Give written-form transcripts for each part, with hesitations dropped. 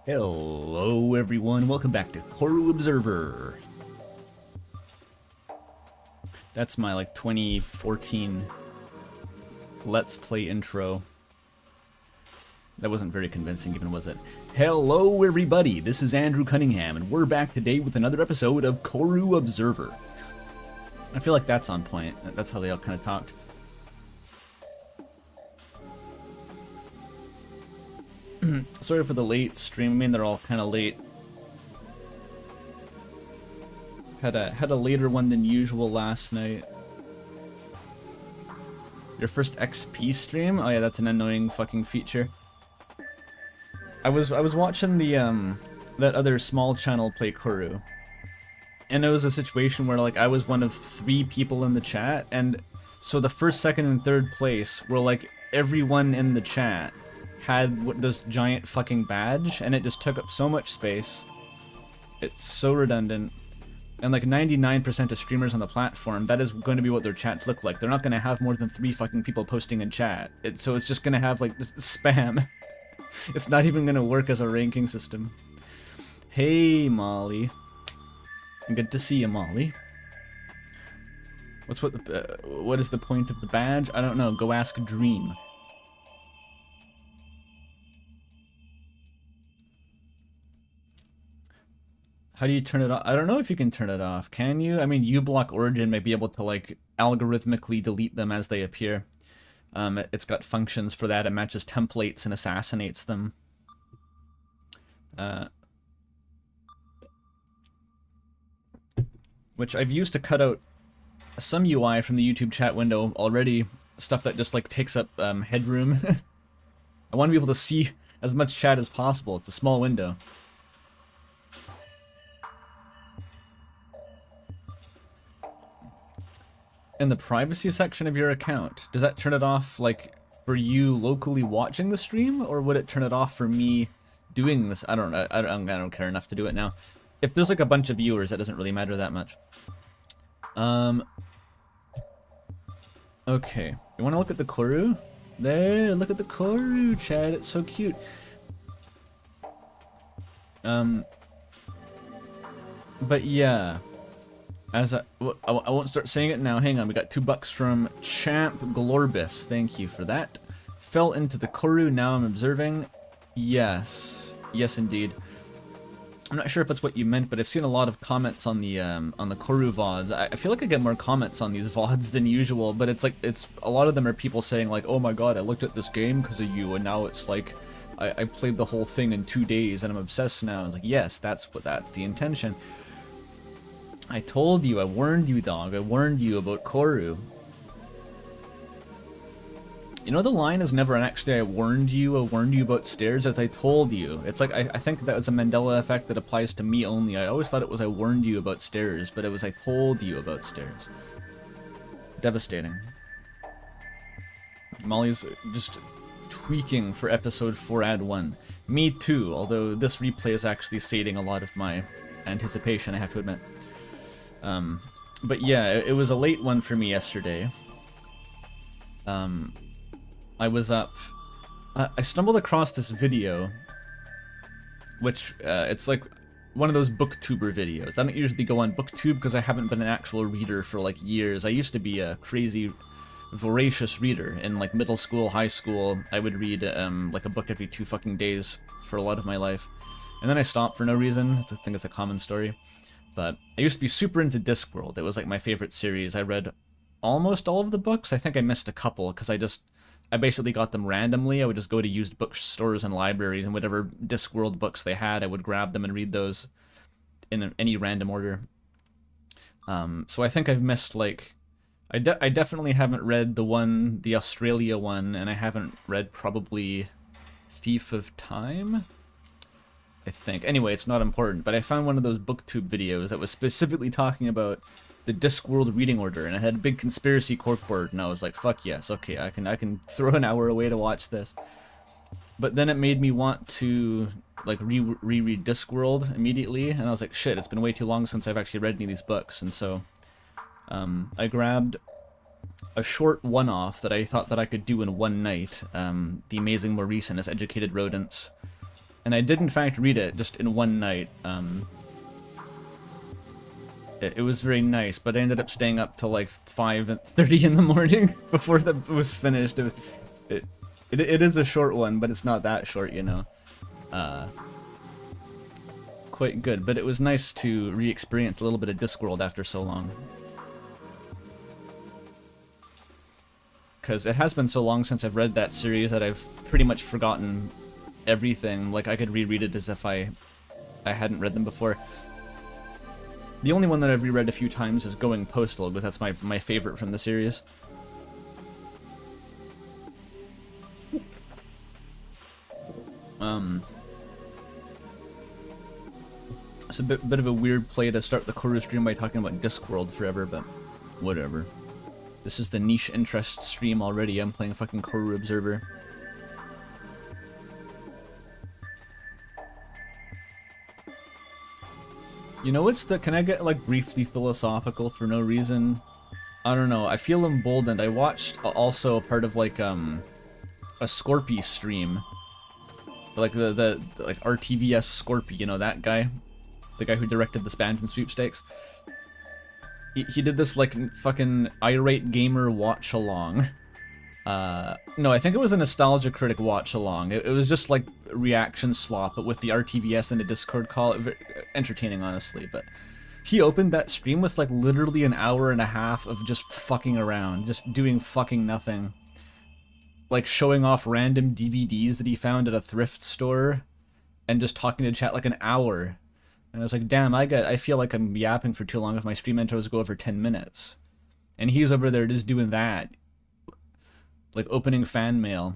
Hello everyone, welcome back to corru.observer. That's my 2014 Let's Play intro. That wasn't very convincing even, was it? Hello everybody, this is Andrew Cunningham and we're back today with another episode of corru.observer. I feel like that's on point, that's how they all kind of talked. Sorry for the late stream. I mean, they're all kind of late. Had a later one than usual last night. Your first XP stream? Oh yeah, that's an annoying fucking feature. I was watching the that other small channel play Corru, and it was a situation where I was one of 3 people in the chat, and so the first, second, and third place were everyone in the chat had this giant fucking badge, and it just took up so much space. It's so redundant. And 99% of streamers on the platform, that is going to be what their chats look like. They're not going to have more than 3 fucking people posting in chat. So it's just going to have this spam. It's not even going to work as a ranking system. Hey Molly. Good to see you, Molly. What is the point of the badge? I don't know. Go ask Dream. How do you turn it off? I don't know if you can turn it off. Can you? I mean, uBlock Origin may be able to algorithmically delete them as they appear. It's got functions for that. It matches templates and assassinates them. Which I've used to cut out some UI from the YouTube chat window already. Stuff that just takes up headroom. I want to be able to see as much chat as possible. It's a small window. In the privacy section of your account, does that turn it off for you locally watching the stream, or would it turn it off for me doing this? I don't know. I don't care enough to do it now. If there's a bunch of viewers, that doesn't really matter that much. Okay, you want to look at the Corru? There, look at the Corru, Chad. It's so cute. But yeah. I won't start saying it now. Hang on, we got $2 from Champ Glorbus. Thank you for that. Fell into the Corru, now I'm observing. Yes. Yes, indeed. I'm not sure if that's what you meant, but I've seen a lot of comments on the Corru VODs. I feel like I get more comments on these VODs than usual, but it's a lot of them are people saying oh my god, I looked at this game because of you, and now it's I played the whole thing in 2 days and I'm obsessed now. I was yes, that's the intention. I told you, I warned you, dog. I warned you about Corru. You know, the line is never actually I warned you about stairs. It's I told you. It's I think that was a Mandela effect that applies to me only. I always thought it was I warned you about stairs, but it was I told you about stairs. Devastating. Molly's just tweaking for episode 4 ad 1. Me too, although this replay is actually sating a lot of my anticipation, I have to admit. But yeah, it was a late one for me yesterday. I was up. I stumbled across this video, which it's one of those booktuber videos. I don't usually go on booktube because I haven't been an actual reader for years. I used to be a crazy, voracious reader in middle school, high school. I would read a book every 2 fucking days for a lot of my life, and then I stopped for no reason. I think it's a common story. But I used to be super into Discworld. It was my favorite series. I read almost all of the books. I think I missed a couple because I basically got them randomly. I would just go to used bookstores and libraries, and whatever Discworld books they had, I would grab them and read those in any random order. So I think I've missed I definitely haven't read the Australia one, and I haven't read probably Thief of Time, I think. Anyway, it's not important, but I found one of those booktube videos that was specifically talking about the Discworld reading order, and it had a big conspiracy corkboard, and I was fuck yes, okay, I can throw an hour away to watch this. But then it made me want to reread Discworld immediately, and I was shit, it's been way too long since I've actually read any of these books, and so I grabbed a short one-off that I thought that I could do in one night, The Amazing Maurice and His Educated Rodents. And I did in fact read it just in one night. It was very nice, but I ended up staying up till like 5:30 in the morning before it was finished. It is a short one, but it's not that short, you know. Quite good, but it was nice to re-experience a little bit of Discworld after so long. Because it has been so long since I've read that series that I've pretty much forgotten everything. Like, I could reread it as if I hadn't read them before. The only one that I've reread a few times is Going Postal, because that's my favorite from the series. It's a bit of a weird play to start the Corru stream by talking about Discworld forever, but whatever. This is the niche interest stream already. I'm playing fucking corru.observer. You know what's the... Can I get, like, briefly philosophical for no reason? I don't know. I feel emboldened. I watched also part of, like, a Scorpy stream. Like, the like, RTVS Scorpy, you know, that guy? The guy who directed the Spamton Sweepstakes. He did this, like, fucking irate gamer watch-along. No, I think it was a Nostalgia Critic watch-along. It was just, like, reaction slop, but with the RTVS and a Discord call. Entertaining, honestly, but... He opened that stream with, like, literally an hour and a half of just fucking around. Just doing fucking nothing. Like, showing off random DVDs that he found at a thrift store. And just talking to chat, like, an hour. And I was like, damn, I feel like I'm yapping for too long if my stream intros go over 10 minutes. And he's over there just doing that. Like, opening fan mail.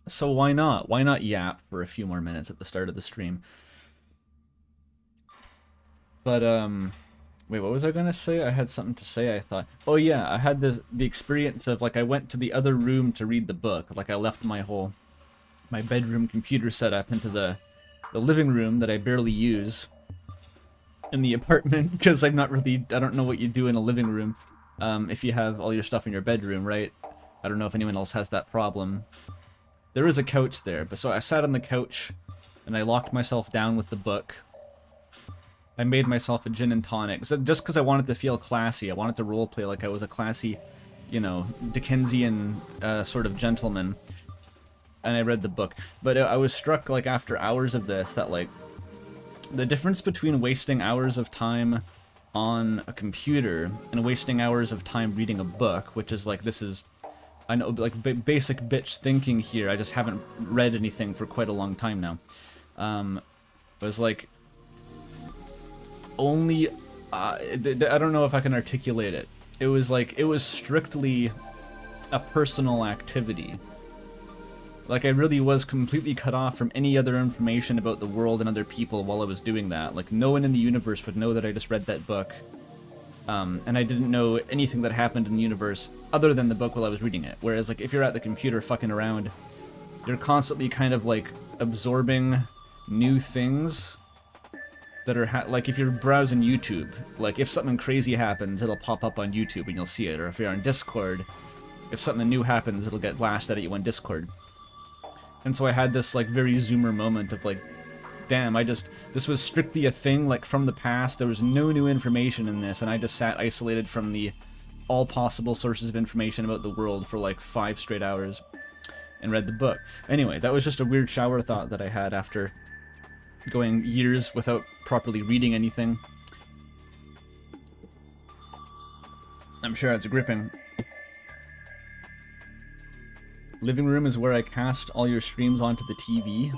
So why not? Why not yap for a few more minutes at the start of the stream? But, wait, what was I gonna say? I had something to say, I thought. Oh yeah, I had the experience of, like, I went to the other room to read the book. Like, I left my bedroom computer setup into the living room that I barely use in the apartment, because I don't know what you do in a living room if you have all your stuff in your bedroom, right? I don't know if anyone else has that problem. There is a couch there, but so I sat on the couch and I locked myself down with the book. I made myself a gin and tonic, so just because I wanted to feel classy. I wanted to roleplay like I was a classy, you know, Dickensian sort of gentleman. And I read the book. But I was struck, like, after hours of this, that, like, the difference between wasting hours of time on a computer and wasting hours of time reading a book, which is, like, this is... I know, like, basic bitch thinking here. I just haven't read anything for quite a long time now. Was, like... Only... I don't know if I can articulate it. It was, like, it was strictly a personal activity. Like, I really was completely cut off from any other information about the world and other people while I was doing that. Like, no one in the universe would know that I just read that book. And I didn't know anything that happened in the universe other than the book while I was reading it. Whereas, like, if you're at the computer fucking around, you're constantly kind of, like, absorbing new things that are, like, if you're browsing YouTube, like, if something crazy happens, it'll pop up on YouTube and you'll see it. Or if you're on Discord, if something new happens, it'll get blasted at you on Discord. And so I had this, like, very Zoomer moment of, like, damn, this was strictly a thing, like, from the past. There was no new information in this, and I just sat isolated from the all possible sources of information about the world for, like, 5 straight hours and read the book. Anyway, that was just a weird shower thought that I had after going years without properly reading anything. I'm sure it's gripping. Living room is where I cast all your streams onto the TV.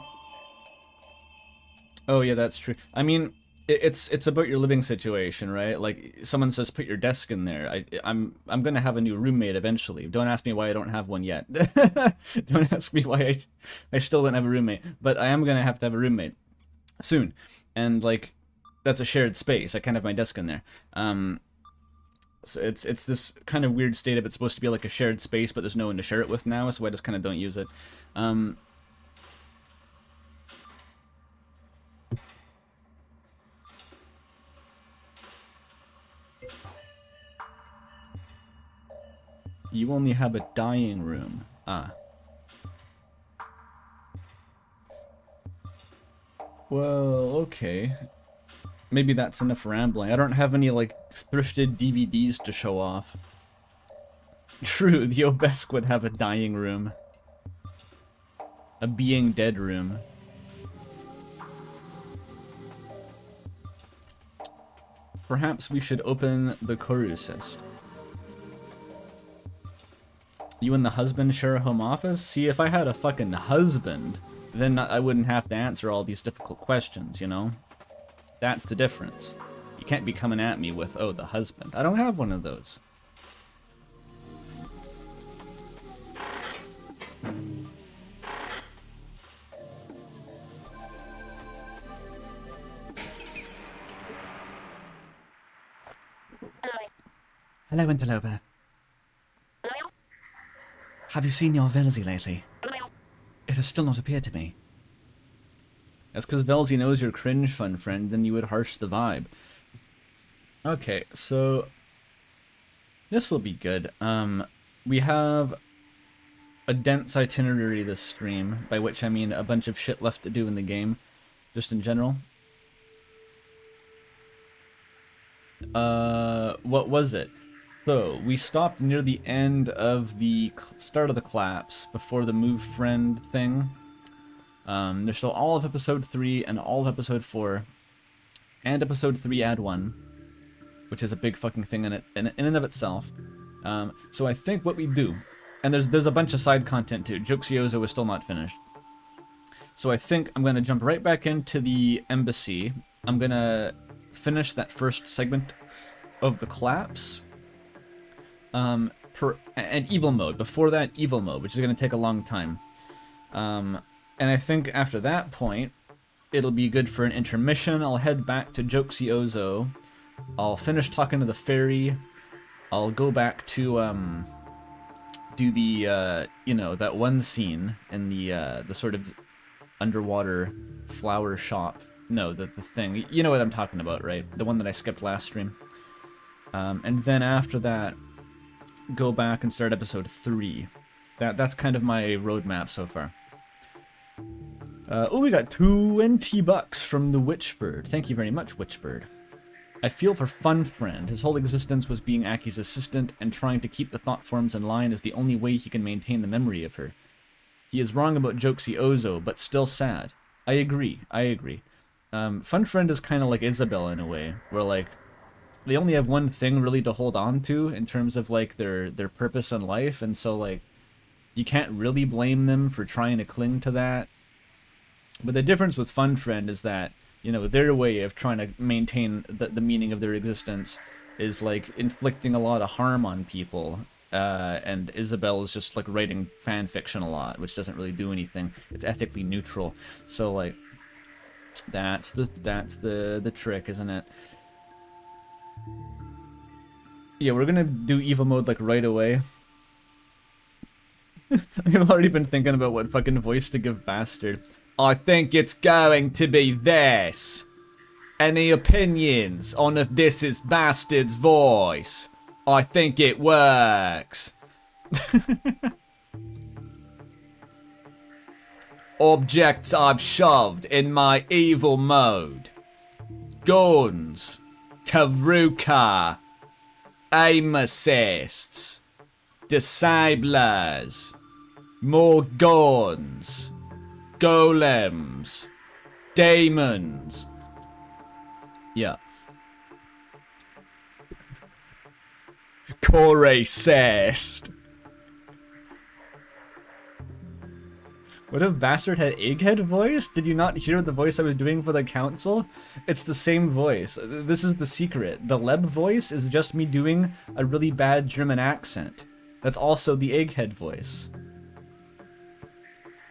Oh yeah, that's true. I mean, it's about your living situation, right? Like, someone says put your desk in there. I'm gonna have a new roommate eventually. Don't ask me why I don't have one yet. Don't ask me why I still don't have a roommate. But I am gonna have to have a roommate soon. And, like, that's a shared space. I can't have my desk in there. So it's this kind of weird state of it's supposed to be like a shared space, but there's no one to share it with now, so I just kind of don't use it. You only have a dying room. Ah. Well, okay. Maybe that's enough rambling. I don't have any, like, thrifted DVDs to show off. True, the Obelisk would have a dying room. A being dead room. Perhaps we should open the corru cyst. You and the husband share a home office? See, if I had a fucking husband, then I wouldn't have to answer all these difficult questions, you know? That's the difference. You can't be coming at me with, oh, the husband. I don't have one of those. Hello, Interloper. Have you seen your Velzy lately? It has still not appeared to me. That's because Velzy knows you're cringe, fun friend, and you would harsh the vibe. Okay, so this'll be good. We have a dense itinerary this stream, by which I mean a bunch of shit left to do in the game, just in general. What was it? So, we stopped near the end of the start of the collapse, before the move friend thing. There's still all of episode 3 and all of episode 4, and episode 3 add 1, which is a big fucking thing in and of itself. So I think what we do, and there's a bunch of side content too. Jokesiozo is still not finished. So I think I'm gonna jump right back into the embassy. I'm gonna finish that first segment of the collapse. And evil mode. Before that, evil mode, which is going to take a long time. And I think after that point, it'll be good for an intermission. I'll head back to Jokesiozo. I'll finish talking to the fairy. I'll go back to, do the, you know, that one scene in the sort of underwater flower shop. No, the thing. You know what I'm talking about, right? The one that I skipped last stream. And then after that, go back and start episode 3. That's kind of my roadmap so far. Oh, we got 20 bucks from the Witchbird. Thank you very much, Witchbird. I feel for Fun Friend. His whole existence was being Aki's assistant, and trying to keep the thought forms in line is the only way he can maintain the memory of her. He is wrong about Jokesiozo, but still sad. I agree. Fun Friend is kind of like Isabel in a way, where like, they only have one thing really to hold on to in terms of like their purpose in life, and so like you can't really blame them for trying to cling to that. But the difference with Fun Friend is that, you know, their way of trying to maintain the meaning of their existence is like inflicting a lot of harm on people, and Isabel is just like writing fan fiction a lot, which doesn't really do anything. It's ethically neutral. So like that's the trick, isn't it? Yeah, we're gonna do evil mode like right away. I've already been thinking about what fucking voice to give Bastard. I think it's going to be this. Any opinions on if this is Bastard's voice? I think it works. Objects I've shoved in my evil mode. Guns. Karuka. Aim assists. Disablers. More guns. Golems. Demons. Yeah. Corru.observer. What if Bastard had Egghead voice? Did you not hear the voice I was doing for the council? It's the same voice. This is the secret. The Leb voice is just me doing a really bad German accent. That's also the Egghead voice.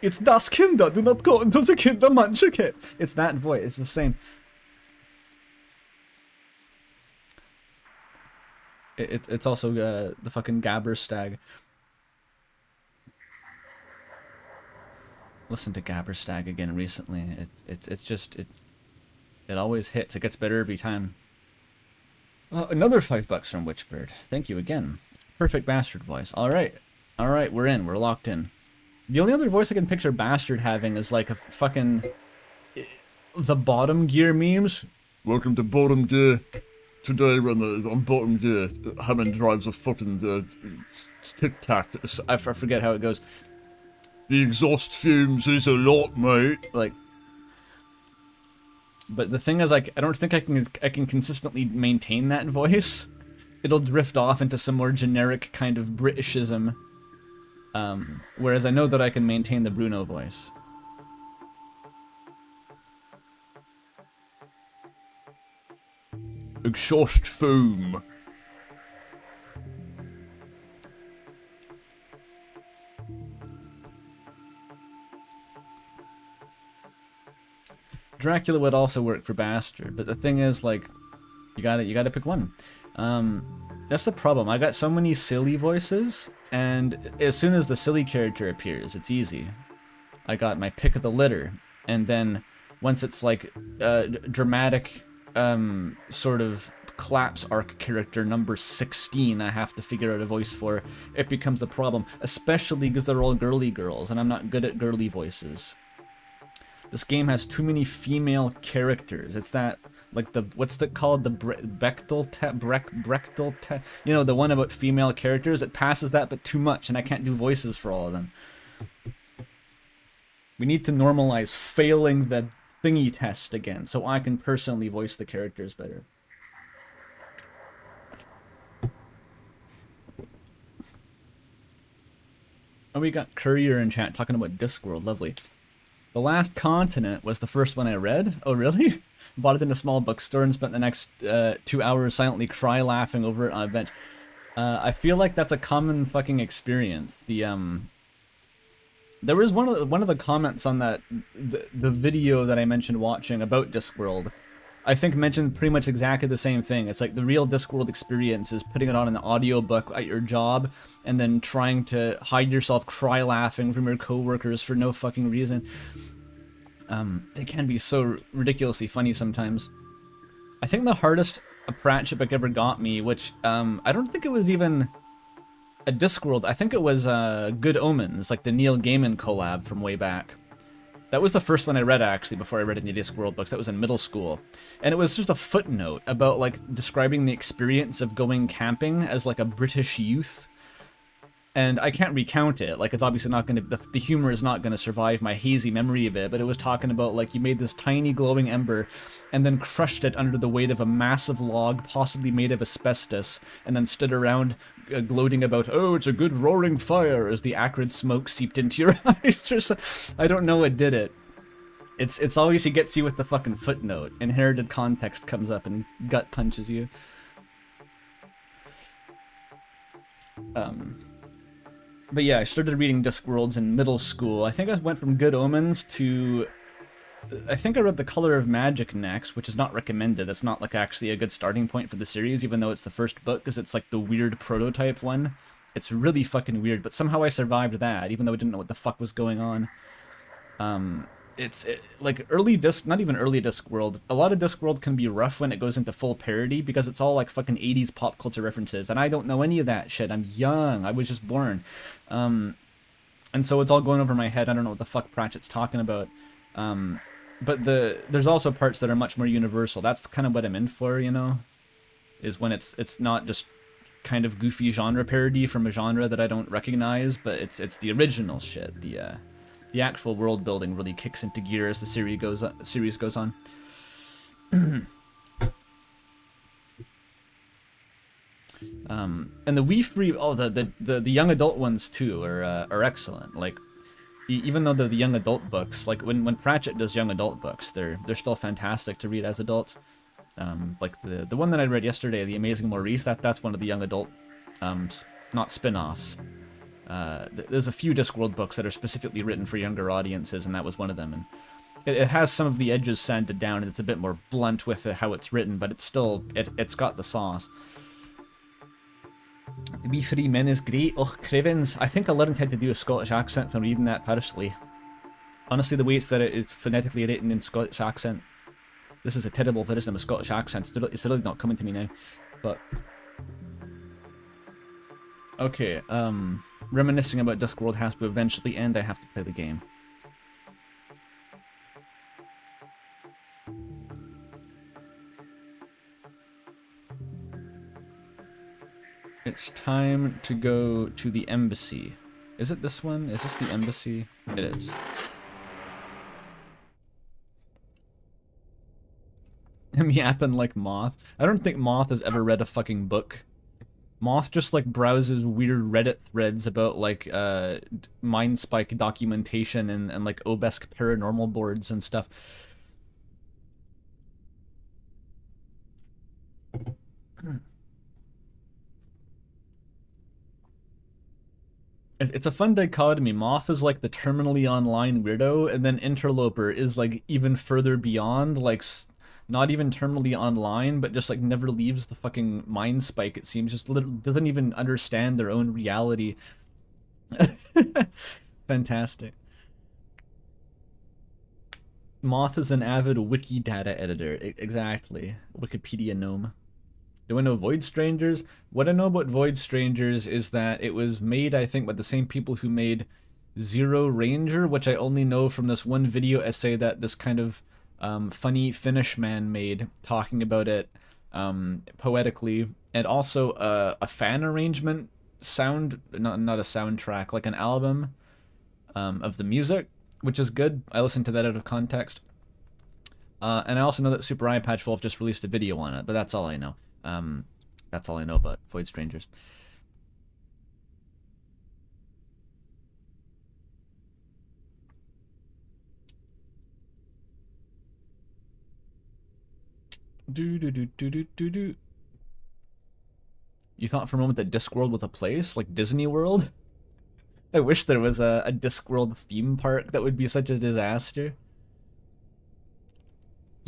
It's das Kinder, do not go into the Kindermannschaft. It's that voice, it's the same. It's also the fucking Gabberstag. Listened to Gabberstag again recently. It's just it always hits. It gets better every time. Another $5 from Witchbird. Thank you again. Perfect Bastard voice. All right, we're in. We're locked in. The only other voice I can picture Bastard having is like a fucking The bottom gear memes? Welcome to Bottom Gear. Today when on Bottom Gear, Hammond drives a fucking Tic Tac. I forget how it goes. The exhaust fumes is a lot, mate. Like, but the thing is, like, I don't think I can consistently maintain that voice. It'll drift off into some more generic kind of Britishism. Whereas I know that I can maintain the Bruno voice. Exhaust fume. Dracula would also work for Bastard, but the thing is, like, you gotta pick one. That's the problem. I got so many silly voices, and as soon as the silly character appears, it's easy. I got my pick of the litter, and then once it's like dramatic, sort of collapse arc character number 16, I have to figure out a voice for. It becomes a problem, especially because they're all girly girls, and I'm not good at girly voices. This game has too many female characters. It's that, like, what's that called? The Brechtel test? You know, the one about female characters? It passes that, but too much, and I can't do voices for all of them. We need to normalize failing the thingy test again, so I can personally voice the characters better. Oh, we got Courier in chat talking about Discworld. Lovely. The Last Continent was the first one I read. Oh, really? Bought it in a small bookstore and spent the next 2 hours silently laughing over it on a bench. I feel like that's a common fucking experience. There was one of the comments on that the video that I mentioned watching about Discworld. I think mentioned pretty much exactly the same thing. It's like the real Discworld experience is putting it on an audiobook at your job and then trying to hide yourself cry laughing from your coworkers for no fucking reason. They can be so ridiculously funny sometimes. I think the hardest Pratchett book ever got me, which I don't think it was even a Discworld. I think it was Good Omens, like the Neil Gaiman collab from way back. That was the first one I read, actually, before I read any Discworld books. That was in middle school. And it was just a footnote about, like, describing the experience of going camping as, like, a British youth. And I can't recount it. Like, it's obviously not going to... The humor is not going to survive my hazy memory of it, but it was talking about, like, you made this tiny glowing ember and then crushed it under the weight of a massive log, possibly made of asbestos, and then stood around gloating about, oh, it's a good roaring fire, as the acrid smoke seeped into your eyes. I don't know what did it. It's always he gets you with the fucking footnote. Inherited context comes up and gut punches you. But yeah, I started reading Discworlds in middle school. I think I went from Good Omens to... I think I read The Color of Magic next, which is not recommended. It's not, like, actually a good starting point for the series, even though it's the first book, because it's, like, the weird prototype one. It's really fucking weird, but somehow I survived that, even though I didn't know what the fuck was going on. Like, early not even early Discworld. A lot of Discworld can be rough when it goes into full parody, because it's all, like, fucking 80s pop culture references, and I don't know any of that shit. I'm young. I was just born. And so it's all going over my head. I don't know what the fuck Pratchett's talking about. But there's also parts that are much more universal. That's kind of what I'm in for, you know? Is when it's not just kind of goofy genre parody from a genre that I don't recognize, but it's the original shit. The actual world building really kicks into gear as the series goes on. And the Wii Free, the young adult ones too are excellent. Like, even though they're the young adult books, like when Pratchett does young adult books, they're still fantastic to read as adults. Like the one that I read yesterday, The Amazing Maurice, that's one of the young adult, not spin-offs. There's a few Discworld books that are specifically written for younger audiences, and that was one of them. And it has some of the edges sanded down, and it's a bit more blunt with how it's written, but it's still it's got the sauce. The Wee Free Men is great. Oh, Crivens. I think I learned how to do a Scottish accent from reading that personally. Honestly, the way it's that it is phonetically written in Scottish accent. This is a terrible version of a Scottish accent. It's really not coming to me now. But... okay, reminiscing about Discworld has to eventually end. I have to play the game. It's time to go to the embassy. Is it this one? Is this the embassy? It is. I'm yapping like Moth. I don't think Moth has ever read a fucking book. Moth just like browses weird Reddit threads about like Mind Spike documentation and like Obesk paranormal boards and stuff. It's a fun dichotomy. Moth is like the terminally online weirdo, and then Interloper is like even further beyond, like not even terminally online, but just like never leaves the fucking Mind Spike. It seems just doesn't even understand their own reality. Fantastic. Moth is an avid wiki data editor. Exactly. Wikipedia gnome. Do I know Void Strangers? What I know about Void Strangers is that it was made, I think, by the same people who made Zero Ranger, which I only know from this one video essay that this kind of funny Finnish man made, talking about it poetically, and also a fan arrangement sound, not a soundtrack, like an album of the music, which is good. I listened to that out of context. And I also know that Super Eye Patch Wolf just released a video on it, but that's all I know. That's all I know about Void Strangers. Do. You thought for a moment that Discworld was a place, like Disney World? I wish there was a Discworld theme park. That would be such a disaster.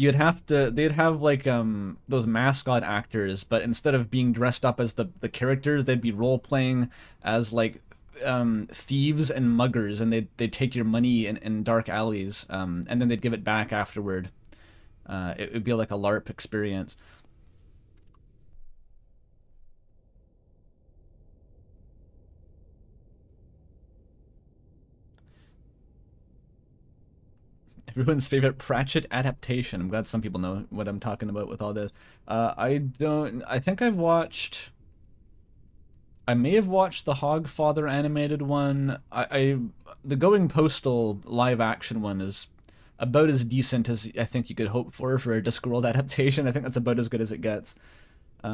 They'd have like those mascot actors, but instead of being dressed up as the characters, they'd be role playing as like thieves and muggers, and they'd take your money in dark alleys, and then they'd give it back afterward. It would be like a LARP experience. Everyone's favorite Pratchett adaptation. I'm glad some people know what I'm talking about with all this. I think I may have watched the Hogfather animated one. The Going Postal live action one is about as decent as I think you could hope for a Discworld adaptation. I think that's about as good as it gets. I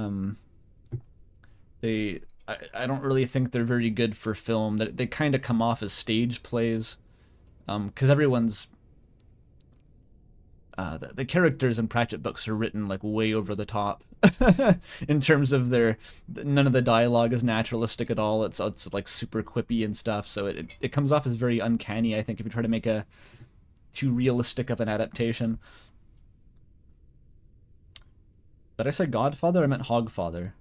don't really think they're very good for film. They kind of come off as stage plays, because everyone's the characters in Pratchett books are written like way over the top in terms of none of the dialogue is naturalistic at all. It's like super quippy and stuff, so it comes off as very uncanny, I think, if you try to make a too realistic of an adaptation. Did I say Godfather? I meant Hogfather.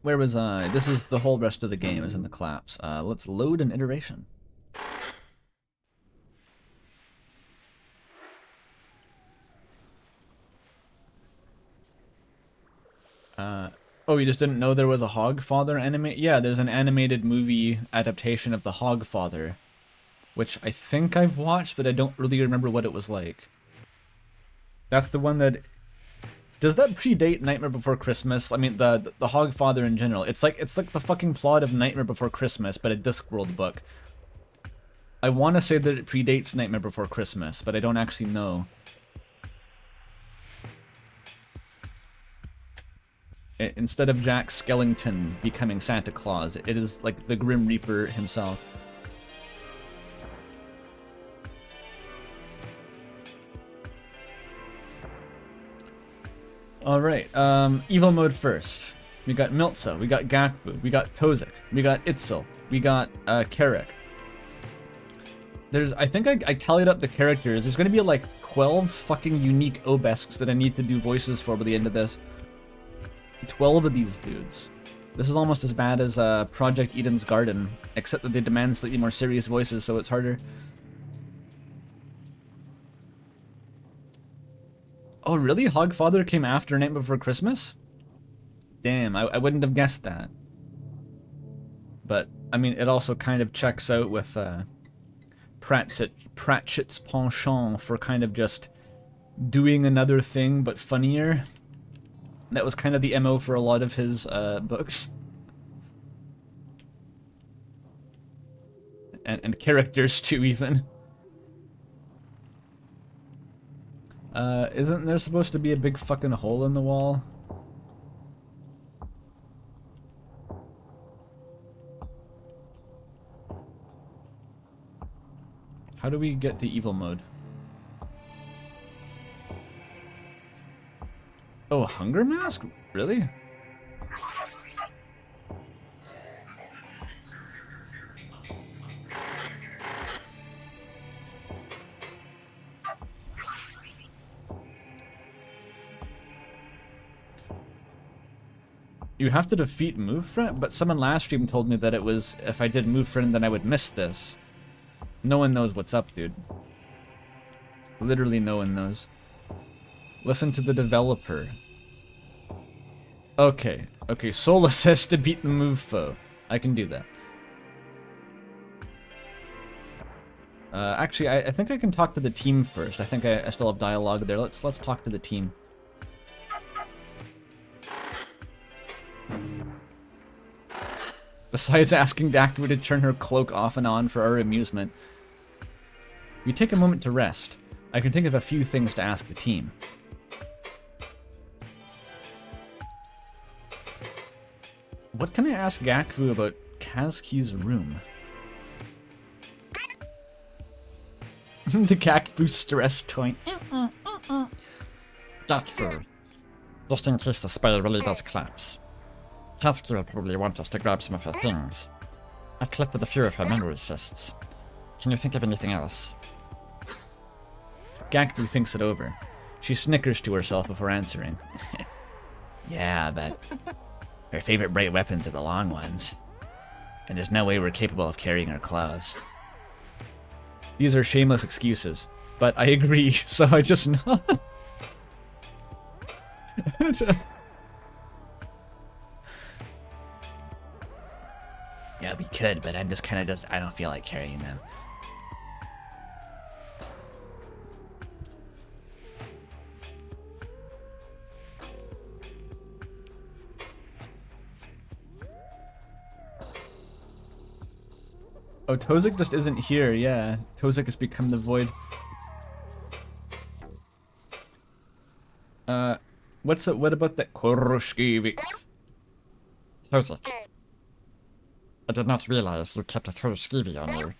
Where was I? This is the whole rest of the game is in the collapse. Let's load an iteration. Oh, you just didn't know there was a Hogfather anime? Yeah, there's an animated movie adaptation of the Hogfather, which I think I've watched, but I don't really remember what it was like. That's the one that... Does that predate Nightmare Before Christmas? I mean, the Hogfather in general. It's like the fucking plot of Nightmare Before Christmas, but a Discworld book. I want to say that it predates Nightmare Before Christmas, but I don't actually know. Instead of Jack Skellington becoming Santa Claus, it is like the Grim Reaper himself. Alright, evil mode first. We got Miltza, we got Gakbu, we got Tozik, we got Itzel, we got Carrick. I think I tallied up the characters. There's gonna be like 12 fucking unique Obesks that I need to do voices for by the end of this. 12 of these dudes. This is almost as bad as Project Eden's Garden, except that they demand slightly more serious voices, so it's harder. Oh, really? Hogfather came after Night Before Christmas? Damn, I wouldn't have guessed that. But, I mean, it also kind of checks out with Pratchett's penchant for kind of just doing another thing but funnier. That was kind of the MO for a lot of his books. And characters too, even. Isn't there supposed to be a big fucking hole in the wall? How do we get to evil mode? Oh, hunger mask? Really? You have to defeat Move Friend? But someone last stream told me that it was, if I did Move Friend, then I would miss this. No one knows what's up, dude. Literally no one knows. Listen to the developer. Okay, okay, Soul says to beat the move foe. I can do that. Actually, I think I can talk to the team first. I think I still have dialogue there. Let's talk to the team. Besides asking Daku to turn her cloak off and on for our amusement, we take a moment to rest. I can think of a few things to ask the team. What can I ask Gakvu about Kazuki's room? The Gakvu stress toy. Gakvu, just in case the spell really does collapse. Kazuki will probably want us to grab some of her things. I've collected a few of her memory cysts. Can you think of anything else? Gakvu thinks it over. She snickers to herself before answering. Yeah, but her favorite bright weapons are the long ones. And there's no way we're capable of carrying her clothes. These are shameless excuses, but I agree, so I just nod. Yeah, we could, but I'm just kind of I don't feel like carrying them. Oh, Tozik just isn't here, yeah. Tozik has become the void. What about that Koroshkivi? Tozik, I did not realize you kept a Koroshkivi on you.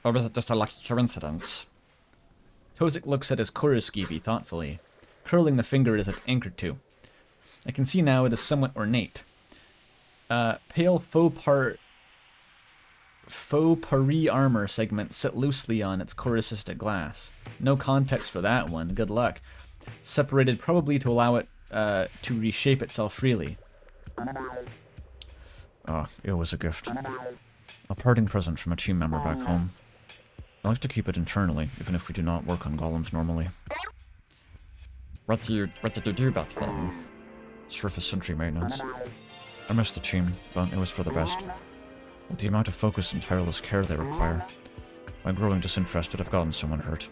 Or was it just a lucky coincidence? Tozik looks at his Koroshkivi thoughtfully, curling the finger as it's anchored to. I can see now it is somewhat ornate. Pale faux Paris armor segments sit loosely on its core-assisted glass. No context for that one, good luck. Separated probably to allow it to reshape itself freely. Ah, it was a gift. A parting present from a team member back home. I like to keep it internally, even if we do not work on golems normally. What did you do back then? Surface sentry maintenance. I missed the team, but it was for the best. With the amount of focus and tireless care they require, by growing disinterested, I've gotten someone hurt.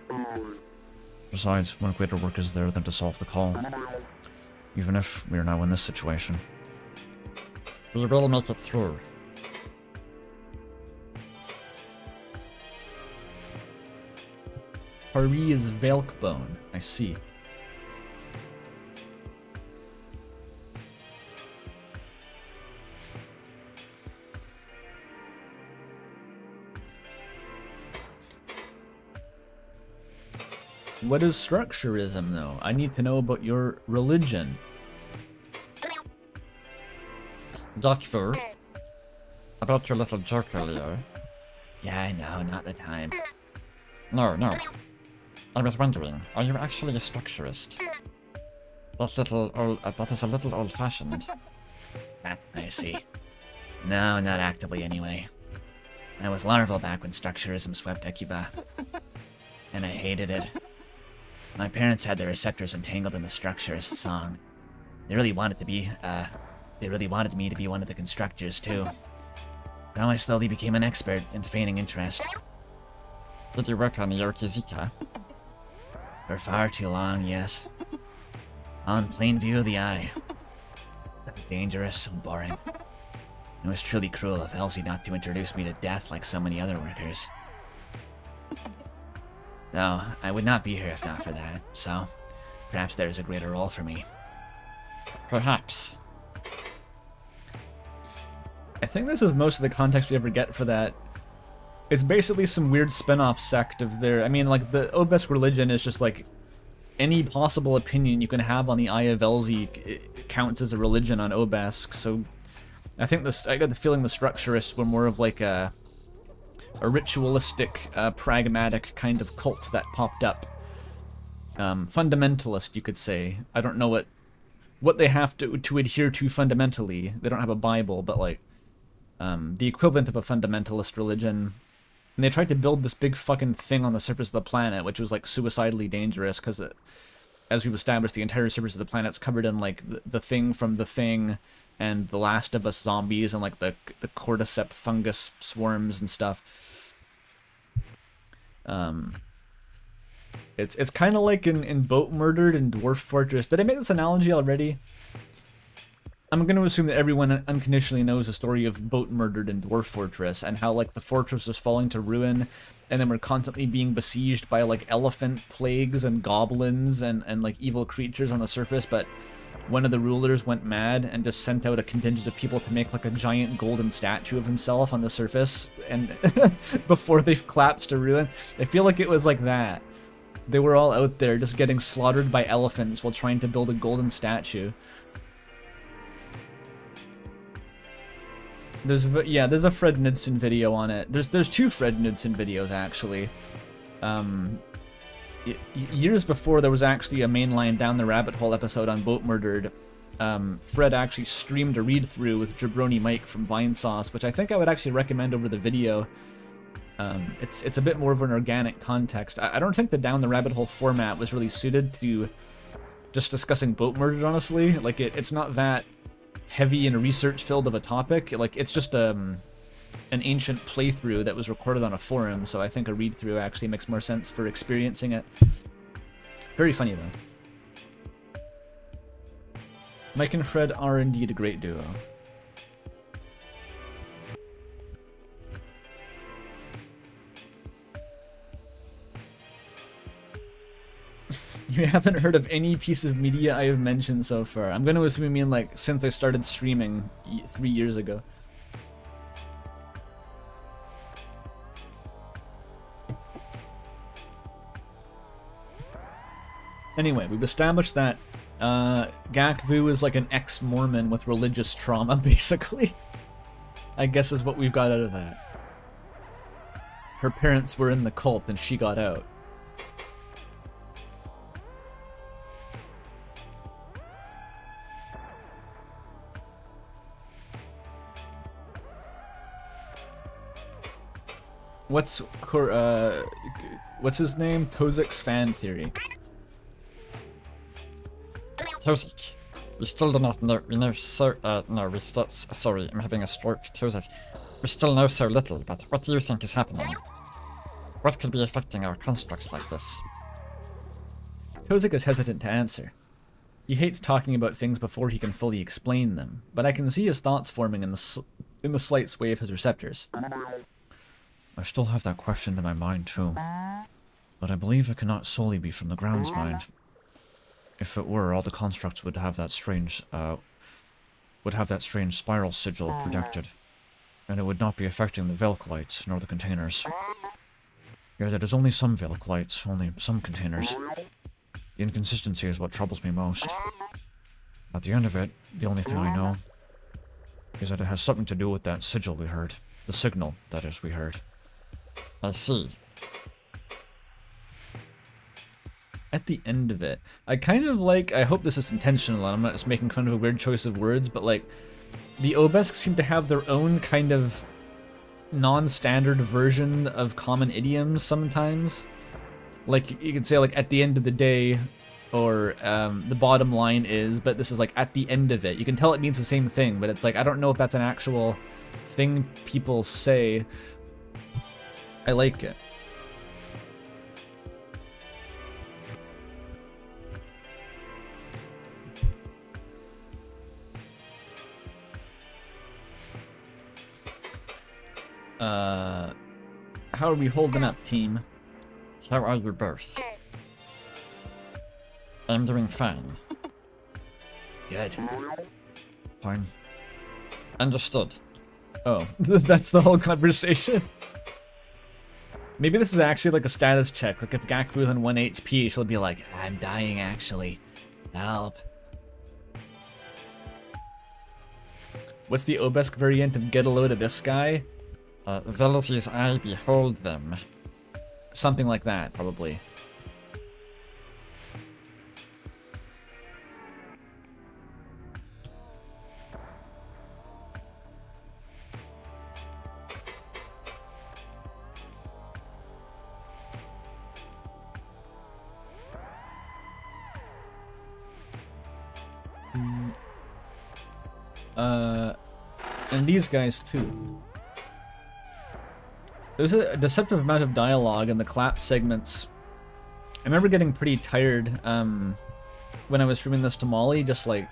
Besides, what greater work is there than to solve the call? Even if we are now in this situation. We will make it through. Paris is Velkbone, I see. What is structurism, though? I need to know about your religion. Gakvu, about your little joke earlier. Yeah, I know, not the time. No. I was wondering, are you actually a structurist? That is a little old-fashioned. I see. No, not actively anyway. I was larval back when structurism swept Ekiva. And I hated it. My parents had their receptors entangled in the structurist song. They really wanted me to be one of the constructors, too. So I slowly became an expert in feigning interest. Did you work on the Yorkizika? For far too long, yes. On plain view of the eye. Dangerous and boring. It was truly cruel of Elsie not to introduce me to death like so many other workers. Though, I would not be here if not for that, so perhaps there is a greater role for me. Perhaps. I think this is most of the context we ever get for that. It's basically some weird spin-off sect of their... I mean, like, the Obesk religion is just, like, any possible opinion you can have on the Eye of Elsie counts as a religion on Obesk, so... I think this... I got the feeling the Structurists were more of, like, a ritualistic, pragmatic kind of cult that popped up. Fundamentalist, you could say. I don't know what they have to adhere to fundamentally. They don't have a Bible, but, like, the equivalent of a fundamentalist religion. And they tried to build this big fucking thing on the surface of the planet, which was, like, suicidally dangerous, because, as we've established, the entire surface of the planet's covered in, like, the Thing from The Thing, and the Last of Us zombies, and, like, the cordyceps fungus swarms and stuff. It's kind of like in Boat Murdered and Dwarf Fortress. Did I make this analogy already? I'm going to assume that everyone unconditionally knows the story of Boat Murdered and Dwarf Fortress, and how, like, the fortress was falling to ruin, and then we're constantly being besieged by, like, elephant plagues and goblins and like, evil creatures on the surface, but one of the rulers went mad and just sent out a contingent of people to make, like, a giant golden statue of himself on the surface, and before they collapsed to ruin. I feel like it was like that. They were all out there just getting slaughtered by elephants while trying to build a golden statue. There's a Fred Knudsen video on it. There's two Fred Knudsen videos, actually. Years before, there was actually a mainline Down the Rabbit Hole episode on Boat Murdered. Fred actually streamed a read-through with Jabroni Mike from Vinesauce, which I think I would actually recommend over the video. It's a bit more of an organic context. I don't think the Down the Rabbit Hole format was really suited to just discussing Boat Murdered, honestly. Like, it's not that heavy and research-filled of a topic. Like, it's just an ancient playthrough that was recorded on a forum, so I think a read-through actually makes more sense for experiencing it. Very funny, though. Mike and Fred are indeed a great duo. You haven't heard of any piece of media I have mentioned so far. I'm going to assume you mean, like, since I started streaming 3 years ago. Anyway, we've established that Gakvu is like an ex-Mormon with religious trauma, basically. I guess is what we've got out of that. Her parents were in the cult and she got out. What's his name? Tozik's fan theory. Tozik, we still do not know. We know so. No, we still. Sorry, I'm having a stroke. Tozik, we still know so little. But what do you think is happening? What could be affecting our constructs like this? Tozik is hesitant to answer. He hates talking about things before he can fully explain them, but I can see his thoughts forming in the slight sway of his receptors. I still have that question in my mind too, but I believe it cannot solely be from the ground's mind. If it were, all the constructs would have that strange spiral sigil projected, and it would not be affecting the Velcolites nor the containers. Yet it is only some Velcolites, only some containers. The inconsistency is what troubles me most. At the end of it, the only thing I know is that it has something to do with that sigil we heard. The signal, that is, we heard. I see. At the end of it, I kind of like, I hope this is intentional and I'm not just making fun of a weird choice of words, but like, the Obesk seem to have their own kind of non-standard version of common idioms sometimes. Like, you could say like, at the end of the day, or the bottom line is, but this is like, at the end of it. You can tell it means the same thing, but it's like, I don't know if that's an actual thing people say. I like it. How are we holding up, team? How are you both? I'm doing fine. Good. Fine. Understood. Oh, that's the whole conversation. Maybe this is actually like a status check. Like if Gaku is on 1 HP, she'll be like, I'm dying actually. Help. What's the Obesk variant of get a load of this guy? Velocity's eye behold them. Something like that, probably. And these guys too. There's a deceptive amount of dialogue in the clap segments. I remember getting pretty tired when I was streaming this to Molly. Just like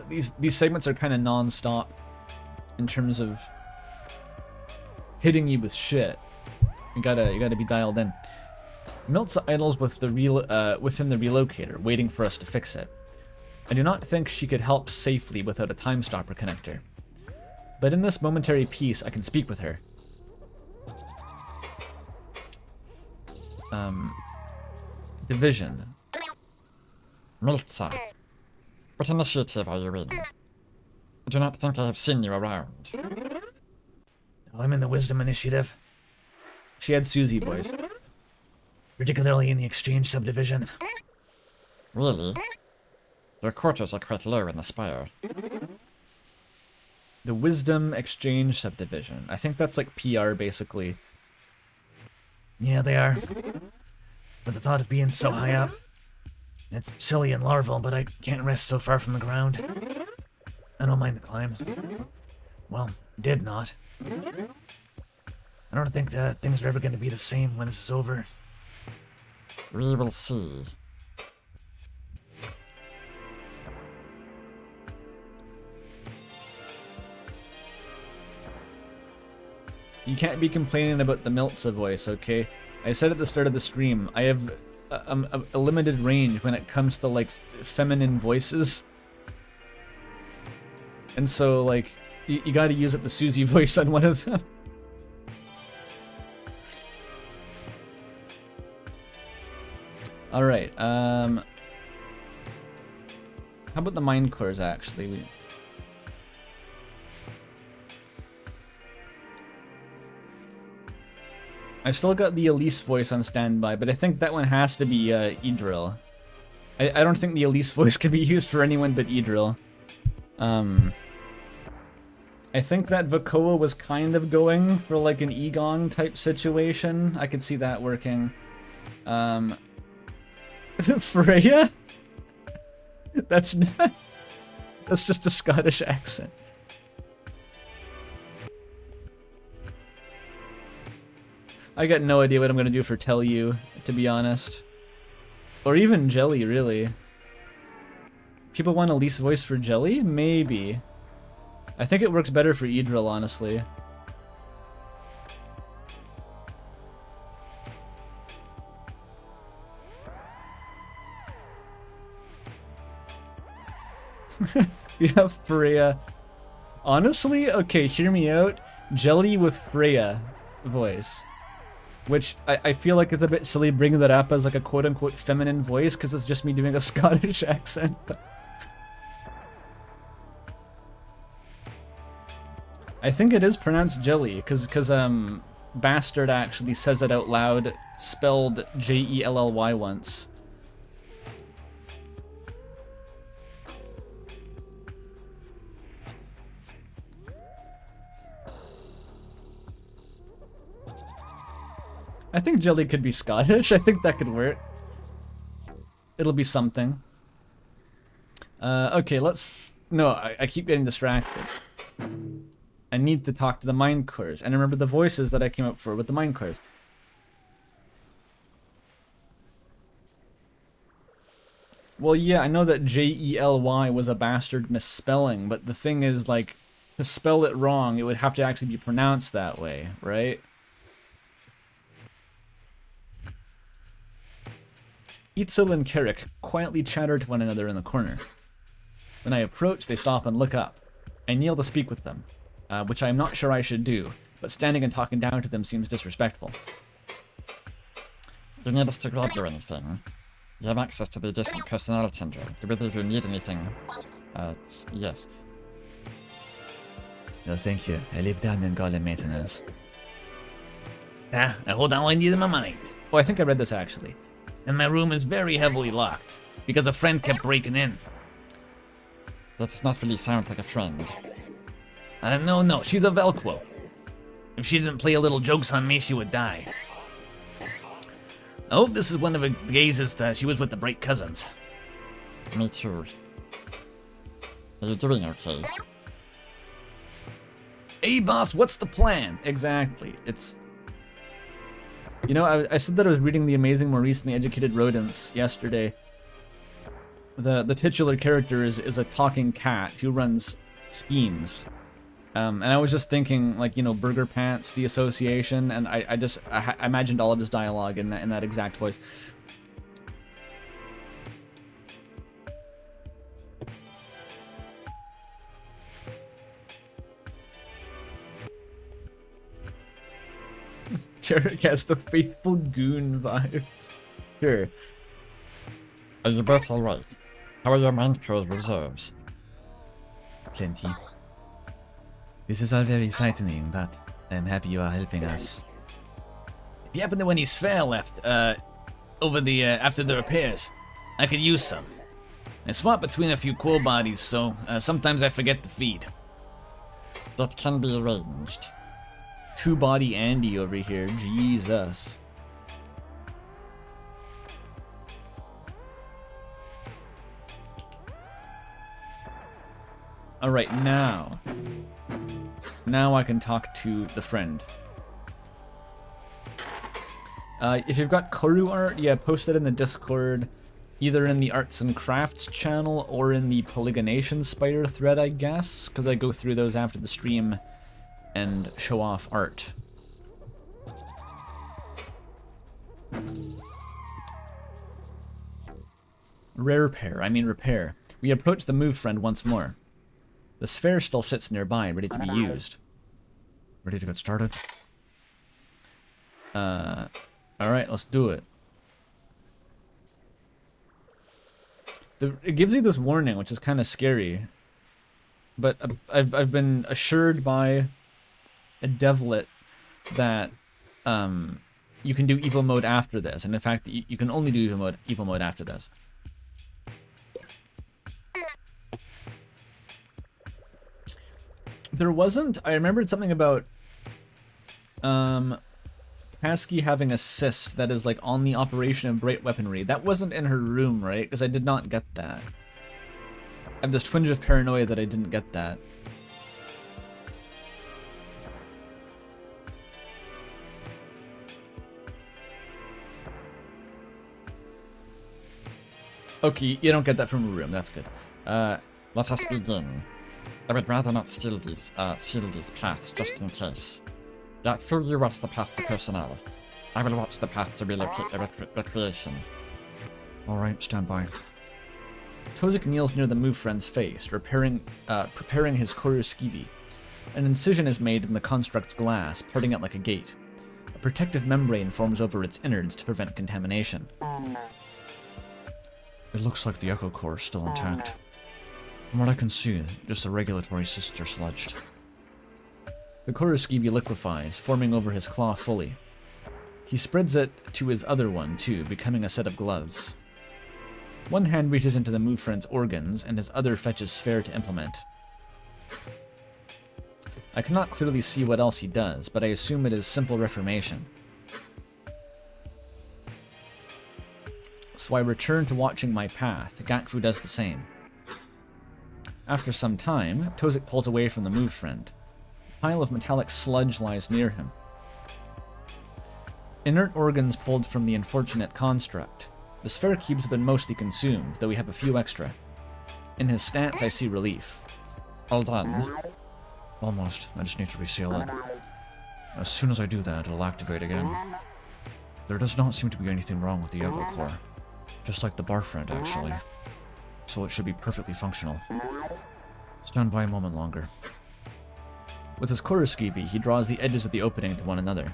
these segments are kind of non-stop in terms of hitting you with shit. You gotta be dialed in. Milt's idles with the within the relocator, waiting for us to fix it. I do not think she could help safely without a time stopper connector. But in this momentary peace, I can speak with her. Division. Miltza. What initiative are you in? I do not think I have seen you around. Oh, I'm in the Wisdom Initiative, She had Susie voice. particularly in the Exchange subdivision. Really? Your quarters are quite low in the spire. The Wisdom Exchange subdivision. I think that's like PR basically. Yeah, they are. But the thought of being so high up, it's silly and larval, but I can't rest so far from the ground. I don't mind the climb. Well, did not. I don't think that things are ever going to be the same when this is over. We will see. You can't be complaining about the Miltza voice, okay? I said at the start of the stream, I have a limited range when it comes to like feminine voices. And so like, you gotta use up the Susie voice on one of them. Alright, how about the mind cores actually? I still got the Elise voice on standby, but I think that one has to be Idril. I don't think the Elise voice can be used for anyone but Idril. I think that Vakoa was kind of going for like an Egon type situation. I could see that working. Freya? That's not... That's just a Scottish accent. I got no idea what I'm gonna do for Tell You, to be honest. Or even Jelly, really. People want Elise voice for Jelly? Maybe. I think it works better for Idril, honestly. You have Freya. Honestly, okay, hear me out. Jelly with Freya voice. Which, I feel like it's a bit silly bringing that up as like a quote-unquote feminine voice, because it's just me doing a Scottish accent. But I think it is pronounced Jelly, because Bastard actually says it out loud, spelled Jelly once. I think Jelly could be Scottish. I think that could work. It'll be something. Okay, let's... No, I keep getting distracted. I need to talk to the mind cores and remember the voices that I came up for with the mind cores. Well, yeah, I know that Jelly was a bastard misspelling, but the thing is, like, to spell it wrong, it would have to actually be pronounced that way, right? Itzel and Carrick quietly chatter to one another in the corner. When I approach, they stop and look up. I kneel to speak with them, which I am not sure I should do, but standing and talking down to them seems disrespectful. You need us to grab you or anything? You have access to the adjacent personnel tender. Do either of you need anything? Yes. No, thank you. I live down in Garland Maintenance. I hold on what I need in my mind. Oh, I think I read this actually. And my room is very heavily locked, because a friend kept breaking in. That does not really sound like a friend. No, she's a Velcro. If she didn't play a little jokes on me, she would die. I hope this is one of the gazes that she was with the Bright Cousins. Me too. Are you doing okay? Hey boss, what's the plan? Exactly. It's... You know, I said that I was reading The Amazing Maurice and the Educated Rodents yesterday. The titular character is a talking cat who runs schemes. And I was just thinking, like, you know, Burger Pants, the association, and I imagined all of his dialogue in that exact voice. Carrick has the faithful goon vibes. Sure. Are you both alright? How are your mind code reserves? Plenty. This is all very frightening, but I'm happy you are helping us. If you happen to any spare left, over the, after the repairs, I could use some. I swap between a few core bodies, so sometimes I forget to feed. That can be arranged. Two-body Andy over here, Jesus. Alright, now I can talk to the friend. If you've got corru art, yeah, post it in the Discord, either in the Arts and Crafts channel or in the Polygonation Spider thread, I guess, because I go through those after the stream and show off art. Repair. We approach the move friend once more. The sphere still sits nearby, ready to be used. Ready to get started? Alright, let's do it. It gives you this warning, which is kind of scary. But I've been assured by a devlet that you can do evil mode after this, and in fact you can only do evil mode after this. There wasn't, I remembered something about Kasky having a cyst that is like on the operation of bright weaponry. That wasn't in her room, right? Because I did not get that. I have this twinge of paranoia that I didn't get that. Okay, you don't get that from a room. That's good. Let us begin. I would rather not seal these paths, just in case. Yakfu, you watch the path to personnel. I will watch the path to recreation. Alright, stand by. Tozik kneels near the move friend's face, preparing his corru skivi. An incision is made in the construct's glass, parting it like a gate. A protective membrane forms over its innards to prevent contamination. It looks like the echo core is still intact. From what I can see, just the regulatory cysts are sludged. The corru skivi liquefies, forming over his claw fully. He spreads it to his other one, too, becoming a set of gloves. One hand reaches into the move friend's organs, and his other fetches sphere to implement. I cannot clearly see what else he does, but I assume it is simple reformation. So I return to watching my path. Gakfu does the same. After some time, Tozik pulls away from the move friend. A pile of metallic sludge lies near him. Inert organs pulled from the unfortunate construct. The sphere cubes have been mostly consumed, though we have a few extra. In his stance, I see relief. All done. Almost. I just need to reseal it. As soon as I do that, it'll activate again. There does not seem to be anything wrong with the Evo core. Just like the bar friend, actually. So it should be perfectly functional. Stand by a moment longer. With his coruscavy, he draws the edges of the opening to one another.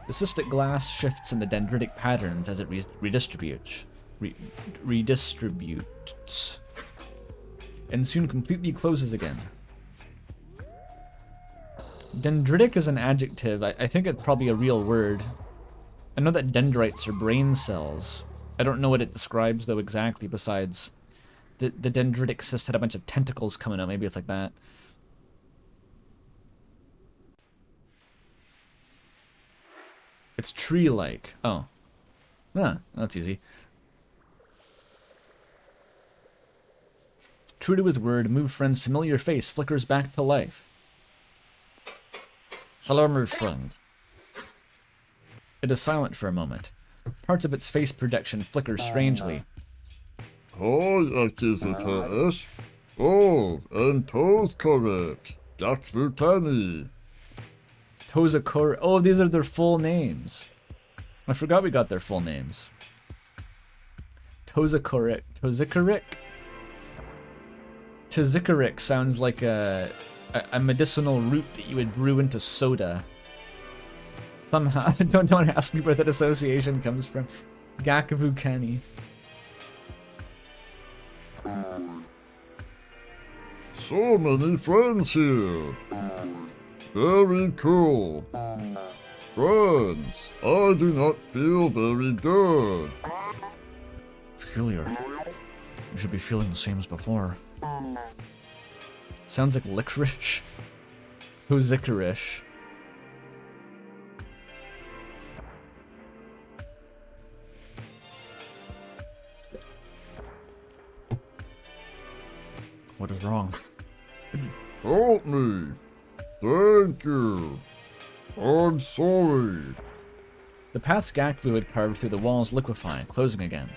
The cystic glass shifts in the dendritic patterns as it redistributes. Redistributes. And soon completely closes again. Dendritic is an adjective. I think it's probably a real word. I know that dendrites are brain cells. I don't know what it describes, though, exactly, besides the dendritic cyst had a bunch of tentacles coming out. Maybe it's like that. It's tree-like. Oh. Ah, that's easy. True to his word, Move Friend's familiar face flickers back to life. Hello, Move Friend. It is silent for a moment. Parts of its face projection flicker strangely. Hi, Akizitash. Oh, and toes correct. Gakvukani. Tozakor. Oh, these are their full names. I forgot we got their full names. Tozakorik. Tozakarik. Tozakarik sounds like a medicinal root that you would brew into soda. Somehow, don't ask me where that association comes from. Gakavukani. So many friends here. Very cool. Friends, I do not feel very good. Peculiar. You should be feeling the same as before. Sounds like licorice. Tozakarish. What is wrong? Help me. Thank you. I'm sorry. The paths Gakvu had carved through the walls liquefy, closing again.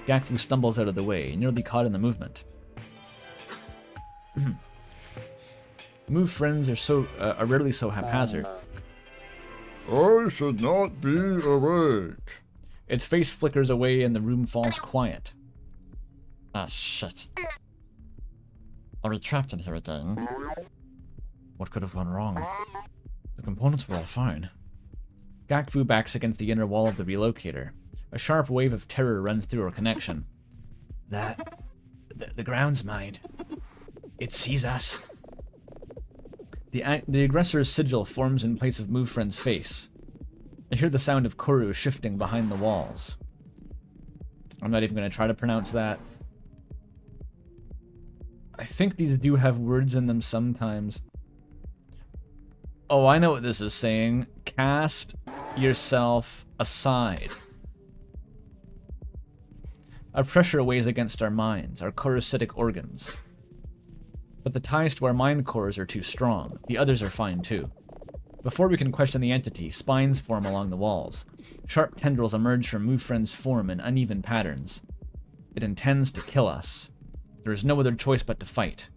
Gakvu stumbles out of the way, nearly caught in the movement. Move Friends are rarely so haphazard. I should not be awake. Its face flickers away and the room falls quiet. Ah, shit. Are we trapped in here again? What could have gone wrong? The components were all fine. Gakvu backs against the inner wall of the relocator. A sharp wave of terror runs through her connection. The ground's mine. It sees us. The aggressor's sigil forms in place of Move Friend's face. I hear the sound of Corru shifting behind the walls. I'm not even going to try to pronounce that. I think these do have words in them sometimes. Oh, I know what this is saying. Cast yourself aside. Our pressure weighs against our minds, our coruscatic organs. But the ties to our mind cores are too strong. The others are fine too. Before we can question the entity, spines form along the walls. Sharp tendrils emerge from Move Friend's form in uneven patterns. It intends to kill us. There is no other choice but to fight.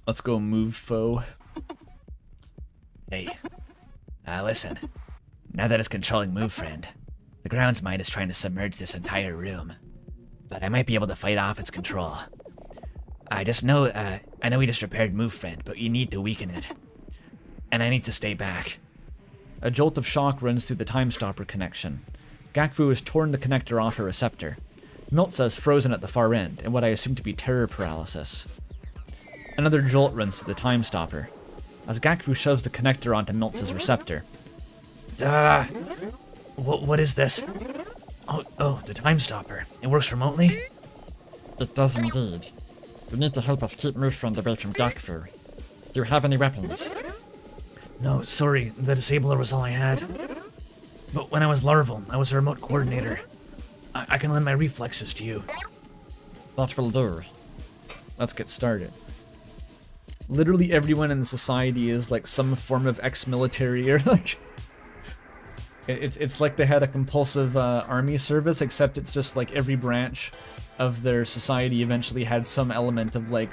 Let's go, Move Foe. Hey, listen. Now that it's controlling Move Friend, the ground's mind is trying to submerge this entire room. But I might be able to fight off its control. I know we just repaired Move Friend, but you need to weaken it. And I need to stay back. A jolt of shock runs through the time stopper connection. Gakvu has torn the connector off her receptor. Miltza is frozen at the far end, in what I assume to be terror paralysis. Another jolt runs through the time stopper, as Gakvu shoves the connector onto Miltza's receptor. What is this? Oh, the time stopper. It works remotely? It does indeed. You need to help us keep Move Friend away from Gakvu. Do you have any weapons? No, sorry, the disabler was all I had. But when I was larval, I was a remote coordinator. I can lend my reflexes to you. That will do. Let's get started. Literally everyone in the society is like some form of ex-military or like... It's like they had a compulsive army service, except it's just like every branch of their society eventually had some element of like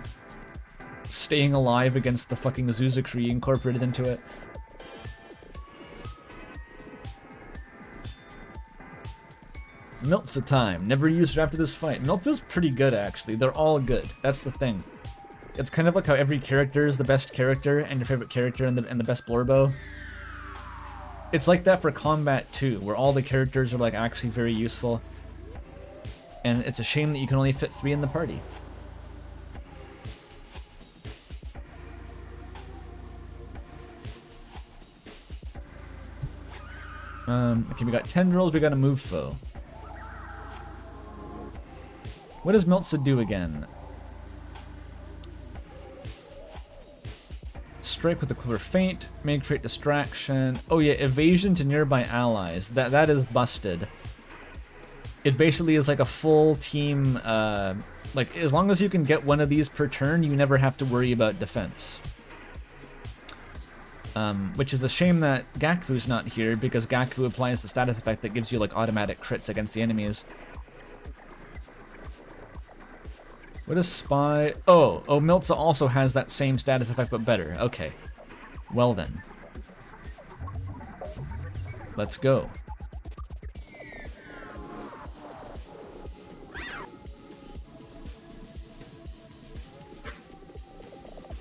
staying alive against the fucking Zuzakri incorporated into it. Miltza time. Never used her after this fight. Miltza's pretty good, actually. They're all good. That's the thing. It's kind of like how every character is the best character and your favorite character and the best blorbo. It's like that for combat too, where all the characters are like actually very useful. And it's a shame that you can only fit 3 in the party. Okay, we got tendrils, we got a move foe. What does Miltza do again? Strike with a clever feint, make create distraction. Oh yeah, evasion to nearby allies. That is busted. It basically is like a full team, like as long as you can get one of these per turn, you never have to worry about defense. Which is a shame that Gakvu's not here, because Gakvu applies the status effect that gives you like automatic crits against the enemies. What is Spy? Oh, Miltza also has that same status effect, but better. Okay. Well then. Let's go.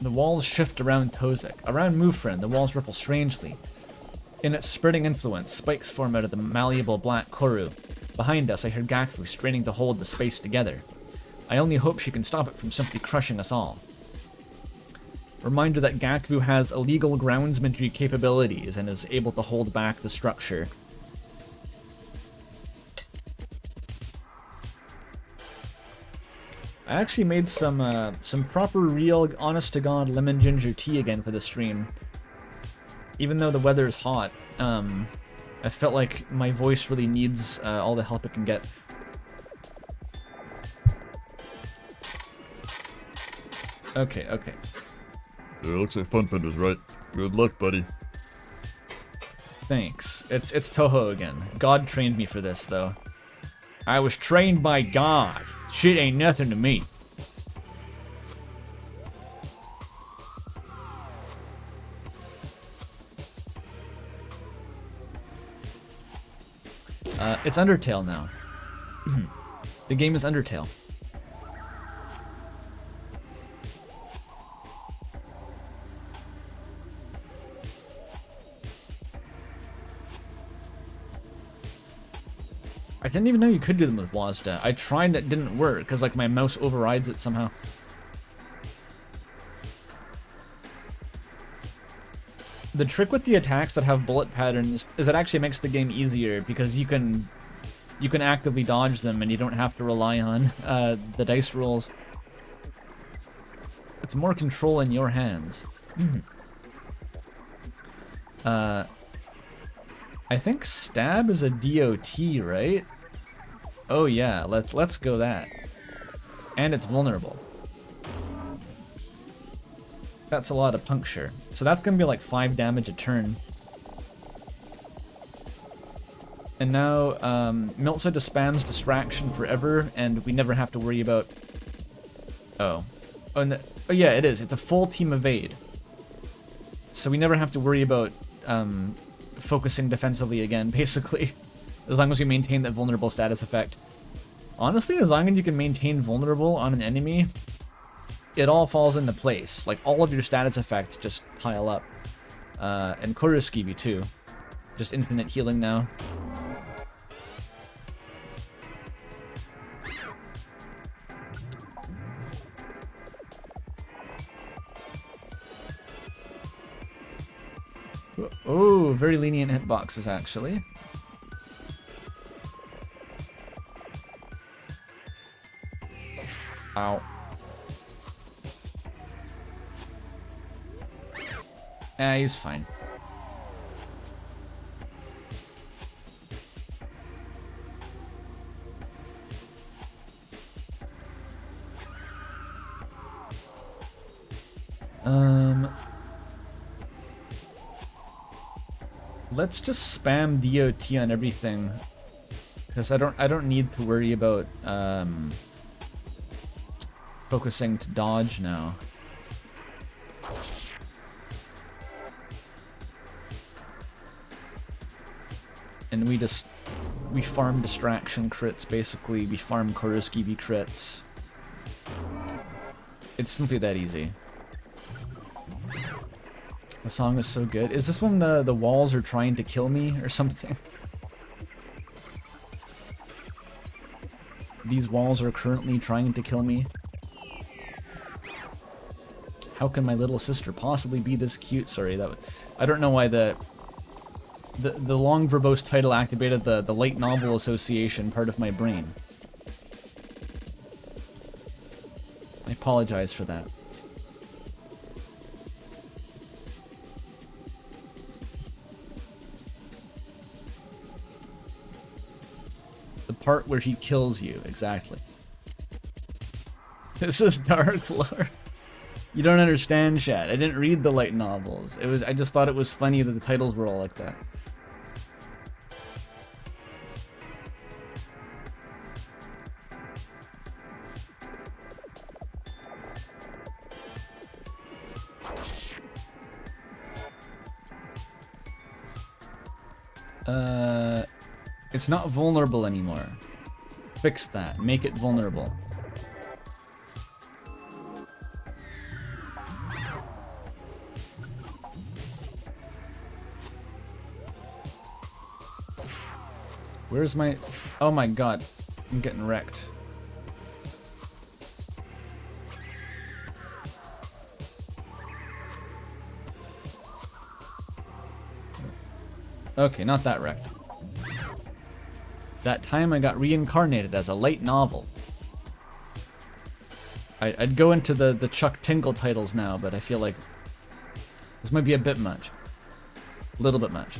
The walls shift around Tozek. Around Mufrin, the walls ripple strangely. In its spreading influence, spikes form out of the malleable black corru. Behind us, I hear Gakvu straining to hold the space together. I only hope she can stop it from simply crushing us all. Reminder that Gakvu has illegal groundsmanry capabilities and is able to hold back the structure. I actually made some proper, real, honest-to-God lemon ginger tea again for the stream. Even though the weather is hot, I felt like my voice really needs all the help it can get. Okay. Yeah, looks like Funfinder's right. Good luck, buddy. Thanks. It's Toho again. God trained me for this, though. I was trained by God. Shit ain't nothing to me. It's Undertale now. The game is Undertale. I didn't even know you could do them with Wazda. I tried, that didn't work, because like my mouse overrides it somehow. The trick with the attacks that have bullet patterns is it actually makes the game easier, because you can actively dodge them and you don't have to rely on the dice rolls. It's more control in your hands. I think stab is a DOT, right? Oh yeah, let's go that. And it's vulnerable. That's a lot of puncture. So that's gonna be like 5 damage a turn. And now Miltza just spams distraction forever, and we never have to worry about. Oh yeah, it is. It's a full team evade. So we never have to worry about focusing defensively again, basically. As long as we maintain that vulnerable status effect. Honestly, as long as you can maintain vulnerable on an enemy, it all falls into place. Like, all of your status effects just pile up. And Kuruskibi too. Just infinite healing now. Oh, very lenient hitboxes, actually. Ow. He's fine. Let's just spam DOT on everything, because I don't need to worry about focusing to dodge now. And we farm distraction crits, basically. We farm Koruski crits. It's simply that easy. The song is so good. Is this when the walls are trying to kill me or something? These walls are currently trying to kill me. How can my little sister possibly be this cute? Sorry, I don't know why the long verbose title activated the light novel association part of my brain. I apologize for that. The part where he kills you, exactly. This is dark lore. You don't understand, chat. I didn't read the light novels. I just thought it was funny that the titles were all like that. It's not vulnerable anymore. Fix that. Make it vulnerable. Where's my... Oh my god. I'm getting wrecked. Okay, not that wrecked. That time I got reincarnated as a light novel. I'd go into the Chuck Tingle titles now, but I feel like this might be a bit much. A little bit much.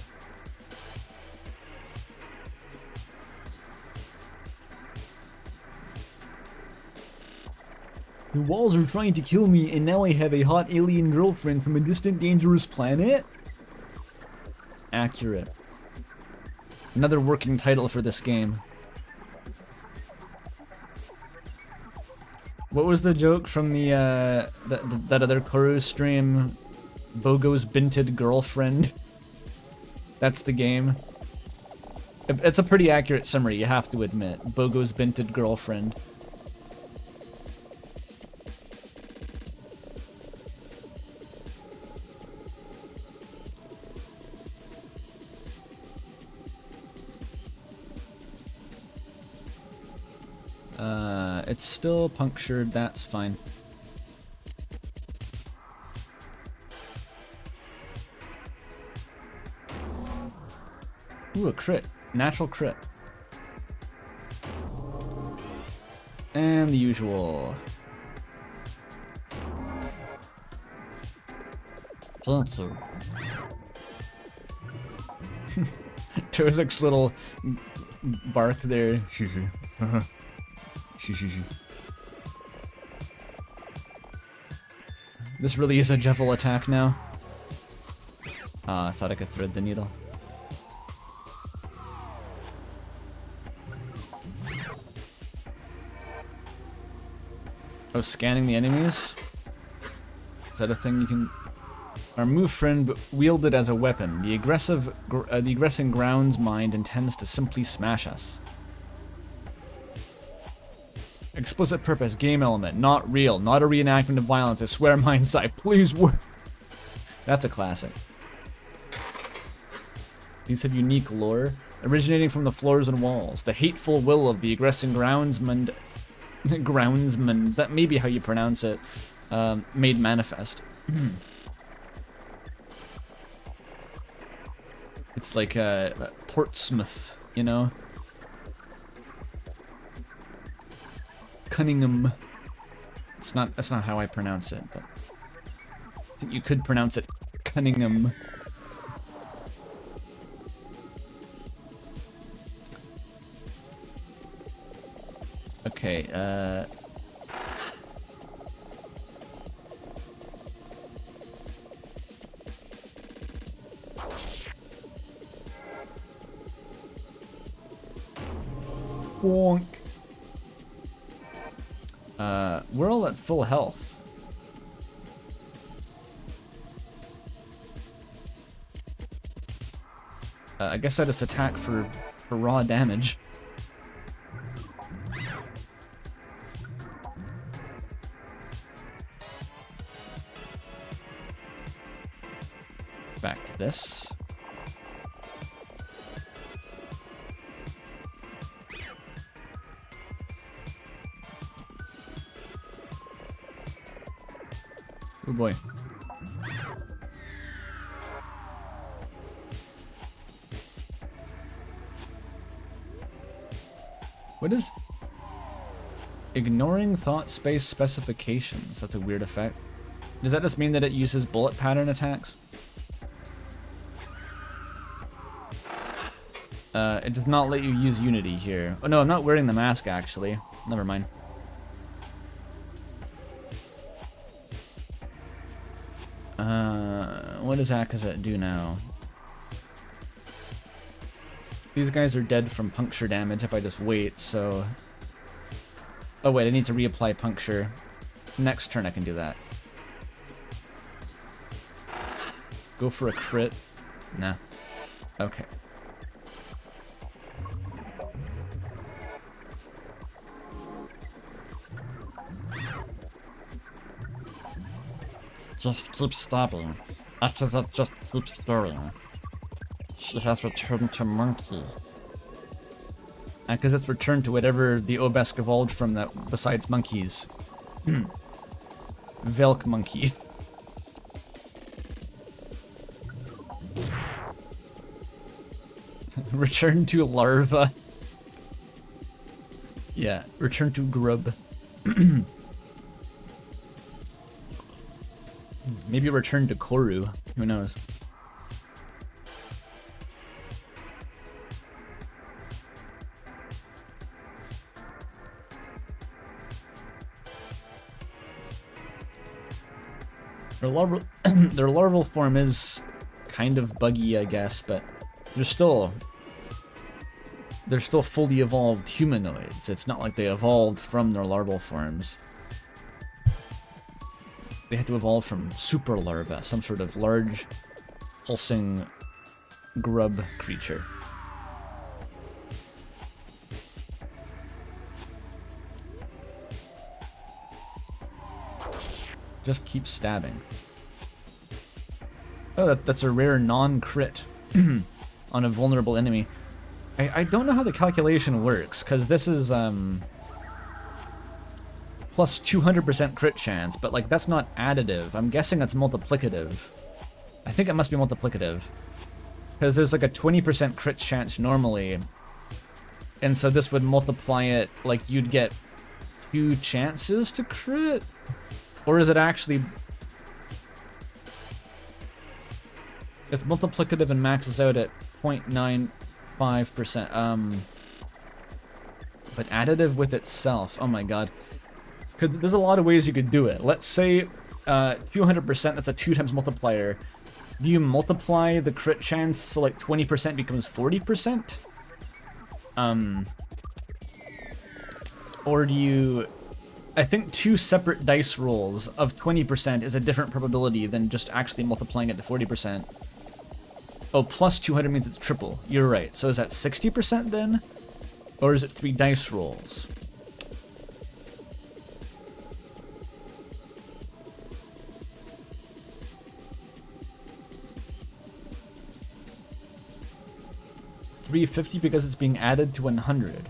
The walls are trying to kill me, and now I have a hot alien girlfriend from a distant, dangerous planet? Accurate. Another working title for this game. What was the joke from that other Corru stream? Bogo's Binted Girlfriend. That's the game. It's a pretty accurate summary, you have to admit. Bogo's Binted Girlfriend. It's still punctured, that's fine. Ooh, a crit. Natural crit. And the usual. Thank you. Tozek's little bark there. This really is a Jevil attack now. I thought I could thread the needle. Oh, scanning the enemies? Is that a thing you can... Our move friend wielded as a weapon. The aggressing grounds mind intends to simply smash us. Explicit purpose, game element, not real, not a reenactment of violence, I swear mindsight, please work. That's a classic. These have unique lore, originating from the floors and walls. The hateful will of the aggressing groundsman, that may be how you pronounce it, made manifest. It's like Portsmouth, you know? Cunningham. That's not how I pronounce it, but I think you could pronounce it Cunningham. Okay, Wonk. We're all at full health. I guess I just attack for raw damage. Back to this. Oh boy. What is ignoring thought space specifications? That's a weird effect. Does that just mean that it uses bullet pattern attacks? It does not let you use Unity here. Oh no, I'm not wearing the mask actually. Never mind. What does Akazet do now? These guys are dead from puncture damage if I just wait, so... Oh wait, I need to reapply puncture. Next turn I can do that. Go for a crit? Nah. Okay. Just keep stabbing. Akazet just keeps going. She has returned to monkey. Akazet's returned to whatever the Obesk evolved from that besides monkeys. Velk monkeys. Return to larva. Yeah, return to grub. Maybe return to Corru. Who knows? Their larval form is kind of buggy, I guess, but they're still fully evolved humanoids. It's not like they evolved from their larval forms. They had to evolve from super larva, some sort of large, pulsing grub creature. Just keep stabbing. Oh, that's a rare non-crit on a vulnerable enemy. I don't know how the calculation works, because this is plus 200% crit chance, but like that's not additive. I'm guessing that's multiplicative. I think it must be multiplicative. Because there's like a 20% crit chance normally, and so this would multiply it, like you'd get 2 chances to crit? Or is it actually... It's multiplicative and maxes out at 0.95%. But additive with itself, oh my god. Because there's a lot of ways you could do it. Let's say 200%, that's a 2 times multiplier. Do you multiply the crit chance so like 20% becomes 40%? Or do you... I think 2 separate dice rolls of 20% is a different probability than just actually multiplying it to 40%. Oh, plus 200 means it's triple. You're right. So is that 60% then? Or is it 3 dice rolls? $350 because it's being added to 100.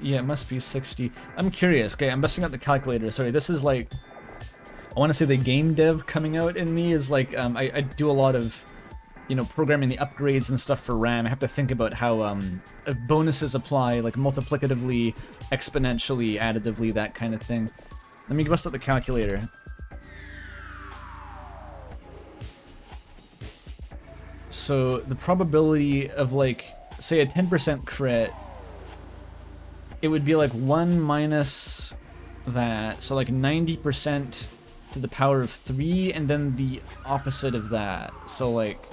Yeah, it must be 60. I'm curious. Okay, I'm messing up the calculator. Sorry, this is like... I want to say the game dev coming out in me is like... I do a lot of, you know, programming the upgrades and stuff for RAM. I have to think about how bonuses apply, like multiplicatively, exponentially, additively, that kind of thing. Let me bust up the calculator. So the probability of like, say a 10% crit, it would be like 1 minus that, so like 90% to the power of 3, and then the opposite of that. So like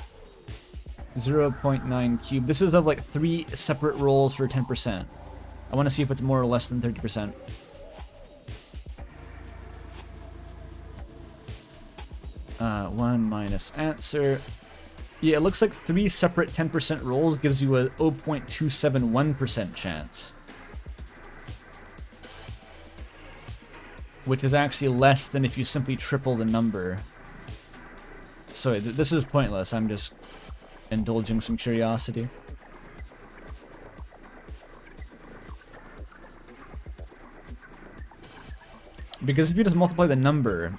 0.9 cubed. This is of like 3 separate rolls for 10%. I want to see if it's more or less than 30%. One minus answer. Yeah, it looks like 3 separate 10% rolls gives you a 0.271% chance. Which is actually less than if you simply triple the number. So this is pointless. I'm just indulging some curiosity. Because if you just multiply the number,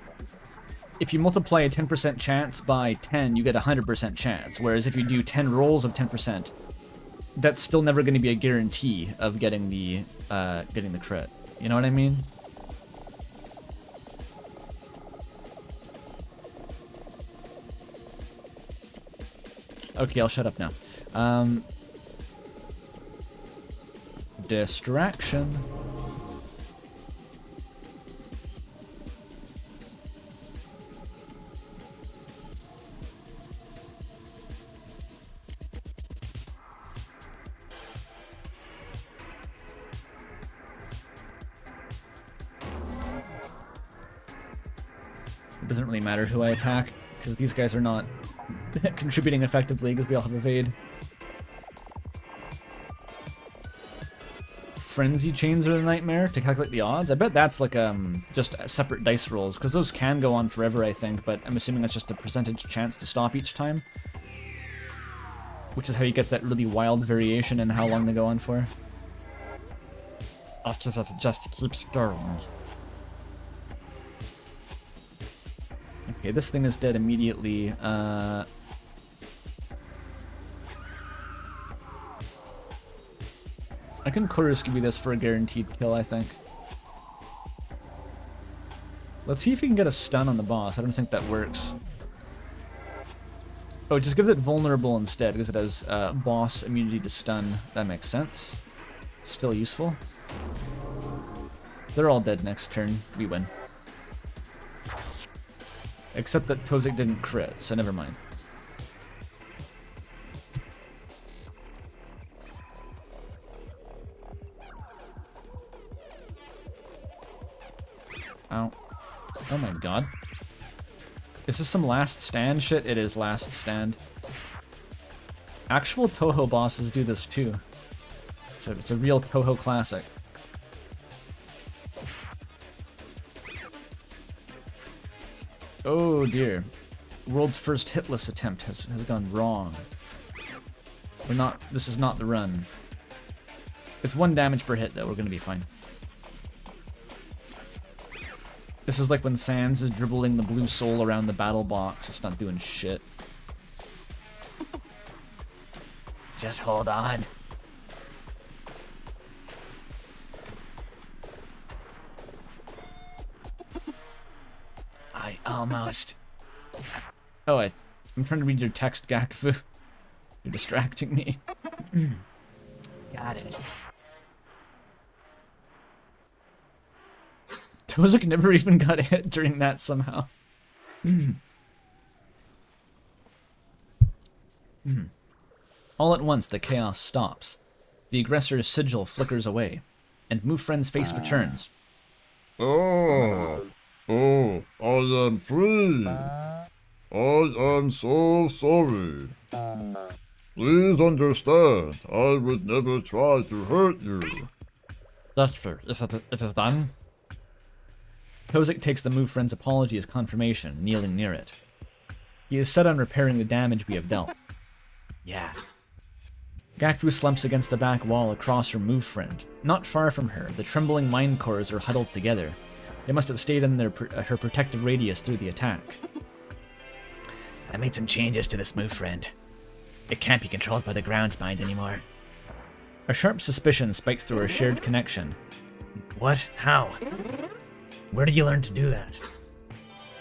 if you multiply a 10% chance by 10, you get a 100% chance. Whereas if you do 10 rolls of 10%, that's still never going to be a guarantee of getting the crit. You know what I mean? Okay, I'll shut up now. Distraction. It doesn't really matter who I attack, because these guys are not contributing effectively, because we all have evade. Frenzy chains are a nightmare to calculate the odds. I bet that's like just separate dice rolls, because those can go on forever, I think, but I'm assuming that's just a percentage chance to stop each time. Which is how you get that really wild variation in how long they go on for. After that, it just keeps going. Okay, this thing is dead immediately. I can corru this for a guaranteed kill, I think. Let's see if we can get a stun on the boss. I don't think that works. Oh, it just gives it vulnerable instead, because it has boss immunity to stun. That makes sense. Still useful. They're all dead next turn. We win. Except that Tozik didn't crit, so never mind. Ow. Oh my god. Is this some last stand shit? It is last stand. Actual Toho bosses do this too. It's a real Toho classic. Oh dear. World's first hitless attempt has gone wrong. This is not the run. It's 1 damage per hit though, we're gonna be fine. This is like when Sans is dribbling the blue soul around the battle box. It's not doing shit. Just hold on. I almost... Oh, I'm trying to read your text, Gakfu. You're distracting me. Got it. Tozik never even got hit during that somehow. All at once, the chaos stops. The aggressor's sigil flickers away, and Move Friend's face returns. Oh, I am free. I am so sorry. Please understand, I would never try to hurt you. Gakfu, it is done? Tozik takes the Move Friend's apology as confirmation, kneeling near it. He is set on repairing the damage we have dealt. Yeah. Gakfu slumps against the back wall across her Move Friend. Not far from her, the trembling mind cores are huddled together. They must have stayed in her protective radius through the attack. I made some changes to this Move Friend. It can't be controlled by the ground's mind anymore. A sharp suspicion spikes through our shared connection. What? How? Where did you learn to do that?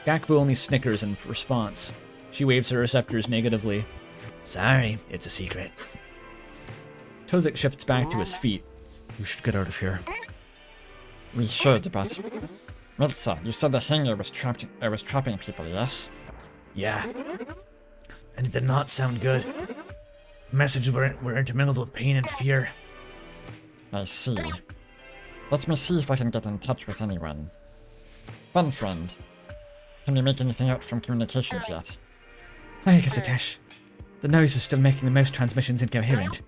Gakfu only snickers in response. She waves her receptors negatively. Sorry, it's a secret. Tozik shifts back to his feet. We should get out of here. We should, but... Milsa, you said the hanger was trapping people, yes? Yeah. And it did not sound good. Messages were intermingled with pain and fear. I see. Let me see if I can get in touch with anyone. Fun friend. Can you make anything out from communications yet? Aye, Gazetesh. The noise is still making the most transmissions incoherent.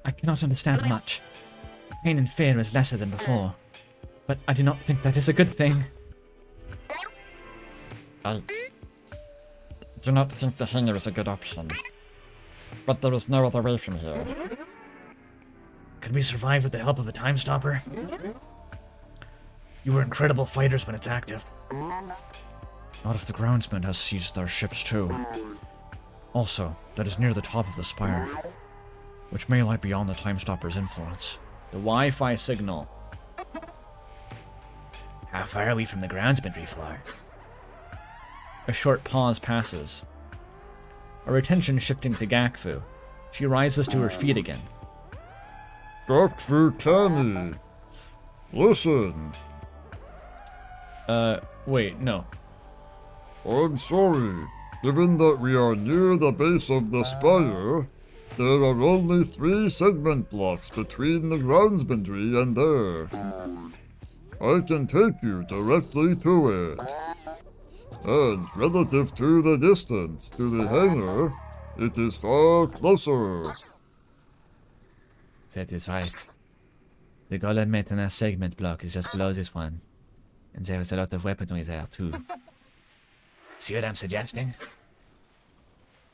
I cannot understand much. Pain and fear is lesser than before. But I do not think that is a good thing. I do not think the hangar is a good option. But there is no other way from here. Could we survive with the help of a time stopper? You were incredible fighters when it's active. Not if the groundsman has seized their ships too. Also, that is near the top of the spire, which may lie beyond the time stopper's influence. The Wi-Fi signal. How far are we from the groundsmanry floor? A short pause passes. Our attention shifting to Gakfu. She rises to her feet again. Gakfu Kani, listen. Wait, no. I'm sorry. Given that we are near the base of the spire, there are only 3 segment blocks between the groundsmanry and there. I can take you directly to it. And relative to the distance to the hangar, it is far closer. That is right. The golem maintenance segment block is just below this one. And there is a lot of weaponry there too. See what I'm suggesting?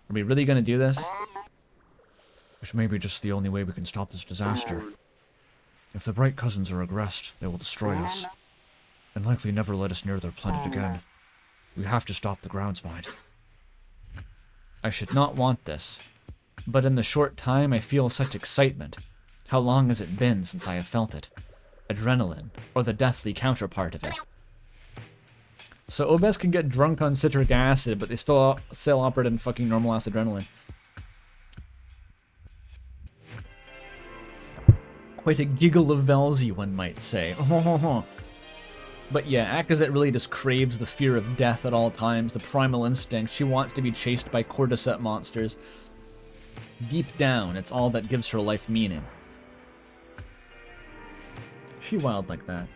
Are we really gonna do this? Which may be just the only way we can stop this disaster. If the Bright Cousins are aggressed, they will destroy us, and likely never let us near their planet again. We have to stop the groundsmine. I should not want this. But in the short time I feel such excitement. How long has it been since I have felt it? Adrenaline, or the deathly counterpart of it. So Obes can get drunk on citric acid, but they still operate in fucking normal ass adrenaline. Quite a giggle of Velzy, one might say. But yeah, Akazet really just craves the fear of death at all times, the primal instinct. She wants to be chased by cordyceps monsters. Deep down, it's all that gives her life meaning. She wild like that.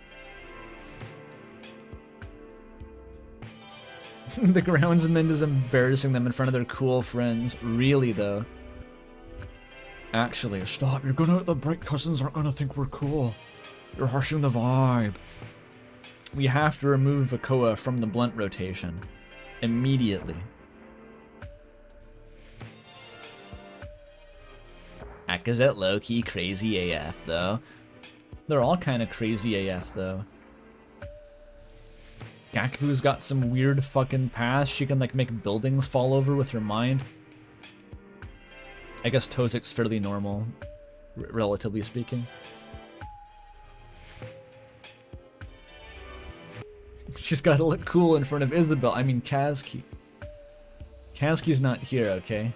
The groundsman is embarrassing them in front of their cool friends. Really, though. Actually, stop. The Bright Cousins aren't gonna think we're cool. You're harshing the vibe. We have to remove Akoa from the blunt rotation. Immediately. Akazet low-key crazy AF, though. They're all kind of crazy AF, though. Gaku's got some weird fucking paths. She can, like, make buildings fall over with her mind. I guess Tozik's fairly normal, relatively speaking. She's gotta look cool in front of Isabel. I mean, Kazki. Kazki's not here, okay?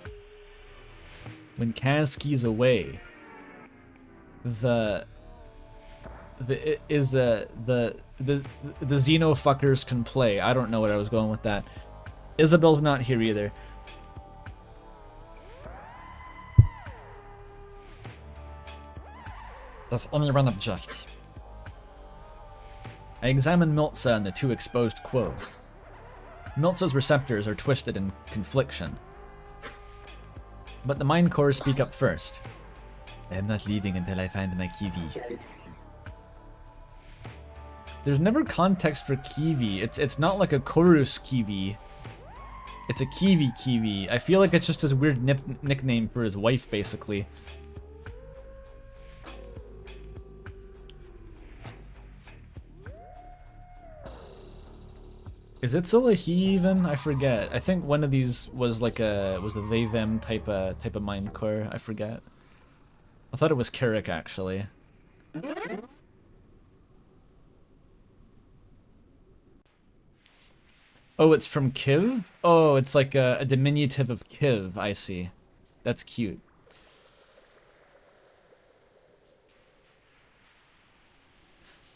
When Kazki's away, the xenofuckers can play. I don't know what I was going with that. Isabel's not here either. Does anyone object? I examine Miltza and the 2 exposed Quo. Miltza's receptors are twisted in confliction. But the mind cores speak up first. I am not leaving until I find my Kiwi. There's never context for Kiwi. It's not like a Chorus Kiwi. It's a Kiwi. I feel like it's just his weird nickname for his wife, basically. Is it still a he even? I forget. I think one of these was like a they them type of mind core. I forget. I thought it was Carrick actually. Oh, it's from Kiv? Oh, it's like a diminutive of Kiv. I see. That's cute.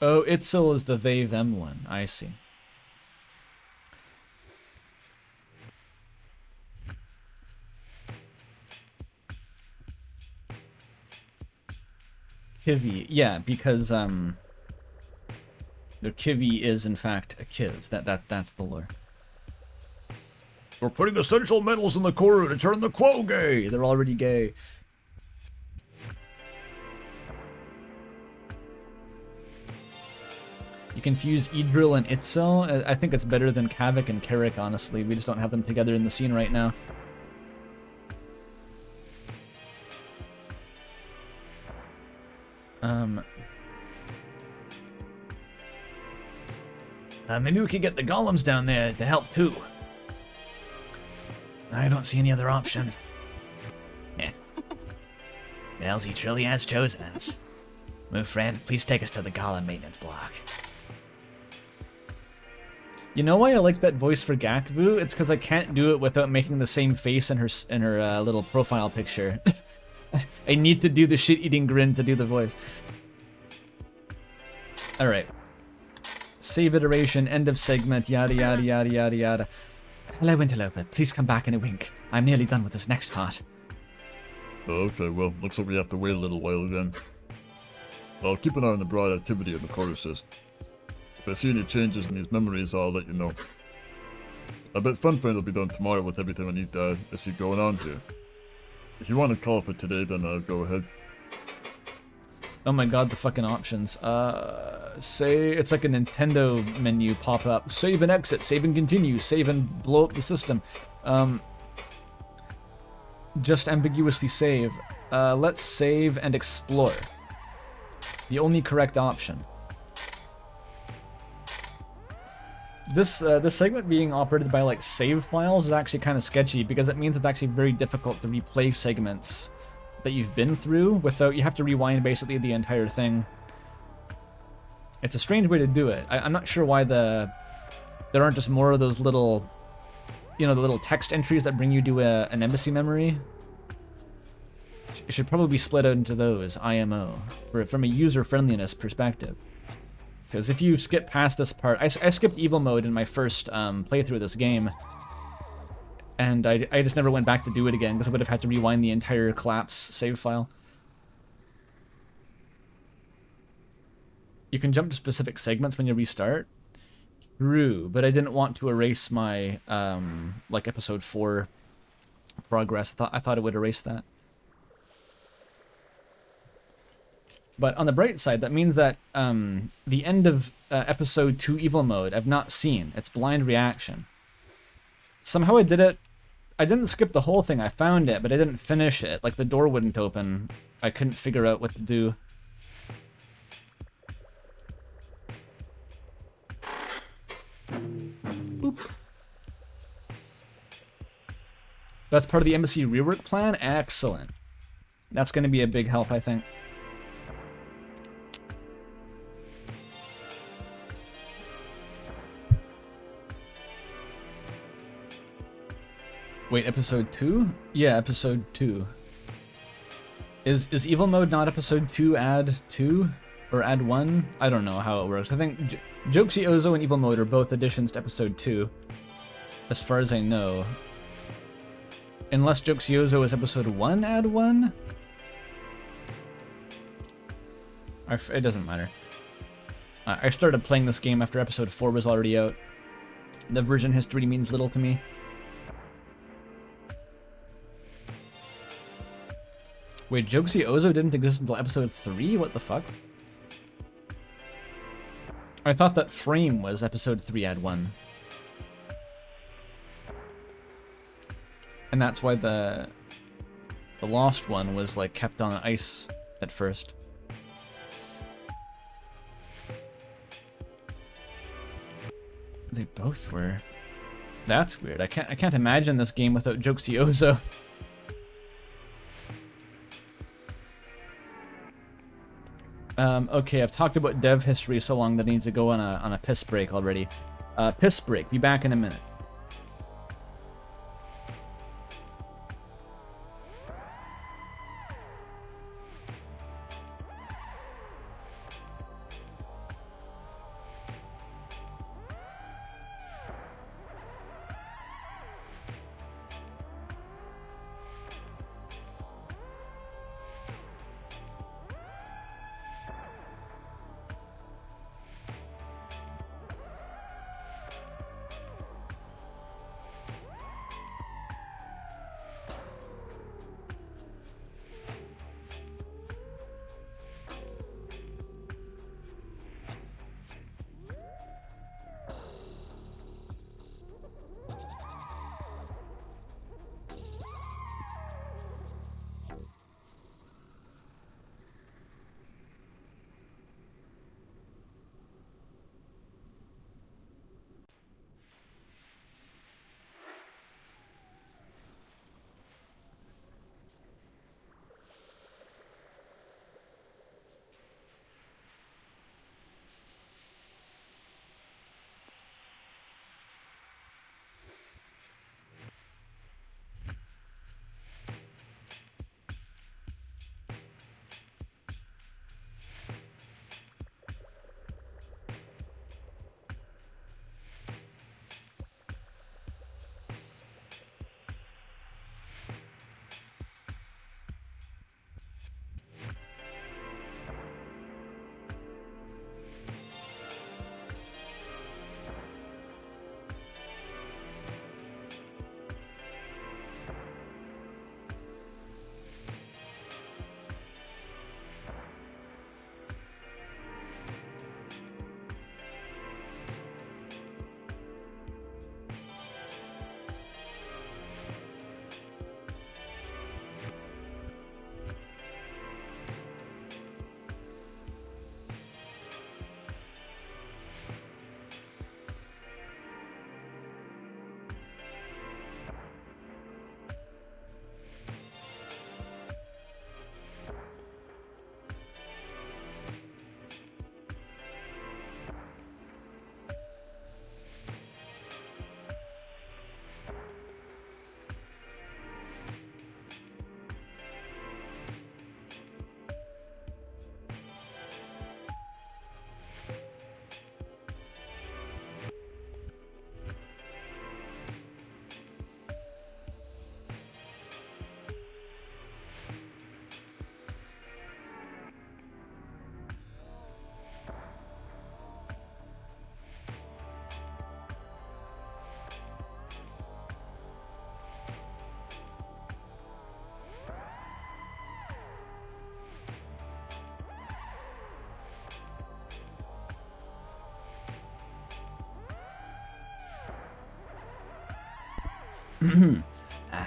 Oh, Itzel is the they them one. I see. Kivi. Yeah, because the Kivi is in fact a Kiv. That's the lore. We're putting essential metals in the corru to turn the quo gay. They're already gay. You confuse Idril and Itzel. I think it's better than Kavik and Carrick, honestly. We just don't have them together in the scene right now. Maybe we could get the golems down there to help too. I don't see any other option. Well, he truly has chosen us. Move, friend, please take us to the golem maintenance block. You know why I like that voice for Gakbu? It's because I can't do it without making the same face in her little profile picture. I need to do the shit-eating grin to do the voice. Alright. Save iteration, end of segment, yada yada yada yada yada. Hello, Interloper. Please come back in a wink. I'm nearly done with this next part. Okay, well, looks like we have to wait a little while again. I'll keep an eye on the broad activity in the corru system. If I see any changes in these memories, I'll let you know. I bet FunFriend will be done tomorrow with everything I need to see going on here. If you want to call for today, then go ahead. Oh my god, the fucking options. Say, it's like a Nintendo menu pop up. Save and exit, save and continue, save and blow up the system. Just ambiguously save. Let's save and explore. The only correct option. This segment being operated by like save files is actually kind of sketchy because it means it's actually very difficult to replay segments that you've been through without, you have to rewind basically the entire thing. It's a strange way to do it. I'm not sure why there aren't just more of those little, you know, the little text entries that bring you to an embassy memory. It should probably be split out into those, IMO, from a user-friendliness perspective. Because if you skip past this part, I skipped evil mode in my first playthrough of this game, and I just never went back to do it again because I would have had to rewind the entire collapse save file. You can jump to specific segments when you restart. True, but I didn't want to erase my like episode 4 progress. I thought it would erase that. But on the bright side, that means that the end of episode 2 evil mode I've not seen. It's blind reaction. Somehow I did it. I didn't skip the whole thing. I found it, but I didn't finish it. Like the door wouldn't open. I couldn't figure out what to do. Boop. That's part of the embassy rework plan? Excellent. That's going to be a big help, I think. Wait, episode 2? Yeah, episode 2. Is evil mode not episode 2 add 2? Or add 1? I don't know how it works. I think Jokesy Ozo and evil mode are both additions to episode 2. As far as I know. Unless Jokesy Ozo is episode 1 add 1? It doesn't matter. I started playing this game after episode 4 was already out. The version history means little to me. Wait, Jokesy Ozo didn't exist until episode 3? What the fuck? I thought that Frame was episode 3 add 1. And that's why the lost one was like kept on ice at first. They both were. That's weird. I can't imagine this game without Jokesy Ozo. Okay, I've talked about dev history so long that I need to go on a piss break already. Piss break. Be back in a minute.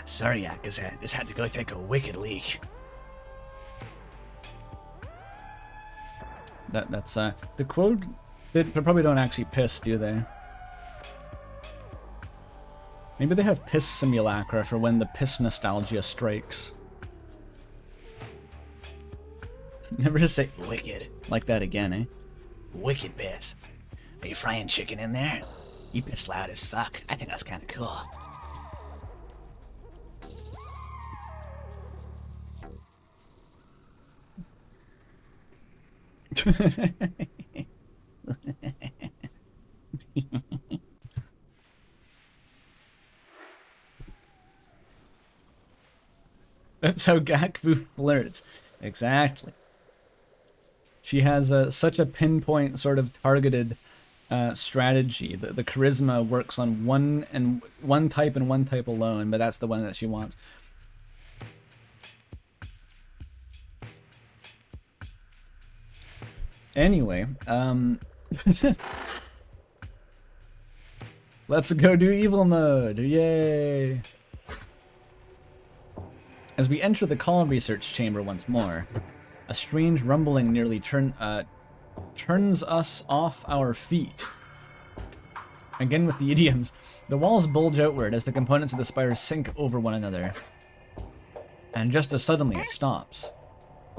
Sorry, Yak, I just had to go take a wicked leak. That's the quote. They probably don't actually piss, do they? Maybe they have piss simulacra for when the piss nostalgia strikes. Never just say Wicked. like that again, eh? Wicked piss. Are you frying chicken in there? You piss loud as fuck. I think that's kind of cool. That's how Gakfu flirts. Exactly. She has such a pinpoint sort of targeted strategy. The charisma works on one type and one type alone, but that's the one that she wants. Anyway, let's go do evil mode. Yay! As we enter the column research chamber once more, a strange rumbling nearly turns us off our feet. Again with the idioms, the walls bulge outward as the components of the spire sink over one another. And just as suddenly it stops.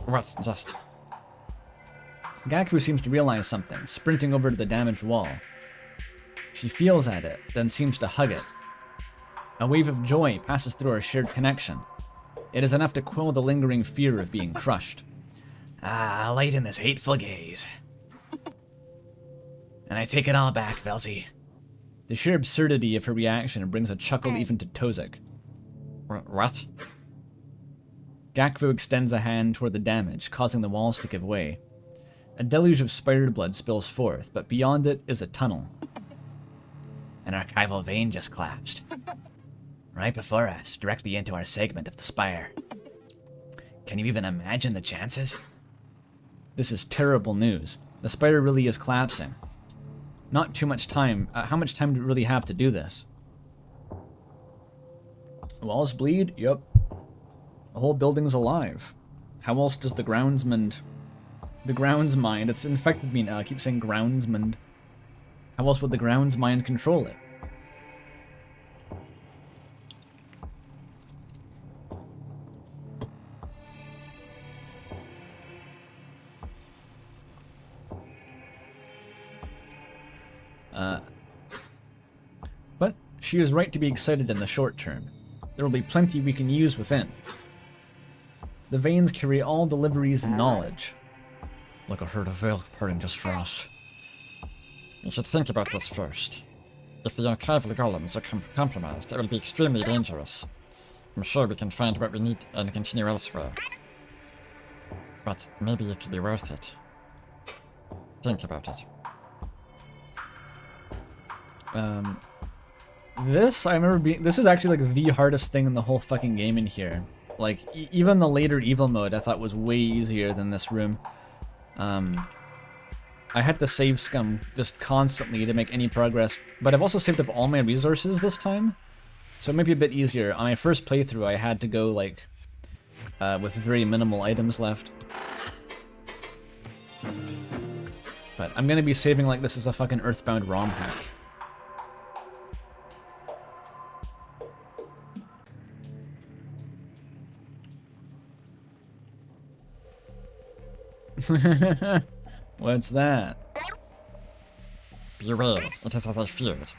What? Just... Gakfu seems to realize something, sprinting over to the damaged wall. She feels at it, then seems to hug it. A wave of joy passes through our shared connection. It is enough to quell the lingering fear of being crushed. Ah, light in this hateful gaze. And I take it all back, Velzy. The sheer absurdity of her reaction brings a chuckle even to Tozek. What? Gakfu extends a hand toward the damage, causing the walls to give way. A deluge of spider blood spills forth, but beyond it is a tunnel. An archival vein just collapsed. Right before us, directly into our segment of the spire. Can you even imagine the chances? This is terrible news. The spire really is collapsing. Not too much time. How much time do we really have to do this? Walls bleed? Yep. The whole building's alive. How else does the groundsman... The grounds mind. It's infected me now. I keep saying groundsman. How else would the grounds mind control it? But she is right to be excited in the short term. There will be plenty we can use within. The veins carry all deliveries and knowledge. Like a herd of veil parting just for us. You should think about this first. If the archival golems are compromised, it will be extremely dangerous. I'm sure we can find what we need and continue elsewhere. But maybe it could be worth it. Think about it. This, I remember being... This is actually like the hardest thing in the whole fucking game in here. Like, even the later evil mode I thought was way easier than this room. I had to save scum just constantly to make any progress, but I've also saved up all my resources this time, so it might be a bit easier. On my first playthrough, I had to go, like, with very minimal items left. But I'm gonna be saving like this as a fucking Earthbound ROM hack. What's that? Beware, it is as I feared.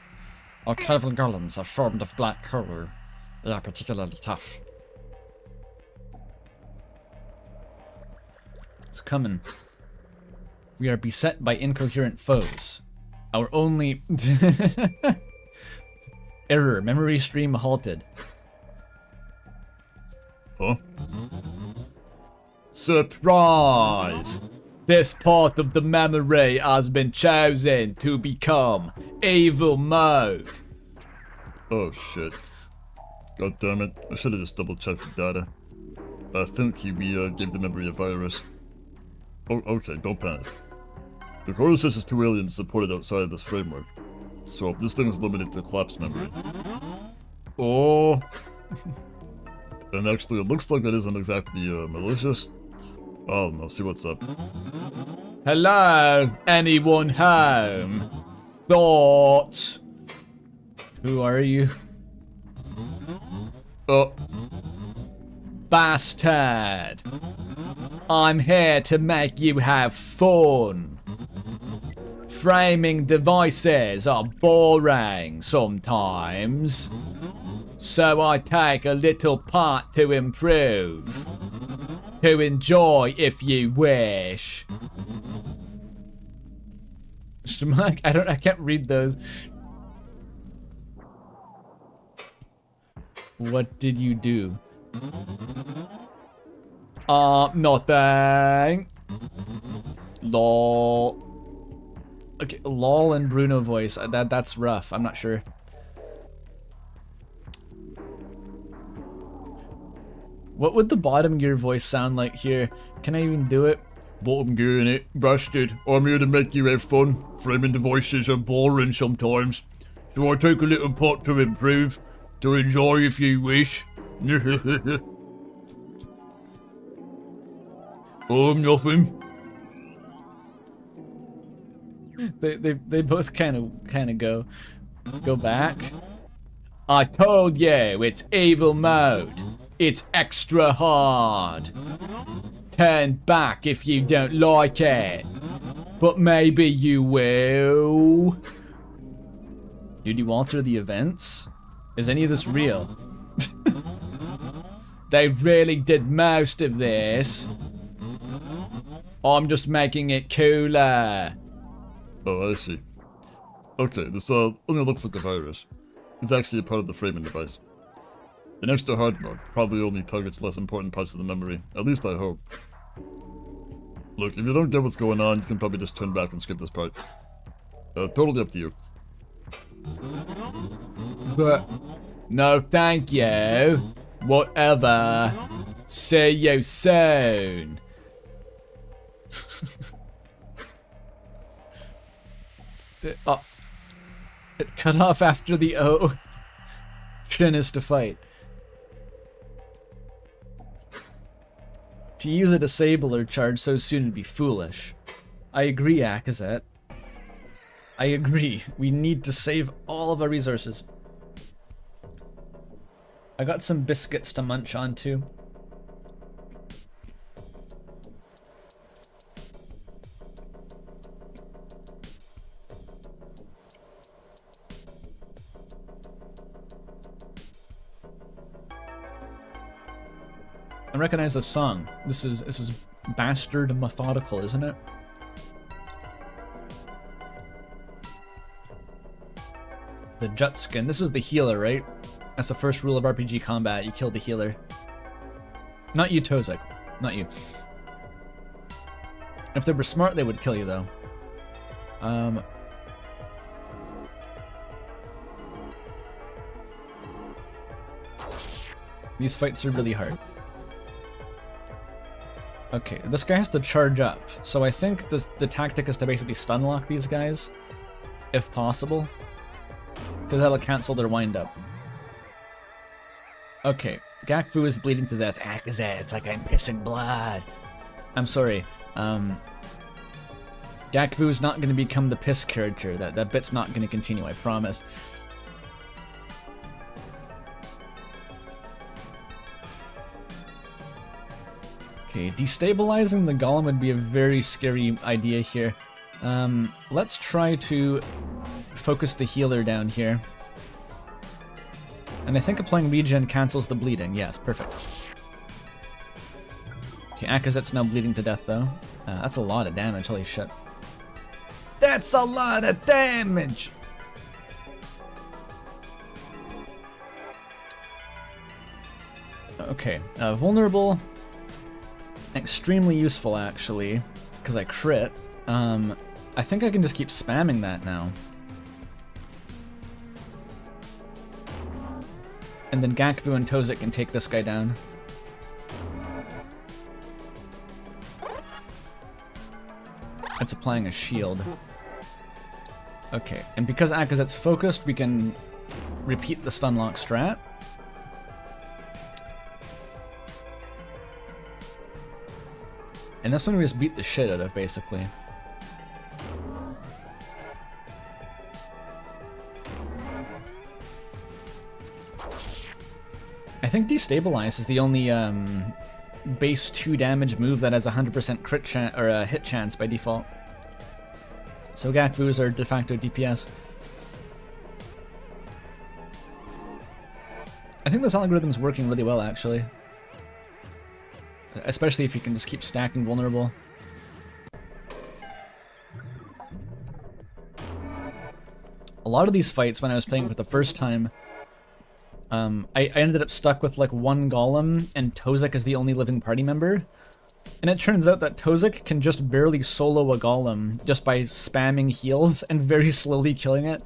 Archival golems are formed of black corru. They are particularly tough. It's coming. We are beset by incoherent foes. Our only... Error. Memory stream halted. Huh? Surprise! This part of the memory has been chosen to become evil mode. Oh shit. God damn it. I should have just double checked the data. I think we gave the memory a virus. Oh, okay, don't panic. The core says two aliens supported outside of this framework. So this thing is limited to collapsed memory. Oh. And actually, it looks like it isn't exactly malicious. I don't know, see what's up. Hello? Anyone home? Thoughts? Who are you? Bastard! I'm here to make you have fun. Framing devices are boring sometimes, so I take a little part to improve. To enjoy if you wish. Smack, I can't read those. What did you do? Nothing. Lol. Okay, lol and Bruno voice. That's rough. I'm not sure. What would the bottom gear voice sound like here? Can I even do it? Bottom gear in it, bastard. I'm here to make you have fun. Framing devices are boring sometimes, so I take a little part to improve. To enjoy if you wish. Nothing. They both kind of go back. I told you it's evil mode. It's extra hard. Turn back if you don't like it. But maybe you will. Dude, you alter the events? Is any of this real? They really did most of this. I'm just making it cooler. Oh, I see. Okay, this only looks like a virus. It's actually a part of the framing device. An extra hard mode probably only targets less important parts of the memory. At least I hope. Look, if you don't get what's going on, you can probably just turn back and skip this part. Totally up to you. But no thank you. Whatever. See you soon. It cut off after the O. Finish to fight. To use a disabler charge so soon would be foolish. I agree, Akazet. I agree. We need to save all of our resources. I got some biscuits to munch on too. I recognize this song. This is Bastard Methodical, isn't it? The Jutskin. This is the healer, right? That's the first rule of RPG combat. You kill the healer. Not you, Tozek. Not you. If they were smart, they would kill you, though. These fights are really hard. Okay, this guy has to charge up. So I think the tactic is to basically stun lock these guys, if possible. Because that'll cancel their wind up. Okay, Gakfu is bleeding to death. Akazet, it's like I'm pissing blood. I'm sorry. Gakfu is not going to become the piss character. That bit's not going to continue, I promise. Okay, destabilizing the golem would be a very scary idea here. Let's try to focus the healer down here. And I think applying regen cancels the bleeding. Yes, perfect. Okay, Akazet's now bleeding to death though. That's a lot of damage, holy shit. That's a lot of damage! Okay, vulnerable. Extremely useful actually, because I crit. I think I can just keep spamming that now. And then Gakvu and Tozik can take this guy down. It's applying a shield. Okay, and because Akazet's focused, we can repeat the stunlock strat. And this one we just beat the shit out of, basically. I think Destabilize is the only base 2 damage move that has 100% crit chance or a hit chance by default. So Gakfu is our de facto DPS. I think this algorithm's working really well, actually. Especially if you can just keep stacking vulnerable. A lot of these fights, when I was playing for the first time, I ended up stuck with like one golem, and Tozik is the only living party member. And it turns out that Tozik can just barely solo a golem just by spamming heals and very slowly killing it.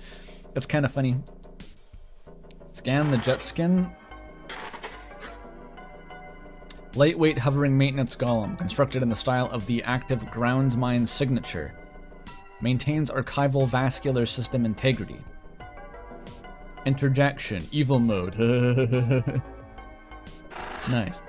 It's kind of funny. Scan the jet skin. Lightweight hovering maintenance golem, constructed in the style of the active grounds mine signature. Maintains archival vascular system integrity. Interjection, evil mode. Nice.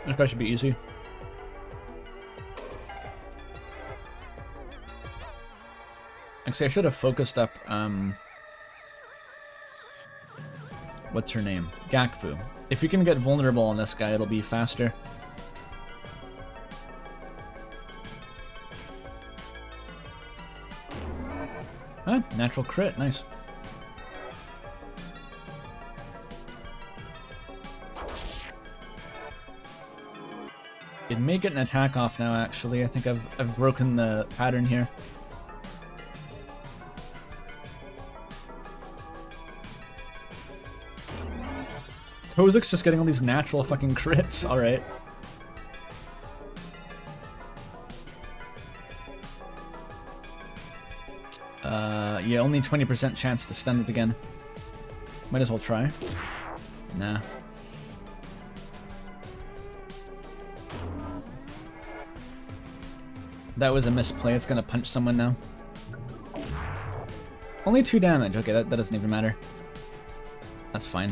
This guy should be easy. Actually, I should have focused up, what's her name? Gakfu. If you can get vulnerable on this guy, it'll be faster. Huh, natural crit, nice. It may get an attack off now, actually. I think I've broken the pattern here. Tozik's just getting all these natural fucking crits, alright. Yeah, only 20% chance to stun it again. Might as well try. Nah. That was a misplay, it's gonna punch someone now. Only 2 damage, okay, that doesn't even matter. That's fine.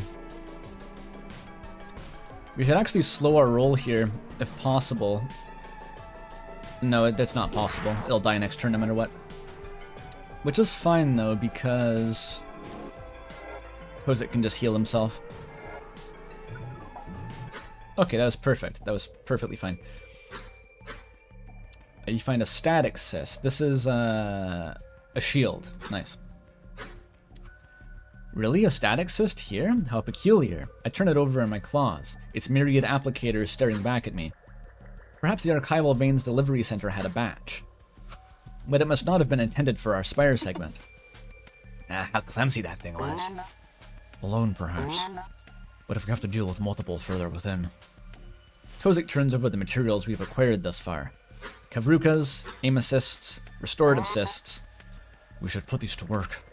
We should actually slow our roll here, if possible. No, that's not possible. It'll die next turn no matter what. Which is fine though, because Tozik can just heal himself. Okay, that was perfect. That was perfectly fine. You find a static cyst. This is a shield. Nice. Really? A static cyst here? How peculiar. I turn it over in my claws. Its myriad applicators staring back at me. Perhaps the Archival Veins Delivery Center had a batch. But it must not have been intended for our Spire segment. Ah, how clumsy that thing was. Alone, perhaps. But if we have to deal with multiple further within. Tozik turns over the materials we've acquired thus far. Kavrukas, aim assists, restorative cysts. We should put these to work.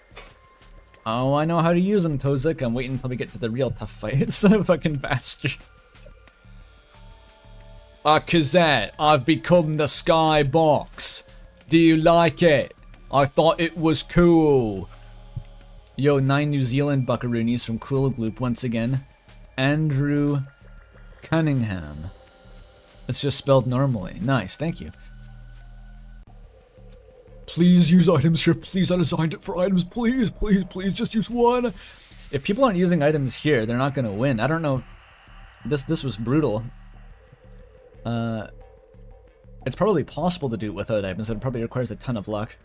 Oh, I know how to use them, Tozik. I'm waiting until we get to the real tough fights. Fucking bastard. Kazette, I've become the Skybox. Do you like it? I thought it was cool. Yo, 9 New Zealand buckaroonies from Cool Gloop once again. Andrew Cunningham. It's just spelled normally. Nice, thank you. Please use items here. Please, I designed it for items. Please, please, please, just use one. If people aren't using items here, they're not gonna win. I don't know. This was brutal. It's probably possible to do it without items, but it probably requires a ton of luck.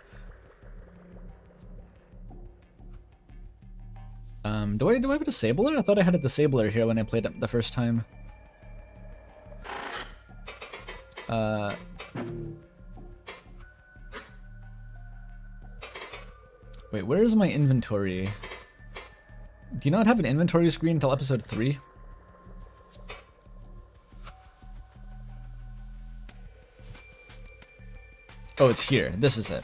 Do I have a disabler? I thought I had a disabler here when I played it the first time. Wait, where is my inventory? Do you not have an inventory screen until episode 3? Oh, it's here. This is it.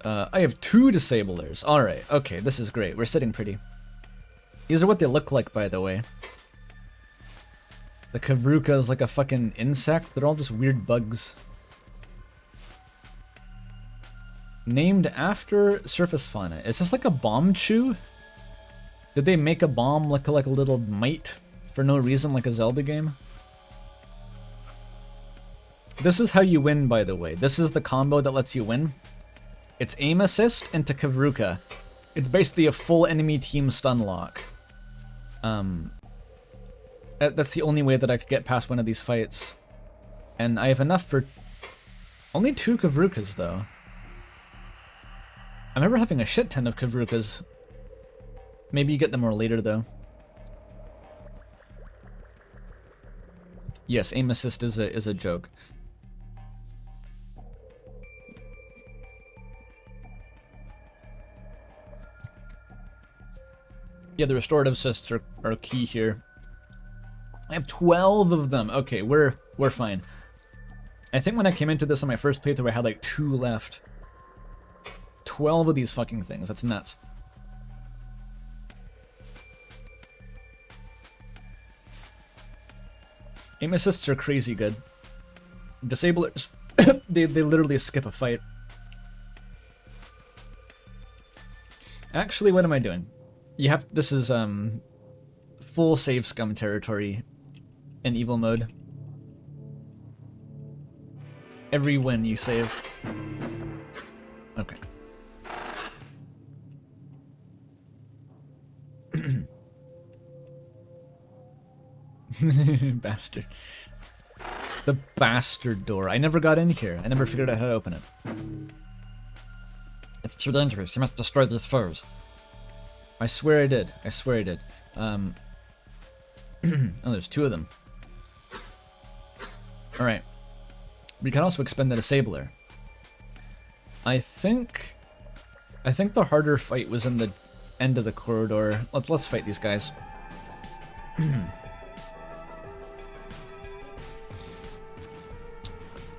I have 2 disablers. Alright, okay, this is great. We're sitting pretty. These are what they look like, by the way. The Kavruka is like a fucking insect. They're all just weird bugs. Named after surface fauna. Is this like a bomb chew? Did they make a bomb look like a little mite for no reason, like a Zelda game? This is how you win, by the way. This is the combo that lets you win. It's aim assist into Kavruka. It's basically a full enemy team stun lock. That's the only way that I could get past one of these fights. And I have enough for only 2 Kavrukas, though. I remember having a shit ton of Kavrukas. Maybe you get them more later, though. Yes, aim assist is a joke. Yeah, the restorative assists are key here. I have 12 of them. Okay, we're fine. I think when I came into this on my first playthrough, I had like 2 left. 12 of these fucking things. That's nuts. Aim assists are crazy good. Disablers, they literally skip a fight. Actually, what am I doing? This is full save scum territory in evil mode. Every win you save. Okay. Bastard. The bastard door. I never got in here. I never figured out how to open it. It's too dangerous. You must destroy these foes. I swear I did. I swear I did. Oh, there's 2 of them. Alright. We can also expend the disabler. I think the harder fight was in the end of the corridor. Let's fight these guys.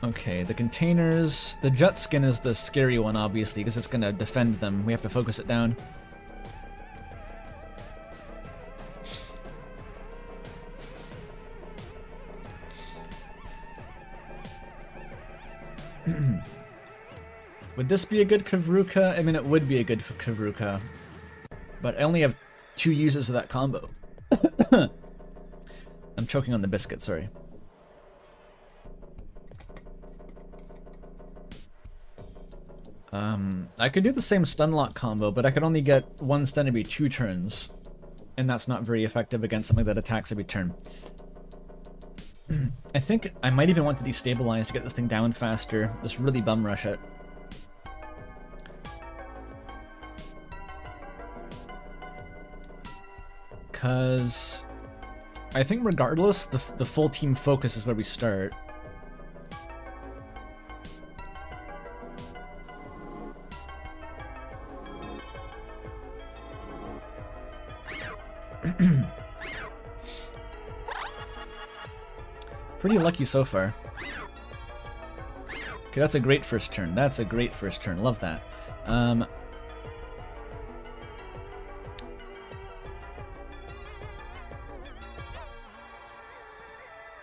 Okay, the containers. The jet skin is the scary one, obviously, because it's gonna defend them. We have to focus it down. Would this be a good Kavruka? I mean, it would be a good Kavruka. But I only have 2 uses of that combo. I'm choking on the biscuit, sorry. I could do the same stun lock combo, but I could only get 1 stun every 2 turns. And that's not very effective against something that attacks every turn. I think I might even want to destabilize to get this thing down faster. Just really bum rush it. Because I think regardless, the full team focus is where we start. Pretty lucky so far. Okay, that's a great first turn. That's a great first turn. Love that.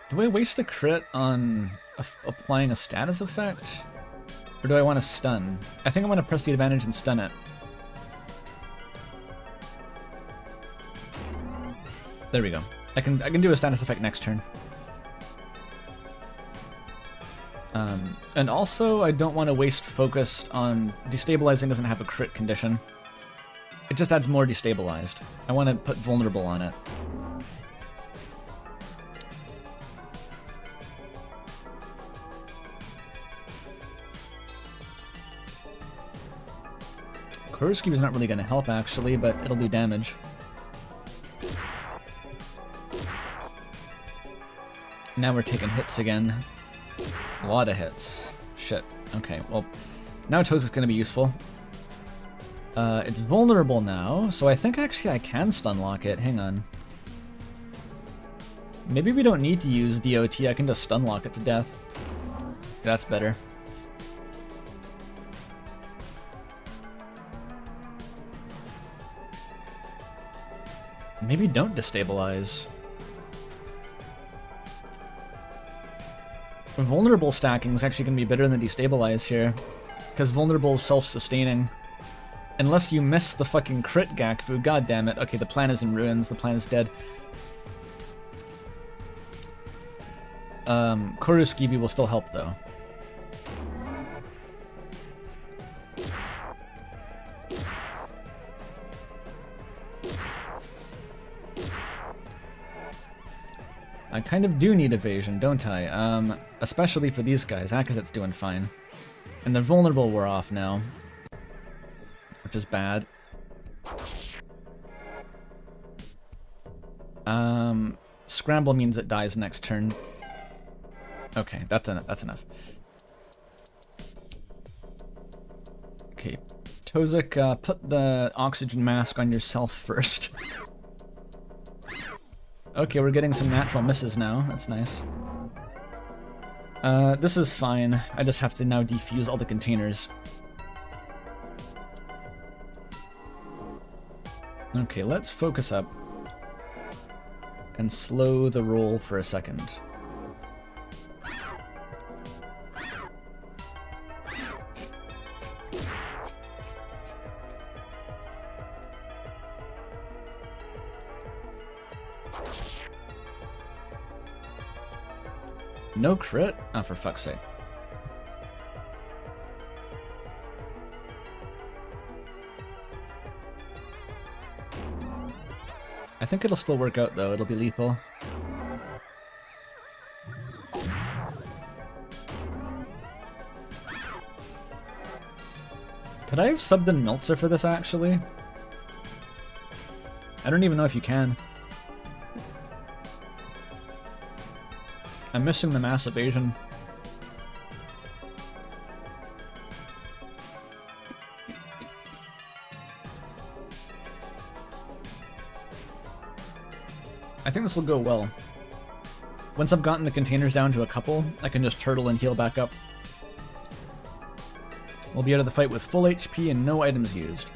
Do I waste a crit on applying a status effect? Or do I want to stun? I think I want to press the advantage and stun it. There we go. I can do a status effect next turn. And also, I don't want to waste focus on... Destabilizing doesn't have a crit condition. It just adds more destabilized. I want to put vulnerable on it. Corru is not really going to help, actually, but it'll do damage. Now we're taking hits again. A lot of hits. Shit. Okay, well, now Toes is going to be useful. It's vulnerable now, so I think actually I can stun lock it. Hang on. Maybe we don't need to use DOT, I can just stun lock it to death. That's better. Maybe don't destabilize. Vulnerable stacking is actually going to be better than destabilize here, because vulnerable is self-sustaining. Unless you miss the fucking crit Gakfu, god damn it. Okay, the plan is in ruins, the plan is dead. Corru.observer will still help though. I kind of do need evasion, don't I? Especially for these guys. Akazet's doing fine. And the vulnerable we're off now. Which is bad. Scramble means it dies next turn. Okay, that's enough. Okay, Tozik, put the oxygen mask on yourself first. Okay, we're getting some natural misses now. That's nice. This is fine. I just have to now defuse all the containers. Okay, let's focus up and slow the roll for a second. No crit? Oh, for fuck's sake. I think it'll still work out though, it'll be lethal. Could I have subbed in Meltzer for this actually? I don't even know if you can. I'm missing the mass evasion. I think this will go well. Once I've gotten the containers down to a couple, I can just turtle and heal back up. We'll be out of the fight with full HP and no items used.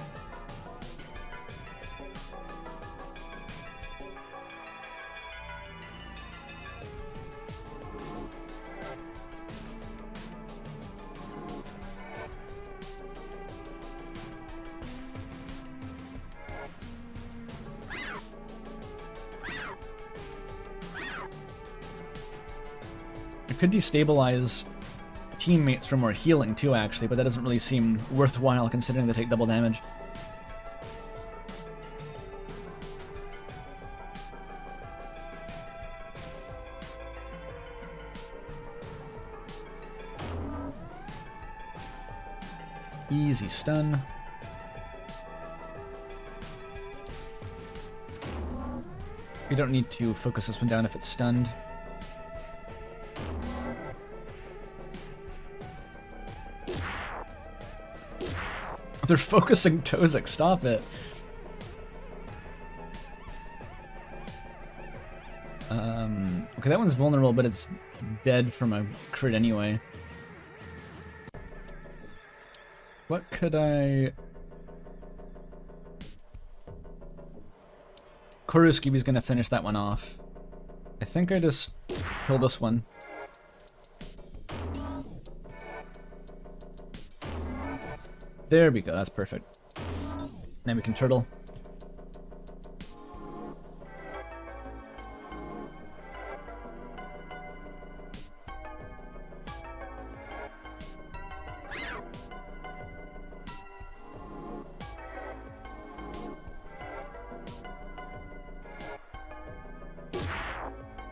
Could destabilize teammates for more healing too, actually, but that doesn't really seem worthwhile considering they take double damage. Easy stun. We don't need to focus this one down if it's stunned. They're focusing Tozik, stop it. Okay, that one's vulnerable, but it's dead from a crit anyway. What could I... Corru.observer's gonna finish that one off. I think I just kill this one. There we go, that's perfect. Now we can turtle.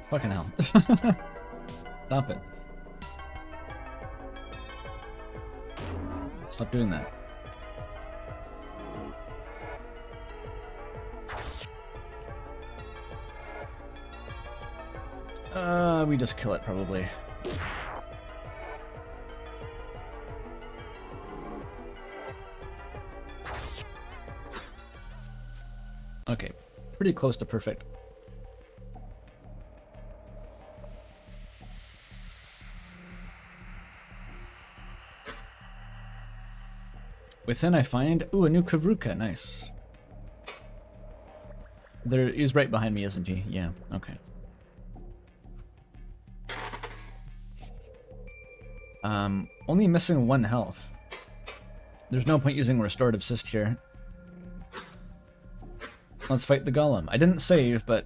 Fucking hell. Stop it. Stop doing that. We just kill it, probably. Okay, pretty close to perfect. Within I find, ooh, a new Kavruka, nice. There, he's right behind me, isn't he? Yeah, okay. Only missing 1 health. There's no point using restorative cyst here. Let's fight the golem. I didn't save, but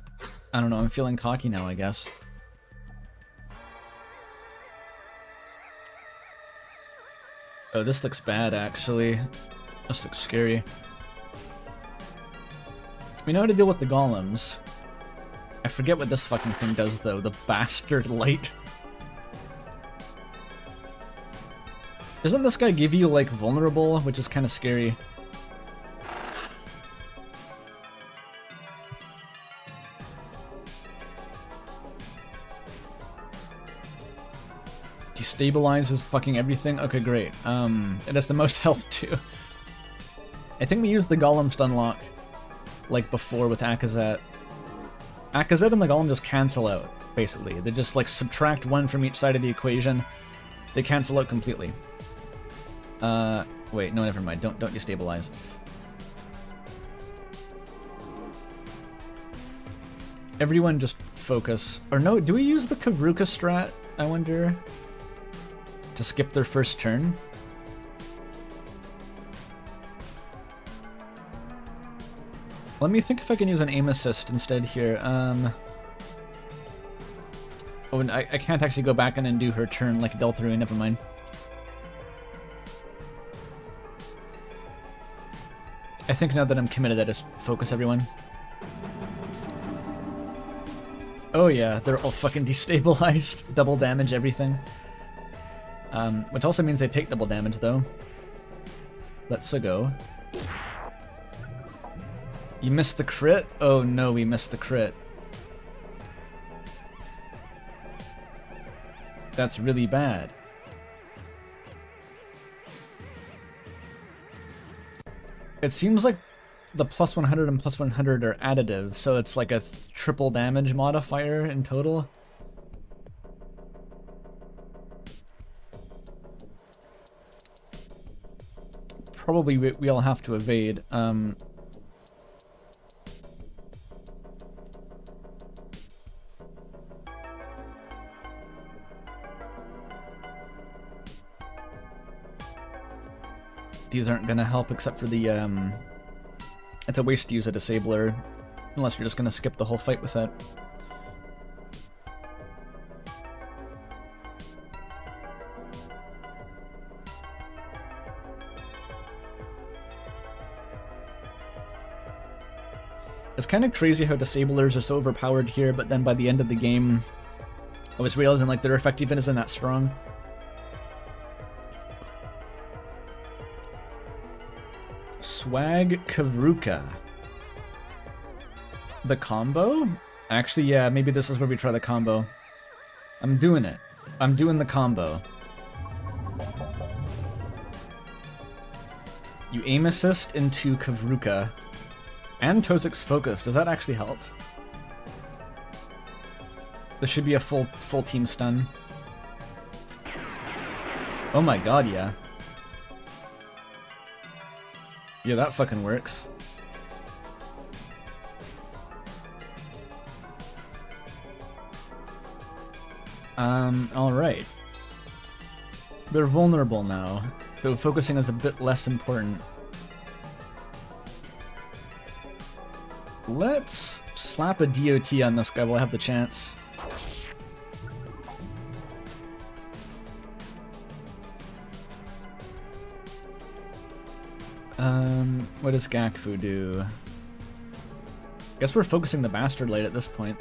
I don't know, I'm feeling cocky now, I guess. Oh, this looks bad, actually. This looks scary. We know how to deal with the golems. I forget what this fucking thing does, though. The bastard light. Doesn't this guy give you, like, vulnerable, which is kind of scary? Destabilizes fucking everything? Okay, great. It has the most health, too. I think we used the golems to unlock, like before with Akazet. Akazet and the golem just cancel out, basically. They just, like, subtract 1 from each side of the equation. They cancel out completely. Wait, no, never mind. Don't destabilize. Everyone just focus. Or no, do we use the Kavruka strat, I wonder? To skip their first turn? Let me think if I can use an aim assist instead here. Oh, and I can't actually go back and undo her turn like Deltarune, never mind. I think now that I'm committed, I just focus everyone. Oh yeah, they're all fucking destabilized. Double damage everything. Which also means they take double damage though. Let's go. You missed the crit? Oh no, we missed the crit. That's really bad. It seems like the plus 100 and plus 100 are additive, so it's like a triple damage modifier in total. Probably we all have to evade. These aren't gonna help except for the, it's a waste to use a disabler, unless you're just gonna skip the whole fight with it. It's kind of crazy how disablers are so overpowered here, but then by the end of the game, I was realizing like their effect even isn't that strong. Swag Kavruka. The combo? Actually, yeah, maybe this is where we try the combo. I'm doing it. I'm doing the combo. You aim assist into Kavruka. And Tozik's focus. Does that actually help? This should be a full team stun. Oh my god, yeah. Yeah, that fucking works. Alright. They're vulnerable now, so focusing is a bit less important. Let's slap a DOT on this guy while I have the chance. What does Gakfu do? Guess we're focusing the Bastard Light at this point.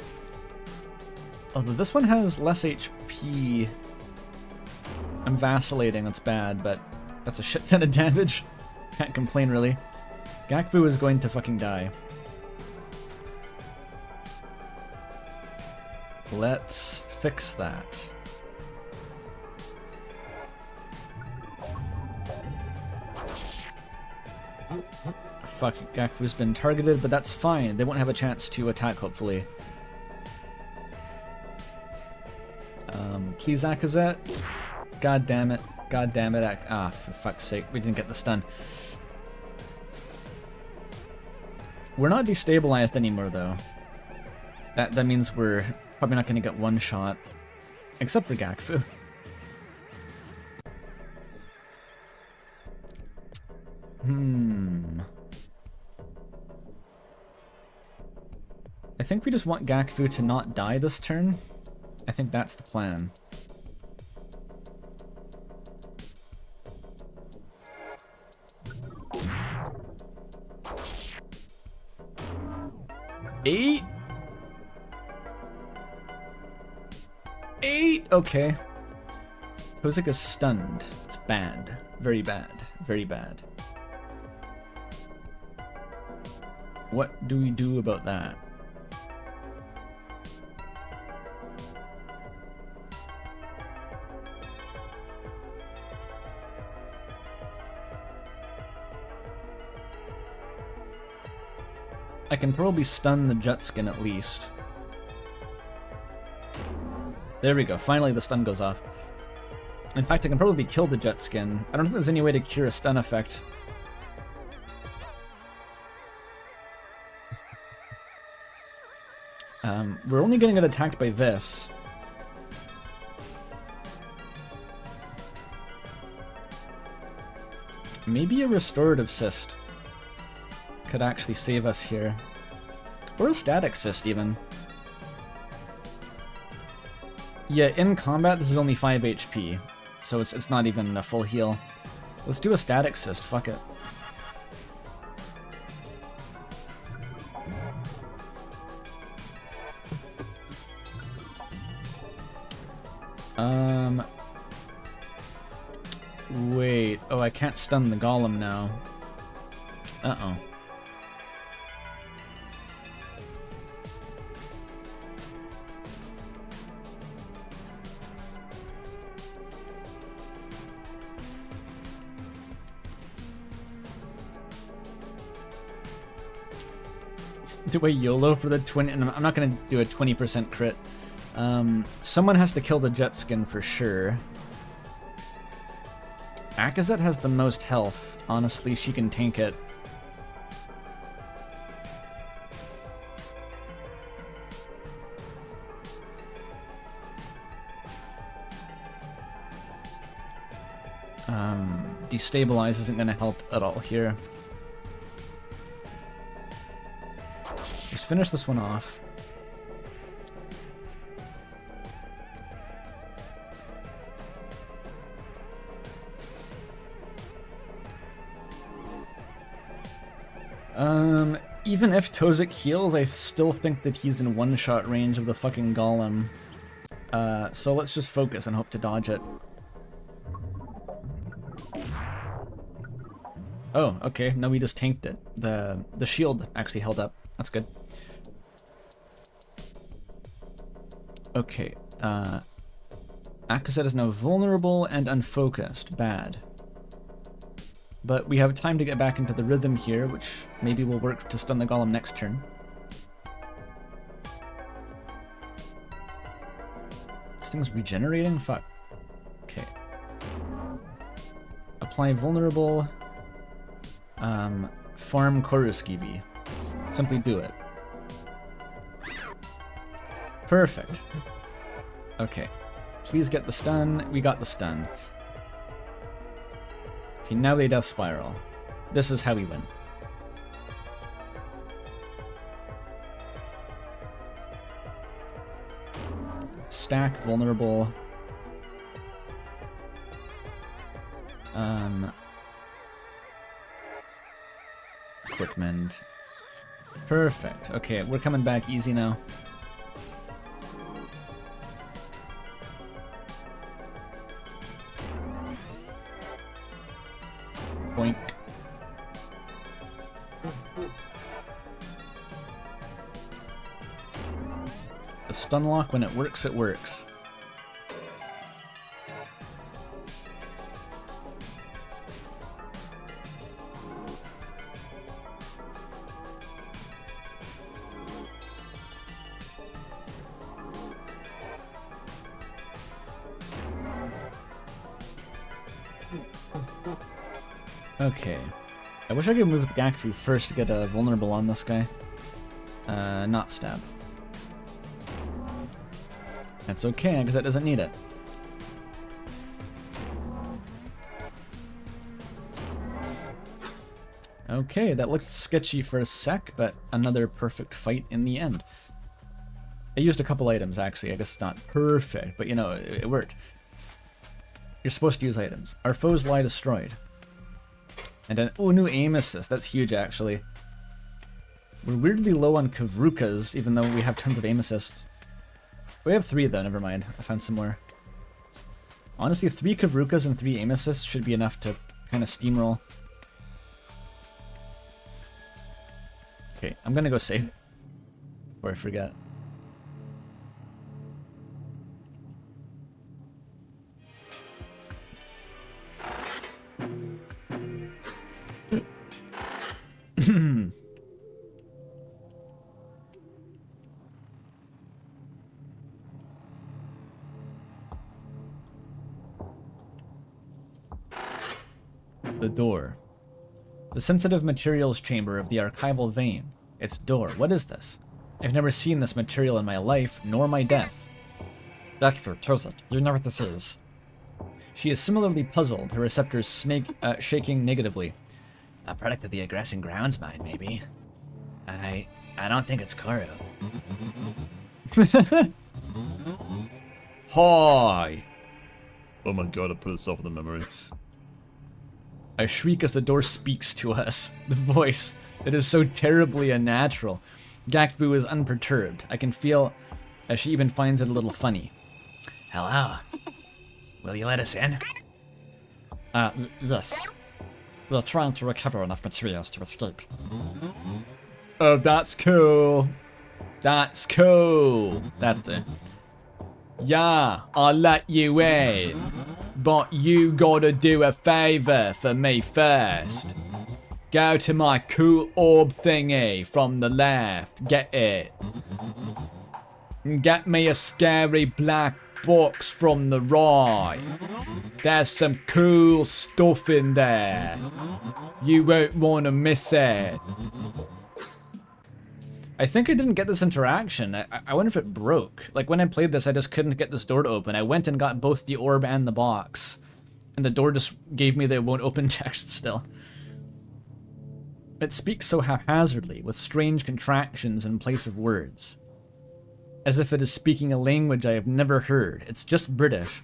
Although this one has less HP. I'm vacillating, that's bad, but that's a shit ton of damage. Can't complain, really. Gakfu is going to fucking die. Let's fix that. Fuck, Gakfu's been targeted, but that's fine. They won't have a chance to attack, hopefully. Please, Akazet. God damn it. God damn it. For fuck's sake. We didn't get the stun. We're not destabilized anymore, though. That means we're probably not going to get one shot. Except for Gakfu. I think we just want Gakfu to not die this turn. I think that's the plan. Eight? Okay. Kozak is stunned. It's bad. Very bad. Very bad. What do we do about that? I can probably stun the jet skin at least. There we go, finally the stun goes off. In fact, I can probably kill the jet skin. I don't think there's any way to cure a stun effect. We're only gonna get attacked by this. Maybe a restorative cyst could actually save us here. Or a static cyst, even. Yeah, in combat, this is only 5 HP, so it's not even a full heal. Let's do a static cyst, fuck it. Wait. Oh, I can't stun the golem now. Uh-oh. Do a YOLO for the 20, and I'm not gonna do a 20% crit. Someone has to kill the jet skin for sure. Akazet has the most health. Honestly, she can tank it. Destabilize isn't gonna help at all here. Let's finish this one off. Even if Tozik heals, I still think that he's in one-shot range of the fucking golem. So let's just focus and hope to dodge it. Oh, okay, no, we just tanked it. The shield actually held up. That's good. Okay, Akazet is now vulnerable and unfocused. Bad. But we have time to get back into the rhythm here, which maybe will work to stun the golem next turn. This thing's regenerating? Fuck. Okay. Apply vulnerable. Farm corru.observer. Simply do it. Perfect. Okay. Please get the stun. We got the stun. Okay, now they death spiral. This is how we win. Stack vulnerable. Quick mend. Perfect. Okay, we're coming back easy now. Boink. The stun lock, when it works, it works. Okay. I wish I could move with Gakfu first to get a vulnerable on this guy. Not stab. That's okay, because that doesn't need it. Okay, that looked sketchy for a sec, but another perfect fight in the end. I used a couple items, actually. I guess it's not perfect, but you know, it worked. You're supposed to use items. Our foes lie destroyed. And then, oh, new aim assist. That's huge, actually. We're weirdly low on Kavrukas, even though we have tons of aim assists. We have 3, though. Never mind. I found some more. Honestly, 3 Kavrukas and 3 aim assists should be enough to kind of steamroll. Okay, I'm gonna go save before I forget. The door. The sensitive materials chamber of the archival vein. Its door. What is this? I've never seen this material in my life, nor my death. Gakfu, Tozik, you know what this is. She is similarly puzzled, her receptors shaking negatively. A product of the aggressing grounds mine, maybe. I don't think it's corru. Hi! Oh my god, I put itself in the memory. I shriek as the door speaks to us. The voice. It is so terribly unnatural. Gakfu is unperturbed. I can feel as she even finds it a little funny. Hello. Will you let us in? Yes. We're trying to recover enough materials to escape. Oh, that's cool. That's cool. That's the... Yeah, I'll let you in. But you gotta do a favor for me first. Go to my cool orb thingy from the left. Get it. And get me a scary black box from the right. There's some cool stuff in there. You won't want to miss it. I think I didn't get this interaction. I wonder if it broke. Like when I played this, I just couldn't get this door to open. I went and got both the orb and the box. And the door just gave me the won't open text still. It speaks so haphazardly, with strange contractions in place of words. As if it is speaking a language I have never heard. It's just British.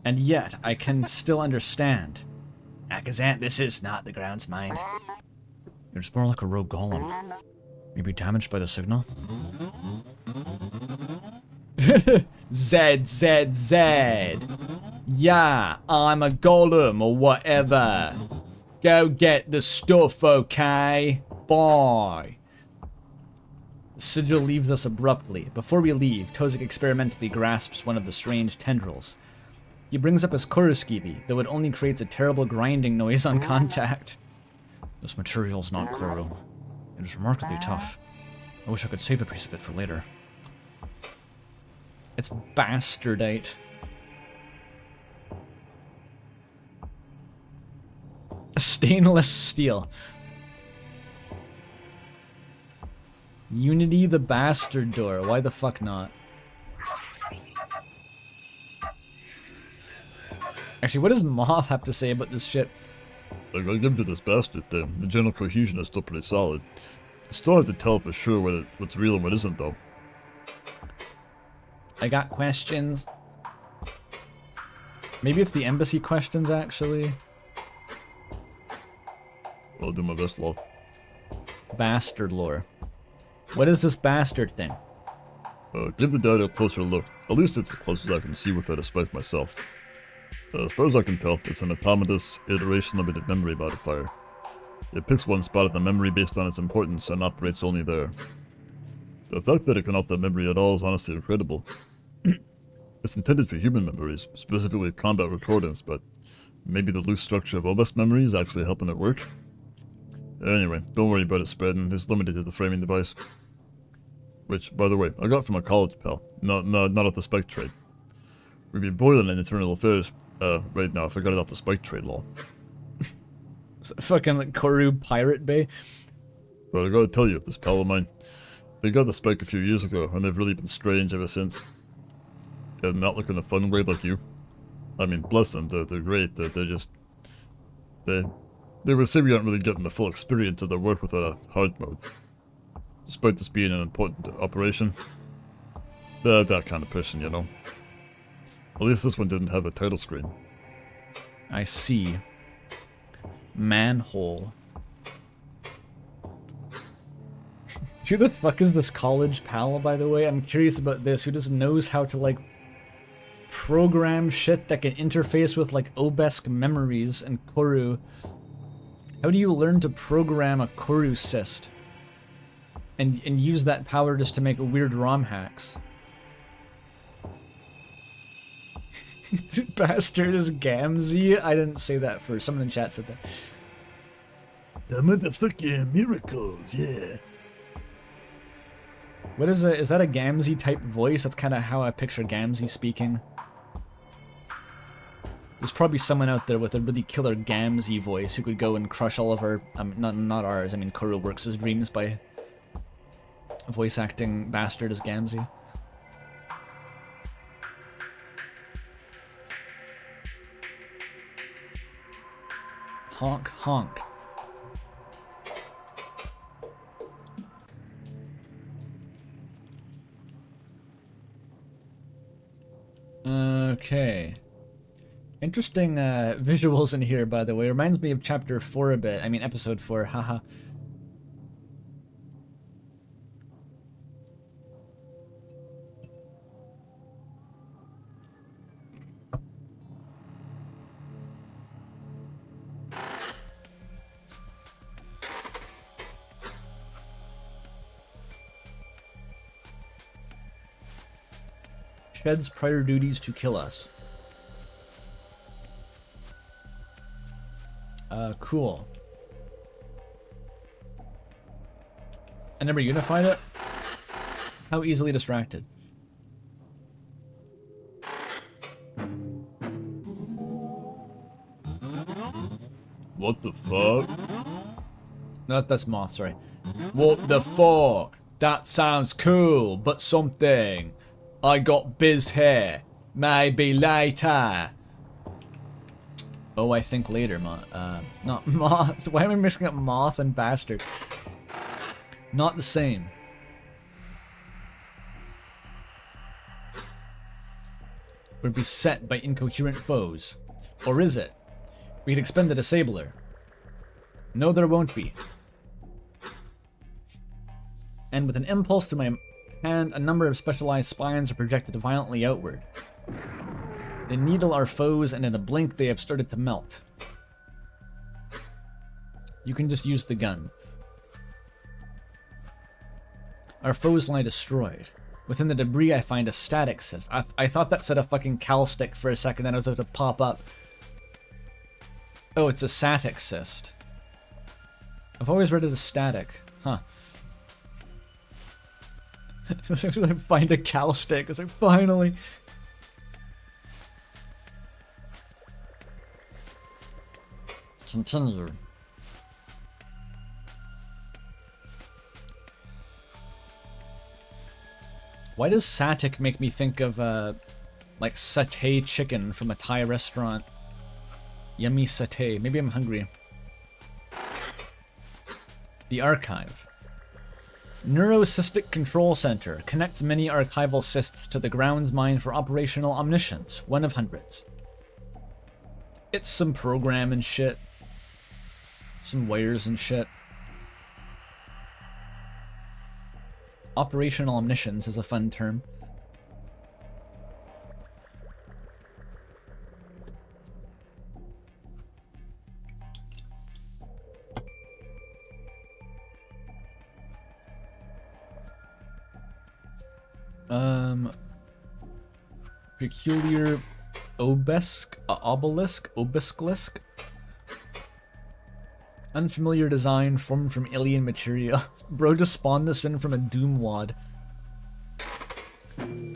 And yet, I can still understand. Akazant, this is not the grounds mine. It's more like a rogue golem. Maybe damaged by the signal? Z, Z, Z. Yeah, I'm a golem or whatever. Go get the stuff, okay? Bye. Sigil leaves us abruptly. Before we leave, Tozik experimentally grasps one of the strange tendrils. He brings up his Koruskivi, though it only creates a terrible grinding noise on contact. This material's not corru. It is remarkably tough. I wish I could save a piece of it for later. It's bastardite. Stainless steel. Unity the bastard door. Why the fuck not? Actually, what does Moth have to say about this shit? I gotta give it to this bastard thing. The general cohesion is still pretty solid. It's still hard to tell for sure what's real and what isn't, though. I got questions. Maybe it's the embassy questions, actually. I'll do my best, lol. Bastard lore. What is this bastard thing? Give the data a closer look. At least it's as close as I can see without a spike myself. As far as I can tell, it's an automatous, iteration-limited memory modifier. It picks one spot in the memory based on its importance and operates only there. The fact that it can alter memory at all is honestly incredible. It's intended for human memories, specifically combat recordings, but maybe the loose structure of OBS memory is actually helping it work? Anyway, don't worry about it spreading, it's limited to the framing device. Which, by the way, I got from a college pal, not at the spike trade. We'd be boiling in internal affairs. Right now, I forgot about the spike trade law. Fucking like Corru Pirate Bay. But I gotta tell you, this pal of mine, they got the spike a few years ago, and they've really been strange ever since. And not like in a fun way like you. I mean, bless them, they're great, they're just... They would say we aren't really getting the full experience of their work without a hard mode. Despite this being an important operation. They're that kind of person, you know. At least this one didn't have a title screen. I see. Manhole. Who the fuck is this college pal, by the way? I'm curious about this. Who just knows how to, like, program shit that can interface with, like, Obesk memories and Corru? How do you learn to program a Corru cyst? And use that power just to make weird ROM hacks? Bastard is Gamzee? I didn't say that first. Someone in chat said that. The motherfucking miracles, yeah. What is that a Gamzee type voice? That's kind of how I picture Gamzee speaking. There's probably someone out there with a really killer Gamzee voice who could go and crush all of our, not ours, I mean Corru works his dreams by voice acting Bastard as Gamzee. Honk honk. Okay. Interesting visuals in here, by the way. Reminds me of chapter 4 a bit. I mean, episode 4, haha. Sheds prior duties to kill us. Cool. I never unified it? How easily distracted. What the fuck? No, that's Moth, sorry. What the fuck? That sounds cool, but something. I got biz hair. Maybe later. Oh, I think later, not Moth. Why am I mixing up Moth and Bastard? Not the same. We're beset by incoherent foes. Or is it? We could expend the disabler. No, there won't be. And with an impulse to my hand, a number of specialized spines are projected violently outward. They needle our foes, and in a blink they have started to melt. You can just use the gun. Our foes lie destroyed. Within the debris I find a static cyst. I thought that said a fucking cal stick for a second, then I was about to pop up. Oh, it's a static cyst. I've always read it as static. Huh. I find a cal stick. It's like, finally. Continue. Why does Satic make me think of, like, satay chicken from a Thai restaurant? Yummy satay. Maybe I'm hungry. The Archive. Neurocystic Control Center connects many archival cysts to the grounds mine for operational omniscience, one of hundreds. It's some program and shit. Some wires and shit. Operational omniscience is a fun term. Peculiar obelisk? Unfamiliar design formed from alien material. Bro just spawned this in from a Doom wad. The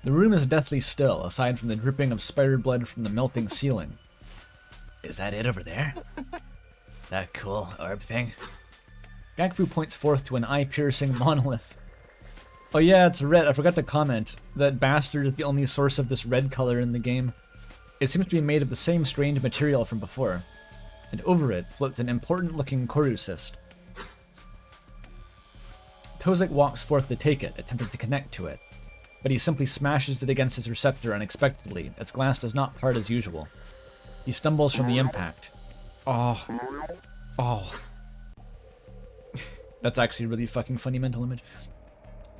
room is deathly still, aside from the dripping of spider blood from the melting ceiling. Is that it over there? That cool orb thing? Gakfu points forth to an eye-piercing monolith. Oh yeah, it's red. I forgot to comment that Bastard is the only source of this red color in the game. It seems to be made of the same strange material from before, and over it floats an important-looking corru cyst. Tozek walks forth to take it, attempting to connect to it, but he simply smashes it against his receptor unexpectedly. Its glass does not part as usual. He stumbles from the impact. Oh. That's actually a really fucking funny mental image.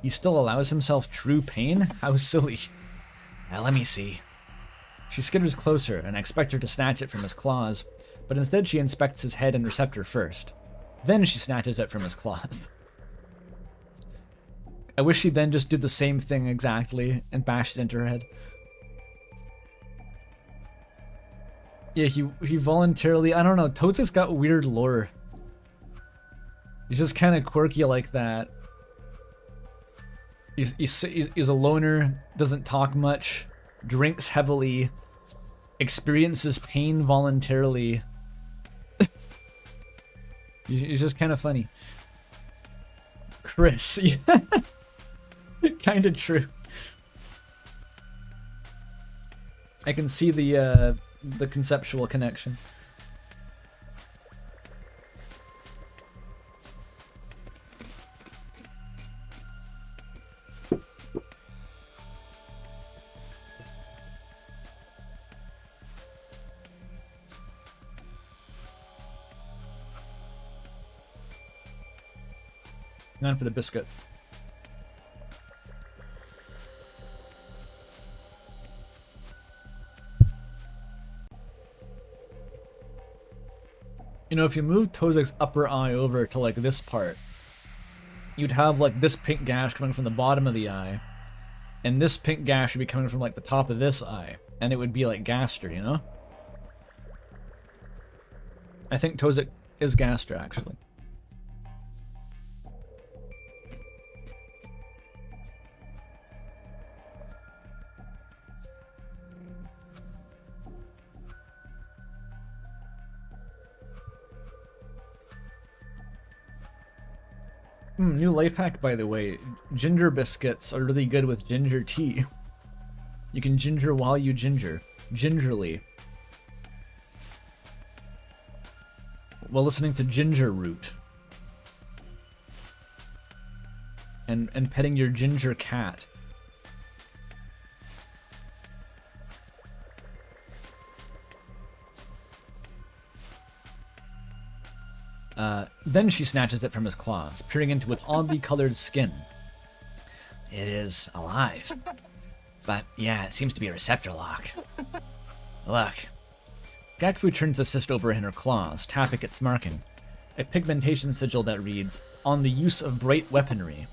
He still allows himself true pain? How silly. Now let me see. She skitters closer, and I expect her to snatch it from his claws, but instead she inspects his head and receptor first. Then she snatches it from his claws. I wish she then just did the same thing exactly and bashed it into her head. Yeah, he voluntarily... I don't know, Tozek's got weird lore. He's just kind of quirky like that. He's a loner, doesn't talk much, drinks heavily, experiences pain voluntarily. He's just kind of funny. Chris, yeah. Kind of true. I can see the conceptual connection. Going for the biscuit. You know, if you move Tozek's upper eye over to like this part, you'd have like this pink gash coming from the bottom of the eye, and this pink gash would be coming from like the top of this eye, and it would be like Gaster, you know? I think Tozek is Gaster, actually. New life hack, by the way. Ginger biscuits are really good with ginger tea. You can ginger while you ginger. Gingerly. While listening to Ginger Root. And petting your ginger cat. Then she snatches it from his claws, peering into its oddly colored skin. It is alive. But yeah, it seems to be a receptor lock. Look. Gakfu turns the cyst over in her claws, tapping its marking. A pigmentation sigil that reads, "On the use of bright weaponry."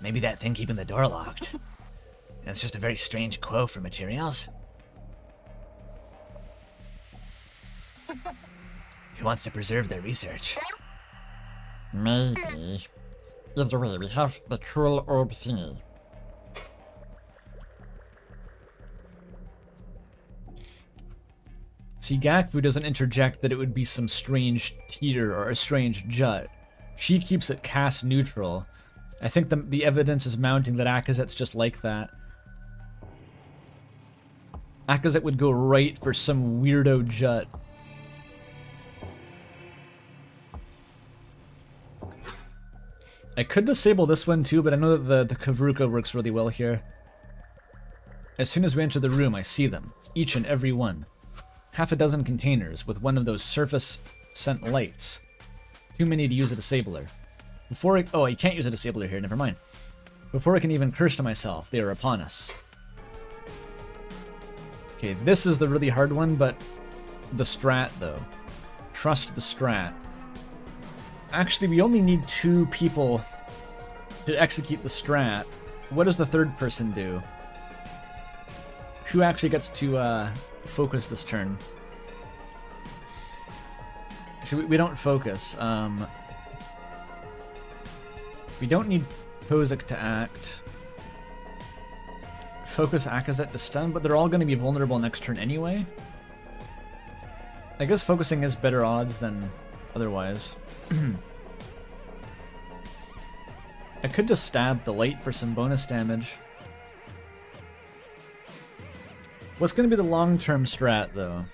Maybe that thing keeping the door locked. That's just a very strange quo for materials. Who wants to preserve their research? Maybe. Either way, we have the cool orb thingy. See, Gakfu doesn't interject that it would be some strange teeter or a strange jut. She keeps it cast neutral. I think the evidence is mounting that Akazet's just like that. Akazet would go right for some weirdo jut. I could disable this one too, but I know that the Kavruka works really well here. As soon as we enter the room, I see them, each and every one. Half a dozen containers with one of those surface scent lights. Too many to use a disabler. Oh, you can't use a disabler here, never mind. Before I can even curse to myself, they are upon us. Okay, this is the really hard one, but the strat though. Trust the strat. Actually, we only need 2 people to execute the strat. What does the third person do? Who actually gets to focus this turn? Actually, we don't focus. We don't need Tozek to act. Focus Akazet to stun, but they're all going to be vulnerable next turn anyway. I guess focusing is better odds than otherwise. I could just stab the light for some bonus damage. What's going to be the long-term strat, though?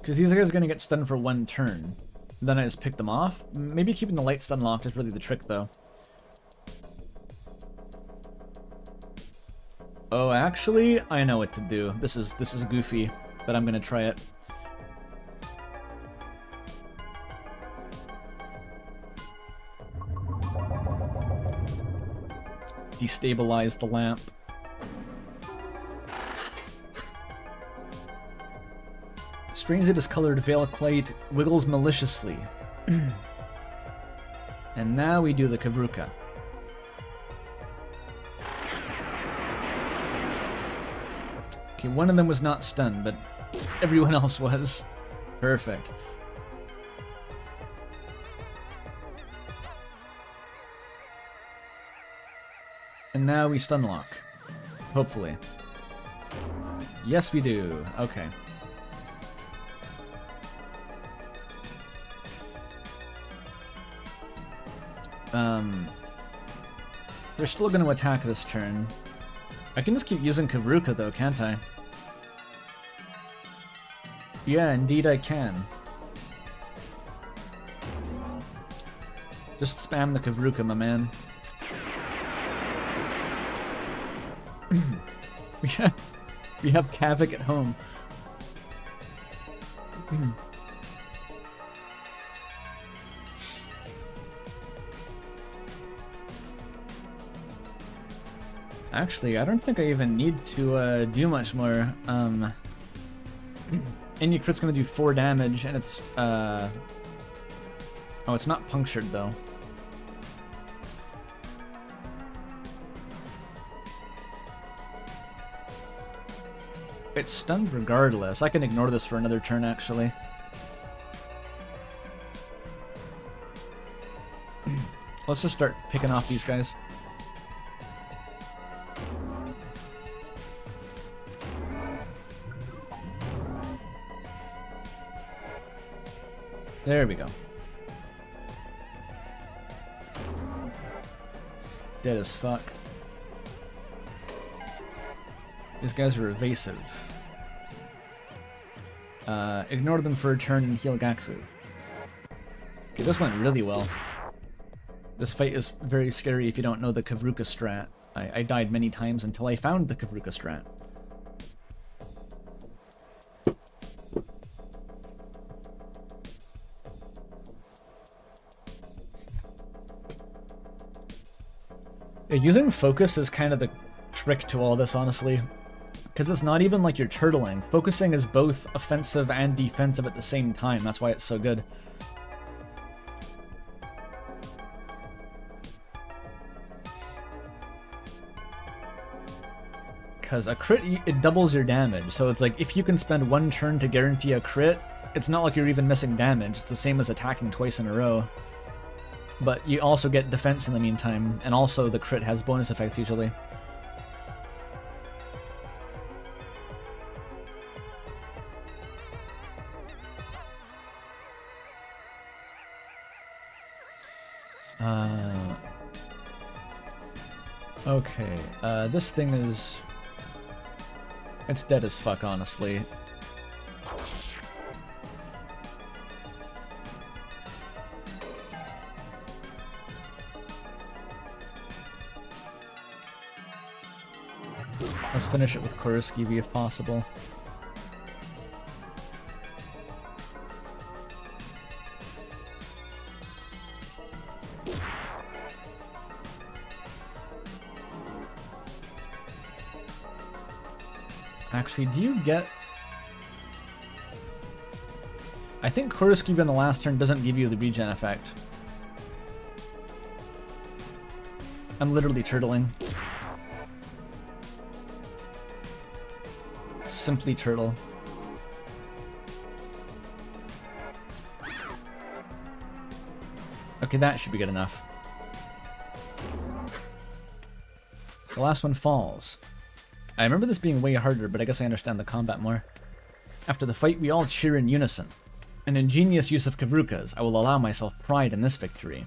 Because these guys are going to get stunned for one turn. Then I just pick them off. Maybe keeping the light stun locked is really the trick, though. Oh, actually, I know what to do. This is goofy, but I'm gonna try it. Destabilize the lamp. Strangely discolored Veilclite wiggles maliciously. And now we do the Kavruka. Okay, one of them was not stunned, but everyone else was. Perfect. And now we stun lock. Hopefully. Yes, we do. Okay. They're still going to attack this turn. I can just keep using Kavruka though, can't I? Yeah, indeed I can. Just spam the Kavruka, my man. we have Kavik at home. Actually, I don't think I even need to do much more. Any crit's gonna do 4 damage, and it's oh, it's not punctured though. It's stunned regardless. I can ignore this for another turn, actually. Let's just start picking off these guys. There we go. Dead as fuck. These guys are evasive. Ignore them for a turn and heal Gakfu. Okay, this went really well. This fight is very scary if you don't know the Kavruka strat. I died many times until I found the Kavruka strat. Yeah, using focus is kind of the trick to all this, honestly. Because it's not even like you're turtling. Focusing is both offensive and defensive at the same time. That's why it's so good. Because a crit, it doubles your damage. So it's like, if you can spend 1 turn to guarantee a crit, it's not like you're even missing damage. It's the same as attacking twice in a row. But you also get defense in the meantime, and also the crit has bonus effects usually. Okay, this thing is... It's dead as fuck, honestly. Let's finish it with corru.observer if possible. Actually, do you get... I think corru.observer in the last turn doesn't give you the regen effect. I'm literally turtling. Simply turtle. Okay, that should be good enough. The last one falls. I remember this being way harder, but I guess I understand the combat more. After the fight, we all cheer in unison. An ingenious use of kavrukas. I will allow myself pride in this victory.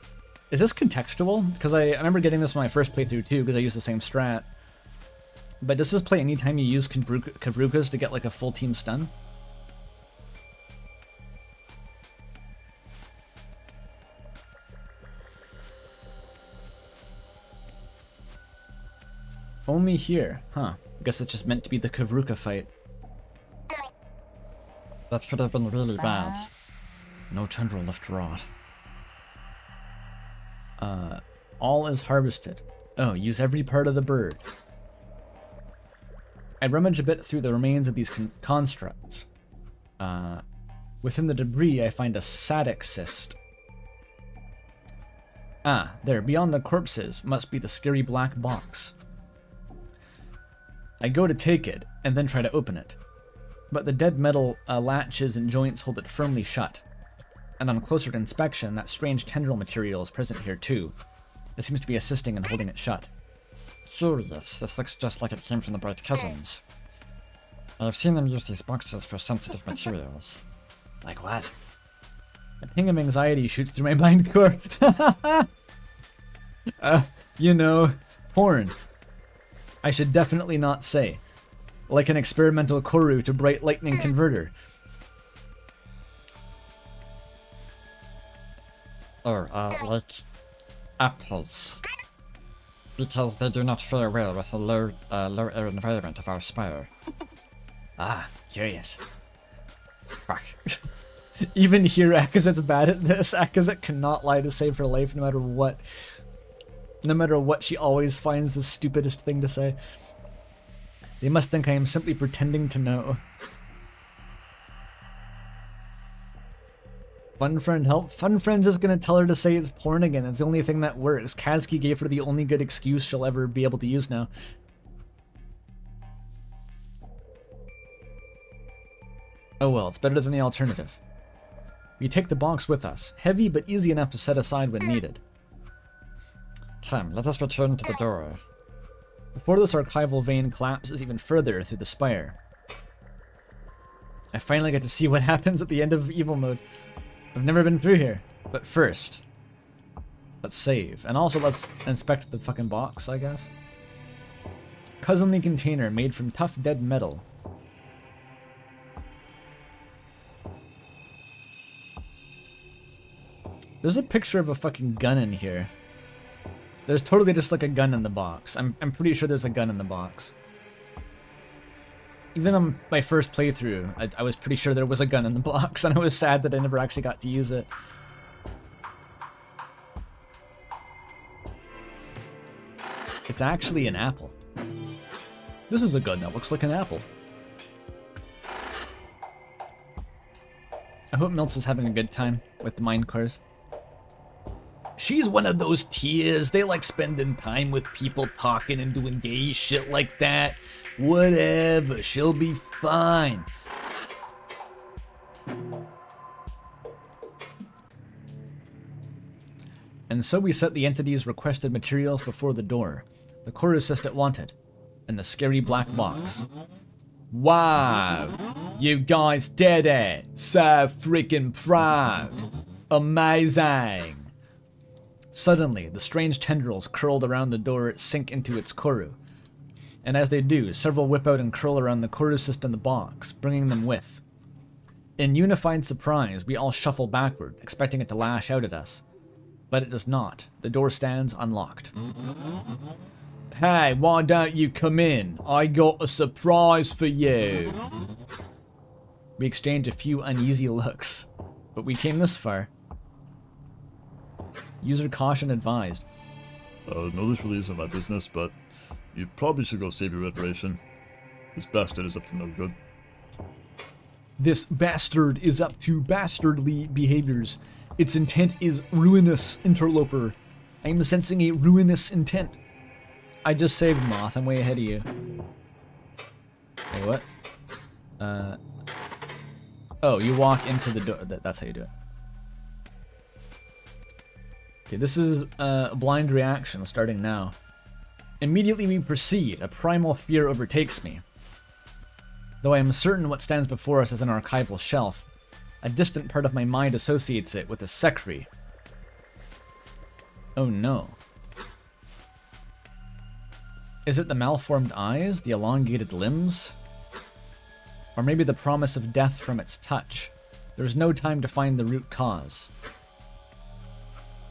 Is this contextual? Because I remember getting this in my first playthrough too, because I used the same strat. But does this play anytime you use kavrukas to get like a full team stun? Only here, huh? I guess it's just meant to be the Kavruka fight. That could have been really bad. No tendril left to rot. All is harvested. Oh, use every part of the bird. I rummage a bit through the remains of these constructs. Within the debris, I find a Satic cyst. Ah, there, beyond the corpses, must be the scary black box. I go to take it, and then try to open it. But the dead metal latches and joints hold it firmly shut. And on closer inspection, that strange tendril material is present here too. It seems to be assisting in holding it shut. Curious, this looks just like it came from the Bright Cousins. I've seen them use these boxes for sensitive materials. Like what? A ping of anxiety shoots through my mind core. You know, porn. I should definitely not say. Like an experimental corru to bright lightning converter. Oh, like apples. Because they do not fare well with the low air environment of our spire. Ah, curious. Fuck. Even here, Akazet's bad at this. Akazet cannot lie to save her life no matter what. No matter what, she always finds the stupidest thing to say. They must think I am simply pretending to know. Fun friend help? Fun friend's just gonna tell her to say it's porn again. It's the only thing that works. Kazuki gave her the only good excuse she'll ever be able to use now. Oh well, it's better than the alternative. We take the box with us. Heavy but easy enough to set aside when needed. Come, let us return to the door. Before this archival vein collapses even further through the spire. I finally get to see what happens at the end of evil mode. I've never been through here. But first, let's save. And also let's inspect the fucking box, I guess. Cousinly container made from tough dead metal. There's a picture of a fucking gun in here. There's totally just like a gun in the box. I'm pretty sure there's a gun in the box. Even on my first playthrough, I was pretty sure there was a gun in the box, and I was sad that I never actually got to use it. It's actually an apple. This is a gun that looks like an apple. I hope Miltz is having a good time with the mine cores. She's one of those tiers. They like spending time with people talking and doing gay shit like that. Whatever, she'll be fine. And so we set the entity's requested materials before the door. The corru system wanted, and the scary black box. Wow, you guys did it! So freaking proud! Amazing! Suddenly, the strange tendrils curled around the door sink into its corru. And as they do, several whip out and curl around the corru system in the box, bringing them with. In unified surprise, we all shuffle backward, expecting it to lash out at us. But it does not. The door stands unlocked. Hey, why don't you come in? I got a surprise for you. We exchange a few uneasy looks, but we came this far. User caution advised. No, this really isn't my business, but you probably should go save your reparation. This bastard is up to no good. This bastard is up to bastardly behaviors. Its intent is ruinous, interloper. I am sensing a ruinous intent. I just saved Moth. I'm way ahead of you. Hey, what? Oh, you walk into the door. That's how you do it. Okay, this is a blind reaction starting now. Immediately we proceed. A primal fear overtakes me. Though I am certain what stands before us is an archival shelf, a distant part of my mind associates it with a secretary. Oh no. Is it the malformed eyes, the elongated limbs? Or maybe the promise of death from its touch? There's no time to find the root cause.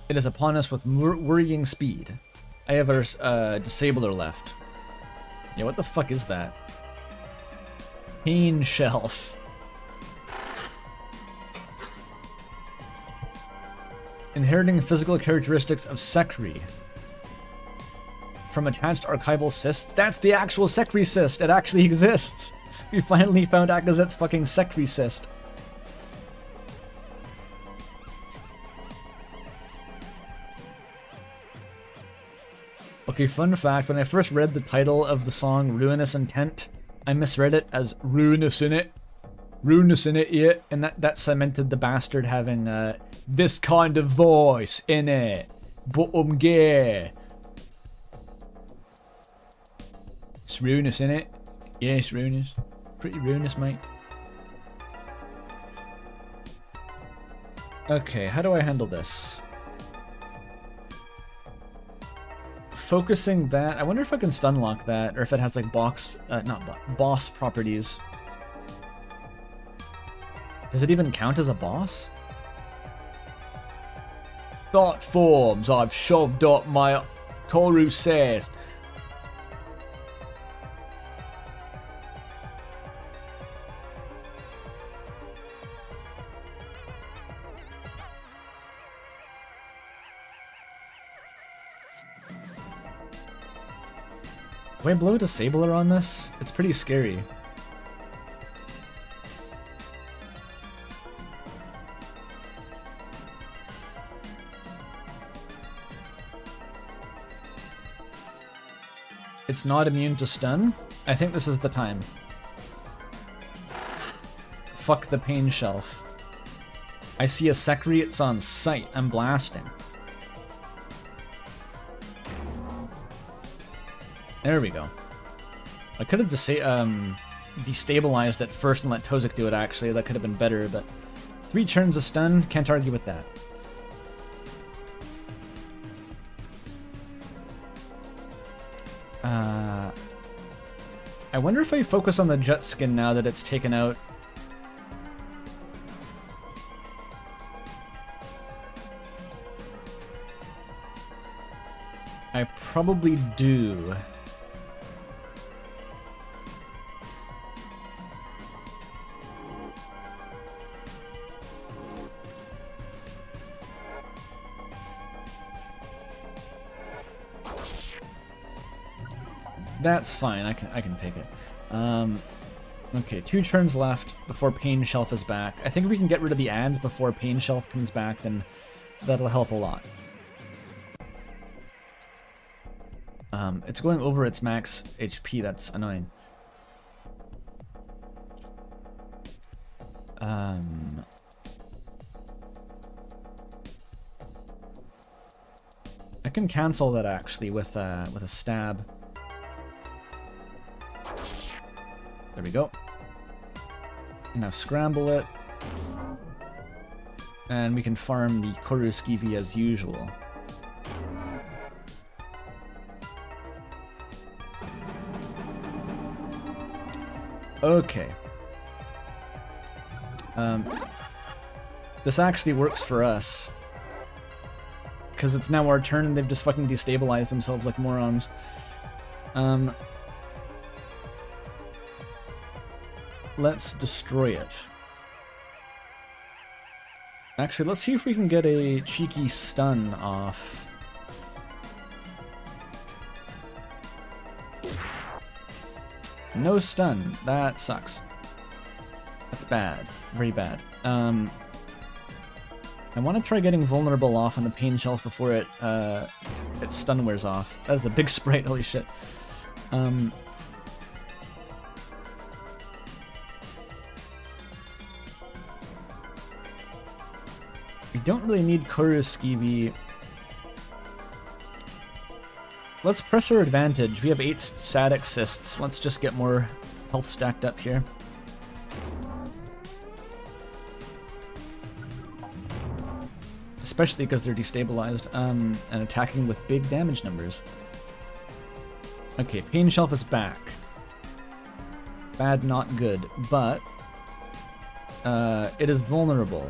It is upon us with worrying speed. I have a disabler left. Yeah, what the fuck is that? Pain shelf. Inheriting physical characteristics of secretary. From attached archival cysts. That's the actual secretary cyst. It actually exists. We finally found Akazet's fucking secretary cyst. Okay, fun fact, when I first read the title of the song Ruinous Intent, I misread it as Ruinous in It. Ruinous in It, yeah. And that cemented the bastard having this kind of voice in it. But gay. It's ruinous in it. Yeah, it's ruinous. Pretty ruinous, mate. Okay, how do I handle this? Focusing that, I wonder if I can stun lock that, or if it has like boss properties. Does it even count as a boss? Thought forms I've shoved up my corru says. Do I blow disabler on this? It's pretty scary. It's not immune to stun? I think this is the time. Fuck the pain shelf. I see a secretary, it's on sight. I'm blasting. There we go. I could have destabilized it first and let Tozik do it, actually. That could have been better, but 3 turns of stun, can't argue with that. I wonder if I focus on the jet skin now that it's taken out. I probably do. That's fine, I can take it. Okay, 2 turns left before Pain Shelf is back. I think if we can get rid of the ads before Pain Shelf comes back, then that'll help a lot. It's going over its max HP, that's annoying. I can cancel that actually with a stab. There we go. Now scramble it. And we can farm the Corru Skeevy as usual. Okay. This actually works for us. Because it's now our turn and they've just fucking destabilized themselves like morons. Let's destroy it. Actually, let's see if we can get a cheeky stun off. No stun. That sucks. That's bad. Very bad. I want to try getting vulnerable off on the pain shelf before its stun wears off. That is a big sprite, holy shit. We don't really need Corru Skeevy. let's press our advantage. We have 8 sad assists. Let's just get more health stacked up here. Especially because they're destabilized and attacking with big damage numbers. Okay, Pain Shelf is back. Bad, not good, but it is vulnerable.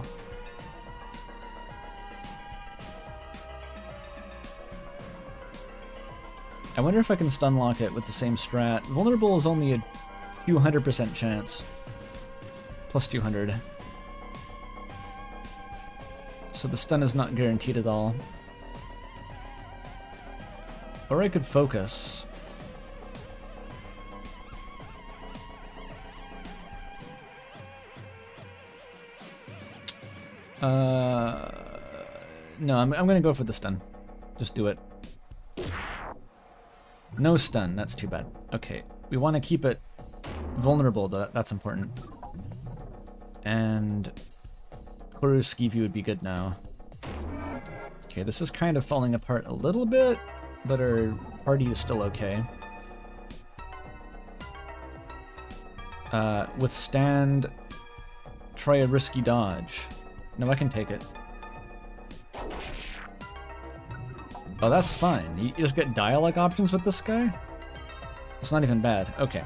I wonder if I can stun lock it with the same strat. Vulnerable is only a 200% chance. Plus 200. So the stun is not guaranteed at all. Or I could focus. No, I'm gonna go for the stun. Just do it. No stun, that's too bad. Okay, we want to keep it vulnerable, though. That's important. And corru Skeevy would be good now. Okay, this is kind of falling apart a little bit, but our party is still okay. Withstand. Try a risky dodge. No, I can take it. Oh, that's fine. You just get dialogue options with this guy? It's not even bad. Okay.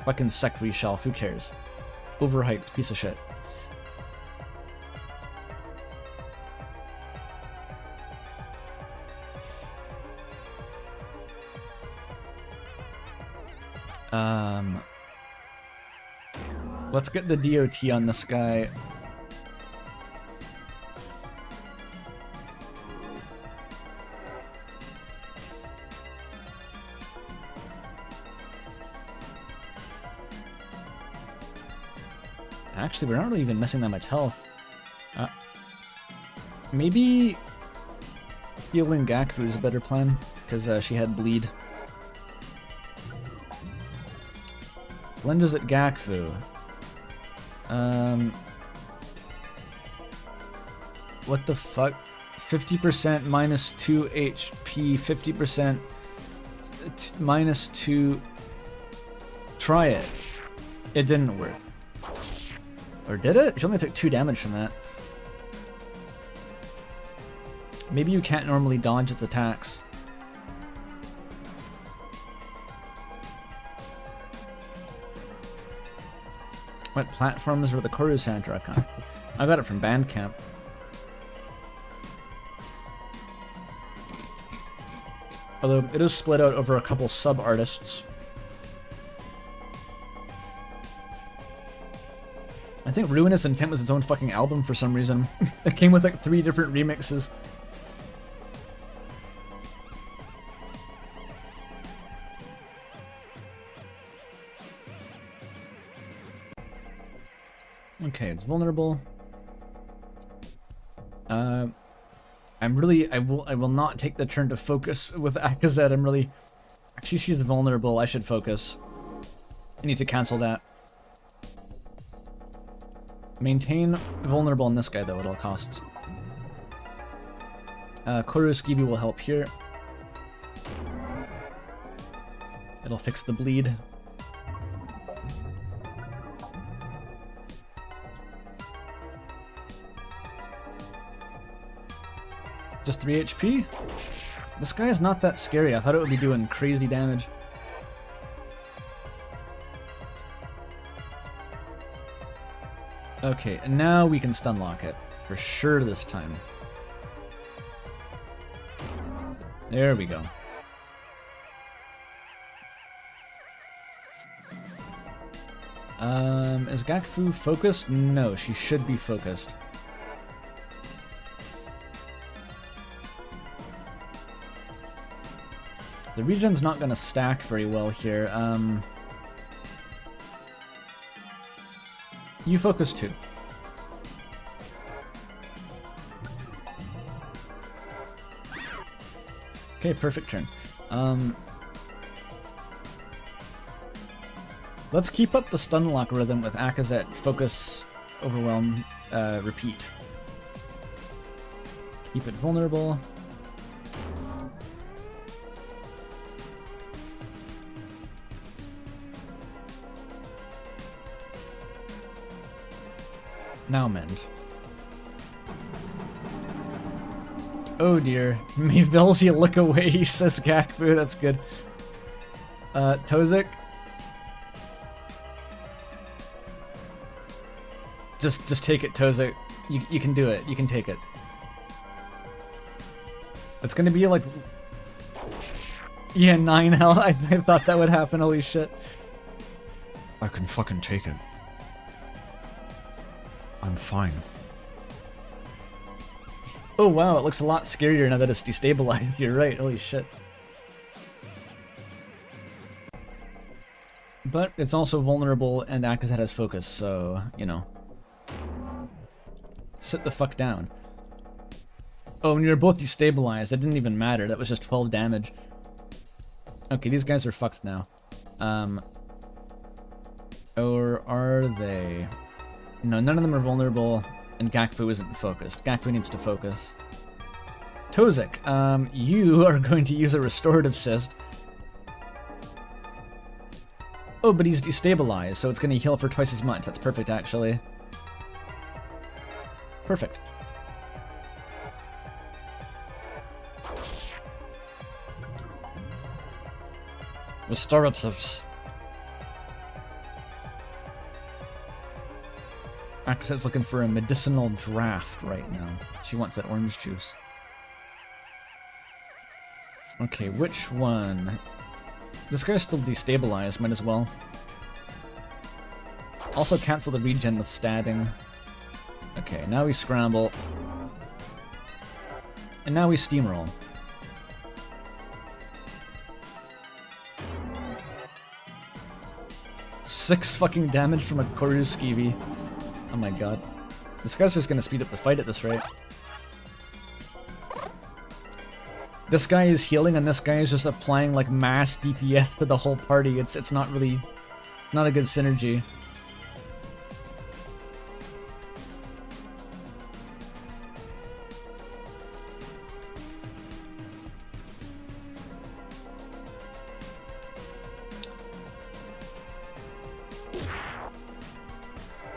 Fucking Secretary Shelf, who cares? Overhyped piece of shit. Let's get the DOT on this guy. Actually, we're not really even missing that much health. Maybe healing Gakfu is a better plan, because she had bleed. Blenda's at Gakfu. What the fuck? 50% minus 2 HP, 50% minus 2. Try it. It didn't work. Or did it? She only took 2 damage from that. Maybe you can't normally dodge its attacks. What platforms were the corru soundtrack on? I got it from Bandcamp. Although it is split out over a couple sub-artists. I think Ruinous Intent was its own fucking album for some reason. It came with like 3 different remixes. Okay, it's vulnerable. I will not take the turn to focus with Akazet. Actually, she's vulnerable. I should focus. I need to cancel that. Maintain vulnerable on this guy though at all costs. Corru Skeevy will help here. It'll fix the bleed. Just 3 HP? This guy is not that scary. I thought it would be doing crazy damage. Okay, and now we can stun lock it. For sure this time. There we go. Is Gakfu focused? No, she should be focused. The regen's not gonna stack very well here. You focus too. Okay, perfect turn. Let's keep up the stun lock rhythm with Akazet, focus, overwhelm, repeat. Keep it vulnerable. Now mend. Oh dear. Made Velzy look away, he says Gakfu, that's good. Tozik? Just take it, Tozik. You can do it. You can take it. It's gonna be like... Yeah, 9 health. I thought that would happen, holy shit. I can fucking take it. I'm fine. Oh wow, it looks a lot scarier now that it's destabilized. You're right, holy shit. But it's also vulnerable and Akazet has focus, so, you know. Sit the fuck down. Oh, and you're both destabilized. That didn't even matter. That was just 12 damage. Okay, these guys are fucked now. Or are they? No, none of them are vulnerable, and Gakfu isn't focused. Gakfu needs to focus. Tozik, you are going to use a restorative cyst. Oh, but he's destabilized, so it's going to heal for twice as much. That's perfect, actually. Perfect. Restoratives. Akazet's looking for a medicinal draft right now. She wants that orange juice. Okay, which one? This guy's still destabilized, might as well. Also cancel the regen with stabbing. Okay, now we scramble. And now we steamroll. Six fucking damage from a corru skeevy. Oh my god. This guy's just gonna speed up the fight at this rate. This guy is healing and this guy is just applying like mass DPS to the whole party. It's not really... not a good synergy.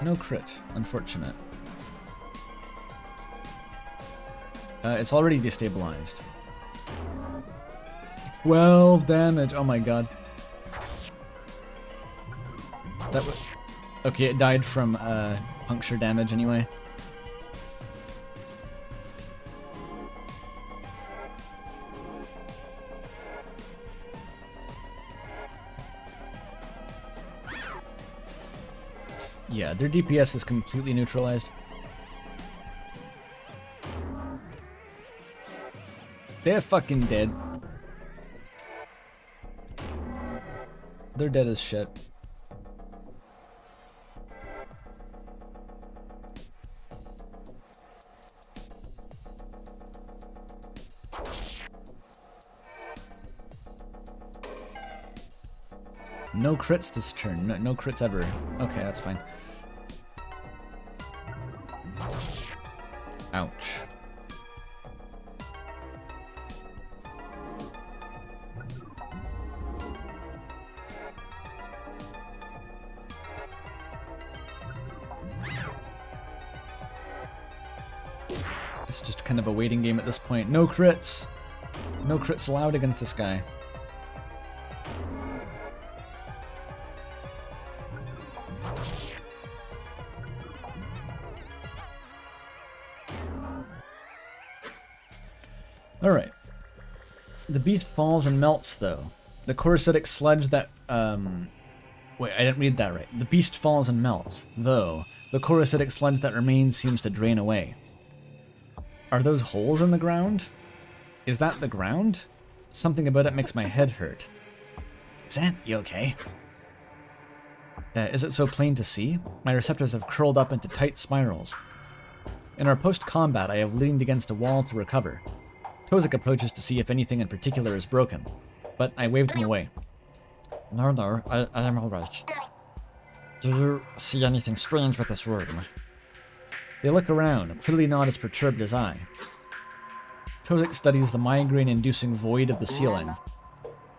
No crit, unfortunate. It's already destabilized. 12 damage, oh my god. That was... Okay, it died from puncture damage anyway. Yeah, their DPS is completely neutralized. They're fucking dead. They're dead as shit. No crits this turn. No crits ever. Okay, that's fine. Ouch. It's just kind of a waiting game at this point. No crits! No crits allowed against this guy. Alright. The beast falls and melts, though. The corrucidic sludge that, Wait, I didn't read that right. The beast falls and melts, though. The corrucidic sludge that remains seems to drain away. Are those holes in the ground? Is that the ground? Something about it makes my head hurt. Zan, you okay? Is it so plain to see? My receptors have curled up into tight spirals. In our post-combat, I have leaned against a wall to recover. Tozik approaches to see if anything in particular is broken, but I waved him away. No, I am alright. Do you see anything strange with this room? They look around, clearly not as perturbed as I. Tozik studies the migraine-inducing void of the ceiling.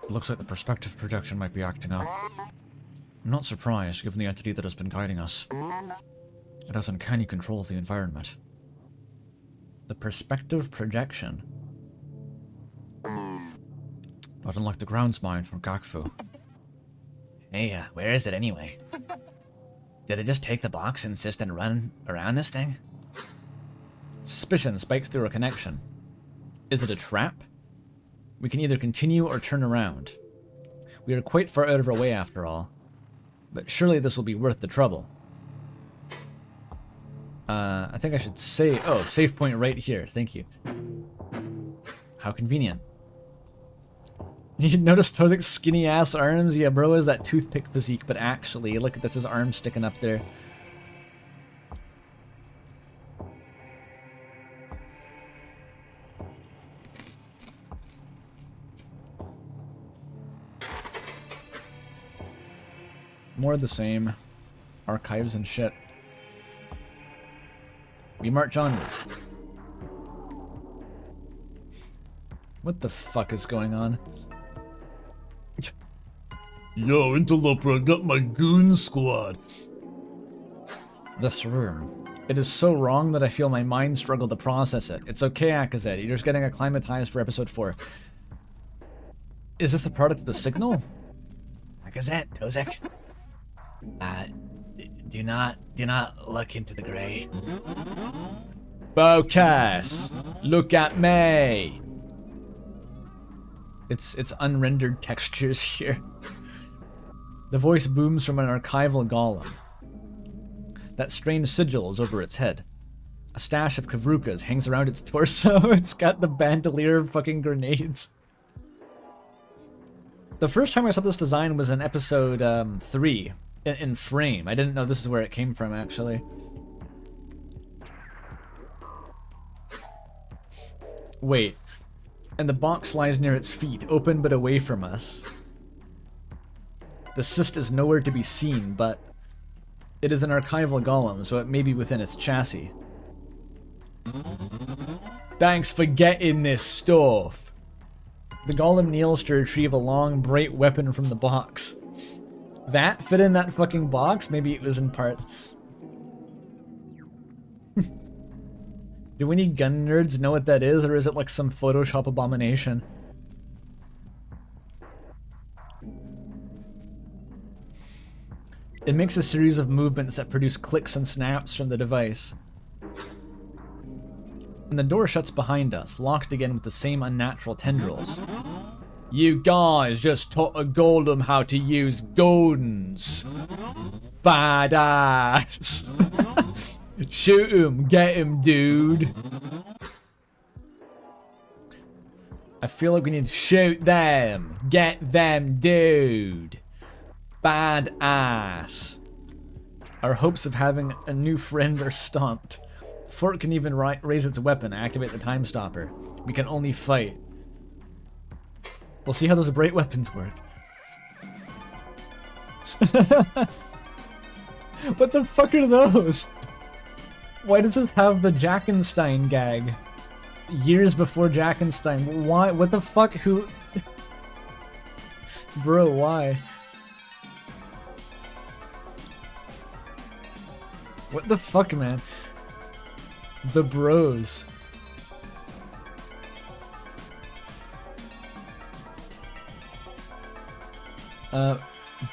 It looks like the perspective projection might be acting up. I'm not surprised, given the entity that has been guiding us. It has uncanny control of the environment. The perspective projection. Not unlike the grounds mine from Gakfu. Hey, where is it anyway? Did it just take the box and insist and run around this thing? Suspicion spikes through a connection. Is it a trap? We can either continue or turn around. We are quite far out of our way after all. But surely this will be worth the trouble. I think I should say... Oh, save point right here. Thank you. How convenient. You notice Tozik's skinny ass arms? Yeah, bro has that toothpick physique, but actually, look, that's his arm sticking up there. More of the same. Archives and shit. We march onward. What the fuck is going on? Yo, interloper, I got my goon squad. This room. It is so wrong that I feel my mind struggle to process it. It's okay, Akazed. You're just getting acclimatized for episode 4. Is this a product of the signal? Akazet, Tozik. Do not look into the gray. Bocas! Look at me! It's unrendered textures here. The voice booms from an archival golem. That strange sigil is over its head. A stash of kavrukas hangs around its torso. It's got the bandolier of fucking grenades. The first time I saw this design was in episode 3, in Frame. I didn't know this is where it came from, actually. Wait. And the box lies near its feet, open but away from us. The cyst is nowhere to be seen, but it is an archival golem, so it may be within its chassis. Thanks for getting this stuff. The golem kneels to retrieve a long, bright weapon from the box. That fit in that fucking box? Maybe it was in parts. Do any gun nerds know what that is, or is it like some Photoshop abomination? It makes a series of movements that produce clicks and snaps from the device. And the door shuts behind us, locked again with the same unnatural tendrils. You guys just taught a golem how to use guns. Badass. Shoot him, get him, dude. I feel like we need to shoot them. Get them, dude. Badass. Our hopes of having a new friend are stomped. Fort can even raise its weapon, activate the time stopper. We can only fight. We'll see how those bright weapons work. What the fuck are those? Why does this have the Jackenstein gag? Years before Jackenstein. Why? What the fuck? Who? Bro, why? What the fuck, man? The bros.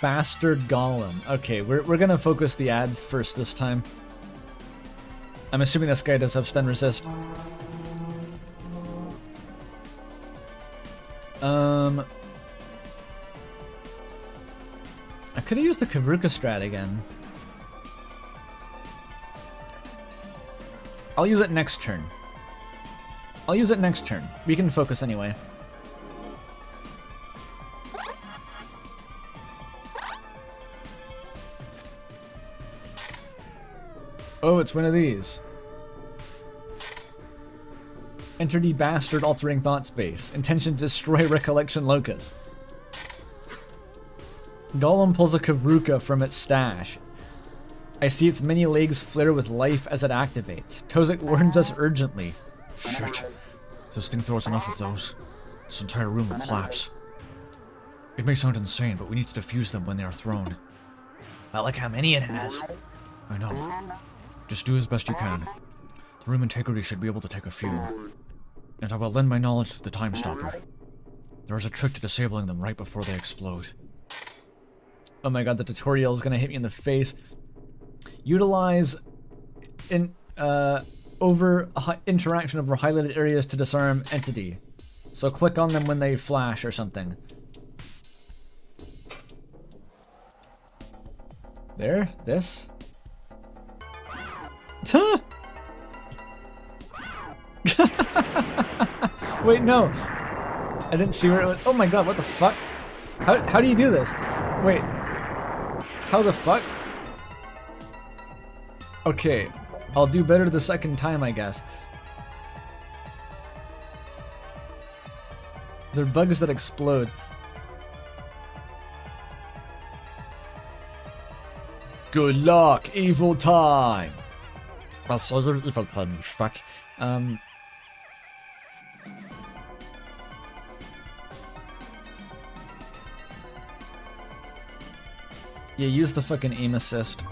Bastard golem. Okay, we're gonna focus the ads first this time. I'm assuming this guy does have stun resist. I could have used the Kavruka strat again. I'll use it next turn. I'll use it next turn. We can focus anyway. Oh, it's one of these. Enter the bastard altering thought space. Intention to destroy recollection locus. Golem pulls a Kavruka from its stash. I see its many legs flare with life as it activates. Tozik warns us urgently. Shit. If this thing throws enough of those, this entire room will collapse. It may sound insane, but we need to defuse them when they are thrown. Well, look how many it has. I know. Just do as best you can. The room integrity should be able to take a few. And I will lend my knowledge to the time stopper. There is a trick to disabling them right before they explode. Oh my god, the tutorial is gonna hit me in the face. Utilize interaction over highlighted areas to disarm entity. So click on them when they flash or something. There? This? Wait, no. I didn't see where it was. Oh my god, what the fuck? How do you do this? Wait. How the fuck? Okay. I'll do better the second time, I guess. They're bugs that explode. Good luck, evil time! Well, so you're evil time, you fuck. Yeah, use the fucking aim assist.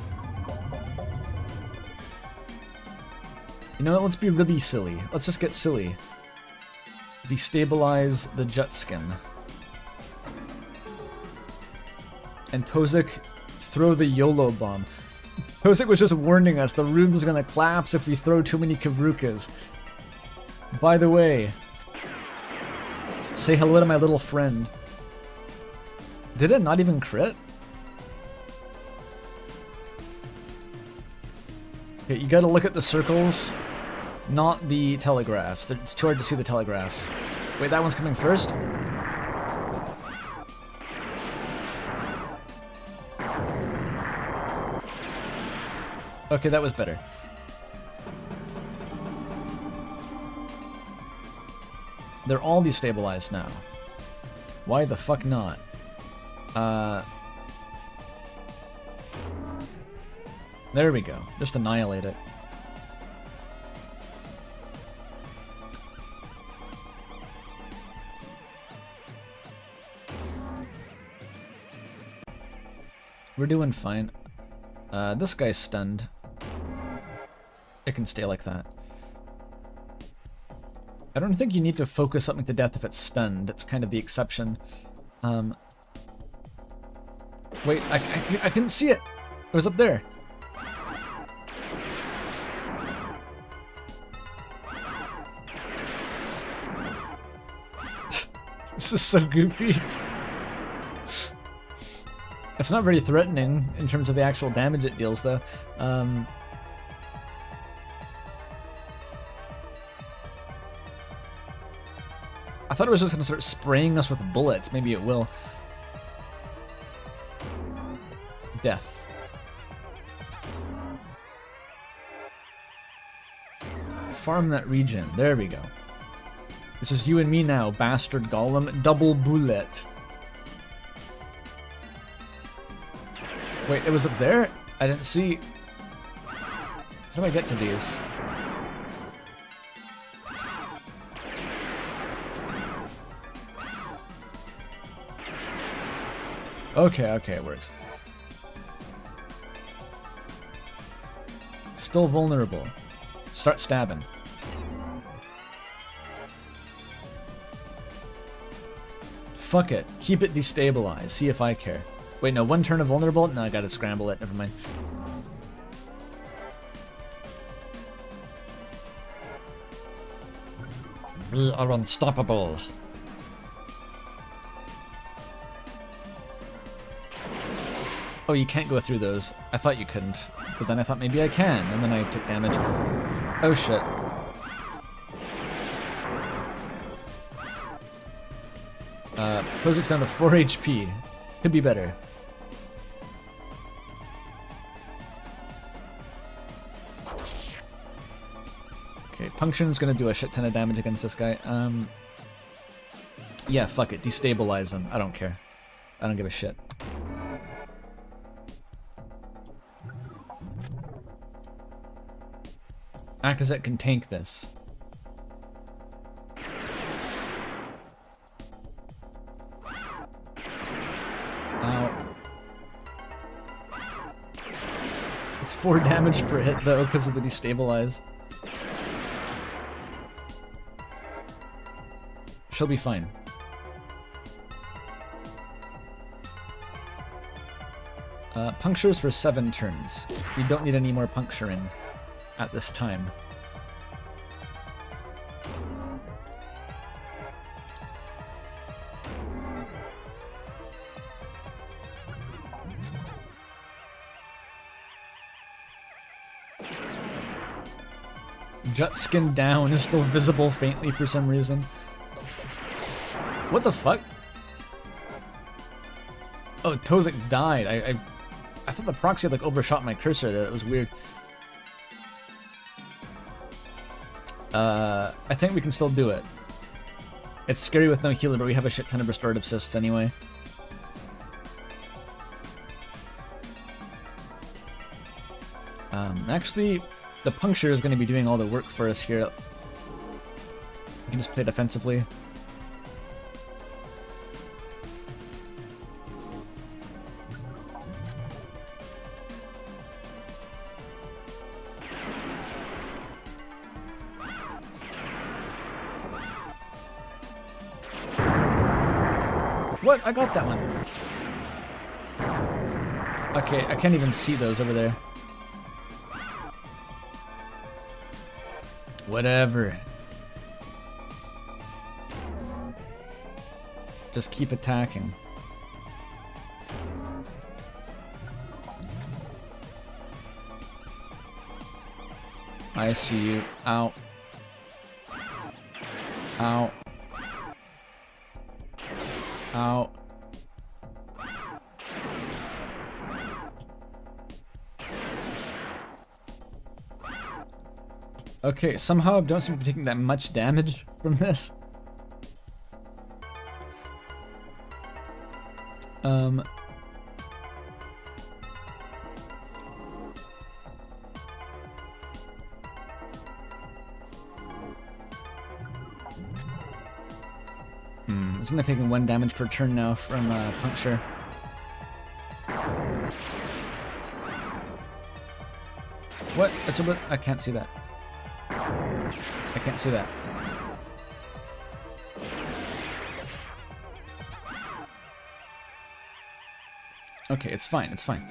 You know what, let's be really silly. Let's just get silly. Destabilize the jet skin. And Tozik, throw the YOLO bomb. Tozik was just warning us, the room's gonna collapse if we throw too many Kavrukas. By the way, say hello to my little friend. Did it not even crit? Okay, you gotta look at the circles, not the telegraphs. It's too hard to see the telegraphs. Wait, that one's coming first? Okay, that was better. They're all destabilized now. Why the fuck not? There we go. Just annihilate it. We're doing fine. This guy's stunned. It can stay like that. I don't think you need to focus something to death if it's stunned. It's kind of the exception. Wait, I couldn't see it. It was up there. This is so goofy. It's not very threatening in terms of the actual damage it deals, though. I thought it was just going to start spraying us with bullets. Maybe it will. Death. Farm that region. There we go. This is you and me now, bastard golem. Double bullet. Wait, it was up there? I didn't see. How do I get to these? Okay, it works. Still vulnerable. Start stabbing. Fuck it. Keep it destabilized. See if I care. Wait, no, one turn of vulnerable? No, I gotta scramble it. Never mind. We are unstoppable. Oh, you can't go through those. I thought you couldn't. But then I thought maybe I can, and then I took damage. Oh shit. Kozik's down to 4 HP. Could be better. Okay, Punction's gonna do a shit ton of damage against this guy. Yeah, fuck it. Destabilize him. I don't care. I don't give a shit. Akazet can tank this. Ow. It's 4 damage per hit though because of the destabilize. She'll be fine. Punctures for 7 turns. You don't need any more puncturing at this time. Jut skin down is still visible faintly for some reason. What the fuck? Oh, Tozik died. I thought the proxy had like overshot my cursor there. That was weird. I think we can still do it. It's scary with no healer, but we have a shit ton of restorative assists anyway. Actually, the puncture is going to be doing all the work for us here. We can just play defensively. What? I got that one. Okay, I can't even see those over there. Whatever. Just keep attacking. I see you. Ow. Ow. Ow. Okay, somehow I don't seem to be taking that much damage from this. It's only taking 1 damage per turn now from puncture. What? It's a bit. I can't see that. I can't see that. Okay, it's fine. It's fine.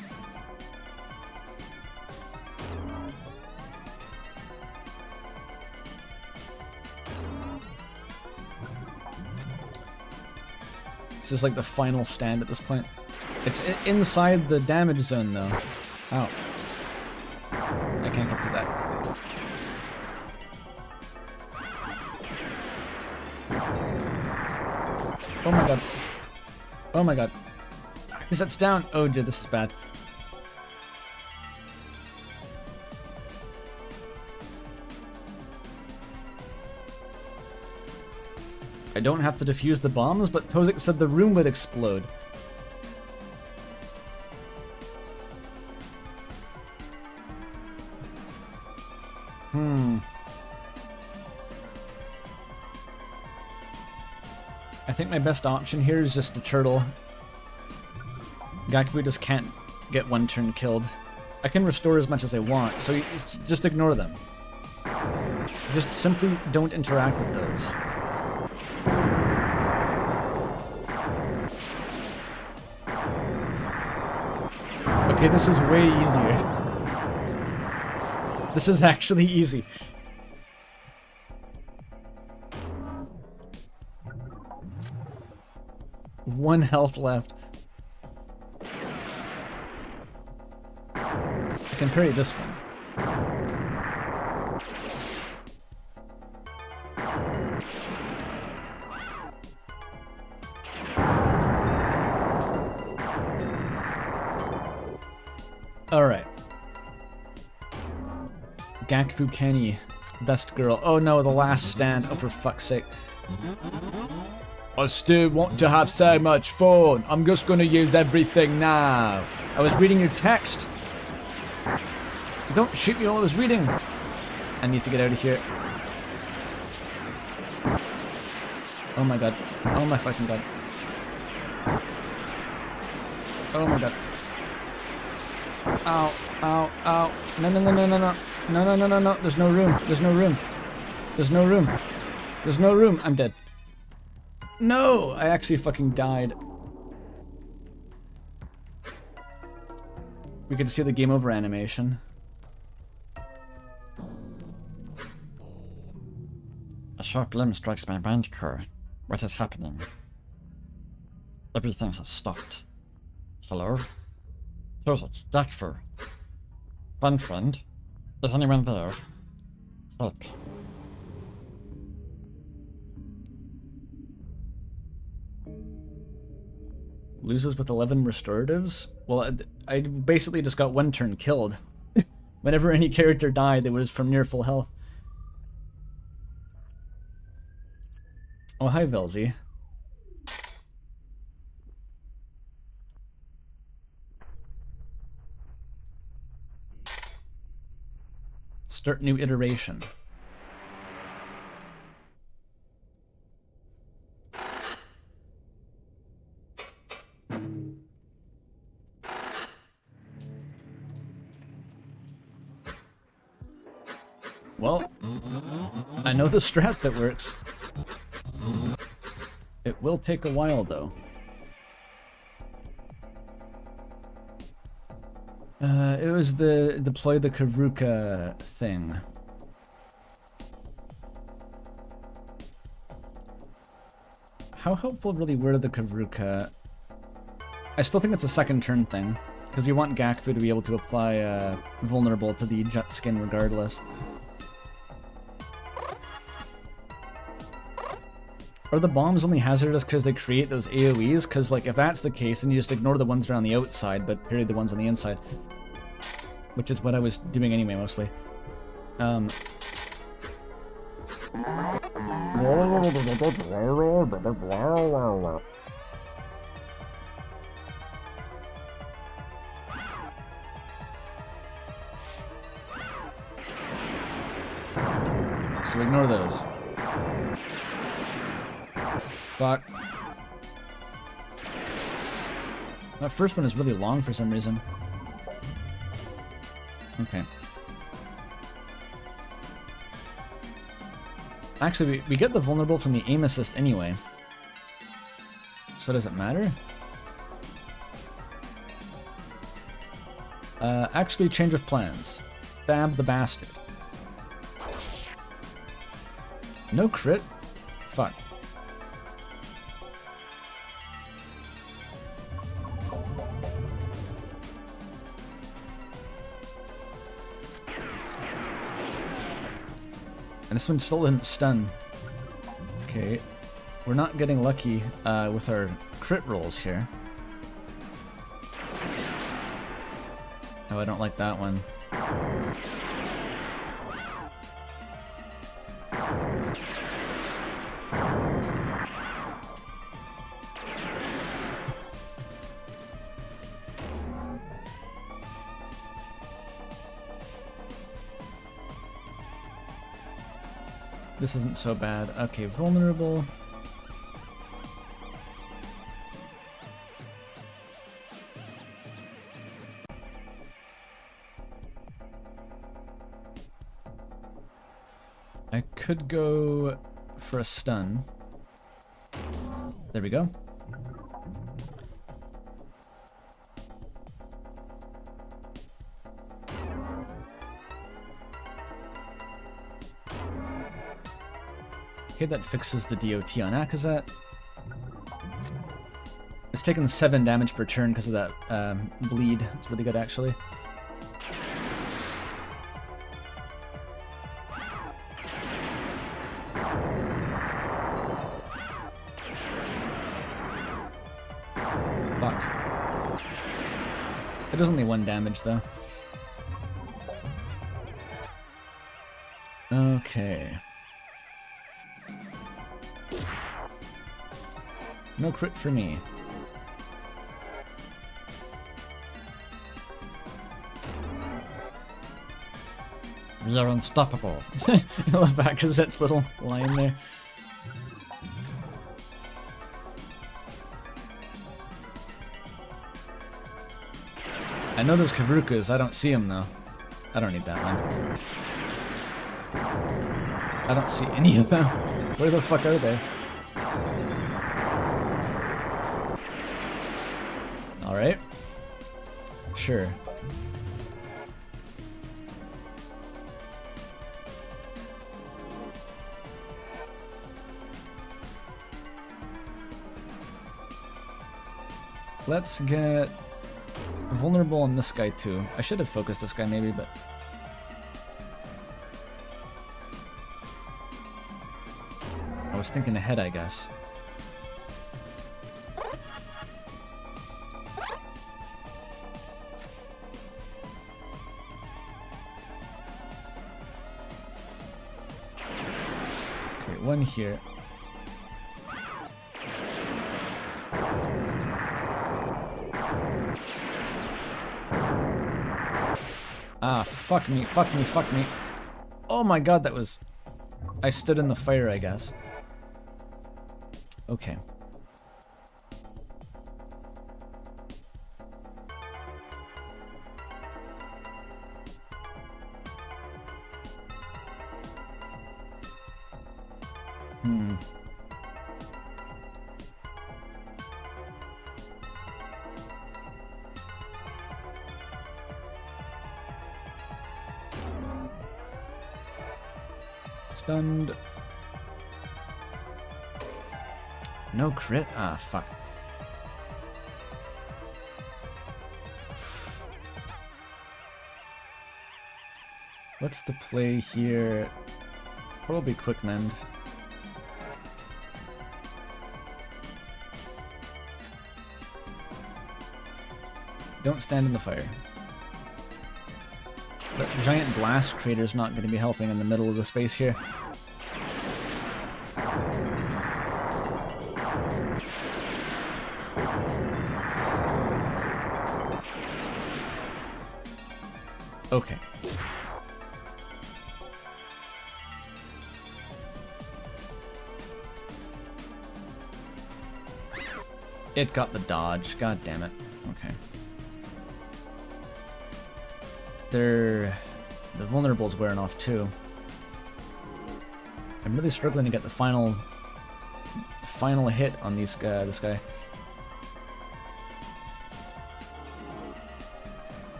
This is like the final stand at this point. It's inside the damage zone though. Ow. I can't get to that. Oh my god. Oh my god. He sets down. Oh dear, this is bad. I don't have to defuse the bombs, but Tozik said the room would explode. I think my best option here is just to turtle. Gakufu just can't get 1 turn killed. I can restore as much as I want, so you just ignore them. Just simply don't interact with those. Okay, this is way easier. This is actually easy. One health left. I can parry this one. Alright. Gakufu Kenny, best girl. Oh no, the last stand. Oh, for fuck's sake. I still want to have so much fun. I'm just gonna use everything now. I was reading your text. Don't shoot me while I was reading. I need to get out of here. Oh my god. Oh my fucking god. Oh my god. Ow, ow, ow. No, no, no, no, no, no. No, no, no, no, no. There's no room. There's no room. There's no room. There's no room. I'm dead. No! I actually fucking died. We could see the game over animation. A sharp limb strikes my mind core. What is happening? Everything has stopped. Hello? Tozak, Dakfur. Fun friend. Is anyone there? Help. Loses with 11 restoratives? Well, I basically just got one turn killed. Whenever any character died, it was from near full health. Oh, hi, Velzy. Start new iteration. Well, I know the strat that works. It will take a while, though. It was the deploy the corru thing. How helpful really were the corru? I still think it's a second turn thing, because we want Gakfu to be able to apply vulnerable to the jet skin regardless. Are the bombs only hazardous because they create those AoEs? Because, like, if that's the case, then you just ignore the ones that are on the outside, but parry the ones on the inside. Which is what I was doing anyway, mostly. So ignore those. Fuck. That first one is really long for some reason. Okay. Actually, we get the vulnerable from the aim assist anyway. So does it matter? Actually, change of plans. Stab the bastard. No crit? Fuck. And this one still didn't stun. Okay. We're not getting lucky with our crit rolls here. Oh, I don't like that one. This isn't so bad. Okay, vulnerable. I could go for a stun. There we go. Okay, that fixes the DOT on Akazet. It's taken 7 damage per turn because of that bleed. It's really good, actually. Fuck. It does only 1 damage, though. Okay. No crit for me. We are unstoppable. I love Akazet's little line there. I know there's Karukas, I don't see them though. I don't need that one. I don't see any of them. Where the fuck are they? Alright. Sure. Let's get vulnerable on this guy too. I should have focused this guy maybe, but... I was thinking ahead, I guess. Okay, one here. Ah, fuck me, fuck me, fuck me. Oh my god, that was... I stood in the fire, I guess. Okay. Stunned. No crit? Ah, fuck. What's the play here? Probably quick mend. Don't stand in the fire. The giant blast crater's not going to be helping in the middle of the space here. Okay. It got the dodge. God damn it. Okay. The vulnerable's wearing off too. I'm really struggling to get the final hit on this guy.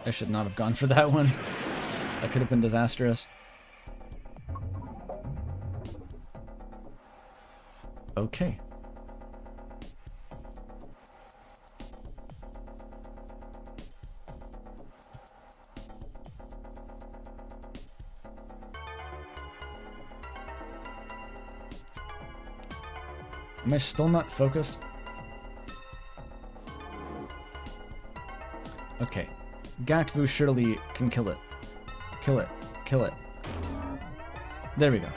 I should not have gone for that one. That could have been disastrous. Okay. Am I still not focused? Okay. Gakvu surely can kill it. Kill it. Kill it. There we go.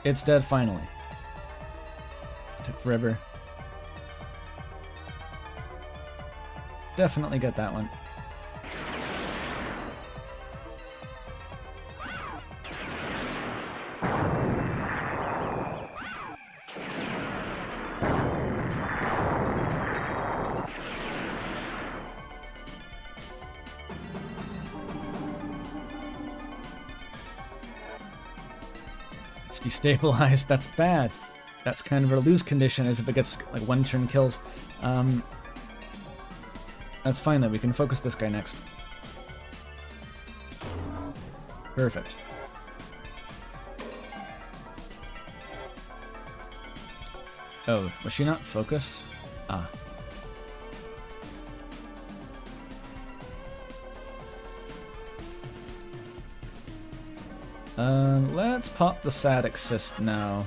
It's dead finally. Took forever. Definitely get that one. Destabilized, that's bad. That's kind of a lose condition as if it gets like one turn kills. That's fine though, we can focus this guy next. Perfect. Oh, was she not focused? Ah. Let's pop the Sadix Cyst now.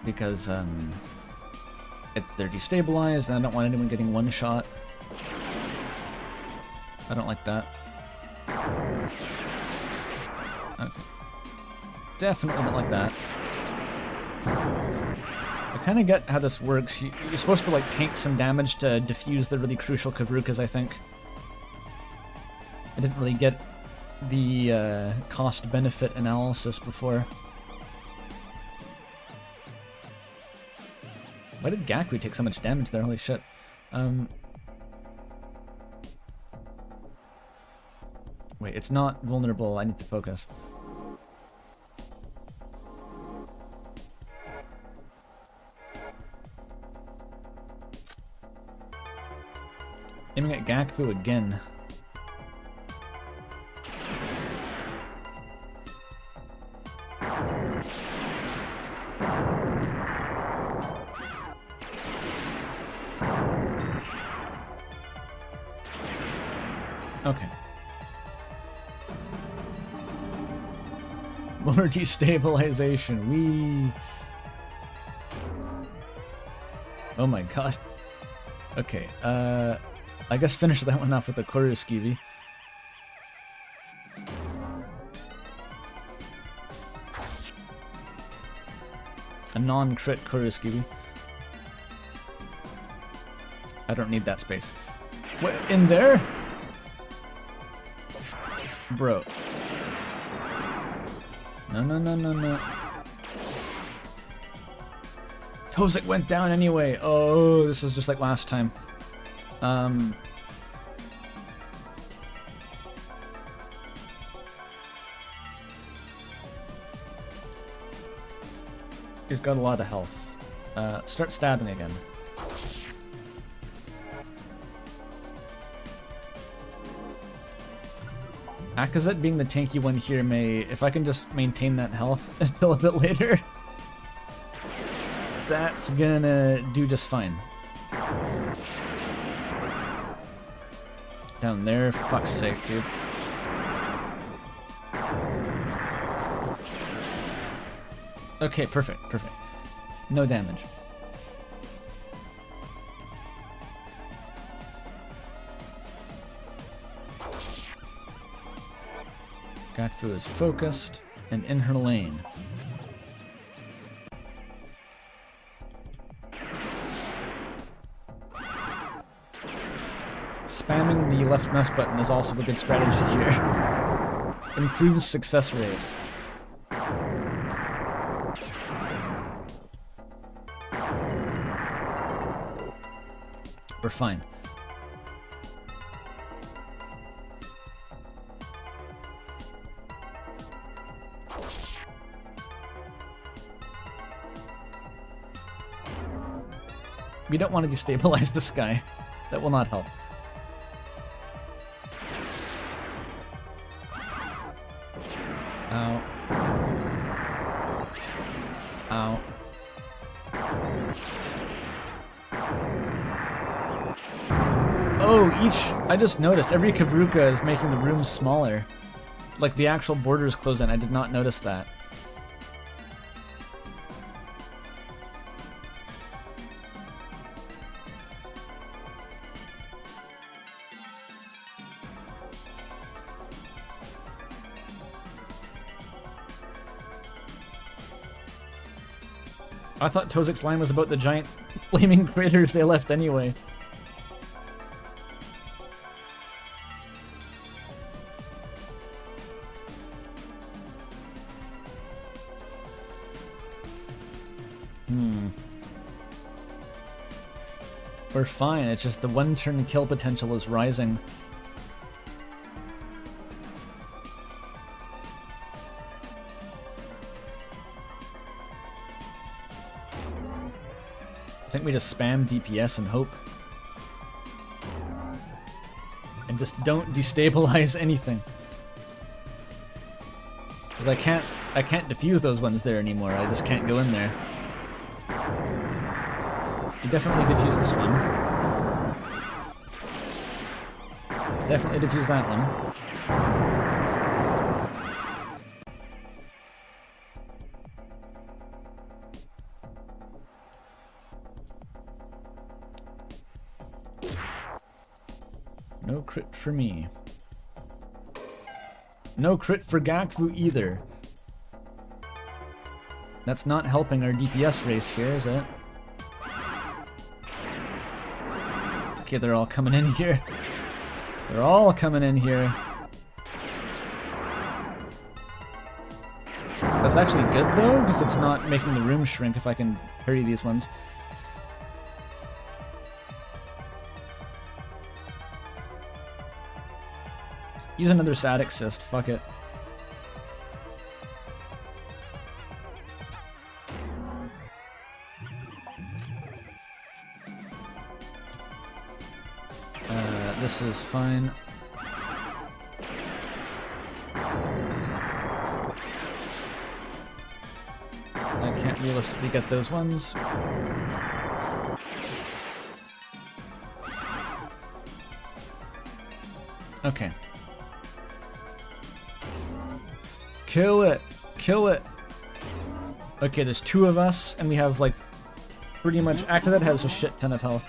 Because, they're destabilized and I don't want anyone getting one shot. I don't like that. Okay. Definitely not like that. I kind of get how this works. You're supposed to like tank some damage to defuse the really crucial Kavrukas, I think. I didn't really get the cost-benefit analysis before. Why did Gakru take so much damage there? Holy shit. Wait, it's not vulnerable. I need to focus. Aiming at Gakru again. Okay. More destabilization. Wee. Oh my god. Okay, I guess finish that one off with the corru skivvy. A non-crit corru skivvy. I don't need that space. What, in there? Bro. No, no, no, no, no. Tozik went down anyway. Oh, this is just like last time. He's got a lot of health. Start stabbing again. Akazet being the tanky one here may, if I can just maintain that health until a bit later, that's gonna do just fine. Down there, fuck's sake, dude. Okay, perfect, perfect. No damage. Gakfu is focused and in her lane. Spamming the left mouse button is also a good strategy here. Improves success rate. We're fine. We don't want to destabilize this guy. That will not help. Ow. Ow. Oh, I just noticed every Kavruka is making the rooms smaller. Like the actual borders close in. I did not notice that. I thought Tozik's line was about the giant flaming craters they left anyway. We're fine, it's just the one-turn kill potential is rising. I think we just spam DPS and hope. And just don't destabilize anything. Because I can't defuse those ones there anymore, I just can't go in there. You definitely defuse this one. Definitely defuse that one. No crit for me. No crit for Gakfu either. That's not helping our DPS race here, is it? Okay, they're all coming in here. They're all coming in here. That's actually good though, because it's not making the room shrink if I can parry these ones. Use another static cyst, fuck it. This is fine. I can't realistically get those ones. Okay. Kill it! Kill it! Okay, there's 2 of us, and we have, like, pretty much... After that has a shit ton of health.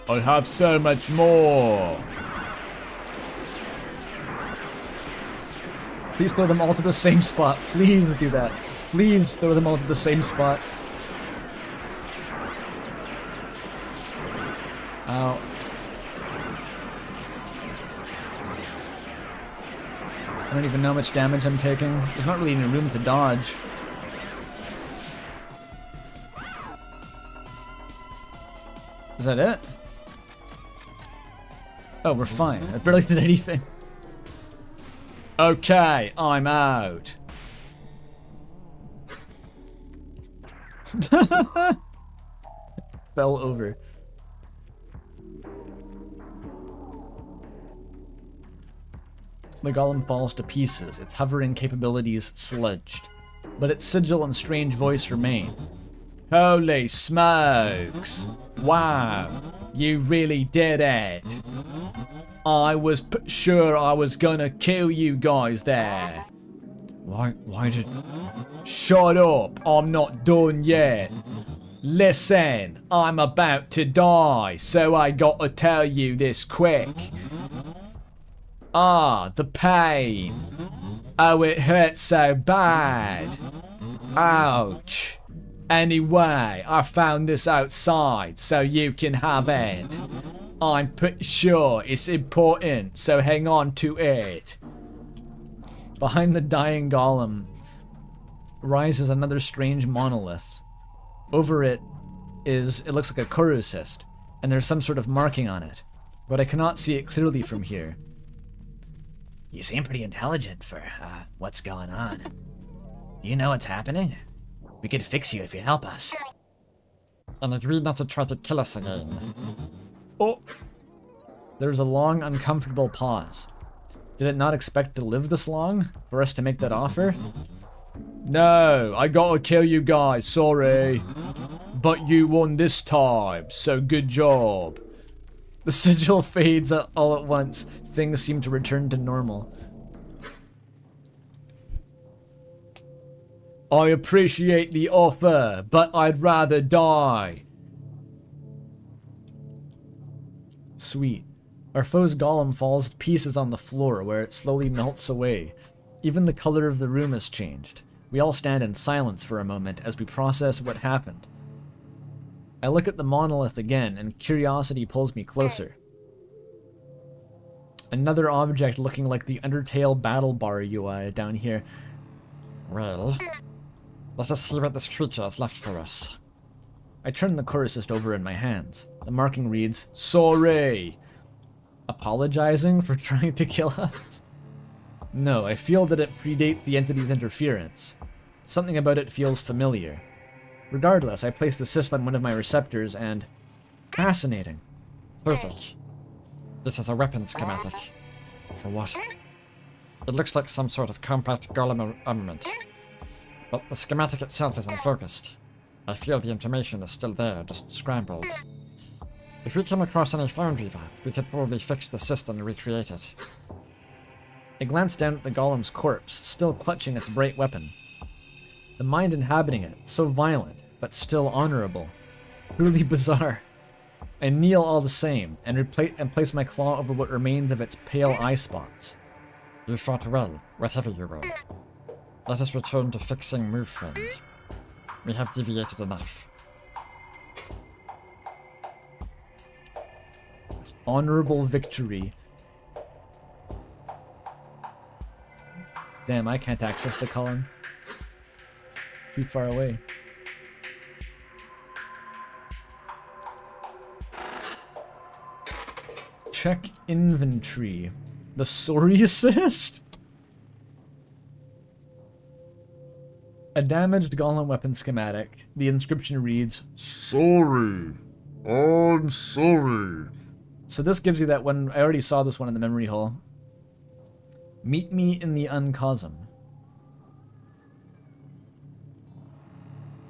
I have so much more! Please throw them all to the same spot. Please do that. Please throw them all to the same spot. Ow. I don't even know how much damage I'm taking. There's not really any room to dodge. Is that it? Oh, we're fine. I barely did anything. Okay, I'm out. Fell over. The golem falls to pieces, its hovering capabilities sludged. But its sigil and strange voice remain. Holy smokes! Wow, you really did it! I was sure I was gonna kill you guys there. Why did... Shut up, I'm not done yet. Listen, I'm about to die, so I gotta tell you this quick. Ah, the pain. Oh, it hurts so bad. Ouch. Anyway, I found this outside, so you can have it. I'm pretty sure it's important, so hang on to it. Behind the dying golem rises another strange monolith. Over it looks like a corru cyst, and there's some sort of marking on it, but I cannot see it clearly from here. You seem pretty intelligent for what's going on. Do you know what's happening? We could fix you if you help us. And agree not to try to kill us again. Oh! There's a long, uncomfortable pause. Did it not expect to live this long? For us to make that offer? No, I gotta kill you guys, sorry. But you won this time, so good job. The sigil fades all at once. Things seem to return to normal. I appreciate the offer, but I'd rather die. Sweet. Our foe's golem falls to pieces on the floor where it slowly melts away. Even the color of the room has changed. We all stand in silence for a moment as we process what happened. I look at the monolith again and curiosity pulls me closer. Another object looking like the Undertale battle bar UI down here. Well, let us see what this creature has left for us. I turn the corru cyst over in my hands. The marking reads, sorry. Apologizing for trying to kill us? No, I feel that it predates the entity's interference. Something about it feels familiar. Regardless, I place the cyst on one of my receptors and... Fascinating. Music. This is a weapon schematic. For what? It looks like some sort of compact golem armament. But the schematic itself is unfocused. I feel the information is still there, just scrambled. If we come across any foundry vat, we could probably fix the system and recreate it. I glance down at the golem's corpse, still clutching its bright weapon. The mind inhabiting it, so violent, but still honorable. Truly bizarre. I kneel all the same, and place my claw over what remains of its pale eye spots. You fought well Whatever you roll. Let us return to fixing move friend. We have deviated enough. Honorable victory. Damn, I can't access the column. Too far away. Check inventory. The sorry assist? A damaged golem weapon schematic. The inscription reads, Sorry. I'm sorry. so this gives you that one. I already saw this one in the memory hole. Meet me in the uncosm.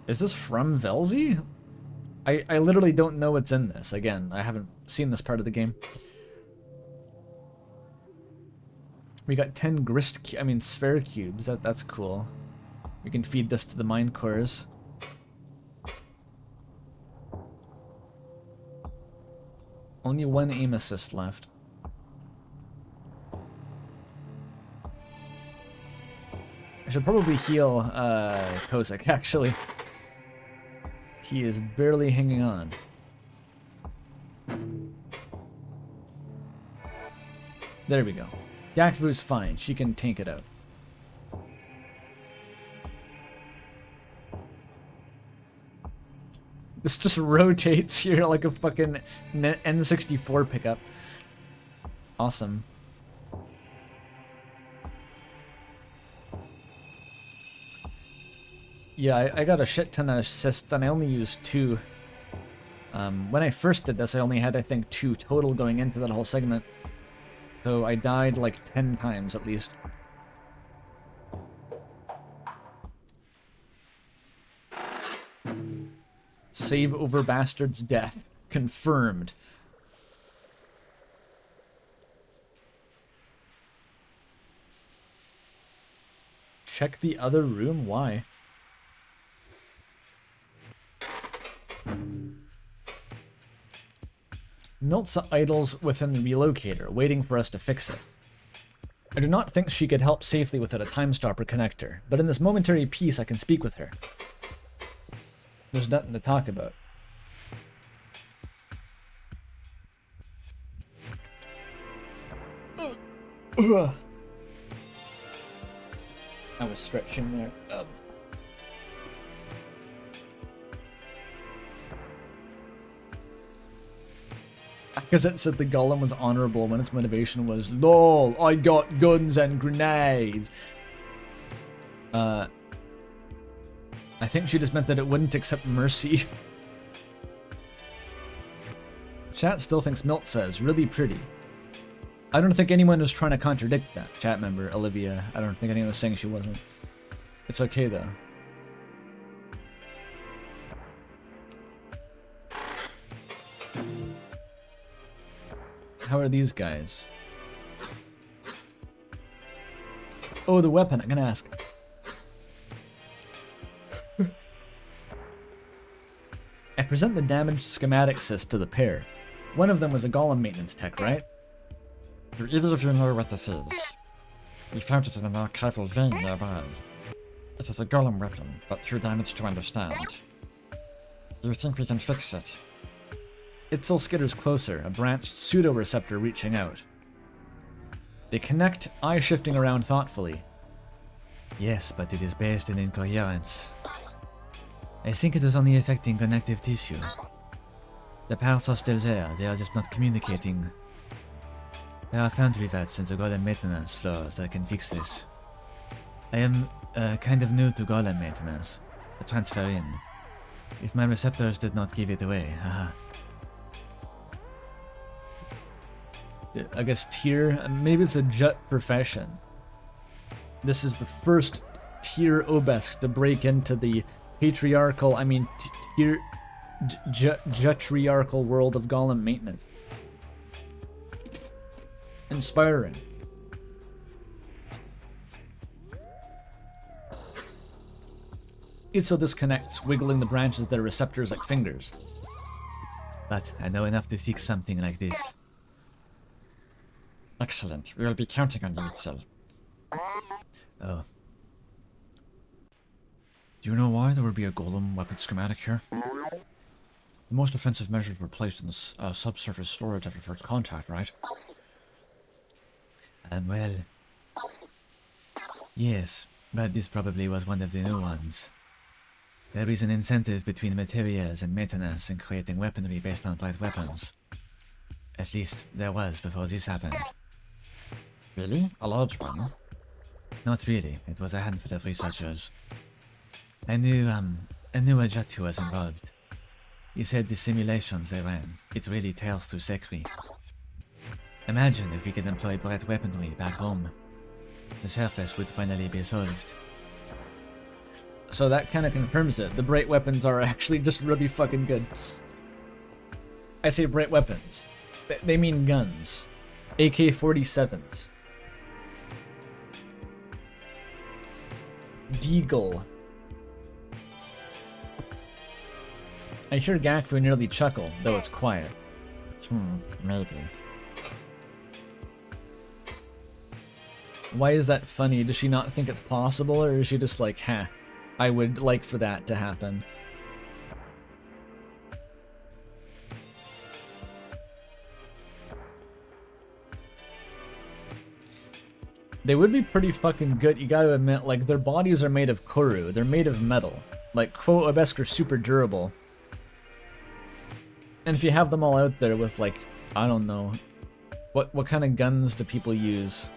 Is this from Velzy? I literally don't know what's in this. Again, I haven't seen this part of the game. We got 10 sphere cubes. That's cool. We can feed this to the mine cores. Only one aim assist left. I should probably heal Kozak, actually. He is barely hanging on. There we go. Yakvu's fine. She can tank it out. This just rotates here like a fucking N64 pickup. Awesome. Yeah, I got a shit ton of assists and I only used 2. When I first did this, I only had, I think, 2 total going into that whole segment. So I died like 10 times at least. Save over Bastard's death. Confirmed. Check the other room? Why? Miltza idles within the relocator, waiting for us to fix it. I do not think she could help safely without a time stopper connector, but in this momentary peace I can speak with her. There's nothing to talk about. I was stretching there. Because it said the golem was honorable when its motivation was, LOL, I got guns and grenades. I think she just meant that it wouldn't accept mercy. Chat still thinks Miltza is really pretty. I don't think anyone was trying to contradict that, chat member Olivia. I don't think anyone was saying she wasn't. It's okay though. How are these guys? Oh, the weapon. I'm gonna ask. I present the damaged schematic sys to the pair. One of them was a golem maintenance tech, right? Do either of you know what this is? We found it in an archival vein nearby. It is a golem weapon, but too damaged to understand. Do you think we can fix it? Itzel skitters closer, a branched pseudo-receptor reaching out. They connect, eye shifting around thoughtfully. Yes, but it is based in incoherence. I think it is only affecting connective tissue. The parts are still there, they are just not communicating. There are foundry vats in the golem maintenance floors that can fix this. I am kind of new to golem maintenance. A transfer in. If my receptors did not give it away, haha. I guess tier, maybe it's a jut profession. This is the first tier obesk to break into the patriarchal, tier, jutriarchal world of golem maintenance. Inspiring. Itzel disconnects, wiggling the branches of their receptors like fingers. But I know enough to fix something like this. Excellent. We will be counting on you, Itzel. Oh. Do you know why there would be a golem weapon schematic here? The most offensive measures were placed in the subsurface storage after first contact, right? Well... Yes, but this probably was one of the new ones. There is an incentive between materials and maintenance in creating weaponry based on bright weapons. At least, there was before this happened. Really? A large one? Not really, it was a handful of researchers. I knew a Jat who was involved. He said the simulations they ran, it really tears through Sekri. Imagine if we could employ bright weaponry back home. The surface would finally be solved. So that kind of confirms it. The bright weapons are actually just really fucking good. I say bright weapons. They mean guns. AK-47s. Deagle. I hear Gakfu nearly chuckle, though it's quiet. Maybe. Why is that funny? Does she not think it's possible, or is she just like, ha, I would like for that to happen? They would be pretty fucking good, you gotta admit, like, their bodies are made of corru, they're made of metal. Like, corru.observer are super durable. And if you have them all out there with, like, I don't know, what kind of guns do people use?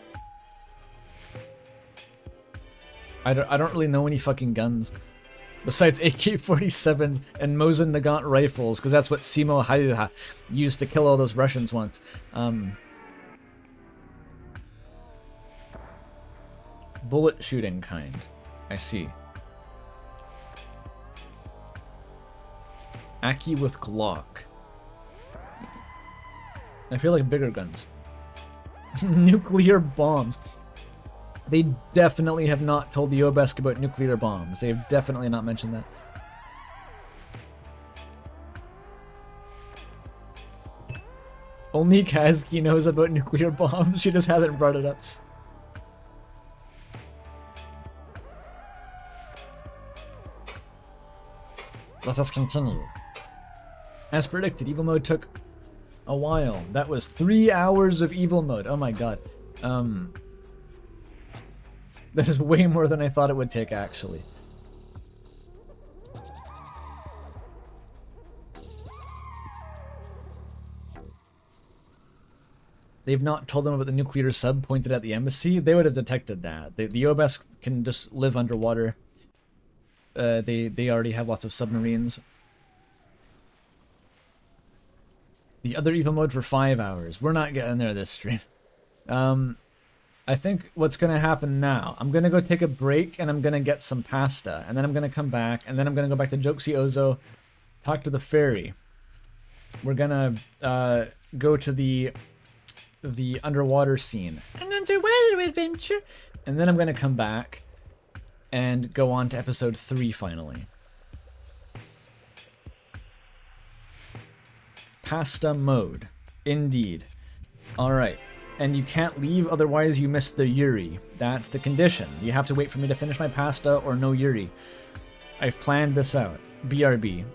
I don't really know any fucking guns. Besides AK-47s and Mosin Nagant rifles, because that's what Simo Hayuha used to kill all those Russians once. Bullet shooting kind. I see. Aki with Glock. I feel like bigger guns. Nuclear bombs. They definitely have not told the Obesk about nuclear bombs. They have definitely not mentioned that. Only Kazuki knows about nuclear bombs. She just hasn't brought it up. Let us continue. As predicted, evil mode took a while. That was 3 hours of evil mode. Oh my god. That is way more than I thought it would take, actually. They've not told them about the nuclear sub pointed at the embassy. They would have detected that. The Obesk can just live underwater. They already have lots of submarines. The other evil mode for 5 hours. We're not getting there this stream. I think what's going to happen now, I'm going to go take a break and I'm going to get some pasta. And then I'm going to come back and then I'm going to go back to Joksy Ozo, talk to the ferry. We're going to go to the underwater scene. An underwater adventure. And then I'm going to come back and go on to episode 3 finally. Pasta mode. Indeed. Alright. And you can't leave, otherwise you miss the Yuri. That's the condition. You have to wait for me to finish my pasta or no Yuri. I've planned this out. BRB.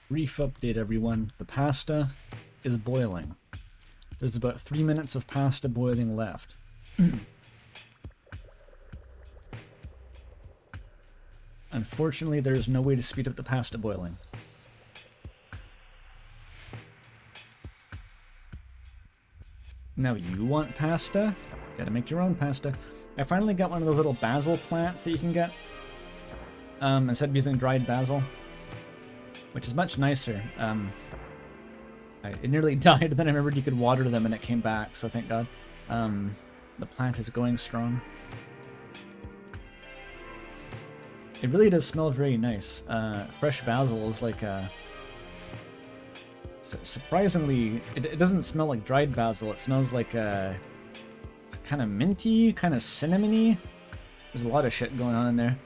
Brief update, everyone. The pasta is boiling. There's about 3 minutes of pasta boiling left. Unfortunately, there's no way to speed up the pasta boiling. Now you want pasta? Gotta make your own pasta. I finally got one of those little basil plants that you can get. Instead of using dried basil. Which is much nicer. It nearly died, then I remembered you could water them and it came back, so thank God. The plant is going strong. It really does smell very nice. Fresh basil is like surprisingly, it doesn't smell like dried basil. It smells like it's kind of minty, kind of cinnamony. There's a lot of shit going on in there.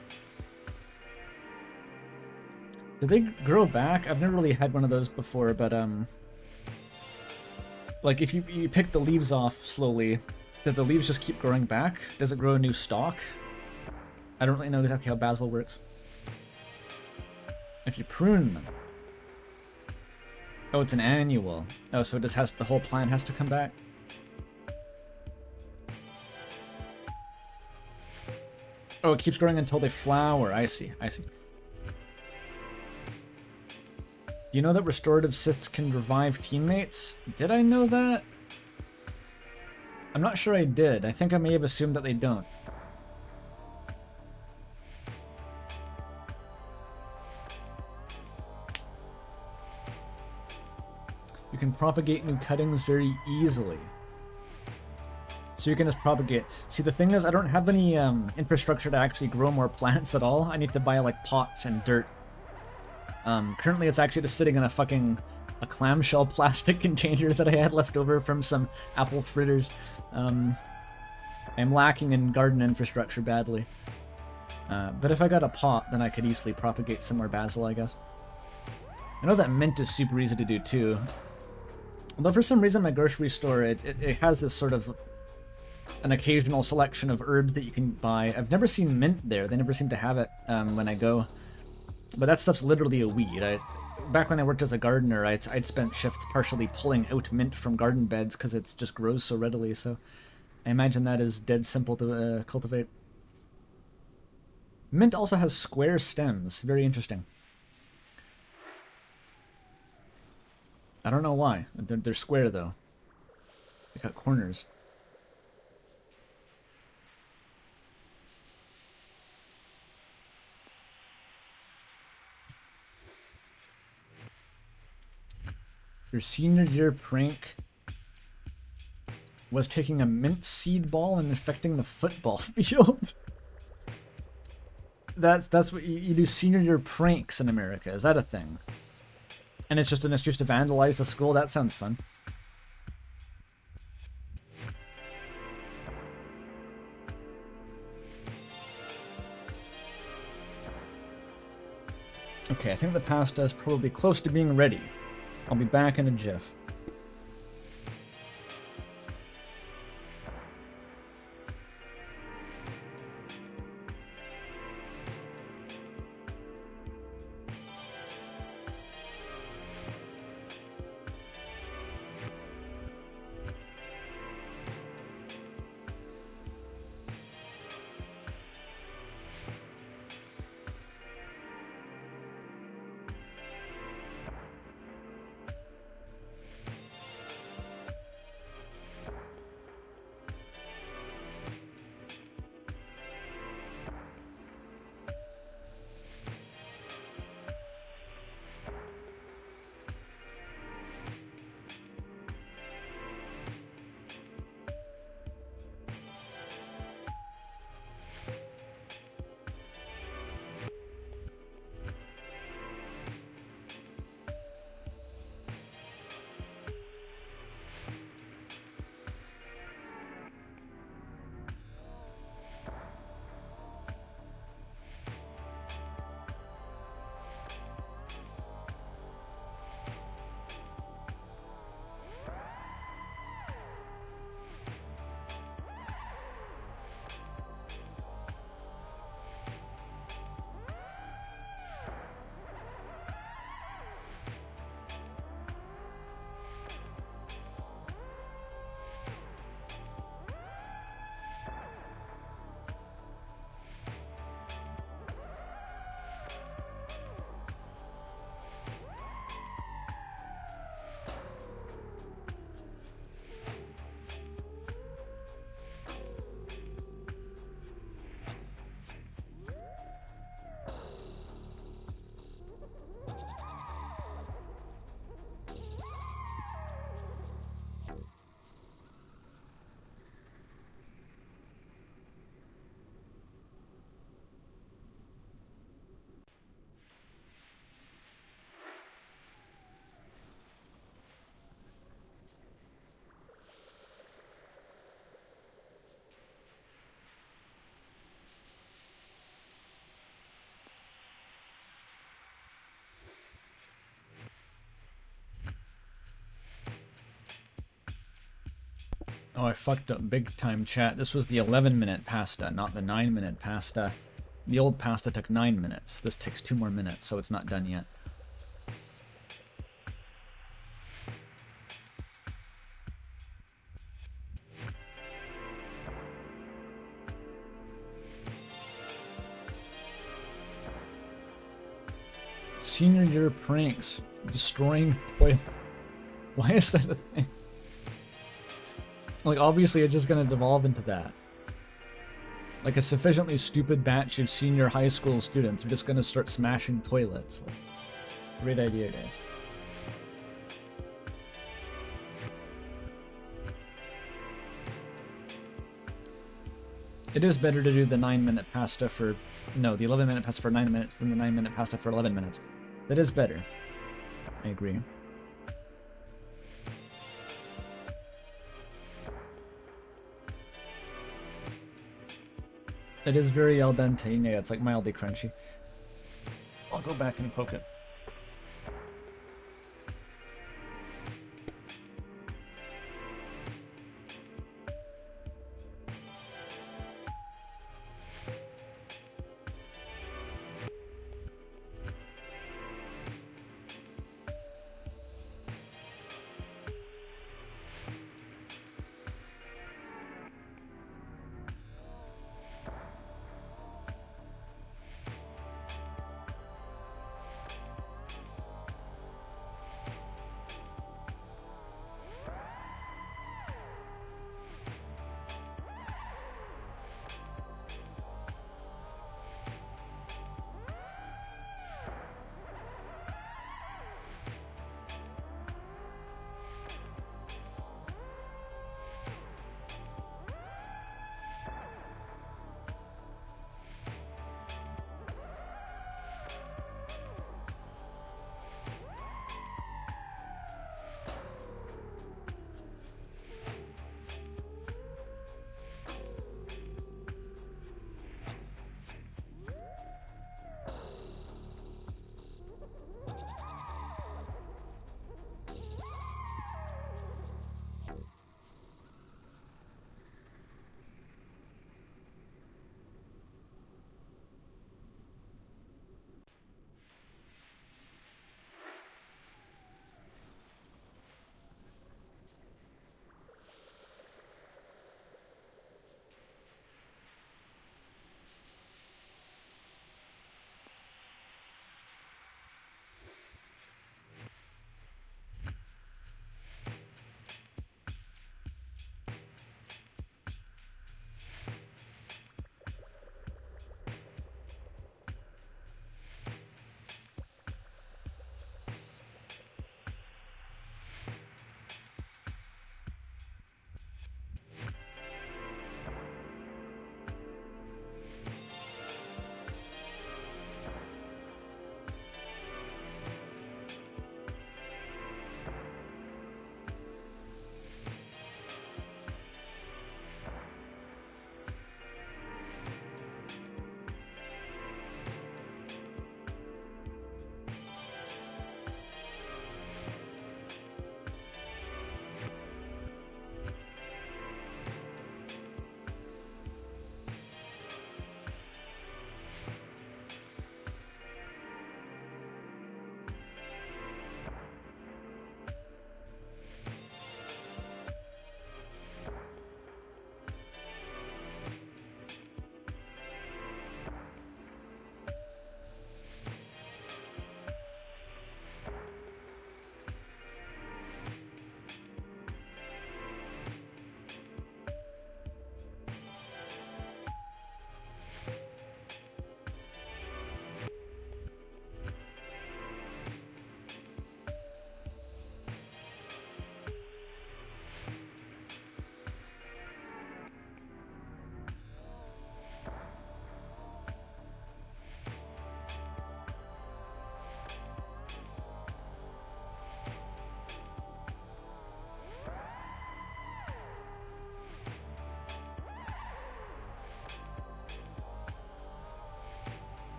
Do they grow back? I've never really had one of those before, but like if you pick the leaves off slowly, do the leaves just keep growing back? Does it grow a new stalk? I don't really know exactly how basil works. If you prune them. Oh, it's an annual. Oh, so it just has, the whole plant has to come back? Oh, it keeps growing until they flower. I see, I see. Do you know that restorative cysts can revive teammates? Did I know that? I'm not sure I did. I think I may have assumed that they don't. You can propagate new cuttings very easily. So you can just propagate. See, the thing is, I don't have any infrastructure to actually grow more plants at all. I need to buy like pots and dirt. Currently it's actually just sitting in a clamshell plastic container that I had left over from some apple fritters. I'm lacking in garden infrastructure badly. But if I got a pot, then I could easily propagate some more basil, I guess. I know that mint is super easy to do too. Although for some reason my grocery store, it has this sort of an occasional selection of herbs that you can buy. I've never seen mint there. They never seem to have it when I go. But that stuff's literally a weed. Back when I worked as a gardener, I'd spent shifts partially pulling out mint from garden beds because it just grows so readily. So I imagine that is dead simple to cultivate. Mint also has square stems. Very interesting. I don't know why. They're square though. They got corners. Your senior year prank was taking a mint seed ball and infecting the football field. That's what you do, senior year pranks in America. Is that a thing? And it's just an excuse to vandalize the school? That sounds fun. Okay, I think the pasta is probably close to being ready. I'll be back in a jiff. Oh, I fucked up big time, chat. This was the 11-minute pasta, not the 9-minute pasta. The old pasta took 9 minutes. This takes 2 more minutes, so it's not done yet. Senior year pranks. Destroying toilet. Why is that a thing? Like, obviously it's just gonna devolve into that. Like, a sufficiently stupid batch of senior high school students are just gonna start smashing toilets. Like, great idea, guys. It is better to do the 9-minute pasta for... No, the 11-minute pasta for 9 minutes than the 9-minute pasta for 11 minutes. That is better. I agree. It is very al dente. Yeah, it's like mildly crunchy. I'll go back and poke it.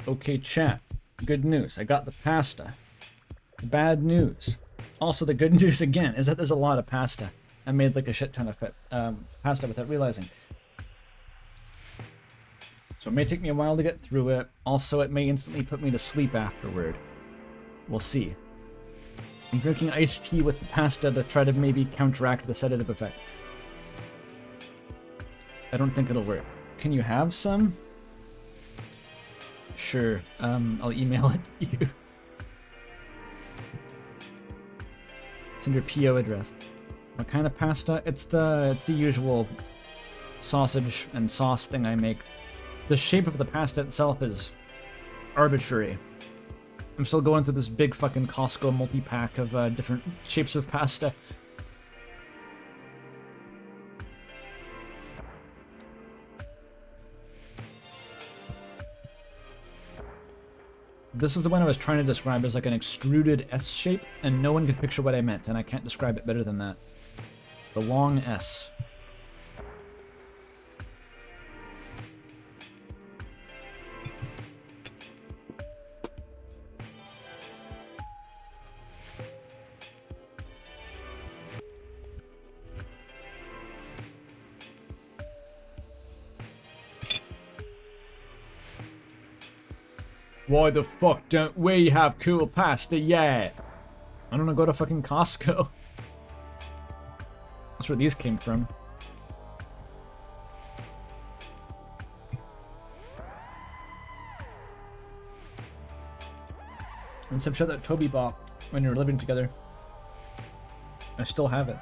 Okay, chat. Good news. I got the pasta. The bad news. Also, the good news again is that there's a lot of pasta. I made like a shit ton of pasta without realizing. So it may take me a while to get through it. Also, it may instantly put me to sleep afterward. We'll see. I'm drinking iced tea with the pasta to try to maybe counteract the sedative effect. I don't think it'll work. Can you have some? Sure. I'll email it to you. Send your PO address. What kind of pasta? It's the usual sausage and sauce thing I make. The shape of the pasta itself is arbitrary. I'm still going through this big fucking Costco multi-pack of different shapes of pasta. This is the one I was trying to describe as like an extruded S shape, and no one could picture what I meant, and I can't describe it better than that. The long S. Why the fuck don't we have cool pasta yet? I don't know, go to fucking Costco. That's where these came from. And some shit that Toby bought when you were living together. I still have it.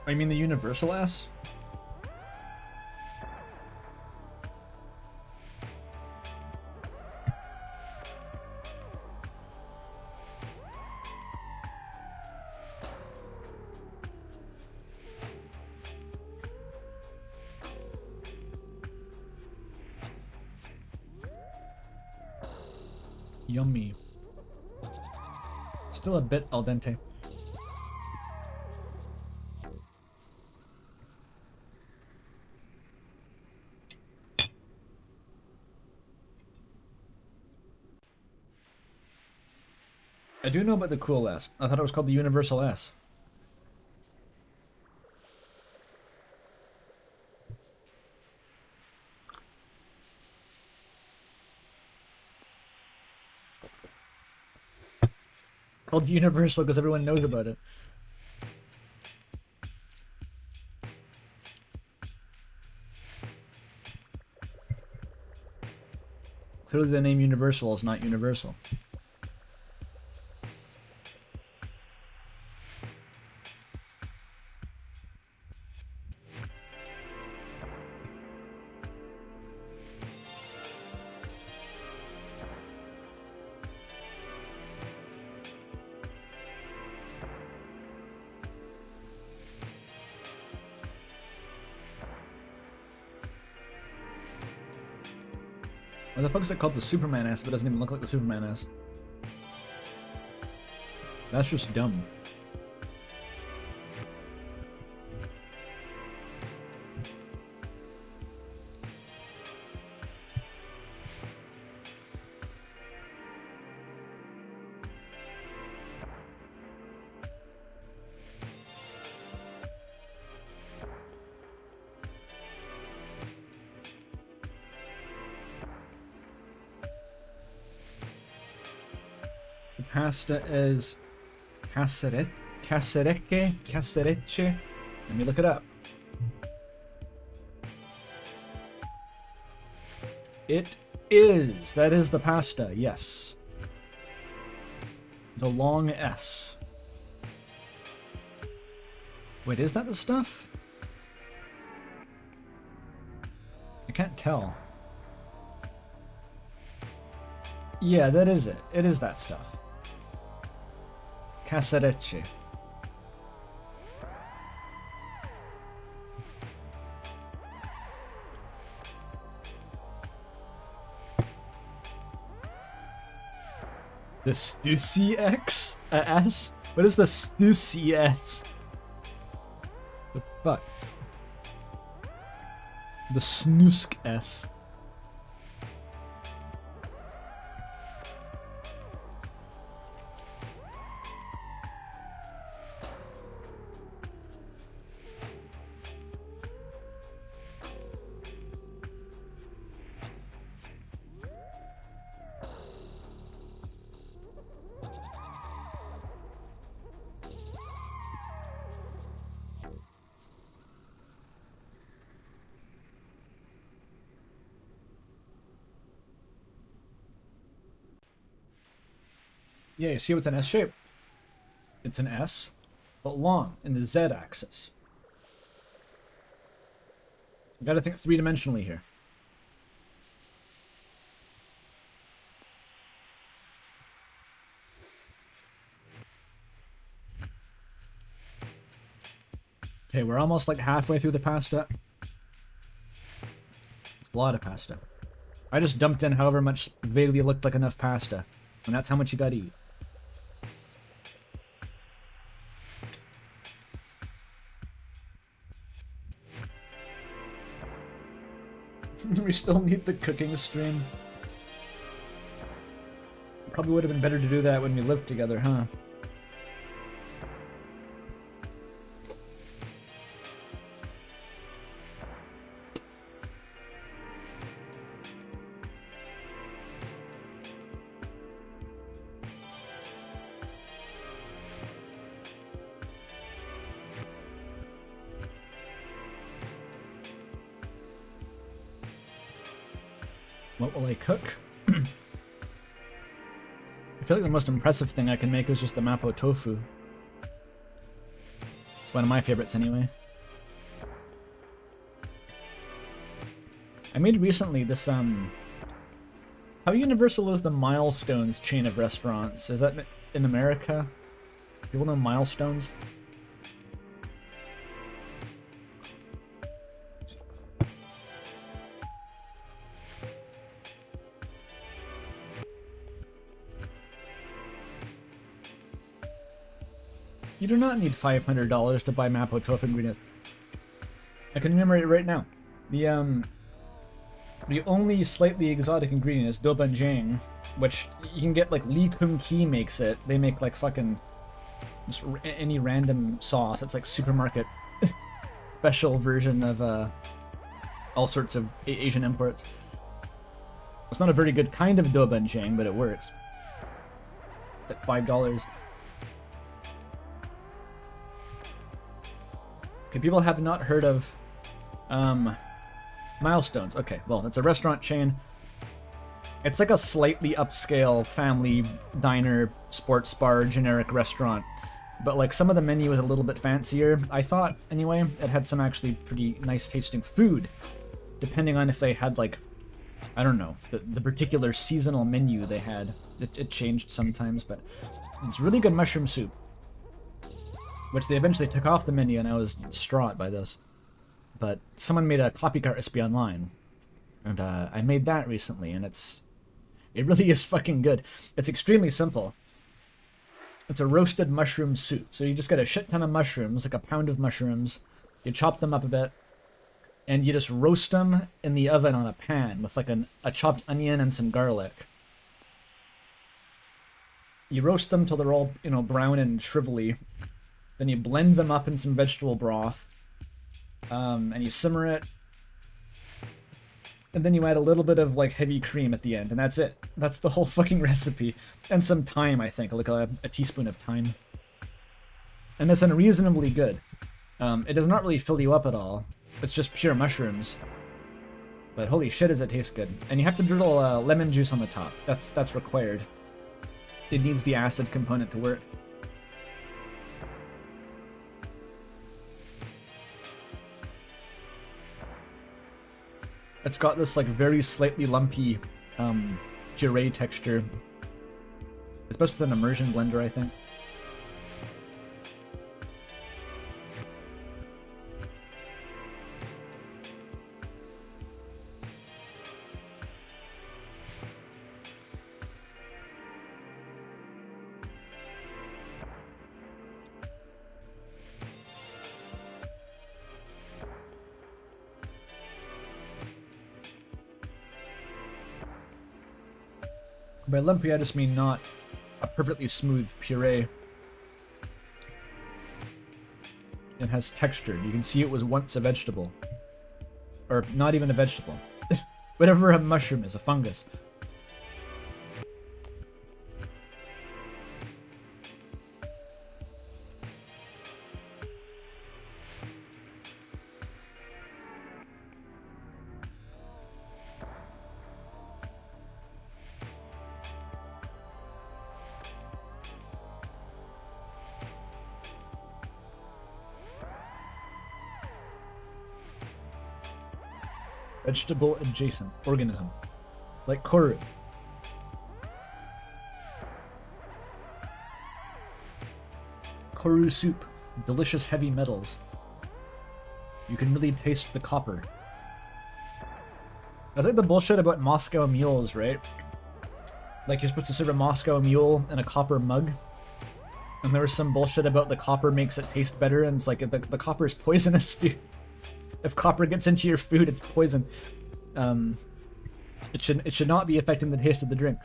Oh, you mean the universal S? Yummy. Still a bit al dente. I do know about the cool S. I thought it was called the Universal S. Called Universal because everyone knows about it. Clearly the name Universal is not universal. Why the fuck is it called the Superman S if it doesn't even look like the Superman S? That's just dumb. Pasta is caserecce. Let me look it up. It is. That is the pasta. Yes. The long S. Wait, is that the stuff? I can't tell. Yeah, that is it. It is that stuff. Caserecce. The Stussy X? S? What is the Stussy S? The fuck? The Snoosk S. Yeah, you see what's an S shape? It's an S, but long in the Z axis. You gotta think three-dimensionally here. Okay, we're almost like halfway through the pasta. It's a lot of pasta. I just dumped in however much vaguely looked like enough pasta, and that's how much you gotta eat. We still need the cooking stream. Probably would have been better to do that when we lived together, huh? What will I cook? I feel like the most impressive thing I can make is just the mapo tofu. It's one of my favorites anyway. I made recently this, how universal is the Milestones chain of restaurants? Is that in America? People know Milestones? You do not need $500 to buy mapo tofu ingredients. I can enumerate it right now. The only slightly exotic ingredient is doubanjiang, which you can get, like, Lee Kung Kee makes it. They make, like, fucking just any random sauce. It's like supermarket special version of all sorts of Asian imports. It's not a very good kind of doubanjiang, but it works. It's like $5. Okay, people have not heard of Milestones. Okay, well, it's a restaurant chain. It's like a slightly upscale family diner, sports bar, generic restaurant. But like some of the menu is a little bit fancier. I thought, anyway, it had some actually pretty nice tasting food. Depending on if they had, like, I don't know, the particular seasonal menu they had. It changed sometimes, but it's really good mushroom soup. Which they eventually took off the menu, and I was distraught by this. But someone made a copycat recipe online, and I made that recently, and it really is fucking good. It's extremely simple. It's a roasted mushroom soup. So you just get a shit ton of mushrooms, like a pound of mushrooms. You chop them up a bit, and you just roast them in the oven on a pan with like a chopped onion and some garlic. You roast them till they're all, you know, brown and shrivelly. Then you blend them up in some vegetable broth, and you simmer it. And then you add a little bit of, like, heavy cream at the end, and that's it. That's the whole fucking recipe. And some thyme, I think, like a teaspoon of thyme. And it's unreasonably good. It does not really fill you up at all. It's just pure mushrooms. But holy shit does it taste good. And you have to drizzle lemon juice on the top. That's required. It needs the acid component to work. It's got this, like, very slightly lumpy puree texture. It's best with an immersion blender, I think. By lumpy, I just mean not a perfectly smooth puree. It has texture. You can see it was once a vegetable. Or not even a vegetable. Whatever a mushroom is, a fungus. Vegetable adjacent organism, like corru. Corru soup, delicious heavy metals. You can really taste the copper. That's like the bullshit about Moscow mules, right? Like you're supposed to serve a Moscow mule in a copper mug. And there was some bullshit about the copper makes it taste better, and it's like the copper is poisonous, dude. If copper gets into your food, it's poison. It should not be affecting the taste of the drink.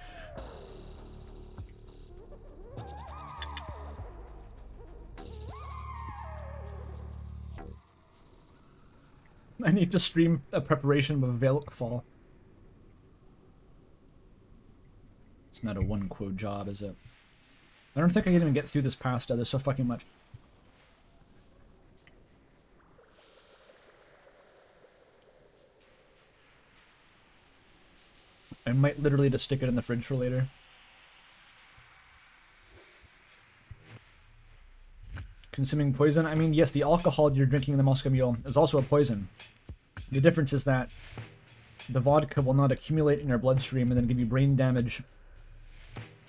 I need to stream a preparation of a Veilk fall. It's not a one-quote job, is it? I don't think I can even get through this pasta. There's so fucking much. I might literally just stick it in the fridge for later. Consuming poison? I mean, yes, the alcohol you're drinking in the Moscow Mule is also a poison. The difference is that the vodka will not accumulate in your bloodstream and then give you brain damage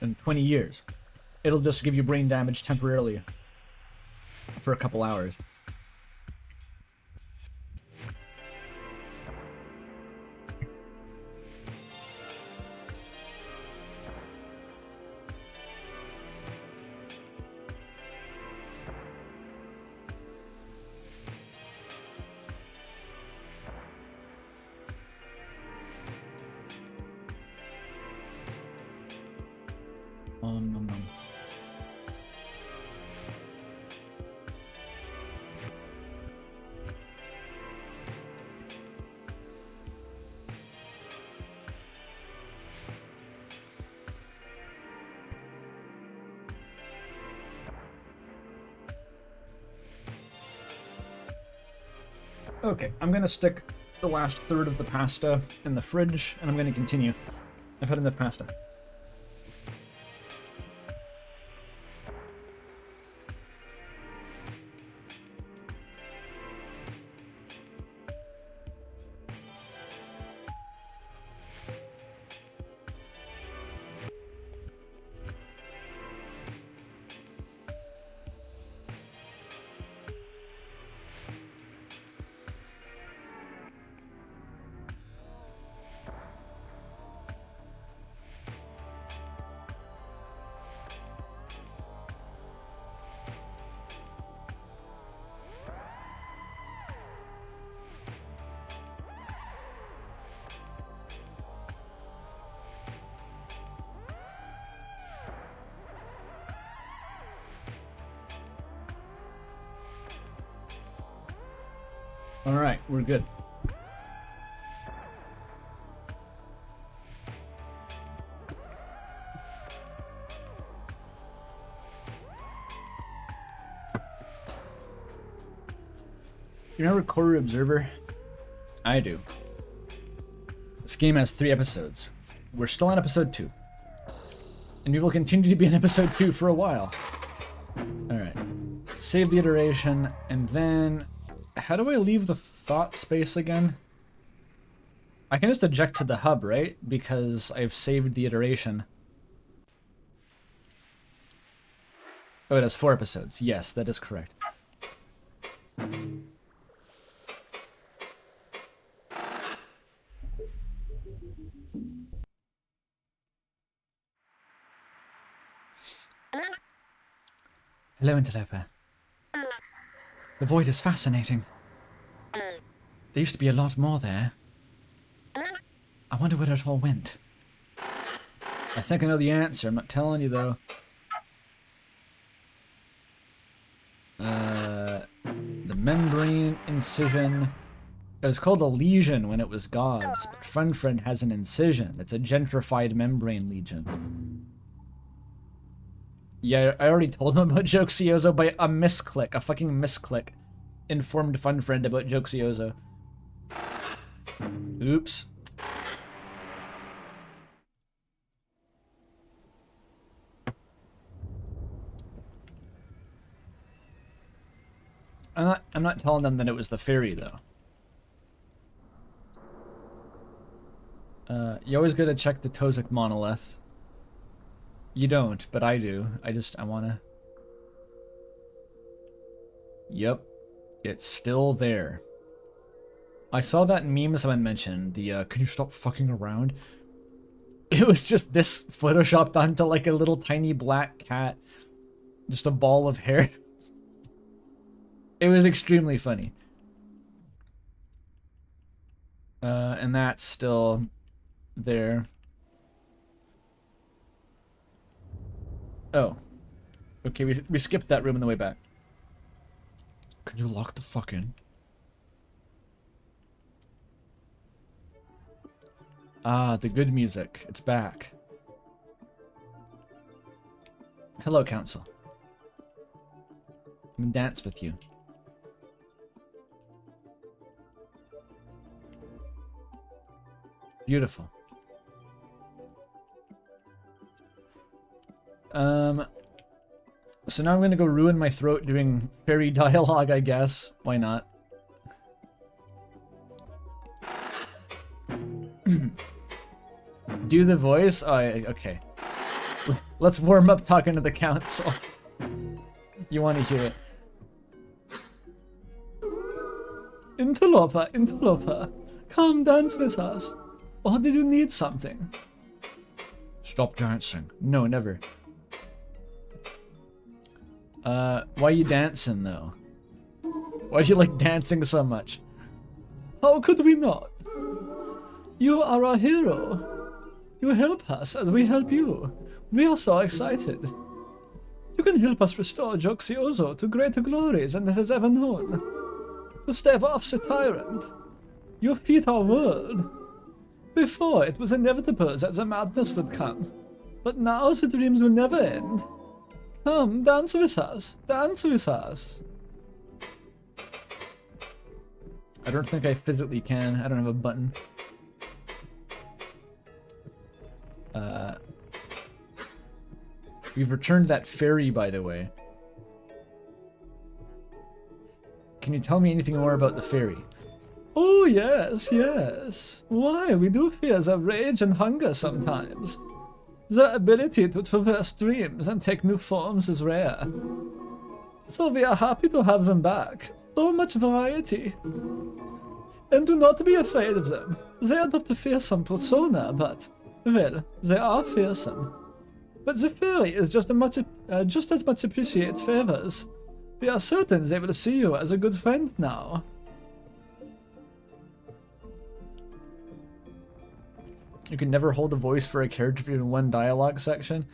in 20 years. It'll just give you brain damage temporarily for a couple hours. Nom, nom. Okay, I'm gonna stick the last third of the pasta in the fridge, and I'm gonna continue. I've had enough pasta. Alright, we're good. You remember corru.observer? I do. This game has 3 episodes. We're still on episode 2. And we will continue to be in episode 2 for a while. Alright. Save the iteration, and then... How do I leave the thought space again? I can just eject to the hub, right? Because I've saved the iteration. Oh, it has 4 episodes. Yes, that is correct. Hello, Interloper. The void is fascinating. There used to be a lot more there. I wonder where it all went. I think I know the answer. I'm not telling you though. The membrane incision. It was called a lesion when it was God's, but Friend has an incision. It's a gentrified membrane lesion. Yeah, I already told him about Joxiozo by a misclick. A fucking misclick informed Friend about Joxiozo. Oops. I'm not telling them that it was the fairy though. You always gotta check the Tozic monolith. You don't, but I do. I wanna... Yep. It's still there. I saw that meme someone mentioned, the, can you stop fucking around? It was just this photoshopped onto like a little tiny black cat. Just a ball of hair. It was extremely funny. And that's still there. Oh. Okay, we skipped that room on the way back. Can you lock the fuck in? Ah, the good music. It's back. Hello, Council. I'm gonna dance with you. Beautiful. So now I'm gonna go ruin my throat doing fairy dialogue, I guess. Why not? Do the voice? Oh, okay. Let's warm up talking to the council. You want to hear it. Interloper, come dance with us. Or did you need something? Stop dancing. No, never. Why are you dancing though? Why do you like dancing so much? How could we not? You are our hero. You help us as we help you. We are so excited. You can help us restore Joxiozo to greater glories than it has ever known. To stave off the tyrant. You feed our world. Before, it was inevitable that the madness would come. But now the dreams will never end. Come, dance with us. Dance with us. I don't think I physically can. I don't have a button. We've returned that fairy, by the way. Can you tell me anything more about the fairy? Oh, yes, yes. Why, we do feel the rage and hunger sometimes. The ability to traverse dreams and take new forms is rare. So we are happy to have them back. So much variety. And do not be afraid of them. They adopt a fearsome persona, but, well, they are fearsome. But the fairy is just as much appreciates favors. We are certain they will see you as a good friend now. You can never hold a voice for a character in one dialogue section.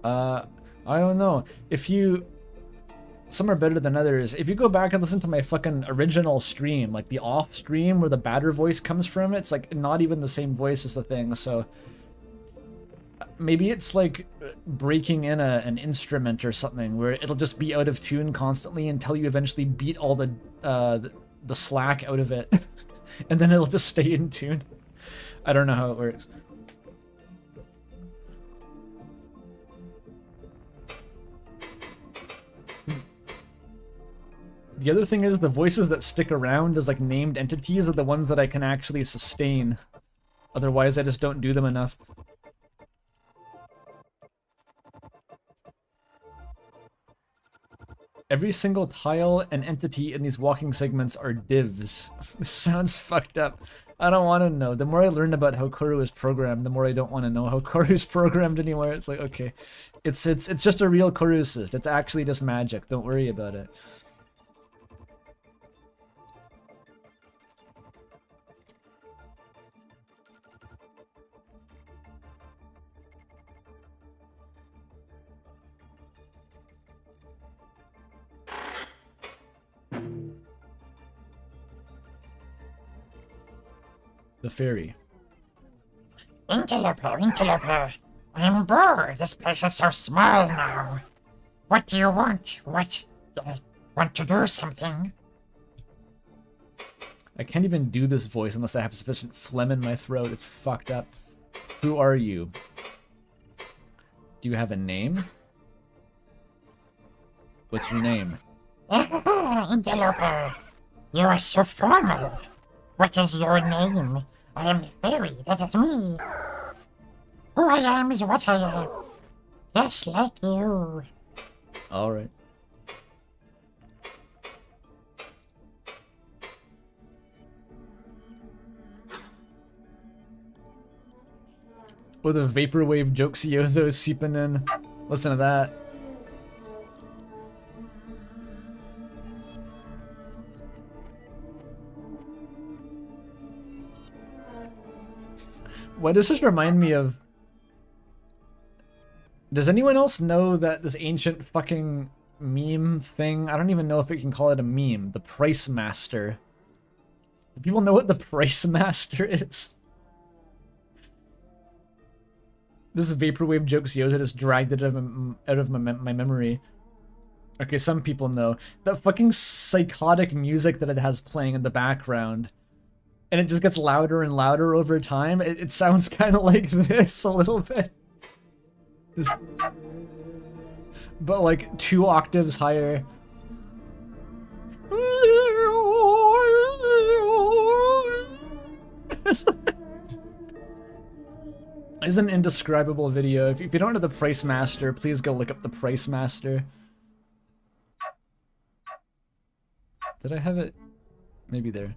I don't know. Some are better than others. If you go back and listen to my fucking original stream, like the off stream where the batter voice comes from, it's like not even the same voice as the thing, so... Maybe it's like breaking in an instrument or something where it'll just be out of tune constantly until you eventually beat all the slack out of it. And then it'll just stay in tune. I don't know how it works. The other thing is the voices that stick around as like named entities are the ones that I can actually sustain. Otherwise I just don't do them enough. Every single tile and entity in these walking segments are divs. This sounds fucked up. I don't want to know. The more I learn about how Corru is programmed, the more I don't want to know how Corru is programmed anymore. It's like, okay, it's just a real Corru cyst. It's actually just magic. Don't worry about it. The fairy. Interloper, interloper. I'm bored. This place is so small now. What do you want? What? Want to do something? I can't even do this voice unless I have sufficient phlegm in my throat. It's fucked up. Who are you? Do you have a name? What's your name? Interloper. You are so formal. What is your name? I am the fairy. That is me. Who I am is what I am. Just like you. Alright. With a vaporwave jokesiozo seeping in. Listen to that. Why does this remind me of... Does anyone else know that this ancient fucking meme thing? I don't even know if we can call it a meme. The Price Master. Do people know what the Price Master is? This vaporwave jokesiozo just dragged it out of my memory. Okay, some people know. That fucking psychotic music that it has playing in the background. And it just gets louder and louder over time. It sounds kind of like this a little bit. But like 2 octaves higher. It's an indescribable video. If you don't know the Price Master, please go look up the Price Master. Did I have it? Maybe there.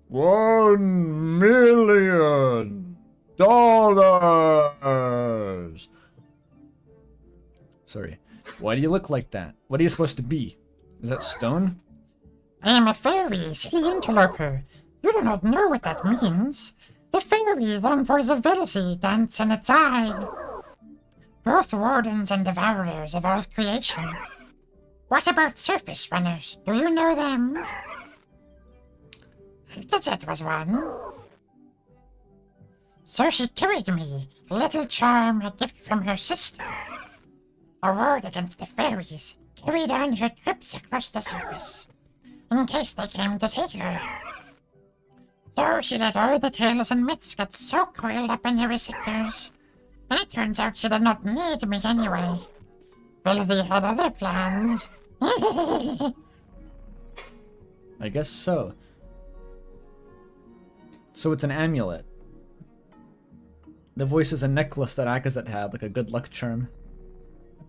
$1,000,000. Sorry. Why do you look like that? What are you supposed to be? Is that stone? I am a fairy, silly interloper. You do not know what that means. The fairies on voice of Velasy dance in its eye. Both wardens and devourers of all creation. What about surface runners? Do you know them? Gazette was one. So she carried me, a little charm, a gift from her sister. A word against the fairies, carried on her trips across the surface, in case they came to take her. So she let all the tales and myths get so coiled up in her receptors, and it turns out she did not need me anyway. Velzy had other plans. I guess so. So it's an amulet. The voice is a necklace that Akazet had, like a good luck charm.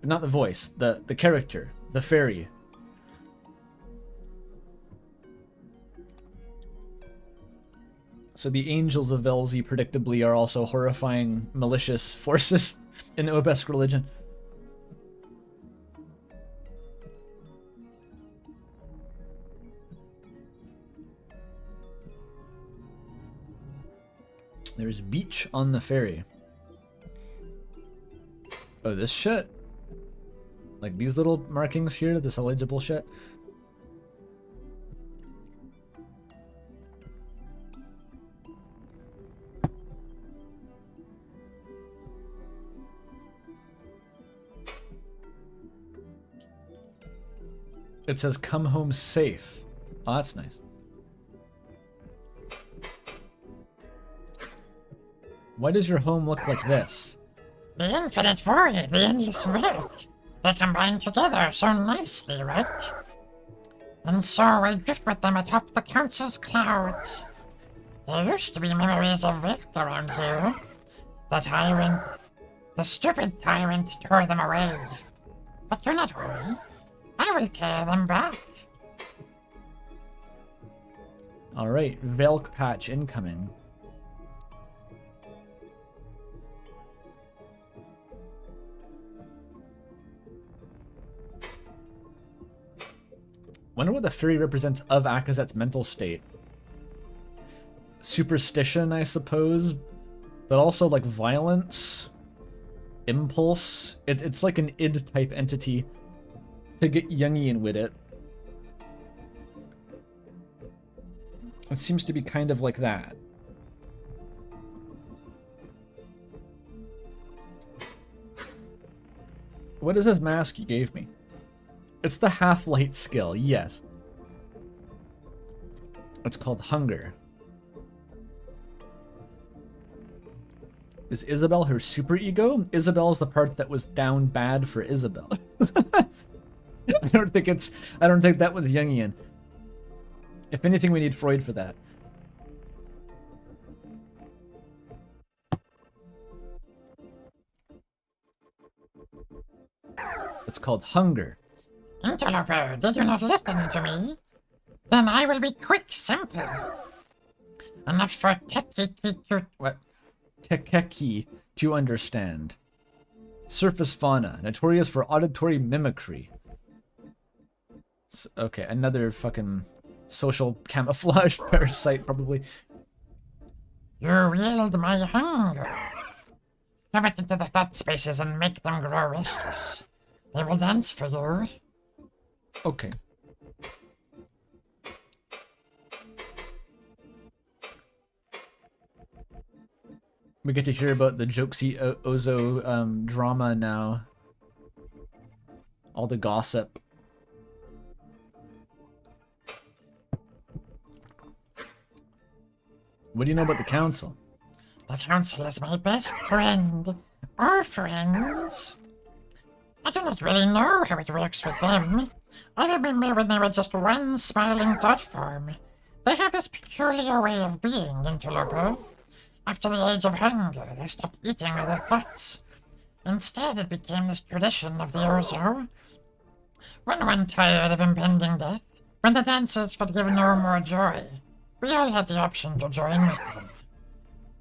Not the voice, the character, the fairy. So the angels of Velzy predictably are also horrifying, malicious forces in Obesk religion. There's beach on the ferry. Oh, this shit? Like these little markings here, this illegible shit? It says come home safe. Oh, that's nice. Why does your home look like this? The infinite void, the endless milk. They combine together so nicely, right? And so I drift with them atop the council's clouds. There used to be memories of Vilk around here. The tyrant, the stupid tyrant tore them away. But do not worry, I will tear them back. Alright, Velk patch incoming. Wonder what the fairy represents of Akazet's mental state. Superstition, I suppose, but also like violence, impulse. It's like an id type entity, to get Jungian with it. It seems to be kind of like that. What is this mask he gave me? It's the half-light skill, yes. It's called Hunger. Is Isabel her super ego? Isabel's the part that was down bad for Isabel. I don't think that was Jungian. If anything, we need Freud for that. It's called Hunger. Interloper, did you not listen to me? Then I will be quick, simple. Enough for What? Tekeki to understand. Surface fauna, notorious for auditory mimicry. Okay, another fucking social camouflage parasite, probably. You wield my hunger. Shove it into the thought spaces and make them grow restless. They will dance for you. Okay. We get to hear about the Jokesy Ozo drama now. All the gossip. What do you know about the council? The council is my best friend. Or friends. I do not really know how it works with them. I remember when they were just one smiling thought form. They have this peculiar way of being, Interloper. After the age of hunger, they stopped eating other thoughts. Instead, it became this tradition of the Ozo. When one tired of impending death, when the dancers could give no more joy, we all had the option to join with them.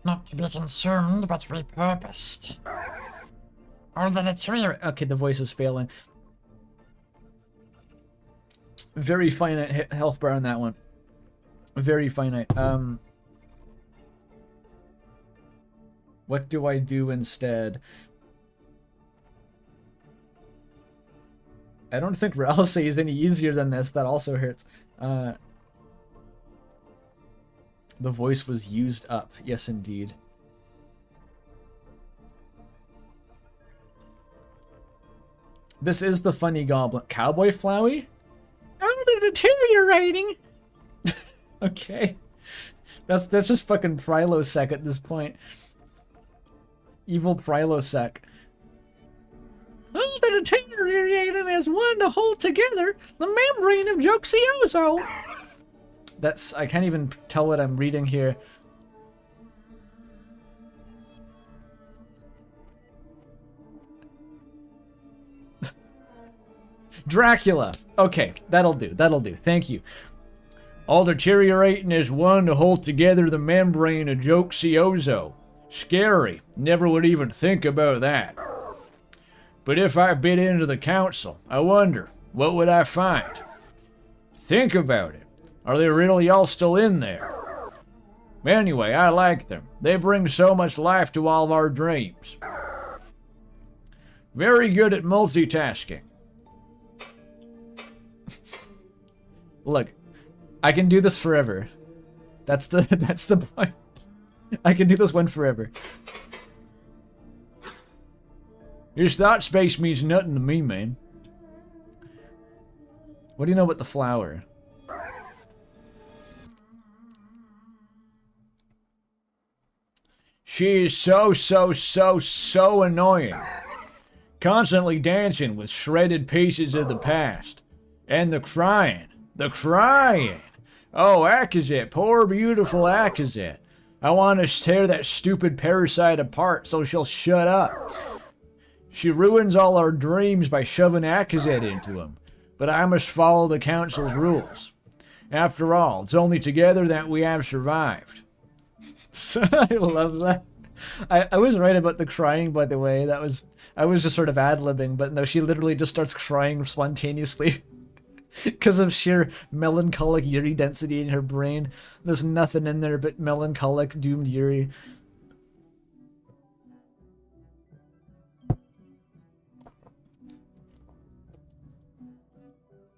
Not to be consumed, but repurposed. All the deteriorate. Okay, the voice is failing. Very finite health bar on that one. Very finite. What do I do instead? I don't think Ralsei is any easier than this. That also hurts. The voice was used up. Yes, indeed. This is the funny goblin. Cowboy Flowey? Oh, they're deteriorating! Okay. That's just fucking Prilosec at this point. Evil Prilosec. Oh, they're deteriorating as one to hold together the membrane of Joxioso. That's... I can't even tell what I'm reading here. Dracula. Okay, that'll do. That'll do. Thank you. All deteriorating as one to hold together the membrane of Joxioso. Scary. Never would even think about that. But if I bit into the council, I wonder, what would I find? Think about it. Are they really all still in there? Anyway, I like them. They bring so much life to all of our dreams. Very good at multitasking. Look, I can do this forever. That's the point. I can do this one forever. This thought space means nothing to me, man. What do you know about the flower? She is so annoying. Constantly dancing with shredded pieces of the past. And the crying. The crying! Oh, Akazet, poor beautiful Akazet. I want to tear that stupid parasite apart so she'll shut up. She ruins all our dreams by shoving Akazet into him, but I must follow the council's rules. After all, it's only together that we have survived. I love that. I was right about the crying, by the way. I was just sort of ad-libbing, but no, she literally just starts crying spontaneously. Because of sheer melancholic Yuri density in her brain. There's nothing in there but melancholic, doomed Yuri.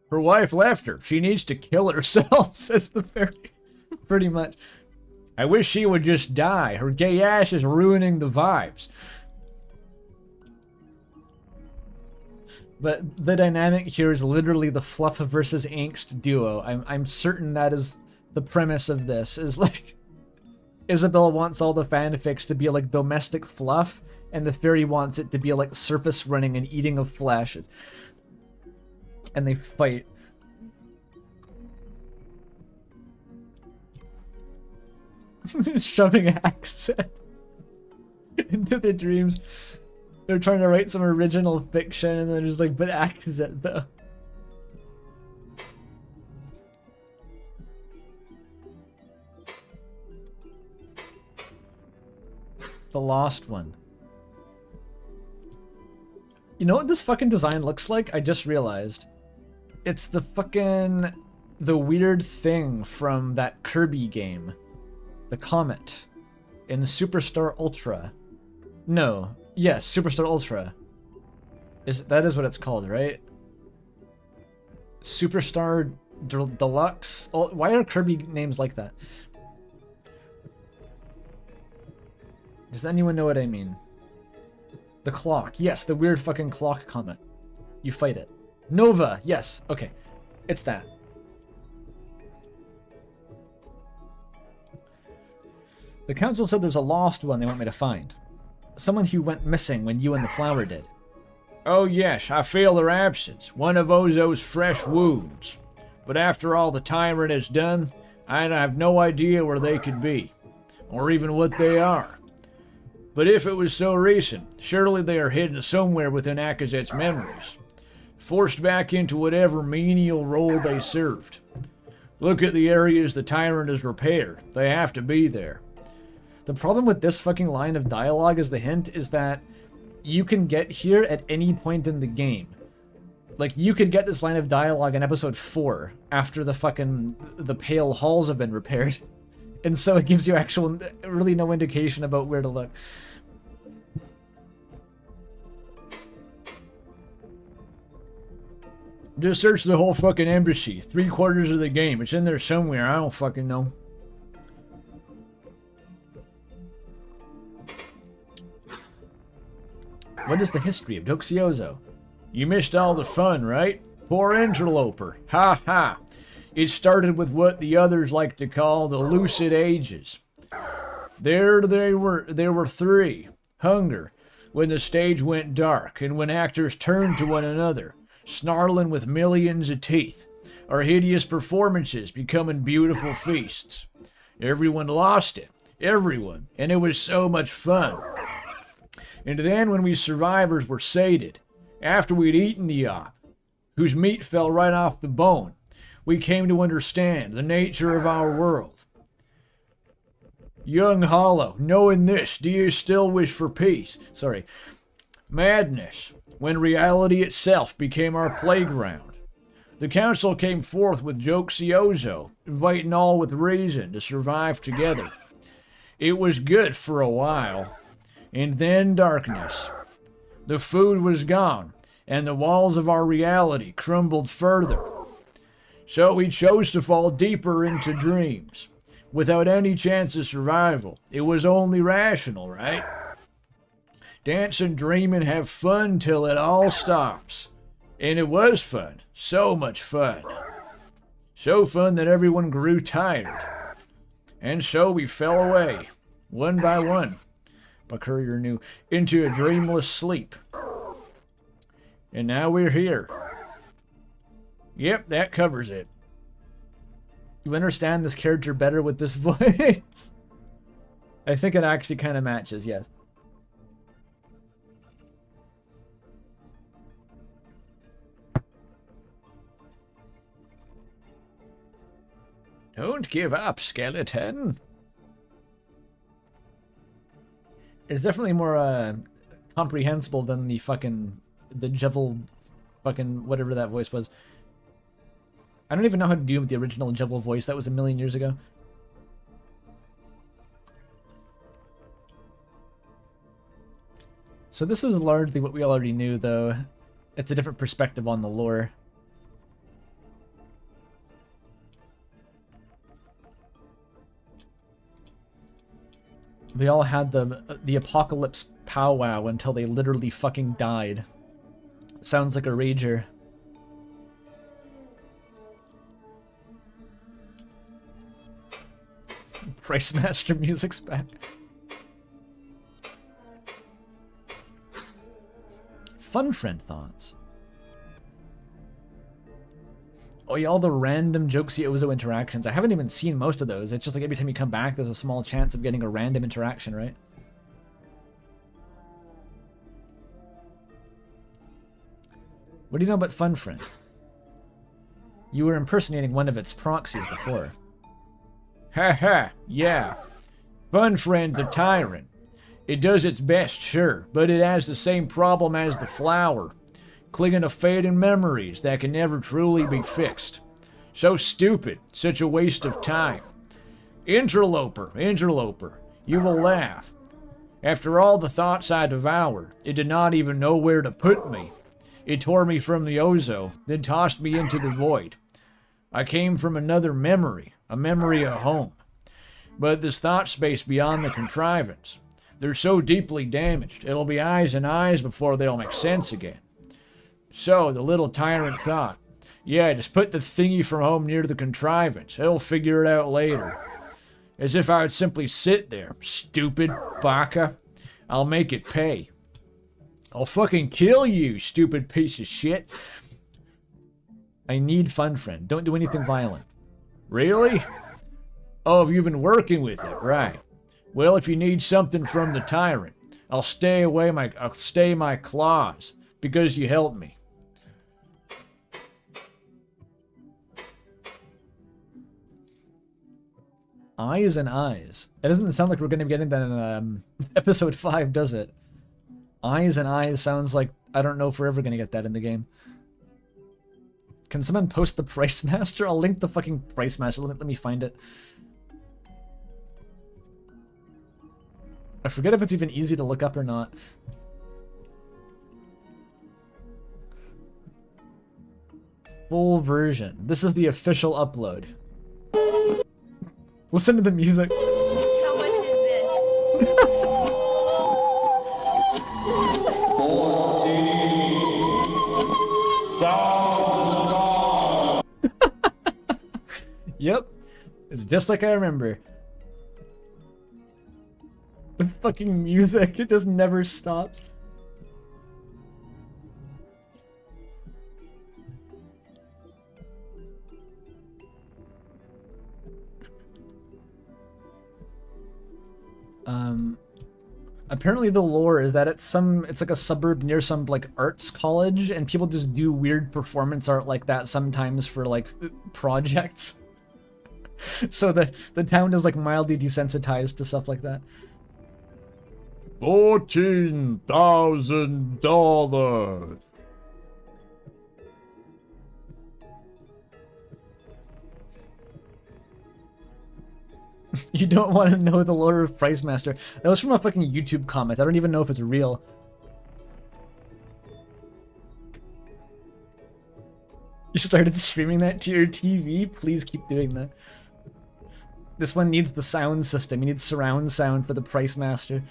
Her wife left her. She needs to kill herself, says the fairy. Pretty much. I wish she would just die. Her gay ass is ruining the vibes. But the dynamic here is literally the fluff versus angst duo. I'm certain that is the premise of this. Is like Isabelle wants all the fanfics to be like domestic fluff, and the fairy wants it to be like surface running and eating of flesh. And they fight. Shoving accent into their dreams. They're trying to write some original fiction, and they're just like, but accent though. The lost one. You know what this fucking design looks like? I just realized. It's the weird thing from that Kirby game. The Comet. In Superstar Ultra. No. Yes, Superstar Ultra. That is what it's called, right? Superstar Deluxe? Why are Kirby names like that? Does anyone know what I mean? The clock. Yes, the weird fucking clock comet. You fight it. Nova. Yes. Okay. It's that. The council said there's a lost one they want me to find. Someone who went missing when you and the flower did. Oh yes, I feel their absence. One of Ozo's fresh wounds. But after all the tyrant has done, I have no idea where they could be. Or even what they are. But if it was so recent, surely they are hidden somewhere within Akazet's memories. Forced back into whatever menial role they served. Look at the areas the tyrant has repaired. They have to be there. The problem with this fucking line of dialogue as the hint is that you can get here at any point in the game. Like, you could get this line of dialogue in episode 4 after the Pale Halls have been repaired. And so it gives you really no indication about where to look. Just search the whole fucking embassy. 3/4 of the game. It's in there somewhere. I don't fucking know. What is the history of Doxiozo? You missed all the fun, right? Poor interloper. Ha ha. It started with what the others like to call the lucid ages. There were 3. Hunger, when the stage went dark and when actors turned to one another, snarling with millions of teeth, or hideous performances becoming beautiful feasts. Everyone lost it. Everyone. And it was so much fun. And then when we survivors were sated, after we'd eaten the op, whose meat fell right off the bone, we came to understand the nature of our world. Young Hollow, knowing this, do you still wish for peace? Madness, when reality itself became our playground. The council came forth with Doxiozo, inviting all with reason to survive together. It was good for a while. And then darkness. The food was gone, and the walls of our reality crumbled further. So we chose to fall deeper into dreams, without any chance of survival. It was only rational, right? Dance and dream and have fun till it all stops. And it was fun. So much fun. So fun that everyone grew tired. And so we fell away, one by one. My courier knew, into a dreamless sleep. And now we're here. Yep, that covers it. You understand this character better with this voice? I think it actually kind of matches, yes. Don't give up, skeleton. It's definitely more comprehensible than the Jevil fucking whatever that voice was. I don't even know how to do the original Jevil voice. That was a million years ago. So this is largely what we already knew, though. It's a different perspective on the lore. They all had the apocalypse powwow until they literally fucking died. Sounds like a rager. Price Master music's back. Fun friend thoughts. Oh yeah, all the random Jokesy Ozo interactions. I haven't even seen most of those. It's just like every time you come back, there's a small chance of getting a random interaction, right? What do you know about Fun Friend? You were impersonating one of its proxies before. Haha, yeah. Fun Friend the Tyrant. It does its best, sure, but it has the same problem as the flower. Clinging to fading memories that can never truly be fixed. So stupid, such a waste of time. Interloper, you will laugh. After all the thoughts I devoured, it did not even know where to put me. It tore me from the Ozo, then tossed me into the void. I came from another memory, a memory of home. But this thought space beyond the contrivance, they're so deeply damaged, it'll be eyes and eyes before they'll make sense again. So, the little tyrant thought, yeah, just put the thingy from home near the contrivance. He'll figure it out later. As if I would simply sit there. Stupid baka. I'll make it pay. I'll fucking kill you, stupid piece of shit. I need Fun Friend. Don't do anything violent. Really? Oh, have you been working with it? Right. Well, if you need something from the tyrant, I'll stay my claws. Because you helped me. Eyes and eyes. It doesn't sound like we're going to be getting that in episode 5, does it? Eyes and eyes sounds like, I don't know if we're ever going to get that in the game. Can someone post the Price Master? I'll link the fucking Price Master. Let me find it. I forget if it's even easy to look up or not. Full version. This is the official upload. Listen to the music. How much is this? Yep. It's just like I remember. The fucking music, it just never stops. Apparently the lore is that it's like a suburb near some like arts college, and people just do weird performance art like that sometimes for like projects. So the town is like mildly desensitized to stuff like that. $14,000. You don't want to know the lore of Price Master. That was from a fucking YouTube comment. I don't even know if it's real. You started streaming that to your TV? Please keep doing that. This one needs the sound system. You need surround sound for the Price Master.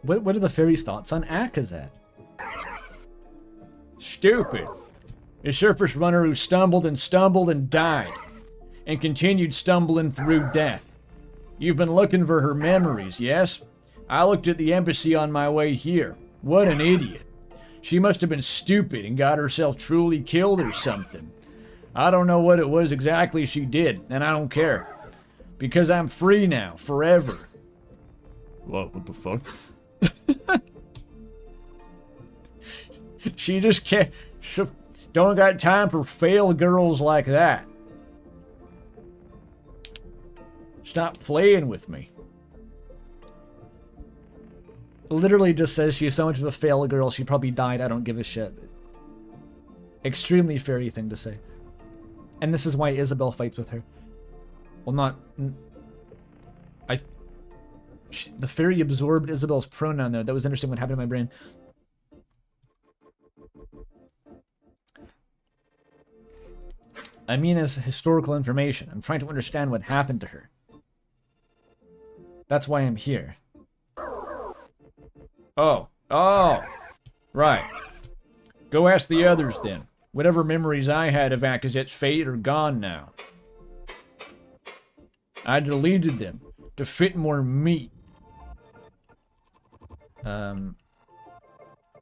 What are the fairies' thoughts on Akazat? Stupid. A surface runner who stumbled and died, and continued stumbling through death. You've been looking for her memories, yes? I looked at the embassy on my way here. What an idiot. She must have been stupid and got herself truly killed or something. I don't know what it was exactly she did, and I don't care. Because I'm free now, forever. What the fuck? She just can't... Don't got time for fail girls like that. Stop playing with me. Literally just says she's so much of a fail girl, she probably died, I don't give a shit. Extremely fairy thing to say. And this is why Isabel fights with her. Well, not... the fairy absorbed Isabel's pronoun there. That was interesting what happened in my brain. I mean as historical information. I'm trying to understand what happened to her. That's why I'm here. Oh. Oh. Right. Go ask the others then. Whatever memories I had of Akazet's fate are gone now. I deleted them to fit more meat.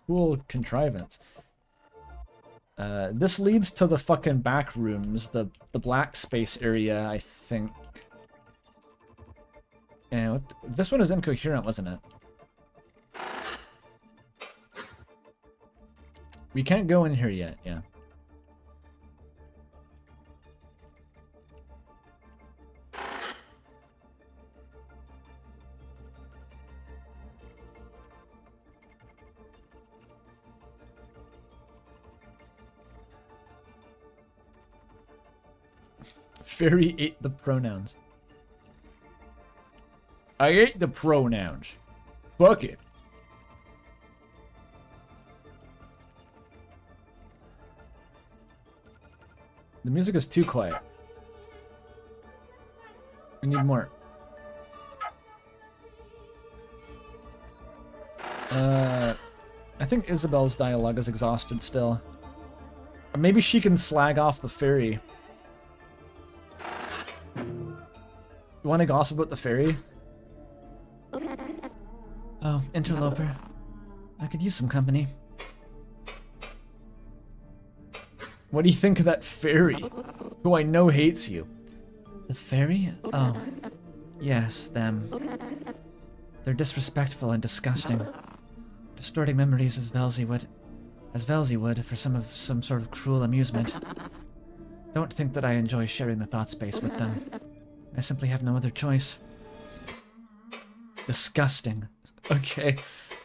Cool contrivance. This leads to the fucking back rooms, the black space area, I think. And this one was incoherent, wasn't it? We can't go in here yet, yeah. Fairy ate the pronouns. I ate the pronouns. Fuck it. The music is too quiet. We need more. I think Isabel's dialogue is exhausted still. Or maybe she can slag off the fairy. You want to gossip about the fairy? Oh, interloper. I could use some company. What do you think of that fairy, who I know hates you? The fairy? Oh. Yes, them. They're disrespectful and disgusting. Distorting memories as Velzy would for some sort of cruel amusement. Don't think that I enjoy sharing the thought space with them. I simply have no other choice. Disgusting. Okay.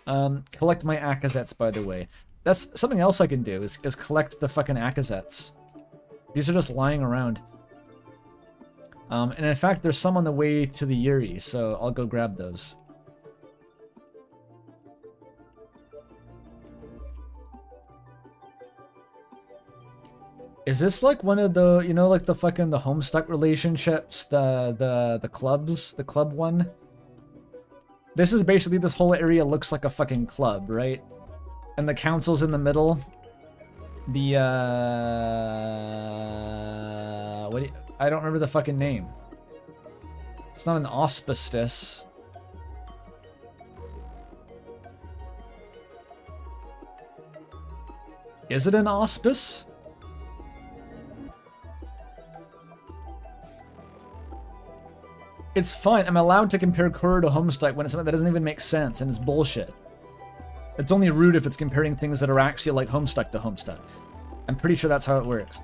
Collect my Akazets, by the way. That's something else I can do, is collect the fucking Akazets. These are just lying around. And in fact, there's some on the way to the Yuri, so I'll go grab those. Is this like one of the, you know, like the fucking the Homestuck relationships, the clubs, the club one? This is basically, this whole area looks like a fucking club, right? And the council's in the middle. The I don't remember the fucking name. It's not an auspice. Is it an auspice? It's fine. I'm allowed to compare corru to Homestuck when it's something that doesn't even make sense and it's bullshit. It's only rude if it's comparing things that are actually like Homestuck to Homestuck. I'm pretty sure that's how it works.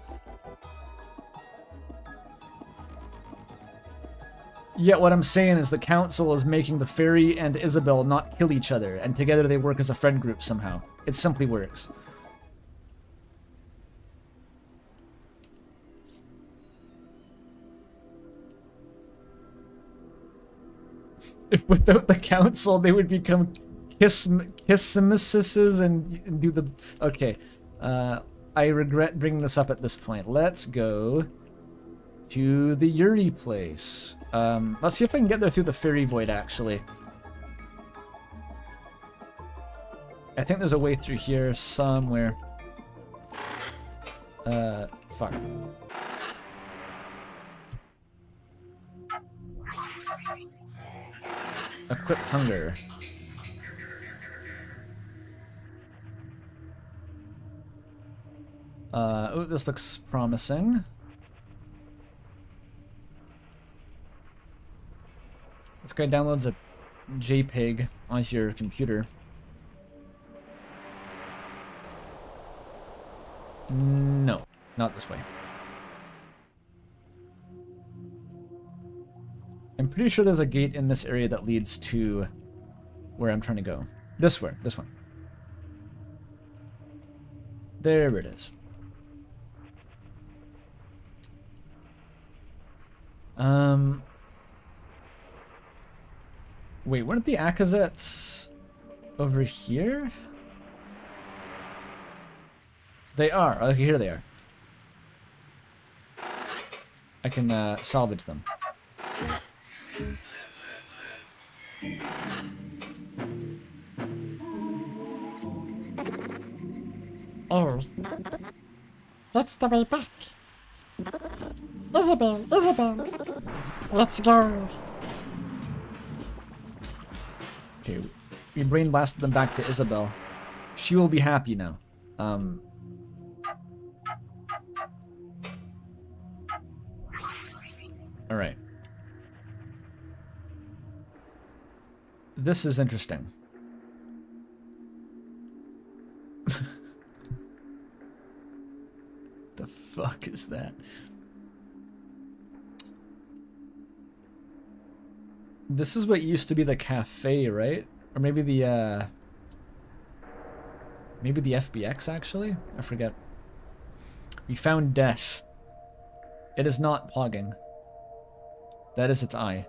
Yet what I'm saying is the council is making the fairy and Isabel not kill each other, and together they work as a friend group somehow. It simply works. If without the council, they would become kissimises and do the... Okay. I regret bringing this up at this point. Let's go to the Yuri place. Let's see if I can get there through the fairy void, actually. I think there's a way through here somewhere. Fuck. Equip hunger. Oh, this looks promising. This guy downloads a JPEG onto your computer. No, not this way. I'm pretty sure there's a gate in this area that leads to where I'm trying to go. This way, this one. There it is. Wait, weren't the Akazets over here? They are. Okay, here they are. I can salvage them. Oh, that's the way back. Isabel, Isabel, let's go. Okay, we brain blasted them back to Isabel. She will be happy now. Alright. This is interesting. The fuck is that? This is what used to be the cafe, right? Or maybe the FBX, actually? I forget. We found Des. It is not pogging. That is its eye.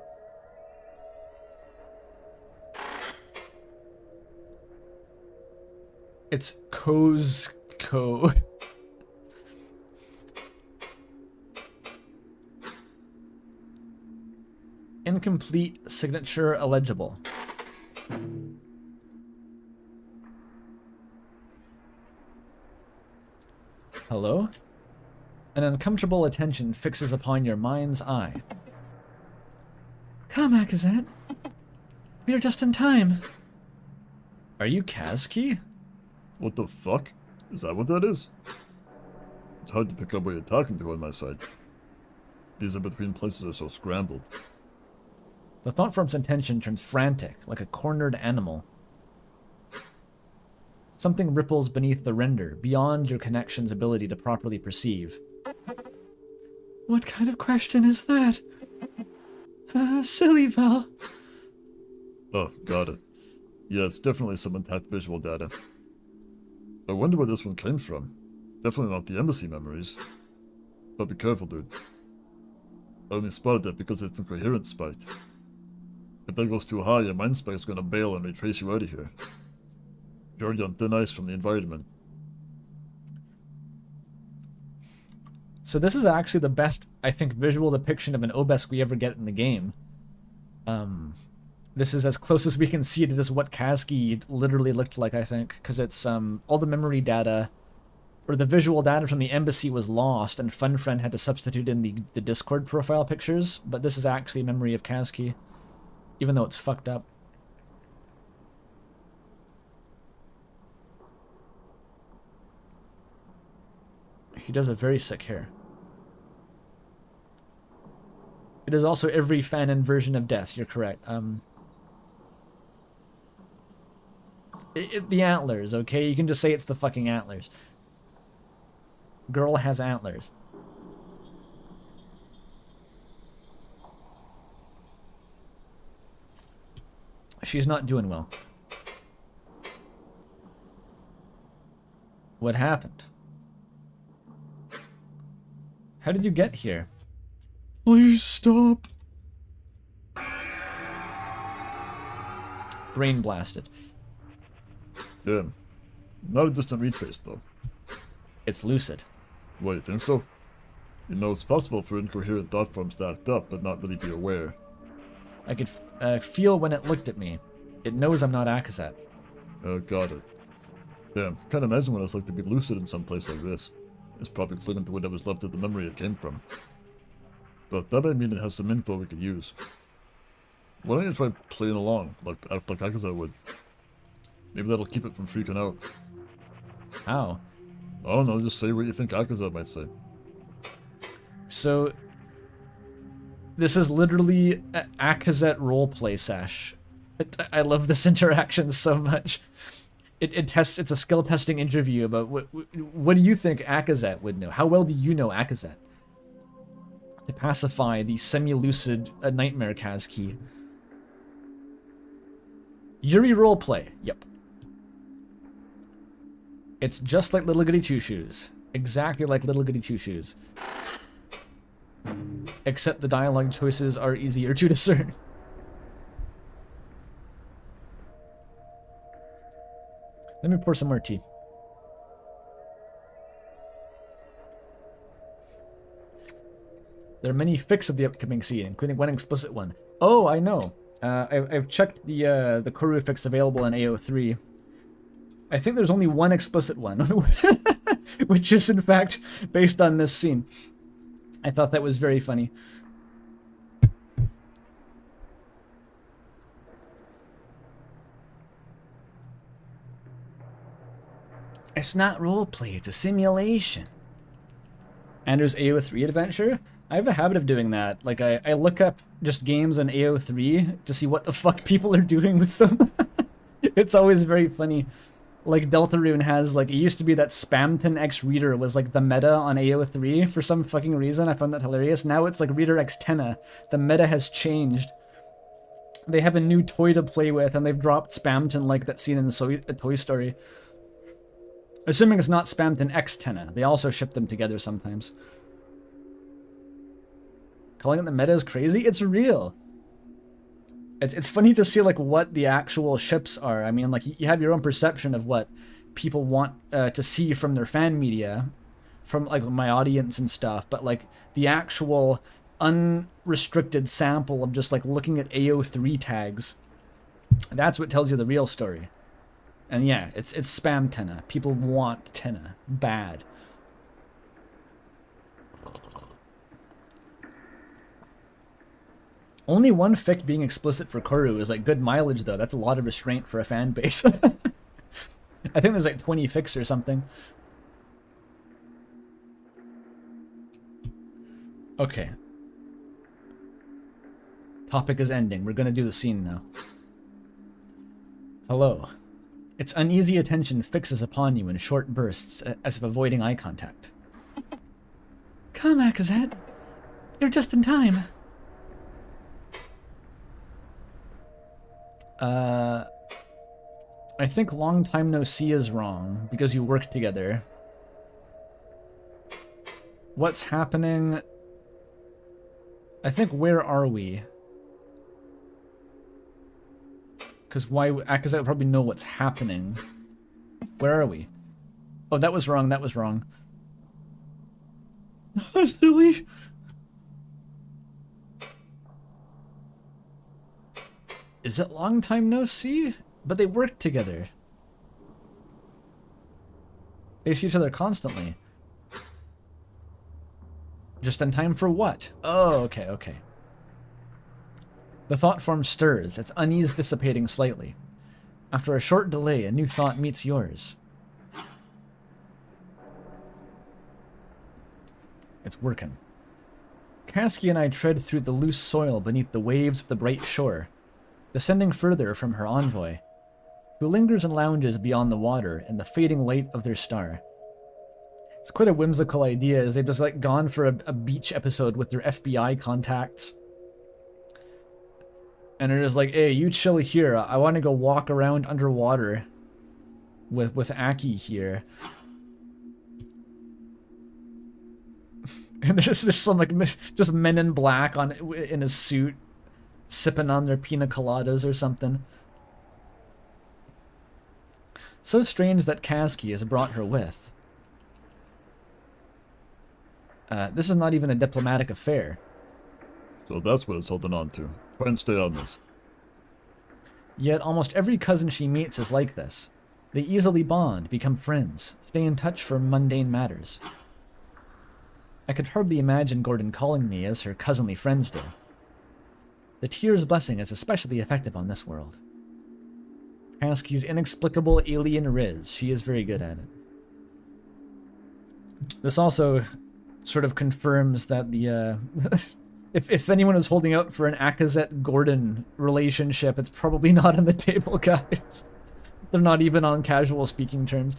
It's Kozco. Incomplete signature illegible. Hello? An uncomfortable attention fixes upon your mind's eye. Come, Akazet. We are just in time. Are you Kazki? What the fuck? Is that what that is? It's hard to pick up what you're talking to on my side. These in-between places are so scrambled. The thought form's intention turns frantic, like a cornered animal. Something ripples beneath the render, beyond your connection's ability to properly perceive. What kind of question is that? Silly, Val. Oh, got it. Yeah, it's definitely some intact visual data. I wonder where this one came from. Definitely not the embassy memories. But be careful, dude. I only spotted that because it's an incoherent spike. If that goes too high, your mind spike is gonna bail and retrace you out of here. You're already on thin ice from the environment. So this is actually the best, I think, visual depiction of an obelisk we ever get in the game. This is as close as we can see to just what Kazki literally looked like, I think, because it's all the memory data, or the visual data from the embassy was lost, and FunFriend had to substitute in the Discord profile pictures, but this is actually a memory of Kazki, even though it's fucked up. He does have very sick hair. It is also every fanon version of Death, you're correct. The antlers, okay? You can just say it's the fucking antlers. Girl has antlers. She's not doing well. What happened? How did you get here? Please stop. Brain blasted. Damn. Not a distant retrace, though. It's lucid. What, you think so? You know, it's possible for incoherent thought forms to act up, but not really be aware. I could feel when it looked at me. It knows I'm not Akazet. Got it. Damn, can't imagine what it's like to be lucid in some place like this. It's probably clinging to whatever's left of the memory it came from. But that might mean it has some info we could use. Why don't you try playing along, act like Akazet would? Maybe that'll keep it from freaking out. How? I don't know, just say what you think Akazet might say. So, this is literally Akazet roleplay sesh. I love this interaction so much. It's a skill testing interview about what do you think Akazet would know? How well do you know Akazet? To pacify the semi-lucid nightmare Kazki. Yuri roleplay. Yep. It's just like Little Goody Two Shoes. Exactly like Little Goody Two Shoes. Except the dialogue choices are easier to discern. Let me pour some more tea. There are many fics of the upcoming scene, including one explicit one. Oh, I know. I've checked the corru fics available in AO3. I think there's only one explicit one, which is in fact based on this scene. I thought that was very funny. It's not roleplay, it's a simulation. Andrew's AO3 adventure? I have a habit of doing that. Like, I look up just games on AO3 to see what the fuck people are doing with them. It's always very funny. Like, Deltarune has, like, it used to be that Spamton X Reader was, like, the meta on AO3 for some fucking reason. I found that hilarious. Now it's, like, Reader X Tenna. The meta has changed. They have a new toy to play with, and they've dropped Spamton like that scene in Toy Story. Assuming it's not Spamton X Tenna. They also ship them together sometimes. Calling it the meta is crazy? It's real. It's funny to see like what the actual ships are. I mean, like you have your own perception of what people want to see from their fan media, from like my audience and stuff. But like the actual unrestricted sample of just like looking at AO3 tags, that's what tells you the real story. And yeah, it's spam Tenna. People want Tenna bad. Only one fic being explicit for corru is like good mileage though. That's a lot of restraint for a fan base. I think there's like 20 fics or something. Okay. Topic is ending. We're gonna do the scene now. Hello. Its uneasy attention fixes upon you in short bursts, as if avoiding eye contact. Come, Akazet. You're just in time. I think long time no see is wrong, because you work together. What's happening? I think where are we? Because why? Akazet would probably know what's happening. Where are we? Oh, that was wrong, that was wrong. Oh, silly. Is it long time no see? But they work together. They see each other constantly. Just in time for what? Oh, okay, okay. The thought form stirs, its unease dissipating slightly. After a short delay, a new thought meets yours. It's working. Kasky and I tread through the loose soil beneath the waves of the bright shore, descending further from her envoy, who lingers and lounges beyond the water in the fading light of their star. It's quite a whimsical idea, as they've just like gone for a beach episode with their FBI contacts. And they're just like, hey, you chill here. I want to go walk around underwater with Aki here. And there's some like just men in black in a suit sipping on their pina coladas or something. So strange that Kasky has brought her with. This is not even a diplomatic affair. So that's what it's holding on to. Try and stay on this. Yet almost every cousin she meets is like this. They easily bond, become friends, stay in touch for mundane matters. I could hardly imagine Gordon calling me as her cousinly friends do. The tear's blessing is especially effective on this world. Kasky's inexplicable alien riz, she is very good at it. This also sort of confirms that the, if anyone is holding out for an Akazet-Gordon relationship, it's probably not on the table, guys. They're not even on casual speaking terms.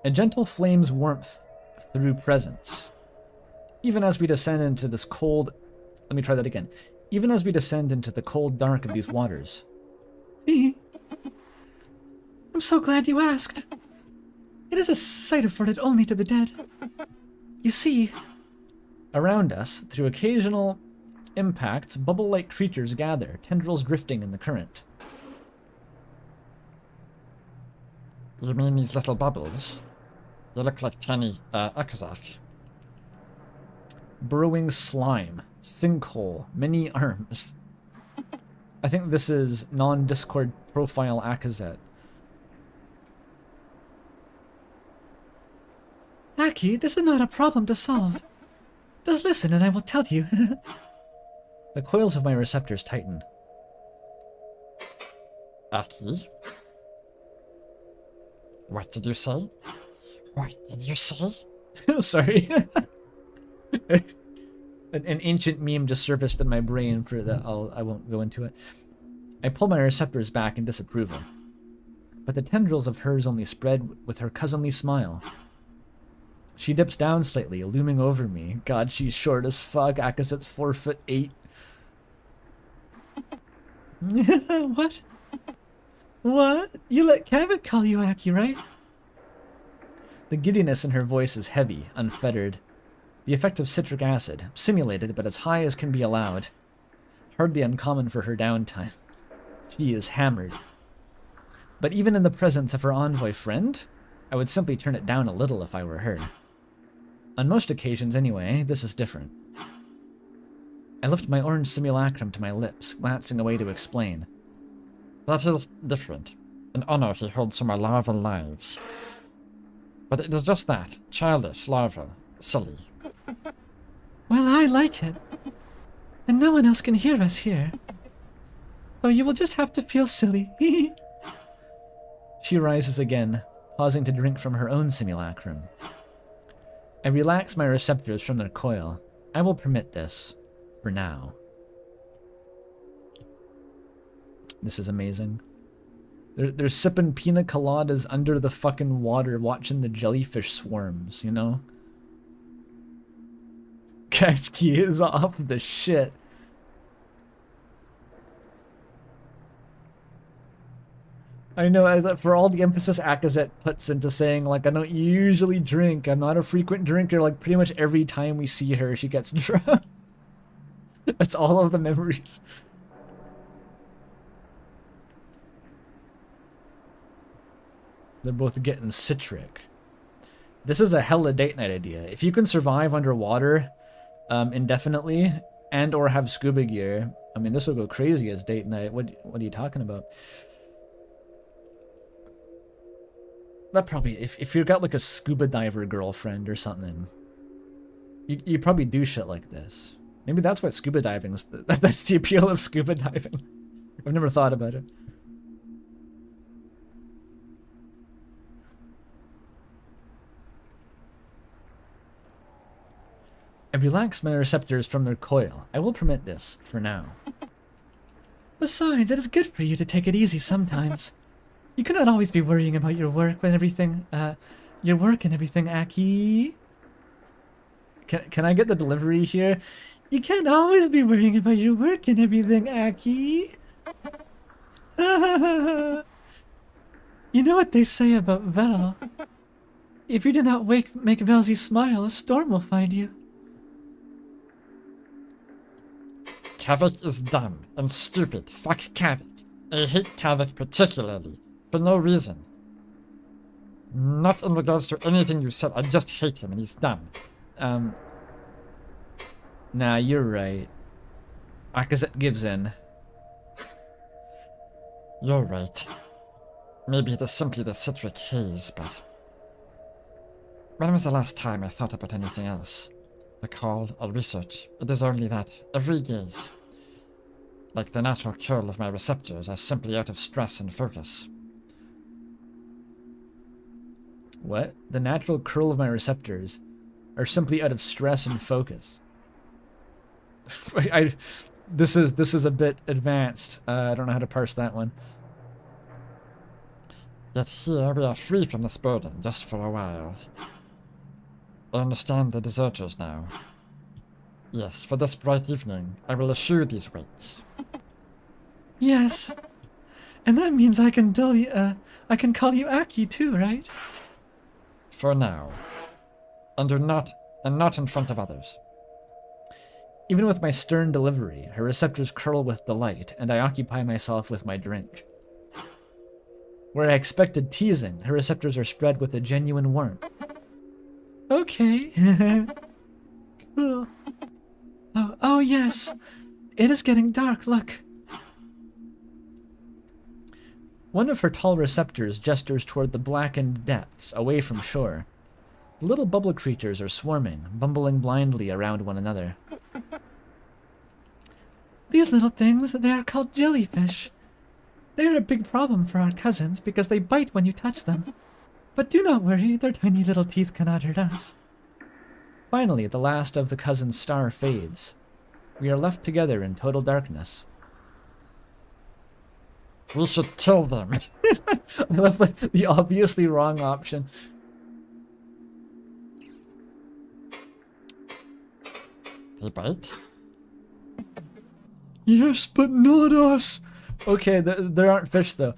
A gentle flame's warmth through presence. Even as we descend into this cold... Let me try that again. Even as we descend into the cold dark of these waters. I'm so glad you asked. It is a sight afforded only to the dead. You see... Around us, through occasional impacts, bubble-like creatures gather, tendrils drifting in the current. You mean these little bubbles? You look like tiny Akazak. Burrowing slime. Sinkhole. Many arms. I think this is non-Discord profile Akazet. Aki, this is not a problem to solve. Just listen and I will tell you. The coils of my receptors tighten. Aki? What did you say? What did you say? Sorry. An ancient meme just surfaced in my brain for that. I won't go into it. I pull my receptors back in disapproval. But the tendrils of hers only spread with her cousinly smile. She dips down slightly, looming over me. God, she's short as fuck. Akazet's 4'8". What? What? You let Kavik call you Aki, right? The giddiness in her voice is heavy, unfettered. The effect of citric acid, simulated but as high as can be allowed. Hardly uncommon for her downtime. She is hammered. But even in the presence of her envoy friend, I would simply turn it down a little if I were her. On most occasions, anyway, this is different. I lift my orange simulacrum to my lips, glancing away to explain. That is different. In honor, he holds some larval lives. But it is just that. Childish, larval, silly. Well, I like it. And no one else can hear us here. So you will just have to feel silly. She rises again, pausing to drink from her own simulacrum. I relax my receptors from their coil. I will permit this, for now. This is amazing. They're sipping pina coladas under the fucking water, watching the jellyfish swarms, you know? Kasky is off the shit. I know, for all the emphasis Akazet puts into saying, like, I don't usually drink, I'm not a frequent drinker, like, pretty much every time we see her, she gets drunk. That's all of the memories. They're both getting citric. This is a hella date night idea. If you can survive underwater indefinitely and or have scuba gear, I mean, this will go crazy as date night. What are you talking about? That probably, if you've got like a scuba diver girlfriend or something, you probably do shit like this. Maybe that's what scuba diving is. That's the appeal of scuba diving. I've never thought about it. I relax my receptors from their coil. I will permit this, for now. Besides, it is good for you to take it easy sometimes. You cannot always be worrying about your work and everything, Aki. Can I get the delivery here? You can't always be worrying about your work and everything, Aki. You know what they say about Vel? If you do not make Velzy smile, a storm will find you. Kavik is dumb and stupid. Fuck Kavik. I hate Kavik particularly. For no reason. Not in regards to anything you said. I just hate him and he's dumb. Nah, you're right. Akazet gives in. You're right. Maybe it is simply the citric haze, but... When was the last time I thought about anything else? Recall or research. It is only that. Every gaze. Like the natural curl of my receptors are simply out of stress and focus. What? The natural curl of my receptors are simply out of stress and focus. This is a bit advanced. I don't know how to parse that one. Yet here we are free from this burden, just for a while. I understand the deserters now. Yes, for this bright evening, I will eschew these weights. Yes. And that means I can call you Aki too, right? For now. And not in front of others. Even with my stern delivery, her receptors curl with delight, and I occupy myself with my drink. Where I expected teasing, her receptors are spread with a genuine warmth. Okay. Cool. Oh yes. It is getting dark, look. One of her tall receptors gestures toward the blackened depths, away from shore. The little bubble creatures are swarming, bumbling blindly around one another. These little things, they are called jellyfish. They are a big problem for our cousins because they bite when you touch them. But do not worry, their tiny little teeth cannot hurt us. Finally, the last of the cousin's star fades. We are left together in total darkness. We should kill them. I love the obviously wrong option. They bite? Yes, but not us. Okay, there aren't fish though.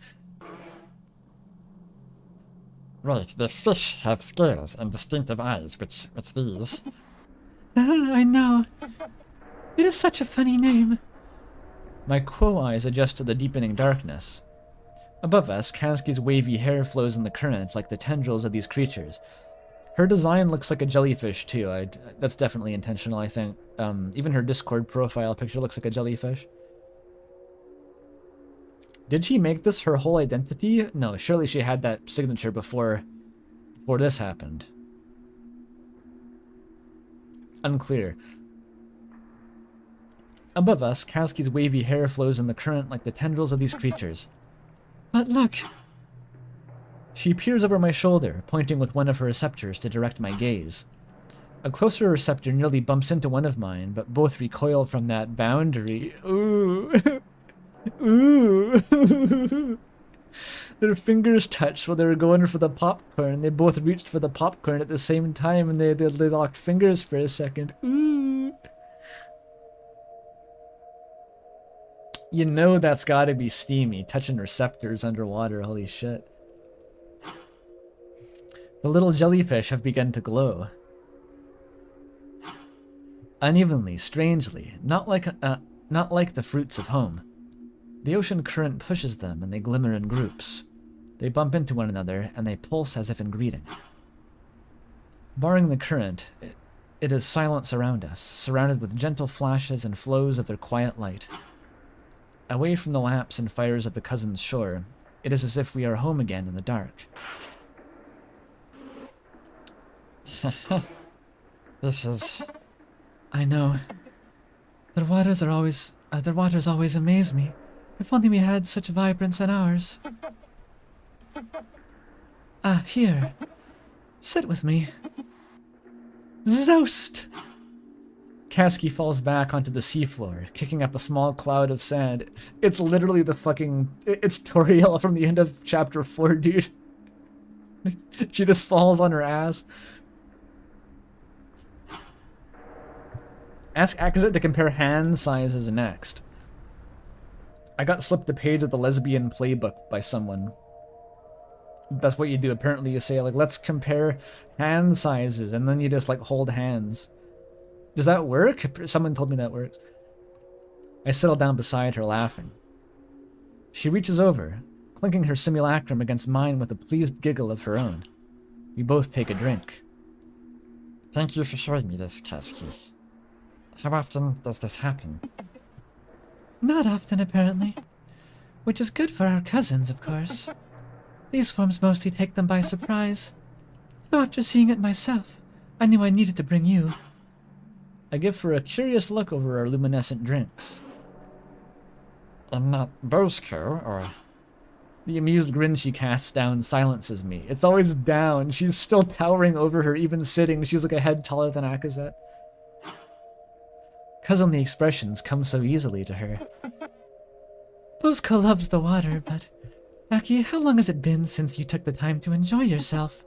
Right, the fish have scales and distinctive eyes, which these. I know. It is such a funny name. My quo eyes adjust to the deepening darkness. Above us, Kansky's wavy hair flows in the current like the tendrils of these creatures. Her design looks like a jellyfish too. That's definitely intentional, I think. Even her Discord profile picture looks like a jellyfish. Did she make this her whole identity? No, surely she had that signature before this happened. Unclear. Above us, Kansky's wavy hair flows in the current like the tendrils of these creatures. But look, She peers over my shoulder, pointing with one of her receptors to direct my gaze. A closer receptor nearly bumps into one of mine, but both recoil from that boundary. Ooh. Ooh. Their fingers touched while they were going for the popcorn. They both reached for the popcorn at the same time, and they locked fingers for a second. Ooh. You know that's gotta be steamy, touching receptors underwater, holy shit. The little jellyfish have begun to glow. Unevenly, strangely, not like the fruits of home. The ocean current pushes them and they glimmer in groups. They bump into one another and they pulse as if in greeting. Barring the current, it is silence around us, surrounded with gentle flashes and flows of their quiet light. Away from the lamps and fires of the cousin's shore, it is as if we are home again in the dark. This is... I know. Their waters always amaze me. If only we had such vibrance in ours. Ah, here. Sit with me. Zoust! Kasky falls back onto the seafloor, kicking up a small cloud of sand. It's literally the fucking... It's Toriel from the end of chapter 4, dude. She just falls on her ass. Ask Akazit to compare hand sizes next. I got slipped a page of the lesbian playbook by someone. That's what you do. Apparently you say, like, let's compare hand sizes, and then you just, like, hold hands. Does that work? Someone told me that works. I settle down beside her, laughing. She reaches over, clinking her simulacrum against mine with a pleased giggle of her own. We both take a drink. Thank you for showing me this, Kasky. How often does this happen? Not often, apparently. Which is good for our cousins, of course. These forms mostly take them by surprise. So after seeing it myself, I knew I needed to bring you. I give her a curious look over our luminescent drinks. And not Bosco, or... The amused grin she casts down silences me. It's always down. She's still towering over her, even sitting. She's like a head taller than Akazet. Cousinly expressions come so easily to her. Bosco loves the water, but... Aki, how long has it been since you took the time to enjoy yourself?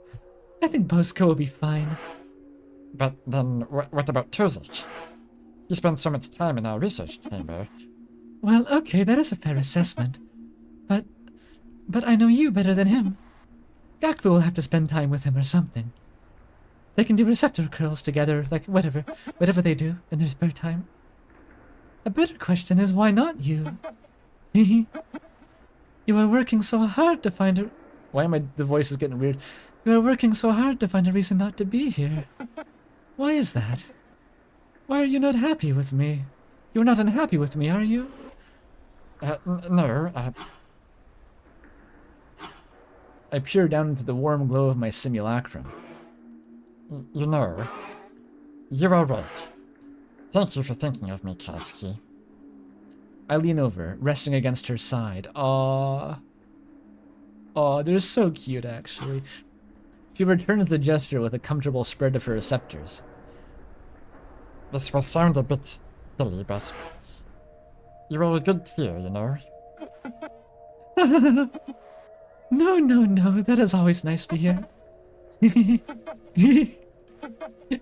I think Bosco will be fine. But then, what about Tozik? He spends so much time in our research chamber. Well, okay, that is a fair assessment. But I know you better than him. Gakbu will have to spend time with him or something. They can do receptor curls together, like whatever they do in their spare time. A better question is, why not you? You are working so hard to find her. Why am the voice is getting weird? You are working so hard to find a reason not to be here. Why is that? Why are you not happy with me? You're not unhappy with me, are you? No, I peer down into the warm glow of my simulacrum. you know, you are right. Thank you for thinking of me, Kasky. I lean over, resting against her side. Aww. Aw, they're so cute, actually. She returns the gesture with a comfortable spread of her receptors. This will sound a bit silly, but you are a good tear, you know. No, no, no, that is always nice to hear.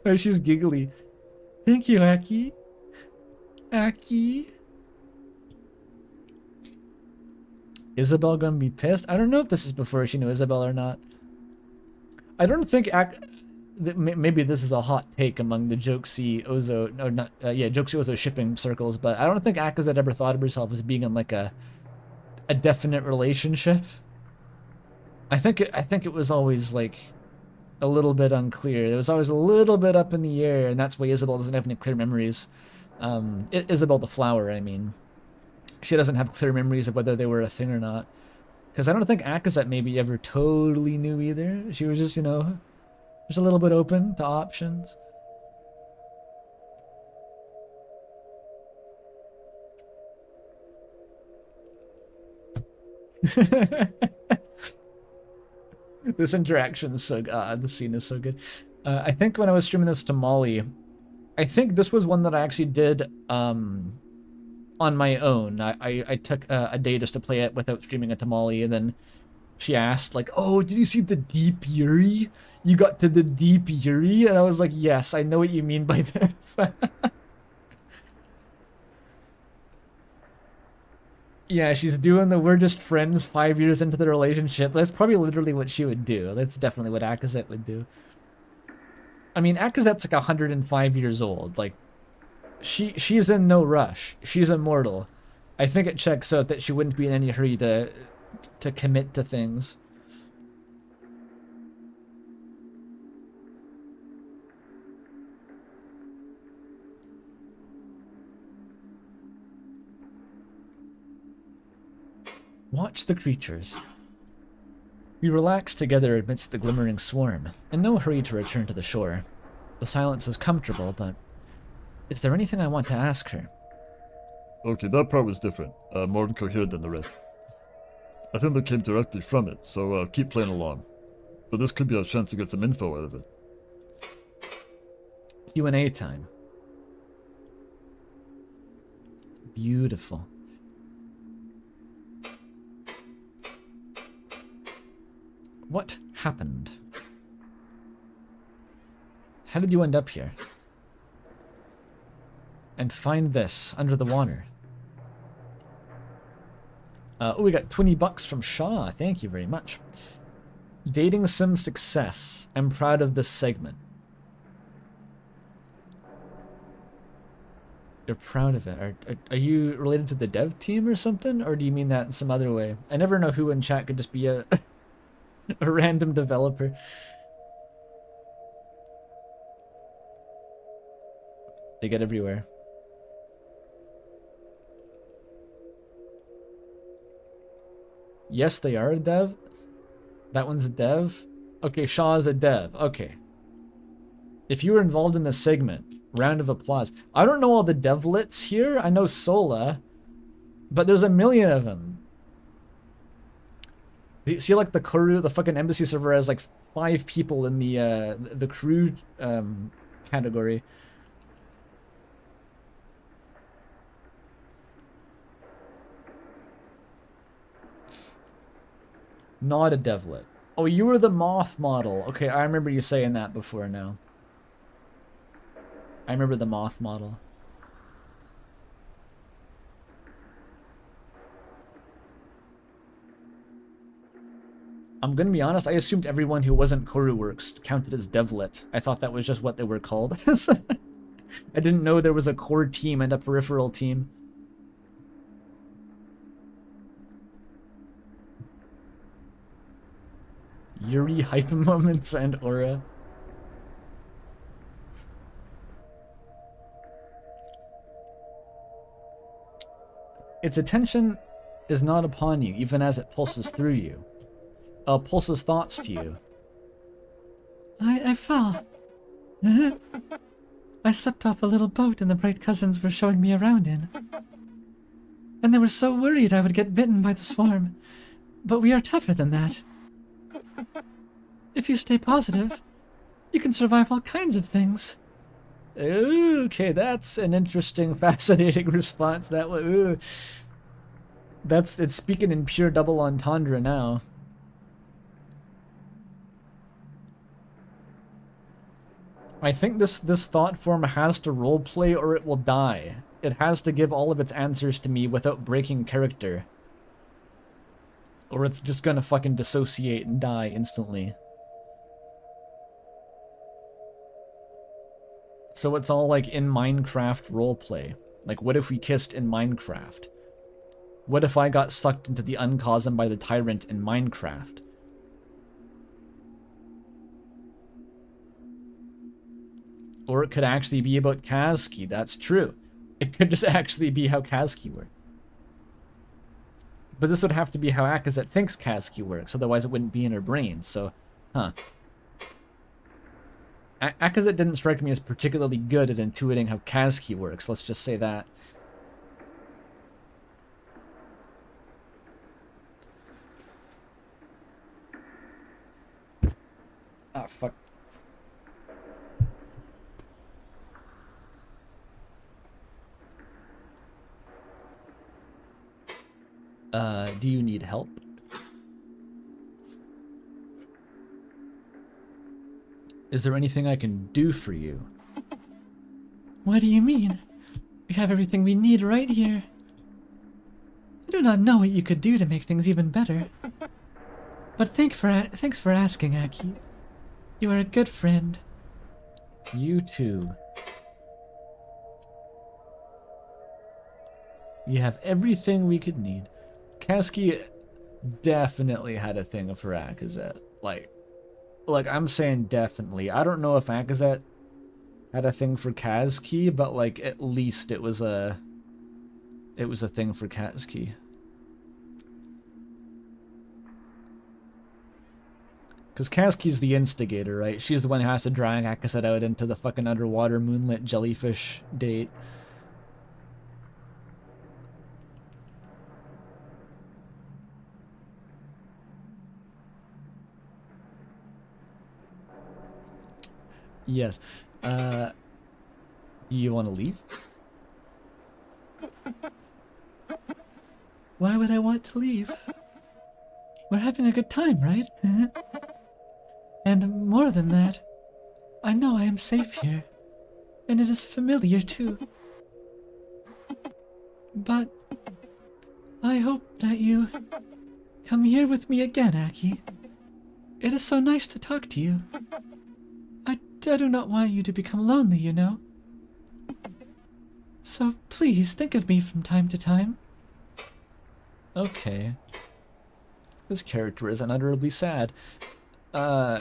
Oh, she's giggly. Thank you, Aki. Aki. Isabel gonna be pissed? I don't know if this is before she knew Isabel or not. I don't think maybe this is a hot take among the Jokesy Ozo, or not, Jokesy Ozo shipping circles, but I don't think Akazet ever thought of herself as being in like a definite relationship. I think it was always like a little bit unclear. It was always a little bit up in the air, and that's why Isabel doesn't have any clear memories. Isabel the flower, I mean. She doesn't have clear memories of whether they were a thing or not. Because I don't think Akazet maybe ever totally knew either. She was just, you know, just a little bit open to options. This interaction is so good. The scene is so good. I think when I was streaming this to Molly, I think this was one that I actually did on my own. I took a day just to play it without streaming it to Molly, and then she asked, like, oh, did you see the Deep Yuri? You got to the Deep Yuri? And I was like, yes, I know what you mean by this. Yeah, she's doing the we're just friends 5 years into the relationship. That's probably literally what she would do. That's definitely what Akazet would do. I mean, Akazet's like 105 years old. Like, she's in no rush. She's immortal. I think it checks out that she wouldn't be in any hurry to commit to things. Watch the creatures. We relax together amidst the glimmering swarm, in no hurry to return to the shore. The silence is comfortable, but is there anything I want to ask her? Okay, that part was different. More incoherent than the rest. I think that came directly from it, so keep playing along. But this could be a chance to get some info out of it. Q&A time. Beautiful. What happened? How did you end up here? And find this under the water. Oh, we got 20 bucks from Shaw. Thank you very much. Dating sim success. I'm proud of this segment. You're proud of it. Are you related to the dev team or something? Or do you mean that in some other way? I never know who in chat could just be a a random developer. They get everywhere. Yes, they are a dev. That one's a dev. Okay, Shaw is a dev. Okay. If you were involved in this segment, round of applause. I don't know all the devlets here. I know Sola, but there's a million of them. See, like the corru, the fucking embassy server has like 5 people in the crew category. Not a devlet. Oh, you were the moth model. Okay, I remember you saying that before now. I remember the moth model. I'm gonna be honest, I assumed everyone who wasn't CorruWorks counted as devlet. I thought that was just what they were called. I didn't know there was a core team and a peripheral team. Yuri hype moments and aura. Its attention is not upon you, even as it pulses through you. Pulses thoughts to you. I fell. I stepped off a little boat and the bright cousins were showing me around in. And they were so worried I would get bitten by the swarm. But we are tougher than that. If you stay positive, you can survive all kinds of things. Okay, that's an interesting, fascinating response. That was, it's speaking in pure double entendre now. I think this thought form has to roleplay or it will die. It has to give all of its answers to me without breaking character. Or it's just gonna fucking dissociate and die instantly. So it's all like in Minecraft roleplay. Like, what if we kissed in Minecraft? What if I got sucked into the uncosm by the tyrant in Minecraft? Or it could actually be about Kazki, that's true. It could just actually be how Kazki works. But this would have to be how Akazet thinks Kazki works, otherwise it wouldn't be in her brain, so, huh. Akazet didn't strike me as particularly good at intuiting how Kazki works, let's just say that. Ah, fuck. Do you need help? Is there anything I can do for you? What do you mean? We have everything we need right here. I do not know what you could do to make things even better. But thanks for asking, Aki. You are a good friend. You too. You have everything we could need. Kasky definitely had a thing for Akazet. Like I'm saying definitely. I don't know if Akazet had a thing for Kazki, but like at least it was a thing for Kazki. Because Kazki's the instigator, right? She's the one who has to drag Akazet out into the fucking underwater moonlit jellyfish date. Yes. You want to leave? Why would I want to leave? We're having a good time, right? And more than that, I know I am safe here. And it is familiar too. But I hope that you come here with me again, Aki. It is so nice to talk to you. I do not want you to become lonely, you know. So please think of me from time to time. Okay. This character is unutterably sad. There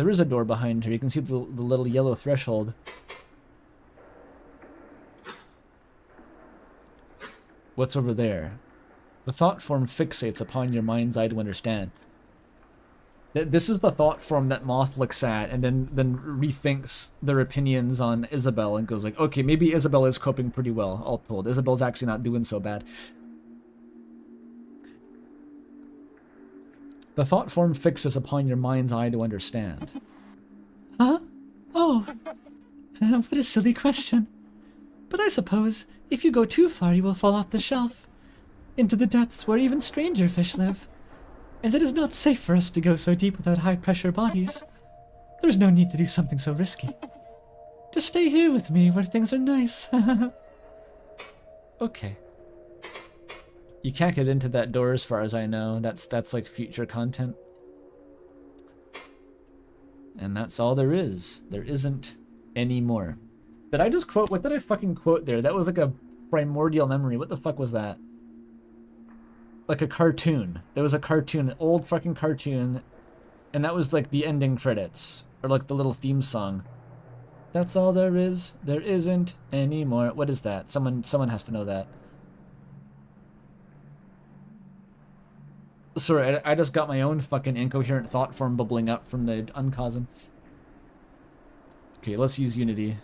is a door behind her. You can see the little yellow threshold. What's over there? The thought form fixates upon your mind's eye to understand. This is the thought form that Moth looks at and then rethinks their opinions on Isabel and goes like, okay, maybe Isabel is coping pretty well, all told. Isabel's actually not doing so bad. The thought form fixes upon your mind's eye to understand. Huh? Oh, what a silly question. But I suppose if you go too far, you will fall off the shelf into the depths where even stranger fish live. And it is not safe for us to go so deep without high-pressure bodies. There's no need to do something so risky. Just stay here with me where things are nice. Okay. You can't get into that door as far as I know. That's like future content. And that's all there is. There isn't any more. Did I just quote? What did I fucking quote there? That was like a primordial memory. What the fuck was that? Like a cartoon. There was a cartoon, an old fucking cartoon And that was like the ending credits, or like the little theme song. That's all there is. There isn't anymore. What is that? Someone has to know that. Sorry, I just got my own fucking incoherent thought form bubbling up from the uncosm. Okay, let's use Unity.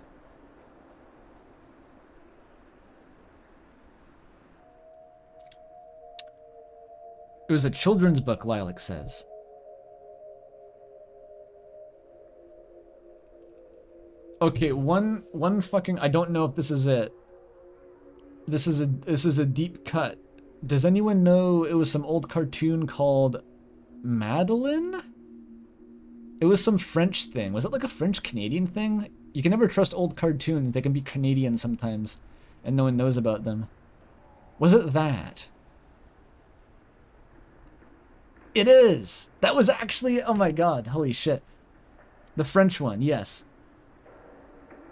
It was a children's book, Lilac says. Okay, one fucking, I don't know if this is it. This is a deep cut. Does anyone know it was some old cartoon called Madeline? It was some French thing. Was it like a French-Canadian thing? You can never trust old cartoons. They can be Canadian sometimes, and no one knows about them. Was it that? It is! That was actually, oh my god, holy shit. The French one, yes.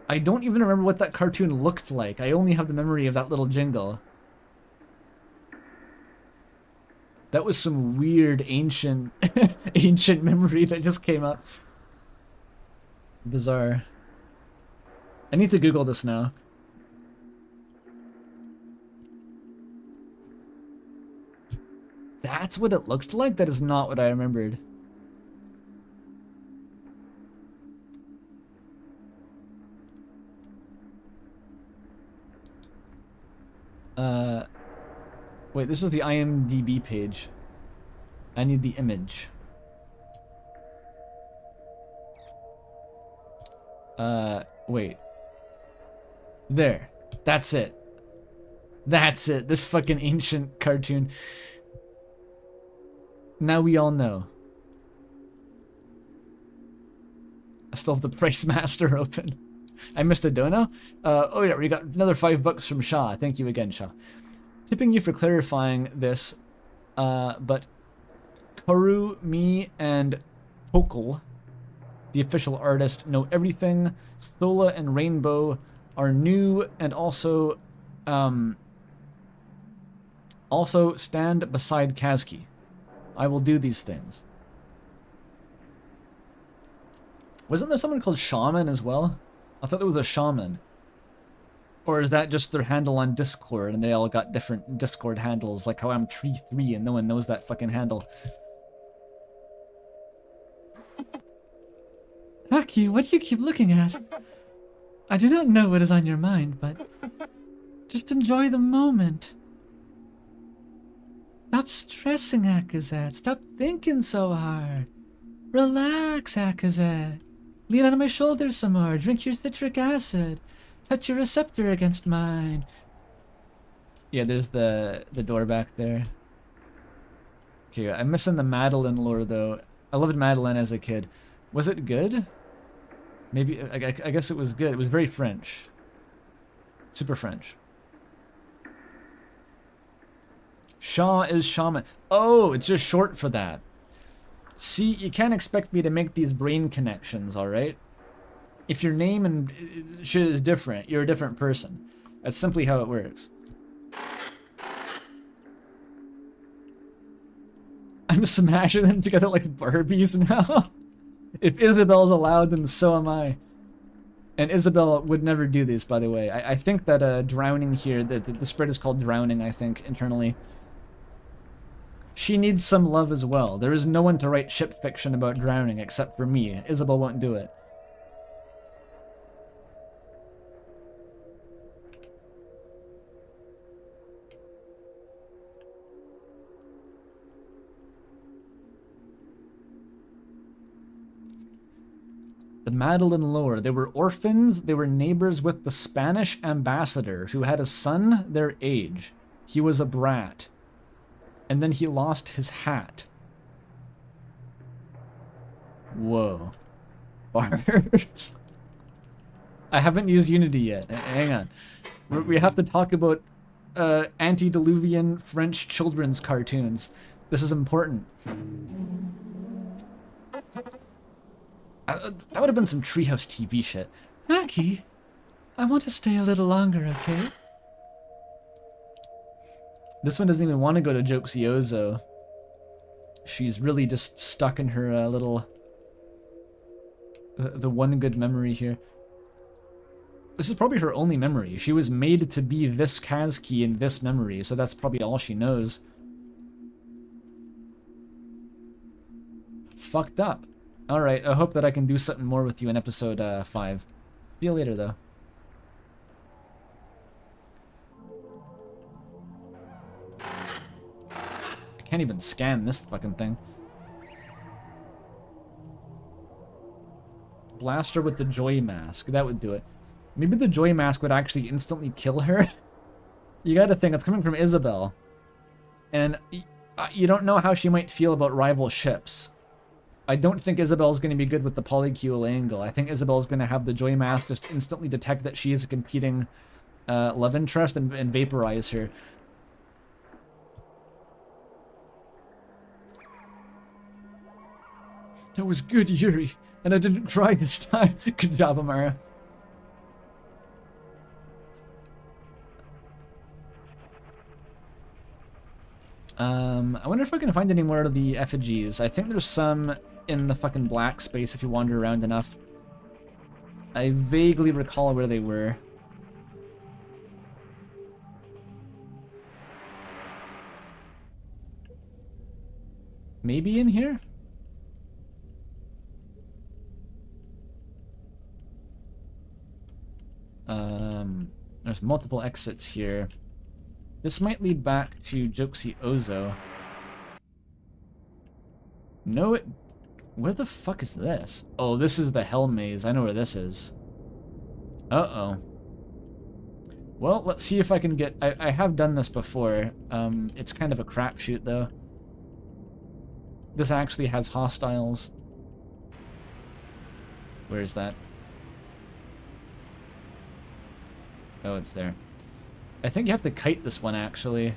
I don't even remember what that cartoon looked like. I only have the memory of that little jingle. That was some weird ancient ancient memory that just came up. Bizarre. I need to Google this now. That's what it looked like? That is not what I remembered. Wait, this is the IMDb page. I need the image. Wait. There. That's it. That's it. This fucking ancient cartoon. Now we all know. I still have the Price Master open. I missed a dono? Oh yeah, we got another $5 from Shaw. Thank you again, Shaw. Tipping you for clarifying this, but Corru, me, and Pokal, the official artist, know everything. Sola and Rainbow are new and also stand beside Kazki. I will do these things. Wasn't there someone called Shaman as well? I thought there was a Shaman. Or is that just their handle on Discord and they all got different Discord handles, like how I'm Tree3 and no one knows that fucking handle? Aki, what do you keep looking at? I do not know what is on your mind, but just enjoy the moment. Stop stressing, Akazat. Stop thinking so hard. Relax, Akazat. Lean on my shoulder some more. Drink your citric acid. Touch your receptor against mine. Yeah, there's the door back there. Okay, I'm missing the Madeline lore though. I loved Madeline as a kid. Was it good? Maybe, I guess it was good. It was very French. Super French. Shaw is shaman. Oh, it's just short for that. See, you can't expect me to make these brain connections, alright? If your name and shit is different, you're a different person. That's simply how it works. I'm smashing them together like Barbies now. If Isabel's allowed, then so am I. And Isabel would never do this, by the way. I think that drowning here, the spread is called drowning, I think, internally. She needs some love as well. There is no one to write ship fiction about drowning except for me. Isabel won't do it. The Madeline lore. They were orphans. They were neighbors with the Spanish ambassador who had a son their age. He was a brat. And then he lost his hat. Whoa. Bars. I haven't used Unity yet. Hang on. We have to talk about antediluvian French children's cartoons. This is important. That would have been some Treehouse TV shit. Aki, I want to stay a little longer, okay? This one doesn't even want to go to Jokesiozo. She's really just stuck in her little... the one good memory here. This is probably her only memory. She was made to be this Kazki in this memory, so that's probably all she knows. Fucked up. Alright, I hope that I can do something more with you in episode 5. See you later, though. I can't even scan this fucking thing. Blast her with the Joy Mask. That would do it. Maybe the Joy Mask would actually instantly kill her. You gotta think, it's coming from Isabel. And you don't know how she might feel about rival ships. I don't think Isabel's going to be good with the polycule angle. I think Isabel's going to have the Joy Mask just instantly detect that she is a competing love interest and vaporize her. That was good, Yuri. And I didn't cry this time. Good job, Amara. I wonder if I can find any more of the effigies. I think there's some in the fucking black space if you wander around enough. I vaguely recall where they were. Maybe in here? There's multiple exits here. This might lead back to Joxie Ozo. No, it... Where the fuck is this? Oh, this is the Hell Maze. I know where this is. Uh-oh. Well, let's see if I can get... I have done this before. It's kind of a crapshoot, though. This actually has hostiles. Where is that? Oh, it's there. I think you have to kite this one, actually.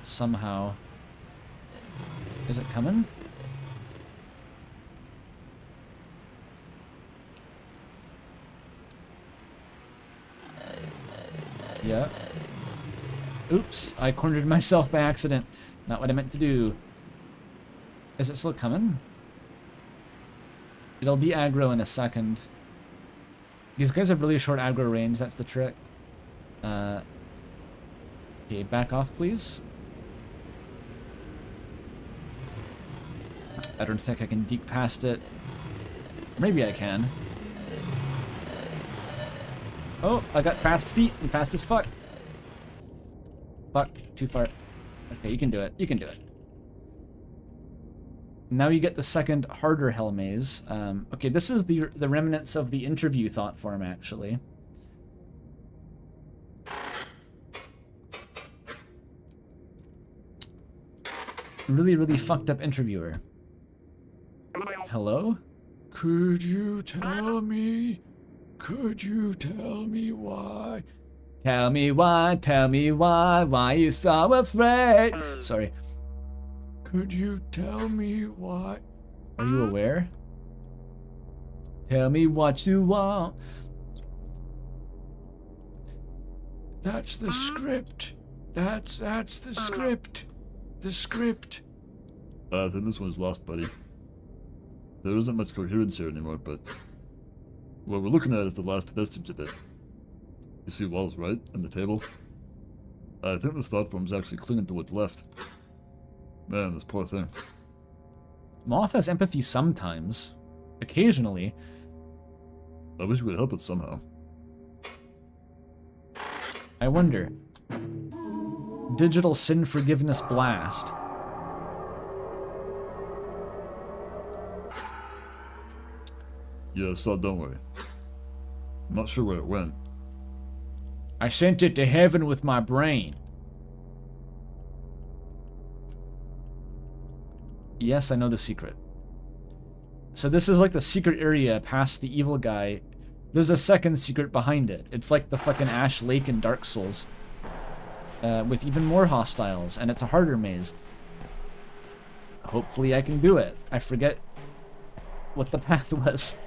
Somehow. Is it coming? Yeah. Oops, I cornered myself by accident. Not what I meant to do. Is it still coming? It'll de-aggro in a second. These guys have really short aggro range, that's the trick. Okay, back off, please. I don't think I can deke past it. Maybe I can. Oh, I got fast feet and fast as fuck. Fuck, too far. Okay, you can do it. You can do it. Now you get the second, harder Hell Maze. Okay, this is the remnants of the interview thought form, actually. Really, really fucked up interviewer. Hello? Could you tell me? Could you tell me why? Tell me why you so afraid? Sorry. Could you tell me why? Are you aware? Tell me what you want. That's the script. That's the script. The script. I think this one's lost, buddy. There isn't much coherence here anymore, but what we're looking at is the last vestige of it. You see walls, right? And the table? I think this thought form's actually clinging to what's left. Man, this poor thing. Moth has empathy sometimes. Occasionally. I wish we could help it somehow. I wonder. Digital Sin Forgiveness Blast. Yeah, so don't worry. I'm not sure where it went. I sent it to heaven with my brain. Yes, I know the secret. So this is like the secret area past the evil guy. There's a second secret behind it. It's like the fucking Ash Lake in Dark Souls. With even more hostiles, and it's a harder maze. Hopefully I can do it. I forget what the path was.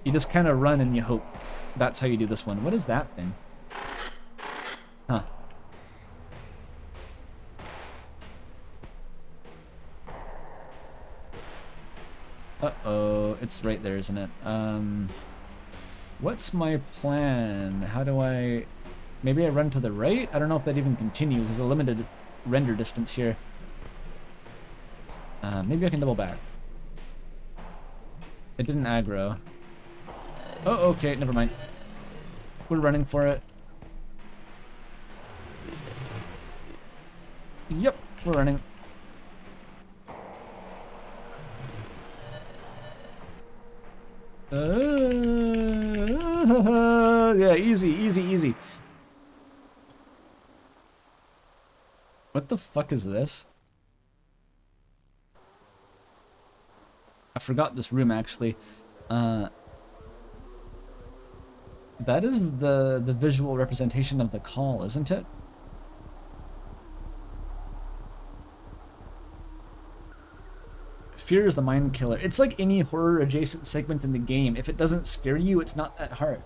You just kind of run and you hope. That's how you do this one. What is that thing? Huh. Uh-oh, it's right there, isn't it? What's my plan? How do I... Maybe I run to the right? I don't know if that even continues. There's a limited render distance here. Maybe I can double back. It didn't aggro. Oh, okay, never mind. We're running for it. Yep, we're running. Yeah, easy, easy, easy. What the fuck is this? I forgot this room actually. That is the visual representation of the call, isn't it? Fear is the mind killer. It's like any horror adjacent segment in the game. If it doesn't scare you, it's not that hard.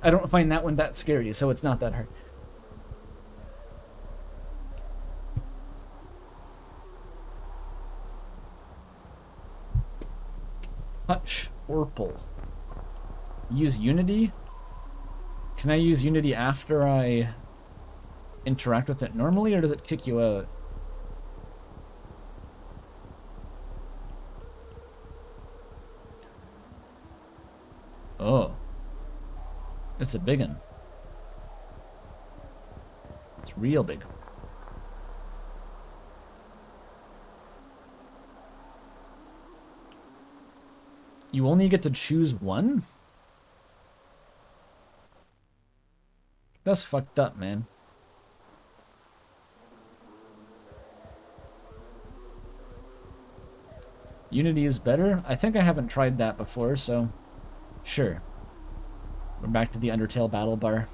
I don't find that one that scary, so it's not that hard. Touch Orpal. Use Unity? Can I use Unity after I interact with it normally, or does it kick you out? Oh. It's a big one. It's real big. You only get to choose one? That's fucked up, man. Unity is better? I think I haven't tried that before, so... Sure. We're back to the Undertale battle bar.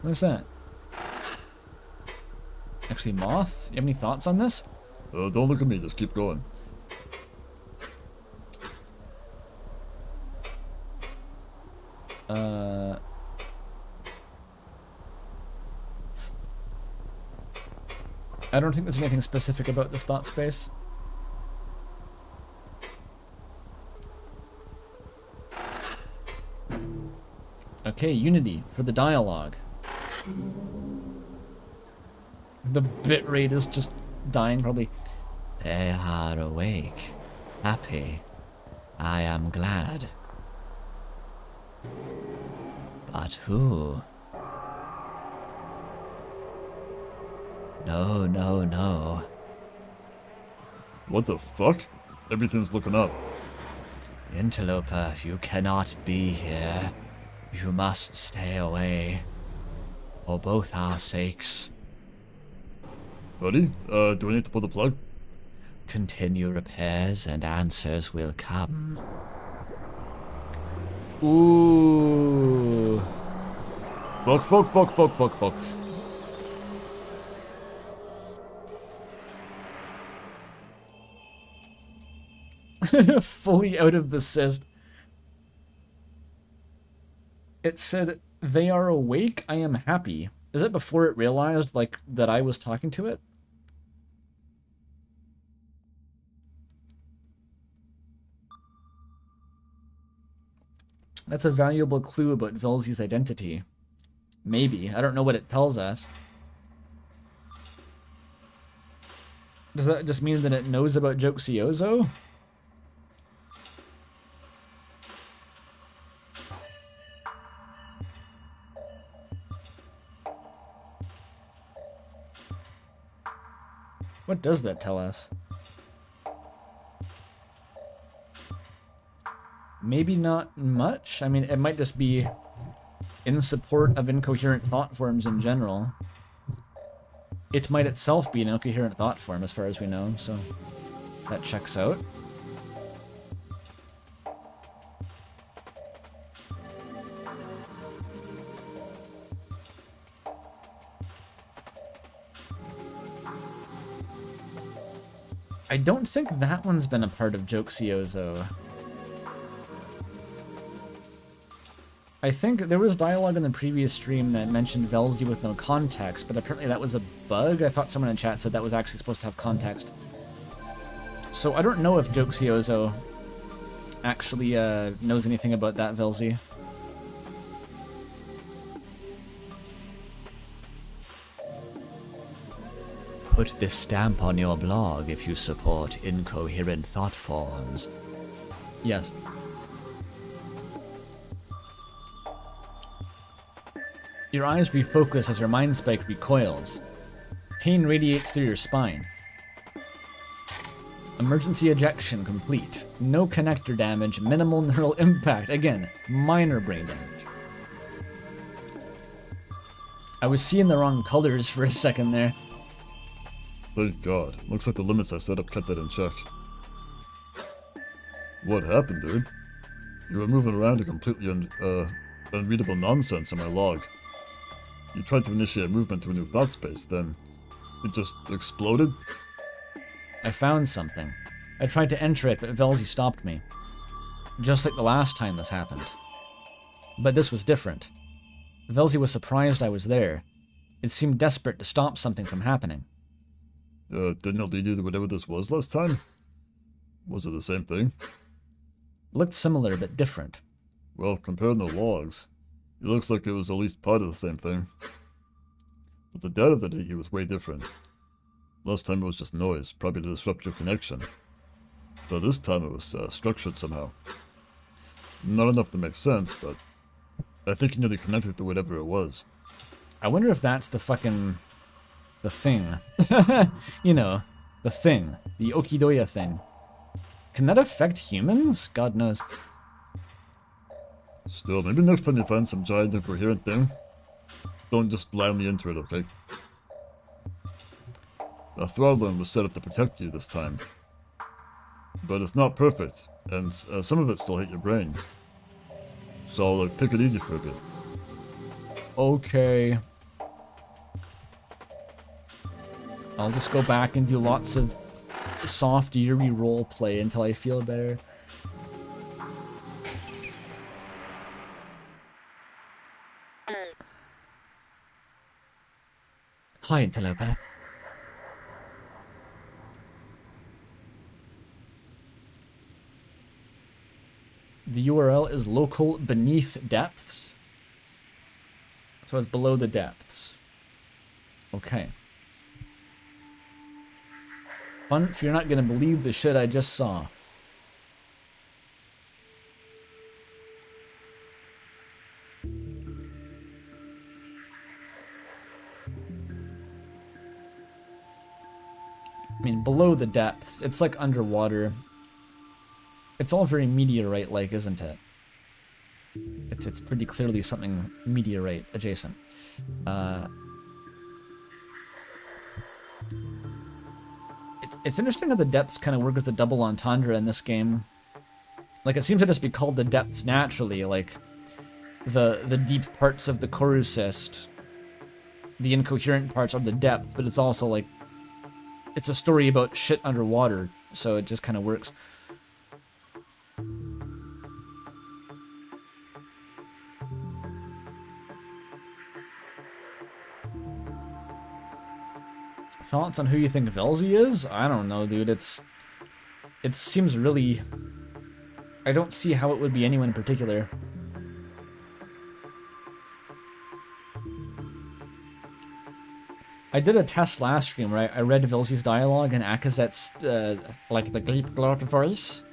What is that? Actually, Moth? You have any thoughts on this? Don't look at me, just keep going. I don't think there's anything specific about this thought space. Okay, Unity for the dialogue. The bitrate is just dying, probably. They are awake, happy. I am glad. But who? No, no, no. What the fuck? Everything's looking up. Interloper, you cannot be here. You must stay away. For both our sakes. Buddy, do I need to pull the plug? Continue repairs and answers will come. Ooh. Fuck, fuck, fuck, fuck, fuck, fuck. Fully out of the cyst. It said, they are awake, I am happy. Is it before it realized, like, that I was talking to it? That's a valuable clue about Velzy's identity. Maybe. I don't know what it tells us. Does that just mean that it knows about Joksiozo? What does that tell us? Maybe not much. I mean, it might just be in support of incoherent thought forms in general. It might itself be an incoherent thought form as far as we know, so that checks out. I don't think that one's been a part of Joksiozo. I think there was dialogue in the previous stream that mentioned Velzy with no context, but apparently that was a bug. I thought someone in chat said that was actually supposed to have context. So I don't know if Joxiozo actually knows anything about that, Velzy. Put this stamp on your blog if you support incoherent thought forms. Yes. Your eyes refocus as your mind spike recoils. Pain radiates through your spine. Emergency ejection complete. No connector damage, minimal neural impact. Again, minor brain damage. I was seeing the wrong colors for a second there. Thank God. Looks like the limits I set up kept that in check. What happened, dude? You were moving around a completely unreadable nonsense in my log. You tried to initiate movement to a new thought space, then it just exploded? I found something. I tried to enter it, but Velzy stopped me. Just like the last time this happened. But this was different. Velzy was surprised I was there. It seemed desperate to stop something from happening. Didn't it lead you to whatever this was last time? Was it the same thing? Looked similar, but different. Well, comparing the logs, it looks like it was at least part of the same thing. But the data that hit you was way different. Last time it was just noise, probably to disrupt your connection. Though this time it was structured somehow. Not enough to make sense, but I think you nearly connected to whatever it was. I wonder if that's the fucking... the thing. You know, the thing. The Okidoya thing. Can that affect humans? God knows. Still, maybe next time you find some giant incoherent thing, don't just blindly enter it, okay? A throttling was set up to protect you this time. But it's not perfect, and some of it still hit your brain. So, take it easy for a bit. Okay. I'll just go back and do lots of soft Yuri roleplay until I feel better. Hi, Interloper. The URL is local beneath depths. So it's below the depths. Okay. Funf, you're not gonna believe the shit I just saw. I mean, below the depths, it's like underwater. It's all very meteorite-like, isn't it? It's pretty clearly something meteorite adjacent. It's interesting how the depths kind of work as a double entendre in this game. Like, it seems to just be called the depths naturally, like the deep parts of the corru cyst, the incoherent parts are the depth, but it's also like, it's a story about shit underwater, so it just kind of works. Thoughts on who you think Velzy is? I don't know, dude. It seems really... I don't see how it would be anyone in particular. I did a test last stream where I read Velzy's dialogue in Akazet's, like, the Gleep Glort voice.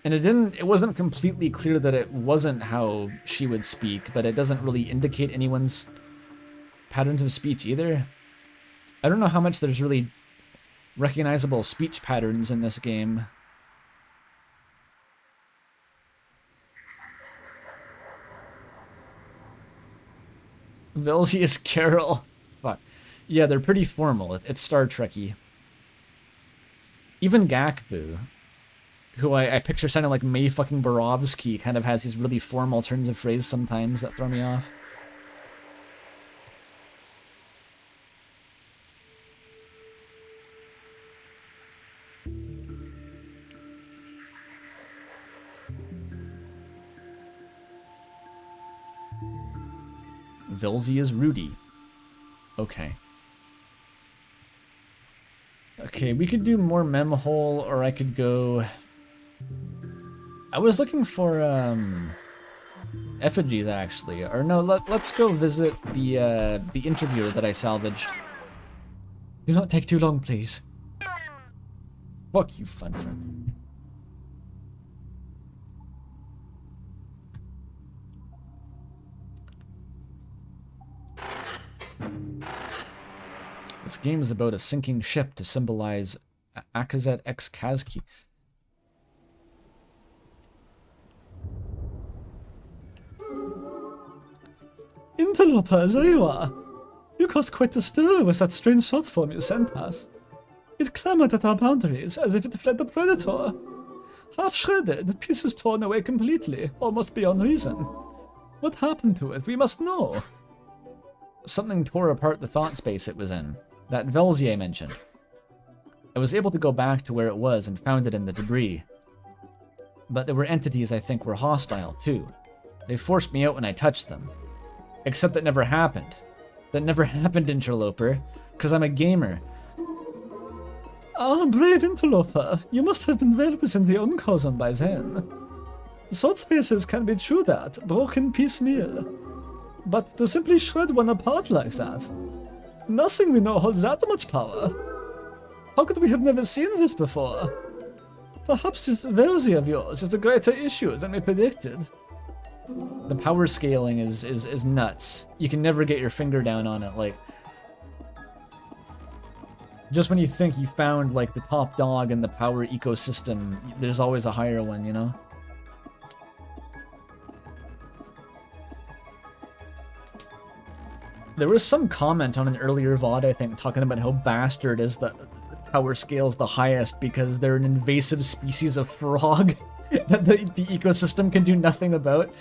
And it wasn't completely clear that it wasn't how she would speak, but it doesn't really indicate anyone's patterns of speech either. I don't know how much there's really recognizable speech patterns in this game. Velzy is Carol. Fuck. Yeah, they're pretty formal. It's Star Trek-y. Even Gakbu, who I picture sounding like May fucking Borovsky, kind of has these really formal turns of phrase sometimes that throw me off. Velzy is Rudy. Okay. Okay, we could do more memhole, or I could go... I was looking for, effigies, actually. Or no, let's go visit the interviewer that I salvaged. Do not take too long, please. Fuck you, fun friend. This game is about a sinking ship to symbolize Akazet X Kazki. Interlopers, there you are. You caused quite a stir with that strange short form you sent us. It clamoured at our boundaries as if it fled the predator. Half shredded, pieces torn away completely, almost beyond reason. What happened to it? We must know. Something tore apart the thought space it was in, that Velzier mentioned. I was able to go back to where it was and found it in the debris. But there were entities I think were hostile, too. They forced me out when I touched them. Except that never happened. That never happened, Interloper, because I'm a gamer. Ah, brave interloper, you must have been well within the uncosm by then. Sword spaces can be chewed at, broken piecemeal. But to simply shred one apart like that, nothing we know holds that much power. How could we have never seen this before? Perhaps this Velzy of yours is a greater issue than we predicted. The power scaling is nuts. You can never get your finger down on it, like... Just when you think you found, like, the top dog in the power ecosystem, there's always a higher one, you know? There was some comment on an earlier VOD, I think, talking about how Bastard is the power scales the highest because they're an invasive species of frog that the ecosystem can do nothing about.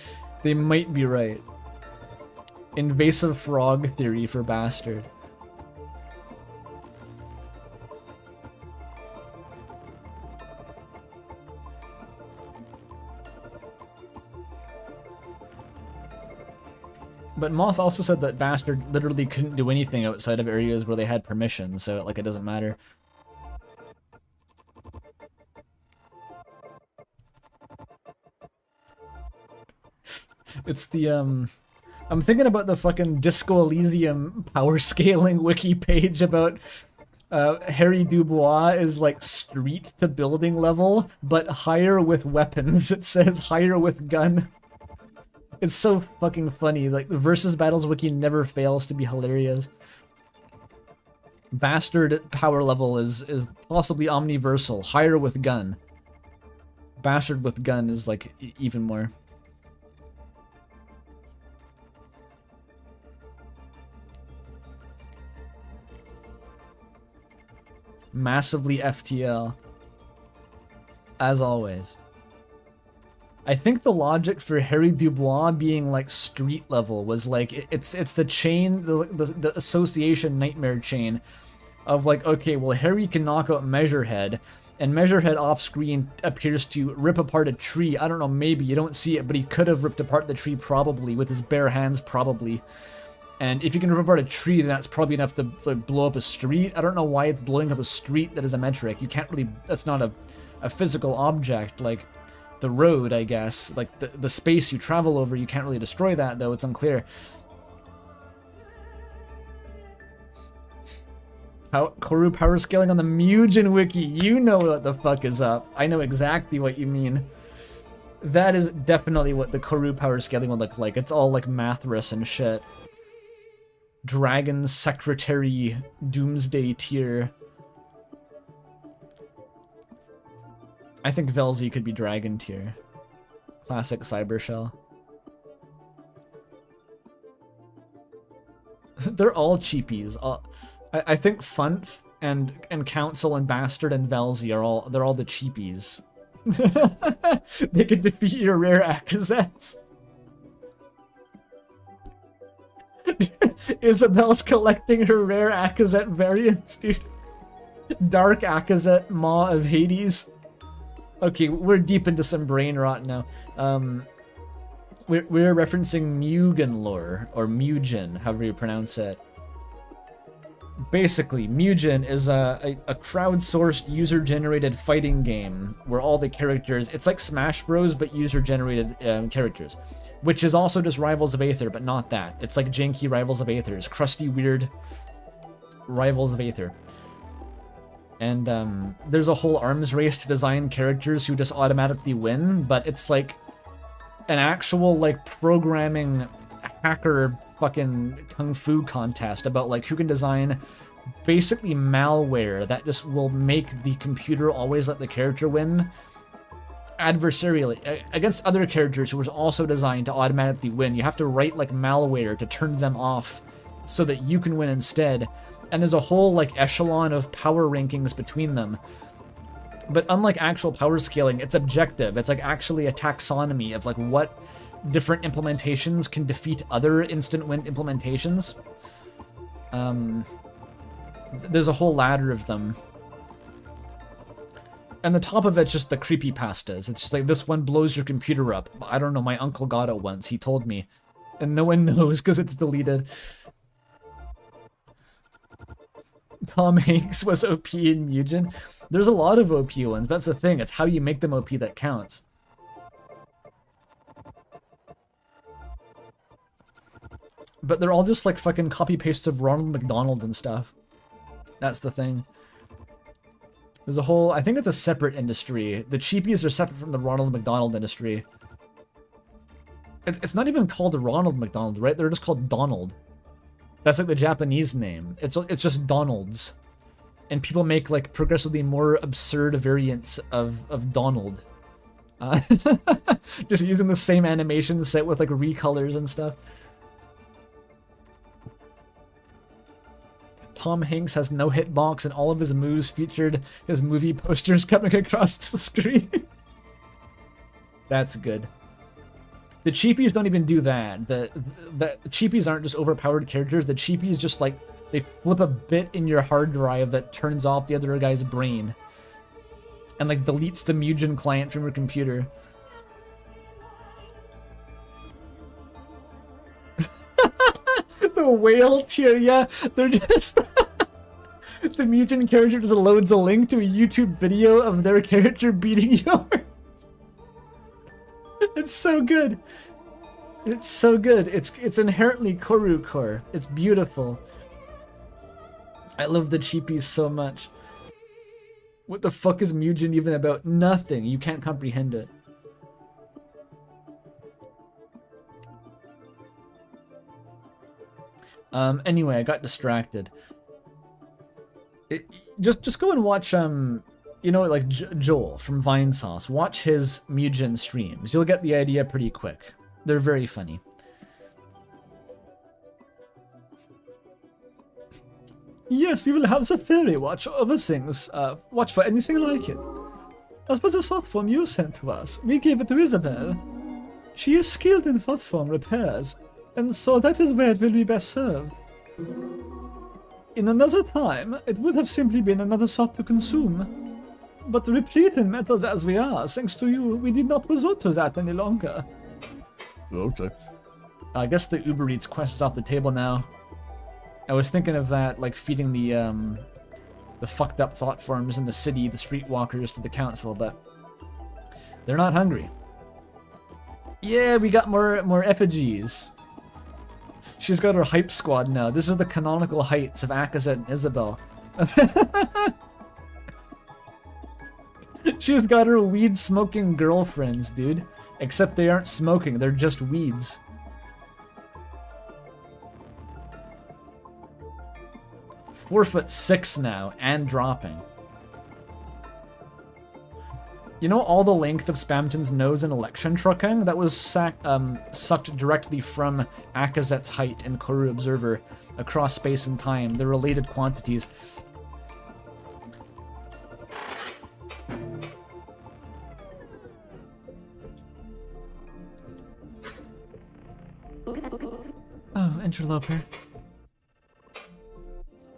They might be right. Invasive frog theory for Bastard. But Moth also said that Bastard literally couldn't do anything outside of areas where they had permission, so, like, it doesn't matter. It's the, I'm thinking about the fucking Disco Elysium power scaling wiki page about Harry Dubois is, like, street to building level, but higher with weapons. It says higher with gun. It's so fucking funny. Like, the Versus Battles wiki never fails to be hilarious. Bastard power level is possibly omniversal. Higher with gun. Bastard with gun is, like, even more. Massively FTL. As always. I think the logic for Harry Dubois being, like, street level was, like, it's the chain, the association nightmare chain of, like, okay, well, Harry can knock out Measurehead, and Measurehead off-screen appears to rip apart a tree. I don't know, maybe, you don't see it, but he could have ripped apart the tree probably, with his bare hands probably. And if you can rip apart a tree, then that's probably enough to, like, blow up a street. I don't know why it's blowing up a street that is a metric. You can't really, that's not a physical object, like... The road, I guess, like the space you travel over, you can't really destroy that, though, it's unclear. Corru power scaling on the Mugen wiki, you know what the fuck is up. I know exactly what you mean. That is definitely what the Corru power scaling would look like. It's all like Mathras and shit. Dragon Secretary Doomsday tier. I think Velzy could be Dragon tier. Classic Cyber Shell. They're all cheapies. I think Funf and Council and Bastard and Velzy are all the cheapies. They could defeat your rare Akazets. Isabel's collecting her rare Akazet variants, dude. Dark Akazet Maw of Hades. Okay, we're deep into some brain rot now. We're referencing Mugen lore, or Mugen, however you pronounce it. Basically, Mugen is a crowdsourced, user-generated fighting game where all the characters... It's like Smash Bros, but user-generated characters. Which is also just Rivals of Aether, but not that. It's like janky Rivals of Aethers. Crusty, weird Rivals of Aether. And there's a whole arms race to design characters who just automatically win, but it's like an actual, like, programming hacker fucking kung fu contest about, like, who can design basically malware that just will make the computer always let the character win adversarially against other characters who was also designed to automatically win. You have to write, like, malware to turn them off so that you can win instead. And there's a whole, like, echelon of power rankings between them. But unlike actual power scaling, it's objective. It's, like, actually a taxonomy of, like, what different implementations can defeat other instant win implementations. There's a whole ladder of them. And the top of it's just the creepypastas. It's just like, this one blows your computer up. I don't know, my uncle got it once, he told me. And no one knows because it's deleted. Tom Hanks was OP in Mugen. There's a lot of OP ones, that's the thing. It's how you make them OP that counts. But they're all just like fucking copy-pastes of Ronald McDonald and stuff. That's the thing. There's a whole... I think it's a separate industry. The cheapies are separate from the Ronald McDonald industry. It's not even called Ronald McDonald, right? They're just called Donald. That's like the Japanese name. It's just Donald's. And people make like progressively more absurd variants of Donald. Just using the same animation set with like recolors and stuff. Tom Hanks has no hitbox and all of his moves featured his movie posters coming across the screen. That's good. The cheapies don't even do that. The cheapies aren't just overpowered characters. The cheapies just like, they flip a bit in your hard drive that turns off the other guy's brain. And like deletes the Mugen client from your computer. The whale tier, yeah, they're just... The Mugen character just loads a link to a YouTube video of their character beating yours. It's so good. It's so good. It's inherently Corru core. It's beautiful. I love the cheapies so much. What the fuck is Mugen even about? Nothing. You can't comprehend it. Anyway, I got distracted. Just go and watch, you know, like Joel from Vinesauce. Watch his Mugen streams. You'll get the idea pretty quick. They're very funny. Yes, we will have the fairy watch over things. Watch for anything like it. That was a thought form you sent to us. We gave it to Isabel. She is skilled in thought form repairs. And so that is where it will be best served. In another time, it would have simply been another thought to consume. But replete in metals as we are, thanks to you, we did not resort to that any longer. Okay. I guess the Uber Eats quest is off the table now. I was thinking of that, like feeding the fucked up thought forms in the city, the streetwalkers to the council, but they're not hungry. Yeah, we got more effigies. She's got her hype squad now. This is the canonical heights of Akazet and Isabel. She's got her weed-smoking girlfriends, dude. Except they aren't smoking, they're just weeds. .4'6" now, and dropping. You know all the length of Spamton's nose in election trucking? That was sucked directly from Akazet's height in corru.observer across space and time. They're related quantities. Oh, interloper.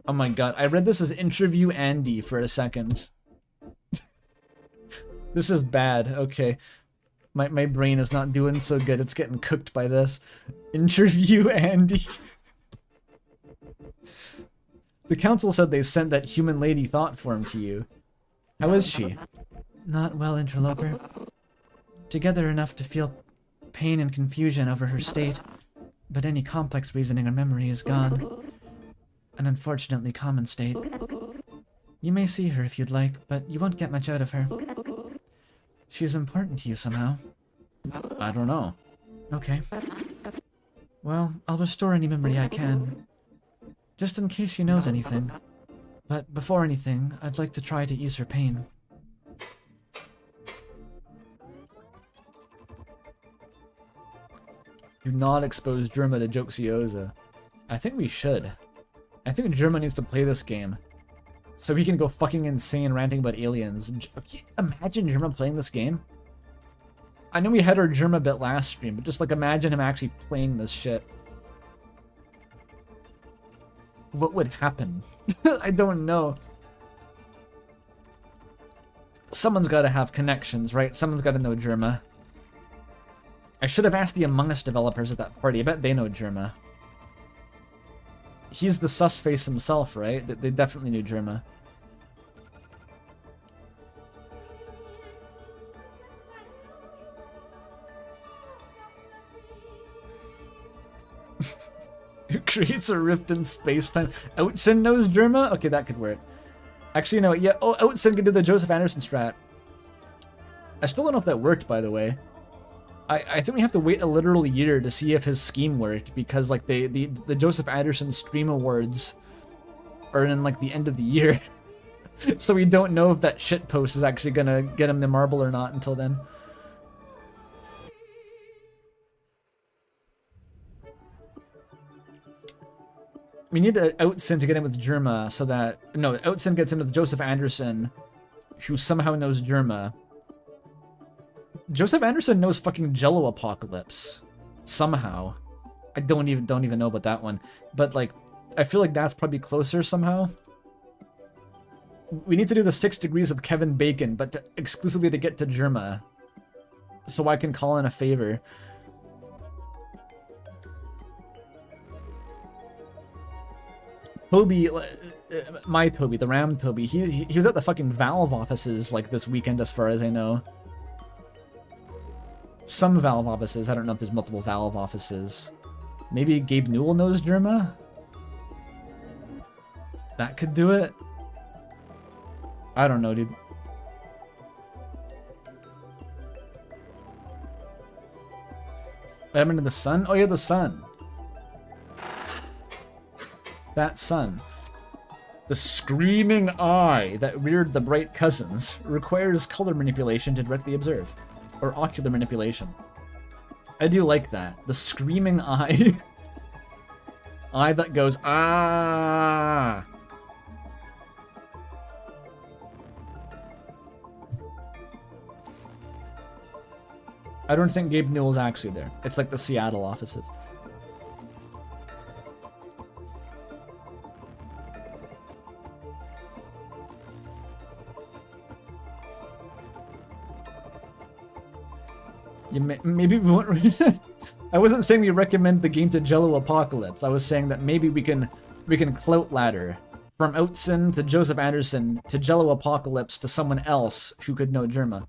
Oh my god, I read this as Interview Andy for a second. This is bad, okay. My brain is not doing so good, it's getting cooked by this. Interview Andy. The council said they sent that human lady thought form to you. How is she? Not well, interloper. Together enough to feel pain and confusion over her state, but any complex reasoning or memory is gone. An unfortunately common state. You may see her if you'd like, but you won't get much out of her. She is important to you somehow. I don't know. Okay. Well, I'll restore any memory I can. Just in case she knows anything. But before anything, I'd like to try to ease her pain. Do not expose Germa to Joxioza. I think we should. I think Germa needs to play this game. So he can go fucking insane ranting about aliens. Imagine Germa playing this game. I know we had our Germa bit last stream, but just like imagine him actually playing this shit. What would happen? I don't know. Someone's got to have connections, right? Someone's got to know Germa. I should have asked the Among Us developers at that party. I bet they know Germa. He's the sus face himself, right? They definitely knew Germa. Who creates a rift in space-time? Outsin knows Germa? Okay, that could work. Actually, you know what? Yeah, oh, Outsin could do the Joseph Anderson strat. I still don't know if that worked, by the way. I think we have to wait a literal year to see if his scheme worked, because like the Joseph Anderson Stream Awards are in like the end of the year. So we don't know if that shitpost is actually gonna get him the marble or not until then. We need to Outsin to get in with Germa so that... No, Outsin gets in with Joseph Anderson, who somehow knows Germa. Joseph Anderson knows fucking Jello Apocalypse. Somehow. I don't even know about that one. But like, I feel like that's probably closer somehow. We need to do the 6 degrees of Kevin Bacon, but exclusively to get to Germa. So I can call in a favor. Toby, my Toby, the Ram Toby, he was at the fucking Valve offices like this weekend as far as I know. Some Valve offices, I don't know if there's multiple Valve offices. Maybe Gabe Newell knows Germa? That could do it? I don't know, dude. I'm into the sun? Oh yeah, the sun. That sun. The screaming eye that reared the bright cousins requires color manipulation to directly observe. Or ocular manipulation. I do like that. The screaming eye. Eye that goes, ah. I don't think Gabe Newell's actually there. It's like the Seattle offices. Maybe we won't. I wasn't saying we recommend the game to Jello Apocalypse. I was saying that maybe we can clout ladder from Outsin to Joseph Anderson to Jello Apocalypse to someone else who could know Germa.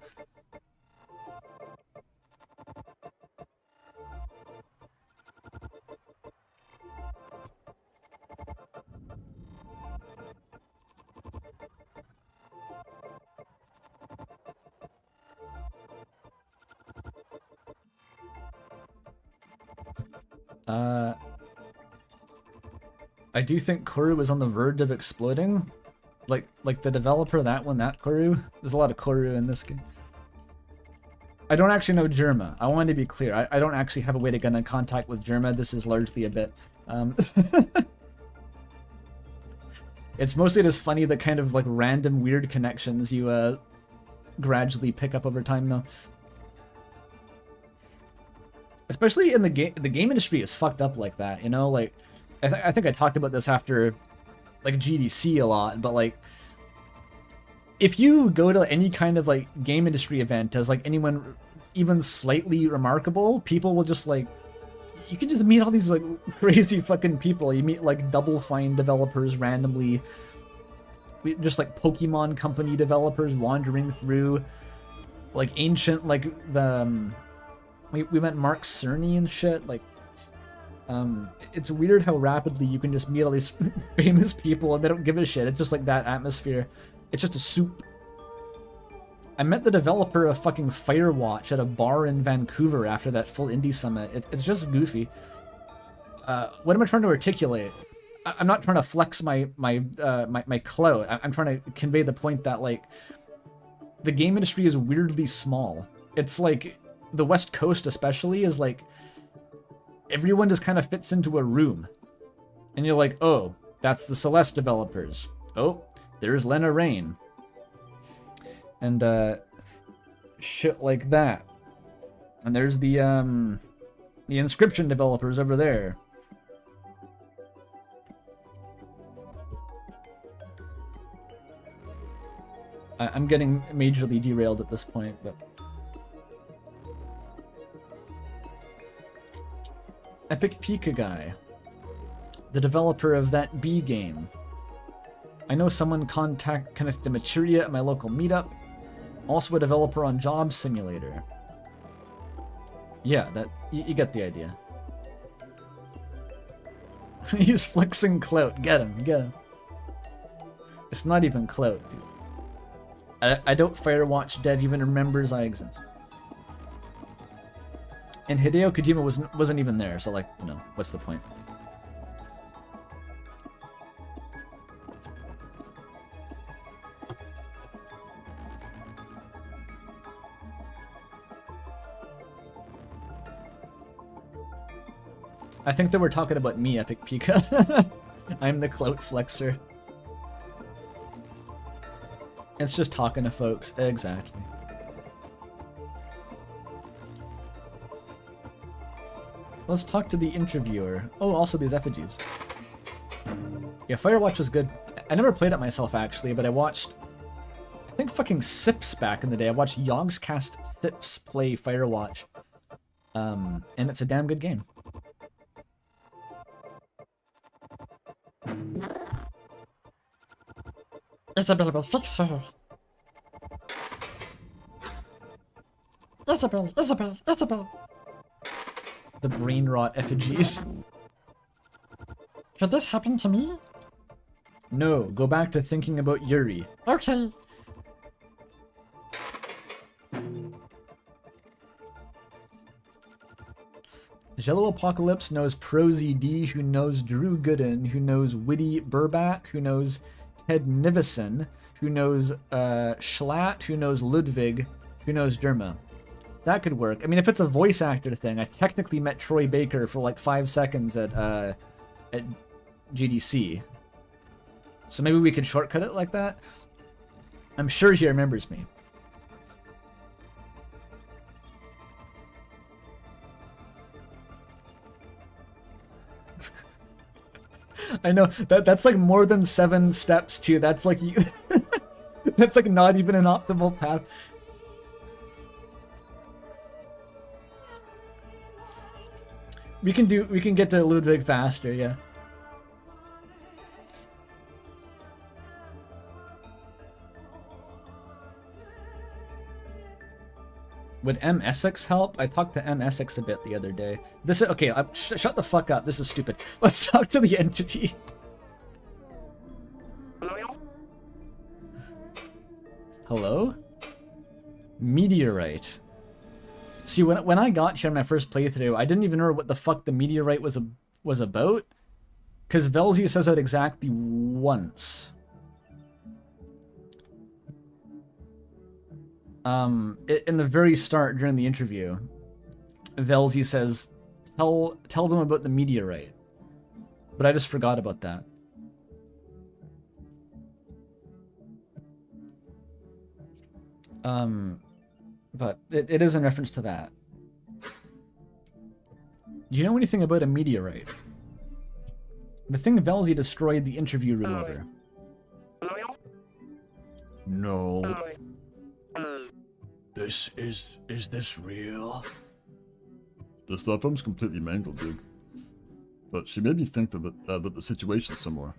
I do think Corru is on the verge of exploding. Like the developer, that one, that Corru. There's a lot of Corru in this game. I don't actually know Germa. I wanted to be clear. I don't actually have a way to get in contact with Germa. This is largely a bit. It's mostly just funny the kind of like random weird connections you gradually pick up over time, though. Especially in the game industry is fucked up like that, you know? Like, I think I talked about this after, like, GDC a lot, but, like, if you go to any kind of, like, game industry event as, like, anyone even slightly remarkable, people will just, like, you can just meet all these like crazy fucking people. You meet like Double Fine developers randomly. Just like Pokemon Company developers wandering through, like ancient, like the we met Mark Cerny and shit. Like, it's weird how rapidly you can just meet all these famous people and they don't give a shit. It's just like that atmosphere. It's just a soup. I met the developer of fucking Firewatch at a bar in Vancouver after that full indie summit. It's just goofy. What am I trying to articulate? I'm not trying to flex my clout. I'm trying to convey the point that like the game industry is weirdly small. It's like the West Coast especially is like everyone just kind of fits into a room, and you're like, oh, that's the Celeste developers. Oh, there's Lena Rain, and shit like that. And there's the Inscription developers over there. I'm getting majorly derailed at this point, but... Epic Pika guy. The developer of that B game. I know someone connected Materia at my local meetup. Also a developer on Job Simulator. Yeah, that you get the idea. He's flexing clout. Get him, get him. It's not even clout, dude. I don't Firewatch dev even remembers I exist. And Hideo Kojima wasn't even there, so like, you know, what's the point? I think that we're talking about me, Epic Pika. I'm the clout flexer. It's just talking to folks. Exactly. Let's talk to the interviewer. Oh, also these effigies. Yeah, Firewatch was good. I never played it myself, actually, but I watched... I think fucking Sips back in the day. I watched Yogscast Sips play Firewatch. And it's a damn good game. Isabel will fix her. Isabel, Isabel, Isabel. The brain rot effigies. Could this happen to me? No, go back to thinking about Yuri. Okay. Jello Apocalypse knows Prosy D, who knows Drew Gooden, who knows Witty Burback, who knows Ted Nivison, who knows Schlatt, who knows Ludwig, who knows Derma. That could work. I mean, if it's a voice actor thing, I technically met Troy Baker for like 5 seconds at GDC. So maybe we could shortcut it like that? I'm sure he remembers me. I know, that's like more than 7 steps too. That's like you that's like not even an optimal path. We can get to Ludwig faster, yeah. Would M. Essex help? I talked to M. Essex a bit the other day. This is okay. Shut the fuck up. This is stupid. Let's talk to the entity. Hello? Meteorite. See, when I got here in my first playthrough, I didn't even know what the fuck the meteorite was about, because Velzy says that exactly once. In the very start during the interview, Velzy says, tell them about the meteorite. But I just forgot about that. But it is in reference to that. Do you know anything about a meteorite? The thing Velzy destroyed the interview room over. No. Is this real? This thought form's completely mangled, dude. But she made me think about the situation some more.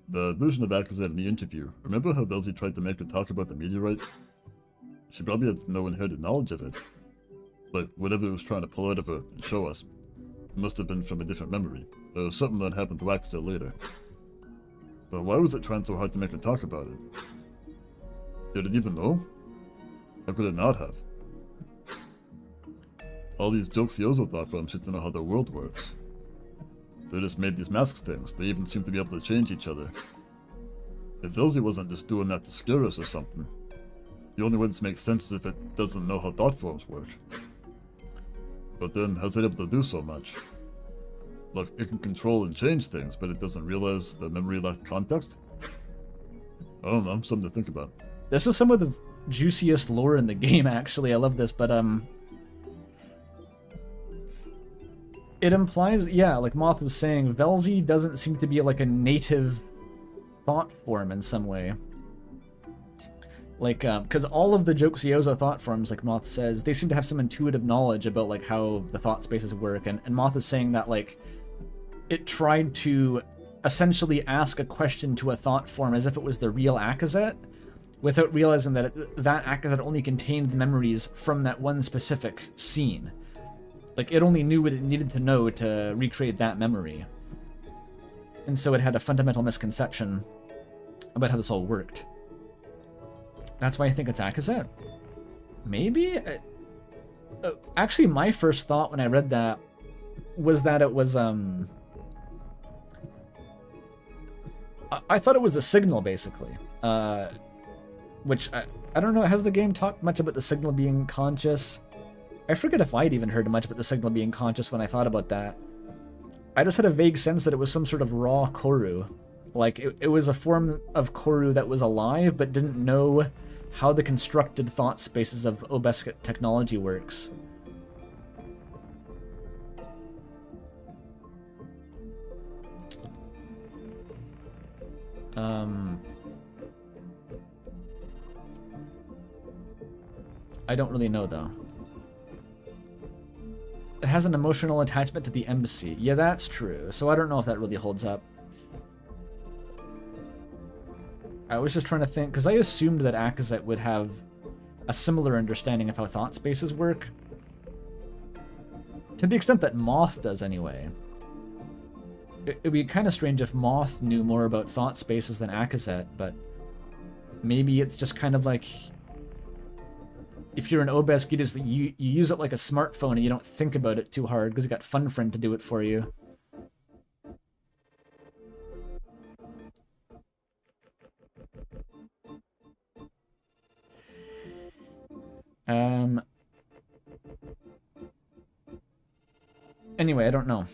The version of Akazet in the interview, remember how Velzy tried to make her talk about the meteorite? She probably had no inherited knowledge of it. Like, whatever it was trying to pull out of her and show us. It must have been from a different memory, or something that happened to Akazet later. But why was it trying so hard to make her talk about it? Did it even know? How could it not have? All these Joksiozo thought forms seem to know how the world works. They just made these masks things. They even seem to be able to change each other. If Velzy wasn't just doing that to scare us or something, the only way this makes sense is if it doesn't know how thought forms work. But then, how's it able to do so much? Look, it can control and change things, but it doesn't realize the memory lacked context? I don't know, something to think about. This is some of the juiciest lore in the game, actually. I love this, but, it implies, yeah, like Moth was saying, Velzy doesn't seem to be like a native thought form in some way. Like, because all of the Joksiozo thought forms, like Moth says, they seem to have some intuitive knowledge about, like, how the thought spaces work, and Moth is saying that, like, it tried to essentially ask a question to a thought form as if it was the real Akazet, without realizing that that Akazet only contained the memories from that one specific scene. Like, it only knew what it needed to know to recreate that memory. And so it had a fundamental misconception about how this all worked. That's why I think it's Akazet. Maybe? Actually, my first thought when I read that was that it was, I thought it was a signal, basically. Which, I don't know, has the game talked much about the signal being conscious? I forget if I'd even heard much about the signal being conscious when I thought about that. I just had a vague sense that it was some sort of raw corru. Like, it was a form of corru that was alive, but didn't know how the constructed thought spaces of Obesket technology works. I don't really know, though. It has an emotional attachment to the embassy. Yeah, that's true. So I don't know if that really holds up. I was just trying to think, because I assumed that Akazet would have a similar understanding of how thought spaces work. To the extent that Moth does, anyway. It'd be kind of strange if Moth knew more about thought spaces than Akazet, but maybe it's just kind of like, if you're an Obesk, you use it like a smartphone and you don't think about it too hard because you got FunFriend to do it for you. Anyway, I don't know.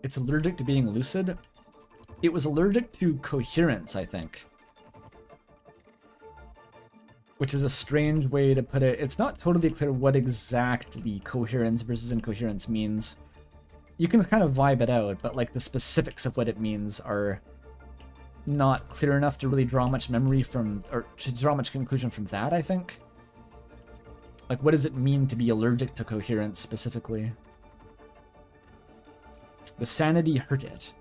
It's allergic to being lucid. It was allergic to coherence, I think. Which is a strange way to put it. It's not totally clear what exactly coherence versus incoherence means. You can kind of vibe it out, but like the specifics of what it means are not clear enough to really draw much memory from, or to draw much conclusion from that, I think. Like, what does it mean to be allergic to coherence specifically? The sanity hurt it.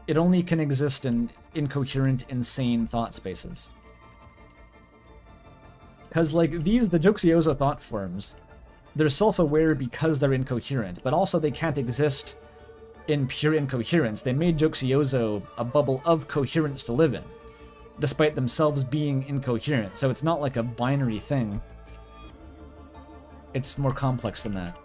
It only can exist in incoherent, insane thought spaces. Because, like, the Joksiozo thought forms, they're self-aware because they're incoherent, but also they can't exist in pure incoherence. They made Joksiozo a bubble of coherence to live in, despite themselves being incoherent, so it's not like a binary thing. It's more complex than that.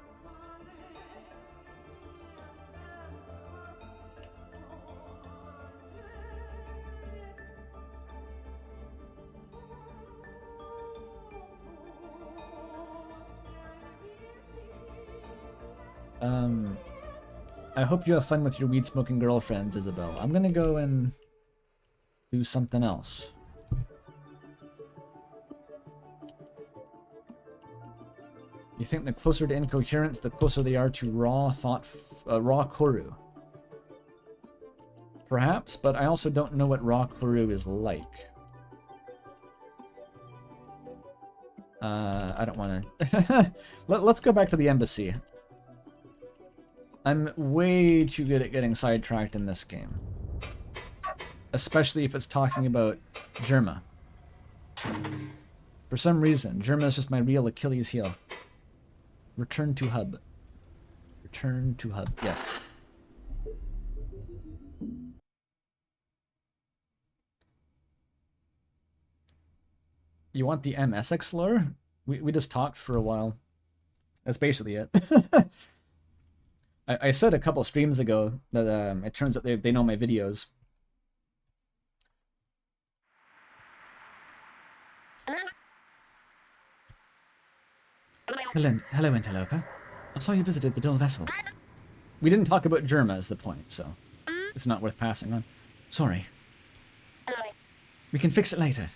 I hope you have fun with your weed-smoking girlfriends, Isabel. I'm gonna go and do something else. You think the closer to incoherence, the closer they are to raw raw corru. Perhaps, but I also don't know what raw corru is like. I don't want to... Let's go back to the embassy. I'm way too good at getting sidetracked in this game. Especially if it's talking about Germa. For some reason, Germa is just my real Achilles heel. Return to hub. Return to hub. Yes. You want the MSX lore? We just talked for a while. That's basically it. I said a couple streams ago that it turns out they know my videos. Hello, Interloper. I saw you visited the dull vessel. We didn't talk about Germa is the point, so it's not worth passing on. Sorry. We can fix it later.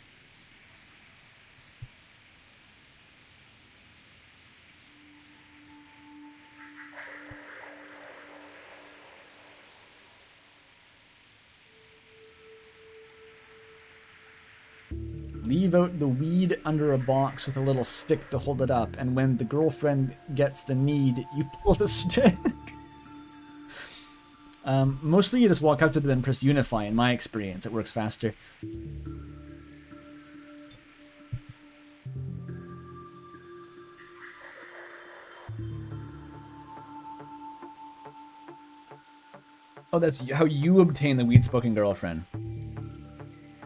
Leave out the weed under a box with a little stick to hold it up, and when the girlfriend gets the need, you pull the stick. Mostly you just walk up to them and press unify. In my experience, it works faster. Oh, that's how you obtain the weed-smoking girlfriend.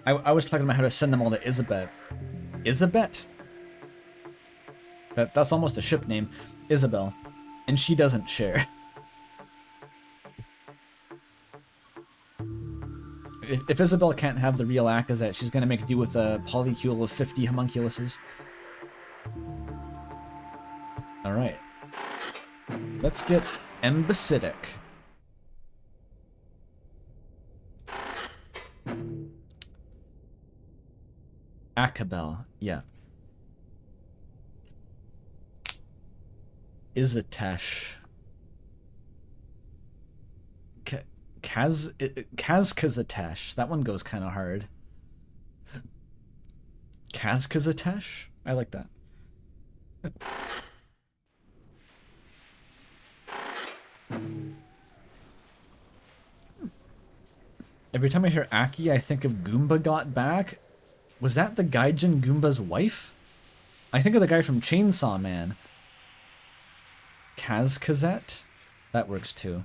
I was talking about how to send them all to Isabet. Isabet? That's almost a ship name. Isabel. And she doesn't share. If Isabel can't have the real Akazet, she's gonna make do with a polycule of 50 homunculuses. Alright. Let's get Embasidic. Akabel, yeah. Izatesh. Kazkazatesh. That one goes kind of hard. Kazkazatesh? I like that. Every time I hear Aki, I think of Goomba Got Back. Was that the Gaijin Goomba's wife? I think of the guy from Chainsaw Man. Kazkazet? That works too.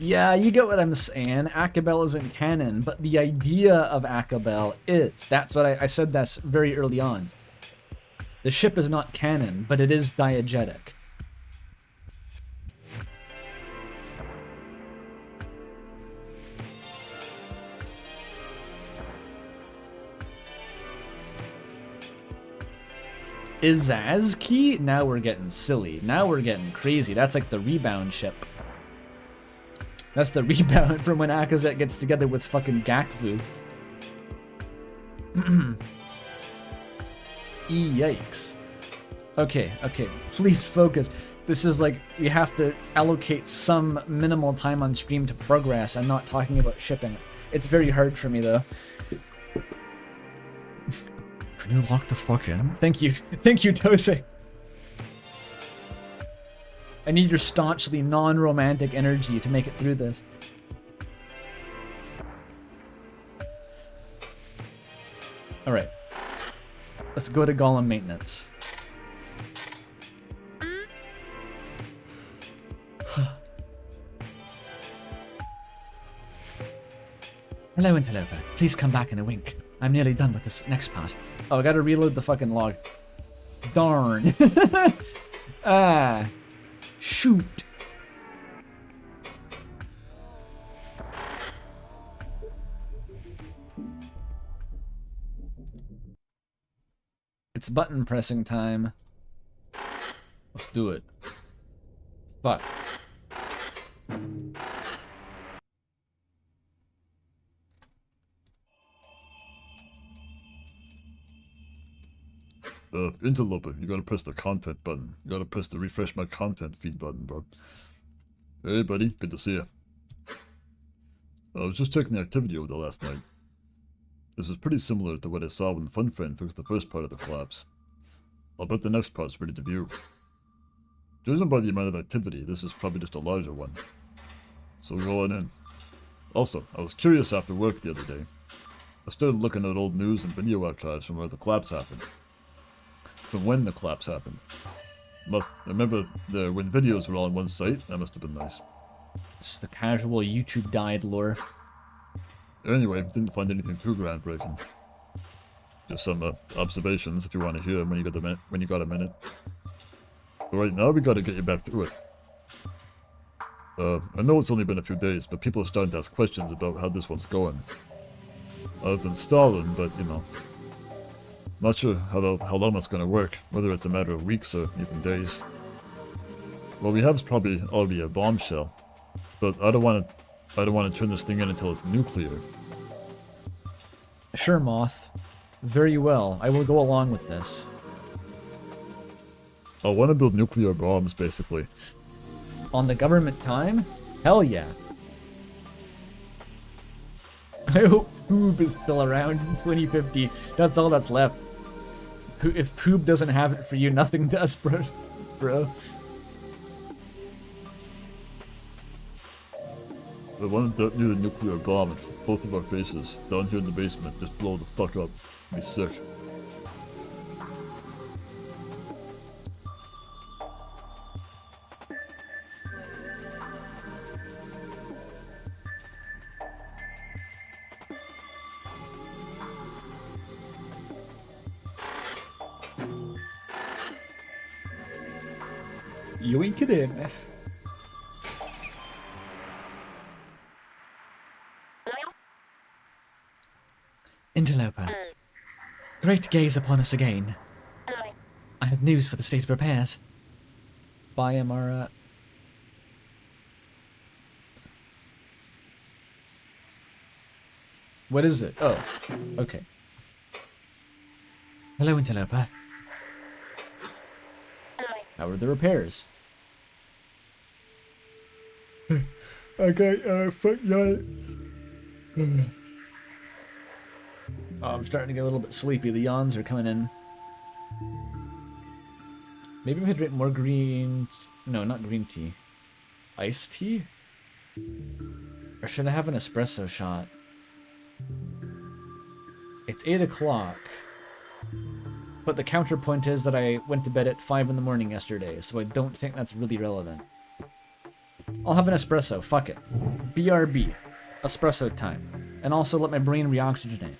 Yeah, you get what I'm saying. Akabel isn't canon, but the idea of Akabel is. That's what I said that's very early on. The ship is not canon, but it is diegetic. Izazki? Now we're getting silly. Now we're getting crazy. That's like the rebound ship. That's the rebound from when Akazet gets together with fucking Gakvu. Yikes. Okay, please focus. This is like, we have to allocate some minimal time on stream to progress. I'm not talking about shipping. It's very hard for me though. Can you lock the fuck in? Thank you, Tose. I need your staunchly non-romantic energy to make it through this. Alright. Let's go to Golem maintenance. Hello, Interloper. Please come back in a wink. I'm nearly done with this next part. Oh, I gotta reload the fucking log. Darn. Ah. Shoot. It's button pressing time. Let's do it. Fuck. Interloper, you gotta press the content button. You gotta press the refresh my content feed button, bro. Hey, buddy, good to see you. I was just checking the activity over the last night. This is pretty similar to what I saw when Fun Friend fixed the first part of the collapse. I'll bet the next part's ready to view. Judging by the amount of activity, this is probably just a larger one. So roll on in. Also, I was curious after work the other day. I started looking at old news and video archives from where the collapse happened. From when the collapse happened. I remember when videos were all on one site. That must have been nice. This is the casual YouTube died lore. Anyway, didn't find anything too groundbreaking. Just some observations if you want to hear them when you got a minute. But right now we gotta get you back to it. I know it's only been a few days, but people are starting to ask questions about how this one's going. I've been stalling, but you know, not sure how long that's gonna work. Whether it's a matter of weeks or even days. What we have is probably already a bombshell, but I don't want to turn this thing in until it's nuclear. Sure, Moth. Very well. I will go along with this. I want to build nuclear bombs, basically. On the government time? Hell yeah. I hope Poob is still around in 2050. That's all that's left. If Poob doesn't have it for you, nothing does, bro. I want to detonate a nuclear bomb in both of our faces, down here in the basement. Just blow the fuck up. Be sick. Yoink it in. Interloper. Great to gaze upon us again. I have news for the state of repairs. Bye, Amara. What is it? Oh, okay. Hello, Interloper. How are the repairs? Okay, fuck y'all. Oh, I'm starting to get a little bit sleepy. The yawns are coming in. Maybe we could drink more green... No, not green tea. Iced tea? Or should I have an espresso shot? It's 8 o'clock. But the counterpoint is that I went to bed at 5 in the morning yesterday, so I don't think that's really relevant. I'll have an espresso, fuck it. BRB. Espresso time. And also let my brain reoxygenate.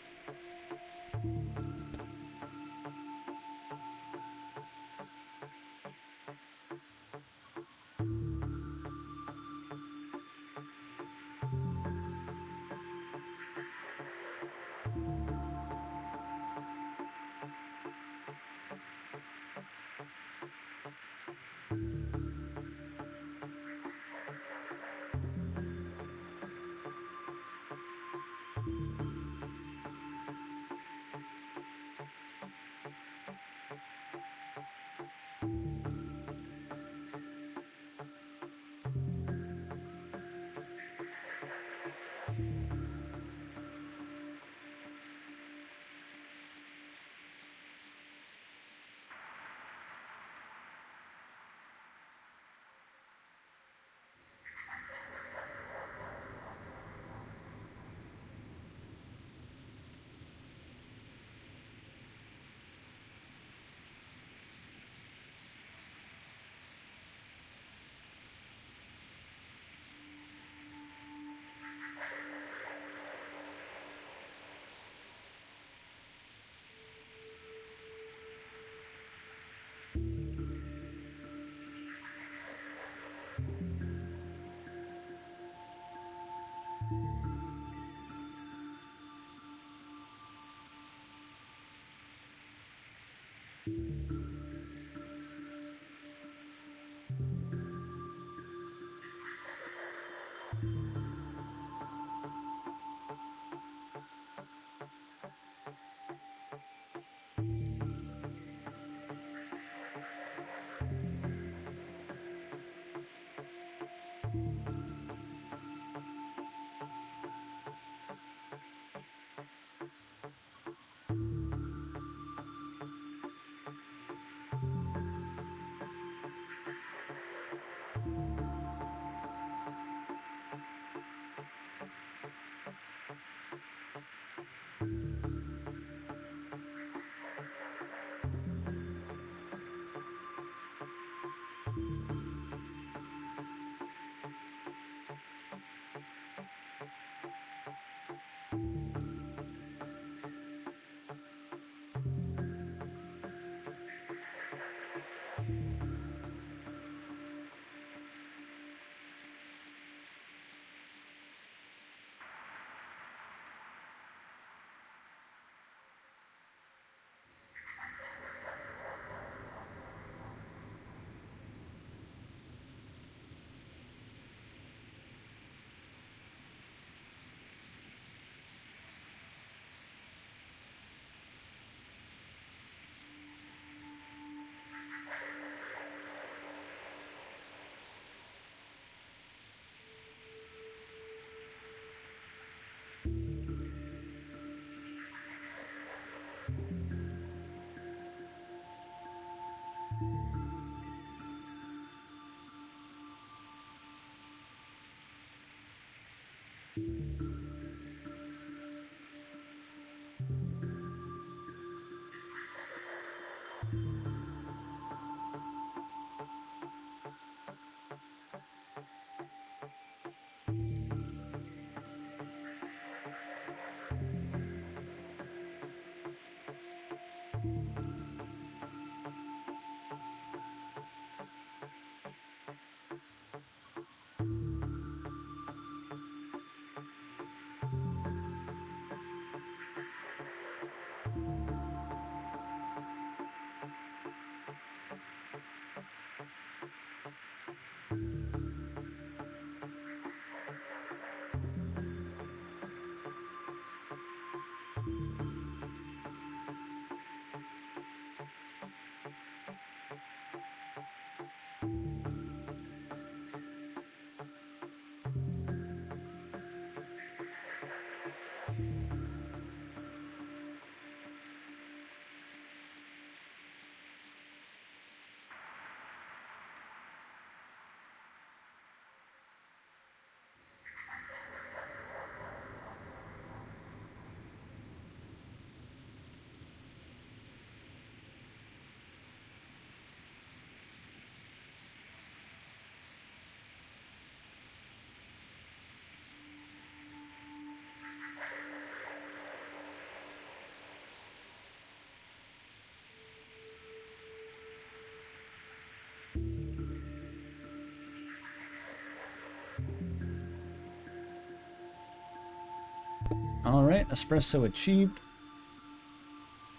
Alright, espresso achieved.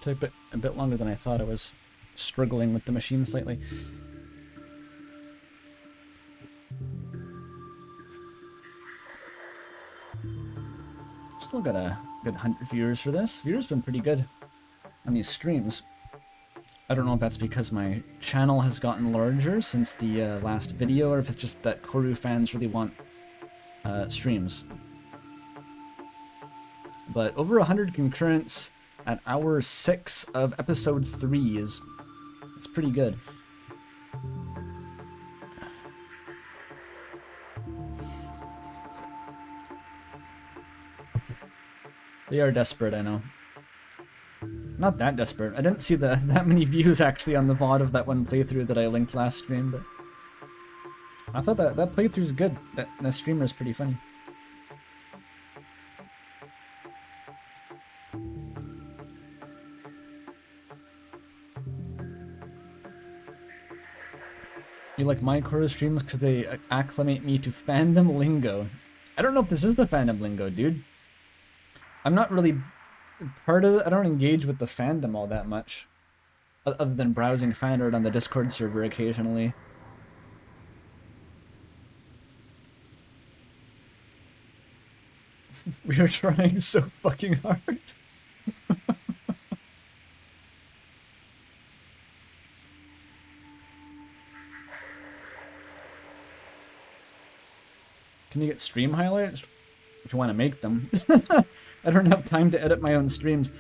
Took a bit longer than I thought. I was struggling with the machine slightly. Still got a good 100 viewers for this. Viewers been pretty good on these streams. I don't know if that's because my channel has gotten larger since the last video, or if it's just that Corru fans really want streams. But over 100 concurrents at hour 6 of episode 3 is it's pretty good. They are desperate, I know. Not that desperate. I didn't see that many views actually on the VOD of that one playthrough that I linked last stream, but I thought that playthrough's good. That streamer is pretty funny. You like my Corru streams because they acclimate me to fandom lingo. I don't know if this is the fandom lingo, dude. I'm not really part of it. I don't engage with the fandom all that much. Other than browsing fan art on the Discord server occasionally. We are trying so fucking hard. Can you get stream highlights? If you want to make them. I don't have time to edit my own streams.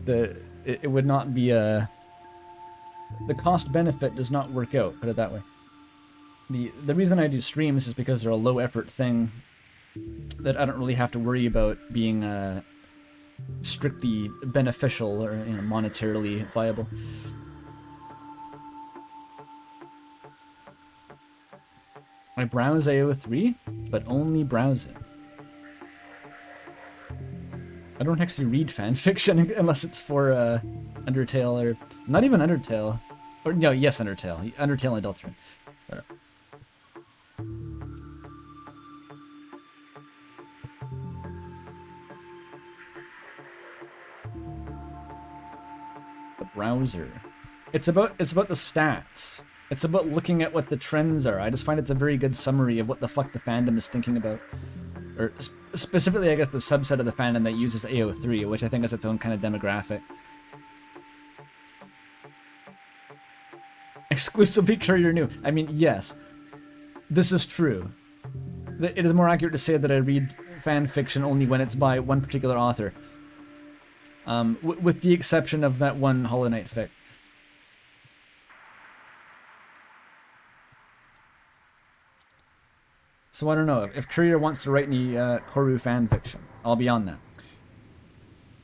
It would not be a... The cost benefit does not work out, put it that way. The reason I do streams is because they're a low effort thing that I don't really have to worry about being strictly beneficial or monetarily viable. I browse AO3, but only browse it. I don't actually read fanfiction unless it's for Undertale or... Not even Undertale. Or no, yes, Undertale. Undertale and Deltarune. The browser. It's about the stats. It's about looking at what the trends are. I just find it's a very good summary of what the fuck the fandom is thinking about. Or specifically, I guess, the subset of the fandom that uses AO3, which I think is its own kind of demographic. Exclusively Courier New. I mean, yes. This is true. It is more accurate to say that I read fan fiction only when it's by one particular author. With the exception of that one Hollow Knight fic. So I don't know, if Courier wants to write any Corru fan fiction, I'll be on that.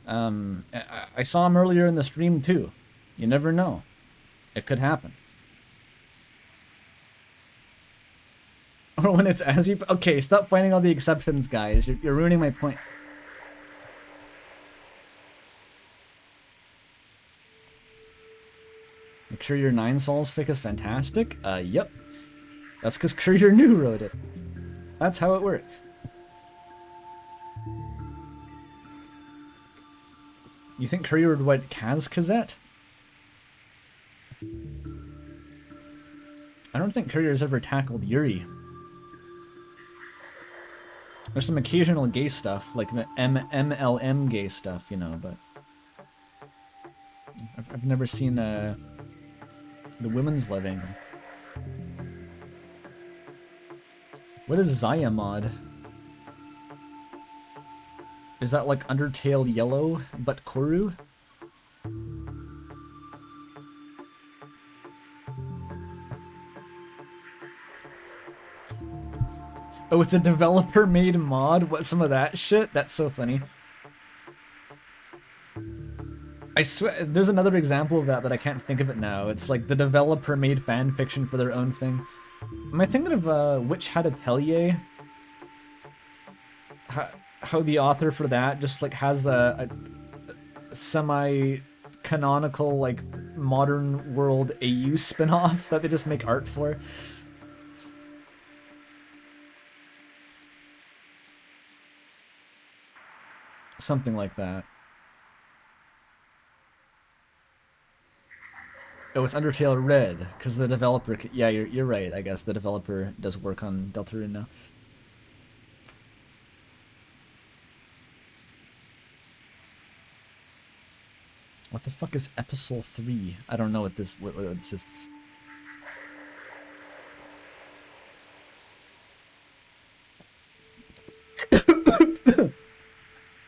I saw him earlier in the stream too. You never know. It could happen. Or when it's as you... Okay, stop finding all the exceptions, guys. You're ruining my point. The Courier 9 Sol's fic is fantastic? Yep. That's because Courier New wrote it. That's how it works. You think Courier would write Kaz Kazette? I don't think Courier's ever tackled Yuri. There's some occasional gay stuff, like MLM gay stuff, you know, but... I've never seen, the women's living. What is Zaya mod? Is that like Undertale Yellow, but Corru? Oh, it's a developer-made mod? What, some of that shit? That's so funny. I swear, there's another example of that, but I can't think of it now. It's like the developer made fan fiction for their own thing. Am I thinking of Witch Hat Atelier? How the author for that just like has a semi-canonical like modern world AU spin-off that they just make art for. Something like that. Oh, it's Undertale Red, because the developer... Yeah, you're right, I guess. The developer does work on Deltarune now. What the fuck is Episode 3? I don't know what this is.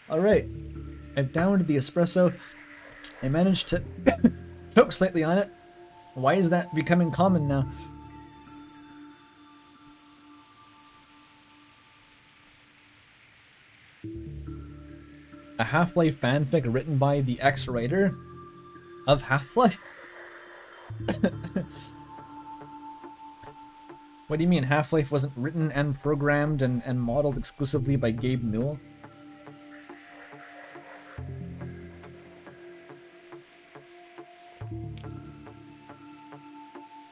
Alright. I've downed the espresso. I managed to choke slightly on it. Why is that becoming common now? A Half-Life fanfic written by the ex-writer of Half-Life? What do you mean Half-Life wasn't written and programmed and modeled exclusively by Gabe Newell?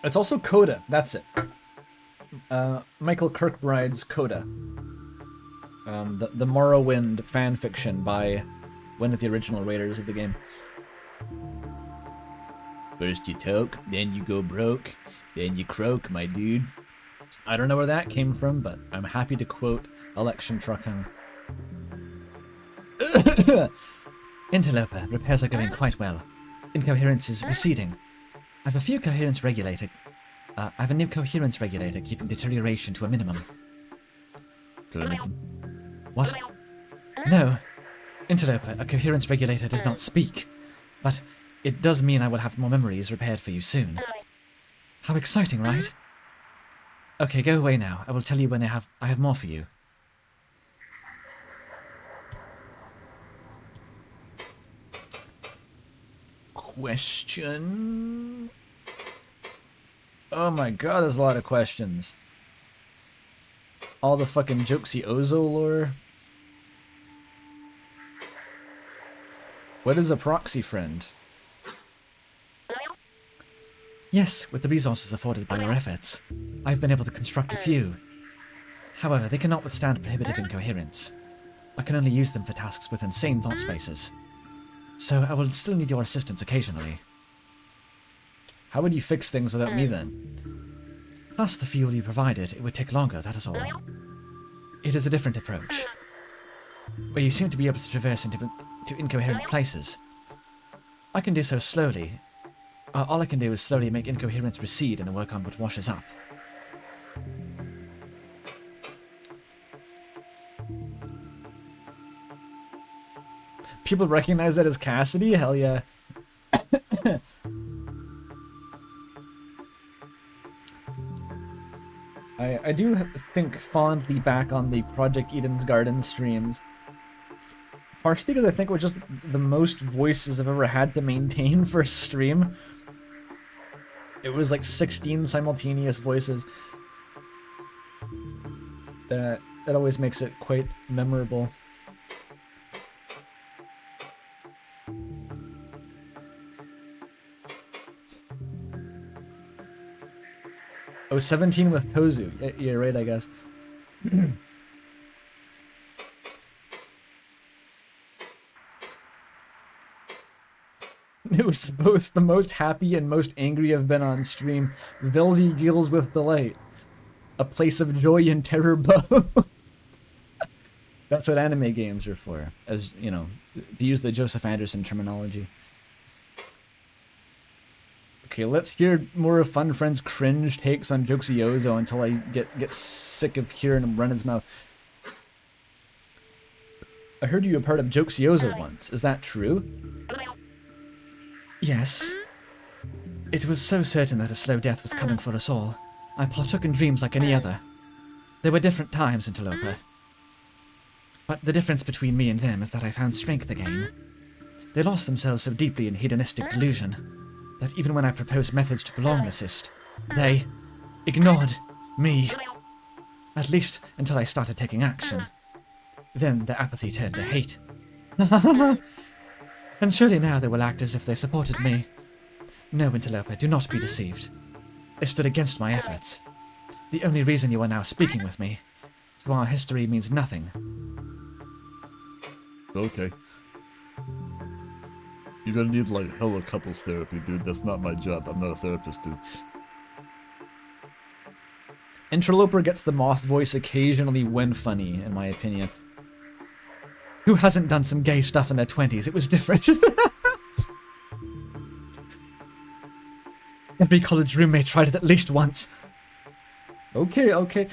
It's also Coda, that's it. Michael Kirkbride's Coda. The Morrowind fanfiction by one of the original writers of the game. First you toke, then you go broke, then you croak, my dude. I don't know where that came from, but I'm happy to quote Election Trucking. Interloper, repairs are going quite well. Incoherence is receding. I have a new coherence regulator keeping deterioration to a minimum. Can I make them? What? No. Interloper, a coherence regulator does not speak. But it does mean I will have more memories repaired for you soon. How exciting, right? Okay, go away now. I will tell you when I have more for you. Question? Oh my god, there's a lot of questions. All the fucking Jokesy Ozo lore. What is a proxy friend? Yes, with the resources afforded by your efforts, I've been able to construct a few. However, they cannot withstand prohibitive incoherence. I can only use them for tasks with insane thought spaces. So I will still need your assistance occasionally. How would you fix things without me then? Plus the fuel you provided, it would take longer, that is all. It is a different approach. Where you seem to be able to traverse into incoherent places. I can do so slowly. All I can do is slowly make incoherence recede and work on what washes up. People recognize that as Cassidy? Hell yeah. I do think fondly back on the Project Eden's Garden streams. Partially because I think it was just the most voices I've ever had to maintain for a stream. It was like 16 simultaneous voices. That always makes it quite memorable. Oh, 17 with Tozu. You're right, I guess. It was both the most happy and most angry I've been on stream. Velzy gills with delight. A place of joy and terror bow. That's what anime games are for, as, you know, to use the Joseph Anderson terminology. Okay, let's hear more of Fun Friend's cringe takes on Jokesy Ozo until I get sick of hearing him run his mouth. I heard you were part of Jokesy Ozo once. Is that true? Yes. It was so certain that a slow death was coming for us all. I partook in dreams like any other. There were different times, Interloper. But the difference between me and them is that I found strength again. They lost themselves so deeply in hedonistic delusion that even when I proposed methods to prolong the cyst, they ignored me. At least until I started taking action. Then their apathy turned to hate. And surely now they will act as if they supported me. No, Interloper, do not be deceived. They stood against my efforts. The only reason you are now speaking with me is that our history means nothing. Okay. You're gonna need like hella couples therapy, dude. That's not my job. I'm not a therapist, dude. Interloper gets the moth voice occasionally when funny, in my opinion. Who hasn't done some gay stuff in their 20s? It was different. Every college roommate tried it at least once. Okay, okay.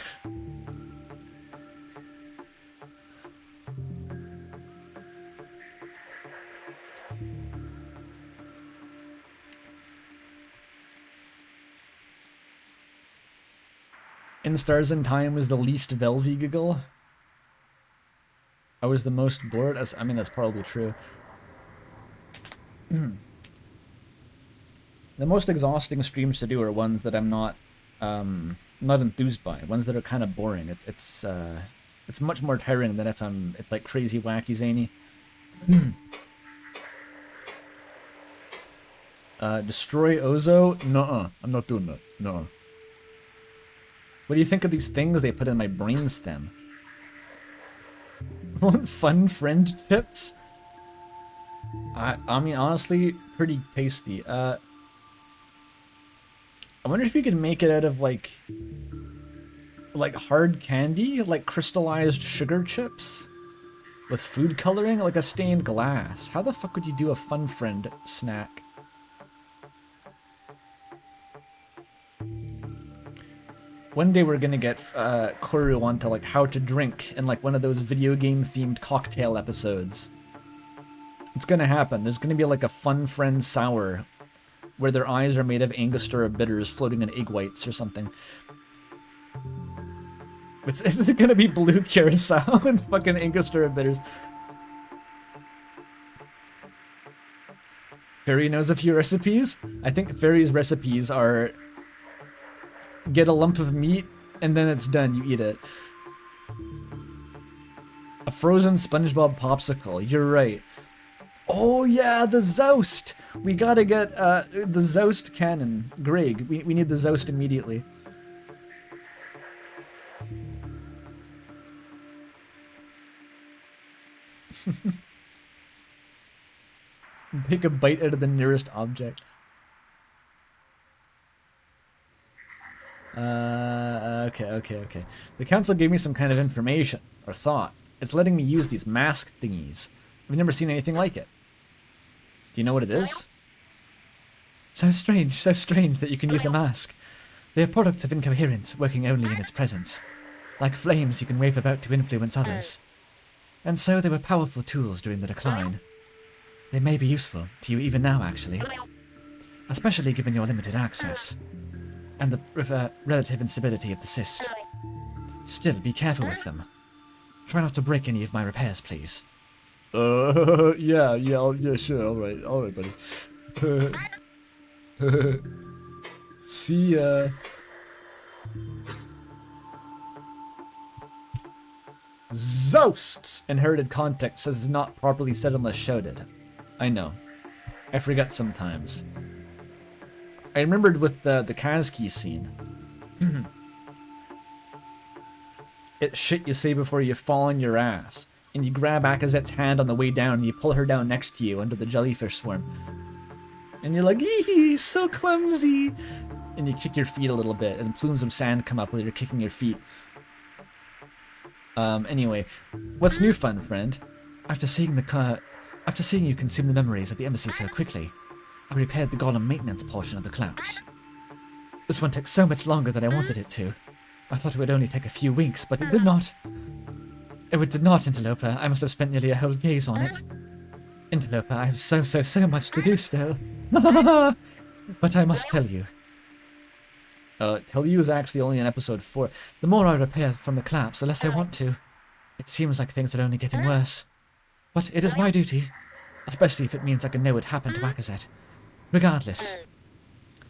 In Stars in Time was the least Velzy giggle. I was the most bored. I mean, that's probably true. The most exhausting streams to do are ones that I'm not enthused by. Ones that are kind of boring. It's much more tiring than if it's like crazy, wacky, zany. Destroy Ozo? Nuh-uh. I'm not doing that. Nuh-uh. What do you think of these things they put in my brainstem? Want fun friend chips? I mean, honestly, pretty tasty. I wonder if you could make it out of like hard candy, like crystallized sugar chips with food coloring, like a stained glass. How the fuck would you do a fun friend snack? One day we're gonna get Corru onto like how to drink in like one of those video game themed cocktail episodes. It's gonna happen. There's gonna be like a fun friend sour where their eyes are made of Angostura bitters floating in egg whites or something. It's gonna be blue curacao and fucking Angostura bitters. Fairy knows a few recipes. I think Fairy's recipes are get a lump of meat and then it's done, you eat it. A frozen SpongeBob popsicle, you're right. Oh yeah, the Zoust! We gotta get the Zoust cannon. Greg, we need the Zoust immediately. Take a bite out of the nearest object. Okay. The council gave me some kind of information, or thought. It's letting me use these mask thingies. I've never seen anything like it. Do you know what it is? So strange that you can use a mask. They are products of incoherence, working only in its presence. Like flames you can wave about to influence others. And so they were powerful tools during the decline. They may be useful to you even now, actually. Especially given your limited access. And the relative instability of the cyst. Still, be careful with them. Try not to break any of my repairs, please. Yeah, sure, alright, buddy. See ya. Zosts! Inherited context says it's not properly said unless shouted. I know. I forget sometimes. I remembered with the Kazki scene. It's shit you say before you fall on your ass. And you grab Akazet's hand on the way down and you pull her down next to you under the jellyfish swarm. And you're like, ee, so clumsy. And you kick your feet a little bit and plumes of sand come up while you're kicking your feet. Anyway, what's new, fun friend? After seeing you consume the memories of the embassy so quickly, I repaired the golem maintenance portion of the collapse. This one took so much longer than I wanted it to. I thought it would only take a few weeks, but it did not. It did not, Interloper. I must have spent nearly a whole gaze on it. Interloper, I have so much to do still. But I must tell you. Tell you is actually only in episode 4. The more I repair from the collapse, the less I want to. It seems like things are only getting worse. But it is my duty, especially if it means I can know what happened to Akazet. Regardless.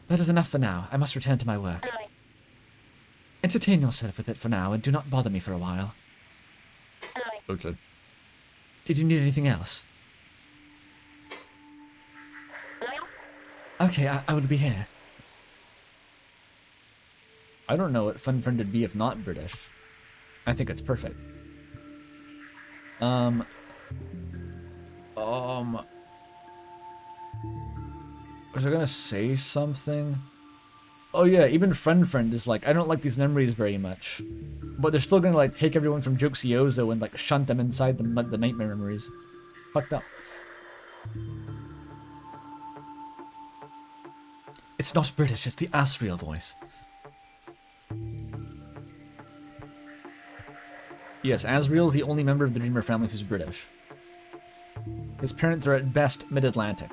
That is enough for now. I must return to my work. Entertain yourself with it for now, and do not bother me for a while. Okay. Did you need anything else? Okay, I will be here. I don't know what Fun Friend would be if not British. I think it's perfect. Was I gonna say something? Oh yeah, even Friend is like, I don't like these memories very much. But they're still gonna like take everyone from Joksiozo and like shunt them inside the nightmare memories. Fucked up. It's not British, it's the Asriel voice. Yes, Asriel is the only member of the Dreamer family who's British. His parents are at best mid-Atlantic.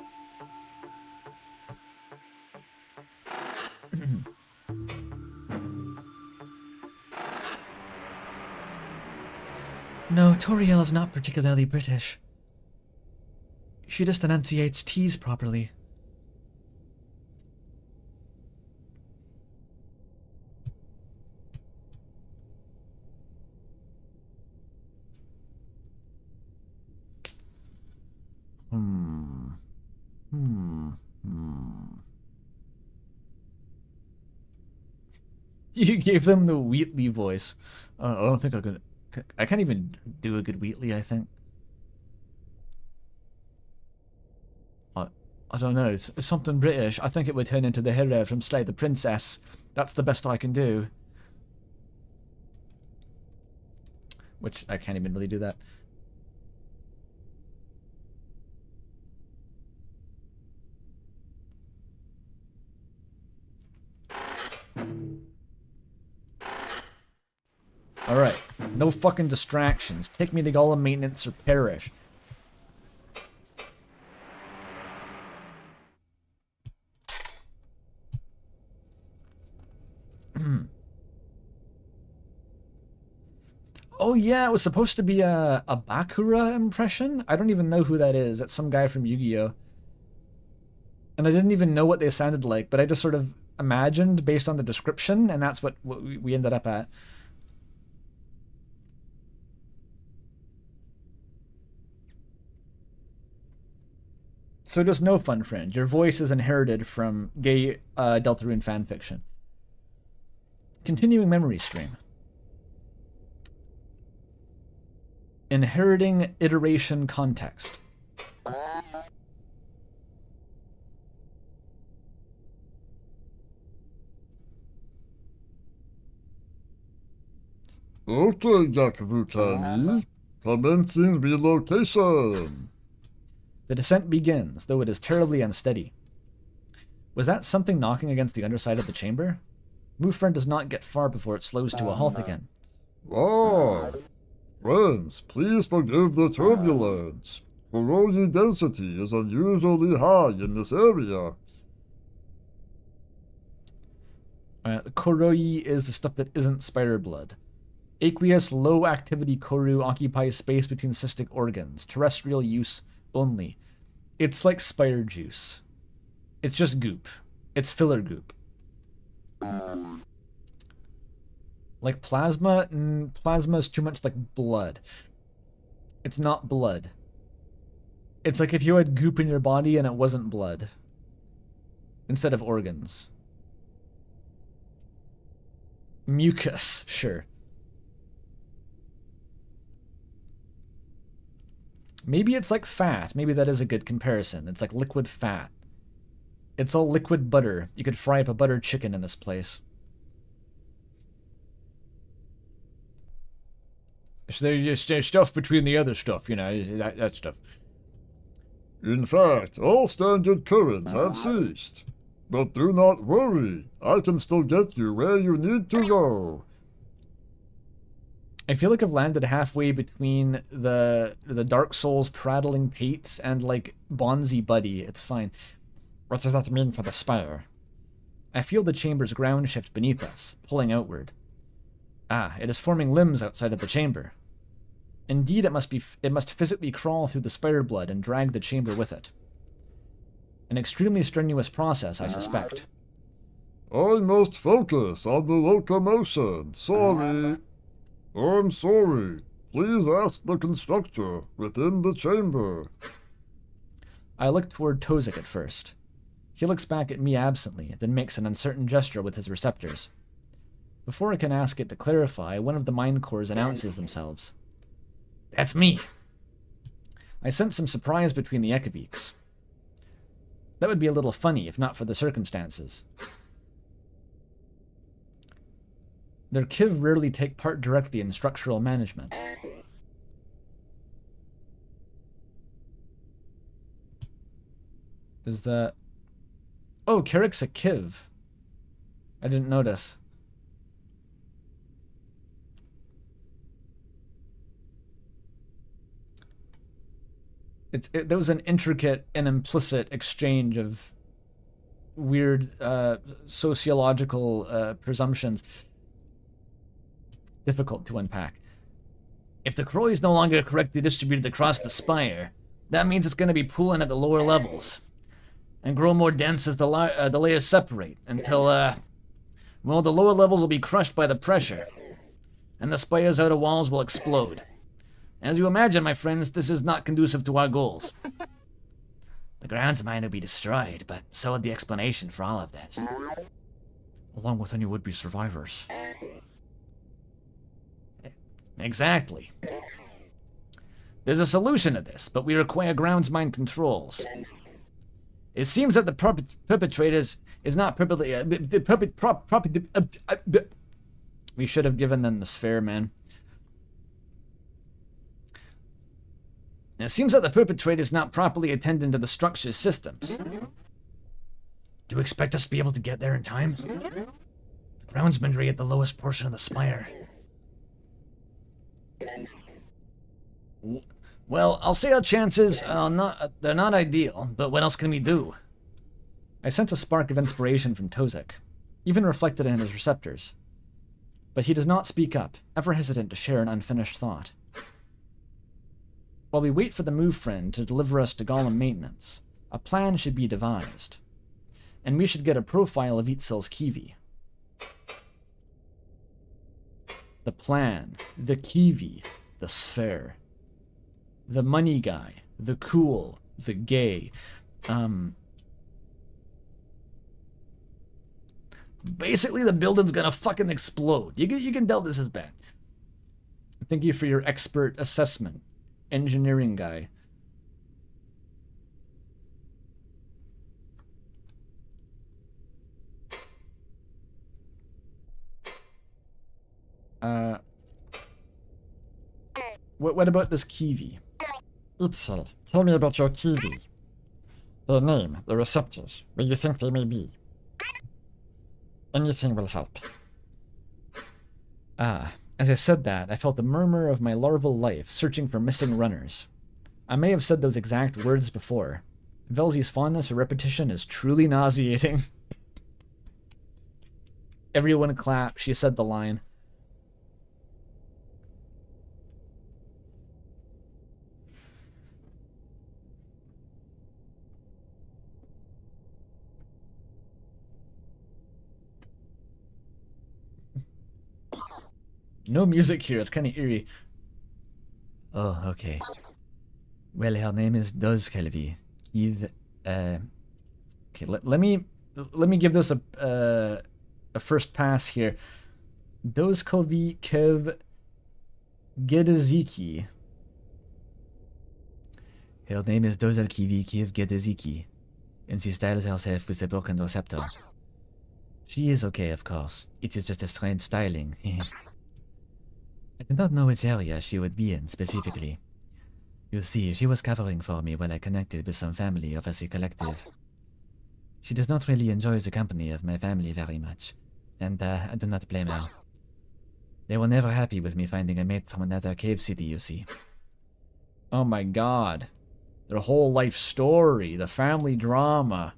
No, Toriel is not particularly British. She just enunciates T's properly. You gave them the Wheatley voice. I don't think I could. I can't even do a good Wheatley, I think. I don't know. It's something British. I think it would turn into the hero from Slay the Princess. That's the best I can do. Which I can't even really do that. Alright. No fucking distractions. Take me to Golem maintenance or perish. Oh yeah, it was supposed to be a Bakura impression? I don't even know who that is. That's some guy from Yu-Gi-Oh! And I didn't even know what they sounded like, but I just sort of imagined based on the description, and that's what we ended up at. So just no fun, friend. Your voice is inherited from gay Deltarune fanfiction. Continuing memory stream. Inheriting iteration context. Okay, Yakavukani. Commencing relocation. The descent begins, though it is terribly unsteady. Was that something knocking against the underside of the chamber? Move friend does not get far before it slows to a halt again. Ah, friends, please forgive the turbulence. Corrosion density is unusually high in this area. The koroi is the stuff that isn't spider blood. Aqueous low-activity corru occupies space between cystic organs. Terrestrial use only. It's like spire juice. It's just goop. It's filler goop. Like plasma? Plasma is too much like blood. It's not blood. It's like if you had goop in your body and it wasn't blood. Instead of organs. Mucus, sure. Maybe it's like fat. Maybe that is a good comparison. It's like liquid fat. It's all liquid butter. You could fry up a buttered chicken in this place. So there's stuff between the other stuff, you know, that stuff. In fact, all standard currents have ceased. But do not worry, I can still get you where you need to go. I feel like I've landed halfway between the Dark Souls prattling pates and like Bonzi Buddy. It's fine. What does that mean for the spire? I feel the chamber's ground shift beneath us, pulling outward. Ah, it is forming limbs outside of the chamber. Indeed, it must physically crawl through the spire blood and drag the chamber with it. An extremely strenuous process, I suspect. I must focus on the locomotion. Sorry. I'm sorry. Please ask the constructor within the chamber. I look toward Tozik at first. He looks back at me absently, then makes an uncertain gesture with his receptors. Before I can ask it to clarify, one of the mind cores announces themselves. That's me! I sense some surprise between the Ekaviks. That would be a little funny if not for the circumstances. Their Kiv rarely take part directly in structural management. Is that... Oh, Carrick's a Kiv. I didn't notice. There was an intricate and implicit exchange of weird sociological presumptions. Difficult to unpack. If the Croy is no longer correctly distributed across the spire, that means it's going to be pooling at the lower levels and grow more dense as the layers separate until, well, the lower levels will be crushed by the pressure and the spire's outer walls will explode. As you imagine, my friends, this is not conducive to our goals. The grounds might be destroyed, but so would the explanation for all of this. Along with any would-be survivors. Exactly. There's a solution to this, but we require grounds mind controls. It seems that the perpetrators is not purposely... We should have given them the sphere, man. It seems that the perpetrator is not properly attending to the structure's systems. Do you expect us to be able to get there in time? The groundsmanry at the lowest portion of the spire. Well, I'll say our chances are they're not ideal, but what else can we do? I sense a spark of inspiration from Tozik, even reflected in his receptors. But he does not speak up, ever hesitant to share an unfinished thought. While we wait for the move friend to deliver us to Golem maintenance, a plan should be devised. And we should get a profile of Itzel's Kiwi. The plan, the Kiwi, the sphere. The money guy, the cool, the gay. Basically, the building's gonna fucking explode. You can tell this is bad. Thank you for your expert assessment. Engineering guy. What about this Kiwi? Itzel, tell me about your Kiwi. Their name, the receptors, where you think they may be. Anything will help. Ah, as I said that, I felt the murmur of my larval life searching for missing runners. I may have said those exact words before. Velzy's fondness for repetition is truly nauseating. Everyone clapped. She said the line. No music here. It's kind of eerie. Oh, okay. Well, her name is Dozkelvi. Okay, let me give this a first pass here. Dozkelvi Kev Gedeziki. Her name is Dozkelvi Kiev Gedeziki, and she styles herself with a broken receptor. She is okay, of course. It is just a strange styling. I do not know which area she would be in specifically. You see, she was covering for me when I connected with some family of the collective. She does not really enjoy the company of my family very much, and I do not blame her. They were never happy with me finding a mate from another cave city, you see. Oh my god. Their whole life story, the family drama.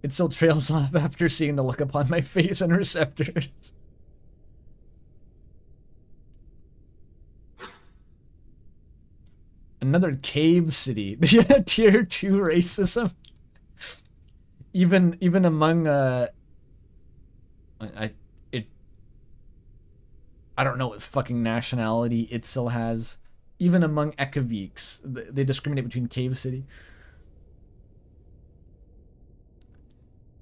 It still trails off after seeing the look upon my face and receptors. Another cave city. Yeah, tier 2 racism. Even among I don't know what fucking nationality it still has. Even among Ekaviks, they discriminate between cave city.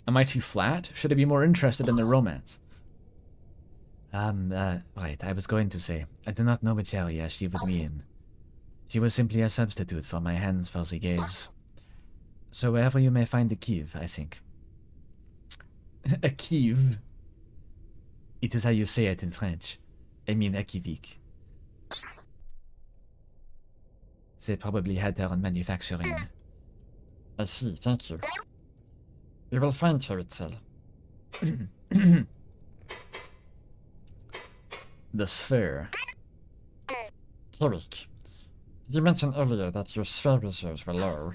Am I too flat? Should I be more interested in their romance? Right, I was going to say, I do not know which area she would be in. She was simply a substitute for my hands for the gaze. So wherever you may find the Kiev, I think. A Kiev. It is how you say it in French. I mean Ekivik. They probably had her in manufacturing. I see, thank you. We will find her, Itzel. The sphere. Kirik, did you mention earlier that your sphere reserves were low?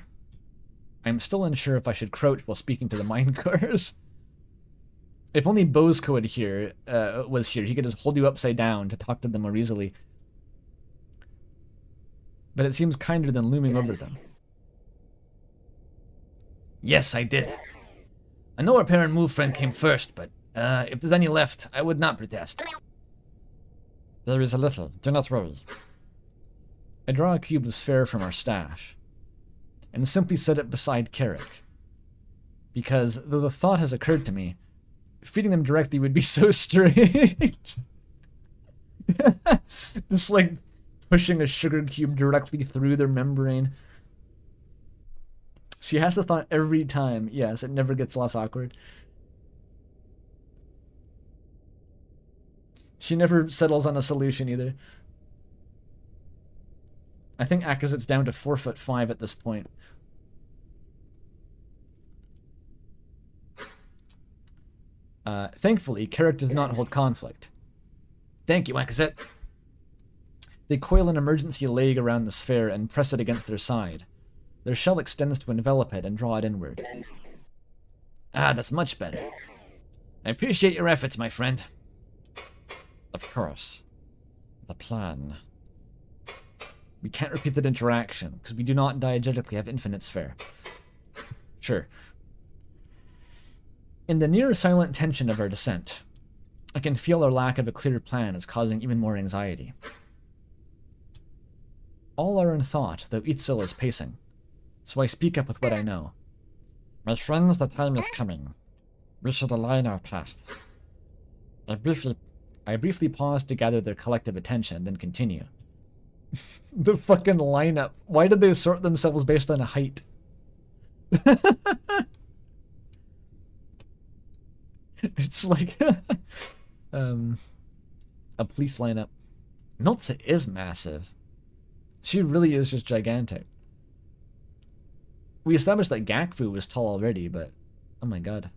I'm still unsure if I should crouch while speaking to the mind cores. If only Bozco was here, he could just hold you upside down to talk to them more easily. But it seems kinder than looming over them. Yes, I did. I know our parent move friend came first, but if there's any left, I would not protest. There is a little, do not worry. I draw a cube of sphere from our stash, and simply set it beside Carrick. Because, though the thought has occurred to me, feeding them directly would be so strange. Just like pushing a sugar cube directly through their membrane. She has the thought every time. Yes, it never gets less awkward. She never settles on a solution either. I think Akazit's down to 4'5" at this point. Thankfully, Carrick does not hold conflict. Thank you, Akazit. They coil an emergency leg around the sphere and press it against their side. Their shell extends to envelop it and draw it inward. Ah, that's much better. I appreciate your efforts, my friend. Of course. The plan. We can't repeat that interaction, because we do not diegetically have infinite sphere. Sure. In the near silent tension of our descent, I can feel our lack of a clear plan is causing even more anxiety. All are in thought, though Itzel is pacing, so I speak up with what I know. My friends, the time is coming. We should align our paths. I briefly pause to gather their collective attention, then continue. The fucking lineup. Why did they sort themselves based on a height? It's like a police lineup. Notza is massive. She really is just gigantic. We established that Gakfu was tall already, but oh my god.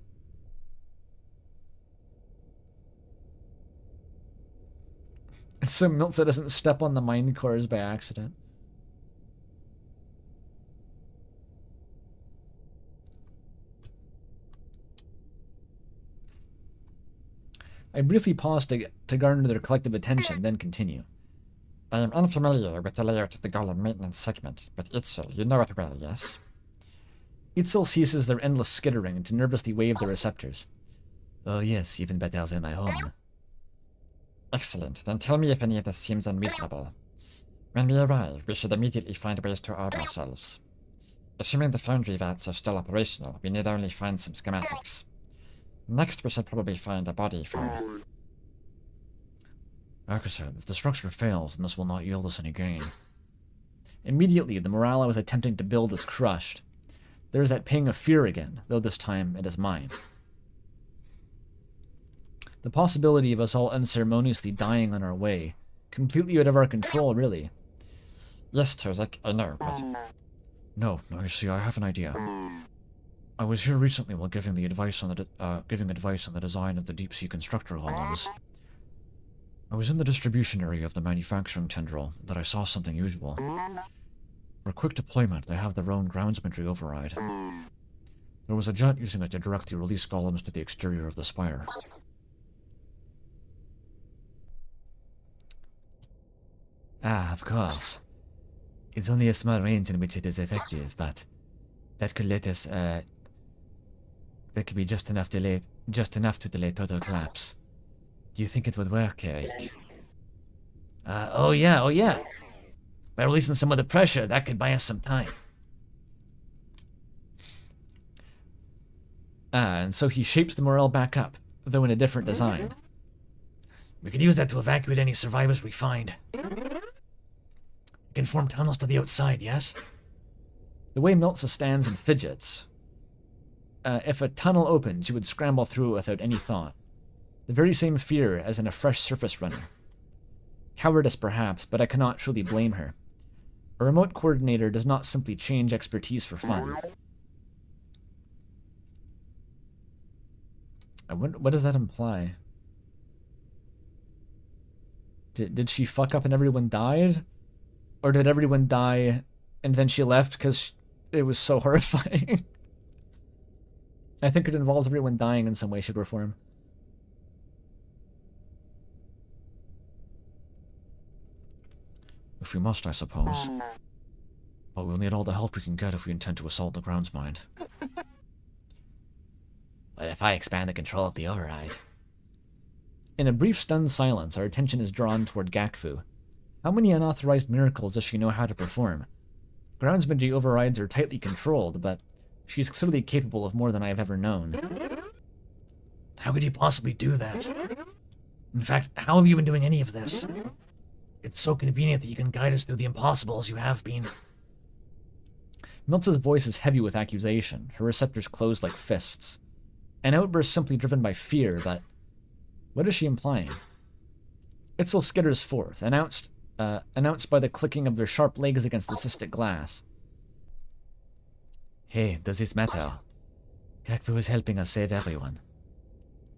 It's so Miltza doesn't step on the mind cores by accident. I briefly pause to garner their collective attention, then continue. I am unfamiliar with the layout of the golem maintenance segment, but Itzel, you know it well, yes? Itzel ceases their endless skittering to nervously wave their receptors. Oh yes, even better than my home. Excellent. Then tell me if any of this seems unreasonable. When we arrive, we should immediately find ways to arm ourselves. Assuming the foundry vats are still operational, we need only find some schematics. Next, we should probably find a body for... Akasan, if the structure fails, then this will not yield us any gain. Immediately, the morale I was attempting to build is crushed. There is that ping of fear again, though this time it is mine. The possibility of us all unceremoniously dying on our way, completely out of our control, really. Yes, Tozak, I know, but... No, you see, I have an idea. I was here recently while giving advice on the design of the deep-sea constructor columns. I was in the distribution area of the manufacturing tendril that I saw something usual. For quick deployment, they have their own groundsmanry override. There was a jet using it to directly release golems to the exterior of the spire. Ah, of course. It's only a small range in which it is effective, but that could let us, that could be just enough to delay total collapse. Do you think it would work, Eric? Oh yeah. By releasing some of the pressure, that could buy us some time. And so he shapes the morale back up, though in a different design. We could use that to evacuate any survivors we find. We can form tunnels to the outside, yes? The way Miltza stands and fidgets. If a tunnel opens, you would scramble through it without any thought. The very same fear as in a fresh surface runner. Cowardice perhaps, but I cannot truly blame her. A remote coordinator does not simply change expertise for fun. What does that imply? Did she fuck up and everyone died? Or did everyone die and then she left because it was so horrifying? I think it involves everyone dying in some way, shape, or form. If we must, I suppose. But we'll need all the help we can get if we intend to assault the grounds mind. What if I expand the control of the override? In a brief stunned silence, our attention is drawn toward Gakfu. How many unauthorized miracles does she know how to perform? Groundsmanry overrides are tightly controlled, but she's clearly capable of more than I have ever known. How could you possibly do that? In fact, how have you been doing any of this? It's so convenient that you can guide us through the impossible as you have been. Miltza's voice is heavy with accusation, her receptors closed like fists. An outburst simply driven by fear, but what is she implying? Itzel skitters forth, announced by the clicking of their sharp legs against the cystic glass. Hey, does it matter? Gakfu is helping us save everyone.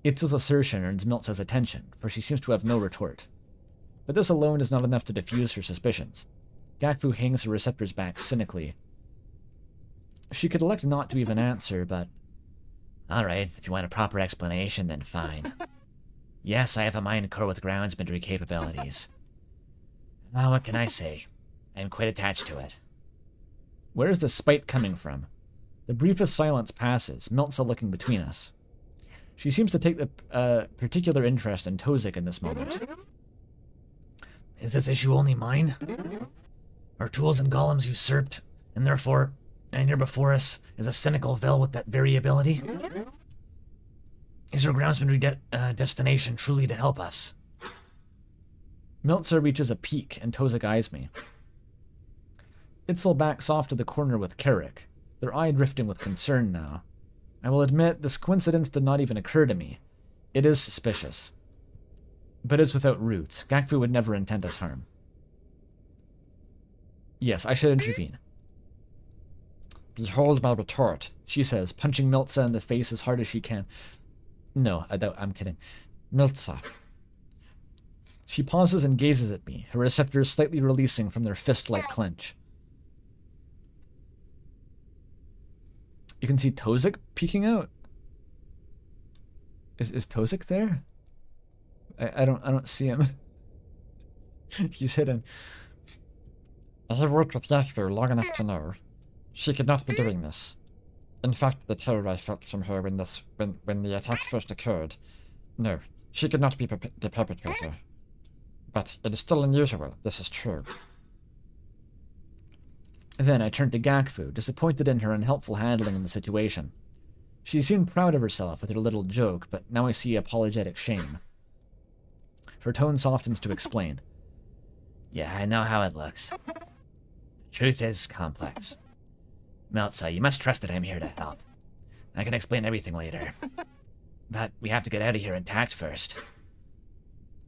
Itzel's assertion earns Miltza's attention, for she seems to have no retort. But this alone is not enough to diffuse her suspicions. Gakfu hangs her receptors back cynically. She could elect not to even answer, but... Alright, if you want a proper explanation, then fine. Yes, I have a mind core with groundsmanry capabilities. Now, what can I say? I'm quite attached to it. Where is the spite coming from? The briefest silence passes, Miltza looking between us. She seems to take the particular interest in Tozik in this moment. Is this issue only mine? Are tools and golems usurped, and therefore, and here before us, is a cynical Vel with that variability? Is her groundsmanry destination truly to help us? Miltza reaches a peak, and Tozik eyes me. Itzel backs off to the corner with Carrick, their eye drifting with concern now. I will admit, this coincidence did not even occur to me. It is suspicious. But it's without roots. Gakfu would never intend us harm. Yes, I should intervene. Behold my retort, She says, punching Miltza in the face as hard as she can. No, I'm kidding. Miltza. She pauses and gazes at me, her receptors slightly releasing from their fist-like clench. You can see Tozik peeking out. Is Tozik there? I don't see him. He's hidden. I have worked with Gakfu long enough to know she could not be doing this. In fact, the terror I felt from her when the attack first occurred. No, she could not be the perpetrator. But it is still unusual, this is true. Then I turned to Gakfu, disappointed in her unhelpful handling of the situation. She seemed proud of herself with her little joke, but now I see apologetic shame. Her tone softens to explain. Yeah, I know how it looks. The truth is complex. Meltza, you must trust that I'm here to help. I can explain everything later. But we have to get out of here intact first.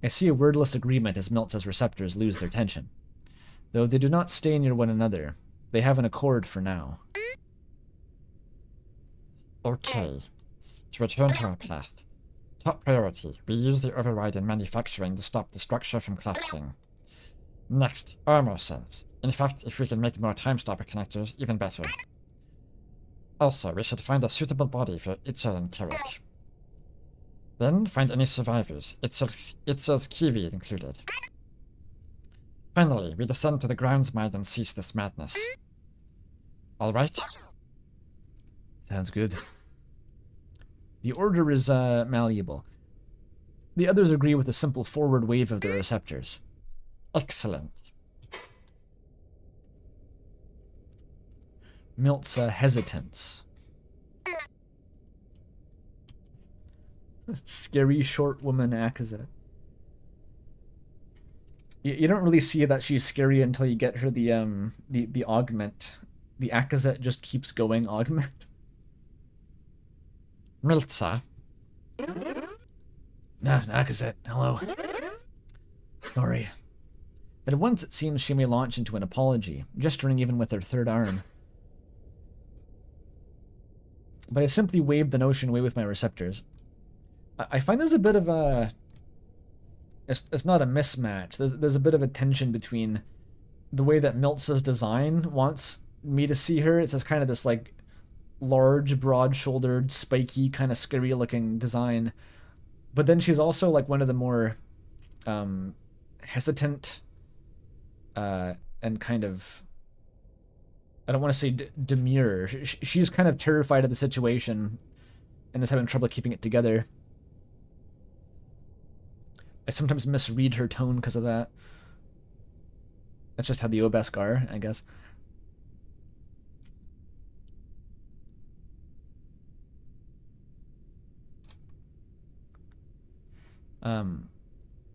I see a wordless agreement as Miltza's receptors lose their tension. Though they do not stay near one another, they have an accord for now. Okay. To return to our path. Top priority, we use the override in manufacturing to stop the structure from collapsing. Next, arm ourselves. In fact, if we can make more time-stopper connectors, even better. Also, we should find a suitable body for Itzel and Carrick. Then, find any survivors, Itzel's Kiwi included. Finally, we descend to the grounds mine and cease this madness. Alright? Sounds good. The order is malleable. The others agree with a simple forward wave of their receptors. Excellent. Miltza hesitance. Scary short woman Akaza. You don't really see that she's scary until you get her the augment. The Akaza just keeps going augment. Miltza. No, Akazet, hello. Sorry. At once it seems she may launch into an apology, gesturing even with her third arm. But I simply waved the notion away with my receptors. I find there's a bit of a... It's not a mismatch. There's a bit of a tension between the way that Miltza's design wants me to see her. It's just kind of this, like, large, broad-shouldered, spiky, kind of scary-looking design. But then she's also, like, one of the more hesitant and kind of... I don't want to say demure. She's kind of terrified of the situation and is having trouble keeping it together. I sometimes misread her tone because of that. That's just how the Obesk are, I guess.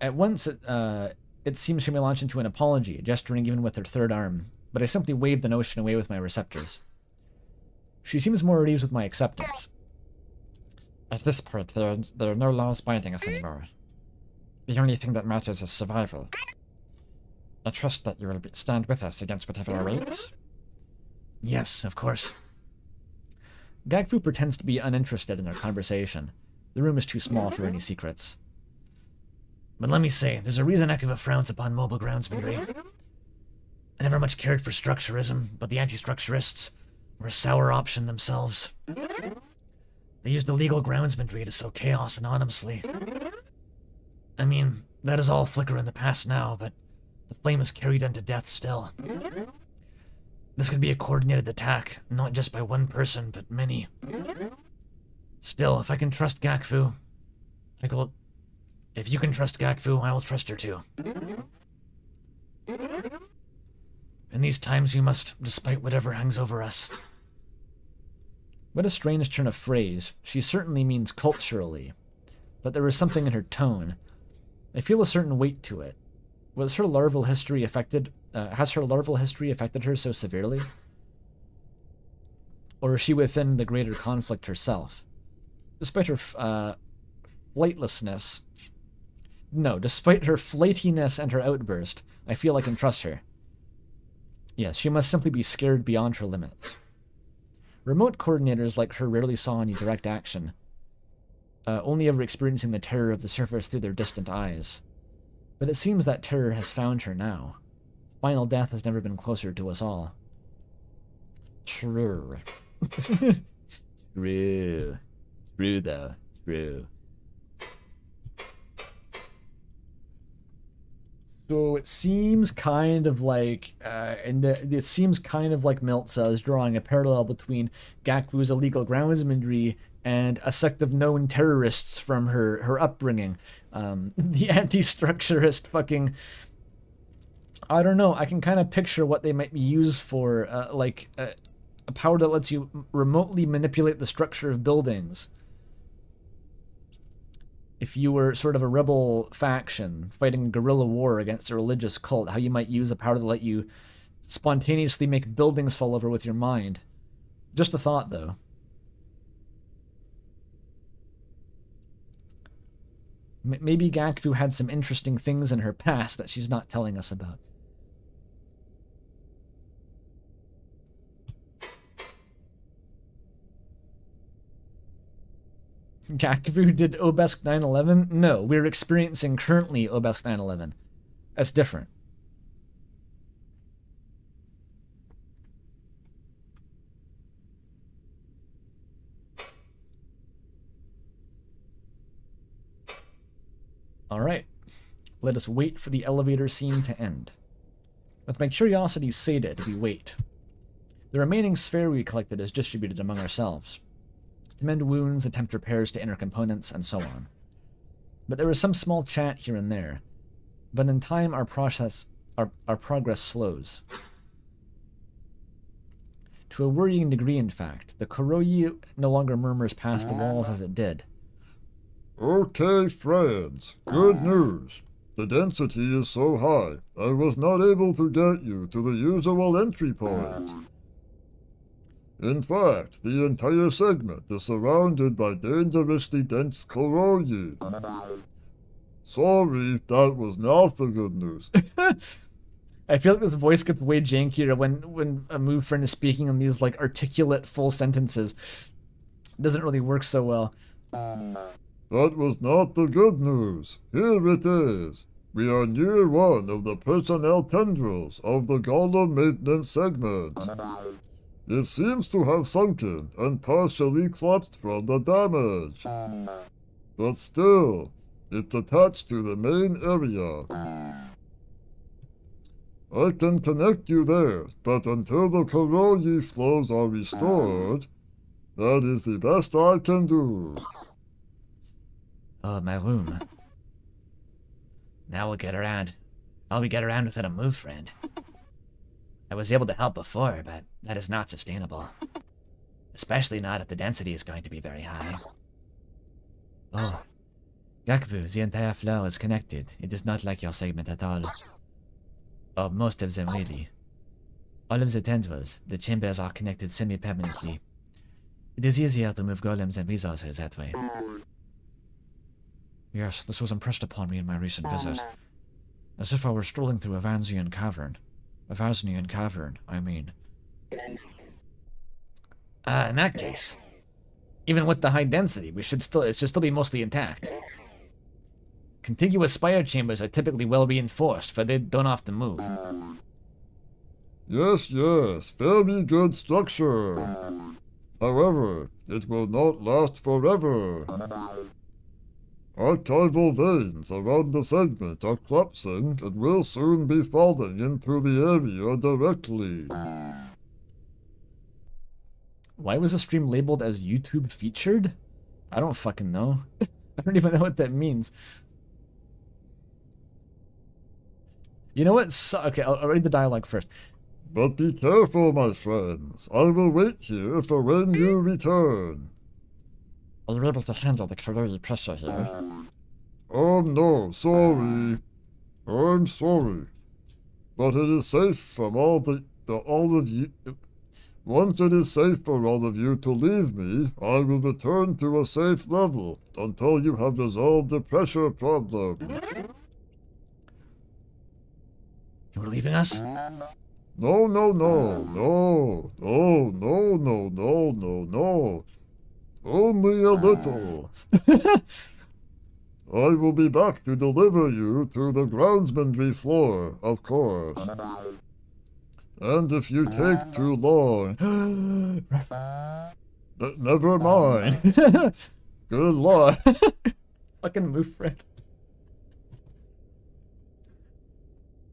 At once, it seems she may launch into an apology, gesturing even with her third arm, but I simply waved the notion away with my receptors. She seems more at ease with my acceptance. At this point, there are no laws binding us anymore. The only thing that matters is survival. I trust that you will stand with us against whatever awaits. Yes, of course. Gagfu pretends to be uninterested in their conversation. The room is too small for any secrets. But let me say, there's a reason Ekava frowns upon mobile groundsmanry. I never much cared for structurism, but the anti-structurists were a sour option themselves. They used illegal groundsmanry to sow chaos anonymously. I mean, that is all flicker in the past now, but the flame is carried unto death still. This could be a coordinated attack, not just by one person, but many. Still, if I can trust Gakfu, if you can trust Gakfu, I will trust her too. In these times we must, despite whatever hangs over us. What a strange turn of phrase. She certainly means culturally, but there is something in her tone. I feel a certain weight to it. Was her larval history affected? Has her larval history affected her so severely? Or is she within the greater conflict herself? Despite her flightlessness... No, despite her flightiness and her outburst, I feel I can trust her. Yes, she must simply be scared beyond her limits. Remote coordinators like her rarely saw any direct action, only ever experiencing the terror of the surface through their distant eyes. But it seems that terror has found her now. Final death has never been closer to us all. True. True. True, though. True. So it seems kind of like, it seems kind of like Miltza is drawing a parallel between Gakfu's illegal groundsmanry and a sect of known terrorists from her upbringing. The anti-structurist fucking... I don't know, I can kind of picture what they might be used for, like a power that lets you remotely manipulate the structure of buildings. If you were sort of a rebel faction fighting a guerrilla war against a religious cult, how you might use a power to let you spontaneously make buildings fall over with your mind. Just a thought, though. Maybe Gakfu had some interesting things in her past that she's not telling us about. Gakfu did Obesk 9/11? No, we're experiencing currently Obesk 9/11. That's different. Alright, let us wait for the elevator scene to end. With my curiosity sated, we wait. The remaining sphere we collected is distributed among ourselves. To mend wounds, attempt repairs to inner components, and so on. But there is some small chat here and there. But in time, our progress slows. To a worrying degree, in fact, the corru no longer murmurs past the walls as it did. Okay, friends, good news. The density is so high, I was not able to get you to the usual entry point. In fact, the entire segment is surrounded by dangerously dense corru. Sorry, that was not the good news. I feel like this voice gets way jankier when a move friend is speaking in these like articulate full sentences. It doesn't really work so well. That was not the good news. Here it is. We are near one of the personnel tendrils of the golem maintenance segment. It seems to have sunken and partially collapsed from the damage. But still, it's attached to the main area. I can connect you there, but until the corru flows are restored, that is the best I can do. Oh, my room. Now we'll get around. All we get around without a move, friend. I was able to help before, but that is not sustainable. Especially not if the density is going to be very high. Oh. Gakvu, the entire floor is connected. It is not like your segment at all. Or most of them, really. All of the tendrils, the chambers are connected semi-permanently. It is easier to move golems and resources that way. Yes, this was impressed upon me in my recent visit. As if I were strolling through a Vansian cavern. A Vasnian cavern, I mean. In that case, even with the high density, it should still be mostly intact. Contiguous spire chambers are typically well reinforced, for they don't often move. Yes, very good structure. However, it will not last forever. Archival veins around the segment are collapsing and will soon be falling into the area directly. Why was the stream labeled as YouTube featured? I don't fucking know. I don't even know what that means. You know what? Okay, I'll read the dialogue first. But be careful, my friends. I will wait here for when you return. Are you able to handle the corru pressure here? Oh no, sorry. I'm sorry. But it is safe from all of you. Once it is safe for all of you to leave me, I will return to a safe level until you have resolved the pressure problem. You were leaving us? No. Only a little. I will be back to deliver you to the groundsmanry floor, of course. And if you take too long... never mind. Good luck. Fucking move, friend.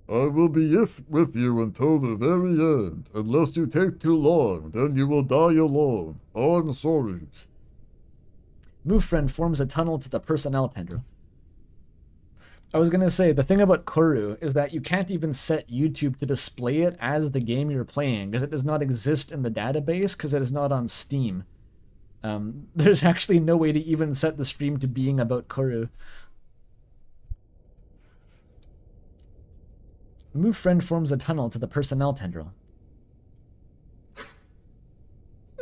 I will be with you until the very end. Unless you take too long, then you will die alone. Oh, I'm sorry. Move friend forms a tunnel to the personnel tendril. I was gonna say, the thing about Corru is that you can't even set YouTube to display it as the game you're playing, because it does not exist in the database, because it is not on Steam. There's actually no way to even set the stream to being about Corru. Move friend forms a tunnel to the personnel tendril.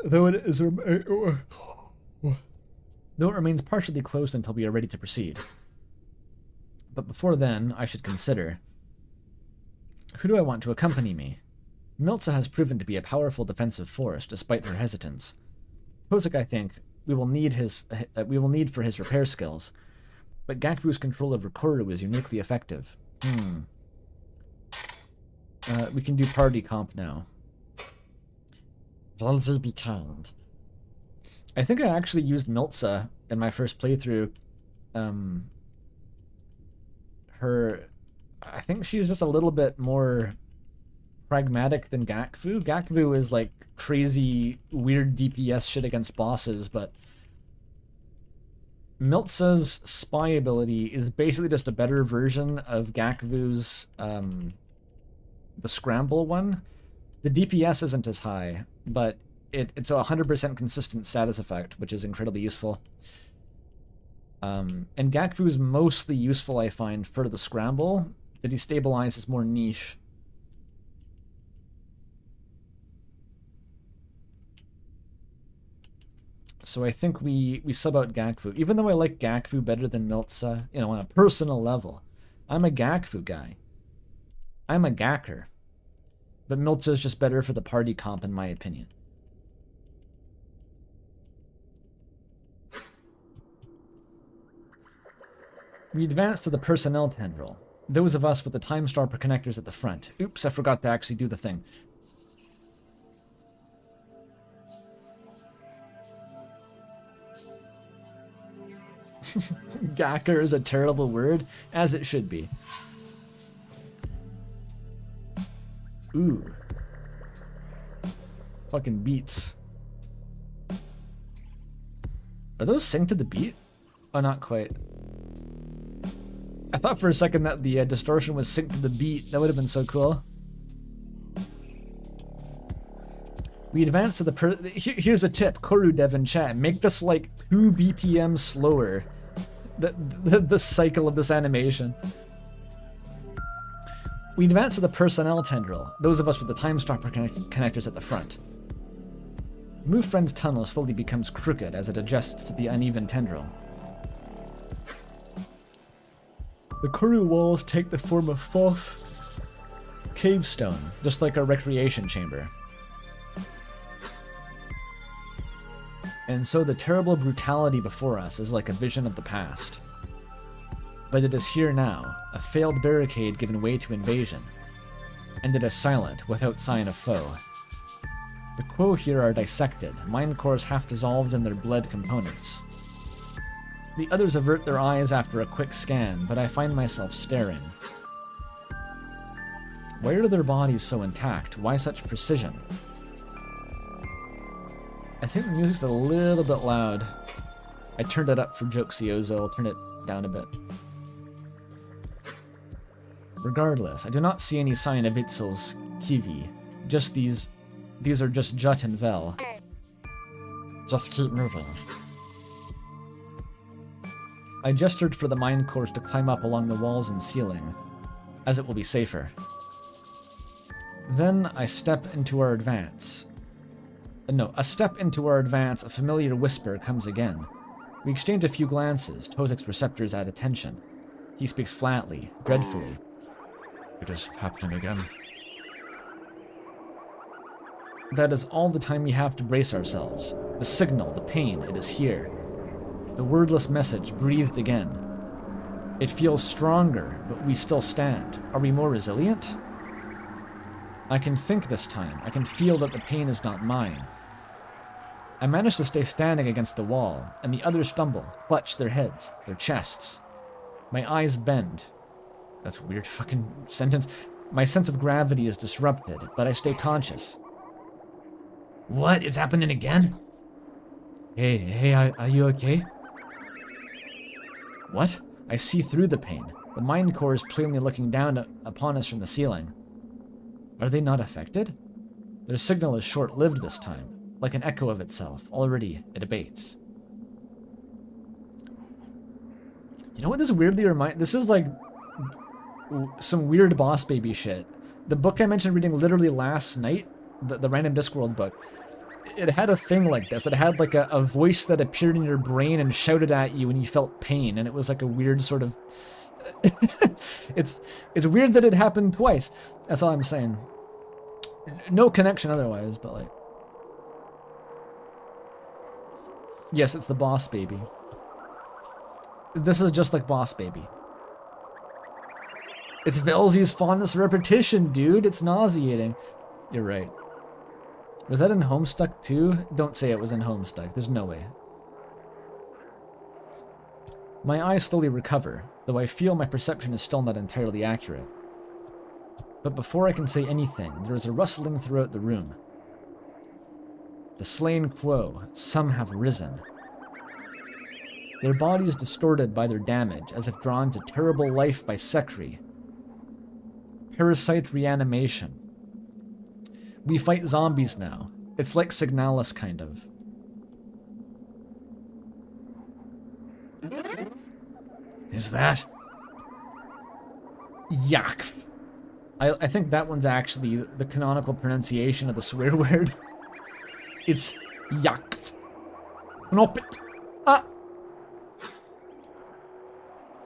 Though it remains partially closed until we are ready to proceed. But before then, I should consider, who do I want to accompany me? Miltza has proven to be a powerful defensive force, despite her hesitance. Tozak, I think, we will need for his repair skills, but Gakvu's control over Corru is uniquely effective. We can do party comp now. Will they be kind? I think I actually used Miltza in my first playthrough. I think she's just a little bit more pragmatic than Gakvu. Gakvu is like crazy, weird DPS shit against bosses, but Miltza's spy ability is basically just a better version of Gakvu's, the scramble one. The DPS isn't as high, but it's a 100% consistent status effect, which is incredibly useful. And Gakvu is mostly useful, I find, for the scramble. The destabilize is more niche. So I think we sub out Gakvu. Even though I like Gakvu better than Miltza, you know, on a personal level. I'm a Gakvu guy. I'm a Gakker. But Miltza is just better for the party comp, in my opinion. We advance to the personnel tendril. Those of us with the time stopper connectors at the front. Oops, I forgot to actually do the thing. Gakker is a terrible word, as it should be. Ooh. Fucking beats. Are those synced to the beat? Oh, not quite. I thought for a second that the distortion was synced to the beat. That would have been so cool. We advance to the here's a tip, Corru dev in chat. Make this like 2 BPM slower. The cycle of this animation. We advance to the personnel tendril, those of us with the time stopper connectors at the front. Move friend's tunnel slowly becomes crooked as it adjusts to the uneven tendril. The Corru walls take the form of false cave stone, just like our recreation chamber. And so the terrible brutality before us is like a vision of the past. But it is here now, a failed barricade given way to invasion. And it is silent, without sign of foe. The quo here are dissected, mind cores half dissolved in their bled components. The others avert their eyes after a quick scan, but I find myself staring. Why are their bodies so intact? Why such precision? I think the music's a little bit loud. I turned it up for Jokeciozo, I'll turn it down a bit. Regardless, I do not see any sign of Itzel's Kivi. Just these are just Jut and Vel. Just keep moving. I gestured for the mine cores to climb up along the walls and ceiling, as it will be safer. Then I step into our advance. A step into our advance, a familiar whisper comes again. We exchange a few glances, Tozak's receptors add attention. He speaks flatly, dreadfully. It is happening again. That is all the time we have to brace ourselves. The signal, the pain, it is here. The wordless message breathed again. It feels stronger, but we still stand. Are we more resilient? I can think this time. I can feel that the pain is not mine. I manage to stay standing against the wall, and the others stumble, clutch their heads, their chests. My eyes bend. That's a weird fucking sentence. My sense of gravity is disrupted, but I stay conscious. What? It's happening again? Hey, are you okay? What? I see through the pain. The mind core is plainly looking down upon us from the ceiling. Are they not affected? Their signal is short-lived this time, like an echo of itself. Already, it abates. You know what this weirdly reminds... This is like some weird Boss Baby shit. The book I mentioned reading literally last night, the Random Discworld book, it had a thing like this. It had like a voice that appeared in your brain and shouted at you when you felt pain, and it was like a weird sort of... it's weird that it happened twice. That's all I'm saying. No connection otherwise, but like... Yes, it's the Boss Baby. This is just like Boss Baby. It's Velzy's fondness for repetition, dude. It's nauseating. You're right. Was that in Homestuck too? Don't say it was in Homestuck. There's no way. My eyes slowly recover, though I feel my perception is still not entirely accurate. But before I can say anything, there is a rustling throughout the room. The slain quo, some have risen. Their bodies distorted by their damage, as if drawn to terrible life by Sekri. Parasite reanimation. We fight zombies now. It's like Signalis, kind of. Is that? Yakf. I think that one's actually the canonical pronunciation of the swear word. It's Yakf. Knop it. Ah!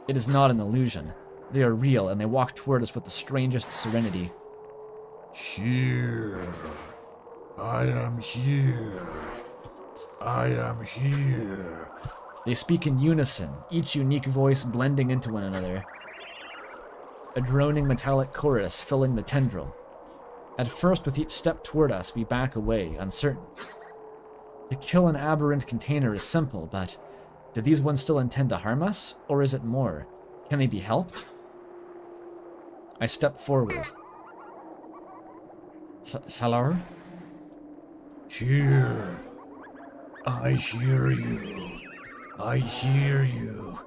It is not an illusion. They are real, and they walk toward us with the strangest serenity. Here. I am here. I am here. They speak in unison, each unique voice blending into one another. A droning metallic chorus filling the tendril. At first, with each step toward us, we back away, uncertain. To kill an aberrant container is simple, but do these ones still intend to harm us? Or is it more? Can they be helped? I step forward. Hello? Here. I hear you. I hear you.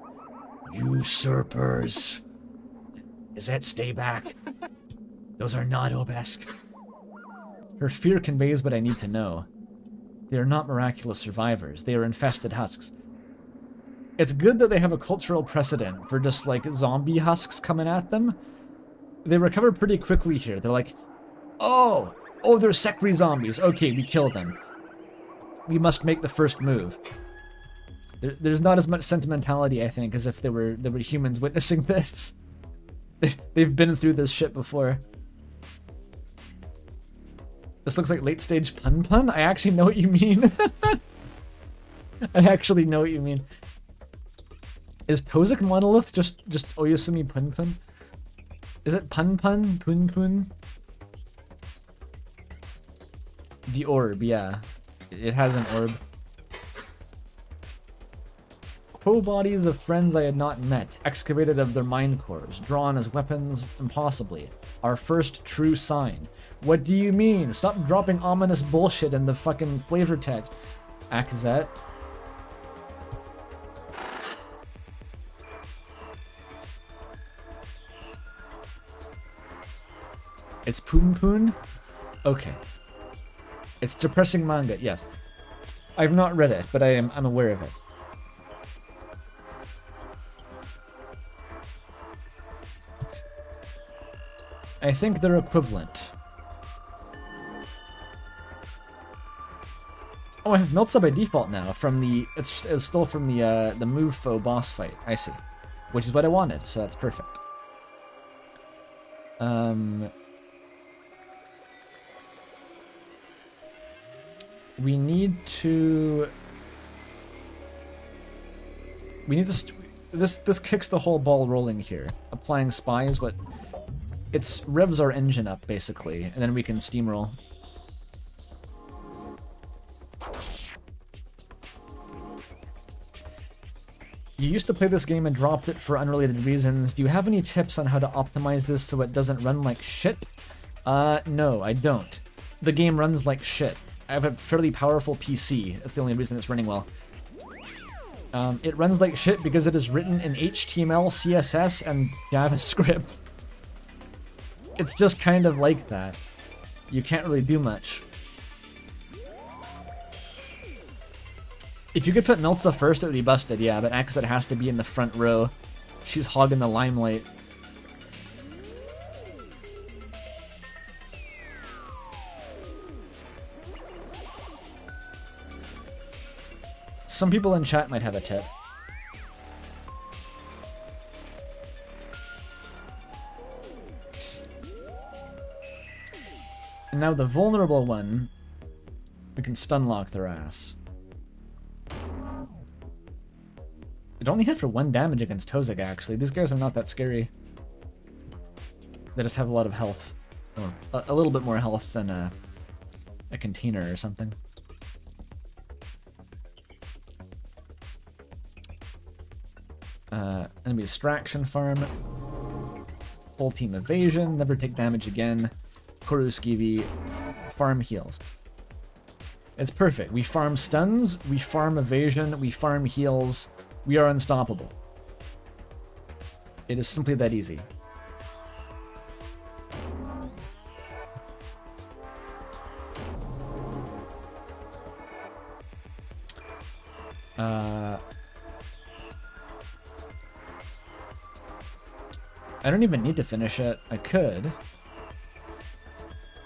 Usurpers. Is that stay back? Those are not Obesk. Her fear conveys what I need to know. They are not miraculous survivors. They are infested husks. It's good that they have a cultural precedent for just, like, zombie husks coming at them. They recover pretty quickly here. They're like, oh, they're Sekri zombies. Okay, we kill them. We must make the first move. There's not as much sentimentality, I think, as if they were humans witnessing this. They've been through this shit before. This looks like late stage pun. I actually know what you mean. I actually know what you mean. Is Tozik Monolith just Oyasumi pun? Is it pun? The orb, yeah. It has an orb. Crow bodies of friends I had not met, excavated of their mind cores, drawn as weapons impossibly. Our first true sign. What do you mean? Stop dropping ominous bullshit in the fucking flavor text. Akazet. It's Poon? Okay. It's depressing manga, yes. I've not read it, but I'm aware of it. I think they're equivalent. Oh, I have Meltsa by default now from the... It's still from the Mufo boss fight. I see. Which is what I wanted, so that's perfect. We need to... This kicks the whole ball rolling here. Applying spy is what... It's revs our engine up, basically, and then we can steamroll. You used to play this game and dropped it for unrelated reasons. Do you have any tips on how to optimize this so it doesn't run like shit? No, I don't. The game runs like shit. I have a fairly powerful PC. That's the only reason it's running well. It runs like shit because it is written in HTML, CSS, and JavaScript. It's just kind of like that. You can't really do much. If you could put Miltza first, it would be busted, yeah, but Axet has to be in the front row. She's hogging the limelight. Some people in chat might have a tip. And now the vulnerable one, we can stun lock their ass. It only hit for 1 damage against Tozak, actually. These guys are not that scary. They just have a lot of health. Or a little bit more health than a container or something. Enemy distraction farm. Whole team evasion. Never take damage again. Corru Skivy. Farm heals. It's perfect. We farm stuns. We farm evasion. We farm heals. We are unstoppable. It is simply that easy. I don't even need to finish it. I could.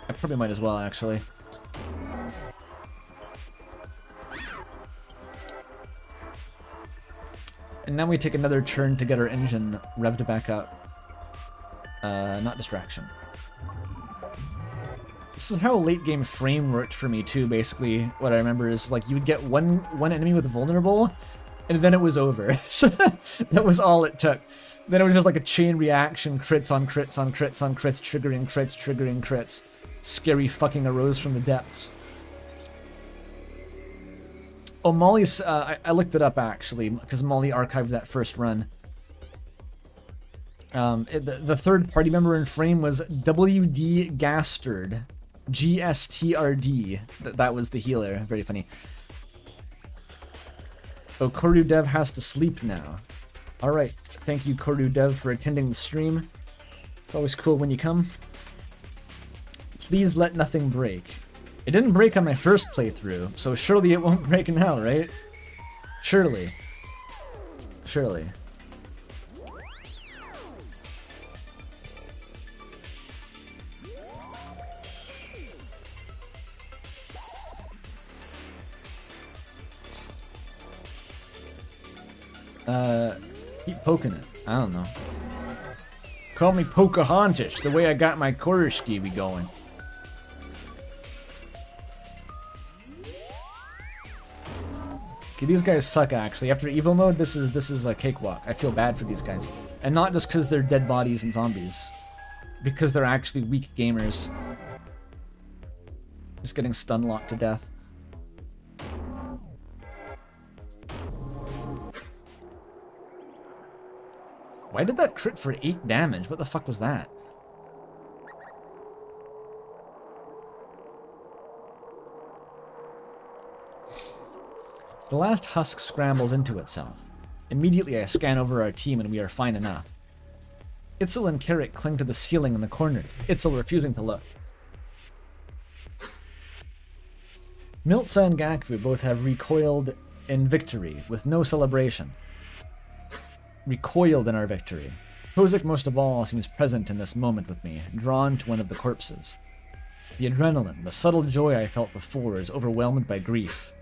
I probably might as well, actually. And now we take another turn to get our engine revved back up. Not distraction. This is how late game frame worked for me too, basically. What I remember is like you would get one enemy with vulnerable, and then it was over. So that was all it took. Then it was just like a chain reaction, crits on crits on crits on crits, triggering crits, triggering crits. Scary fucking arose from the depths. Oh, Molly's, I looked it up actually, because Molly archived that first run. The third party member in frame was WD Gastard. GSTRD. That was the healer. Very funny. Oh, Corru Dev has to sleep now. Alright, thank you Corru Dev for attending the stream. It's always cool when you come. Please let nothing break. It didn't break on my first playthrough, so surely it won't break now, right? Surely. Surely. Keep poking it. I don't know. Call me Pocahontas, the way I got my corru skivvy going. Okay, these guys suck actually. After Evo mode, this is a cakewalk. I feel bad for these guys. And not just because they're dead bodies and zombies. Because they're actually weak gamers. Just getting stun locked to death. Why did that crit for 8 damage? What the fuck was that? The last husk scrambles into itself. Immediately I scan over our team and we are fine enough. Itzel and Carrot cling to the ceiling in the corner, Itzel refusing to look. Miltza and Gakvu both have recoiled in victory, with no celebration. Recoiled in our victory. Tozak most of all seems present in this moment with me, drawn to one of the corpses. The adrenaline, the subtle joy I felt before is overwhelmed by grief.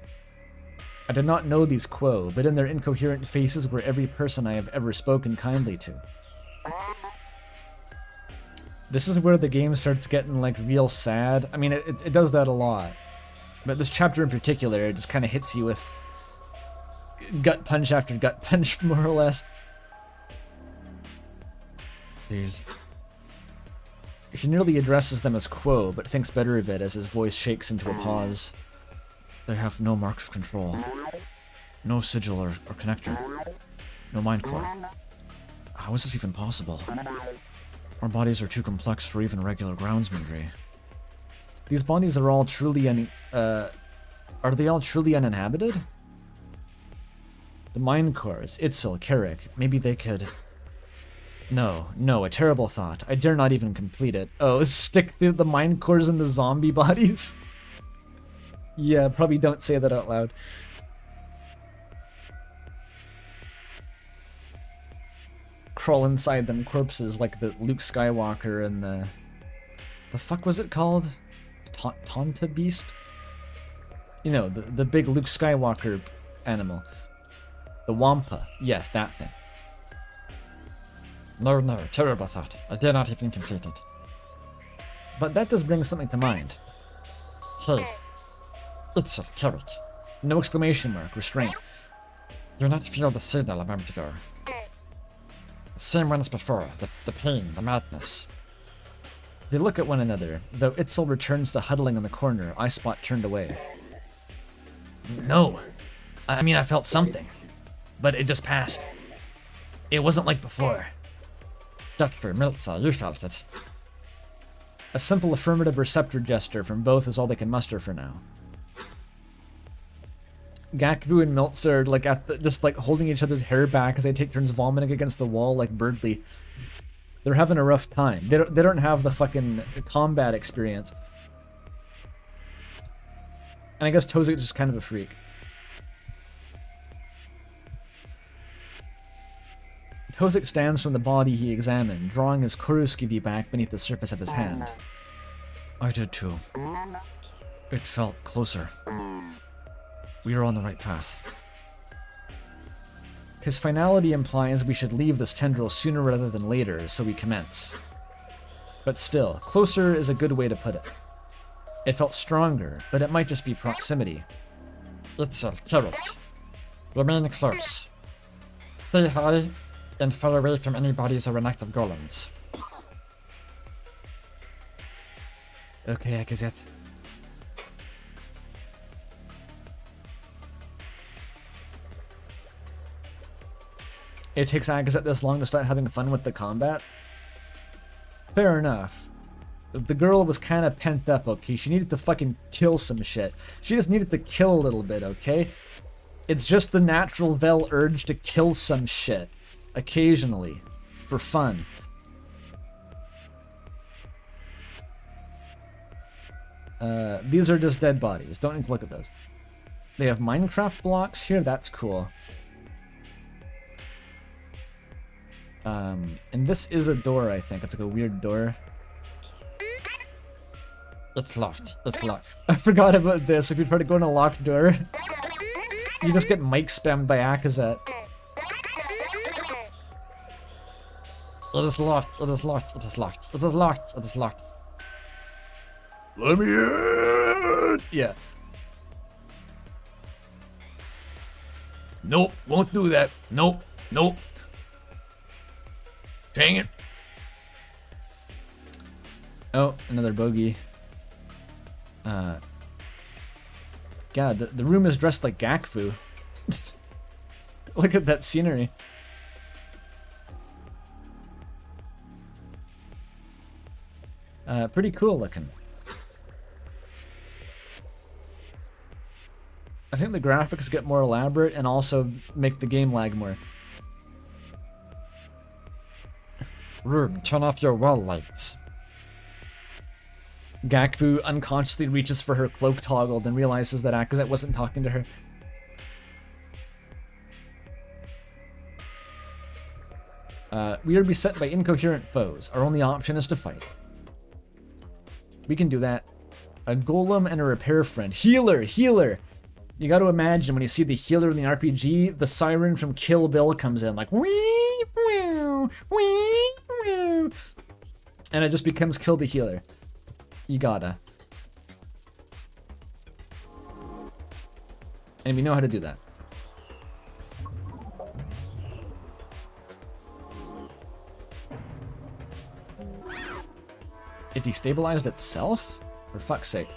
I did not know these quo, but in their incoherent faces were every person I have ever spoken kindly to. This is where the game starts getting like real sad. I mean, it does that a lot. But this chapter in particular, it just kind of hits you with gut punch after gut punch, more or less. He nearly addresses them as quo, but thinks better of it as his voice shakes into a pause. They have no mark of control. No sigil or connector. No mind core. How is this even possible? Our bodies are too complex for even regular groundsmanry. These bodies are all truly are they all truly uninhabited? The mine cores, Itzel, Carrick, maybe they could... No, a terrible thought. I dare not even complete it. Oh, stick the mine cores in the zombie bodies? Yeah, probably don't say that out loud. Crawl inside them corpses like the Luke Skywalker and the fuck was it called? Tonta Beast? You know, the big Luke Skywalker animal. The Wampa. Yes, that thing. No, terrible thought. I dare not even complete it. But that does bring something to mind. Hey, Itzel, Carrick. No exclamation mark, restraint. Do not feel the signal a moment ago. The same one as before, the pain, the madness. They look at one another, though Itzel returns to huddling in the corner, I spot turned away. No. I mean, I felt something. But it just passed. It wasn't like before. Duckfur, Miltza, you felt it. A simple affirmative receptor gesture from both is all they can muster for now. Gakvu and Miltz are like just like holding each other's hair back as they take turns vomiting against the wall like Birdly. They're having a rough time. They don't have the fucking combat experience. And I guess Tozik's just kind of a freak. Tozik stands from the body he examined, drawing his corru back beneath the surface of his hand. I did too. It felt closer. We are on the right path. His finality implies we should leave this tendril sooner rather than later, so we commence. But still, closer is a good way to put it. It felt stronger, but it might just be proximity. Itzel, Carrick. Remain close. Stay high and far away from any bodies or inactive golems. Okay, Gazette. It takes Agazet this long to start having fun with the combat? Fair enough. The girl was kind of pent up, okay? She needed to fucking kill some shit. She just needed to kill a little bit, okay? It's just the natural Vel urge to kill some shit. Occasionally. For fun. These are just dead bodies. Don't need to look at those. They have Minecraft blocks here. That's cool. And this is a door, I think. It's like a weird door. It's locked. It's locked. I forgot about this. If you try to go in a locked door, you just get mic spammed by Akazet. It is locked. It is locked. It is locked. It is locked. It is locked. Let me in! Yeah. Nope, won't do that. Nope. Dang it. Oh, another bogey. God, the room is dressed like Gakfu. Look at that scenery. Pretty cool looking. I think the graphics get more elaborate and also make the game lag more. Room, turn off your wall lights. Gakfu unconsciously reaches for her cloak toggle, then realizes that Akazet wasn't talking to her. We are beset by incoherent foes. Our only option is to fight. We can do that. A golem and a repair friend. Healer! You gotta imagine when you see the healer in the RPG, the siren from Kill Bill comes in like wee woo wee woo, and it just becomes Kill the Healer. You gotta. And we know how to do that. It destabilized itself? For fuck's sake.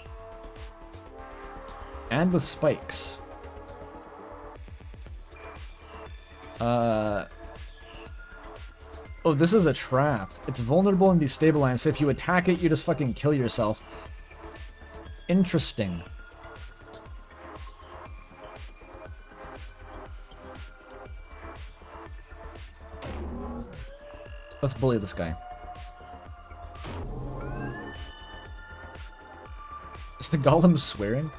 And with spikes. Oh, this is a trap. It's vulnerable and destabilized, so if you attack it, you just fucking kill yourself. Interesting. Let's bully this guy. Is the golem swearing?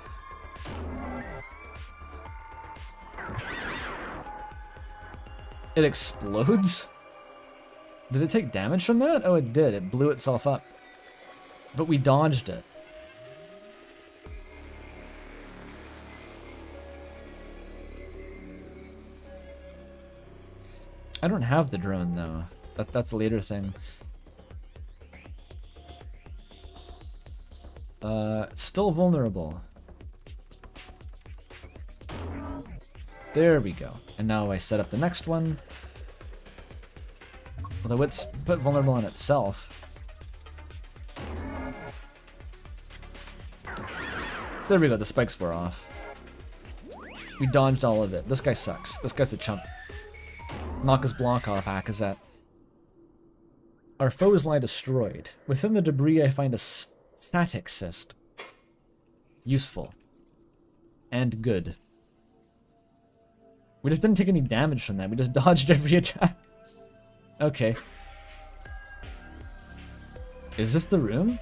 It explodes? Did it take damage from that? Oh, it did. It blew itself up. But we dodged it. I don't have the drone, though. That's a later thing. Still vulnerable. There we go. And now I set up the next one. Although it's put vulnerable on itself. There we go, the spikes were off. We dodged all of it. This guy sucks. This guy's a chump. Knock his block off, Akazet. Our foes lie destroyed. Within the debris I find a static cyst. Useful. And good. We just didn't take any damage from that. We just dodged every attack. Okay. Is this the room?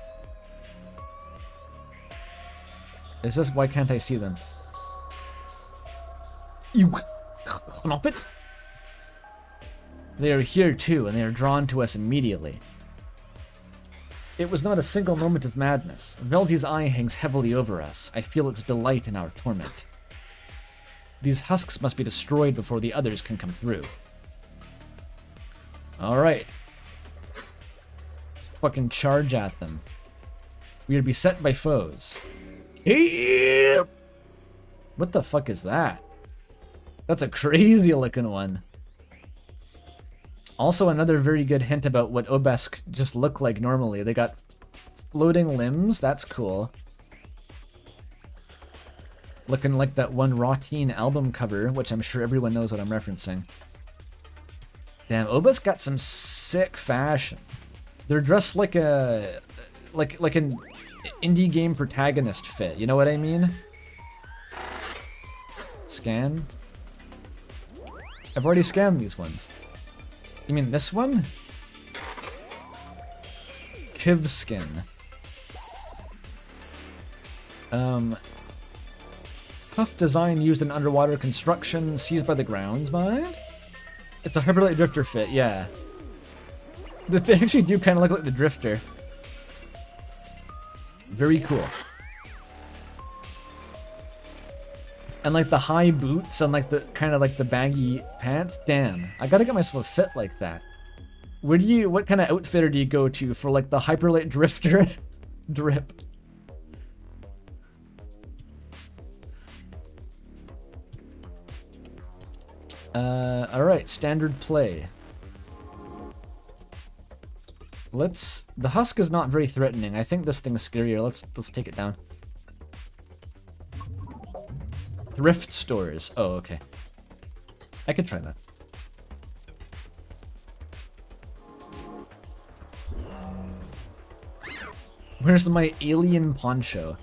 Is this... Why can't I see them? You... Knop it? They are here too, and they are drawn to us immediately. It was not a single moment of madness. Veldy's eye hangs heavily over us. I feel its delight in our torment. These husks must be destroyed before the others can come through. Alright. Let's fucking charge at them. We are beset by foes. What the fuck is that? That's a crazy looking one. Also another very good hint about what Obesk just look like normally. They got floating limbs, that's cool. Looking like that one Rotine album cover, which I'm sure everyone knows what I'm referencing. Damn, Obesk got some sick fashion. They're dressed like a... like an indie game protagonist fit, you know what I mean? Scan? I've already scanned these ones. You mean this one? Kiv skin. Tough design used in underwater construction, seized by the groundsman? It's a Hyperlight Drifter fit, yeah. They actually do kind of look like the Drifter. Very cool. And like the high boots and like the kind of like the baggy pants. Damn, I gotta get myself a fit like that. What kind of outfitter do you go to for like the Hyperlight Drifter drip? Alright, standard play. The husk is not very threatening. I think this thing's scarier. Let's take it down. Thrift stores. Oh, okay. I could try that. Where's my alien poncho?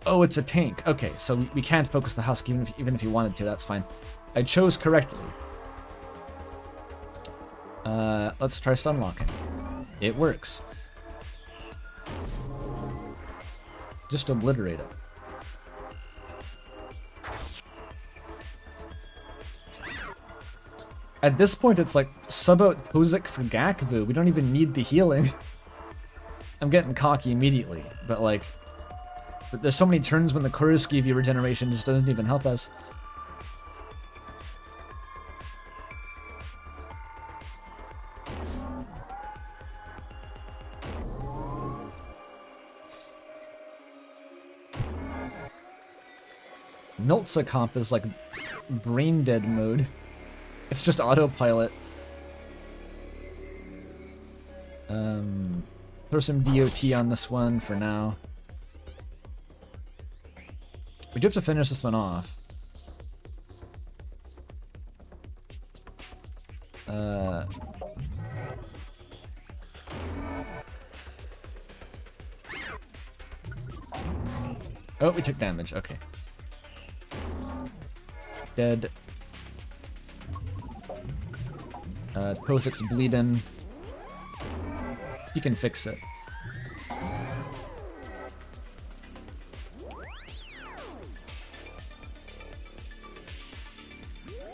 Oh, it's a tank. Okay, so we can't focus the husk even if you wanted to. That's fine. I chose correctly. Let's try stun locking. It works. Just obliterate it. At this point, it's like sub out Tozik for Gakvu. We don't even need the healing. I'm getting cocky immediately, but like, there's so many turns when the Kuruski regeneration just doesn't even help us. Niltsa comp is like brain dead mode. It's just autopilot. Throw some DOT on this one for now. We do have to finish this one off. Oh, we took damage. Okay. Dead. Kozik's bleeding. He can fix it.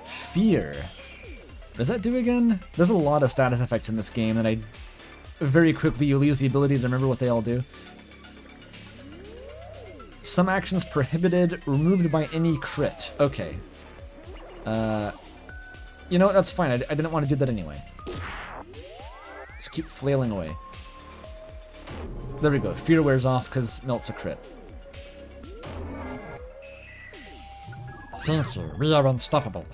Fear. What does that do again? There's a lot of status effects in this game, and I very quickly you lose the ability to remember what they all do. Some actions prohibited, removed by any crit. Okay. You know what? That's fine. I didn't want to do that anyway. Just keep flailing away. There we go. Fear wears off because Melt's a crit. Thank you. We are unstoppable.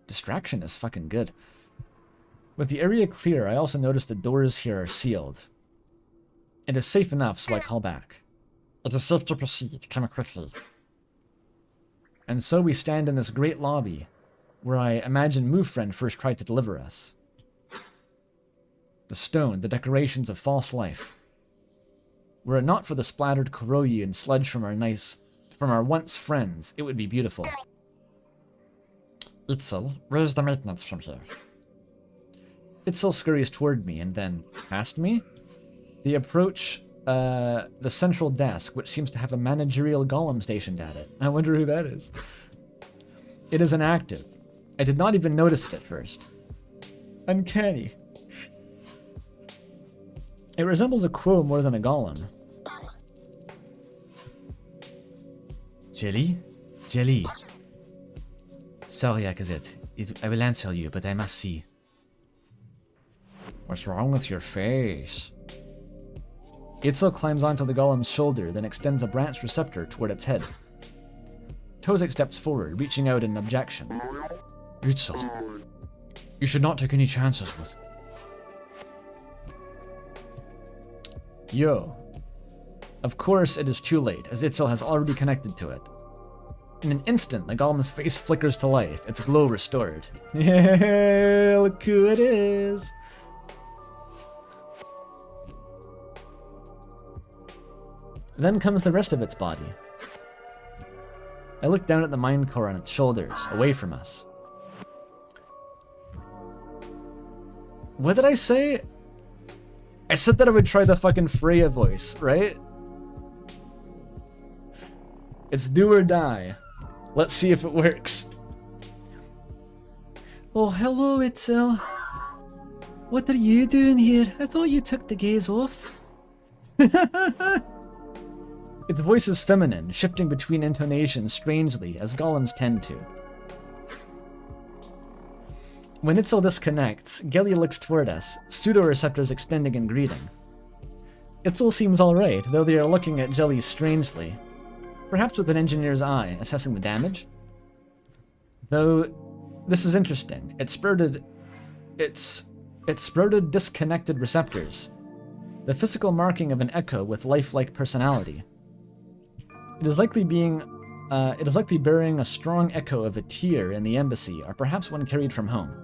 Distraction is fucking good. With the area clear, I also noticed the doors here are sealed. It is safe enough, so I call back. It is safe to proceed. Come quickly. And so we stand in this great lobby, where I imagine Move Friend first tried to deliver us. The stone, the decorations of false life. Were it not for the splattered corru and sludge from our once friends, it would be beautiful. Itzel, where's the maintenance from here? Itzel scurries toward me and then past me. They approach the central desk, which seems to have a managerial golem stationed at it. I wonder who that is. It is inactive. I did not even notice it at first. Uncanny. It resembles a crow more than a golem. Jelly? Jelly. Sorry, Akazet. I will answer you, but I must see. What's wrong with your face? Itzel climbs onto the golem's shoulder, then extends a branched receptor toward its head. Tozik steps forward, reaching out in objection. Itzel, you should not take any chances with... Yo. Of course, it is too late, as Itzel has already connected to it. In an instant, the golem's face flickers to life, its glow restored. Yeah, look who it is. Then comes the rest of its body. I look down at the mind core on its shoulders, away from us. What did I say? I said that I would try the fucking Freya voice, right? It's do or die. Let's see if it works. Oh, hello, Itzel. What are you doing here? I thought you took the gaze off. Its voice is feminine, shifting between intonations strangely, as golems tend to. When Itzel disconnects, Gelly looks toward us, pseudo-receptors extending in greeting. Itzel seems alright, though they are looking at Jelly strangely. Perhaps with an engineer's eye, assessing the damage? Though, this is interesting. It sprouted disconnected receptors. The physical marking of an echo with lifelike personality. It is likely bearing a strong echo of a tear in the embassy, or perhaps one carried from home.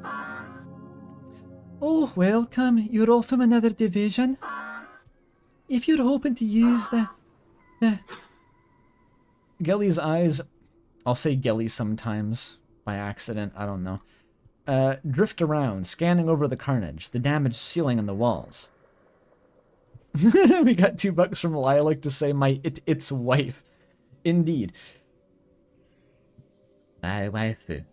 Oh, welcome. You're all from another division. If you're hoping to use the... Gelly's eyes, I'll say Gelly sometimes, by accident, I don't know, drift around, scanning over the carnage, the damaged ceiling and the walls. We got $2 from Lilac to say its wife. Indeed. My waifu.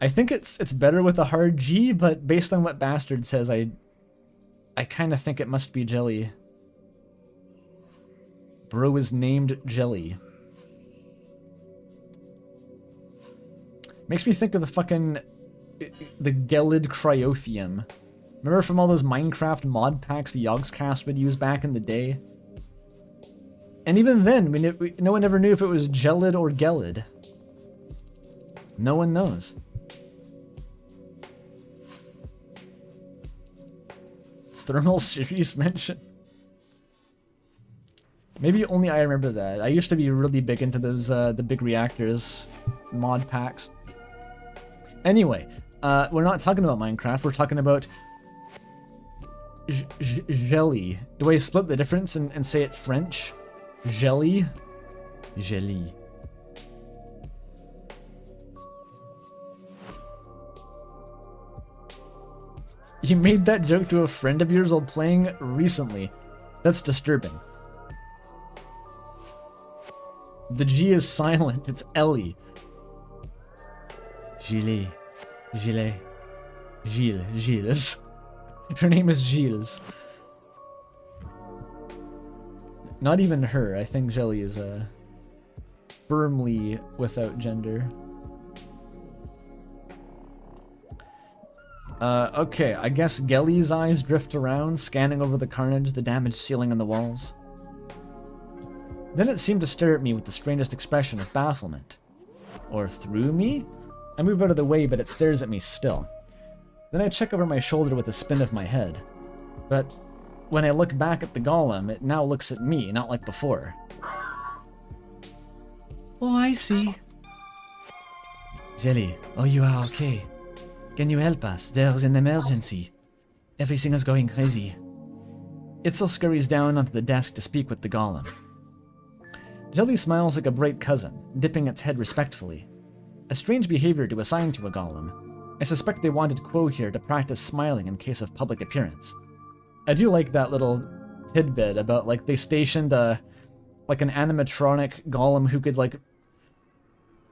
I think it's better with a hard G, but based on what Bastard says, I kind of think it must be Jelly. Bro is named Jelly. Makes me think of the Gelid Cryotheum. Remember from all those Minecraft mod packs the Yogscast would use back in the day? And even then, no one ever knew if it was Gelid or Gelid. No one knows. Thermal series mention. Maybe only I remember that. I used to be really big into those the big reactors mod packs. Anyway, we're not talking about Minecraft. We're talking about Jelly. Do I split the difference and say it French? Jelly? Jelly. You made that joke to a friend of yours while playing recently. That's disturbing. The G is silent. It's Ellie. Gilet. Gilet. Gilles. Gilles. Her name is Gilles. Not even her. I think Jelly is firmly without gender. Okay, I guess Gelly's eyes drift around, scanning over the carnage, the damaged ceiling and the walls. Then it seemed to stare at me with the strangest expression of bafflement. Or through me? I move out of the way, but it stares at me still. Then I check over my shoulder with a spin of my head. But when I look back at the golem, it now looks at me, not like before. Oh, I see. Jelly, oh, you are okay. Can you help us? There's an emergency. Everything is going crazy. Itzel scurries down onto the desk to speak with the golem. Jelly smiles like a bright cousin, dipping its head respectfully. A strange behavior to assign to a golem. I suspect they wanted Quo here to practice smiling in case of public appearance. I do like that little tidbit about, like, they stationed like an animatronic golem who could, like,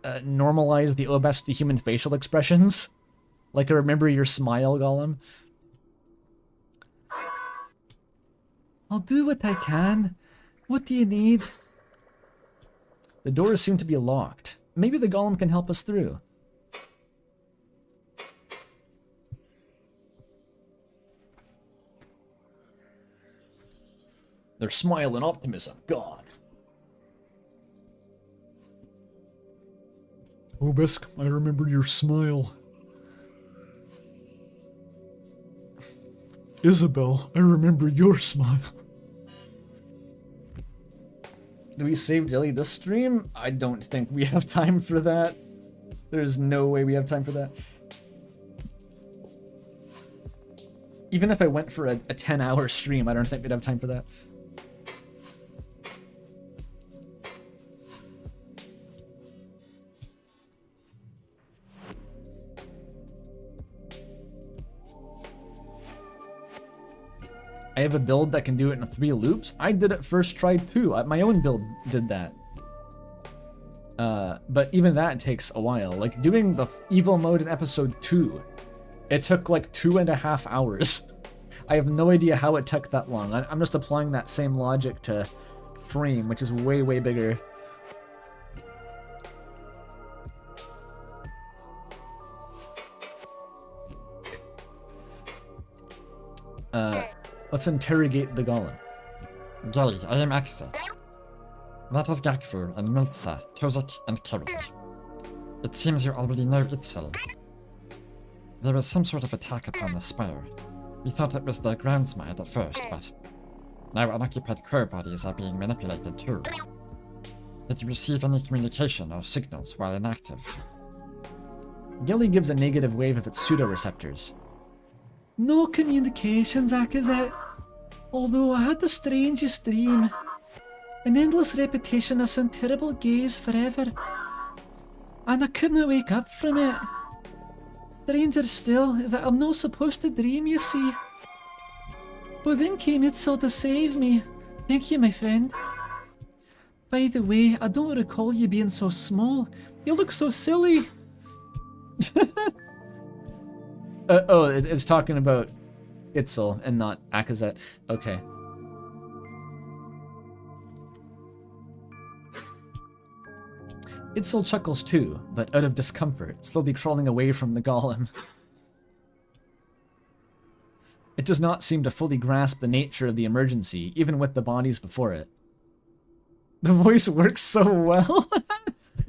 normalize the obelisk to human facial expressions. Like a remember your smile golem. I'll do what I can. What do you need? The doors seem to be locked. Maybe the golem can help us through. Their smile and optimism gone. Obelisk, I remember your smile. Isabel, I remember your smile. Do we save Jelly this stream? I don't think we have time for that. There's no way we have time for that. Even if I went for a 10-hour stream, I don't think we'd have time for that. I have a build that can do it in 3 loops. I did it first try too. My own build did that. But even that takes a while. Like doing the evil mode in episode 2, it took like 2.5 hours. I have no idea how it took that long. I'm just applying that same logic to Frame, which is way, way bigger. Let's interrogate the golem. Gally, I am Axet. That is Gakfur and Miltza, Tozak and Kerik. It seems you already know Itzel. There was some sort of attack upon the spire. We thought it was the groundsmind at first, but now unoccupied crow bodies are being manipulated too. Did you receive any communication or signals while inactive? Gilly gives a negative wave of its pseudoreceptors. No communications, Akazet. Although I had the strangest dream. An endless repetition of some terrible gaze forever. And I couldn't wake up from it. Stranger still is that I'm not supposed to dream, you see. But then came Itzel to save me. Thank you, my friend. By the way, I don't recall you being so small. You look so silly. It's talking about Itzel and not Akazet. Okay. Itzel chuckles too, but out of discomfort, slowly crawling away from the golem. It does not seem to fully grasp the nature of the emergency, even with the bodies before it. The voice works so well.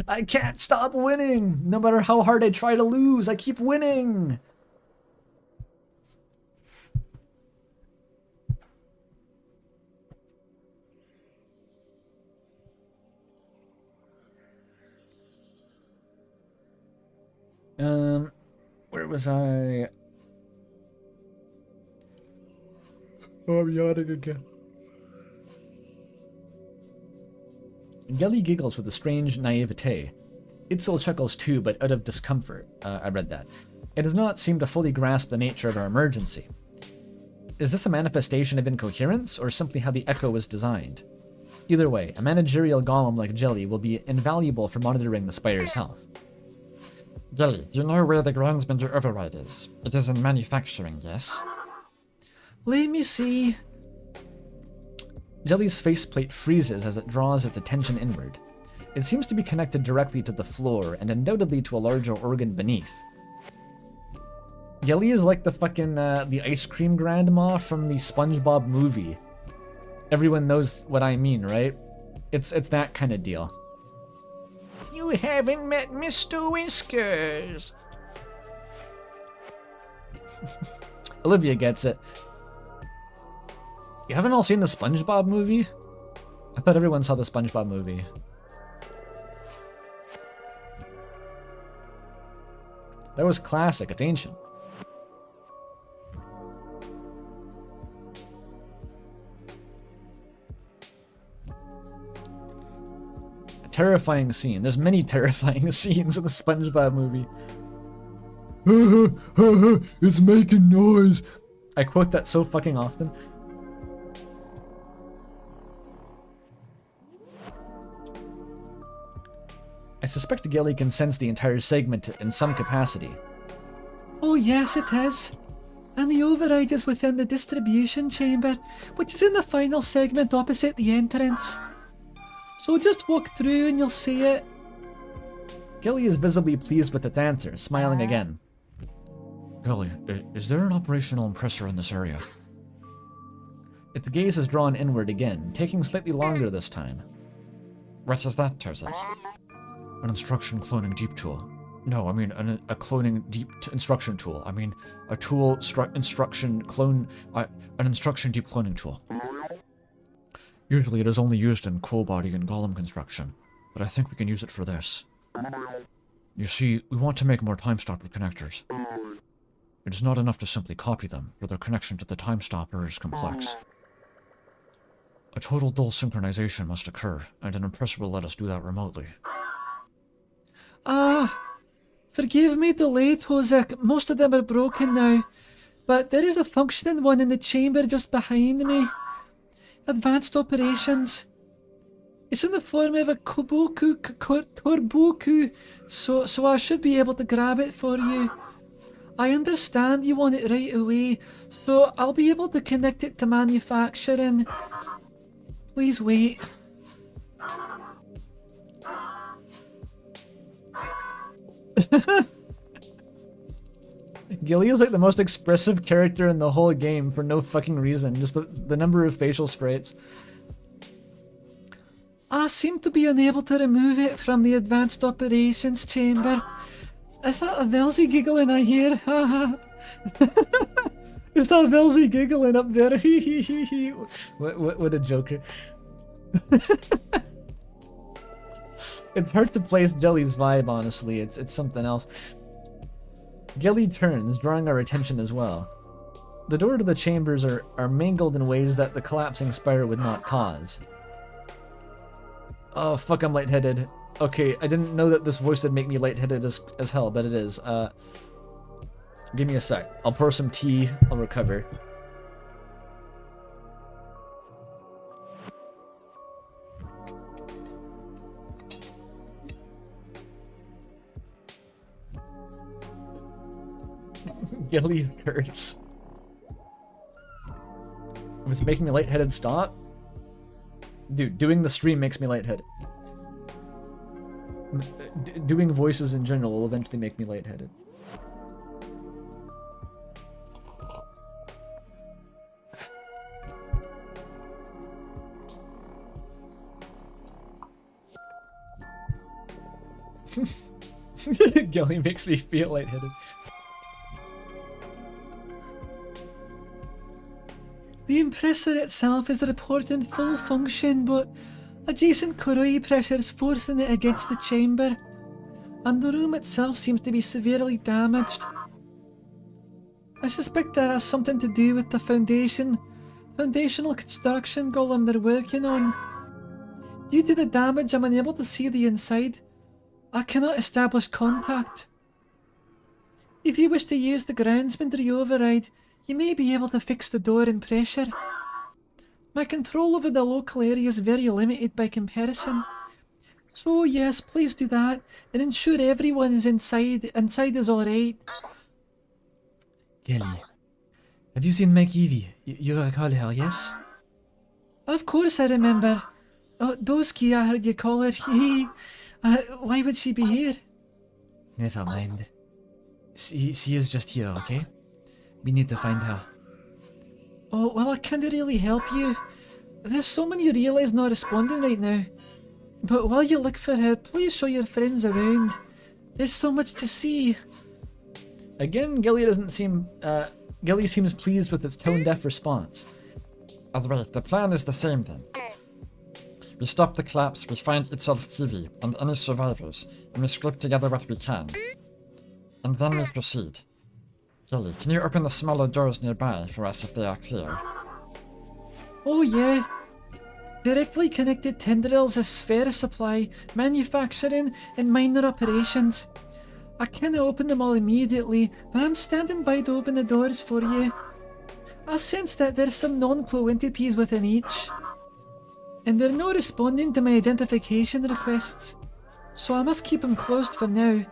I can't stop winning! No matter how hard I try to lose, I keep winning! Where was I? Oh, I'm yawning again. Gelly giggles with a strange naivete. Itzel chuckles too, but out of discomfort. I read that. It does not seem to fully grasp the nature of our emergency. Is this a manifestation of incoherence, or simply how the echo was designed? Either way, a managerial golem like Jelly will be invaluable for monitoring the spider's health. Jelly, do you know where the groundsbender override is? It is in manufacturing, yes? Let me see. Jelly's faceplate freezes as it draws its attention inward. It seems to be connected directly to the floor, and undoubtedly to a larger organ beneath. Jelly is like the fucking, the ice cream grandma from the SpongeBob movie. Everyone knows what I mean, right? It's that kind of deal. You haven't met Mr. Whiskers. Olivia gets it. You haven't all seen the SpongeBob movie? I thought everyone saw the SpongeBob movie. That was classic. It's ancient. A terrifying scene. There's many terrifying scenes in the SpongeBob movie. It's making noise. I quote that so fucking often. I suspect Gilly can sense the entire segment in some capacity. Oh yes, it is. And the override is within the distribution chamber, which is in the final segment opposite the entrance. So just walk through and you'll see it. Gilly is visibly pleased with its answer, smiling again. Gilly, is there an operational impressor in this area? Its gaze is drawn inward again, taking slightly longer this time. What is that, Tozak? An instruction cloning deep tool. No, I mean a cloning deep instruction tool. I mean a tool instruction deep cloning tool. Usually it is only used in core body and golem construction, but I think we can use it for this. You see, we want to make more time stopper connectors. It is not enough to simply copy them, for their connection to the time stopper is complex. A total dual synchronization must occur, and an impressor will let us do that remotely. Forgive me delay, Tozak. Most of them are broken now. But there is a functioning one in the chamber just behind me. Advanced operations. It's in the form of a Torboku, so I should be able to grab it for you. I understand you want it right away, so I'll be able to connect it to manufacturing. Please wait. Gilly is like the most expressive character in the whole game for no fucking reason, just the number of facial sprites. I seem to be unable to remove it from the advanced operations chamber. Is that a Velzy giggling I hear? Is that Velzy giggling up there? What a joker. It's hard to place Jelly's vibe, honestly. It's something else. Gilly turns, drawing our attention as well. The door to the chambers are mangled in ways that the collapsing spire would not cause. Oh, fuck, I'm lightheaded. Okay, I didn't know that this voice would make me lightheaded as hell, but it is. Give me a sec. I'll pour some tea. I'll recover. Gilly's curse. If it's making me lightheaded, stop. Dude, doing the stream makes me lightheaded. Doing voices in general will eventually make me lightheaded. Gilly makes me feel lightheaded. The impressor itself is reporting full function, but adjacent corru pressure is forcing it against the chamber, and the room itself seems to be severely damaged. I suspect that has something to do with the foundational construction golem they're working on. Due to the damage, I'm unable to see the inside. I cannot establish contact. If you wish to use the groundsmanry override, you may be able to fix the door in pressure. My control over the local area is very limited by comparison. So yes, please do that, and ensure everyone is inside is alright. Kelly, have you seen Meg Evie? You recall her, yes? Of course I remember. Oh, Doski, I heard you call her. Why would she be here? Never mind. She is just here, okay? We need to find her. Oh, well, I can't really help you. There's so many relays not responding right now. But while you look for her, please show your friends around. There's so much to see. Again, Gilly doesn't seem... Gilly seems pleased with its tone-deaf response. Alright, the plan is the same then. We stop the collapse, we find Itzel's Kiwi and any survivors, and we scrape together what we can. And then we proceed. Gilly, can you open the smaller doors nearby for us if they are clear? Oh yeah. Directly connected tendrils is sphere supply, manufacturing, and minor operations. I cannot open them all immediately, but I'm standing by to open the doors for you. I sense that there's some non-quo entities within each. And they're not responding to my identification requests, so I must keep them closed for now.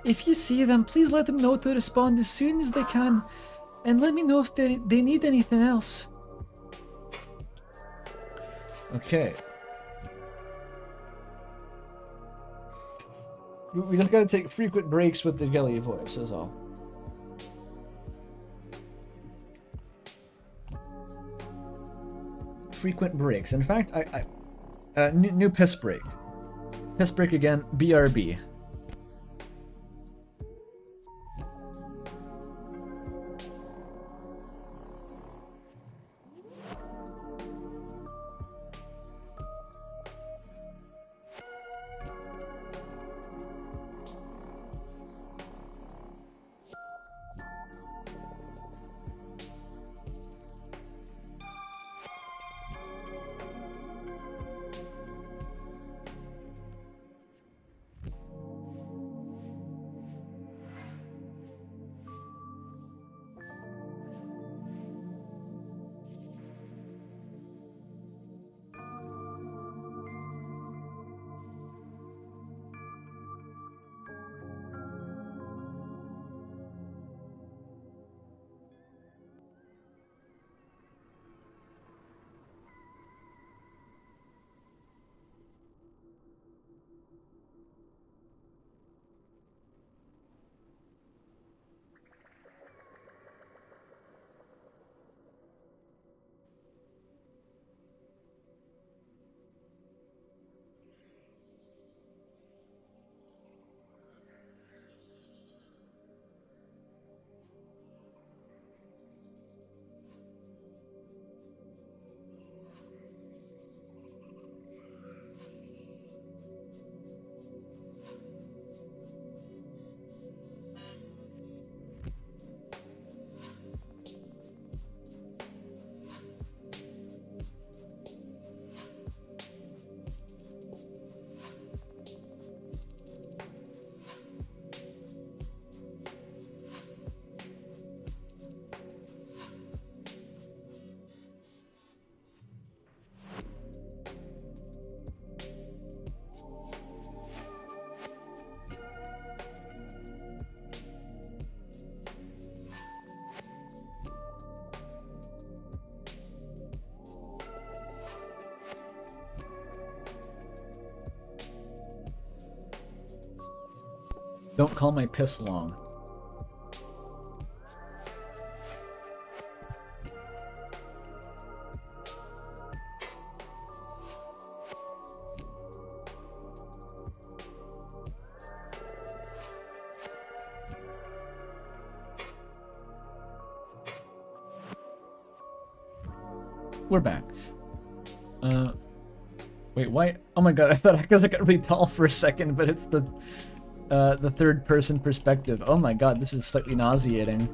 If you see them, please let them know to respond as soon as they can, and let me know if they need anything else. Okay. We just gotta take frequent breaks with the Gilly voice, is all. Frequent breaks. In fact, new piss break. Piss break again, BRB. Don't call my piss long. We're back. Wait, why? Oh my god, I thought because I got really tall for a second, but it's the third person perspective. Oh my god, this is slightly nauseating.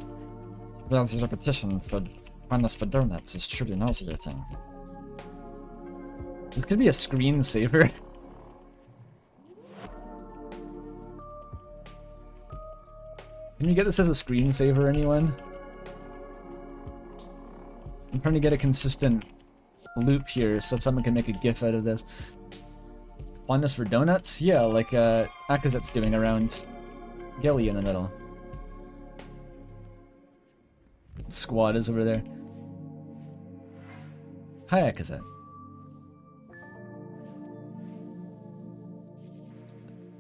Bill's repetition for fondness for donuts is truly nauseating. This could be a screensaver. Can you get this as a screensaver, anyone? I'm trying to get a consistent loop here so someone can make a GIF out of this. Fondness for donuts? Yeah, like Akazet's doing around Gilly in the middle. Squad is over there. Hi, Akazet.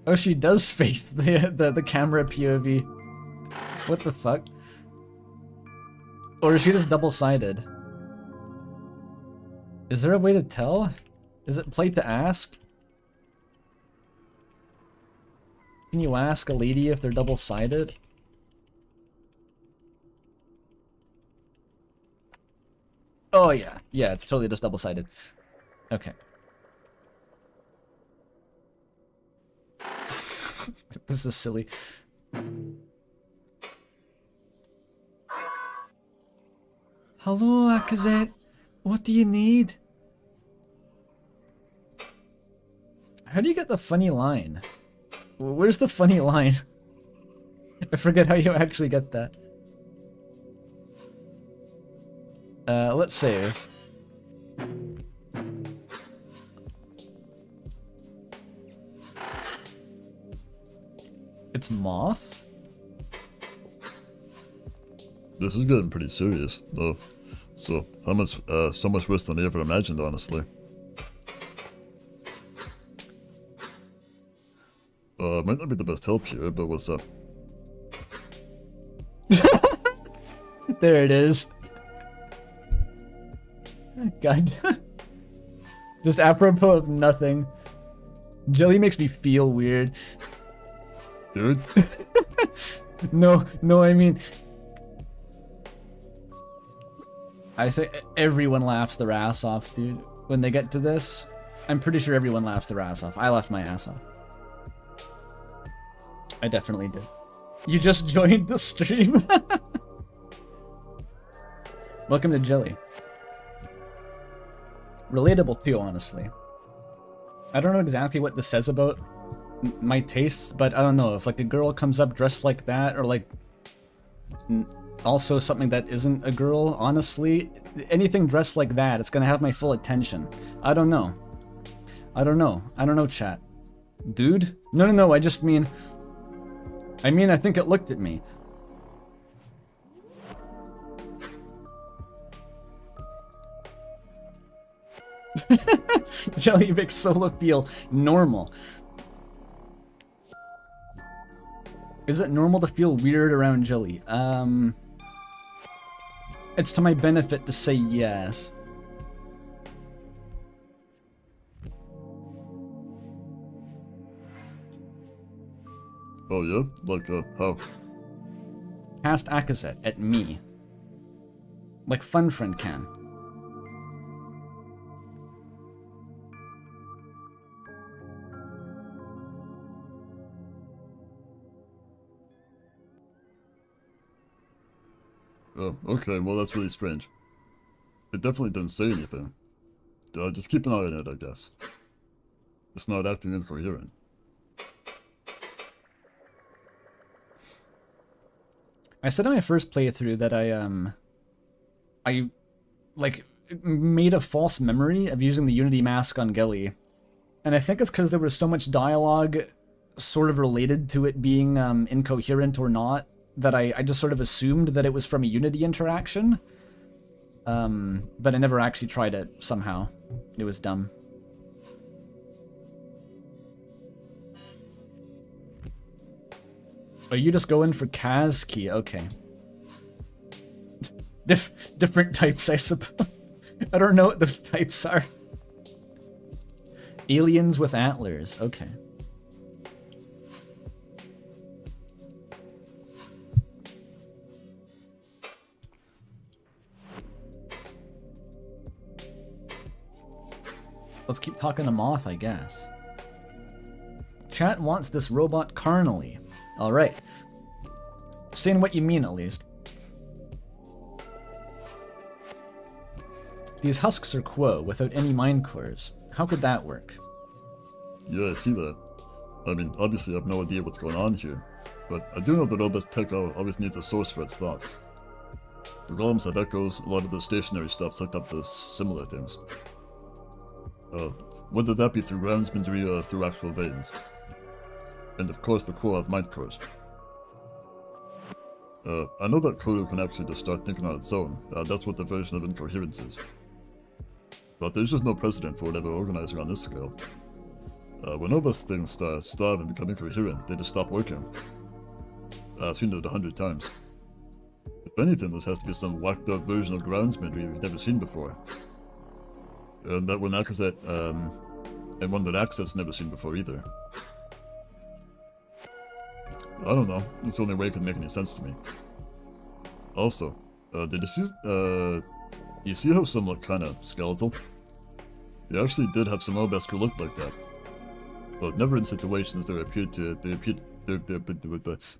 Oh, she does face the camera POV. What the fuck? Or is she just double-sided? Is there a way to tell? Is it played to ask? Can you ask a lady if they're double-sided? Oh yeah, yeah, it's totally just double-sided. Okay. This is silly. Hello, Akazet. What do you need? How do you get the funny line? Where's the funny line? I forget how you actually get that. Let's save. It's Moth? This is getting pretty serious, though. So, how much, so much worse than I ever imagined, honestly. Might not be the best help here, but what's up? There it is. God. Just apropos of nothing. Jelly makes me feel weird. Dude? No, I mean... I think everyone laughs their ass off, dude. When they get to this, I'm pretty sure everyone laughs their ass off. I laughed my ass off. I definitely did. You just joined the stream. Welcome to Jelly. Relatable too, honestly. I don't know exactly what this says about my tastes, but I don't know. If like a girl comes up dressed like that, or like also something that isn't a girl, honestly, anything dressed like that, it's gonna have my full attention. I don't know. I don't know, chat. Dude? No, I just mean... I think it looked at me. Jelly makes Solo feel normal. Is it normal to feel weird around Jelly? It's to my benefit to say yes. Oh yeah? Like, how? Cast Akazet at me. Like Fun Friend can. Oh, okay, well that's really strange. It definitely didn't say anything. Just keep an eye on it, I guess. It's not acting incoherent. I said in my first playthrough that I like made a false memory of using the Unity mask on Gilly. And I think it's because there was so much dialogue sort of related to it being incoherent or not, that I just sort of assumed that it was from a Unity interaction. But I never actually tried it somehow. It was dumb. Are you just going for Kaz key? Okay. Different types, I suppose. I don't know what those types are. Aliens with antlers. Okay. Let's keep talking to Moth, I guess. Chat wants this robot carnally. Alright. Saying what you mean, at least. These husks are quo, without any mind cores. How could that work? Yeah, I see that. I mean, obviously I have no idea what's going on here, but I do know that Obus Tech always needs a source for its thoughts. The golems have echoes, a lot of the stationary stuff's hooked up to similar things. Whether that be through groundsmanry or through actual veins. And of course the core have mind cores. I know that corru can actually just start thinking on its own. That's what the version of incoherence is. But there's just no precedent for it ever organizing on this scale. When Obus things starve and become incoherent, they just stop working. I've seen it 100 times. If anything, this has to be some whacked up version of groundsmanry we've never seen before. And that one and one that Access never seen before either. I don't know, it's the only way it can make any sense to me. Also, you see how some look kinda skeletal? You actually did have some Obus who looked like that. But never in situations where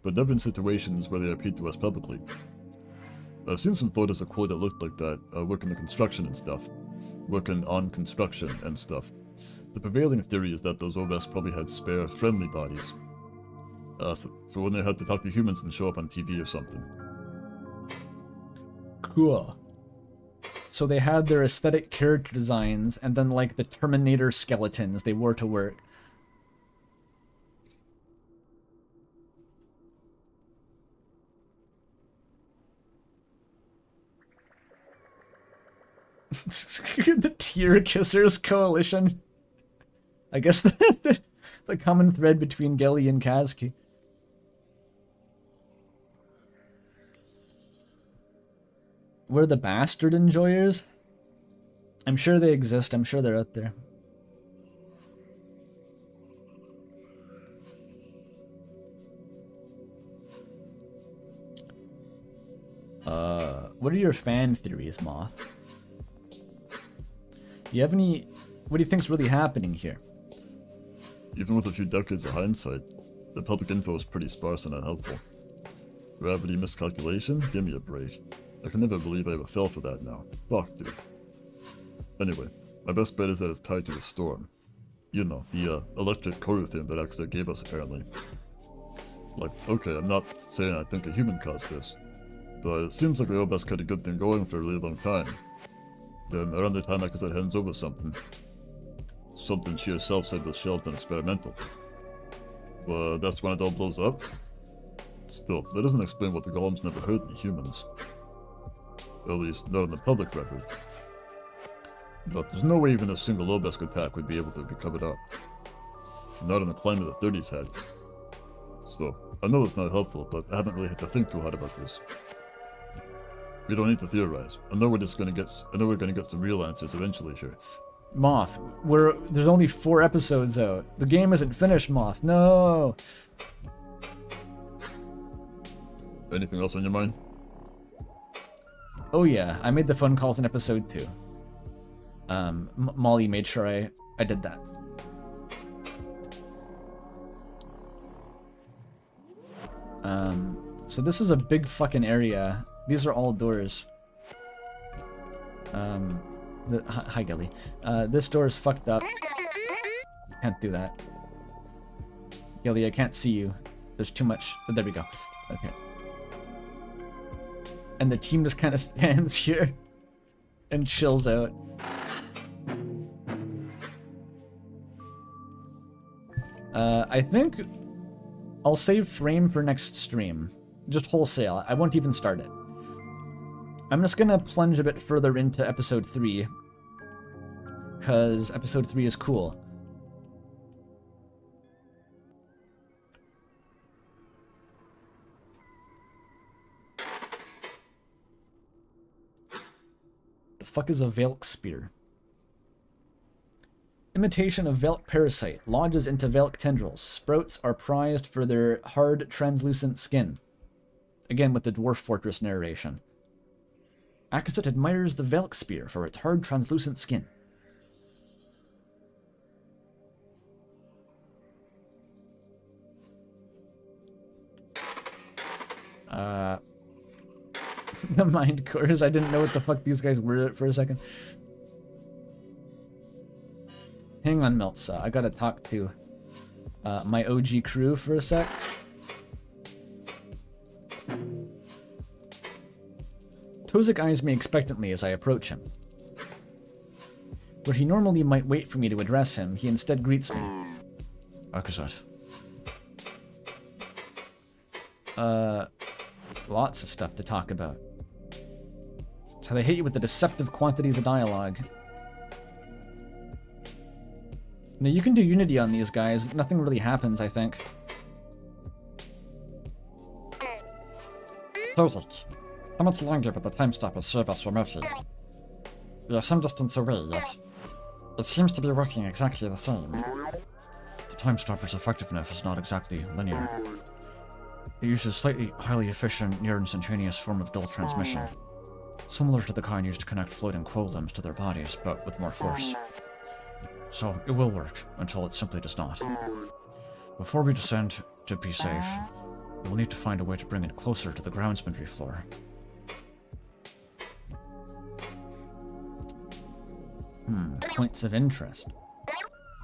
never in situations where they appeared to us publicly. I've seen some photos of Core that looked like that, working the construction and stuff. Working on construction and stuff. The prevailing theory is that those Obus probably had spare, friendly bodies. For when they had to talk to humans and show up on TV or something. Cool. So they had their aesthetic character designs, and then like the Terminator skeletons they wore to work. The Tear Kissers Coalition. I guess the common thread between Gelly and Kazki. We're the bastard enjoyers? I'm sure they exist. I'm sure they're out there. What are your fan theories, Moth? Do you have any... What do you think's really happening here? Even with a few decades of hindsight, the public info is pretty sparse and unhelpful. Gravity miscalculation? Give me a break. I can never believe I ever fell for that now. Fuck, dude. Anyway, my best bet is that it's tied to the storm. You know, the electric corru thing that Axel gave us apparently. Like, okay, I'm not saying I think a human caused this, but it seems like the Obus had a good thing going for a really long time. Then around the time Axel hands over something she herself said was shelved and experimental. Well, that's when it all blows up? Still, that doesn't explain what the golems never hurt the humans. At least, not on the public record. But there's no way even a single Obus attack would be able to be covered up. Not in the climate the 30s had. So, I know it's not helpful, but I haven't really had to think too hard about this. We don't need to theorize. I know we're gonna get some real answers eventually here. Moth, there's only 4 episodes out. The game isn't finished, Moth. No! Anything else on your mind? Oh yeah, I made the phone calls in episode 2. Molly made sure I did that. So this is a big fucking area. These are all doors. Hi, Gelly. This door is fucked up. Can't do that. Gelly, I can't see you. There's too much. Oh, there we go. Okay. And the team just kind of stands here and chills out. I think I'll save frame for next stream. Just wholesale. I won't even start it. I'm just gonna plunge a bit further into episode 3. Because episode 3 is cool. The fuck is a Velk spear? Imitation of Velk parasite lodges into Velk tendrils. Sprouts are prized for their hard, translucent skin. Again with the Dwarf Fortress narration. Akaset admires the Velk spear for its hard, translucent skin. The mind cores. I didn't know what the fuck these guys were for a second. Hang on, Meltsa. I gotta talk to my OG crew for a sec. Tozik eyes me expectantly as I approach him. Where he normally might wait for me to address him, he instead greets me. Akazat. Lots of stuff to talk about. So they hit you with the deceptive quantities of dialogue. Now you can do Unity on these guys. Nothing really happens, I think. Tozik, how much longer will the time stopper serve us remotely? We are some distance away, yet it seems to be working exactly the same. The time stopper's effectiveness is not exactly linear. It uses a slightly highly efficient near-instantaneous form of dual transmission, similar to the kind used to connect floating coil limbs to their bodies, but with more force. So, it will work, until it simply does not. Before we descend, to be safe, we will need to find a way to bring it closer to the groundsmanry floor. Points of interest.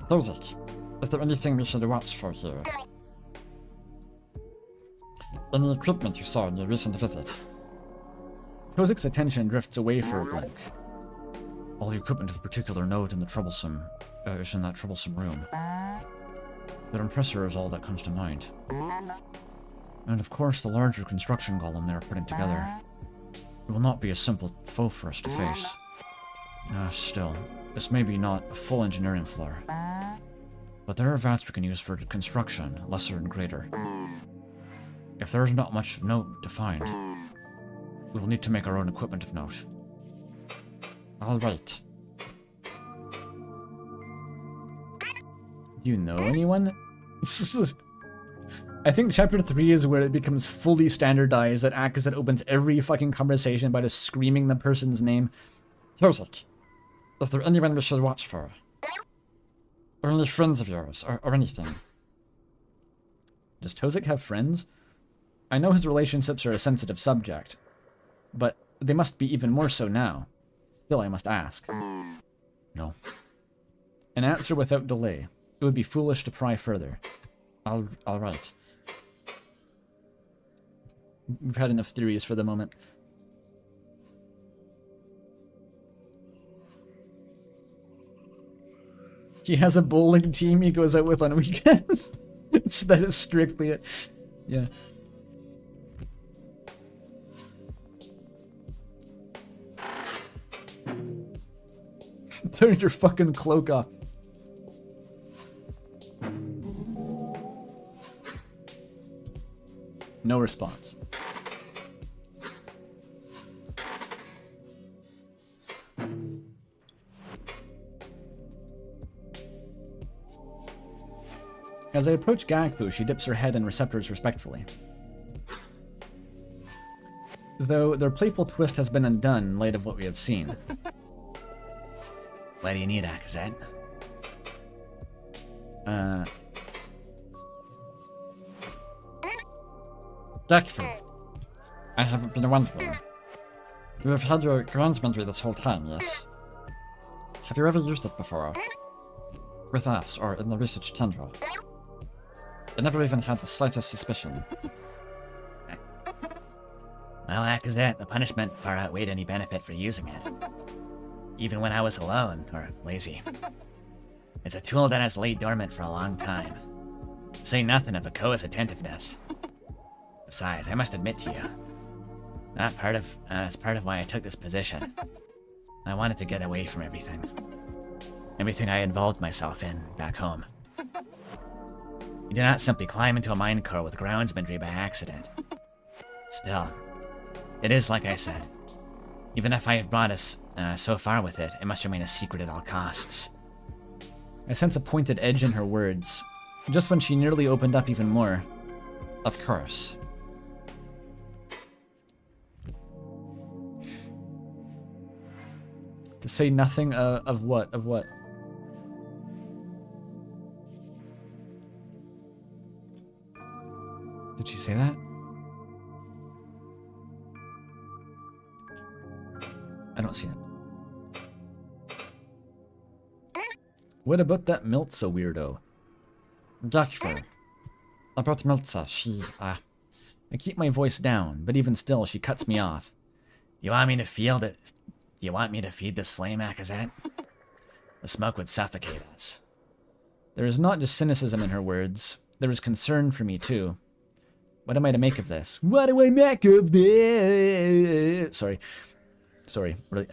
Tozik, is there anything we should watch for here? Any equipment you saw in your recent visit? Tozik's attention drifts away for a blink. All the equipment of particular note in the troublesome is in that troublesome room. Their impressor is all that comes to mind. And of course, the larger construction golem they are putting together. It will not be a simple foe for us to face. Still, this may be not a full engineering floor. But there are vats we can use for construction, lesser and greater. If there is not much of note to find, we will need to make our own equipment of note. All right. Do you know anyone? I think chapter 3 is where it becomes fully standardized that Akazet opens every fucking conversation by just screaming the person's name. Tozik, is there anyone we should watch for? Or any friends of yours, or anything? Does Tozik have friends? I know his relationships are a sensitive subject, but they must be even more so now. Still, I must ask. No. An answer without delay. It would be foolish to pry further. All right. We've had enough theories for the moment. He has a bowling team he goes out with on weekends. So that is strictly it. Yeah. Turn your fucking cloak off. No response. As I approach Gagfu, she dips her head in receptors respectfully. Though their playful twist has been undone in light of what we have seen. What do you need, Akazet? Gagfu, I have been wondering. You have had your groundsmanry this whole time, yes? Have you ever used it before? With us, or in the research tendril? I never even had the slightest suspicion. Well, Akazet, the punishment far outweighed any benefit for using it. Even when I was alone, or lazy. It's a tool that has laid dormant for a long time. Say nothing of Akoa's attentiveness. Besides, I must admit to you, that's part of why I took this position. I wanted to get away from everything. Everything I involved myself in back home. You do not simply climb into a mine core with groundsmanry by accident. Still, it is like I said. Even if I have brought us so far with it, it must remain a secret at all costs. I sense a pointed edge in her words, just when she nearly opened up even more. Of course. To say nothing of what? Of what? Did she say that? I don't see it. What about that Miltza weirdo? Gakfer. About Miltza, I keep my voice down, but even still, she cuts me off. You want me to feel that? You want me to feed this flame, Akazet? The smoke would suffocate us. There is not just cynicism in her words. There is concern for me, too. What am I to make of this? What do I make of this? Sorry,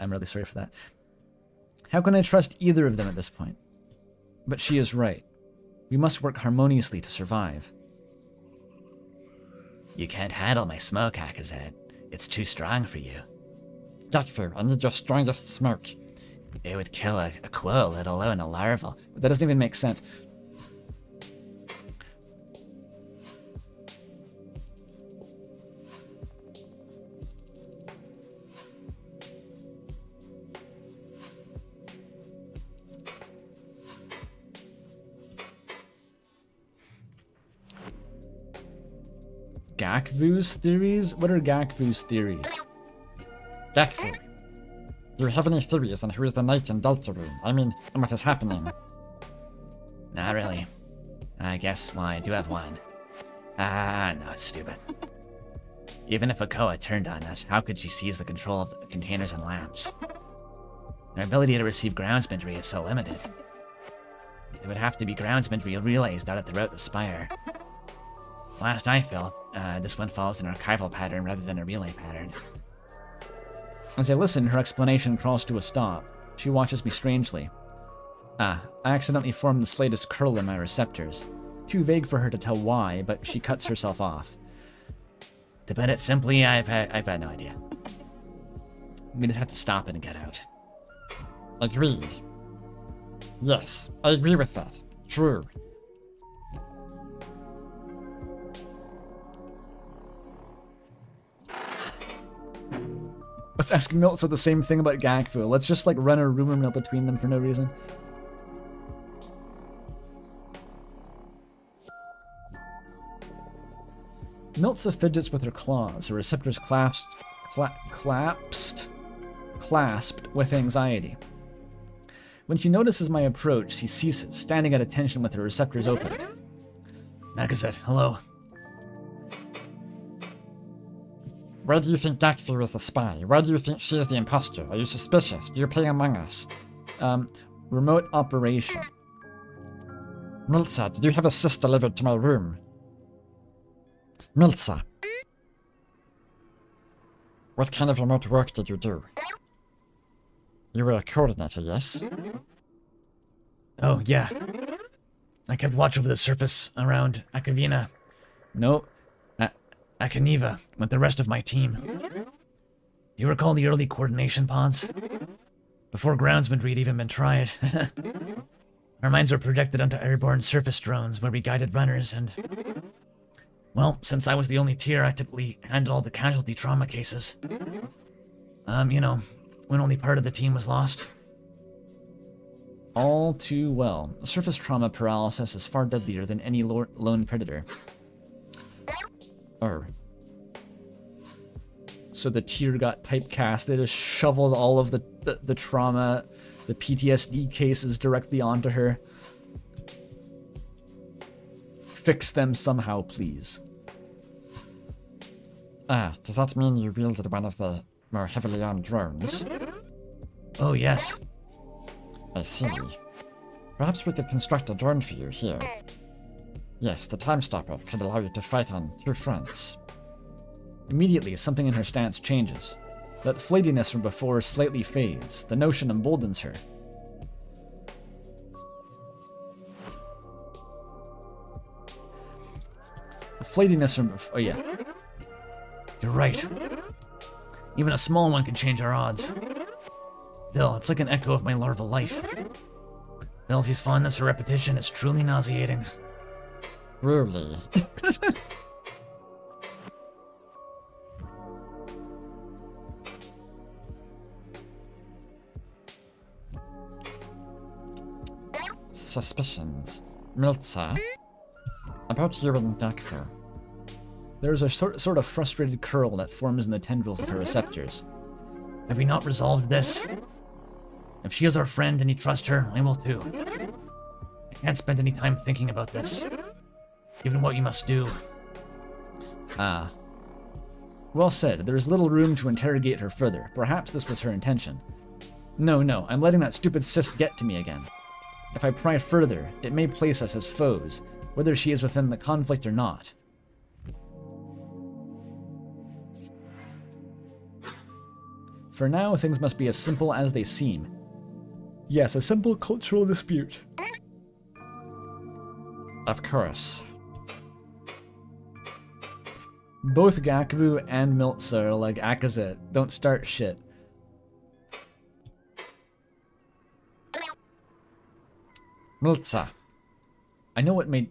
I'm really sorry for that. How can I trust either of them at this point? But she is right. We must work harmoniously to survive. You can't handle my smoke, Akazet. It's too strong for you. Gakfer, I need your strongest smoke. It would kill a quoll, let alone a larval. That doesn't even make sense. Gakvu's theories? What are Gakvu's theories? Gakfer. Do you have any theories on who is the knight in Deltarune? I mean, and what is happening? Not really. I guess, well, I do have one. No, it's stupid. Even if Okoa turned on us, how could she seize the control of the containers and lamps? Our ability to receive groundsmanry is so limited. It would have to be groundsmanry relays dotted throughout the spire. Last I felt, this one follows an archival pattern rather than a relay pattern. As I listen, her explanation crawls to a stop. She watches me strangely. I accidentally formed the slightest curl in my receptors. Too vague for her to tell why, but she cuts herself off. To put it simply, I've had no idea. We just have to stop it and get out. Agreed. Yes, I agree with that. True. Let's ask Miltza the same thing about Gakfu. Let's just like run a rumor mill between them for no reason. Miltza fidgets with her claws, her receptors clasped with anxiety. When she notices my approach, she ceases, standing at attention with her receptors open. Nakazet, hello. Why do you think Gakfu is the spy? Why do you think she is the imposter? Are you suspicious? Do you play Among Us? Remote operation. Miltza, did you have a cyst delivered to my room? Miltza. What kind of remote work did you do? You were a coordinator, yes? Oh, yeah. I kept watch over the surface around Akavina. No. Akaniva with the rest of my team. You recall the early coordination pods? Before groundsmanry had even been tried. Our minds were projected onto airborne surface drones where we guided runners and... Well, since I was the only tier, I typically handled all the casualty trauma cases. You know, when only part of the team was lost. All too well. Surface trauma paralysis is far deadlier than any lone predator. Oh. So the tier got typecast. They just shoveled all of the trauma, the PTSD cases directly onto her. Fix them somehow, please. Does that mean you wielded one of the more heavily armed drones? Oh, yes. I see. Perhaps we could construct a drone for you here. Yes, the Time Stopper could allow you to fight on 2 fronts. Immediately, something in her stance changes. That flightiness from before slightly fades. The notion emboldens her. The flightiness from before... Oh, yeah. You're right. Even a small one can change our odds. Bill, it's like an echo of my larval life. Billsy's fondness for repetition is truly nauseating. Truly. Suspicions. Miltza. About you and Gakfu. There's a sort of frustrated curl that forms in the tendrils of her receptors. Have we not resolved this? If she is our friend and you trust her, I will too. Can't spend any time thinking about this. Given what you must do. Ah. Well said. There is little room to interrogate her further. Perhaps this was her intention. No, I'm letting that stupid cyst get to me again. If I pry further, it may place us as foes, whether she is within the conflict or not. For now, things must be as simple as they seem. Yes, a simple cultural dispute. Of course. Both Gakvu and Miltza are like Akazet. Don't start shit. Miltza. I know what may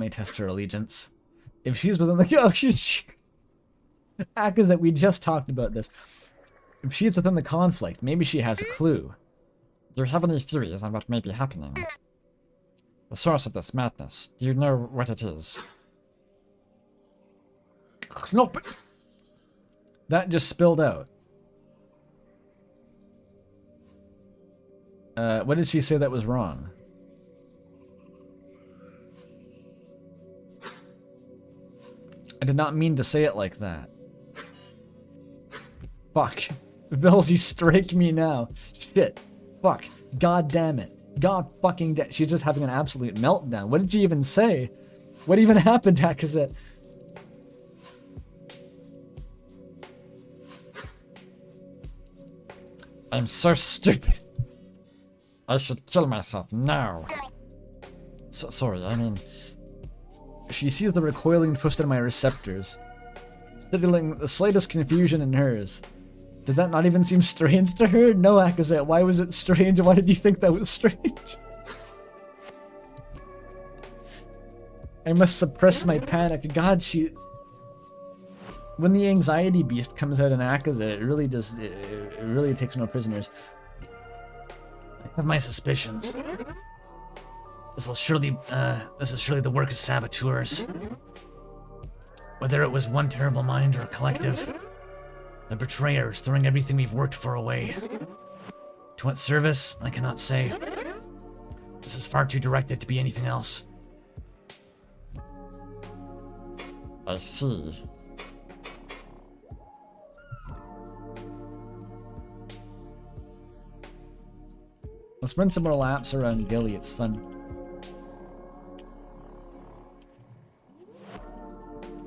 test her allegiance. If she's within the Akazet, we just talked about this. If she's within the conflict, maybe she has a clue. Do you have any theories on what may be happening? The source of this madness. Do you know what it is? Snop it! That just spilled out. What did she say that was wrong? I did not mean to say it like that. Fuck. Velzy, strike me now. Shit. Fuck. God damn it. God fucking damn. She's just having an absolute meltdown. What did you even say? What even happened, Akazet? I'm so stupid. I should kill myself now. Sorry, I mean... She sees the recoiling twist in my receptors, signaling the slightest confusion in hers. Did that not even seem strange to her? No, Akazet, why was it strange? Why did you think that was strange? I must suppress my panic. God, she... When the anxiety beast comes out in Akazet, it really just... It really takes no prisoners. I have my suspicions. This is surely the work of saboteurs. Whether it was one terrible mind or a collective, the betrayer is throwing everything we've worked for away. To what service, I cannot say. This is far too directed to be anything else. I see. Let's run some more laps around Gilly, it's fun.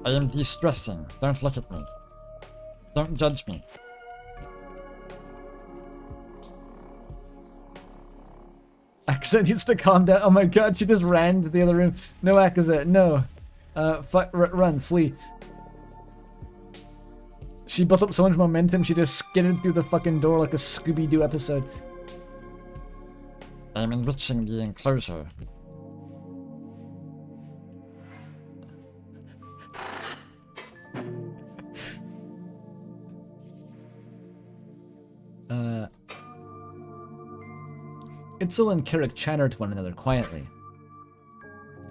I am de-stressing. Don't look at me. Don't judge me. Akazet needs to calm down. Oh my god, she just ran to the other room. No, Akazet, no. Run, flee. She built up so much momentum, she just skidded through the fucking door like a Scooby-Doo episode. I am enriching the enclosure. Itzel and Carrick chatter to one another quietly.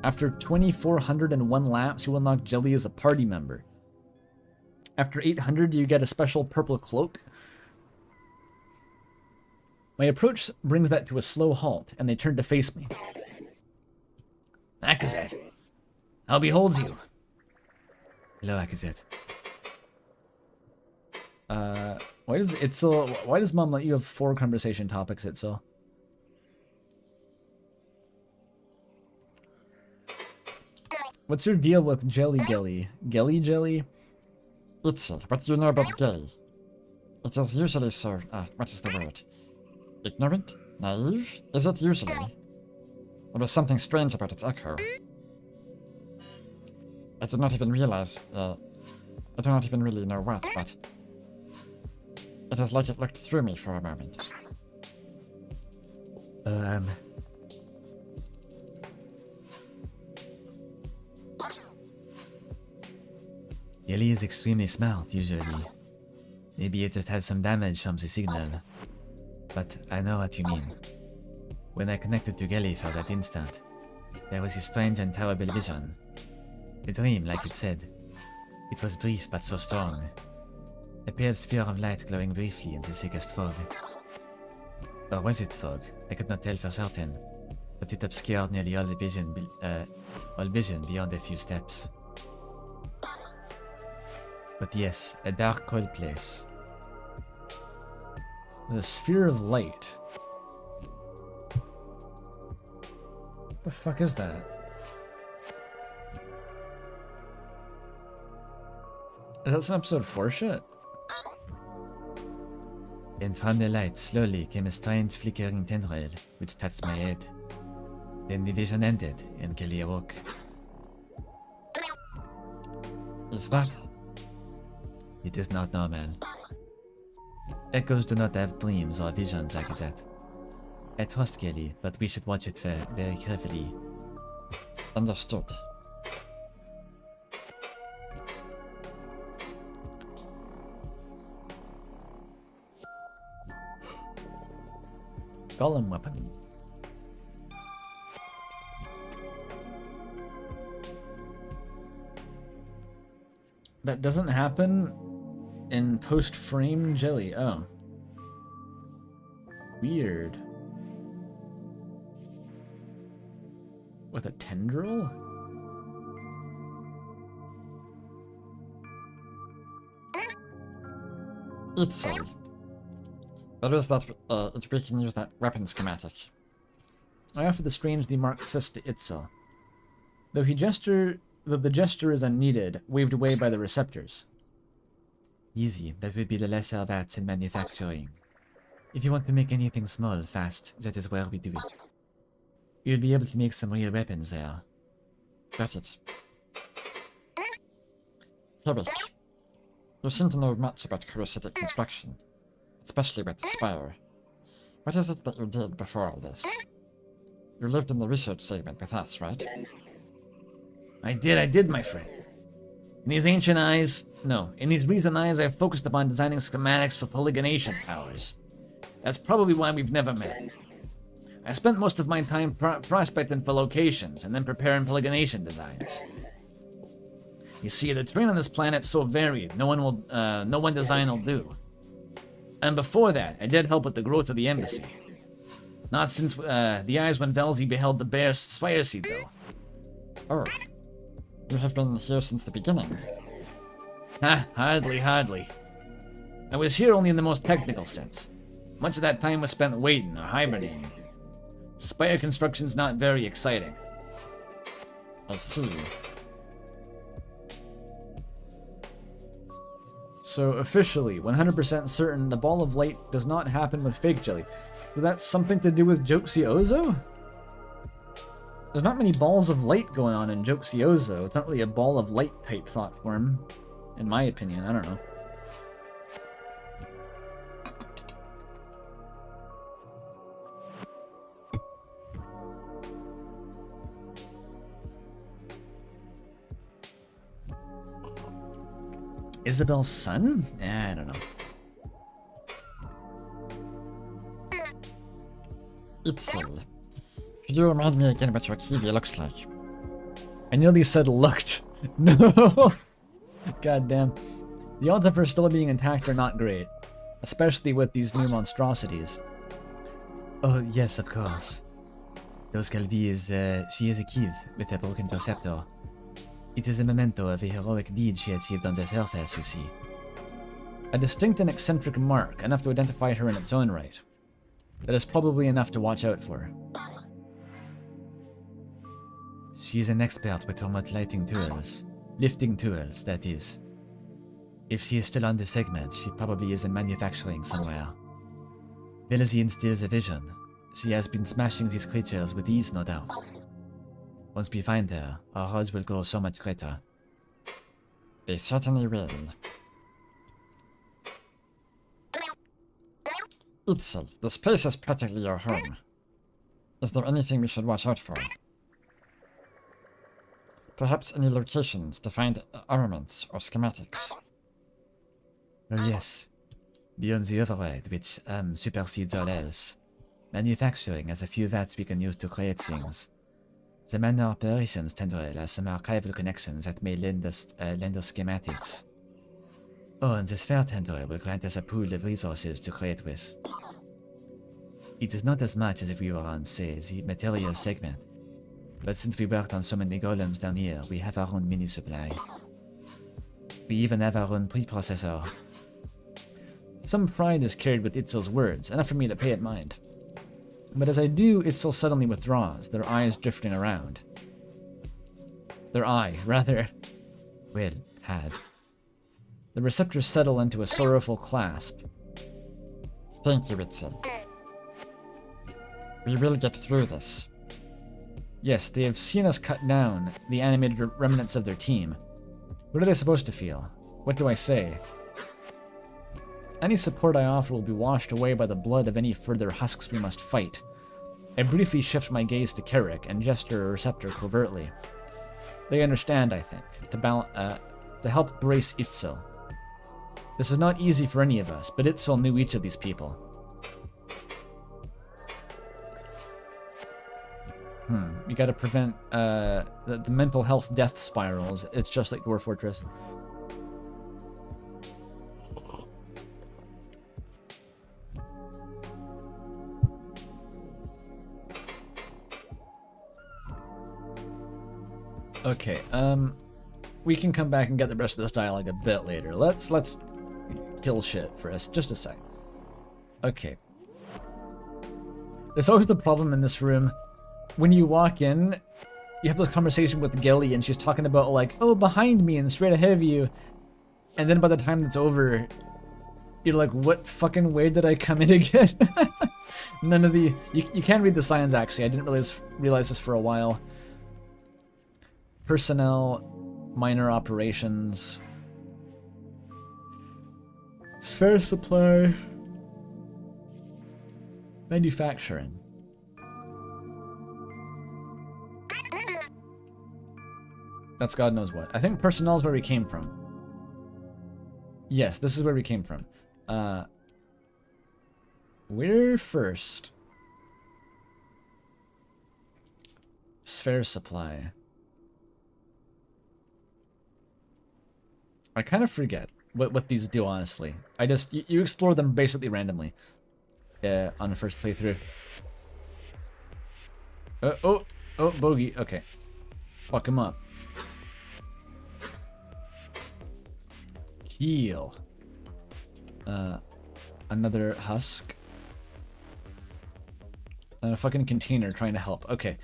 After 2,401 laps, you unlock Jelly as a party member. After 800, you get a special purple cloak. My approach brings that to a slow halt, and they turn to face me. Akazet, how beholds you? Hello, Akazet. Why does Mom let you have 4 conversation topics, Itzel? What's your deal with Jelly? Jelly? Itzel, what do you know about gay? It is usually so, what is the word? Ignorant? Naive? Is it usually? There was something strange about its echo. I did not even realize, I do not even really know what, but... It is like it looked through me for a moment. Jelly is extremely smart, usually. Maybe it just has some damage from the signal. But I know what you mean. When I connected to Jelly for that instant, there was a strange and terrible vision. A dream, like it said. It was brief but so strong. A pale sphere of light glowing briefly in the thickest fog. Or was it fog? I could not tell for certain. but it obscured nearly all vision beyond a few steps. But yes, a dark, cold place. The sphere of light. What the fuck is that? Is that some episode 4 shit? And from the light, slowly came a strange flickering tendril, which touched my head. Then the vision ended, and Kelly awoke. Is that? It is not normal. Echoes do not have dreams or visions like that. I trust Kelly, but we should watch it very carefully. Understood. Golem weapon. That doesn't happen in post-frame jelly. Oh. Weird. With a tendril? Itzel. There is that, we can use that weapon schematic. I offer the strangely marked cyst to Itzel. Though the gesture is unneeded, waved away by the receptors. Easy, that would be the lesser of arts in manufacturing. If you want to make anything small, fast, that is where we do it. You'll be able to make some real weapons there. Got it. Herrick, you seem to know much about corru construction, especially with the spire. What is it that you did before all this? You lived in the research segment with us, right? I did, my friend. In these recent eyes, I've focused upon designing schematics for polygonation towers. That's probably why we've never met. I spent most of my time prospecting for locations and then preparing polygonation designs. You see, the terrain on this planet's so varied, no one design will do. And before that, I did help with the growth of the embassy. Not since the eyes when Velzy beheld the bare spire seed, though. Oh. You have been here since the beginning. Hardly. I was here only in the most technical sense. Much of that time was spent waiting or hibernating. Spire construction's not very exciting. I see. So officially, 100% certain, the ball of light does not happen with fake jelly. So that's something to do with Joksiozo? There's not many balls of light going on in Joksiozo. It's not really a ball of light type thought form, in my opinion. I don't know. Isabel's son? I don't know. Itzel. Could you remind me again what your kiwi looks like? I nearly said looked. No! God damn. The odds of her still being intact are not great. Especially with these new monstrosities. Oh, yes, of course. Those Calvi she is a Kiev with a broken perceptor. It is a memento of a heroic deed she achieved on the surface, you see. A distinct and eccentric mark, enough to identify her in its own right. That is probably enough to watch out for. She is an expert with remote lighting tools. Lifting tools, that is. If she is still on the segment, she probably is in manufacturing somewhere. Velzy instills a vision. She has been smashing these creatures with ease, no doubt. Once we find her, our odds will grow so much greater. They certainly will. Itzel, this place is practically your home. Is there anything we should watch out for? Perhaps any locations to find armaments or schematics? Oh yes. Beyond the override, which supersedes all else. Manufacturing has a few vats we can use to create things. The Manor Operations Tendril has some archival connections that may lend us schematics. Oh, and this fair tendril will grant us a pool of resources to create with. It is not as much as if we were on, say, the material segment. But since we worked on so many golems down here, we have our own mini supply. We even have our own preprocessor. Some pride is carried with Itzel's words, enough for me to pay it mind. But as I do, Itzel suddenly withdraws, their eyes drifting around. Their eye, rather. Well, had. The receptors settle into a sorrowful clasp. Thank you, Itzel. We will get through this. Yes, they have seen us cut down the animated remnants of their team. What are they supposed to feel? What do I say? Any support I offer will be washed away by the blood of any further husks we must fight. I briefly shift my gaze to Carrick and gesture a receptor covertly. They understand, I think, to help brace Itzel. This is not easy for any of us, but Itzel knew each of these people. You gotta prevent the mental health death spirals. It's just like Dwarf Fortress. Okay, we can come back and get the rest of this dialogue a bit later. Let's kill shit for us. Just a sec. Okay. There's always the problem in this room. When you walk in, you have this conversation with Gilly, and she's talking about, like, oh, behind me and straight ahead of you. And then by the time it's over, you're like, what fucking way did I come in again? None of the... You can read the signs, actually. I didn't realize this for a while. Personnel, minor operations, spare supply, manufacturing. That's God knows what. I think personnel is where we came from. Yes, this is where we came from. Where first? Spare supply. I kind of forget what these do, honestly. I just... You explore them basically randomly. On the first playthrough. Oh, bogey. Okay. Fuck him up. Heal. Another husk. And a fucking container trying to help. Okay.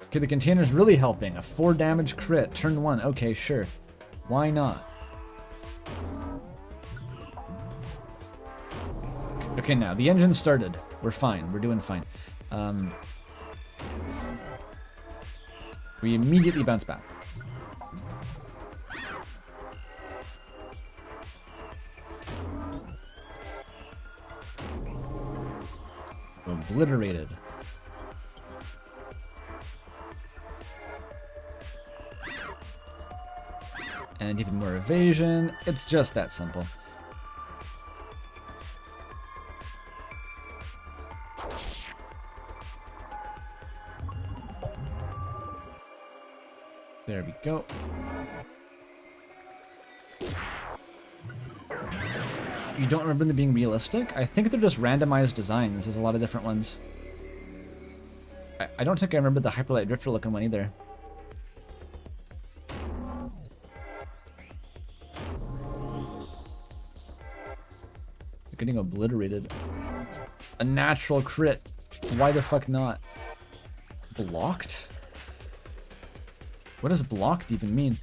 Okay, the container's really helping. A 4 damage crit, turn 1. Okay, sure. Why not? Okay, now, the engine started. We're fine. We're doing fine. We immediately bounce back. Obliterated. And even more evasion. It's just that simple. There we go. You don't remember them being realistic? I think they're just randomized designs. There's a lot of different ones. I don't think I remember the Hyperlight Drifter looking one either. Getting obliterated. A natural crit. Why the fuck not? Blocked? What does blocked even mean?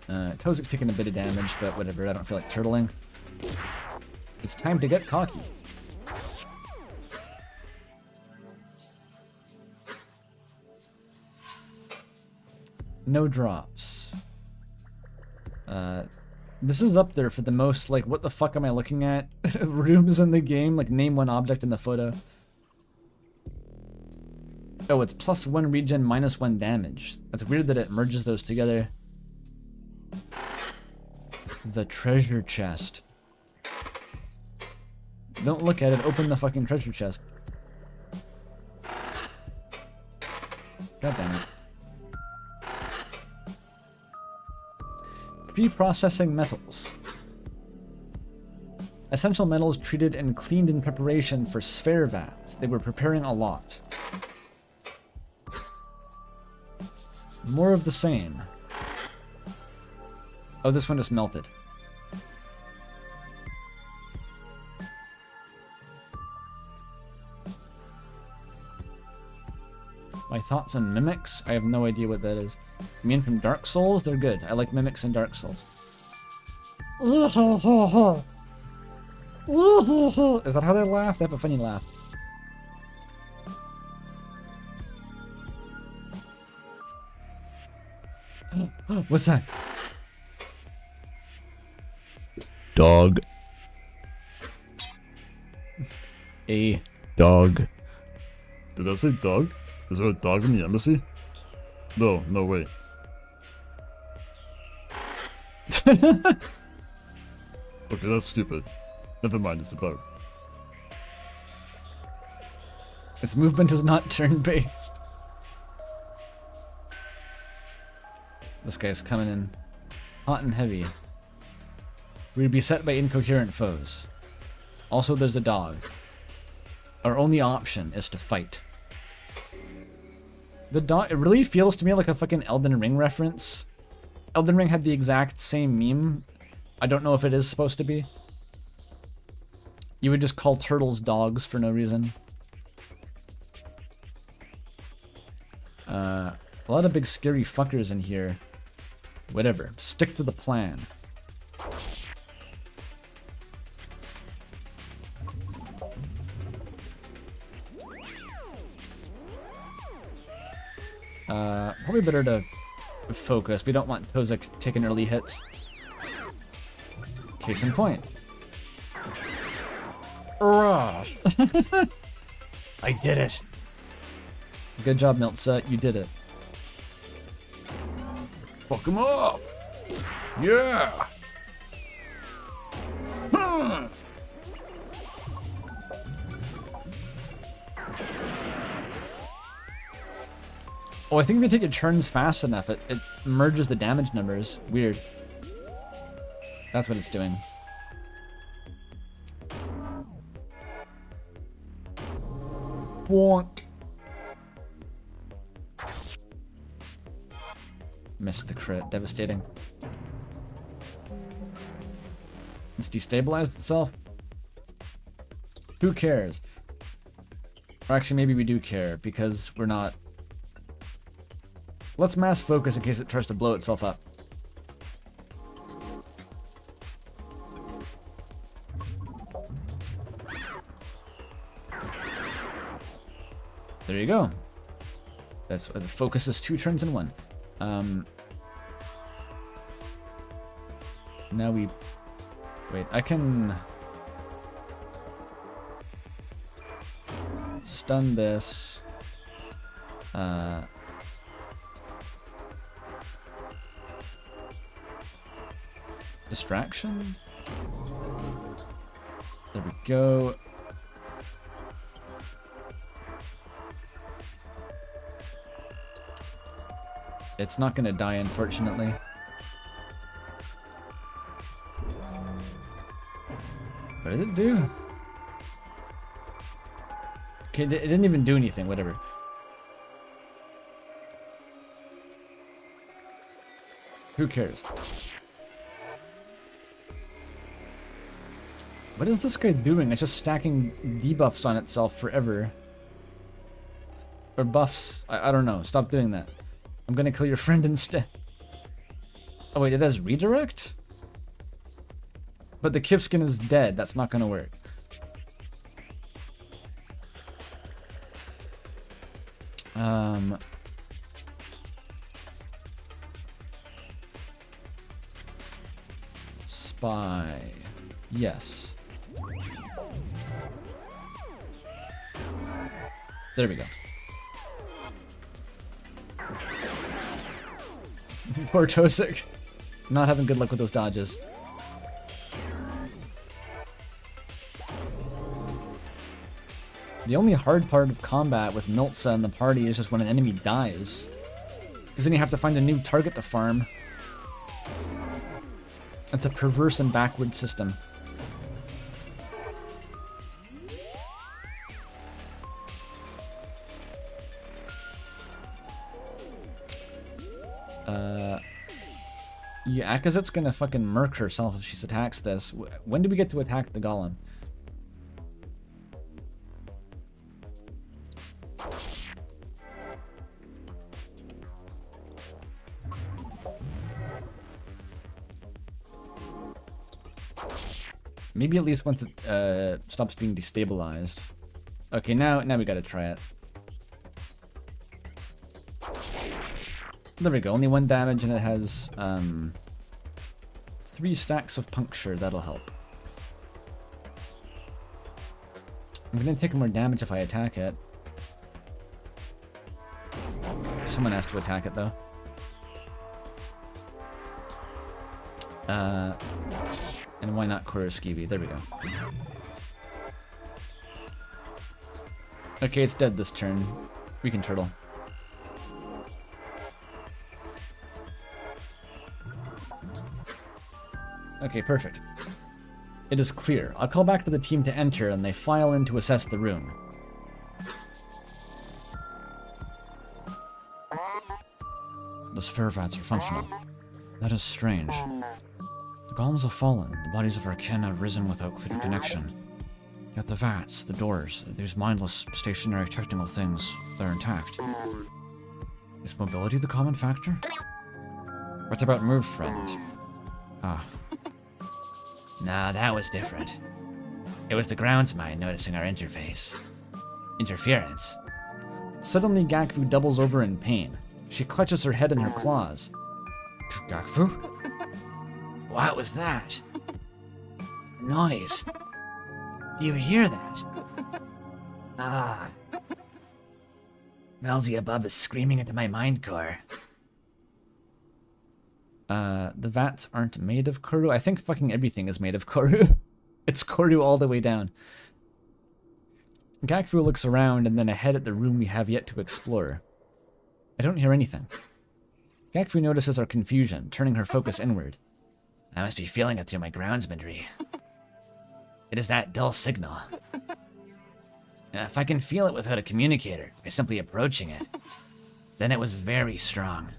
Tozik's taking a bit of damage, but whatever, I don't feel like turtling. It's time to get cocky. No drops. This is up there for the most, like, what the fuck am I looking at? Rooms in the game, like, name one object in the photo. Oh, it's +1 regen, -1 damage. That's weird that it merges those together. The treasure chest. Don't look at it, open the fucking treasure chest. God damn it. Pre-processing metals. Essential metals treated and cleaned in preparation for sphere vats. They were preparing a lot. More of the same. Oh, this one just melted. My thoughts on mimics? I have no idea what that is. You mean from Dark Souls? They're good. I like mimics in Dark Souls. Is that how they laugh? They have a funny laugh. What's that? Dog. A Dog. Did I say dog? Is there a dog in the embassy? No, no, wait. Okay, that's stupid. Never mind, it's a bug. Its movement is not turn-based. This guy's coming in hot and heavy. We'd be beset by incoherent foes. Also, there's a dog. Our only option is to fight. The dog, it really feels to me like a fucking Elden Ring reference. Elden Ring had the exact same meme. I don't know if it is supposed to be. You would just call turtles dogs for no reason. A lot of big scary fuckers in here. Whatever, stick to the plan. Probably better to focus. We don't want Tozek taking early hits. Case in point. I did it. Good job, Miltza. You did it. Fuck him up! Yeah! Huh. Oh, I think if you take your turns fast enough, it merges the damage numbers. Weird. That's what it's doing. Bonk. Missed the crit. Devastating. It's destabilized itself. Who cares? Or actually, maybe we do care, because we're not... Let's mass focus in case it tries to blow itself up. There you go. That's the focus is 2 turns in 1. Now we... Wait, I can... Stun this. Distraction? There we go. It's not gonna die, unfortunately. What did it do? Okay, it didn't even do anything, whatever. Who cares? What is this guy doing? It's just stacking debuffs on itself forever. Or buffs. I don't know. Stop doing that. I'm gonna kill your friend instead. Oh wait, it has redirect? But the Kivskin is dead. That's not gonna work. Spy. Yes. There we go. Poor Tosik. Not having good luck with those dodges. The only hard part of combat with Miltza and the party is just when an enemy dies. Because then you have to find a new target to farm. It's a perverse and backward system. Yeah, Akazet's gonna fucking murk herself if she attacks this. When do we get to attack the golem? Maybe at least once it stops being destabilized. Okay, now we gotta try it. There we go, only 1 damage and it has 3 stacks of puncture, that'll help. I'm gonna take more damage if I attack it. Someone has to attack it though. And why not corru.observer? There we go. Okay, it's dead this turn. We can turtle. Okay, perfect. It is clear. I'll call back to the team to enter, and they file in to assess the room. The sphere vats are functional. That is strange. The golems have fallen. The bodies of our kin have risen without clear connection. Yet the vats, the doors, these mindless, stationary technical things, they're intact. Is mobility the common factor? What about move, friend? Ah, Nah, that was different. It was the grounds mind noticing our interface. Interference. Suddenly, Gakfu doubles over in pain. She clutches her head in her claws. Gakfu? What was that? Noise. Do you hear that? Ah. Melzy above is screaming into my mind core. The vats aren't made of corru. I think fucking everything is made of corru. It's corru all the way down. Gakfu looks around and then ahead at the room we have yet to explore. I don't hear anything. Gakfu notices our confusion, turning her focus inward. I must be feeling it through my groundsmanry. It is that dull signal. If I can feel it without a communicator, by simply approaching it, then it was very strong.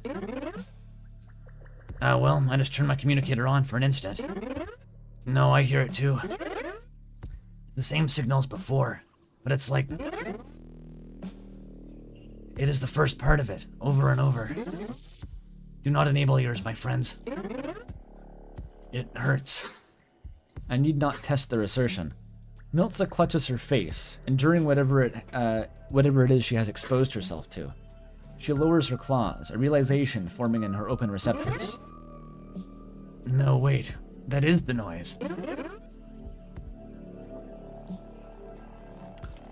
Well, I just turned my communicator on for an instant. No, I hear it too. It's the same signal as before, but it's like... It is the first part of it, over and over. Do not enable yours, my friends. It hurts. I need not test their assertion. Miltza clutches her face, enduring whatever it is she has exposed herself to. She lowers her claws, a realization forming in her open receptors. No, wait. That is the noise.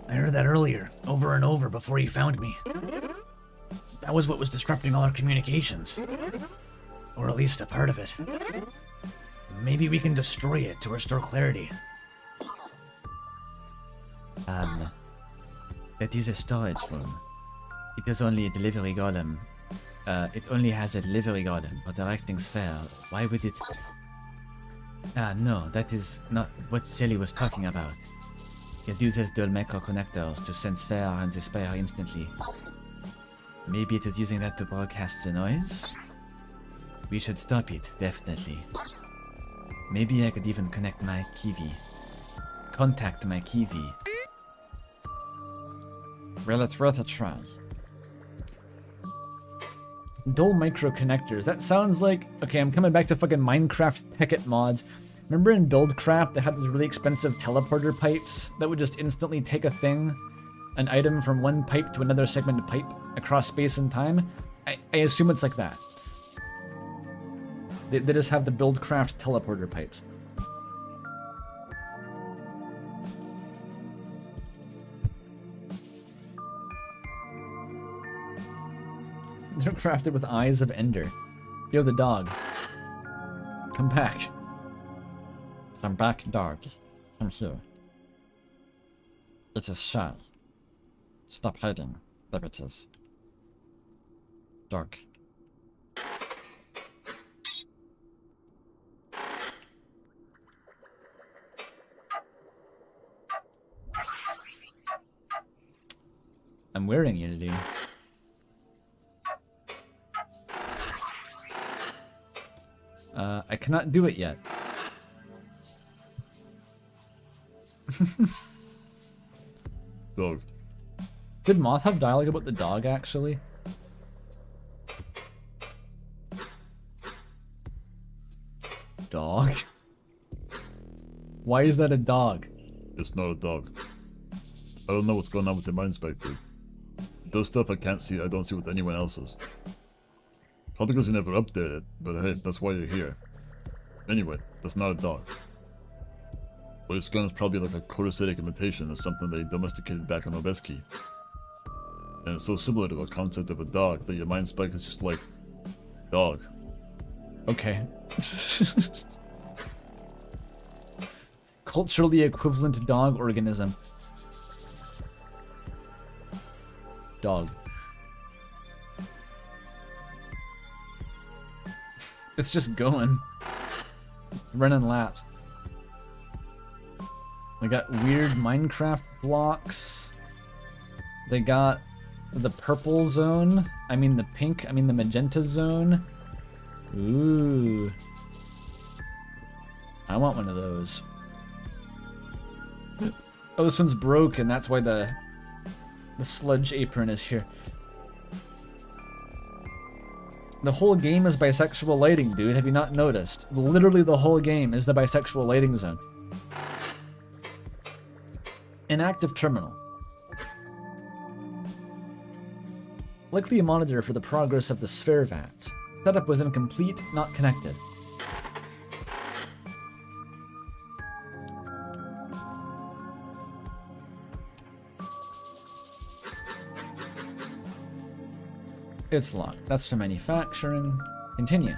I heard that earlier, over and over before you found me. That was what was disrupting all our communications. Or at least a part of it. Maybe we can destroy it to restore clarity. That is a storage room. It is only a delivery golem. It only has a delivery golem for directing sphere. Why would it... no, that is not what Shelly was talking about. It uses dual micro connectors to send sphere and the spire instantly. Maybe it is using that to broadcast the noise? We should stop it, definitely. Maybe I could even connect my Kiwi. Contact my Kiwi. Well, it's worth a try. Dual micro connectors. That sounds like... Okay, I'm coming back to fucking Minecraft Tekkit mods. Remember in Buildcraft they had those really expensive teleporter pipes that would just instantly take a thing, an item from one pipe to another segment of pipe across space and time? I assume it's like that. They just have the Buildcraft teleporter pipes. They're crafted with eyes of Ender. Yo, the dog. Come back. Come back, dog. Come here. It is shy. Stop hiding. There it is. Dog. I'm wearing Unity. I cannot do it yet. Dog. Did Moth have dialogue about the dog, actually? Dog? Why is that a dog? It's not a dog. I don't know what's going on with your mind spec, dude. Those stuff I can't see, I don't see with anyone else's. Probably because you never updated, but hey, that's why you're here. Anyway, that's not a dog. What it's gun is probably like a corru imitation of something they domesticated back on Obeski. And it's so similar to the concept of a dog that your mind spike is just like, dog. Okay. Culturally equivalent dog organism. Dog. It's just going. Running laps. They got weird Minecraft blocks. They got the purple zone. I mean the pink. I mean the magenta zone. Ooh. I want one of those. Oh, this one's broken. That's why the sludge apron is here. The whole game is bisexual lighting, dude. Have you not noticed? Literally the whole game is the bisexual lighting zone. Inactive terminal. Likely a monitor for the progress of the sphere vats. Setup was incomplete, not connected. It's locked. That's for manufacturing. Continue.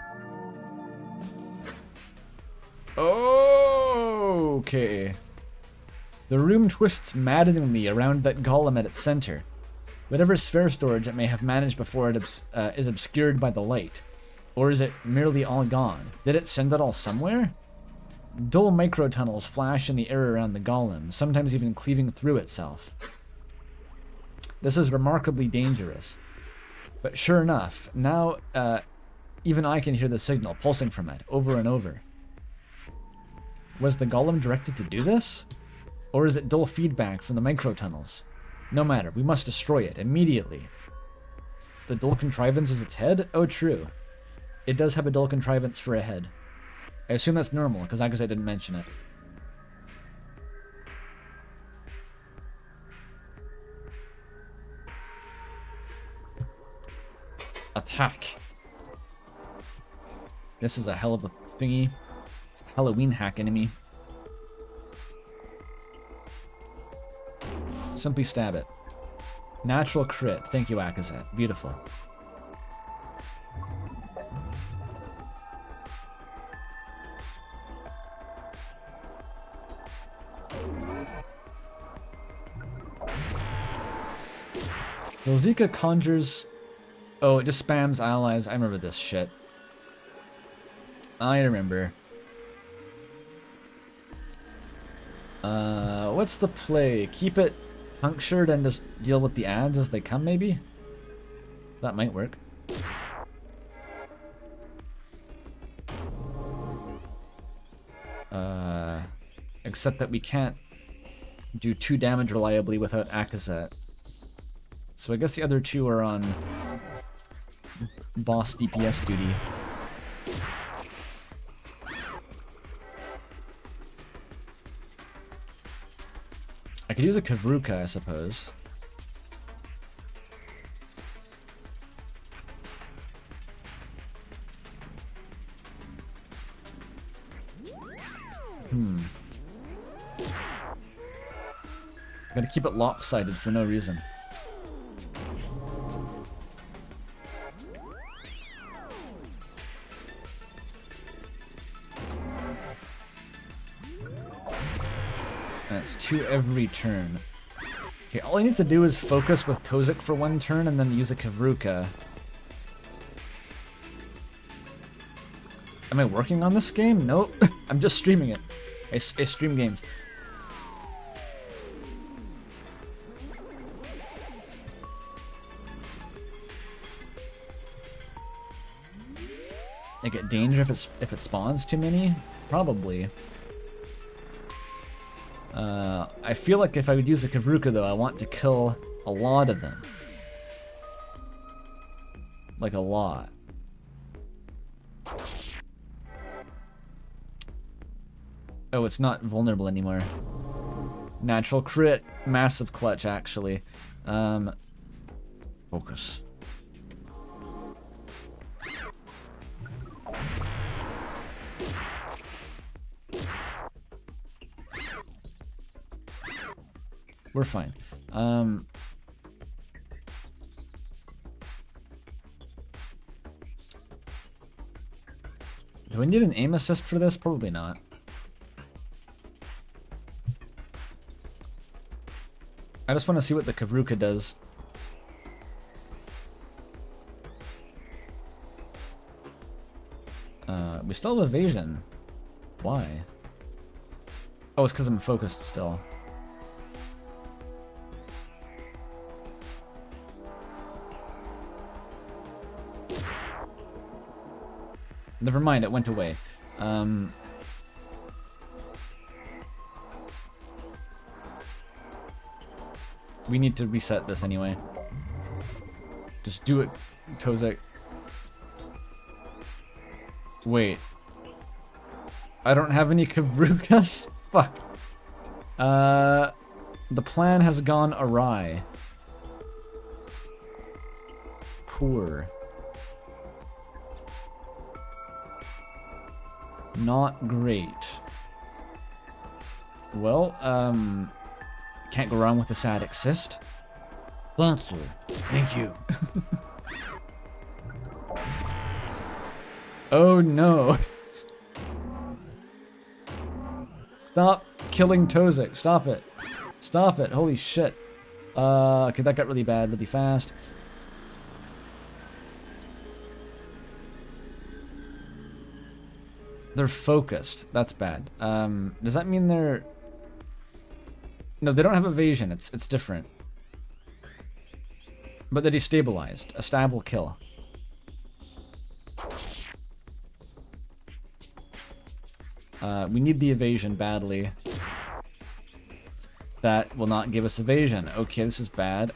Okay. The room twists maddeningly around that golem at its center. Whatever sphere storage it may have managed before it is obscured by the light. Or is it merely all gone? Did it send it all somewhere? Dull microtunnels flash in the air around the golem, sometimes even cleaving through itself. This is remarkably dangerous. But sure enough, now even I can hear the signal pulsing from it, over and over. Was the golem directed to do this? Or is it dull feedback from the microtunnels? No matter, we must destroy it, immediately. The dull contrivance is its head? Oh, true. It does have a dull contrivance for a head. I assume that's normal, because I didn't mention it. Attack. This is a hell of a thingy. It's a Halloween hack enemy. Simply stab it. Natural crit. Thank you, Akazet. Beautiful. Rosika conjures... Oh, it just spams allies. I remember this shit. I remember. What's the play? Keep it punctured and just deal with the ads as they come, maybe? That might work. Except that we can't do 2 damage reliably without Akazet. So I guess the other 2 are on boss DPS duty. I could use a Kavruka, I suppose. Gotta keep it lopsided for no reason. That's 2 every turn. Okay, all I need to do is focus with Tozik for one turn and then use a Kavruka. Am I working on this game? Nope. I'm just streaming it. I stream games. I get danger if it spawns too many? Probably. I feel like if I would use a Kavruka though, I want to kill a lot of them. Like a lot. Oh, it's not vulnerable anymore. Natural crit, massive clutch actually. Focus. We're fine. Do we need an aim assist for this? Probably not. I just want to see what the Kavruka does. We still have evasion. Why? Oh, it's because I'm focused still. Never mind, it went away. We need to reset this anyway. Just do it, Tozik. Wait. I don't have any Kavrukas? Fuck. The plan has gone awry. Poor. Not great. Well, can't go wrong with the sad assist. Thank you. Thank you. Oh no. Stop killing Tozik. Stop it. Stop it. Holy shit. Okay, that got really bad really fast. They're focused. That's bad. Does that mean they're... No, they don't have evasion. It's different. But they're destabilized. A stab will kill. We need the evasion badly. That will not give us evasion. Okay, this is bad.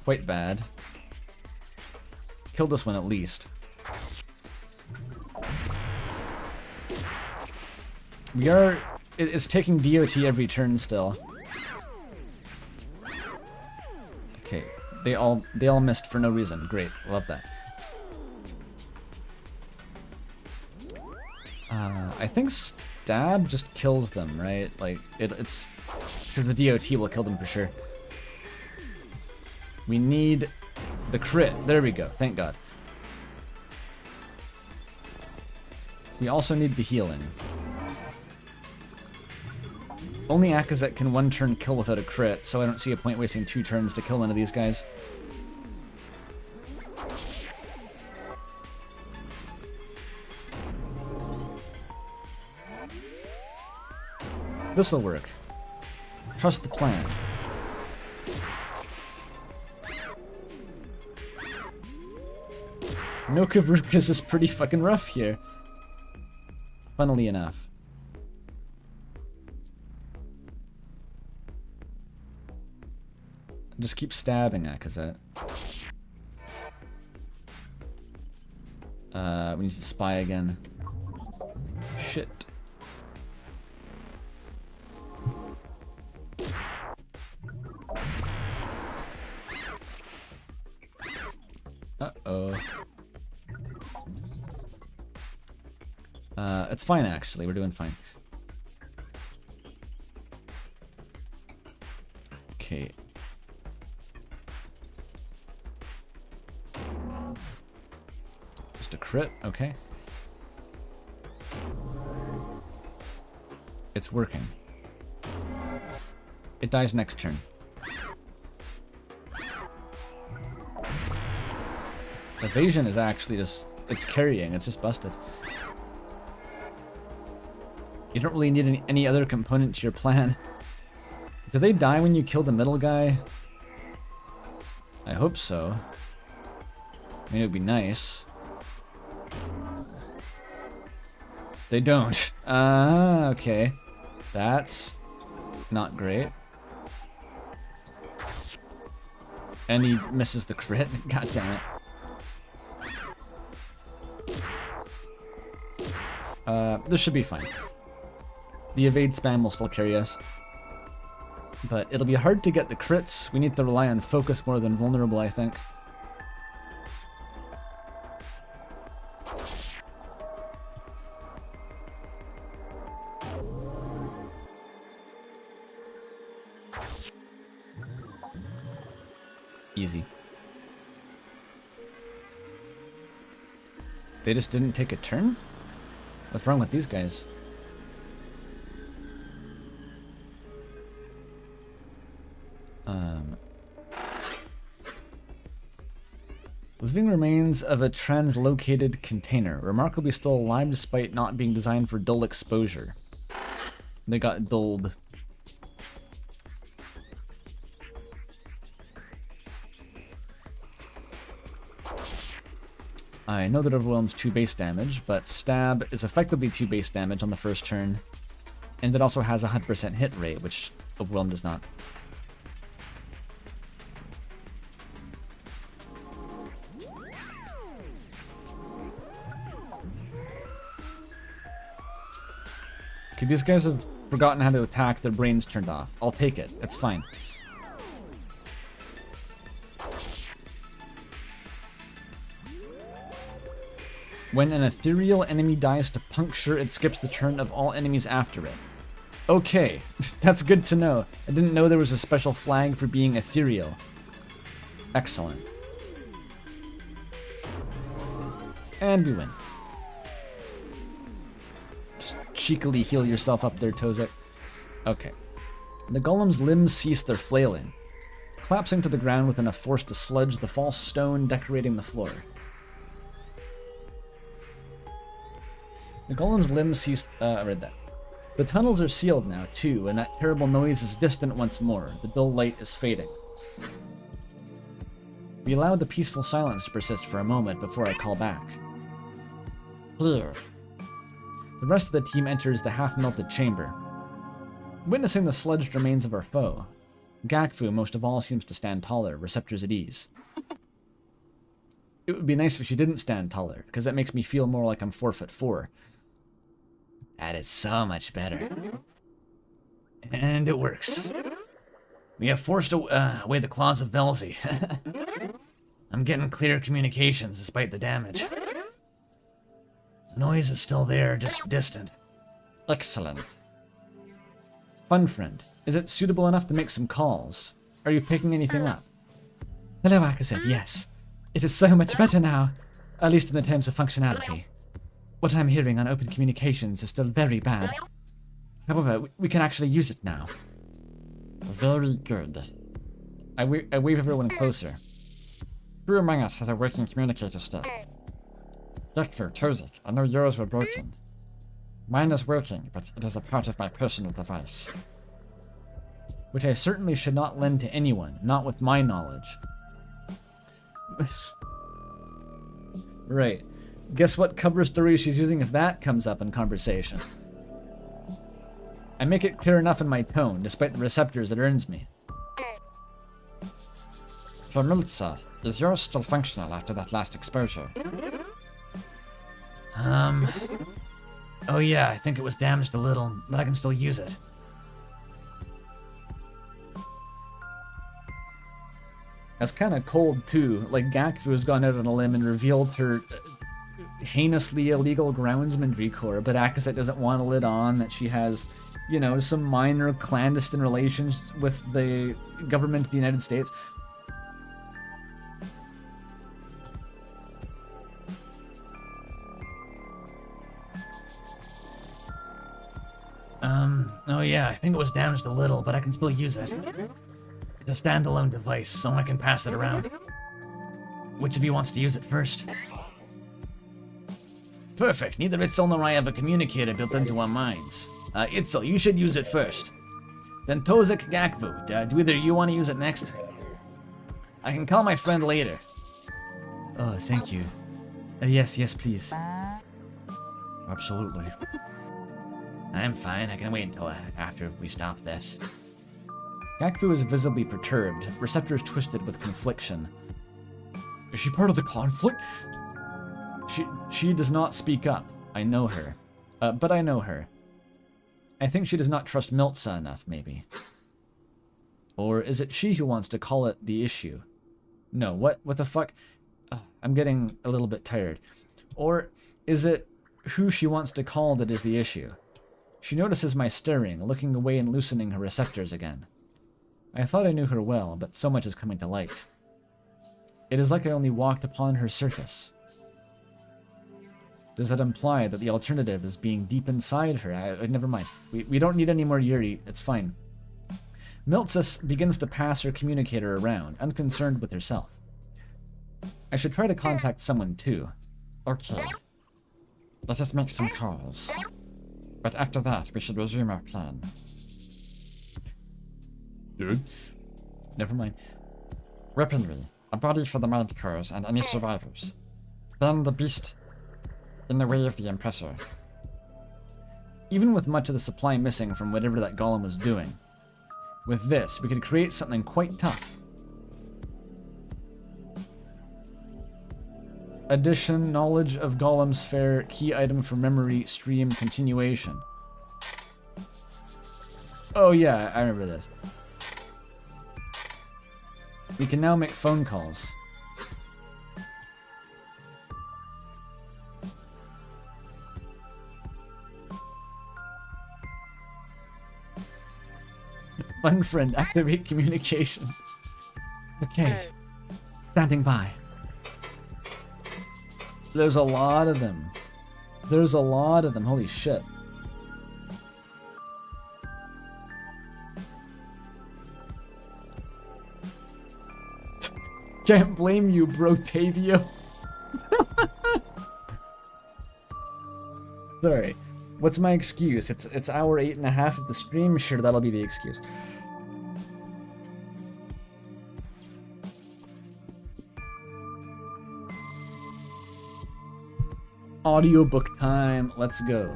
Quite bad. Kill this one at least. We are... It's taking DOT every turn still. Okay, they all missed for no reason. Great, love that. I think stab just kills them, right? Like it's because the DOT will kill them for sure. We need the crit. There we go. Thank God. We also need the healing. Only Akazet can one turn kill without a crit, so I don't see a point wasting 2 turns to kill one of these guys. This'll work. Trust the plan. No Kavrukas is pretty fucking rough here. Funnily enough. Just keep stabbing Akazet. We need to spy again. Shit. Uh-oh. It's fine actually, we're doing fine. Okay. Just a crit, okay. It's working. It dies next turn. Evasion is actually just, it's carrying, it's just busted. You don't really need any other component to your plan. Do they die when you kill the middle guy? I hope so. I mean, it would be nice. They don't. Ah, okay. That's not great. And he misses the crit. God damn it. This should be fine. The evade spam will still carry us. But it'll be hard to get the crits. We need to rely on focus more than vulnerable, I think. Easy. They just didn't take a turn? What's wrong with these guys? Living remains of a translocated container, remarkably still alive despite not being designed for dull exposure. They got dulled. I know that overwhelms 2 base damage, but stab is effectively 2 base damage on the first turn, and it also has a 100% hit rate, which overwhelm does not. Okay, these guys have forgotten how to attack, their brains turned off. I'll take it, it's fine. When an ethereal enemy dies to puncture, it skips the turn of all enemies after it. Okay, that's good to know. I didn't know there was a special flag for being ethereal. Excellent. And we win. Just cheekily heal yourself up there, Tozek. Okay. The golem's limbs cease their flailing, collapsing to the ground with enough force to sludge the false stone decorating the floor. The golem's limbs ceased. I read that. The tunnels are sealed now, too, and that terrible noise is distant once more. The dull light is fading. We allow the peaceful silence to persist for a moment before I call back. Clear. The rest of the team enters the half-melted chamber, witnessing the sludged remains of our foe. Gakfu, most of all, seems to stand taller, receptors at ease. It would be nice if she didn't stand taller, because that makes me feel more like I'm 4'4". That is so much better. And it works. We have forced away the claws of Velzy. I'm getting clear communications despite the damage. The noise is still there, just distant. Excellent. Fun friend, is it suitable enough to make some calls? Are you picking anything up? Hello, Akazet, yes. It is so much better now, at least in the terms of functionality. What I'm hearing on open communications is still very bad. However, we can actually use it now. Very good. I wave everyone closer. Who among us has a working communicator still? Yakfu, Tozik, I know yours were broken. Mine is working, but it is a part of my personal device. Which I certainly should not lend to anyone, not with my knowledge. Right. Guess what cover story she's using if that comes up in conversation? I make it clear enough in my tone, despite the receptors it earns me. For Miltza, is yours still functional after that last exposure? Oh yeah, I think it was damaged a little, but I can still use it. That's kind of cold too. Like Gakfu has gone out on a limb and revealed her heinously illegal groundsmanry core, but Akazet doesn't want to let on that she has, you know, some minor clandestine relations with the government of the United States. Oh yeah, I think it was damaged a little, but I can still use it. It's a standalone device, so I can pass it around. Which of you wants to use it first? Perfect. Neither Itzel nor I have a communicator built into our minds. Itzel, you should use it first. Then Tozik Gakvu, do either of you want to use it next? I can call my friend later. Oh, thank you. Yes, please. Absolutely. I'm fine. I can wait until after we stop this. Gakfu is visibly perturbed, receptors twisted with confliction. Is she part of the conflict? She does not speak up. I know her. But I know her. I think she does not trust Miltza enough, maybe. Or is it she who wants to call it the issue? No, what the fuck? I'm getting a little bit tired. Or is it who she wants to call that is the issue? She notices my stirring, looking away and loosening her receptors again. I thought I knew her well, but so much is coming to light. It is like I only walked upon her surface. Does that imply that the alternative is being deep inside her? Never mind. We don't need any more Yuri. It's fine. Miltza begins to pass her communicator around, unconcerned with herself. I should try to contact someone too. Okay. Let us make some calls. But after that, we should resume our plan. Dude? Never mind. Weaponry, a body for the mind cores and any survivors. Then the beast in the way of the impressor. Even with much of the supply missing from whatever that golem was doing, with this, we could create something quite tough. Addition, knowledge of golem sphere, key item for memory, stream, continuation. Oh yeah, I remember this. We can now make phone calls. One friend, activate communications. Okay. Standing by. There's a lot of them. There's a lot of them. Holy shit. Can't blame you, Brotavio. Sorry. What's my excuse? It's hour 8.5 of the stream. Sure, that'll be the excuse. Audiobook time. Let's go.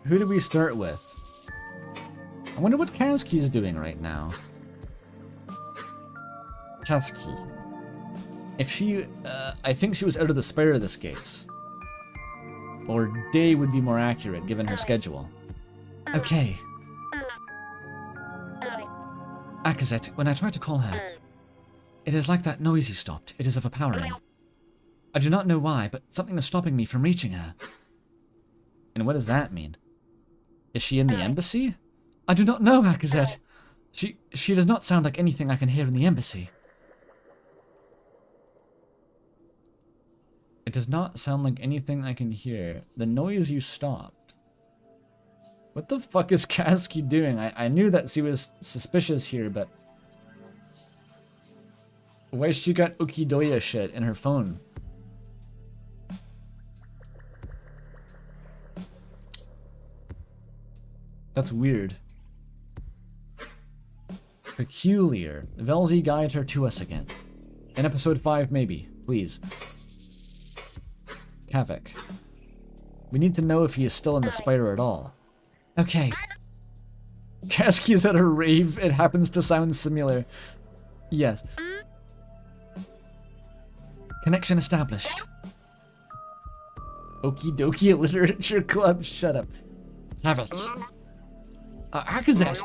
Who do we start with? I wonder what Kazuki's doing right now. Kazuki. If she, I think she was out of the spire this case. Or day would be more accurate, given her schedule. Okay. Akazet, when I tried to call her, it is like that noise you stopped. It is overpowering. I do not know why, but something is stopping me from reaching her. And what does that mean? Is she in the embassy? I do not know, Akazet. She does not sound like anything I can hear in the embassy. It does not sound like anything I can hear. The noise you stopped. What the fuck is Kazuki doing? I knew that she was suspicious here, but... why she got Ukidoya shit in her phone? That's weird. Peculiar. Velzy, guide her to us again. In episode 5, maybe. Please. Kavik. We need to know if he is still in the spider at all. Okay. Kazuki is at a rave. It happens to sound similar. Yes. Connection established. Okie dokie literature club. Shut up. Kavik. Akazet,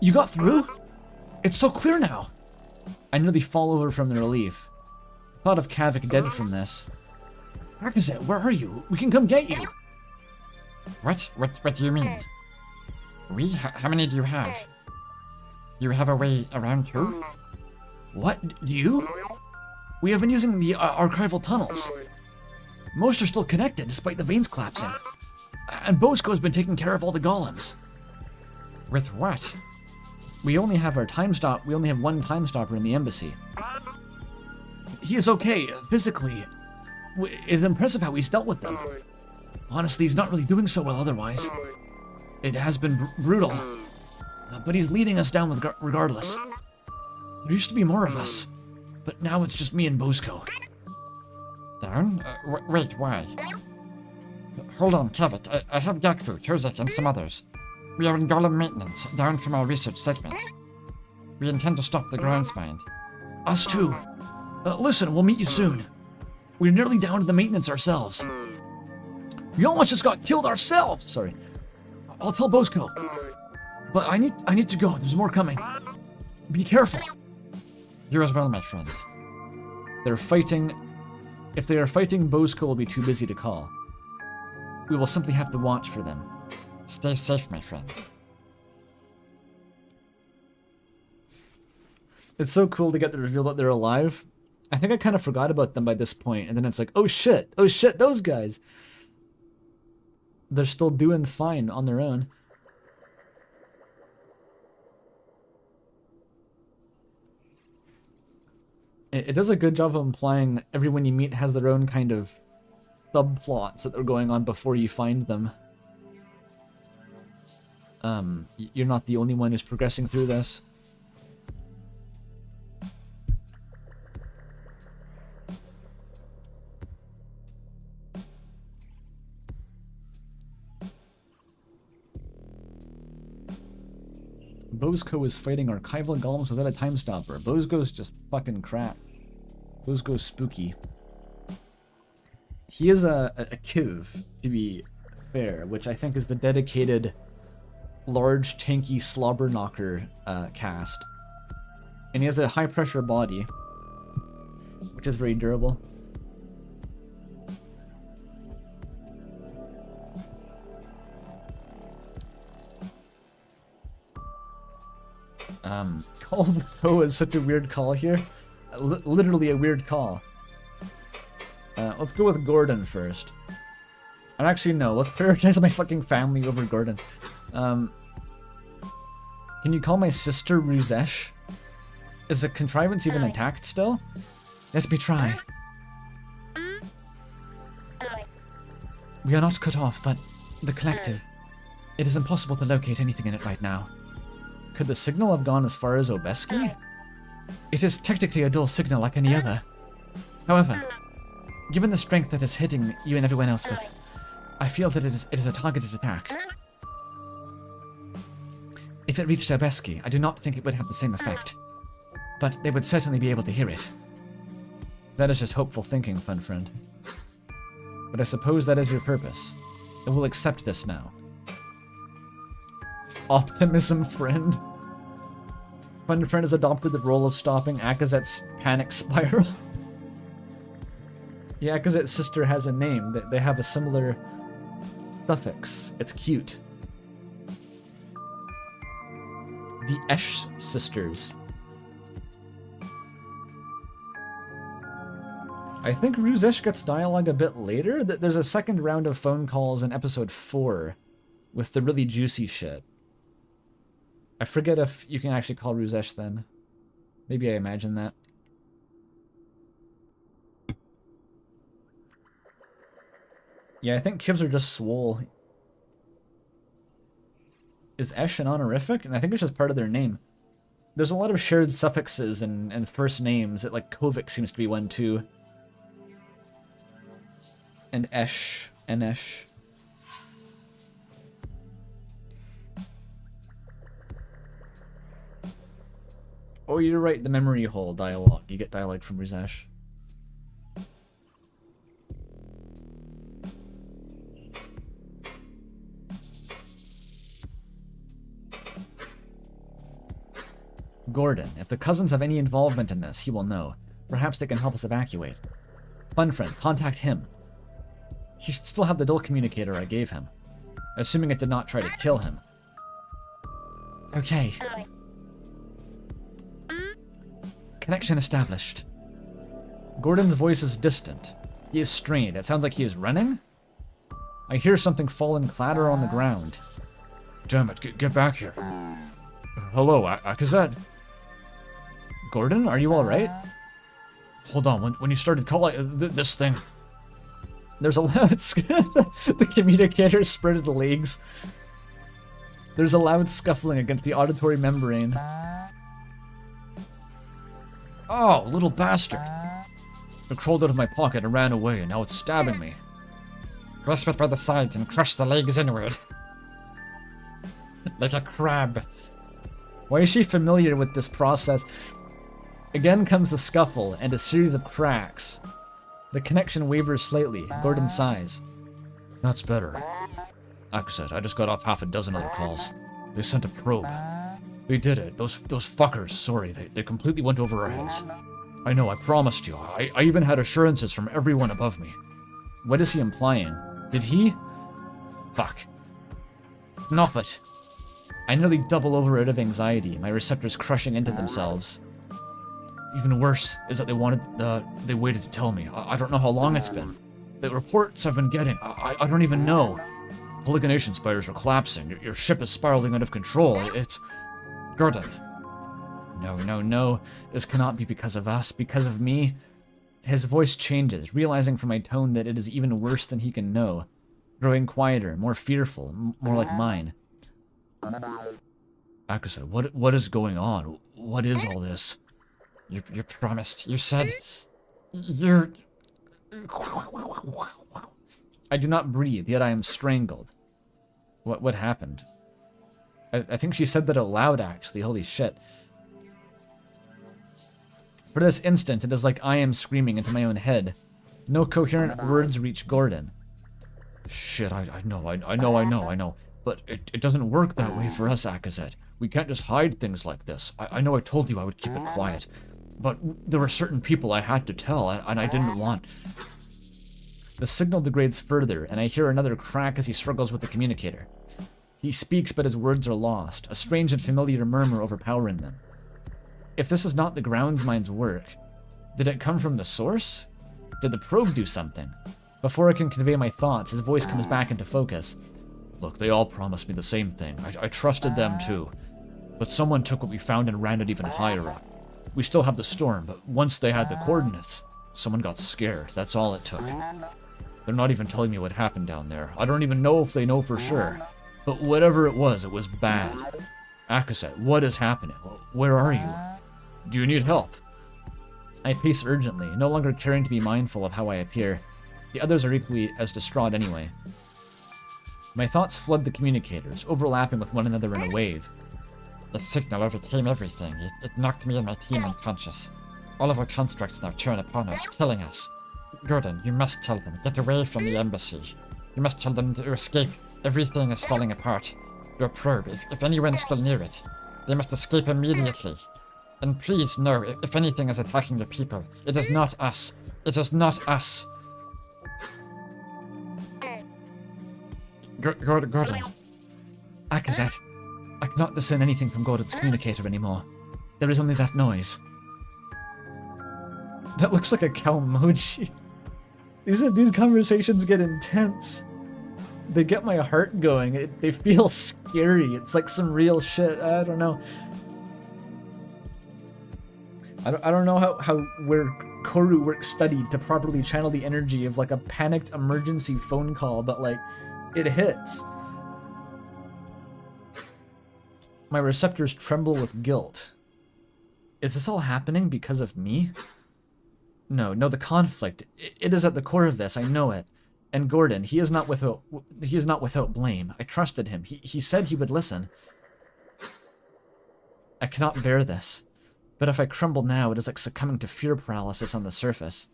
you got through? It's so clear now. I nearly fall over from the relief. Thought of Kavik dead from this. Akazet, where are you? We can come get you. What do you mean? We? How many do you have? You have a way around too? What? Do you? We have been using the archival tunnels. Most are still connected despite the veins collapsing. And Bosco's been taking care of all the golems. With what? We only have one time stopper in the embassy. He is okay, physically. It's impressive how he's dealt with them. Honestly, he's not really doing so well otherwise. It has been brutal. But he's leading us down regardless. There used to be more of us. But now it's just me and Bosco. Down? Wait, why? Hold on, Kevit. I have Yakfu, Tozek, and some others. We are in golem maintenance, down from our research segment. We intend to stop the ground spine. Us too. Listen, we'll meet you soon. We're nearly down to the maintenance ourselves. We almost just got killed ourselves! Sorry. I'll tell Bosco. But I need to go. There's more coming. Be careful. You as well, my friend. They're fighting. If they are fighting, Bosco will be too busy to call. We will simply have to watch for them. Stay safe, my friend. It's so cool to get the reveal that they're alive. I think I kind of forgot about them by this point, and then it's like, oh shit, those guys. They're still doing fine on their own. It does a good job of implying everyone you meet has their own kind of subplots that are going on before you find them. You're not the only one who's progressing through this. Bosco is fighting archival golems without a time stopper. Bosco's just fucking crap. Bosco's spooky. He is a Kiv, to be fair, which I think is the dedicated large tanky slobber knocker cast. And he has a high pressure body, which is very durable. Call the Poe is such a weird call here. Literally a weird call. Let's go with Gordon first. And actually, no, let's prioritize my fucking family over Gordon. Can you call my sister Ruzesh? Is the contrivance even intact still? Let me try. We are not cut off, but the collective. It is impossible to locate anything in it right now. Could the signal have gone as far as Obeski? It is technically a dual signal like any other. However, given the strength that is hitting you and everyone else with, I feel that it is a targeted attack. If it reached Obeski, I do not think it would have the same effect. But they would certainly be able to hear it. That is just hopeful thinking, fun friend. But I suppose that is your purpose. I will accept this now. Optimism friend. Fun friend has adopted the role of stopping Akazet's panic spiral. Yeah, Akazet's sister has a name. They have a similar suffix. It's cute. The Esh sisters. I think Ruzesh gets dialogue a bit later. There's a second round of phone calls in episode 4 with the really juicy shit. I forget if you can actually call Ruzesh then. Maybe I imagine that. Yeah, I think Kivs are just swole. Is Esh an honorific? And I think it's just part of their name. There's a lot of shared suffixes and first names. Like Kovic seems to be one too. And Esh. And Esh. Oh, you're right, the memory hole dialogue. You get dialogue from Ruzesh. Gordon, if the cousins have any involvement in this, he will know. Perhaps they can help us evacuate. Fun friend, contact him. He should still have the dual communicator I gave him. Assuming it did not try to kill him. Okay. Connection established. Gordon's voice is distant. He is strained. It sounds like he is running? I hear something fall and clatter on the ground. Damn it, get back here. Hello, Akazet. Gordon, are you alright? Hold on, when you started calling this thing... There's a loud... the communicator spreaded legs. There's a loud scuffling against the auditory membrane. Oh, little bastard. It crawled out of my pocket and ran away, and now it's stabbing me. Grasp it by the sides and crush the legs inward. Like a crab. Why is she familiar with this process? Again comes the scuffle and a series of cracks. The connection wavers slightly. Gordon sighs. That's better. Akazet, I just got off half a dozen other calls. They sent a probe. They did it. Those fuckers, sorry, they completely went over our heads. I know, I promised you. I even had assurances from everyone above me. What is he implying? Did he? Fuck. Not it. I nearly double over out of anxiety, my receptors crushing into themselves. Even worse is that they waited to tell me. I don't know how long it's been. The reports I've been getting, I don't even know. Polygonation spiders are collapsing. Your ship is spiraling out of control. It's... Gordon. No. This cannot be because of us, because of me. His voice changes, realizing from my tone that it is even worse than he can know. Growing quieter, more fearful, more like mine. Akazet, what is going on? What is all this? You promised. You said... You're... I do not breathe, yet I am strangled. What happened? I think she said that out loud, actually. Holy shit. For this instant, it is like I am screaming into my own head. No coherent words reach Gordon. Shit, I know. But it doesn't work that way for us, Akazet. We can't just hide things like this. I know I told you I would keep it quiet. But there were certain people I had to tell, and I didn't want... The signal degrades further, and I hear another crack as he struggles with the communicator. He speaks, but his words are lost, a strange and familiar murmur overpowering them. If this is not the groundsmind's work, did it come from the source? Did the probe do something? Before I can convey my thoughts, his voice comes back into focus. Look, they all promised me the same thing. I trusted them too. But someone took what we found and ran it even higher up. We still have the storm, but once they had the coordinates, someone got scared. That's all it took. They're not even telling me what happened down there. I don't even know if they know for sure. But whatever it was bad. Akazet, what is happening? Where are you? Do you need help? I pace urgently, no longer caring to be mindful of how I appear. The others are equally as distraught anyway. My thoughts flood the communicators, overlapping with one another in a wave. The signal overcame everything. It knocked me and my team unconscious. All of our constructs now turn upon us, killing us. Gordon, you must tell them. Get away from the embassy. You must tell them to escape. Everything is falling apart. Your probe, if anyone's still near it, they must escape immediately. And please know, if anything is attacking the people, it is not us. It is not us. Gordon. Akazet, I cannot discern anything from Gordon's communicator anymore. There is only that noise. That looks like a cow emoji. These conversations get intense. They get my heart going. They feel scary. It's like some real shit. I don't know. I don't know how where Corru works studied to properly channel the energy of like a panicked emergency phone call, but like it hits. My receptors tremble with guilt. Is this all happening because of me? No, the conflict. It is at the core of this, I know it. And Gordon, he is not without blame. I trusted him. He said he would listen. I cannot bear this. But if I crumble now, it is like succumbing to fear paralysis on the surface.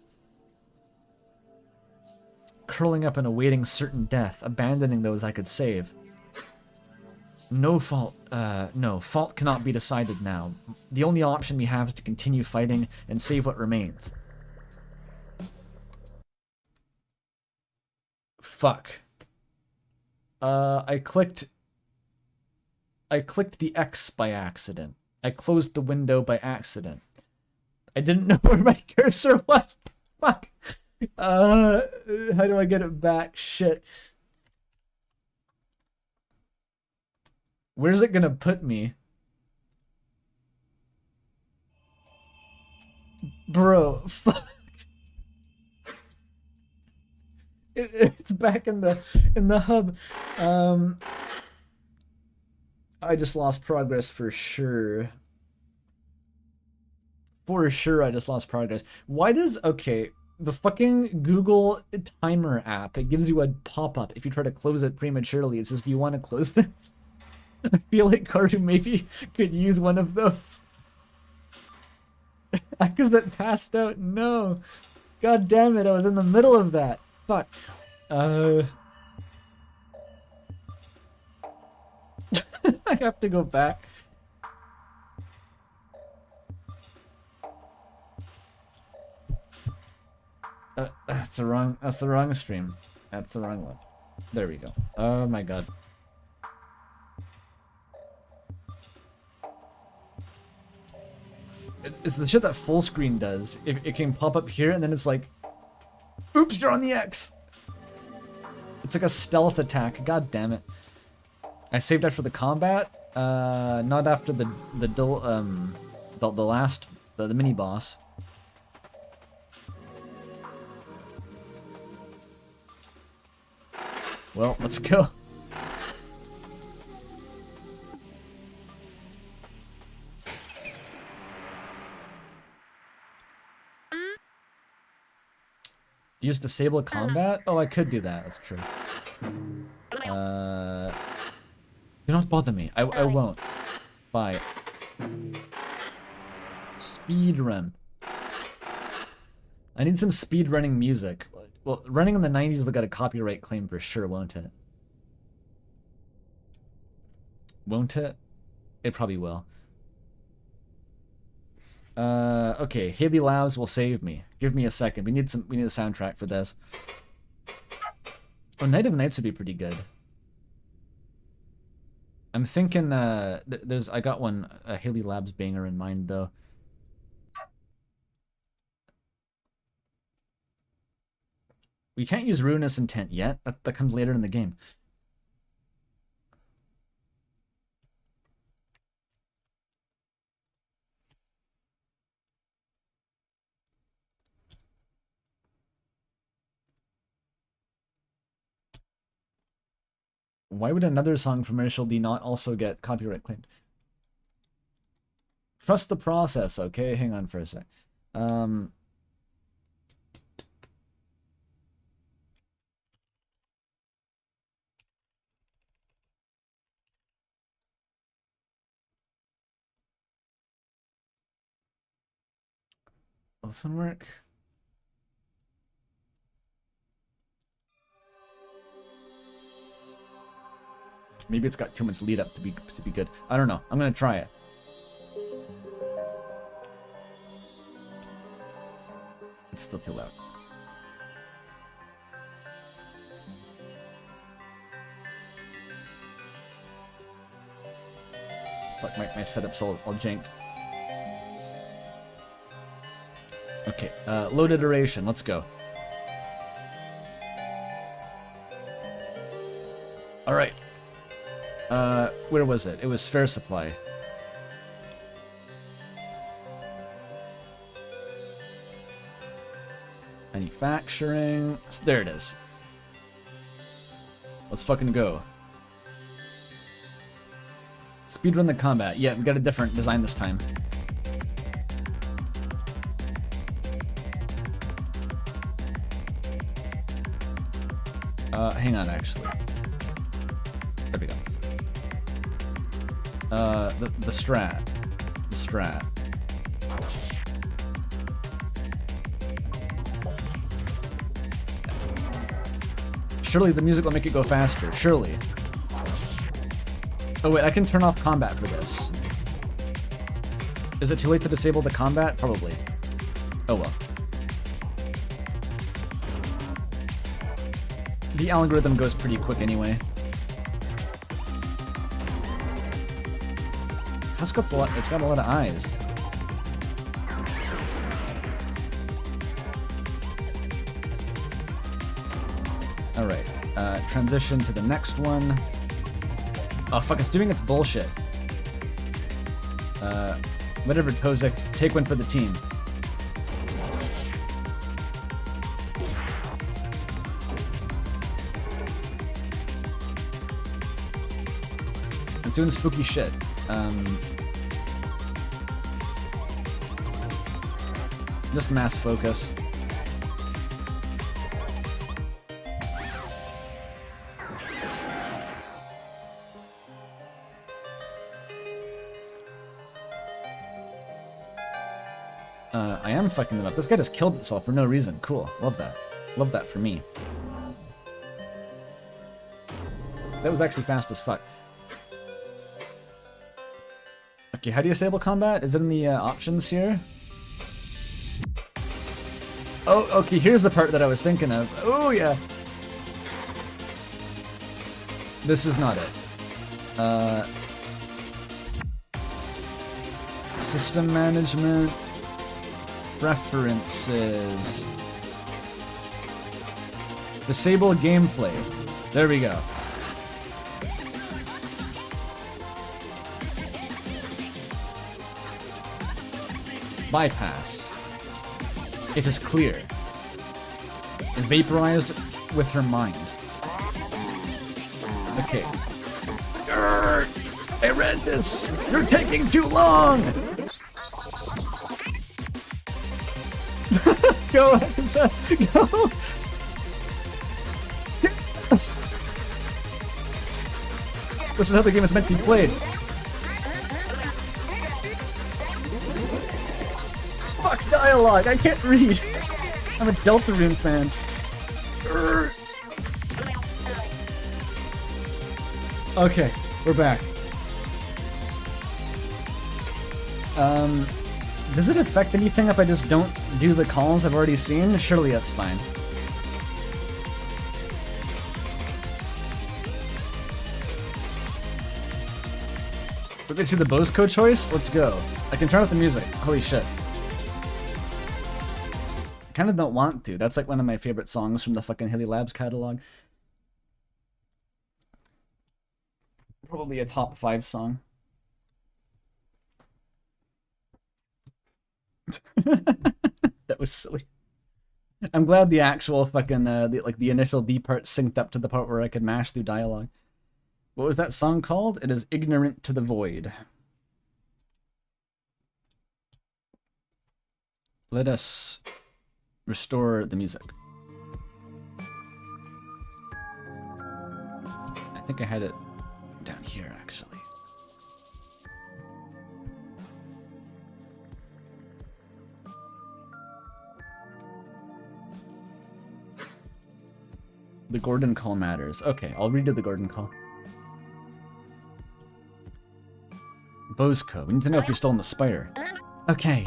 Curling up and awaiting certain death, abandoning those I could save. No, fault cannot be decided now. The only option we have is to continue fighting and save what remains. Fuck. I clicked the X by accident. I closed the window by accident. I didn't know where my cursor was. Fuck. How do I get it back? Shit. Where's it gonna put me? Bro, fuck. It's back in the hub. I just lost progress for sure. For sure, I just lost progress. Why does, okay, the fucking Google timer app, it gives you a pop-up if you try to close it prematurely. It says, do you want to close this? I feel like Corru maybe could use one of those. Because it passed out. No. God damn it, I was in the middle of that. Fuck. I have to go back. That's the wrong stream. That's the wrong one. There we go. Oh my god. It's the shit that full screen does. It can pop up here and then it's like, oops, you're on the X. It's like a stealth attack. God damn it. I saved after the combat, not after the last mini boss. Well, let's go. Use disable combat? Oh, I could do that. That's true. Do not bother me. I won't. Bye. Speedrun. I need some speedrunning music. Well, running in the 90s will get a copyright claim for sure, won't it? Won't it? It probably will. Okay, Haley Labs will save me. Give me a second. We need a soundtrack for this. Oh, Night of Nights would be pretty good. I'm thinking I got one a Haley Labs banger in mind though. We can't use Ruinous Intent yet. That comes later in the game. Why would another song from Marshall D not also get copyright claimed? Trust the process, okay? Hang on for a sec. Will this one work? Maybe it's got too much lead up to be good. I don't know. I'm gonna try it. It's still too loud. Fuck, my setup's all janked. Okay, load iteration. Let's go. All right. Where was it? It was Spare Supply. Manufacturing. There it is. Let's fucking go. Speedrun the combat. Yeah, we got a different design this time. Hang on, actually. There we go. The strat. The strat. Surely the music will make it go faster. Surely. Oh wait, I can turn off combat for this. Is it too late to disable the combat? Probably. Oh well. The algorithm goes pretty quick anyway. It's got a lot of eyes. Alright, transition to the next one. Oh fuck, it's doing its bullshit. Whatever, Tozek, take one for the team. It's doing spooky shit. Just mass focus. I am fucking them up. This guy just killed itself for no reason. Cool. Love that. Love that for me. That was actually fast as fuck. Okay, how do you disable combat? Is it in the options here? Oh, okay, here's the part that I was thinking of. Oh, yeah. This is not it. System management. Preferences. Disable gameplay. There we go. Bypass. It is clear. Vaporized with her mind. Okay. I read this! You're taking too long! Go, go! This is how the game is meant to be played. Fuck dialogue, I can't read. I'm a Deltarune fan. Okay, we're back. Does it affect anything if I just don't do the calls I've already seen? Surely that's fine. Did they see the Bosco choice? Let's go. I can turn up the music. Holy shit. I kind of don't want to. That's like one of my favorite songs from the fucking Hilly Labs catalog. Probably a top 5 song. That was silly. I'm glad the actual fucking the initial D part synced up to the part where I could mash through dialogue. What was that song called? It is Ignorant to the Void. Let us restore the music. I think I had it down here actually. The Gordon call matters. Okay, I'll redo the Gordon call. Bosco, we need to know if you're still in the spire. Okay.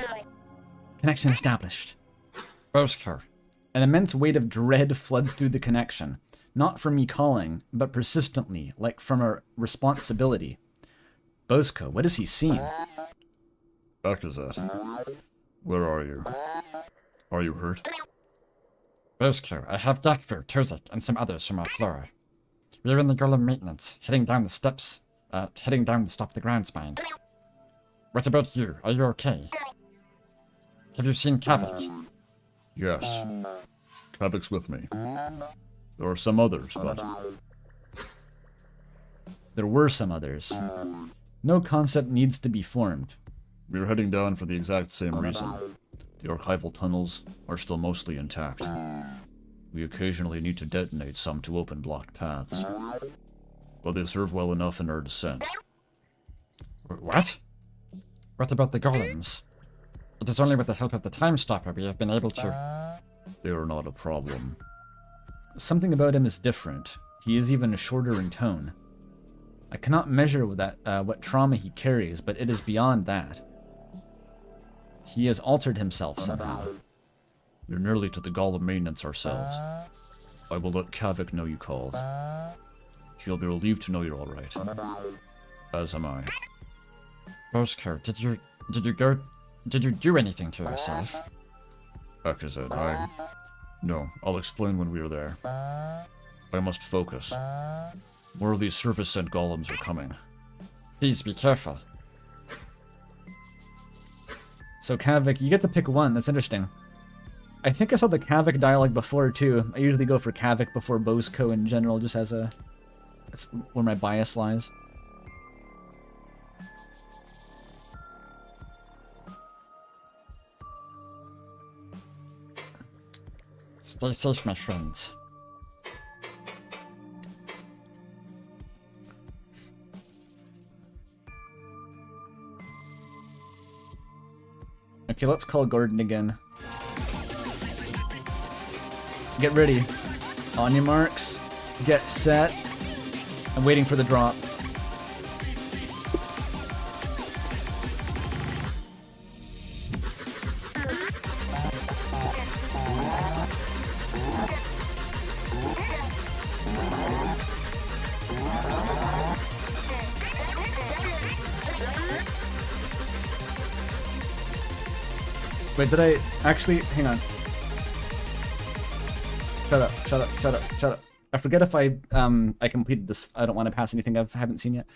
Connection established. Bosco. An immense weight of dread floods through the connection. Not from me calling, but persistently, like from a responsibility. Bosco, what has he seen? Bakazet, where are you? Are you hurt? Bosco, I have Dakvu, Tozek, and some others from our flora. We are in the golem maintenance, heading down the steps, heading down to stop the ground spine. What about you? Are you okay? Have you seen Kavik? Yes. Kavik's with me. There are some others, but... There were some others. No concept needs to be formed. We are heading down for the exact same reason. The archival tunnels are still mostly intact. We occasionally need to detonate some to open blocked paths. But they serve well enough in our descent. What? What about the golems? It is only with the help of the Time Stopper we have been able to... They are not a problem. Something about him is different. He is even shorter in tone. I cannot measure what trauma he carries, but it is beyond that. He has altered himself somehow. We're nearly to the golem maintenance ourselves. I will let Kavik know you called. She'll be relieved to know you're alright. As am I. Bosco, did you do anything to yourself? Bakazet, No, I'll explain when we are there. I must focus. More of these surface sent golems are coming. Please be careful. So Kavik, you get to pick one. That's interesting. I think I saw the Kavik dialogue before too. I usually go for Kavik before Bosco in general, just as a... That's where my bias lies. Stay safe, my friends. Okay, let's call Gordon again. Get ready. On your marks. Get set. I'm waiting for the drop. Wait, did I actually... Hang on. Shut up, shut up, shut up, shut up. I forget if I completed this. I don't want to pass anything I haven't seen yet.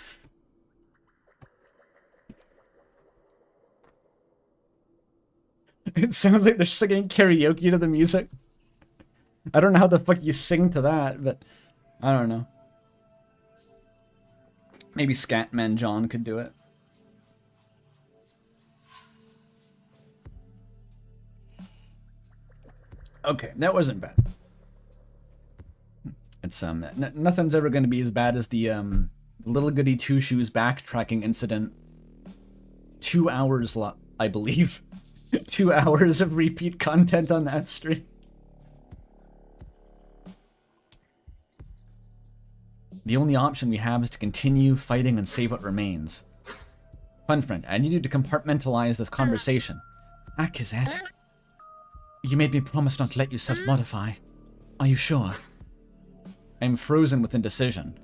It sounds like they're singing karaoke to the music. I don't know how the fuck you sing to that, but I don't know. Maybe Scatman John could do it. Okay, that wasn't bad. It's nothing's ever going to be as bad as the Little Goody Two Shoes backtracking incident. 2 hours, I believe. 2 hours of repeat content on that stream. The only option we have is to continue fighting and save what remains. Fun friend, I need you to compartmentalize this conversation. Akazet, you made me promise not to let you self-modify. Are you sure? I'm frozen with indecision.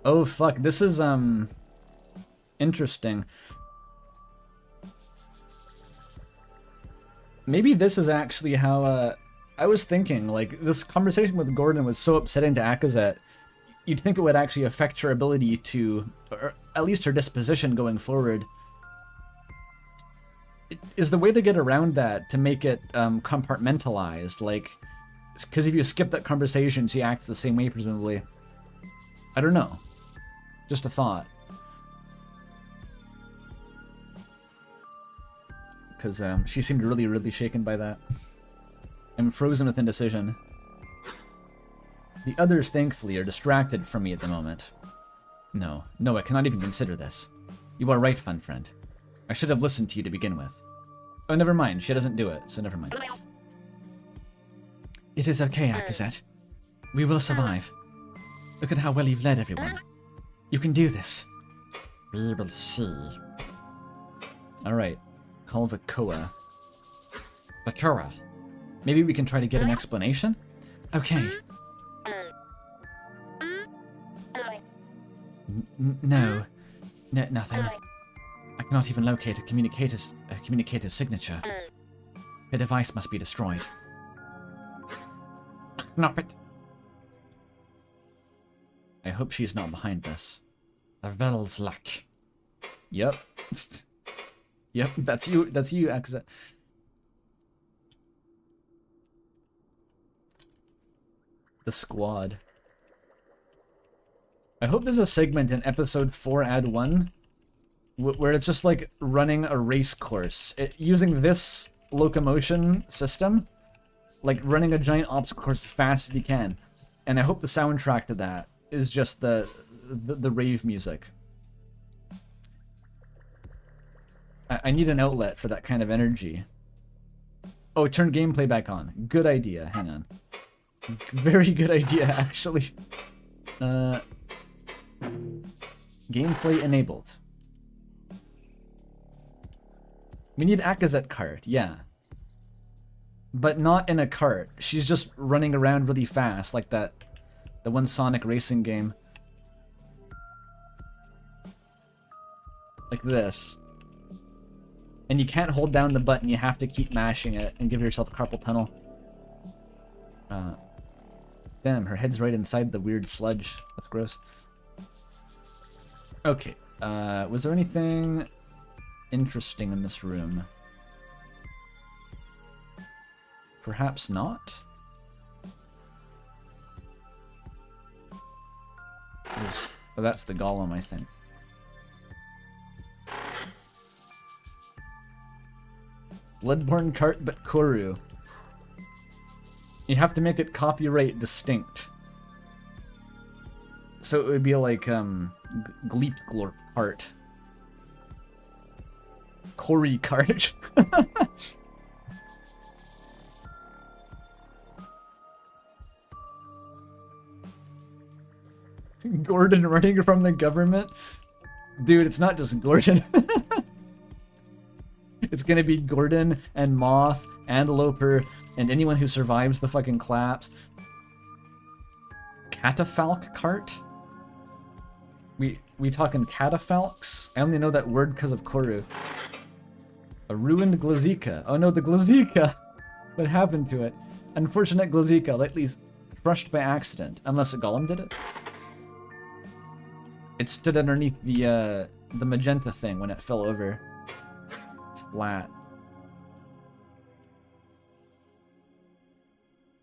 Oh fuck, this is interesting. Maybe this is actually how I was thinking, like, this conversation with Gordon was so upsetting to Akazet, you'd think it would actually affect her ability to, or at least her disposition going forward. Is the way they get around that to make it compartmentalized, like, because if you skip that conversation, she acts the same way, presumably. I don't know. Just a thought. Because she seemed really, really shaken by that. I'm frozen with indecision. The others, thankfully, are distracted from me at the moment. No, I cannot even consider this. You are right, fun friend. I should have listened to you to begin with. Oh, never mind. She doesn't do it, so never mind. It is okay, Akazet. We will survive. Look at how well you've led everyone. You can do this. We will see. Alright. Call Vakoa. Vakoa. Maybe we can try to get an explanation? Okay. No. Nothing. I cannot even locate a communicator's signature. The device must be destroyed. Knop it. I hope she's not behind this. A Vel's luck. Yep. Yep, that's you, Akazet. The squad. I hope there's a segment in episode 4 Ad 1 where it's just like running a race course. Using this locomotion system, like running a giant obstacle course as fast as you can. And I hope the soundtrack to that is just the rave music. I need an outlet for that kind of energy. Oh, turn gameplay back on. Good idea. Hang on. Very good idea, actually. Gameplay enabled. We need Akazet cart, yeah. But not in a cart. She's just running around really fast, like the one Sonic racing game. Like this. And you can't hold down the button, you have to keep mashing it and give yourself carpal tunnel. Damn, her head's right inside the weird sludge. That's gross. Okay. Was there anything interesting in this room? Perhaps not? Oh, that's the golem, I think. Bloodborne cart, but corru. You have to make it copyright distinct. So it would be like, Gleep Glorp cart. Corey cart. Gordon running from the government? Dude, it's not just Gordon. It's gonna be Gordon and Moth and Loper and anyone who survives the fucking collapse. Catafalque cart? We talking catafalques? I only know that word because of Corru. A ruined Glazika. Oh no, the Glazika! What happened to it? Unfortunate Glazika, lately crushed by accident. Unless a golem did it? It stood underneath the magenta thing when it fell over. It's flat.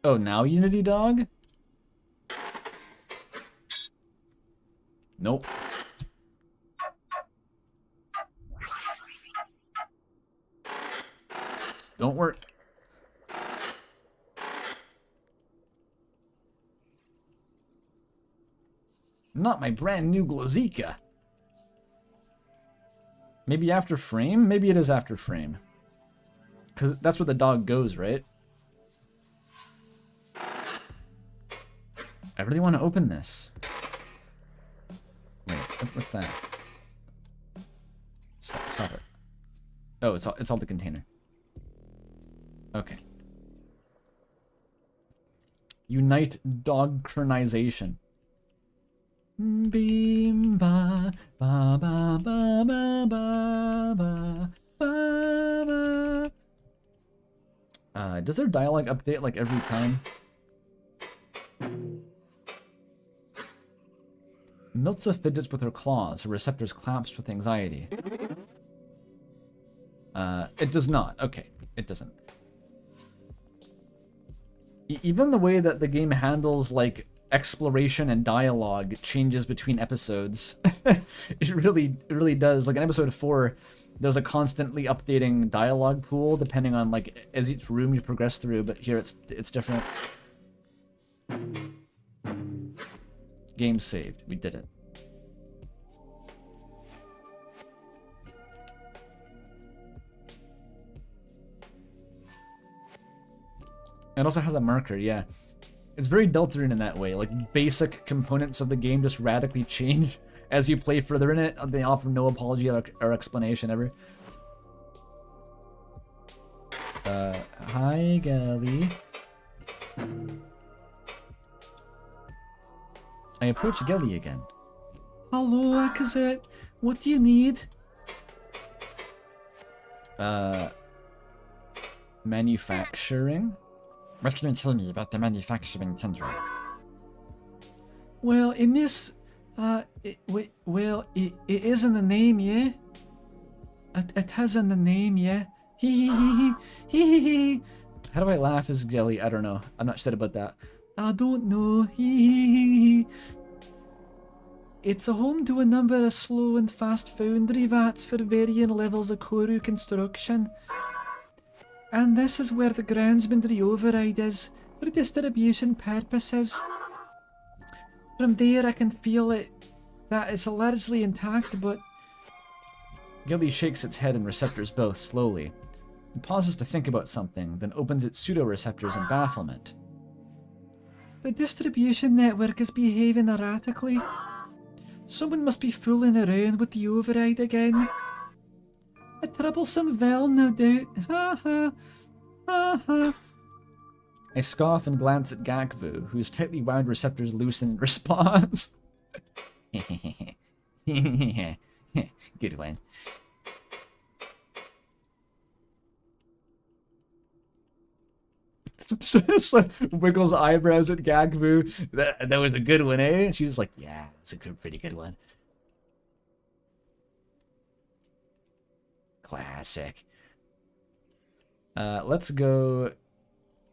Oh, now Unity Dog? Nope. Don't work. Not my brand new Glazika. Maybe after frame? Maybe it is after frame. Because that's where the dog goes, right? I really want to open this. Wait, what's that? Stop it. Oh, it's all the container. Okay. Unite dogcronization. Beam ba ba ba ba ba ba ba ba ba. Does their dialogue update like every time? Miltza fidgets with her claws. Her receptors collapsed with anxiety. It does not. Okay, it doesn't. Even the way that the game handles like exploration and dialogue changes between episodes. It really does. Like in episode 4, there's a constantly updating dialogue pool depending on like as each room you progress through, but here it's different. Game saved. We did it. It also has a marker, yeah. It's very Deltarune in that way. Like, basic components of the game just radically change as you play further in it. They offer no apology or explanation ever. Hi, Gally. I approach Gelly again. Hello, Akazet. What do you need? Manufacturing? What can you tell me about the manufacturing tender? Well, in this, it is in the name, yeah? It has in the name, yeah? Hee hee hee hee. How do I laugh as Gelly? I don't know. I'm not sure about that. I don't know. Hee. It's a home to a number of slow and fast foundry vats for varying levels of corru construction. And this is where the groundsmanry override is, for distribution purposes. From there I can feel it, that it's largely intact, but... Gilly shakes its head and receptors both, slowly. It pauses to think about something, then opens its pseudo-receptors in bafflement. The distribution network is behaving erratically. Someone must be fooling around with the override again. A troublesome Vel, no doubt. Ha ha. Ha ha. I scoff and glance at Gakvu, whose tightly wound receptors loosen in response. Good one. So wiggles eyebrows at Gagbu. That was a good one, eh? She was like, yeah, it's a pretty good one. Classic. Let's go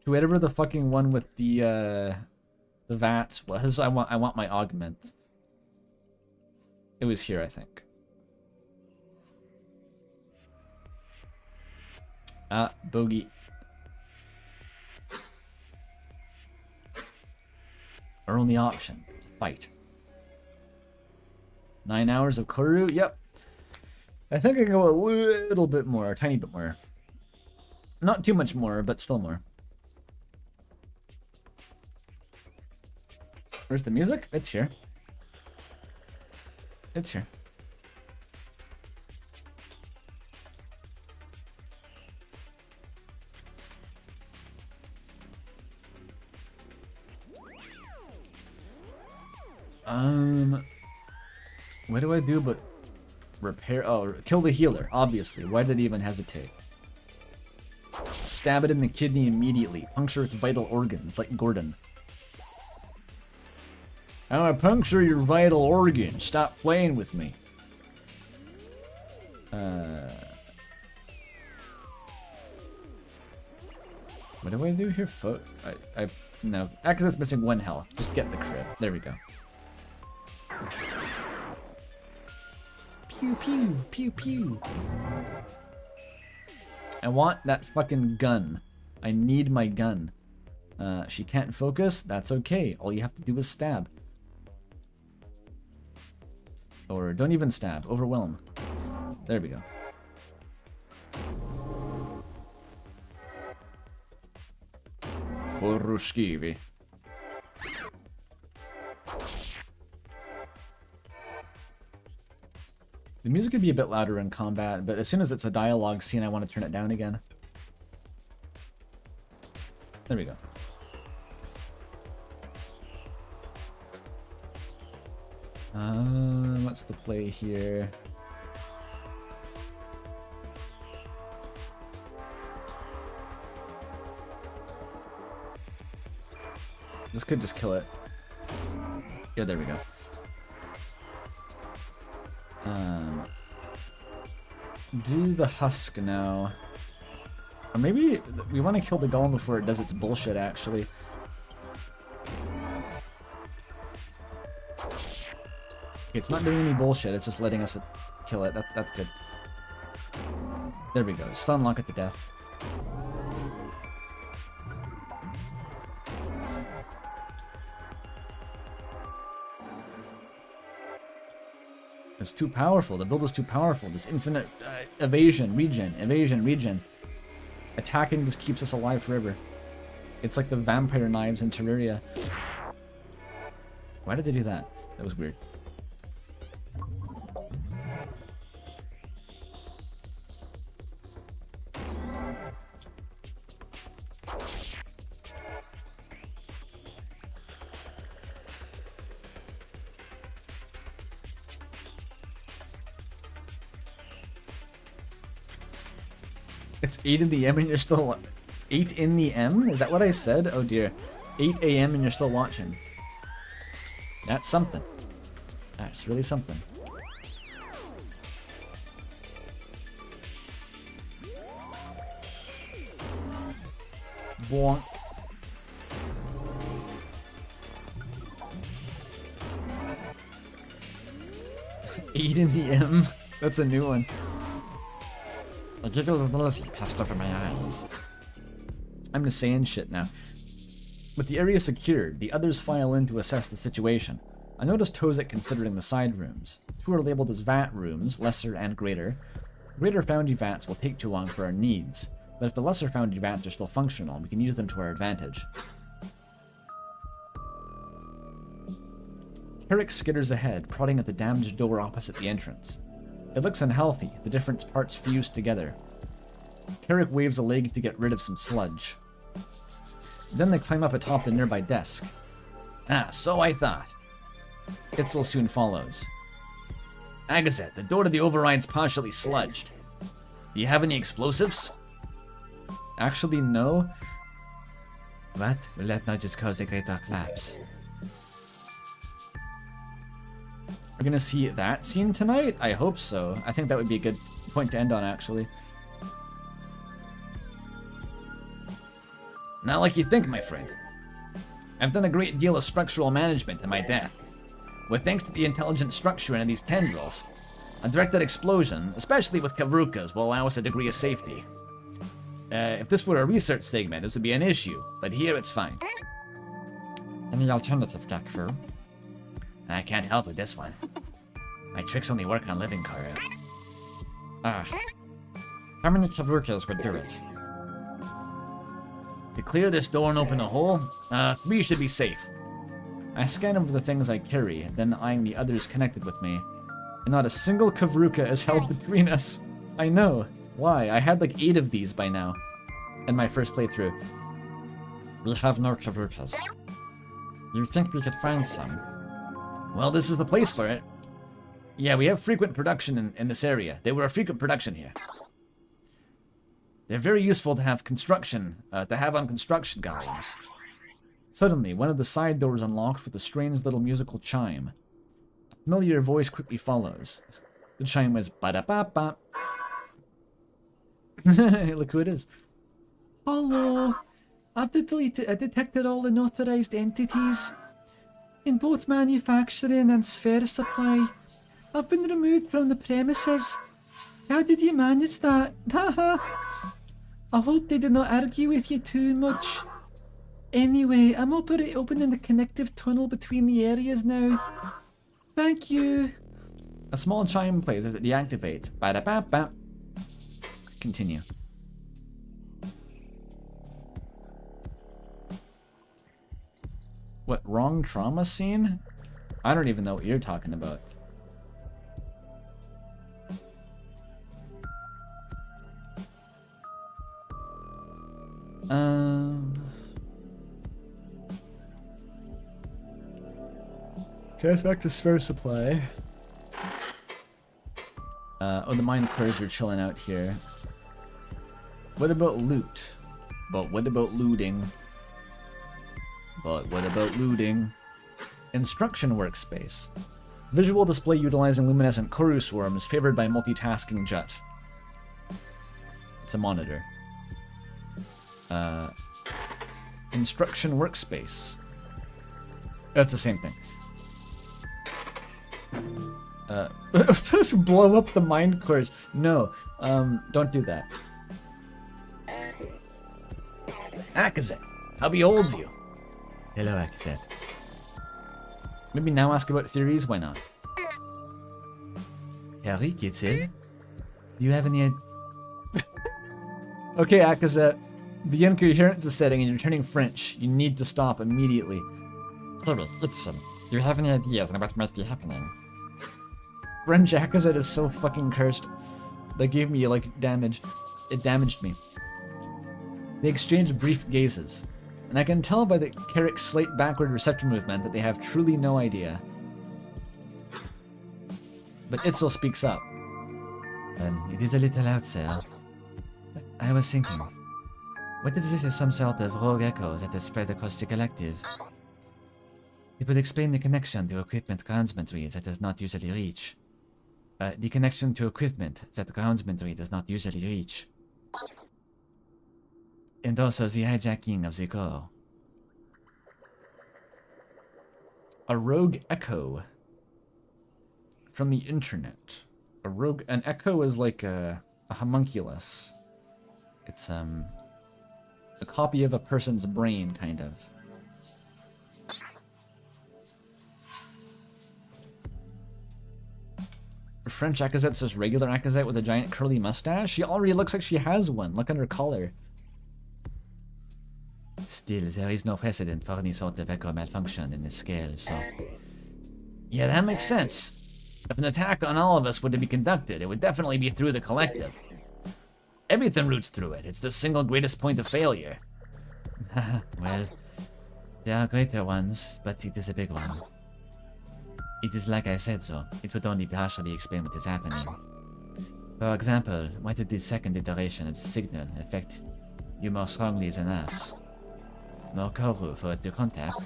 to whatever the fucking one with the vats was. I want my augment. It was here, I think. Bogey. Our only option, fight. 9 hours of corru? Yep. I think I can go a little bit more, a tiny bit more. Not too much more, but still more. Where's the music? It's here. It's here. What do I do but repair? Oh, kill the healer, obviously. Why did he even hesitate? Stab it in the kidney immediately. Puncture its vital organs, like Gordon. I want to puncture your vital organs. Stop playing with me. What do I do here? No. Actually, it's missing 1 health. Just get the crit. There we go. Pew, pew, pew, pew. I want that fucking gun. I need my gun. She can't focus. That's okay. All you have to do is stab. Or don't even stab. Overwhelm. There we go. Poruskivi. The music could be a bit louder in combat, but as soon as it's a dialogue scene, I want to turn it down again. There we go. What's the play here? This could just kill it. Yeah, there we go. Do the husk now. Or maybe we want to kill the golem before it does its bullshit, actually. Okay, it's not doing any bullshit, it's just letting us kill it. That's good. There we go. Stun lock it to death. It's too powerful. The build is too powerful. This infinite evasion, regen. Attacking just keeps us alive forever. It's like the vampire knives in Terraria. Why did they do that? That was weird. It's 8 in the M and you're still... 8 in the M? Is that what I said? Oh dear. 8 AM and you're still watching. That's something. That's really something. Bonk. Eight in the M? That's a new one. A giggle of jealousy passed over my eyes. I'm just saying shit now. With the area secured, the others file in to assess the situation. I noticed Tozik considering the side rooms. 2 are labeled as vat rooms, lesser and greater. Greater foundry vats will take too long for our needs, but if the lesser foundry vats are still functional, we can use them to our advantage. Herrick skitters ahead, prodding at the damaged door opposite the entrance. It looks unhealthy, the different parts fused together. Herrick waves a leg to get rid of some sludge. Then they climb up atop the nearby desk. Ah, so I thought. Itzel soon follows. Agazet, the door to the override's partially sludged. Do you have any explosives? Actually, no. What? Will that not just cause a greater collapse? We're gonna see that scene tonight? I hope so. I think that would be a good point to end on, actually. Not like you think, my friend. I've done a great deal of structural management in my death. With thanks to the intelligent structure in these tendrils, a directed explosion, especially with Kavrukas, will allow us a degree of safety. If this were a research segment, this would be an issue, but here it's fine. Any alternative, Gakfu? I can't help with this one. My tricks only work on living corru. Ah. How many Kavrukas would do it? To clear this door and open a hole, 3 should be safe. I scan over the things I carry, then eyeing the others connected with me. And not a single Kavruka is held between us. I know. Why? I had like 8 of these by now. In my first playthrough. We have no Kavrukas. You think we could find some? Well, this is the place for it. Yeah, we have frequent production in this area. They were a frequent production here. They're very useful to have on construction gardens. Suddenly, one of the side doors unlocks with a strange little musical chime. A familiar voice quickly follows. The chime was ba-da-ba-ba. Look who it is. Hello. I've detected all unauthorized entities in both manufacturing and sphere supply. I've been removed from the premises. How did you manage that? I hope they did not argue with you too much. Anyway, I'm opening the connective tunnel between the areas now. Thank you. A small chime plays as it deactivates. Ba-da-ba-ba. Continue. What, wrong trauma scene? I don't even know what you're talking about. Okay, let's back to sphere supply. Oh, the mine cars are chilling out here. What about loot? But what about looting? But what about looting? Instruction workspace. Visual display utilizing luminescent corru swarms favored by multitasking Jut. It's a monitor. Instruction workspace. That's the same thing. Just blow up the mind cores. No, don't do that. Akazet, how beholds you? Hello, Akazet. Maybe now ask about theories, why not? Harry, qu'est-il? Do you have any Okay, Akazet. The incoherence is setting and you're turning French. You need to stop immediately. Harry, listen. Do you have any ideas on what might be happening? French Akazet is so fucking cursed. That gave me, like, damage. It damaged me. They exchange brief gazes. And I can tell by the Carrick slate backward receptor movement that they have truly no idea. But Itzel speaks up. It is a little out, sir. But I was thinking, what if this is some sort of rogue echo that has spread across the collective? It would explain the connection to equipment groundsmanry that does not usually reach. The connection to equipment that groundsmanry does not usually reach. And also the hijacking of the core. A rogue echo. From the internet. An echo is like a homunculus. It's a copy of a person's brain, kind of. French Akazet says regular Akazet with a giant curly mustache. She already looks like she has one. Look at her collar. Still, there is no precedent for any sort of echo malfunction in this scale, so... Yeah, that makes sense. If an attack on all of us were to be conducted, it would definitely be through the collective. Everything roots through it. It's the single greatest point of failure. Well, there are greater ones, but it is a big one. It is like I said so. It would only partially explain what is happening. For example, why did the second iteration of the signal affect you more strongly than us? More corru for it to contact.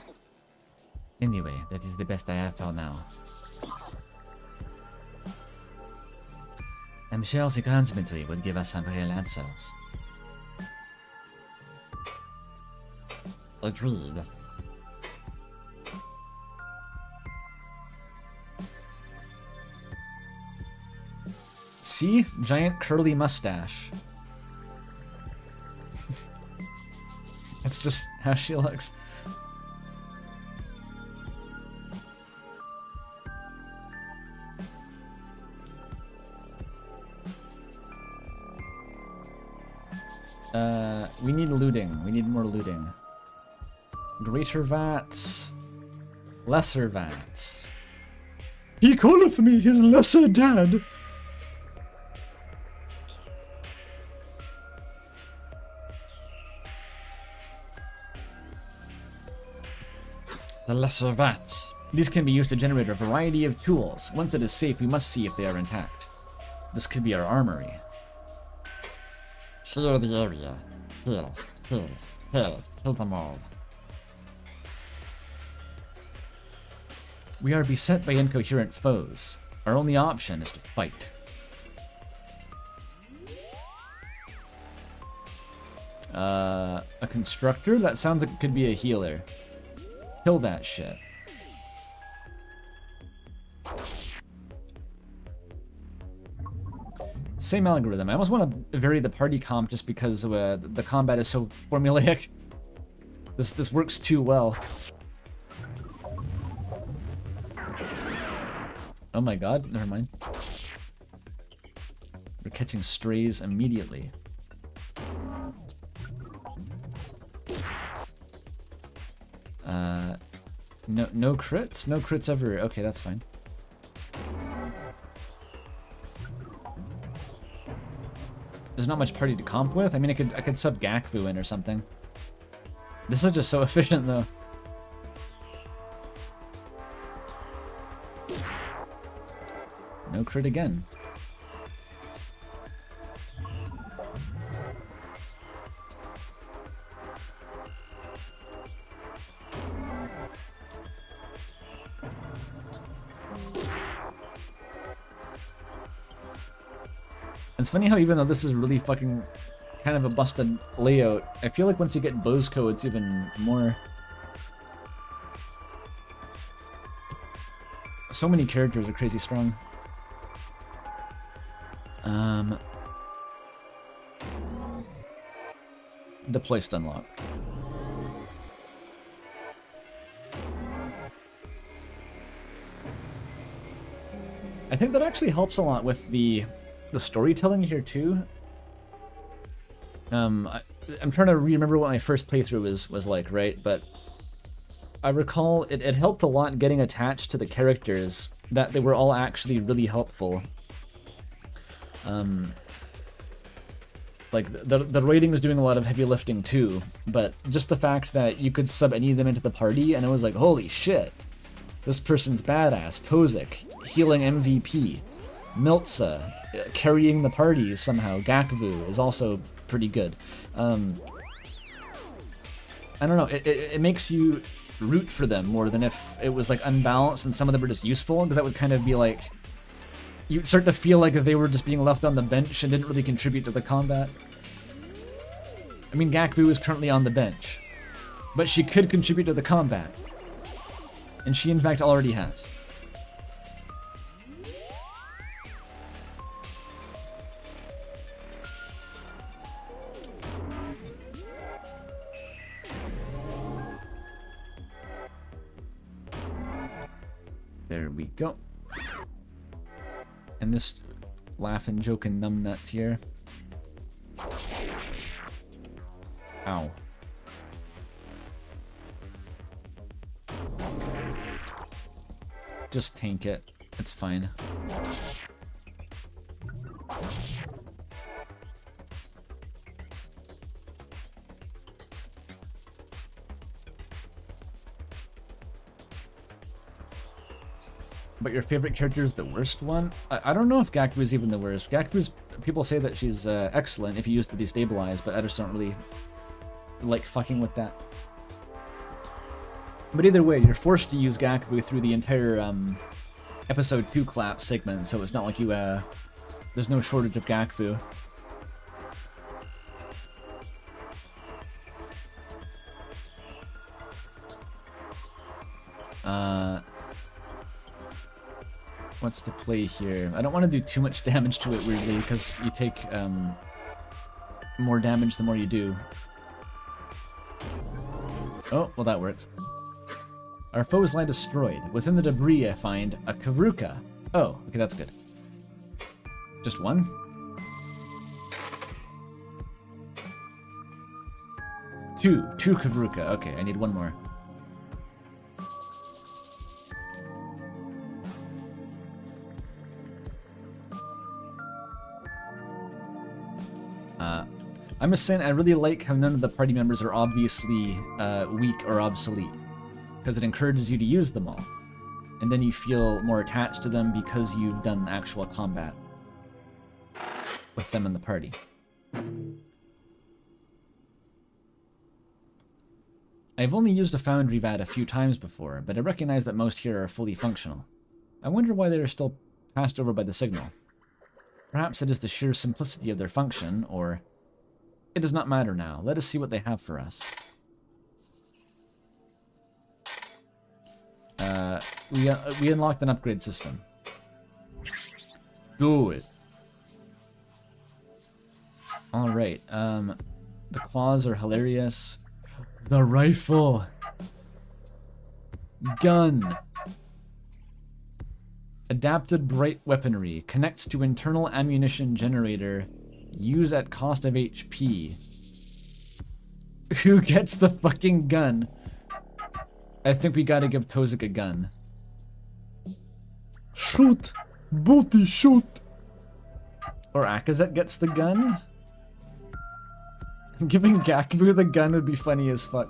Anyway, that is the best I have for now. I'm sure the grounds inventory would give us some real answers. Agreed. See? Giant curly mustache. That's just how she looks. We need looting. We need more looting. Greater vats. Lesser vats. He calleth me his lesser dad. The lesser vats. These can be used to generate a variety of tools. Once it is safe, we must see if they are intact. This could be our armory. Clear the area. Kill, kill, kill. Kill them all. We are beset by incoherent foes. Our only option is to fight. A constructor? That sounds like it could be a healer. Kill that shit. Same algorithm. I almost want to vary the party comp just because the combat is so formulaic. This works too well. Oh my god, never mind. We're catching strays immediately. No crits? No crits ever. Okay, that's fine. There's not much party to comp with. I mean, I could sub Gakvu in or something. This is just so efficient, though. No crit again. It's funny how even though this is really fucking kind of a busted layout, I feel like once you get Bozco, it's even more. So many characters are crazy strong. Deploy Stunlock. I think that actually helps a lot with the storytelling here too. I'm trying to remember what my first playthrough was like, right? But I recall it helped a lot getting attached to the characters, that they were all actually really helpful. Like the rating was doing a lot of heavy lifting too, but just the fact that you could sub any of them into the party and it was like, holy shit, this person's badass. Tozik, healing MVP. Miltza, carrying the party somehow. Gakvu is also pretty good. I don't know, it makes you root for them more than if it was like unbalanced and some of them were just useful, because that would kind of be like, you'd start to feel like they were just being left on the bench and didn't really contribute to the combat. I mean, Gakvu is currently on the bench, but she could contribute to the combat. And she in fact already has. There we go. And this laughing, joking numbnut here. Ow. Just tank it. It's fine. But your favorite character is the worst one? I don't know if Gakvu is even the worst. Gakvu's, people say that she's excellent if you use the destabilize, but I just don't really like fucking with that. But either way, you're forced to use Gakvu through the entire episode 2 clap segment, so it's not like you there's no shortage of Gakvu. What's the play here? I don't want to do too much damage to it, weirdly, because you take more damage the more you do. Oh, well that works. Our foes lie destroyed. Within the debris I find a Kavruka. Oh, okay, that's good. Just one? Two Kavruka. Okay, I need one more. I must say, I really like how none of the party members are obviously weak or obsolete, because it encourages you to use them all, and then you feel more attached to them because you've done actual combat with them in the party. I've only used a Foundry Vat a few times before, but I recognize that most here are fully functional. I wonder why they are still passed over by the signal. Perhaps it is the sheer simplicity of their function, or... It does not matter now. Let us see what they have for us. We unlocked an upgrade system. Do it. Alright, the claws are hilarious. The rifle. Gun. Adapted bright weaponry. Connects to internal ammunition generator. Use at cost of HP. Who gets the fucking gun? I think we gotta give Tozik a gun. Shoot! Booty, shoot! Or Akazet gets the gun? Giving Gakvu the gun would be funny as fuck.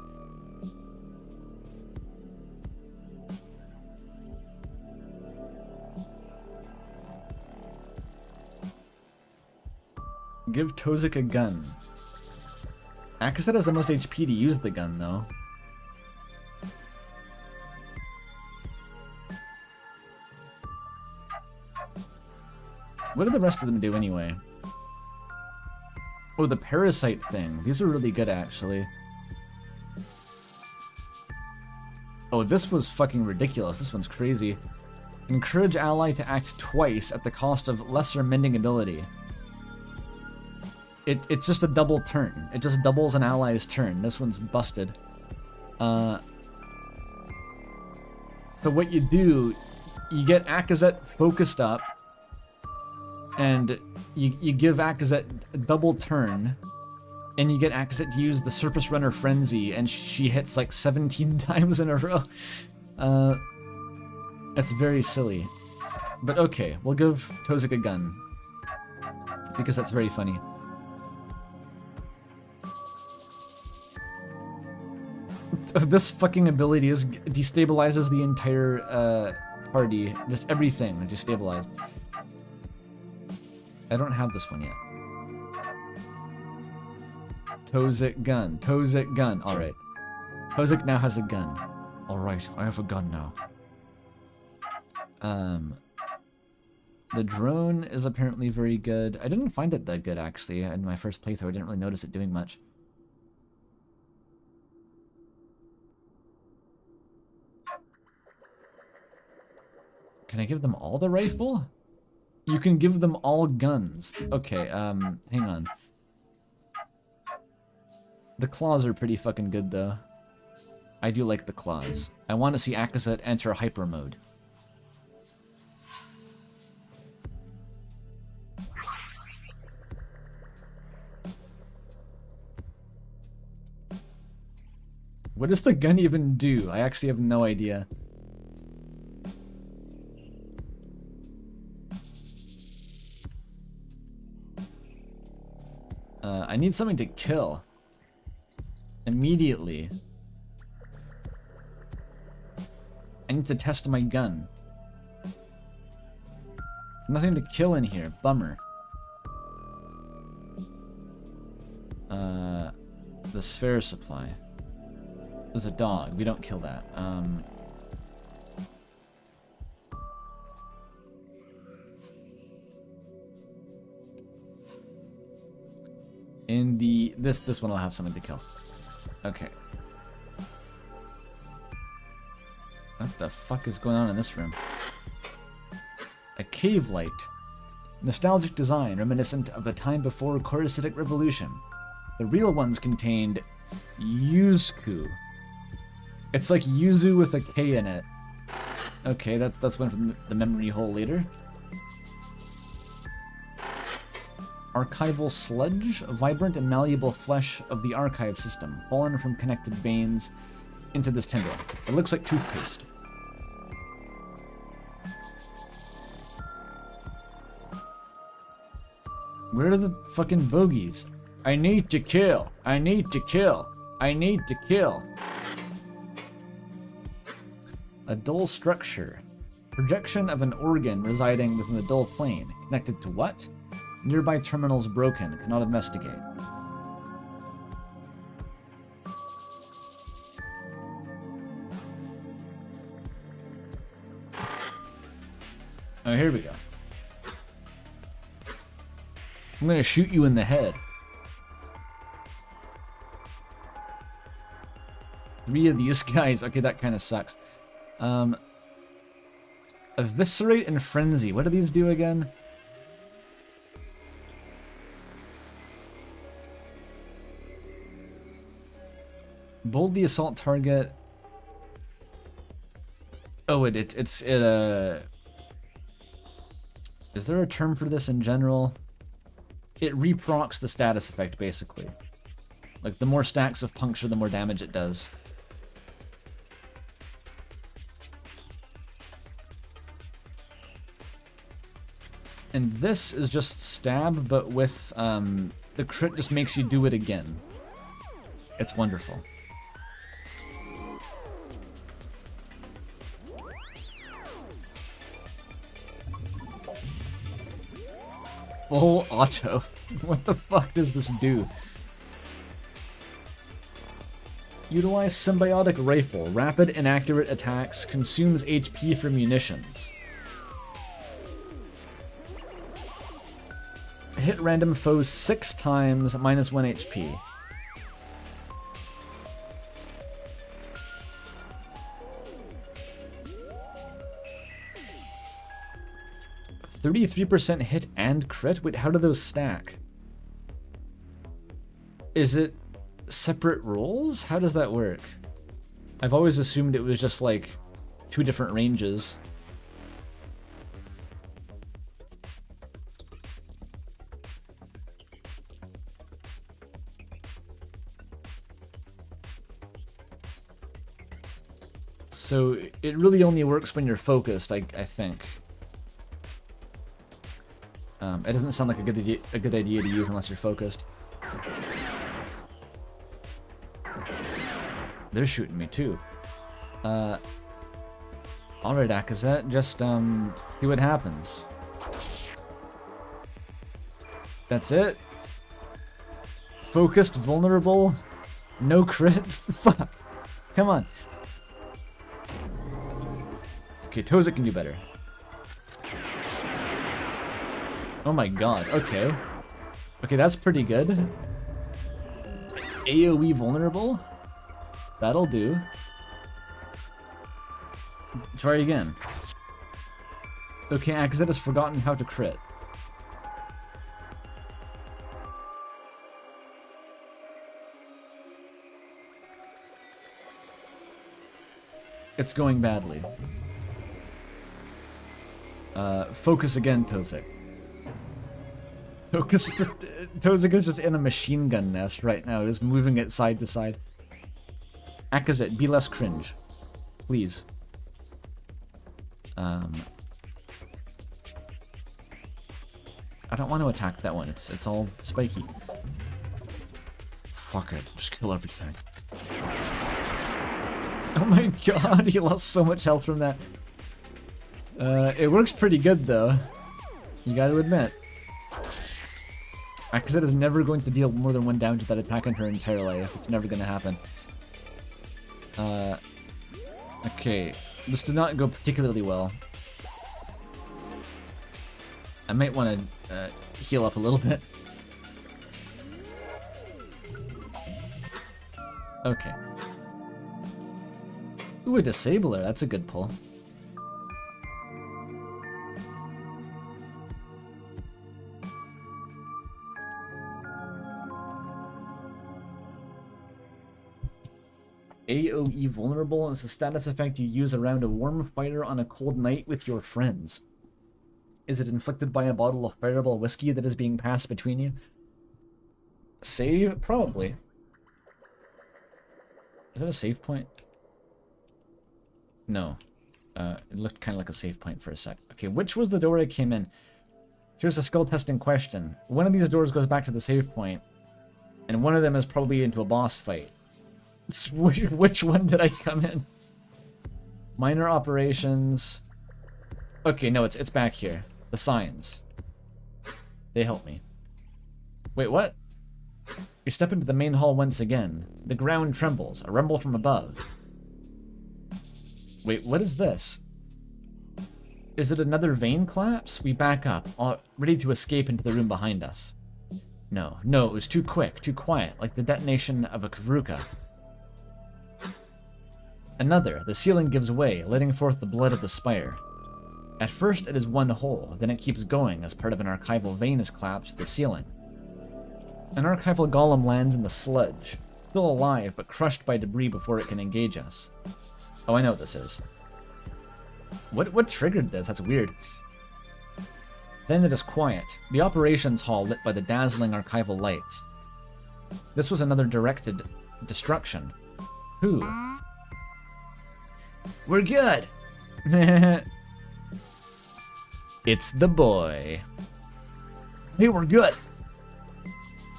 Give Tozik a gun. Akazet has the most HP to use the gun, though. What do the rest of them do anyway? Oh, the parasite thing. These are really good, actually. Oh, this was fucking ridiculous. This one's crazy. Encourage ally to act twice at the cost of lesser mending ability. It's just a double turn. It just doubles an ally's turn. This one's busted. So what you do, you get Akazet focused up, and you give Akazet a double turn, and you get Akazet to use the Surface Runner Frenzy, and she hits like 17 times in a row. That's very silly. But okay, we'll give Tozik a gun, because that's very funny. This fucking ability destabilizes the entire party. Just everything destabilized. I don't have this one yet. Tozik gun. Tozik gun. Alright. Tozik now has a gun. Alright, I have a gun now. The drone is apparently very good. I didn't find it that good, actually. In my first playthrough, I didn't really notice it doing much. Can I give them all the rifle? You can give them all guns. Okay, hang on. The claws are pretty fucking good, though. I do like the claws. I want to see Akazet enter hyper mode. What does the gun even do? I actually have no idea. I need something to kill. Immediately. I need to test my gun. There's nothing to kill in here. Bummer. The sphere supply. There's a dog. We don't kill that. In the this one will have something to kill. Okay. What the fuck is going on in this room? A cave light. Nostalgic design reminiscent of the time before Corrucitic Revolution. The real ones contained Yuzku. It's like Yuzu with a K in it. Okay, that's one from the memory hole later. Archival sludge, vibrant and malleable flesh of the archive system, fallen from connected veins into this tendril. It looks like toothpaste. Where are the fucking bogeys? I need to kill. I need to kill. I need to kill. A dull structure. Projection of an organ residing within the dull plane. Connected to what? Nearby terminals broken. Cannot investigate. Oh, here we go. I'm gonna shoot you in the head. 3 of these guys. Okay, that kind of sucks. Eviscerate and Frenzy. What do these do again? Bold the assault target. Oh, is there a term for this in general? It reprocs the status effect, basically. Like, the more stacks of puncture, the more damage it does. And this is just stab, but with, the crit just makes you do it again. It's wonderful. Full auto. What the fuck does this do? Utilize symbiotic rifle. Rapid and accurate attacks. Consumes HP for munitions. Hit random foes 6 times, minus 1 HP. %33% hit and crit? Wait, how do those stack? Is it separate rolls? How does that work? I've always assumed it was just like 2 different ranges. So it really only works when you're focused, I think. It doesn't sound like a good idea to use unless you're focused. They're shooting me too. Alright, Akazet, just see what happens. That's it? Focused, vulnerable, no crit? Fuck. Come on. Okay, Toza can do better. Oh my god, okay. Okay, that's pretty good. AoE vulnerable? That'll do. Try again. Okay, Akazet has forgotten how to crit. It's going badly. Focus again, Tozik. Tozik is just in a machine gun nest right now, just moving it side to side. Akazet, be less cringe. Please. I don't want to attack that one, it's all spiky. Fuck it, just kill everything. Oh my god, he lost so much health from that. It works pretty good though. You gotta admit. Akazet is never going to deal more than 1 damage to that attack in her entire life. It's never gonna happen. Okay, this did not go particularly well. I might want to heal up a little bit. Okay. Ooh, a disabler. That's a good pull. AoE vulnerable is a status effect you use around a warm fire on a cold night with your friends. Is it inflicted by a bottle of fireball whiskey that is being passed between you? Save? Probably. Is that a save point? No. It looked kind of like a save point for a sec. Okay, which was the door I came in? Here's a skill testing question. One of these doors goes back to the save point, and one of them is probably into a boss fight. Which one did I come in? Minor operations. Okay, no, it's back here. The signs. They help me. Wait, what? You step into the main hall once again. The ground trembles. A rumble from above. Wait, what is this? Is it another vein collapse? We back up, all ready to escape into the room behind us. No, it was too quick, too quiet, like the detonation of a kavruka. Another, the ceiling gives way, letting forth the blood of the spire. At first it is one hole, then it keeps going as part of an archival vein is collapsed to the ceiling. An archival golem lands in the sludge, still alive but crushed by debris before it can engage us. Oh, I know what this is. What triggered this? That's weird. Then it is quiet, the operations hall lit by the dazzling archival lights. This was another directed destruction. Who? We're good. It's the boy. Hey, we're good.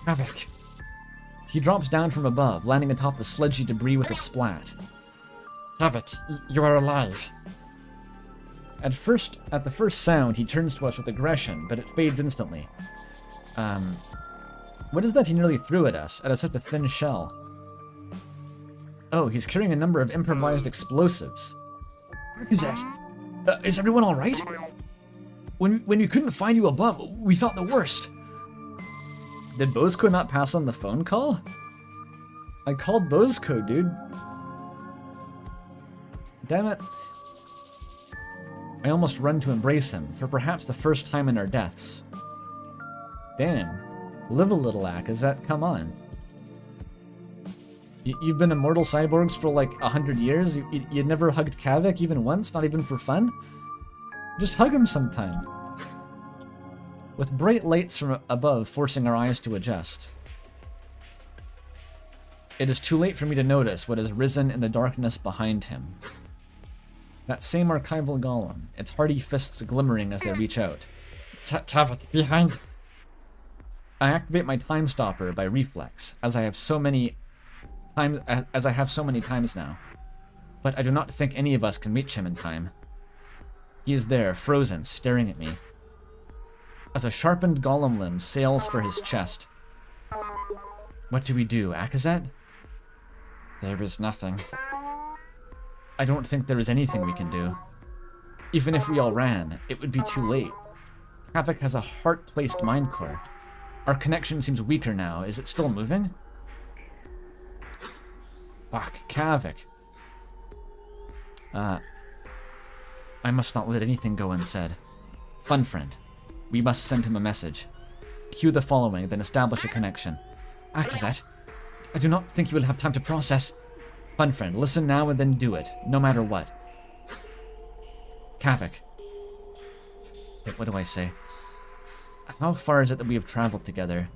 Havoc. He drops down from above, landing atop the sludgy debris with a splat. Havoc, you are alive. At the first sound, he turns to us with aggression, but it fades instantly. What is that he nearly threw at us, at such a thin shell? Oh, he's carrying a number of improvised explosives. What is that? Is everyone all right? When we couldn't find you above, we thought the worst. Did Bozco not pass on the phone call? I called Bozco, dude. Damn it. I almost run to embrace him, for perhaps the first time in our deaths. Damn. Live a little, Akazet, come on. You've been immortal cyborgs for like 100 years? You never hugged Kavik even once? Not even for fun? Just hug him sometime. With bright lights from above forcing our eyes to adjust. It is too late for me to notice what has risen in the darkness behind him. That same archival golem, its hardy fists glimmering as they reach out. Kavik, behind. I activate my time stopper by reflex, as I have so many times now. But I do not think any of us can reach him in time. He is there, frozen, staring at me. As a sharpened golem limb sails for his chest. What do we do, Akazet? There is nothing. I don't think there is anything we can do. Even if we all ran, it would be too late. Kavik has a heart-placed mind core. Our connection seems weaker now. Is it still moving? Fuck, Kavik. I must not let anything go unsaid. Fun friend, we must send him a message. Cue the following, then establish a connection. Akazet, I do not think you will have time to process. Fun friend, listen now and then do it, no matter what. Kavik. What do I say? How far is it that we have traveled together?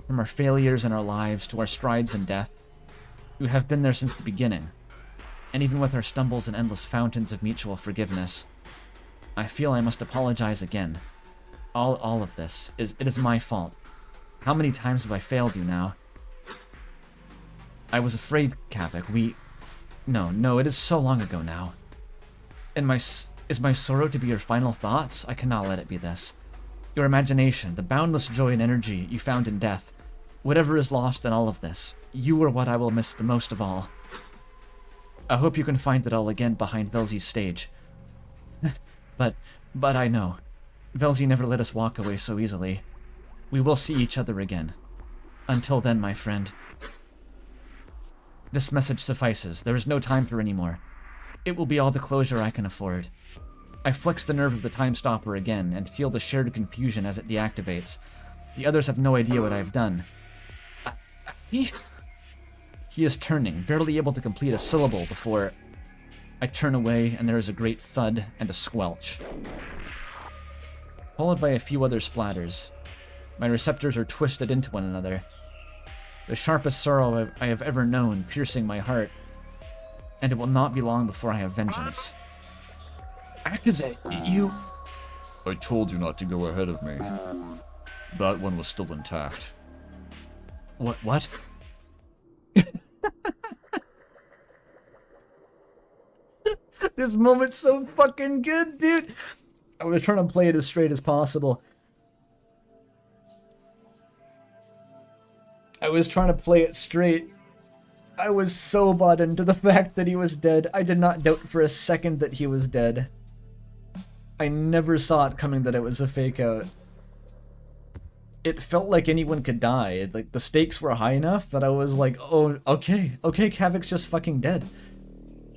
From our failures in our lives to our strides in death. We have been there since the beginning. And even with our stumbles and endless fountains of mutual forgiveness, I feel I must apologize again. All of this, it is my fault. How many times have I failed you now? I was afraid, Kavik. No, it is so long ago now. Is my sorrow to be your final thoughts? I cannot let it be this. Your imagination, the boundless joy and energy you found in death, whatever is lost in all of this, you are what I will miss the most of all. I hope you can find it all again behind Velzy's stage. but I know. Velzy never let us walk away so easily. We will see each other again. Until then, my friend. This message suffices. There is no time for any more. It will be all the closure I can afford. I flex the nerve of the time stopper again and feel the shared confusion as it deactivates. The others have no idea what I've done. He is turning, barely able to complete a syllable before I turn away and there is a great thud and a squelch. Followed by a few other splatters. My receptors are twisted into one another. The sharpest sorrow I have ever known piercing my heart. And it will not be long before I have vengeance. Akaze, you... I told you not to go ahead of me. That one was still intact. What? This moment's so fucking good, dude. I was trying to play it as straight as possible. I was trying to play it straight. I was so bought into the fact that he was dead. I did not doubt for a second that he was dead. I never saw it coming that it was a fake out. It felt like anyone could die. Like, the stakes were high enough that I was like, oh, okay, Kavek's just fucking dead.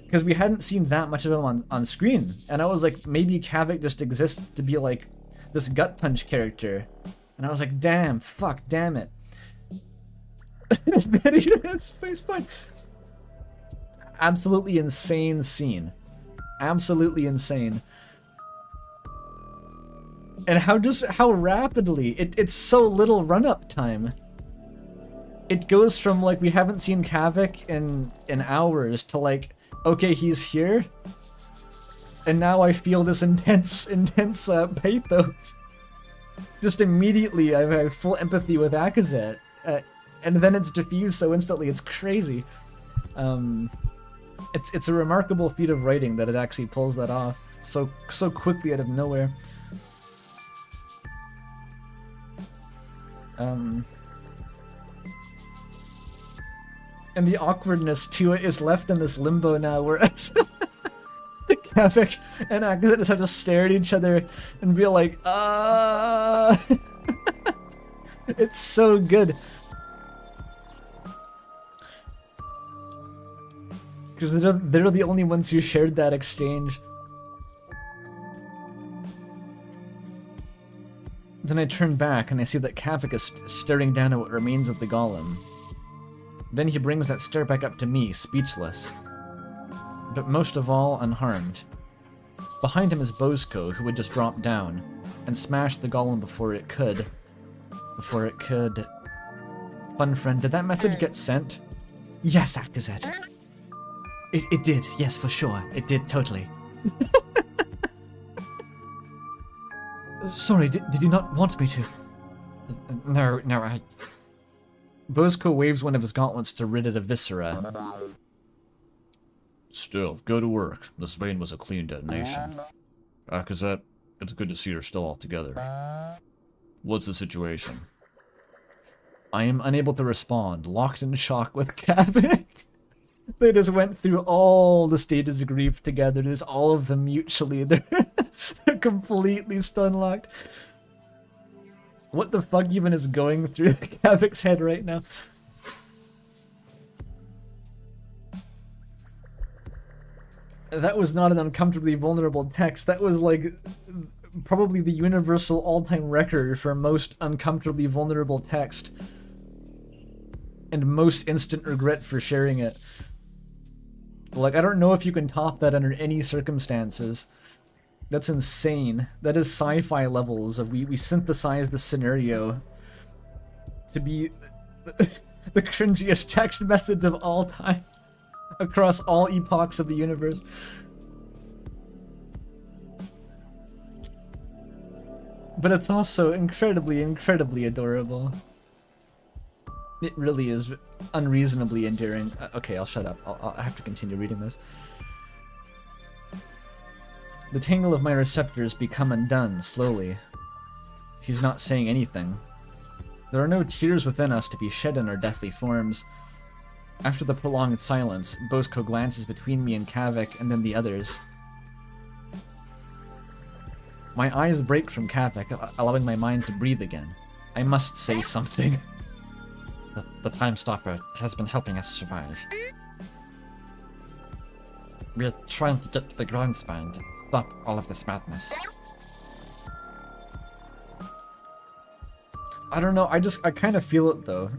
Because we hadn't seen that much of him on screen. And I was like, maybe Kavek just exists to be like this gut punch character. And I was like, damn, fuck, damn it. It's fine. Absolutely insane scene. Absolutely insane. And how rapidly, it's so little run-up time. It goes from like, we haven't seen Kavek in hours to like, okay, he's here. And now I feel this intense pathos. Just immediately, I have full empathy with Akaze. And then it's diffused so instantly, it's crazy. It's a remarkable feat of writing that it actually pulls that off so quickly out of nowhere. And the awkwardness to it is left in this limbo now, where Kavek and Akaze just have to stare at each other and be like, It's so good. Because they're the only ones who shared that exchange. Then I turn back and I see that Kavek is staring down at what remains of the golem. Then he brings that stare back up to me, speechless. But most of all, unharmed. Behind him is Bozko, who had just dropped down and smashed the golem before it could. Fun friend, did that message get sent? Yes, Akaze. It did, yes, for sure. It did, totally. Sorry, did you not want me to? No, I... Bozko waves one of his gauntlets to rid it of viscera. Still, go to work. This vein was a clean detonation. Akaze, it's good to see you're still all together. What's the situation? I am unable to respond, locked in shock with Kavek. They just went through all the stages of grief together. There's all of them mutually. They're completely stun-locked. What the fuck even is going through Kavek's head right now? That was not an uncomfortably vulnerable text. That was like probably the universal all-time record for most uncomfortably vulnerable text. And most instant regret for sharing it. Like, I don't know if you can top that under any circumstances. That's insane. That is sci-fi levels of we synthesize the scenario to be the cringiest text message of all time across all epochs of the universe. But it's also incredibly, incredibly adorable. It really is unreasonably endearing. Okay, I'll shut up. I'll have to continue reading this. The tangle of my receptors become undone, slowly. He's not saying anything. There are no tears within us to be shed in our deathly forms. After the prolonged silence, Bosco glances between me and Kavik and then the others. My eyes break from Kavik, allowing my mind to breathe again. I must say something. The Time Stopper has been helping us survive. We're trying to get to the ground spine to stop all of this madness. I don't know, I kind of feel it though.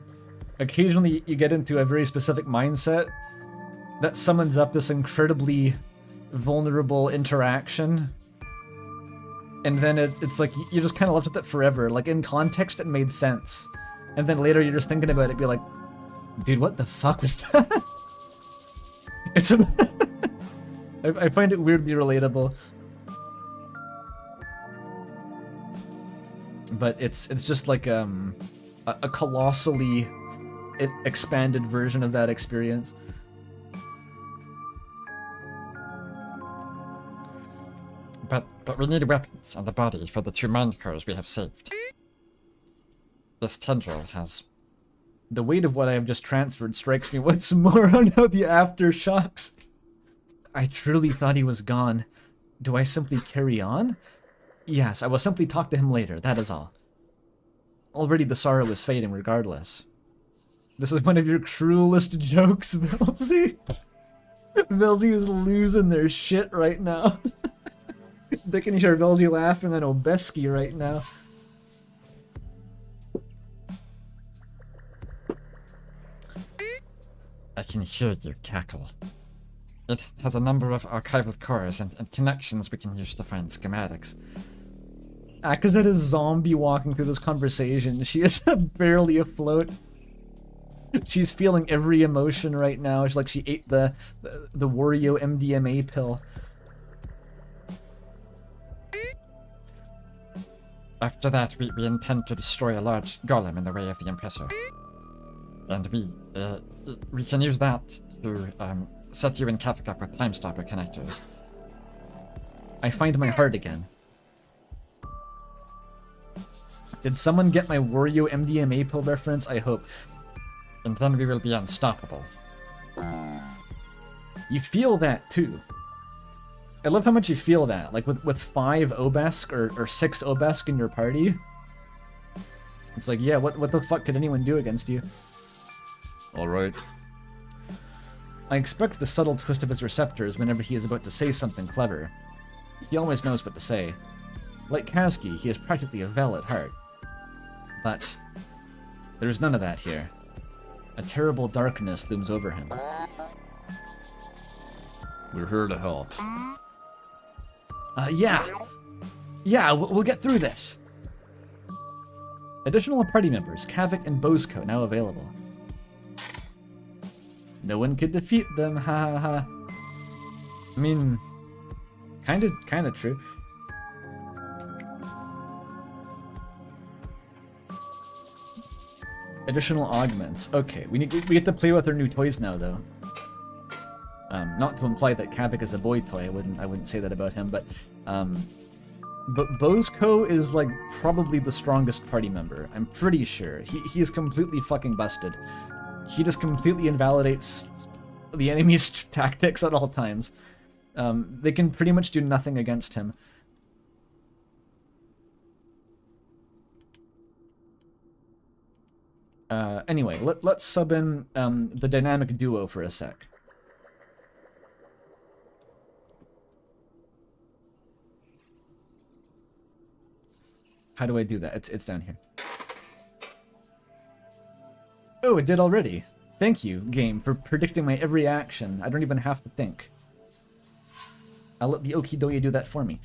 Occasionally you get into a very specific mindset that summons up this incredibly vulnerable interaction. And then it's like, you're just kind of left with it forever. Like, in context, it made sense. And then later, you're just thinking about it, be like, dude, what the fuck was that? It's a... I find it weirdly relatable. But it's just like a colossally expanded version of that experience. But we need weapons and the body for the 2 mind cores we have saved. This tendril has... The weight of what I have just transferred strikes me once more on how the aftershocks. I truly thought he was gone. Do I simply carry on? Yes, I will simply talk to him later, that is all. Already the sorrow is fading regardless. This is one of your cruelest jokes, Velzy. Velzy is losing their shit right now. They can hear Velzy laughing on Obeski right now. I can hear you cackle. It has a number of archival cores and connections we can use to find schematics. Akazet is zombie walking through this conversation. She is barely afloat. She's feeling every emotion right now. It's like she ate the Wario MDMA pill. After that, we intend to destroy a large golem in the way of the Impressor. And we can use that to set you and Kavik up with Time Stopper connectors. I find my heart again. Did someone get my Wario MDMA pill reference? I hope. And then we will be unstoppable. You feel that too. I love how much you feel that. Like with 5 Obesk or 6 Obesk in your party. It's like, yeah, what the fuck could anyone do against you? Alright. I expect the subtle twist of his receptors whenever he is about to say something clever. He always knows what to say. Like Kaski, he is practically a Vel at heart. But there is none of that here. A terrible darkness looms over him. We're here to help. Yeah, we'll get through this. Additional party members, Kavik and Bosco, now available. No one could defeat them, ha ha ha. I mean, kinda true. Additional augments. Okay, we get to play with our new toys now, though. Not to imply that Kavik is a boy toy. I wouldn't say that about him, but Bosco is like probably the strongest party member. I'm pretty sure he is completely fucking busted. He just completely invalidates the enemy's tactics at all times. They can pretty much do nothing against him. Anyway, let's sub in the dynamic duo for a sec. How do I do that? It's down here. Oh, it did already. Thank you, game, for predicting my every action. I don't even have to think. I'll let the Okidoya do that for me.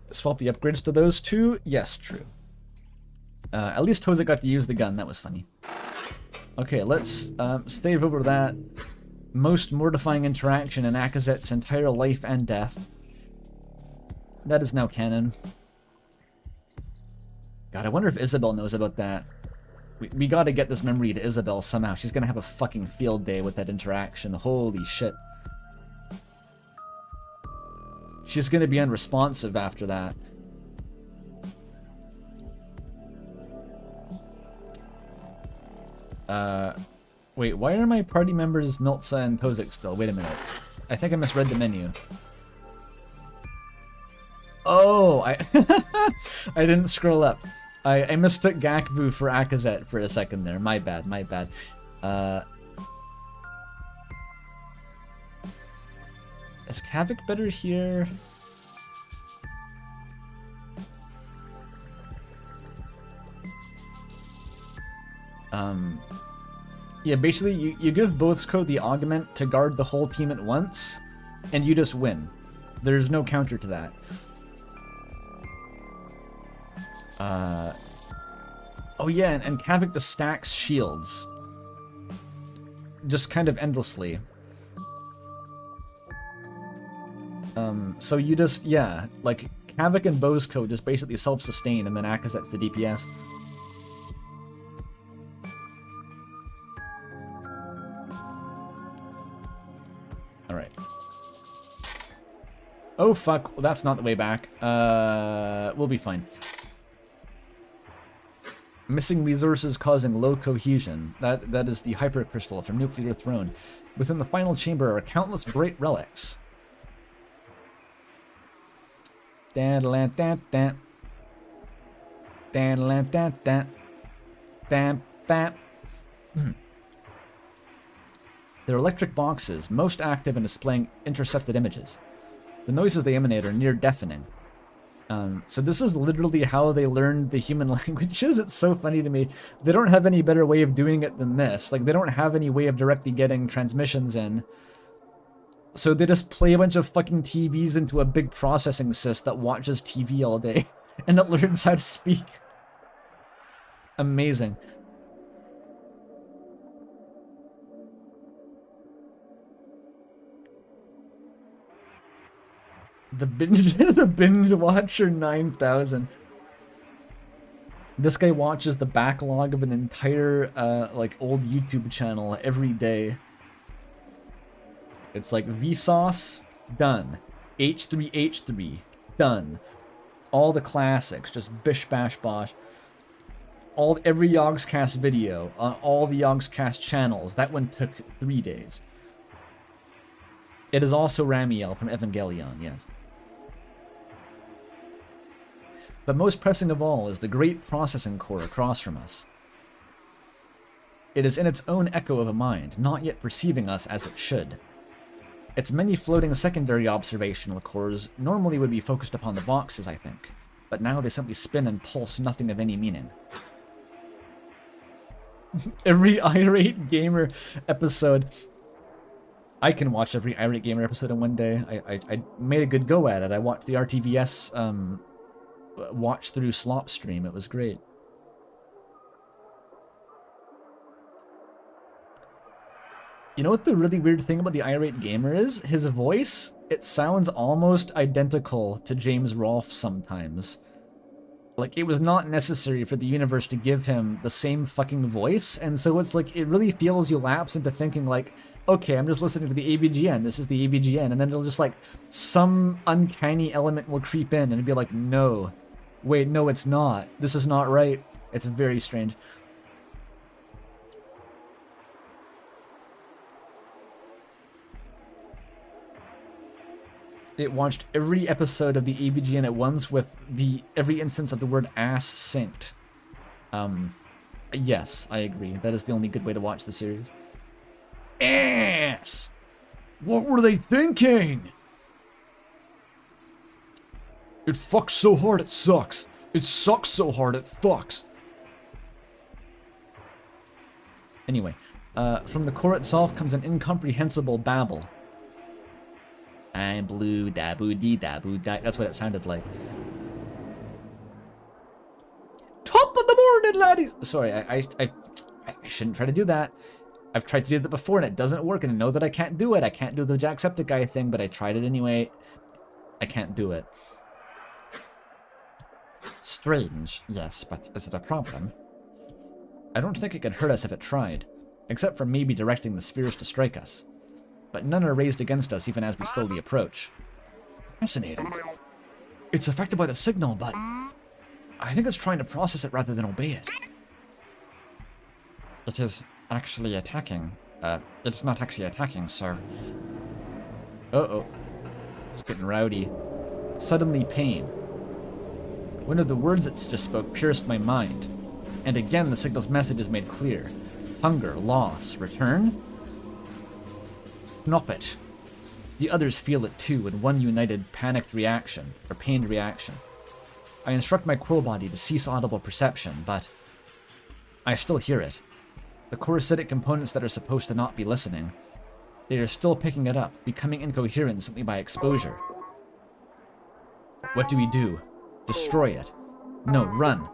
Swap the upgrades to those two? Yes, true. At least Toza got to use the gun. That was funny. Okay, let's stave over that most mortifying interaction in Akazet's entire life and death. That is now canon. God, I wonder if Isabel knows about that. We gotta get this memory to Isabel somehow. She's gonna have a fucking field day with that interaction. Holy shit. She's gonna be unresponsive after that. Wait, why are my party members Miltza and Tozik still? Wait a minute. I think I misread the menu. Oh, I I didn't scroll up. I mistook Gakvu for Akazet for a second there. My bad, my bad. Is Kavik better here? Yeah, basically you give Bothsko the augment to guard the whole team at once, and you just win. There's no counter to that. Oh yeah, and Kavik just stacks shields. Just kind of endlessly. So you just, yeah, like, Kavik and Bothsko just basically self-sustain, and then Akazet's the DPS. Alright. Oh fuck, well, that's not the way back. We'll be fine. Missing resources causing low cohesion. That is the hypercrystal from Nuclear Throne. Within the final chamber are countless bright relics. Dan-lan-dan-dan. Dan-lan-dan-dan. Bam-bam. They're electric boxes, most active in displaying intercepted images. The noises they emanate are near deafening. So this is literally how they learned the human languages. It's so funny to me. They don't have any better way of doing it than this. Like, they don't have any way of directly getting transmissions in. So they just play a bunch of fucking TVs into a big processing sys that watches TV all day. And it learns how to speak. Amazing. The binge watcher 9000. This guy watches the backlog of an entire like old YouTube channel every day. It's like Vsauce, done. H3H3, done. All the classics, just bish bash bosh. Every Yogscast video on all the Yogscast channels. That one took 3 days. It is also Ramiel from Evangelion, yes. But most pressing of all is the great processing core across from us. It is in its own echo of a mind, not yet perceiving us as it should. Its many floating secondary observational cores normally would be focused upon the boxes, I think, but now they simply spin and pulse nothing of any meaning. Every irate gamer episode. I can watch every irate gamer episode in one day. I made a good go at it. I watched the RTVS watch through slop stream. It was great. You know what the really weird thing about the irate gamer is? His voice, it sounds almost identical to James Rolfe sometimes. Like, it was not necessary for the universe to give him the same fucking voice, and so it's like, it really feels you lapse into thinking like, okay, I'm just listening to the AVGN, this is the AVGN, and then it'll just like, some uncanny element will creep in and be like, no, wait, no it's not, this is not right. It's very strange. It watched every episode of the AVGN at once with every instance of the word ass synced. Yes, I agree. That is the only good way to watch the series. Ass! What were they thinking? It fucks so hard it sucks. It sucks so hard it fucks. Anyway, from the core itself comes an incomprehensible babble. I'm blue, da-boo-dee, da-boo-da. That's what it sounded like. Top of the morning, laddies! Sorry, I shouldn't try to do that. I've tried to do that before and it doesn't work, and I know that I can't do it. I can't do the Jacksepticeye thing, but I tried it anyway. I can't do it. Strange, yes, but is it a problem? I don't think it could hurt us if it tried, except for maybe directing the spheres to strike us. But none are raised against us even as we slowly approach. Fascinating. It's affected by the signal, but I think it's trying to process it rather than obey it. It is actually attacking. It's not actually attacking, sir. Uh-oh. It's getting rowdy. Suddenly pain. One of the words it just spoke pierced my mind. And again the signal's message is made clear. Hunger, loss, return? Knoppet. The others feel it too in one united panicked reaction, or pained reaction. I instruct my core body to cease audible perception, but I still hear it. The corrucitic components that are supposed to not be listening. They are still picking it up, becoming incoherent simply by exposure. What do we do? Destroy it? No, run.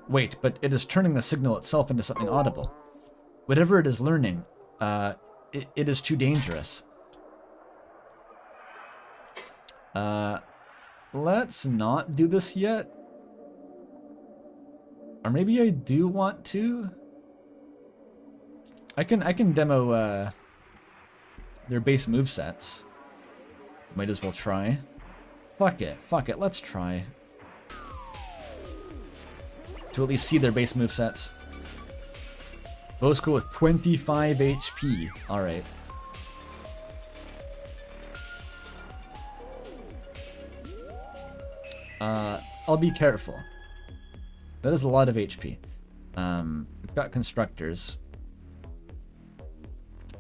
Wait, but it is turning the signal itself into something audible. Whatever it is learning, it is too dangerous. Let's not do this yet. Or maybe I do want to. I can demo their base movesets. Might as well try. Fuck it, let's try. To at least see their base movesets. Bosco with 25 HP. Alright. I'll be careful. That is a lot of HP. It's got constructors.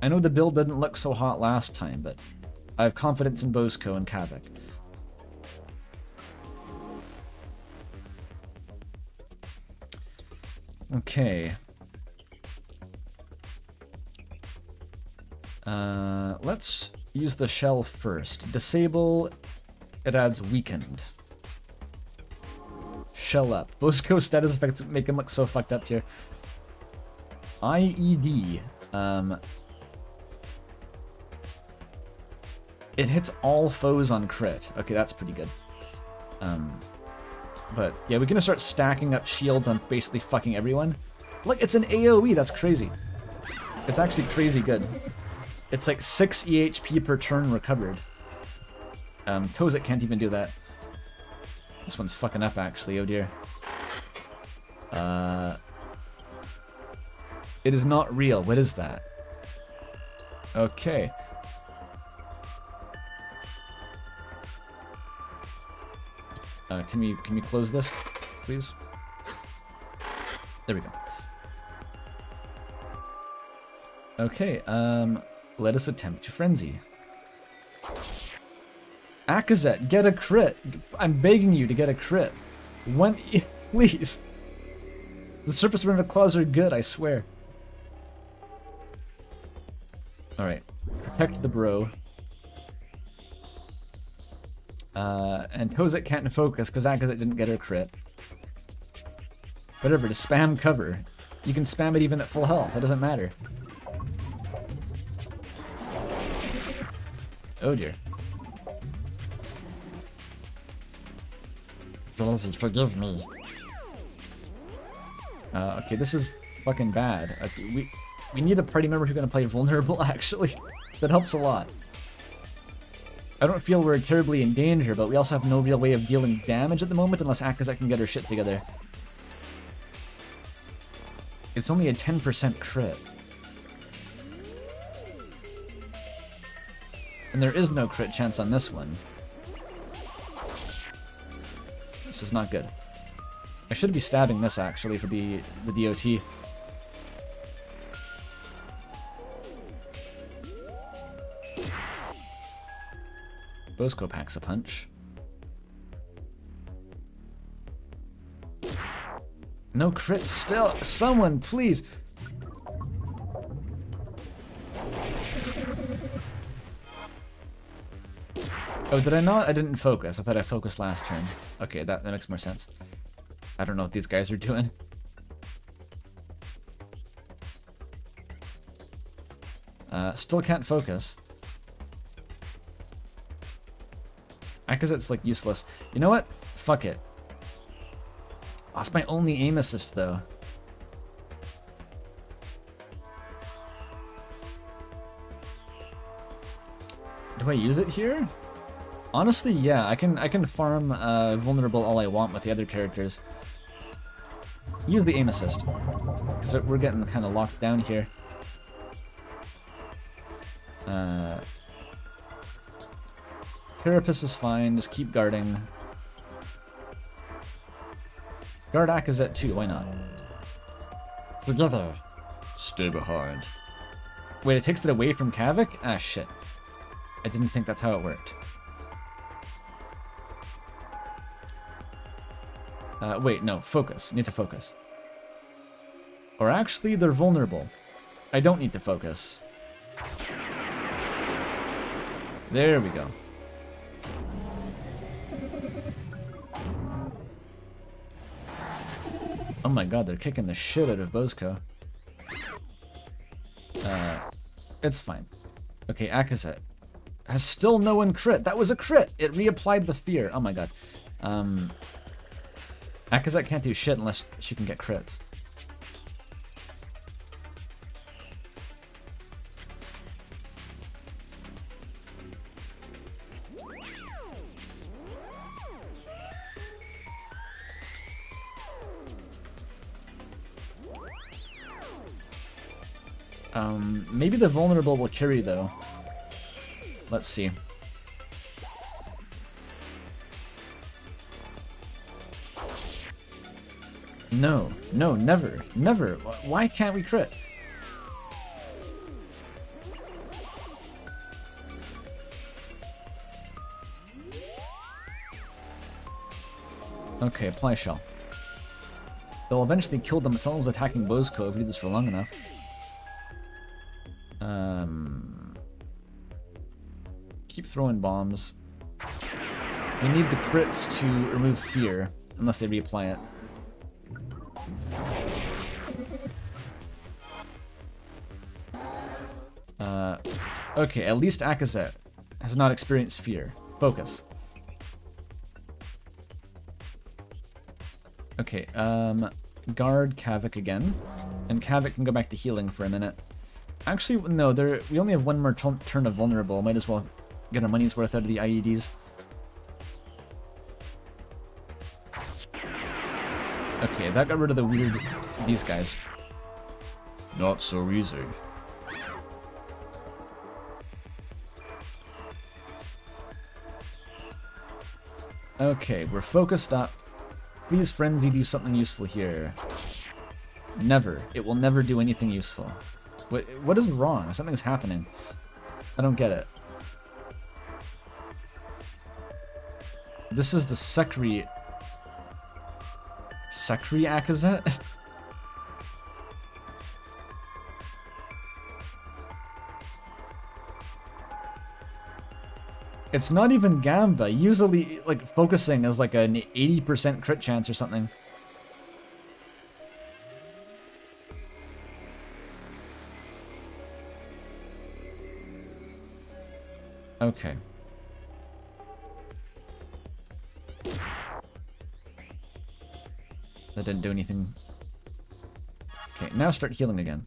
I know the build didn't look so hot last time, but I have confidence in Bosco and Kavik. Okay. Let's use the shell first. Disable, it adds weakened. Shell up. Bosco status effects make him look so fucked up here. IED. It hits all foes on crit. Okay, that's pretty good. But yeah, we're gonna start stacking up shields on basically fucking everyone. Look, it's an AoE, that's crazy. It's actually crazy good. It's like 6 EHP per turn recovered. Tozik can't even do that. This one's fucking up actually, oh dear. It is not real, what is that? Okay. Can we close this, please? There we go. Okay, let us attempt to frenzy. Akazet, get a crit. I'm begging you to get a crit. One, please. The surface render claws are good, I swear. Alright, protect the bro. And Tozik can't focus because Akazet didn't get her crit. Whatever, to spam cover. You can spam it even at full health, it doesn't matter. Oh dear. Velzy, forgive me. Okay, this is fucking bad. Okay, we need a party member who's gonna play vulnerable, actually. That helps a lot. I don't feel we're terribly in danger, but we also have no real way of dealing damage at the moment unless Akazet can get her shit together. It's only a 10% crit. And there is no crit chance on this one. This is not good. I should be stabbing this actually for the DOT. Bosco packs a punch. No crits still. Someone, please. Oh, did I not? I didn't focus. I thought I focused last turn. Okay, that makes more sense. I don't know what these guys are doing. Still can't focus. Because it's like useless. You know what? Fuck it. Oh, it's my only aim assist though. Do I use it here? Honestly, yeah. I can farm vulnerable all I want with the other characters. Use the aim assist because we're getting kind of locked down here. Carapace is fine, just keep guarding. Guard Akazet too, why not? Together. Stay behind. Wait, it takes it away from Kavik? Ah, shit. I didn't think that's how it worked. Wait, no, focus. Need to focus. Or actually, they're vulnerable. I don't need to focus. There we go. Oh my god, they're kicking the shit out of Bozko. It's fine. Okay, Akazet has still no one crit. That was a crit! It reapplied the fear. Oh my god. Akazet can't do shit unless she can get crits. Maybe the vulnerable will carry though. Let's see. No, no, never, never. Why can't we crit? Okay, apply shell. They'll eventually kill themselves attacking Bozko if we do this for long enough. Keep throwing bombs. We need the crits to remove fear, unless they reapply it. Okay, at least Akazet has not experienced fear. Focus. Okay, guard Kavik again. And Kavik can go back to healing for a minute. Actually, no, we only have one more turn of vulnerable. Might as well get our money's worth out of the IEDs. Okay, that got rid of the weird... these guys. Not so easy. Okay, we're focused up. Please, friendly, do something useful here. Never. It will never do anything useful. What is wrong? Something's happening. I don't get it. This is the Sekri Akazet? It's not even Gamba. Usually, like, focusing is like an 80% crit chance or something. Okay. That didn't do anything. Okay, now start healing again.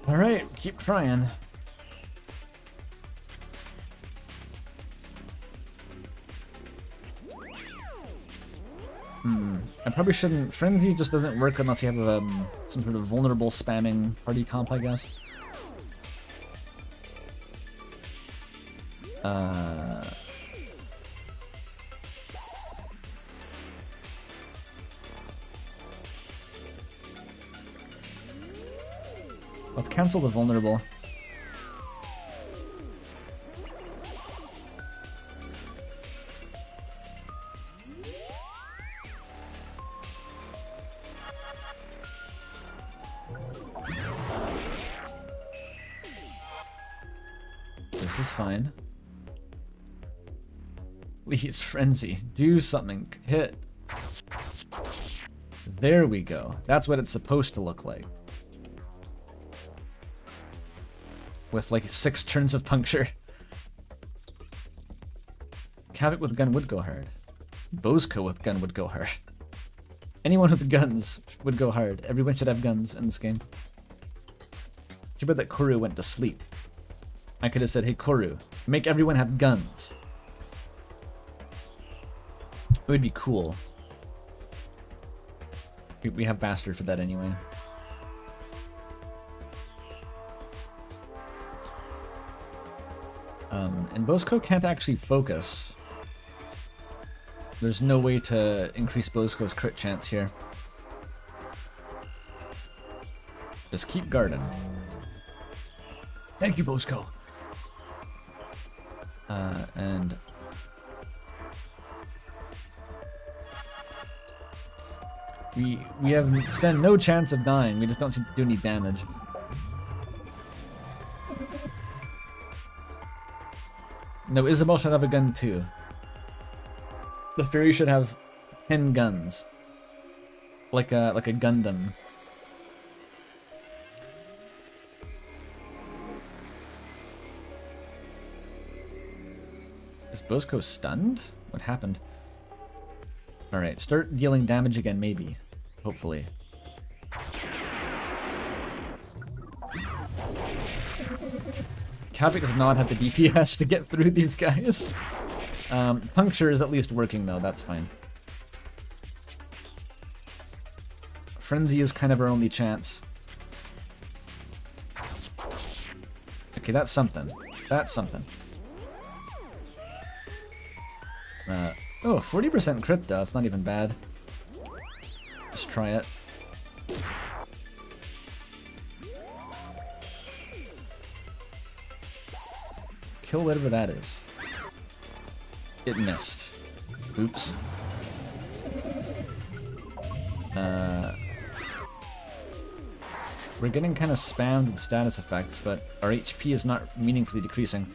Alright, keep trying. I probably shouldn't... Frenzy just doesn't work unless you have some sort of vulnerable spamming party comp, I guess. Let's cancel the vulnerable. This is fine. Please, Frenzy, do something. Hit. There we go. That's what it's supposed to look like. With like 6 turns of puncture. Kavik with gun would go hard. Bozko with gun would go hard. Anyone with guns would go hard. Everyone should have guns in this game. Too bad that Corru went to sleep. I could have said, hey Corru, make everyone have guns. It would be cool. We have Bastard for that anyway. And Bosco can't actually focus. There's no way to increase Bosco's crit chance here. Just keep guarding. Thank you, Bosco. And we stand no chance of dying. We just don't seem to do any damage. No, Isabel should have a gun too. The Fury should have 10 guns. Like a Gundam. Is Bosco stunned? What happened? Alright, start dealing damage again, maybe. Hopefully. Kavik does not have the DPS to get through these guys. Puncture is at least working though, that's fine. Frenzy is kind of our only chance. Okay, that's something. That's something. Oh, 40% crit though, it's not even bad. Just try it. Kill whatever that is. It missed. Oops. We're getting kind of spammed with status effects, but our HP is not meaningfully decreasing.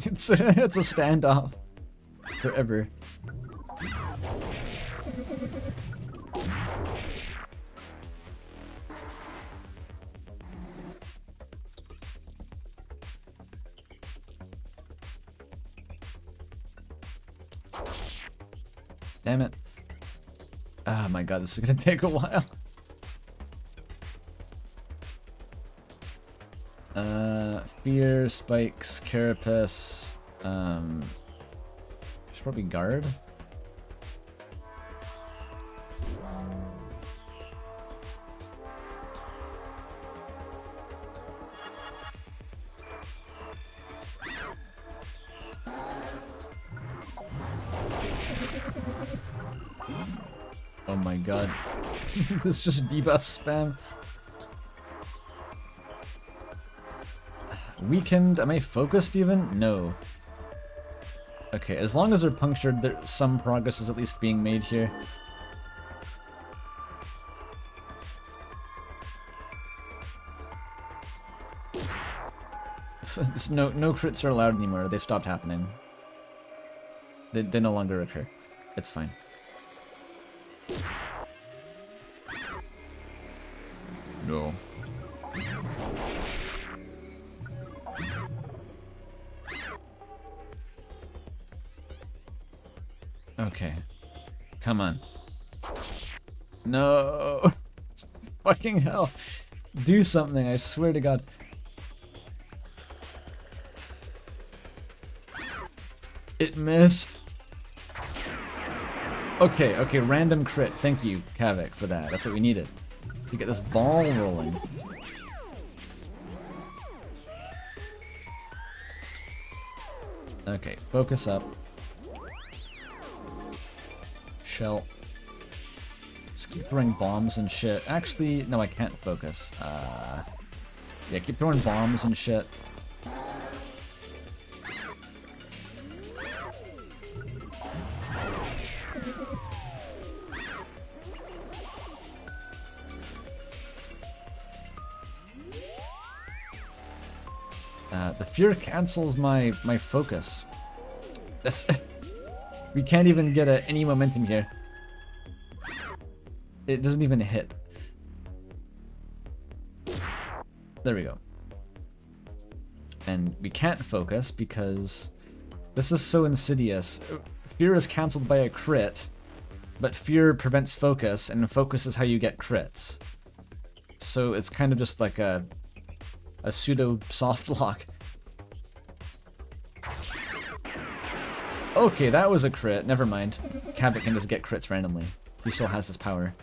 It's a standoff. Forever. Damn it. Oh my god, this is gonna take a while. Fear, spikes, carapace, should probably guard. Oh my god. This is just debuff spam. Weakened? Am I focused even? No. Okay, as long as they're punctured, some progress is at least being made here. No crits are allowed anymore. They've stopped happening. They no longer occur. It's fine. No. Okay. Come on. No. Fucking hell. Do something, I swear to god. It missed. Okay, okay, random crit. Thank you, Kavik, for that. That's what we needed. To get this ball rolling. Okay, focus up. Shell. Just keep throwing bombs and shit. Actually, no, I can't focus. Yeah, keep throwing bombs and shit. The fear cancels my focus. This we can't even get any momentum here. It doesn't even hit. There we go. And we can't focus because this is so insidious. Fear is cancelled by a crit, but fear prevents focus, and focus is how you get crits. So it's kind of just like a pseudo soft lock. Okay, that was a crit. Never mind. Kavik can just get crits randomly. He still has his power.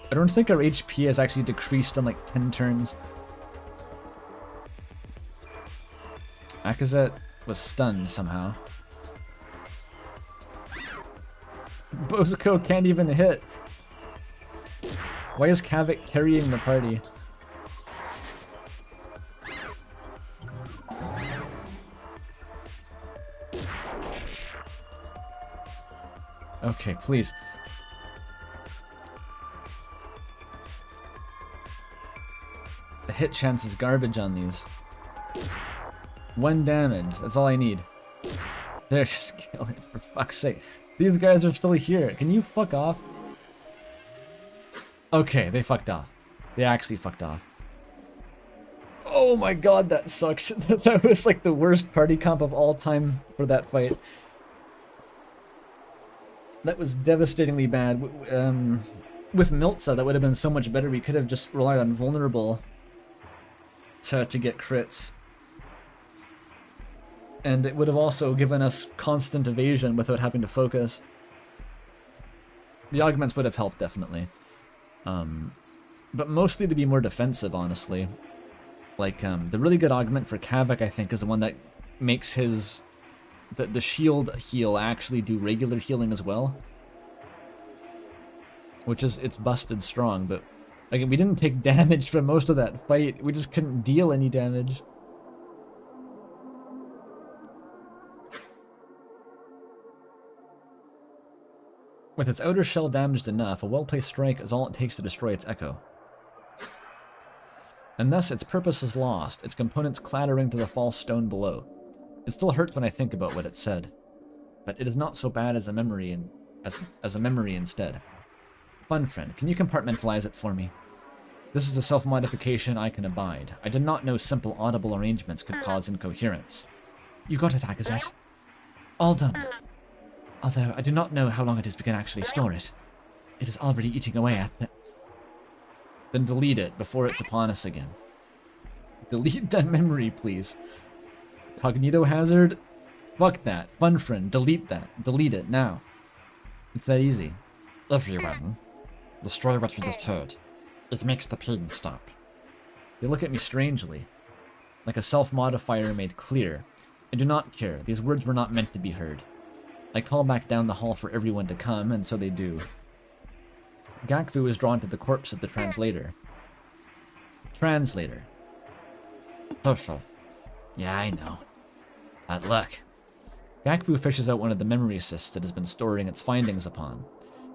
I don't think our HP has actually decreased on like 10 turns. Akazet was stunned somehow. Bozuko can't even hit. Why is Kavik carrying the party? Okay, please. The hit chance is garbage on these. 1 damage, that's all I need. They're just killing, for fuck's sake. These guys are still here. Can you fuck off? Okay, they fucked off. They actually fucked off. Oh my god, that sucks. That was like the worst party comp of all time for that fight. That was devastatingly bad. With Miltza, that would have been so much better. We could have just relied on Vulnerable to get crits. And it would have also given us constant evasion without having to focus. The augments would have helped, definitely. But mostly to be more defensive, honestly. Like, the really good augment for Kavik, I think, is the one that makes his... The shield heal actually do regular healing as well. Which is, it's busted strong, but... Like, we didn't take damage from most of that fight. We just couldn't deal any damage. With its outer shell damaged enough, a well-placed strike is all it takes to destroy its echo. And thus its purpose is lost, its components clattering to the false stone below. It still hurts when I think about what it said, but it is not so bad as a memory as a memory instead. Fun friend, can you compartmentalize it for me? This is a self-modification I can abide. I did not know simple audible arrangements could cause incoherence. You got it, Akazet. All done. Although I do not know how long it is we can actually store it. It is already eating away at the... Then delete it before it's upon us again. Delete that memory, please. Cognito hazard? Fuck that. Fun friend, delete that. Delete it, now. It's that easy. Everyone, destroy what you just heard. It makes the pain stop. They look at me strangely. Like a self-modifier made clear. I do not care. These words were not meant to be heard. I call back down the hall for everyone to come, and so they do. Gakfu is drawn to the corpse of the translator. Translator. Careful. Yeah, I know. But look. Gakfu fishes out one of the memory cysts it has been storing its findings upon.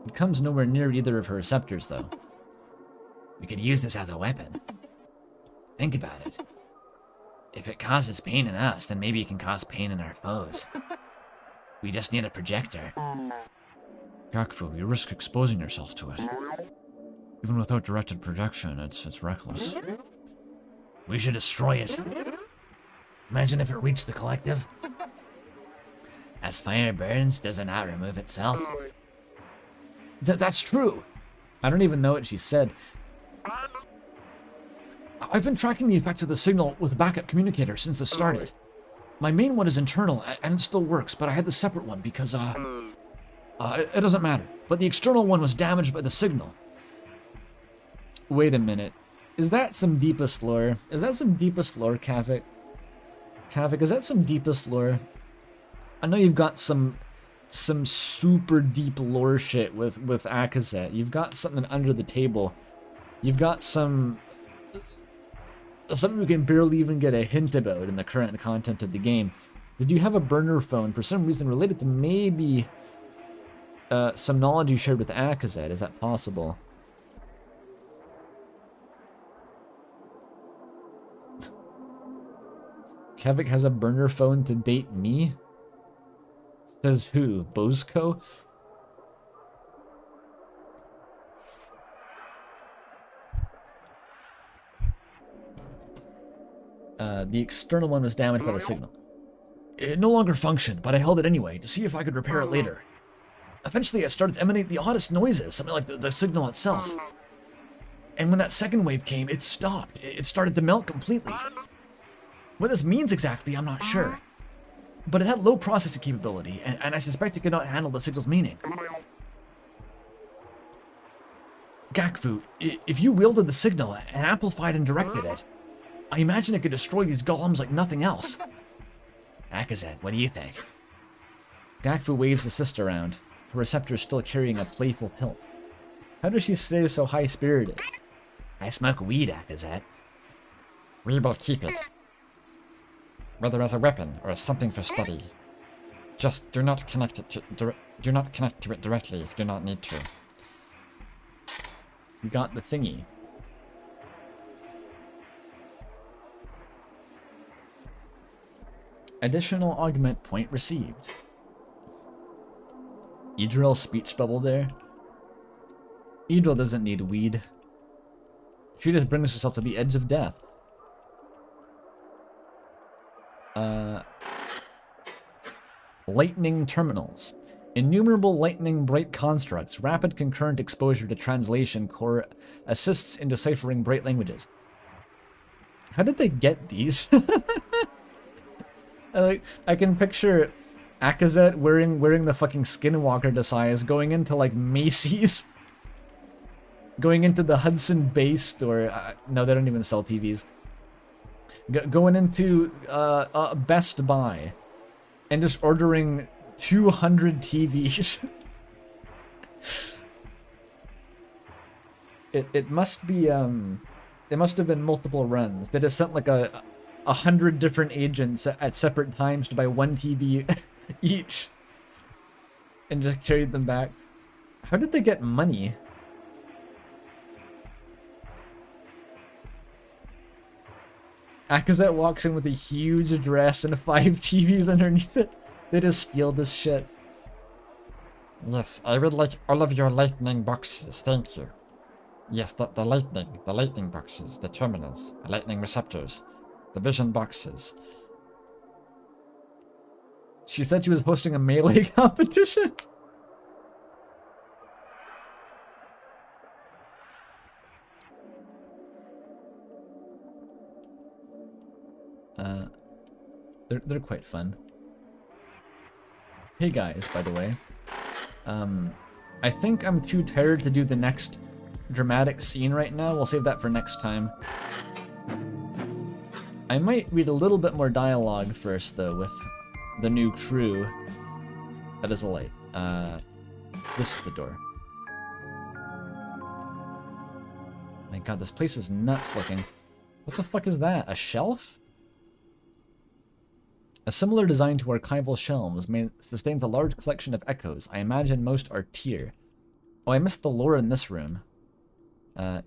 It comes nowhere near either of her receptors, though. We could use this as a weapon. Think about it. If it causes pain in us, then maybe it can cause pain in our foes. We just need a projector. Gakfu, you risk exposing yourself to it. Even without directed projection, it's reckless. We should destroy it. Imagine if it reached the collective. As fire burns, does it not remove itself? That's true! I don't even know what she said. I've been tracking the effects of the signal with a backup communicator since it started. My main one is internal, and it still works, but I had the separate one because, it doesn't matter. But the external one was damaged by the signal. Wait a minute. Is that some deepest lore? Is that some deepest lore, Kavik? Kavik, is that some deepest lore? I know you've got some super deep lore shit with Akazet. You've got something under the table. You've got something we can barely even get a hint about in the current content of the game. Did you have a burner phone for some reason related to maybe some knowledge you shared with Akazet? Is that possible? Kavik has a burner phone to date me? Says who? Bozko? The external one was damaged by the signal. It no longer functioned, but I held it anyway to see if I could repair it later. Eventually, it started to emanate the oddest noises, something like the signal itself. And when that second wave came, it stopped. It started to melt completely. What this means exactly, I'm not sure. But it had low processing capability, and I suspect it could not handle the signal's meaning. Gakfu, if you wielded the signal and amplified and directed it, I imagine it could destroy these golems like nothing else. Akazet, what do you think? Gakfu waves the cyst around, her receptors still carrying a playful tilt. How does she stay so high-spirited? I smoke weed, Akazet. We will keep it. Whether as a weapon or as something for study. Just do not connect it to it directly if you do not need to. You got the thingy. Additional augment point received. Idril's speech bubble there. Idril doesn't need weed. She just brings herself to the edge of death. Lightning terminals. Innumerable lightning bright constructs. Rapid concurrent exposure to translation core assists in deciphering bright languages. How did they get these? I can picture Akazet wearing the fucking skinwalker disguise, going into like Macy's, going into the Hudson Bay store. No, they don't even sell TVs. Going into Best Buy and just ordering 200 TVs. It must be it must have been multiple runs. They just sent like 100 different agents at separate times to buy one TV each and just carried them back. How did they get money? Akazet walks in with a huge dress and 5 TVs underneath it. They just steal this shit. Yes, I would like all of your lightning boxes, thank you. Yes, the lightning boxes, the terminals, the lightning receptors, the vision boxes. She said she was hosting a melee competition. They're quite fun. Hey guys, by the way. I think I'm too tired to do the next dramatic scene right now. We'll save that for next time. I might read a little bit more dialogue first, though, with the new crew. That is a light. This is the door. My god, this place is nuts looking. What the fuck is that? A shelf? A similar design to archival shelves sustains a large collection of echoes. I imagine most are tier. Oh, I missed the lore in this room.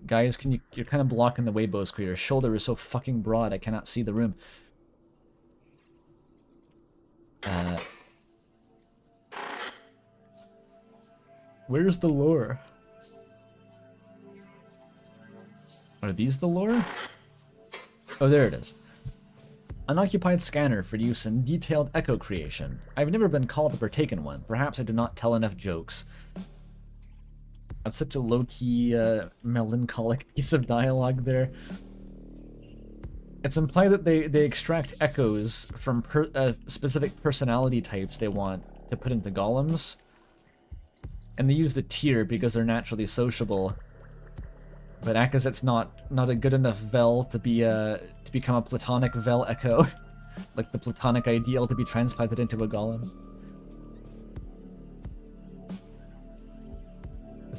Guys, you're kind of blocking the way, Bosco. Your shoulder is so fucking broad, I cannot see the room. Where's the lore? Are these the lore? Oh, there it is. Unoccupied scanner for use in detailed echo creation. I've never been called to partake in one. Perhaps I do not tell enough jokes. That's such a low-key, melancholic piece of dialogue there. It's implied that they extract echoes from specific personality types they want to put into golems. And they use the tier because they're naturally sociable. But Akazet's not a good enough Vel to be to become a platonic Vel echo, like the platonic ideal to be transplanted into a golem.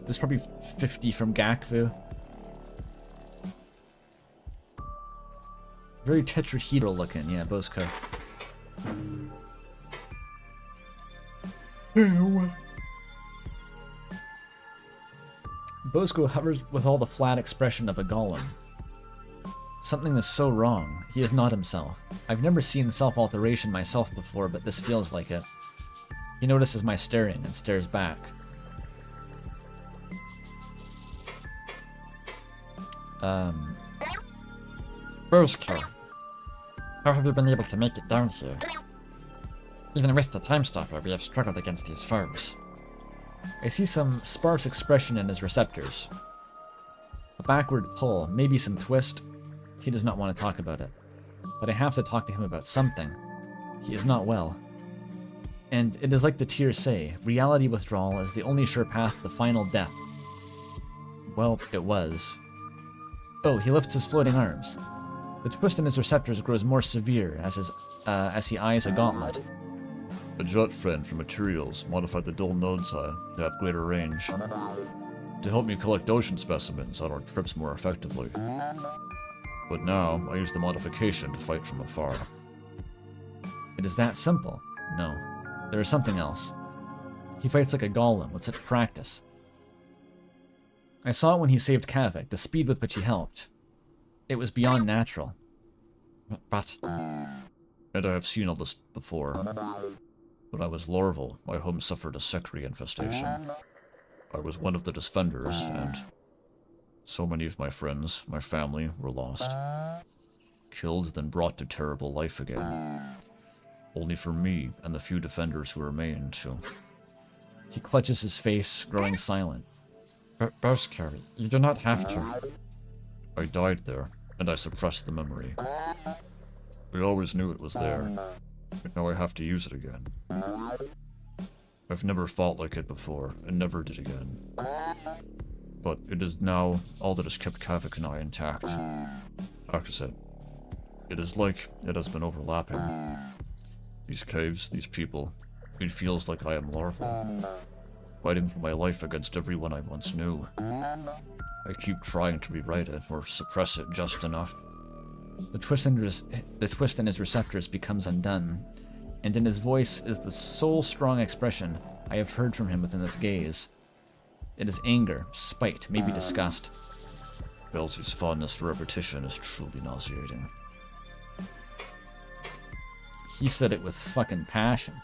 There's probably 50 from Gakfu. Very tetrahedral looking, yeah, Bosco. Bosco hovers with all the flat expression of a golem. Something is so wrong. He is not himself. I've never seen self-alteration myself before, but this feels like it. He notices my staring and stares back. Bosco, how have you been able to make it down here? Even with the time stopper, we have struggled against these foes. I see some sparse expression in his receptors. A backward pull, maybe some twist. He does not want to talk about it. But I have to talk to him about something. He is not well. And it is like the tears say, reality withdrawal is the only sure path to final death. Well, it was. Oh, he lifts his floating arms. The twist in his receptors grows more severe as he eyes a gauntlet. A jet friend for materials modified the dull nodes to have greater range. To help me collect ocean specimens on our trips more effectively. But now, I use the modification to fight from afar. It is that simple. No. There is something else. He fights like a golem with such practice. I saw it when he saved Kavik, the speed with which he helped. It was beyond natural. But... And I have seen all this before. When I was larval, my home suffered a secretary infestation. I was one of the defenders, and so many of my friends, my family, were lost. Killed, then brought to terrible life again. Only for me and the few defenders who remained to... He clutches his face, growing silent. Bosker, you do not have to. I died there, and I suppressed the memory. I always knew it was there, but now I have to use it again. I've never fought like it before, and never did again. But it is now all that has kept Kavik and I intact. Opposite. It is like it has been overlapping. These caves, these people, it feels like I am larval. Fighting for my life against everyone I once knew. I keep trying to rewrite it, or suppress it just enough. The twist in his receptors becomes undone, and in his voice is the sole strong expression I have heard from him within this gaze. It is anger, spite, maybe disgust. Elsie's fondness for repetition is truly nauseating. He said it with fucking passion.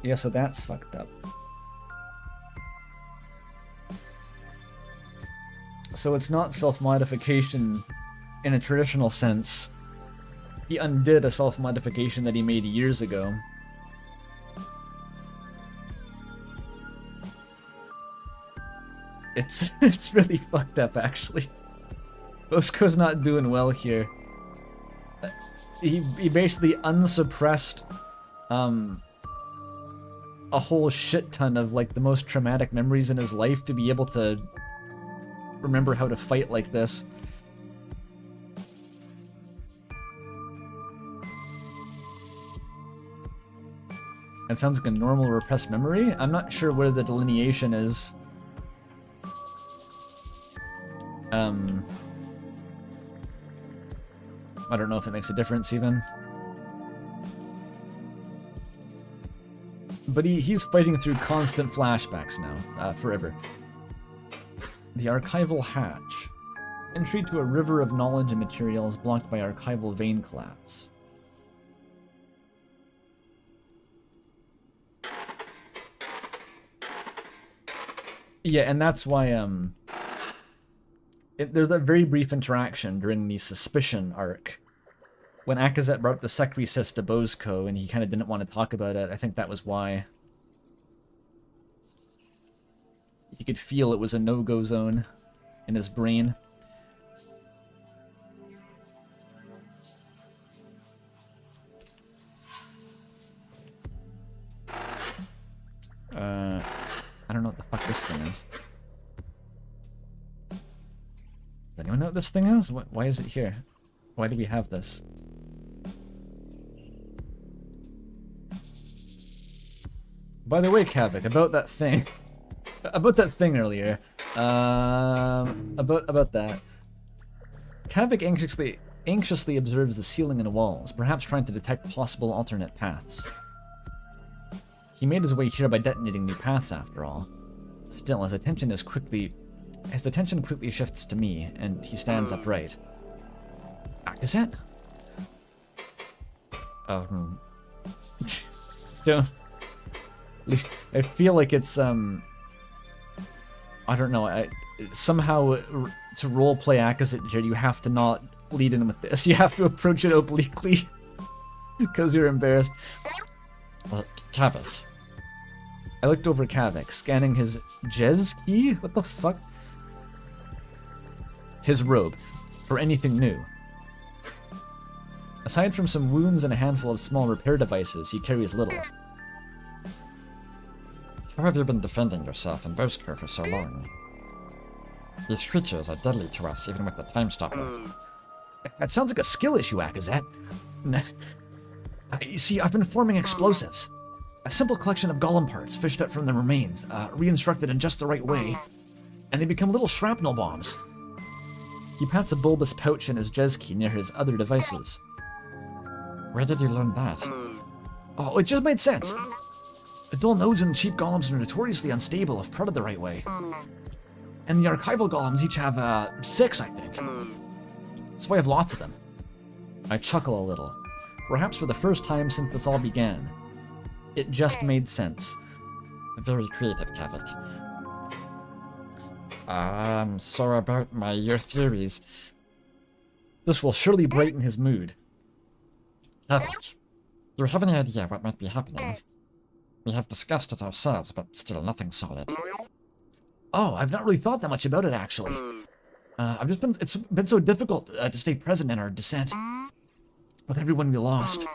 Yeah, so that's fucked up. So it's not self-modification in a traditional sense. He undid a self-modification that he made years ago. It's really fucked up, actually. Bosco's not doing well here. He basically unsuppressed a whole shit ton of like the most traumatic memories in his life to be able to remember how to fight like this. That sounds like a normal repressed memory. I'm not sure where the delineation is. I don't know if it makes a difference even. But he's fighting through constant flashbacks now, forever. The archival hatch. Entry to a river of knowledge and materials blocked by archival vein collapse. Yeah, and that's why, there's that very brief interaction during the Suspicion arc. When Akazet brought up the Sekrisis to Bosco and he kind of didn't want to talk about it, I think that was why. He could feel it was a no-go zone in his brain. I don't know what the fuck this thing is. Does anyone know what this thing is? Why is it here? Why do we have this? By the way, Kavik, about that thing. About that thing earlier. About that. Kavik anxiously observes the ceiling and walls, perhaps trying to detect possible alternate paths. He made his way here by detonating new paths after all. Still, his attention quickly shifts to me, and he stands upright. Akazet? Don't... I feel like it's, I don't know, somehow to roleplay Akazet here, you have to not lead in with this. You have to approach it obliquely. Because you're embarrassed. Kavik. I looked over Kavik, scanning his Jez key? What the fuck? His robe, for anything new. Aside from some wounds and a handful of small repair devices, he carries little. How have you been defending yourself in Bosker for so long? These creatures are deadly to us, even with the time stopper. That sounds like a skill issue, Akazet. You see, I've been forming explosives. A simple collection of golem parts fished out from the remains, reinstructed in just the right way, and they become little shrapnel bombs. He pats a bulbous pouch in his Jez key near his other devices. Where did you learn that? Oh, it just made sense. The dull nodes and cheap golems are notoriously unstable if prodded the right way. And the archival golems each have, 6, I think. That's why I have lots of them. I chuckle a little. Perhaps for the first time since this all began. It just made sense. Very creative, Kavik. So about your theories. This will surely brighten his mood. Kavik, do you have any idea what might be happening? We have discussed it ourselves, but still nothing solid. Oh, I've not really thought that much about it, actually. It's been so difficult to stay present in our descent. With everyone we lost.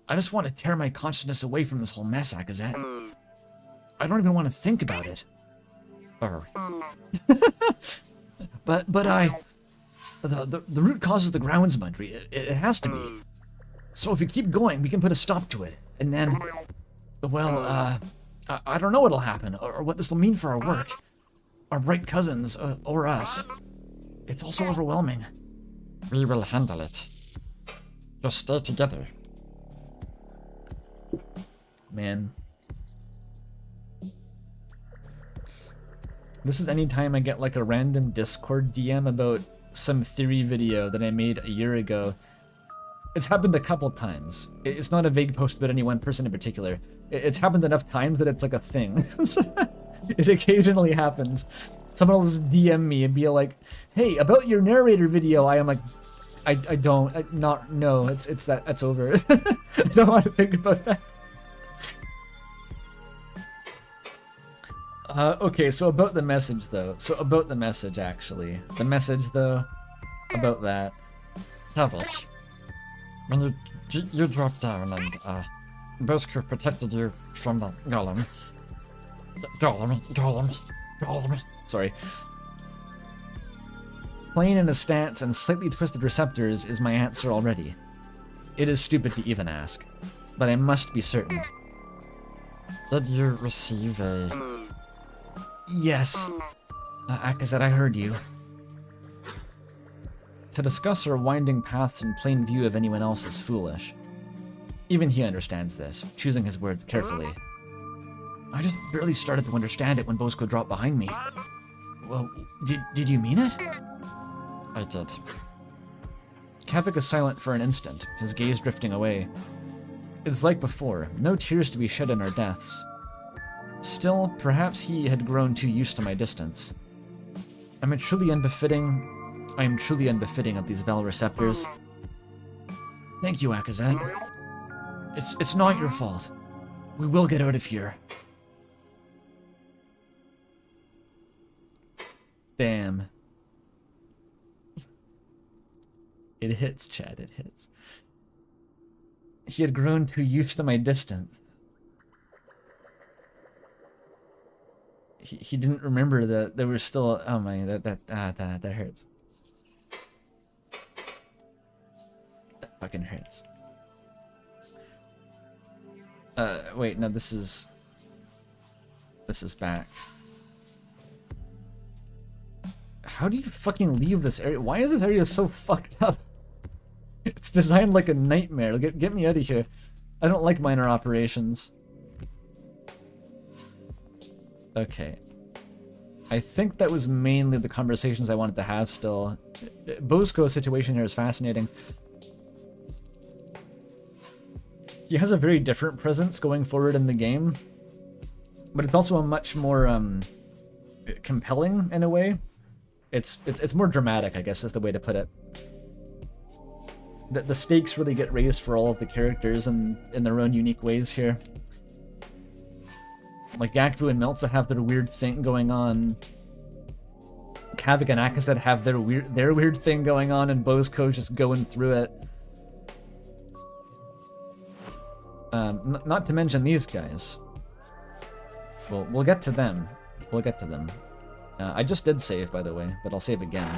I just want to tear my consciousness away from this whole mess, Akazet. I don't even want to think about it. Oh. but the root causes the groundsmundry. It has to be. So if we keep going, we can put a stop to it. And then, well, I don't know what'll happen, or what this will mean for our work. Our bright cousins, or us. It's all so overwhelming. We will handle it. Just stay together. Man. This is any time I get like a random Discord DM about some theory video that I made a year ago. It's happened a couple times. It's not a vague post about any one person in particular. It's happened enough times that it's like a thing. It occasionally happens. Someone will just DM me and be like, "Hey, about your narrator video," I am like, no, that's over. I don't want to think about that. Okay, so about the message, though. Actually. The message, though, about that. Kavik, when you dropped down and, Bosker protected you from the golem. Golem. Sorry. Plain in a stance and slightly twisted receptors is my answer already. It is stupid to even ask, but I must be certain. Did you receive a... Yes. Akazet, I heard you. To discuss our winding paths in plain view of anyone else is foolish. Even he understands this, choosing his words carefully. I just barely started to understand it when Bosco dropped behind me. Well, did you mean it? I did. Kavik is silent for an instant, his gaze drifting away. It's like before, no tears to be shed in our deaths. Still, perhaps he had grown too used to my distance. I am truly unbefitting of these Vel receptors. Thank you, Akazet. It's not your fault. We will get out of here. Damn. It hits, Chad, it hits. He had grown too used to my distance. He didn't remember that there was still... Oh my, that hurts. That fucking hurts. Wait, no, this is back. How do you fucking leave this area? Why is this area so fucked up? It's designed like a nightmare. Get me out of here. I don't like minor operations. Okay. I think that was mainly the conversations I wanted to have still. Bosco's situation here is fascinating. He has a very different presence going forward in the game, but it's also a much more compelling in a way. It's more dramatic, I guess is the way to put it. the stakes really get raised for all of the characters in their own unique ways here. Like Gakvu and Meltza have their weird thing going on. Kavik and Akaset have their weird thing going on, and Bozko just going through it. Not to mention these guys. We'll get to them. We'll get to them. I just did save, by the way, but I'll save again.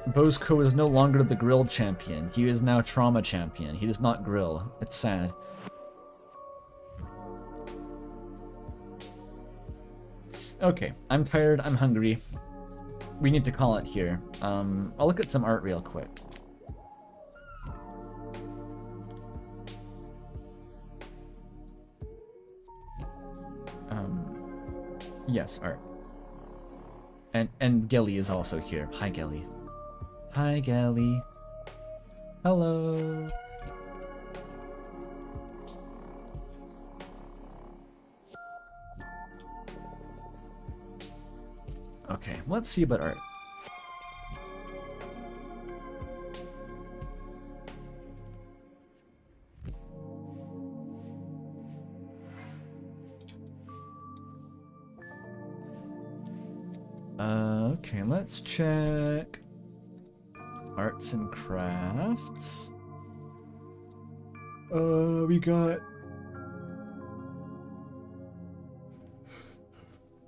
Bozko is no longer the grill champion. He is now trauma champion. He does not grill. It's sad. Okay, I'm tired. I'm hungry. We need to call it here. I'll look at some art real quick. Yes, art. And Gelly is also here. Hi, Gelly. Hi, Gelly. Hello. Okay, let's see about art. Okay, let's check arts and crafts. We got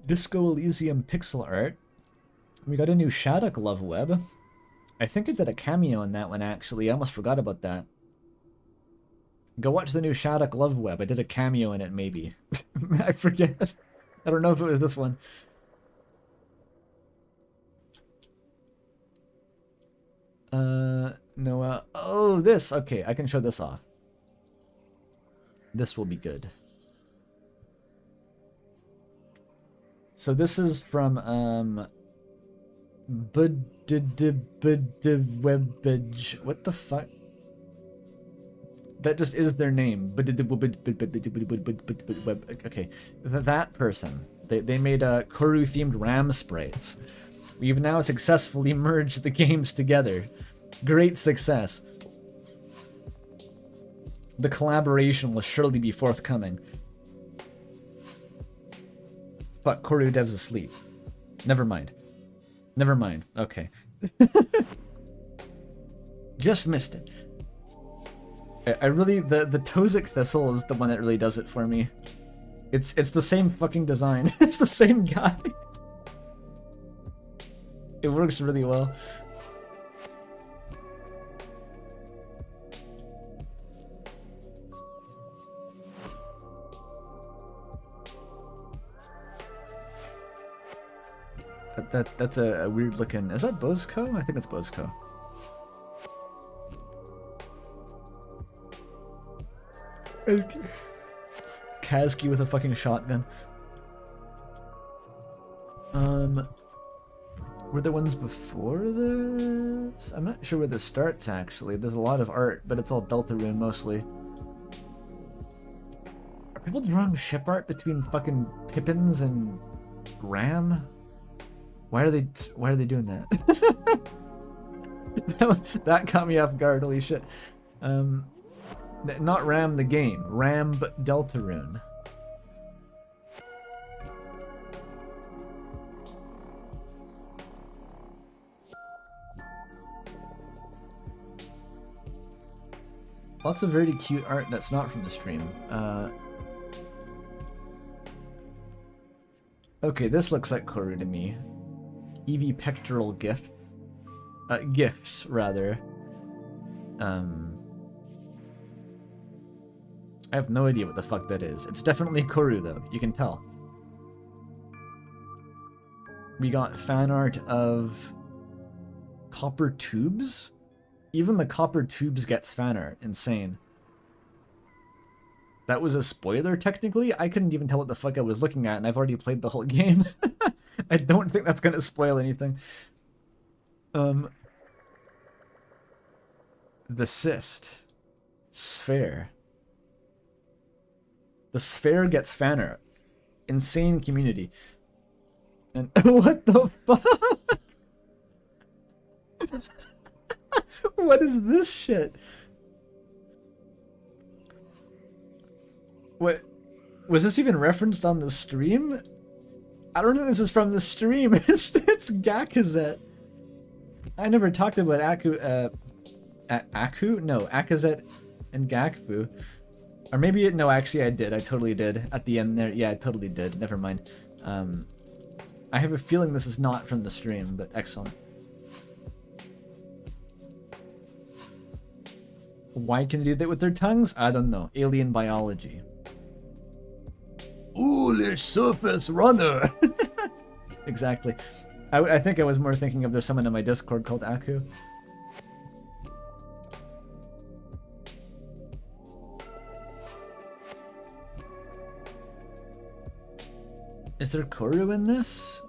Disco Elysium pixel art. We got a new Shattuck love web. I think I did a cameo in that one, actually. I almost forgot about that. Go watch the new Shattuck love web. I did a cameo in it, maybe. I forget. I don't know if it was this one. No, oh, this. Okay, I can show this off. This will be good. So this is from, Webbage. What the fuck? That just is their name. Okay, that person. They made corru-themed RAM sprites. We've now successfully merged the games together. Great success. The collaboration will surely be forthcoming. Fuck, Corru dev's asleep. Never mind. Never mind. Okay. Just missed it. I really, the Tozic Thistle is the one that really does it for me. It's the same fucking design. It's the same guy. It works really well. That's a weird looking. Is that Bozko? I think it's Bozko. Okay. Kazki with a fucking shotgun. Were there ones before this? I'm not sure where this starts, actually. There's a lot of art, but it's all Deltarune mostly. Are people drawing ship art between fucking Pippins and Ram? Why are they doing that? That caught me off guard, holy shit. Not Ram the game, Ram but Deltarune. Lots of very cute art that's not from the stream. Okay, this looks like Corru to me. Eevee pectoral gifts. Gifts, rather. I have no idea what the fuck that is. It's definitely Corru, though. You can tell. We got fan art of copper tubes. Even the copper tubes gets fan art. Insane. That was a spoiler, technically? I couldn't even tell what the fuck I was looking at, and I've already played the whole game. I don't think that's gonna spoil anything. The cyst. Sphere. The sphere gets fan art. Insane community. And what the fuck? What is this shit? What was this even referenced on the stream? I don't know if this is from the stream. It's Gakazet. I never talked about Aku? No, Akazet and Gakfu. Or maybe no, actually I did. I totally did. At the end there. Yeah, I totally did. Never mind. I have a feeling this is not from the stream, but excellent. Why can they do that with their tongues? I don't know. Alien biology. Ooh, there's surface runner. Exactly. I think I was more thinking of there's someone in my Discord called Aku. Is there corru in this?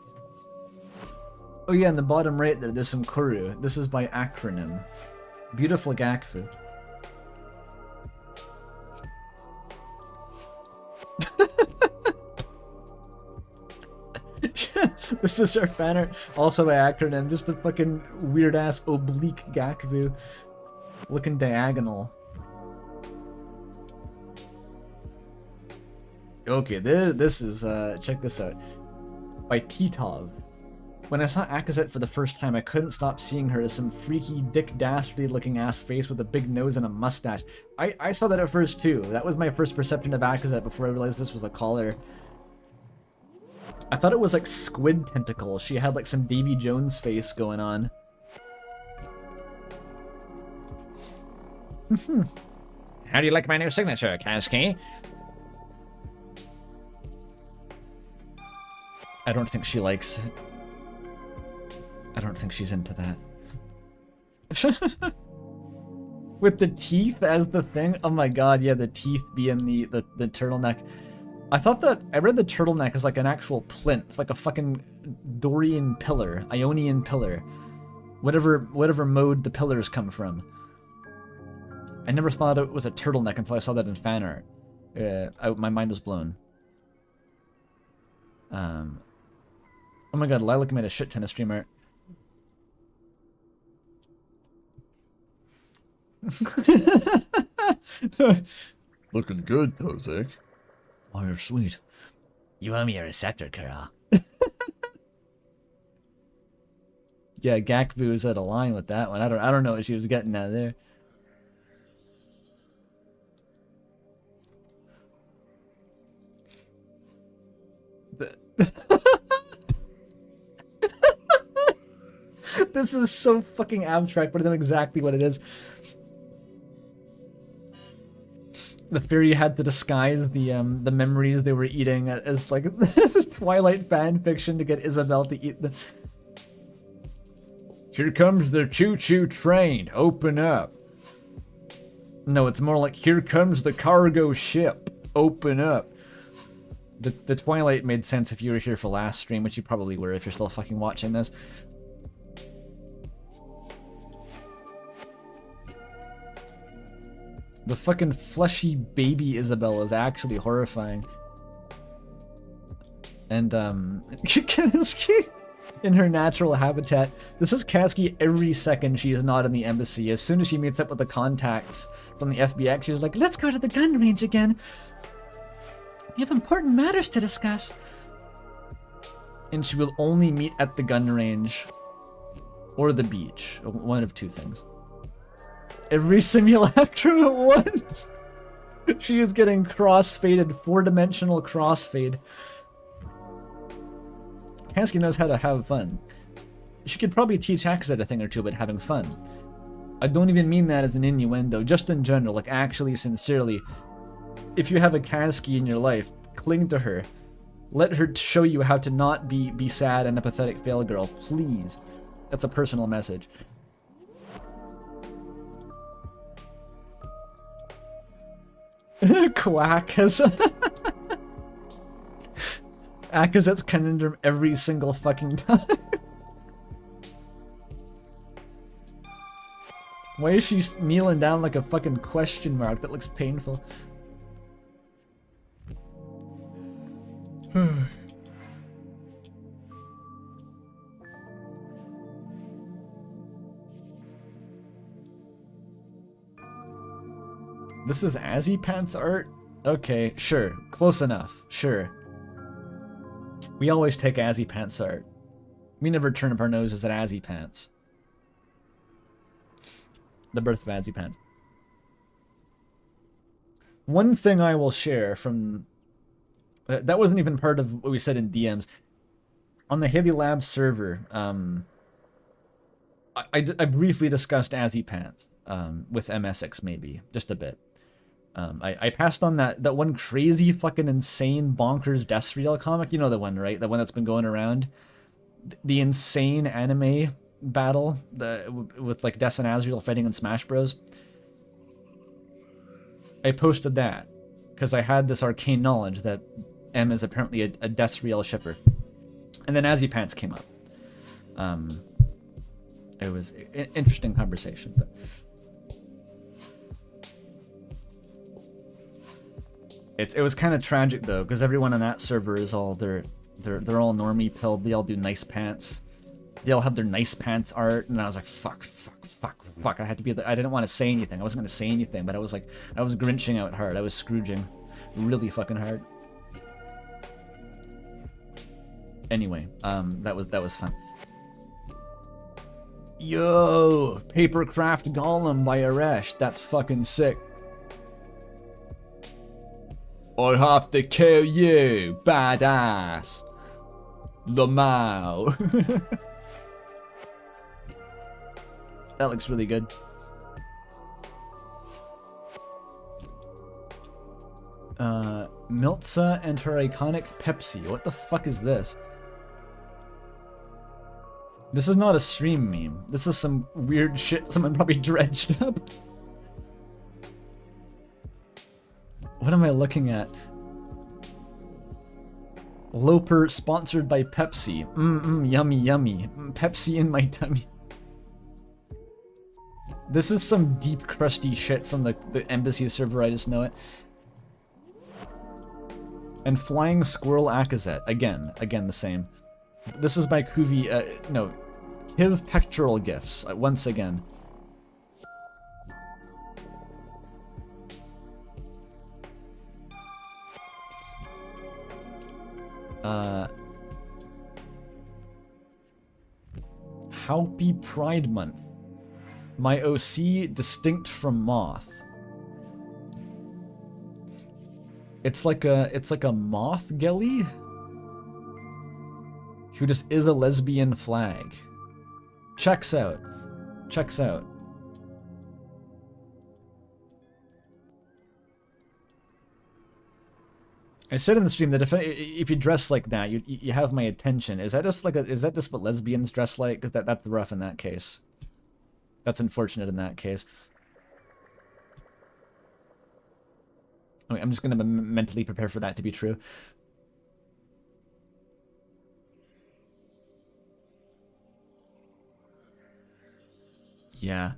Oh yeah, in the bottom right there's some corru. This is by acronym. Beautiful Gakfu. This is our fan art, also by acronym. Just a fucking weird ass oblique Gakfu looking diagonal. Okay, this is check this out. By Titov. When I saw Akazet for the first time, I couldn't stop seeing her as some freaky Dick Dastardly looking ass face with a big nose and a mustache. I saw that at first too. That was my first perception of Akazet before I realized this was a collar. I thought it was like squid tentacles. She had like some Davy Jones face going on. How do you like my new signature, Kasky? I don't think she likes it. I don't think she's into that. With the teeth as the thing? Oh my god, yeah, the teeth being the turtleneck. I thought that I read the turtleneck as like an actual plinth, like a fucking Dorian pillar, Ionian pillar. Whatever mode the pillars come from. I never thought it was a turtleneck until I saw that in fan art. My mind was blown. Oh my god, Lilac made a shit ton of stream art. Looking good, Tozek. Oh, you're sweet. You owe me a receptor, Kara. Yeah, Gakbu is out of line with that one. I don't know what she was getting at there. This is so fucking abstract, but I know exactly what it is. The fairy had to disguise the memories they were eating as like this Twilight fan fiction to get Isabel to eat the. Here comes the choo-choo train. Open up. No, it's more like here comes the cargo ship. Open up. The Twilight made sense if you were here for last stream, which you probably were if you're still fucking watching this. The fucking fleshy baby Isabel is actually horrifying. And, Kasky in her natural habitat. This is Kasky every second she is not in the embassy. As soon as she meets up with the contacts from the FBX, she's like, let's go to the gun range again. We have important matters to discuss. And she will only meet at the gun range or the beach. One of two things. Every simulacrum at once. She is getting crossfaded, 4-dimensional crossfade. Kasky knows how to have fun. She could probably teach Akazet a thing or two about having fun. I don't even mean that as an innuendo, just in general, like actually, sincerely. If you have a Kasky in your life, cling to her. Let her show you how to not be sad and a pathetic fail girl, please. That's a personal message. Quack has Akazet's conundrum every single fucking time. Why is she kneeling down like a fucking question mark? That looks painful. This is Azzy Pants art? Okay, sure. Close enough. Sure. We always take Azzy Pants art. We never turn up our noses at Azzy Pants. The birth of Azzy Pants. One thing I will share from... that wasn't even part of what we said in DMs. On the Heavy Labs server, I briefly discussed Azzy Pants with MSX maybe, just a bit. I passed on that one crazy fucking insane bonkers Deathreal comic. You know the one, right? The one that's been going around. The insane anime battle with like Des and Azrael fighting in Smash Bros. I posted that because I had this arcane knowledge that M is apparently a Deathreal shipper. And then Azzy Pants came up. It was an interesting conversation, but it was kind of tragic though, because everyone on that server is all they're all normie pilled. They all do nice pants. They all have their nice pants art, and I was like, fuck. I had to be. I didn't want to say anything. I wasn't gonna say anything, but I was grinching out hard. I was Scrooging, really fucking hard. Anyway, that was fun. Yo, Papercraft Golem by Aresh. That's fucking sick. I have to kill you, badass. Lamau. That looks really good. Miltza and her iconic Pepsi. What the fuck is this? This is not a stream meme. This is some weird shit someone probably dredged up. What am I looking at? Loper sponsored by Pepsi. Yummy, yummy. Pepsi in my tummy. This is some deep, crusty shit from the embassy server, I just know it. And Flying Squirrel Akazet. Again the same. This is by Kuvi, no. Kiv Pectoral Gifts, once again. Happy Pride Month. My OC distinct from Moth. It's like a moth gelly who just is a lesbian flag. Checks out. I said in the stream that if you dress like that, you have my attention. Is that just what lesbians dress like? Because that's rough in that case. That's unfortunate in that case. I mean, I'm just gonna mentally prepare for that to be true. Yeah.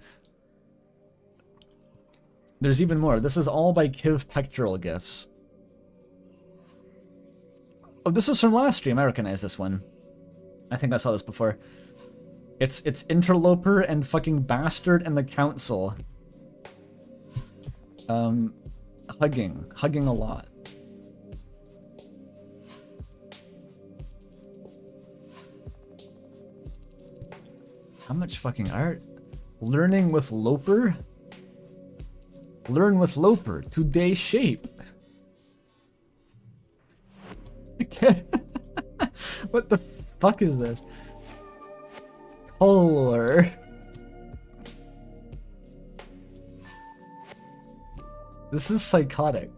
There's even more. This is all by Kiv Pectoral Gifts. Oh, this is from last stream. I recognize this one. I think I saw this before. It's Interloper and fucking Bastard and the Council. Hugging a lot. How much fucking art? Learning with Loper? Learn with Loper. Today's shape. What the fuck is this? Color. This is psychotic.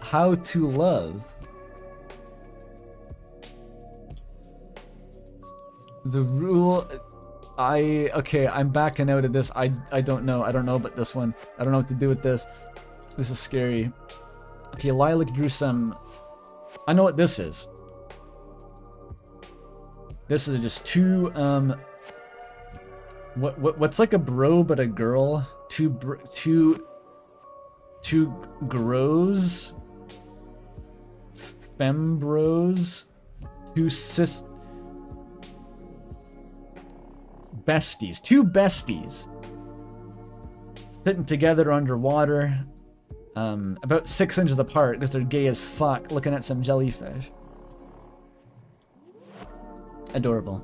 How to love. The rule. Okay, I'm backing out of this. I don't know. I don't know about this one. I don't know what to do with this. This is scary. Okay, Lilac drew some. I know what this is. This is just two what's like a bro but a girl? Two grows, fembros, two besties, two besties. fitting together underwater, about 6 inches apart because they're gay as fuck, looking at some jellyfish. Adorable.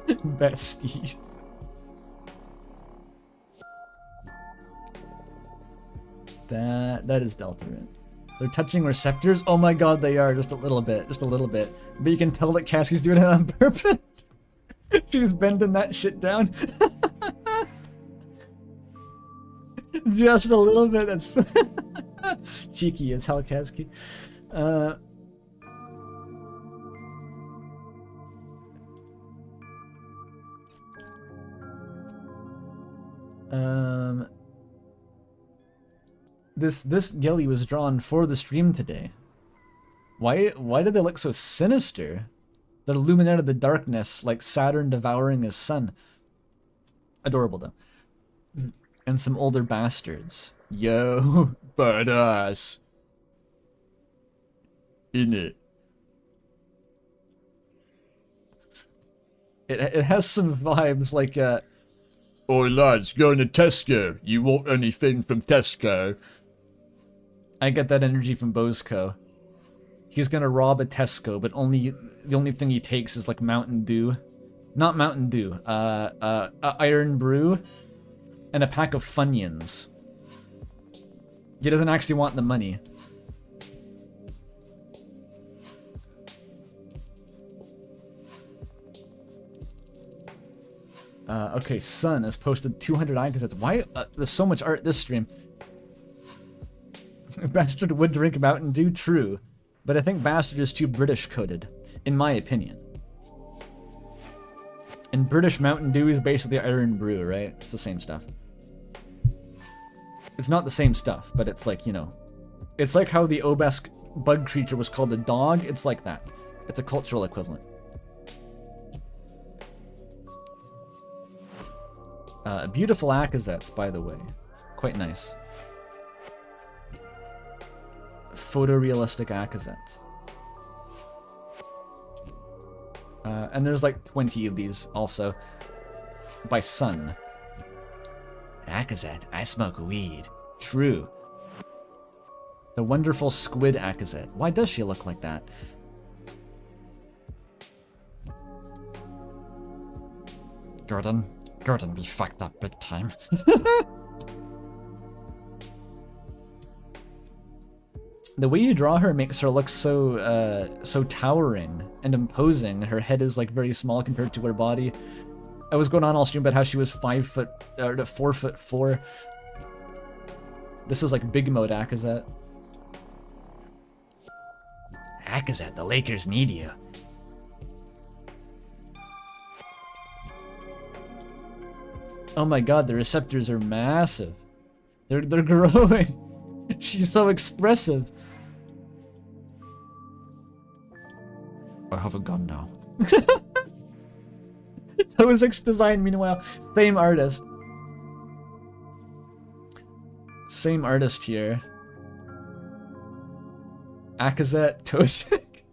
Besties. That is Deltarune. They're touching receptors? Oh my god, they are, just a little bit. But you can tell that Cassie's doing it on purpose. She's bending that shit down. Just a little bit, that's cheeky as hell, Kasky. This Gilly was drawn for the stream today. Why do they look so sinister? They're looming out of the darkness like Saturn devouring his sun. Adorable though. And some older bastards. Yo, badass. In it. It has some vibes like oi lads, going to Tesco. You want anything from Tesco? I get that energy from Bosco. He's gonna rob a Tesco, but the only thing he takes is like Mountain Dew. Not Mountain Dew. Iron Brew. And a pack of Funyuns. He doesn't actually want the money. Okay, Sun has posted 200 icons. Why? There's so much art this stream. Bastard would drink Mountain Dew, true. But I think Bastard is too British coded, in my opinion. And British Mountain Dew is basically Iron Brew, right? It's the same stuff. It's not the same stuff, but it's like, you know. It's like how the Obesk bug creature was called a dog. It's like that. It's a cultural equivalent. Beautiful Akazets, by the way. Quite nice. Photorealistic Akazets. And there's like 20 of these also. By Sun. Akazet, I smoke weed. True. The wonderful squid Akazet. Why does she look like that? Gordon, we fucked up big time. The way you draw her makes her look so so towering and imposing. Her head is like very small compared to her body. I was going on all stream about how she was 4'4". This is like big mode Akazet. Akazet, the Lakers need you. Oh my god, the receptors are massive. They're growing. She's so expressive. I have a gun now. Tozik's design, meanwhile, same artist. Same artist here. Akazet, Tozik.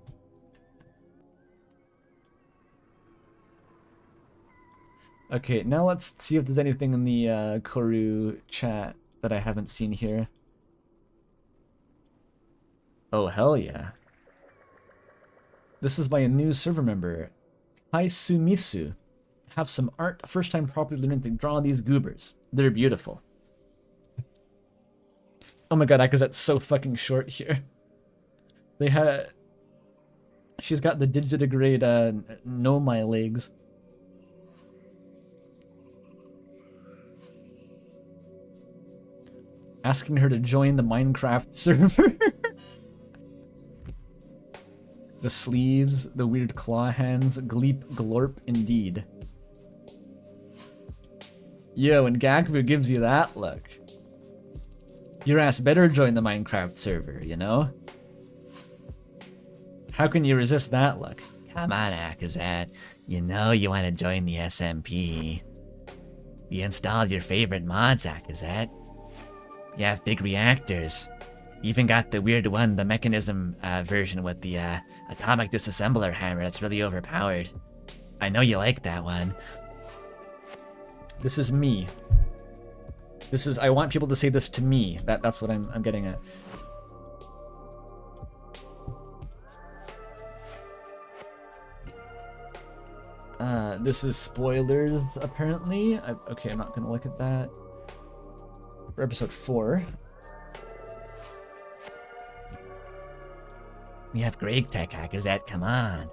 Okay, now let's see if there's anything in the Corru chat that I haven't seen here. Oh, hell yeah. This is by a new server member, Kaisumisu. Have some art. First time properly learning to draw these goobers. They're beautiful. Oh my god, Akazet's so fucking short here. They had... She's got the digitigrade Nomai legs. Asking her to join the Minecraft server. The sleeves, the weird claw hands, gleep glorp indeed. Yo, and Gakbu gives you that look. Your ass better join the Minecraft server, you know? How can you resist that look? Come on, Akazet. You know you want to join the SMP. You installed your favorite mods, Akazet. You have big reactors. You even got the weird one, the mechanism version with the atomic disassembler hammer that's really overpowered. I know you like that one. This is me. This is, I want people to say this to me. That's what I'm getting at. This is spoilers, apparently. Okay, I'm not gonna look at that. For episode 4. We have Greg Tech Gazette, come on.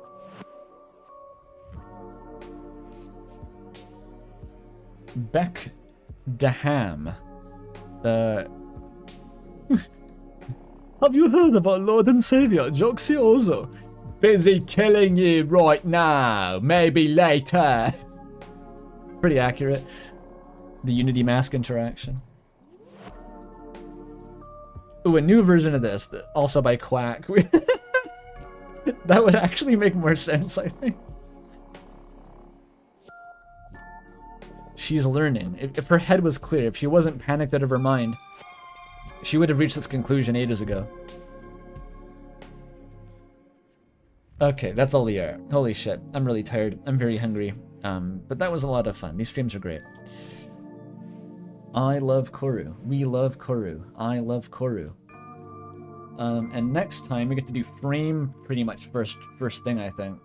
Beck Daham. Have you heard about Lord and Savior Joxioso? Busy killing you right now. Maybe later. Pretty accurate. The Unity Mask interaction. Ooh, a new version of this, also by Quack. That would actually make more sense, I think. She's learning. If her head was clear, if she wasn't panicked out of her mind, she would have reached this conclusion ages ago. Okay, that's all the air. Holy shit, I'm really tired. I'm very hungry. But that was a lot of fun. These streams are great. I love Corru. We love Corru. I love Corru. And next time we get to do frame pretty much first thing, I think.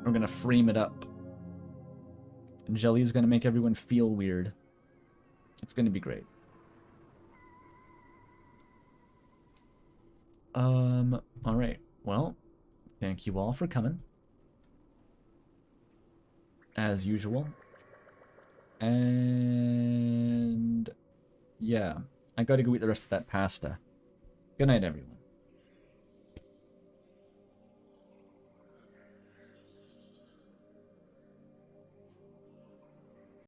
We're gonna frame it up. And Jelly's gonna make everyone feel weird. It's gonna be great. Alright. Well, thank you all for coming. As usual. And yeah, I gotta go eat the rest of that pasta. Good night, everyone.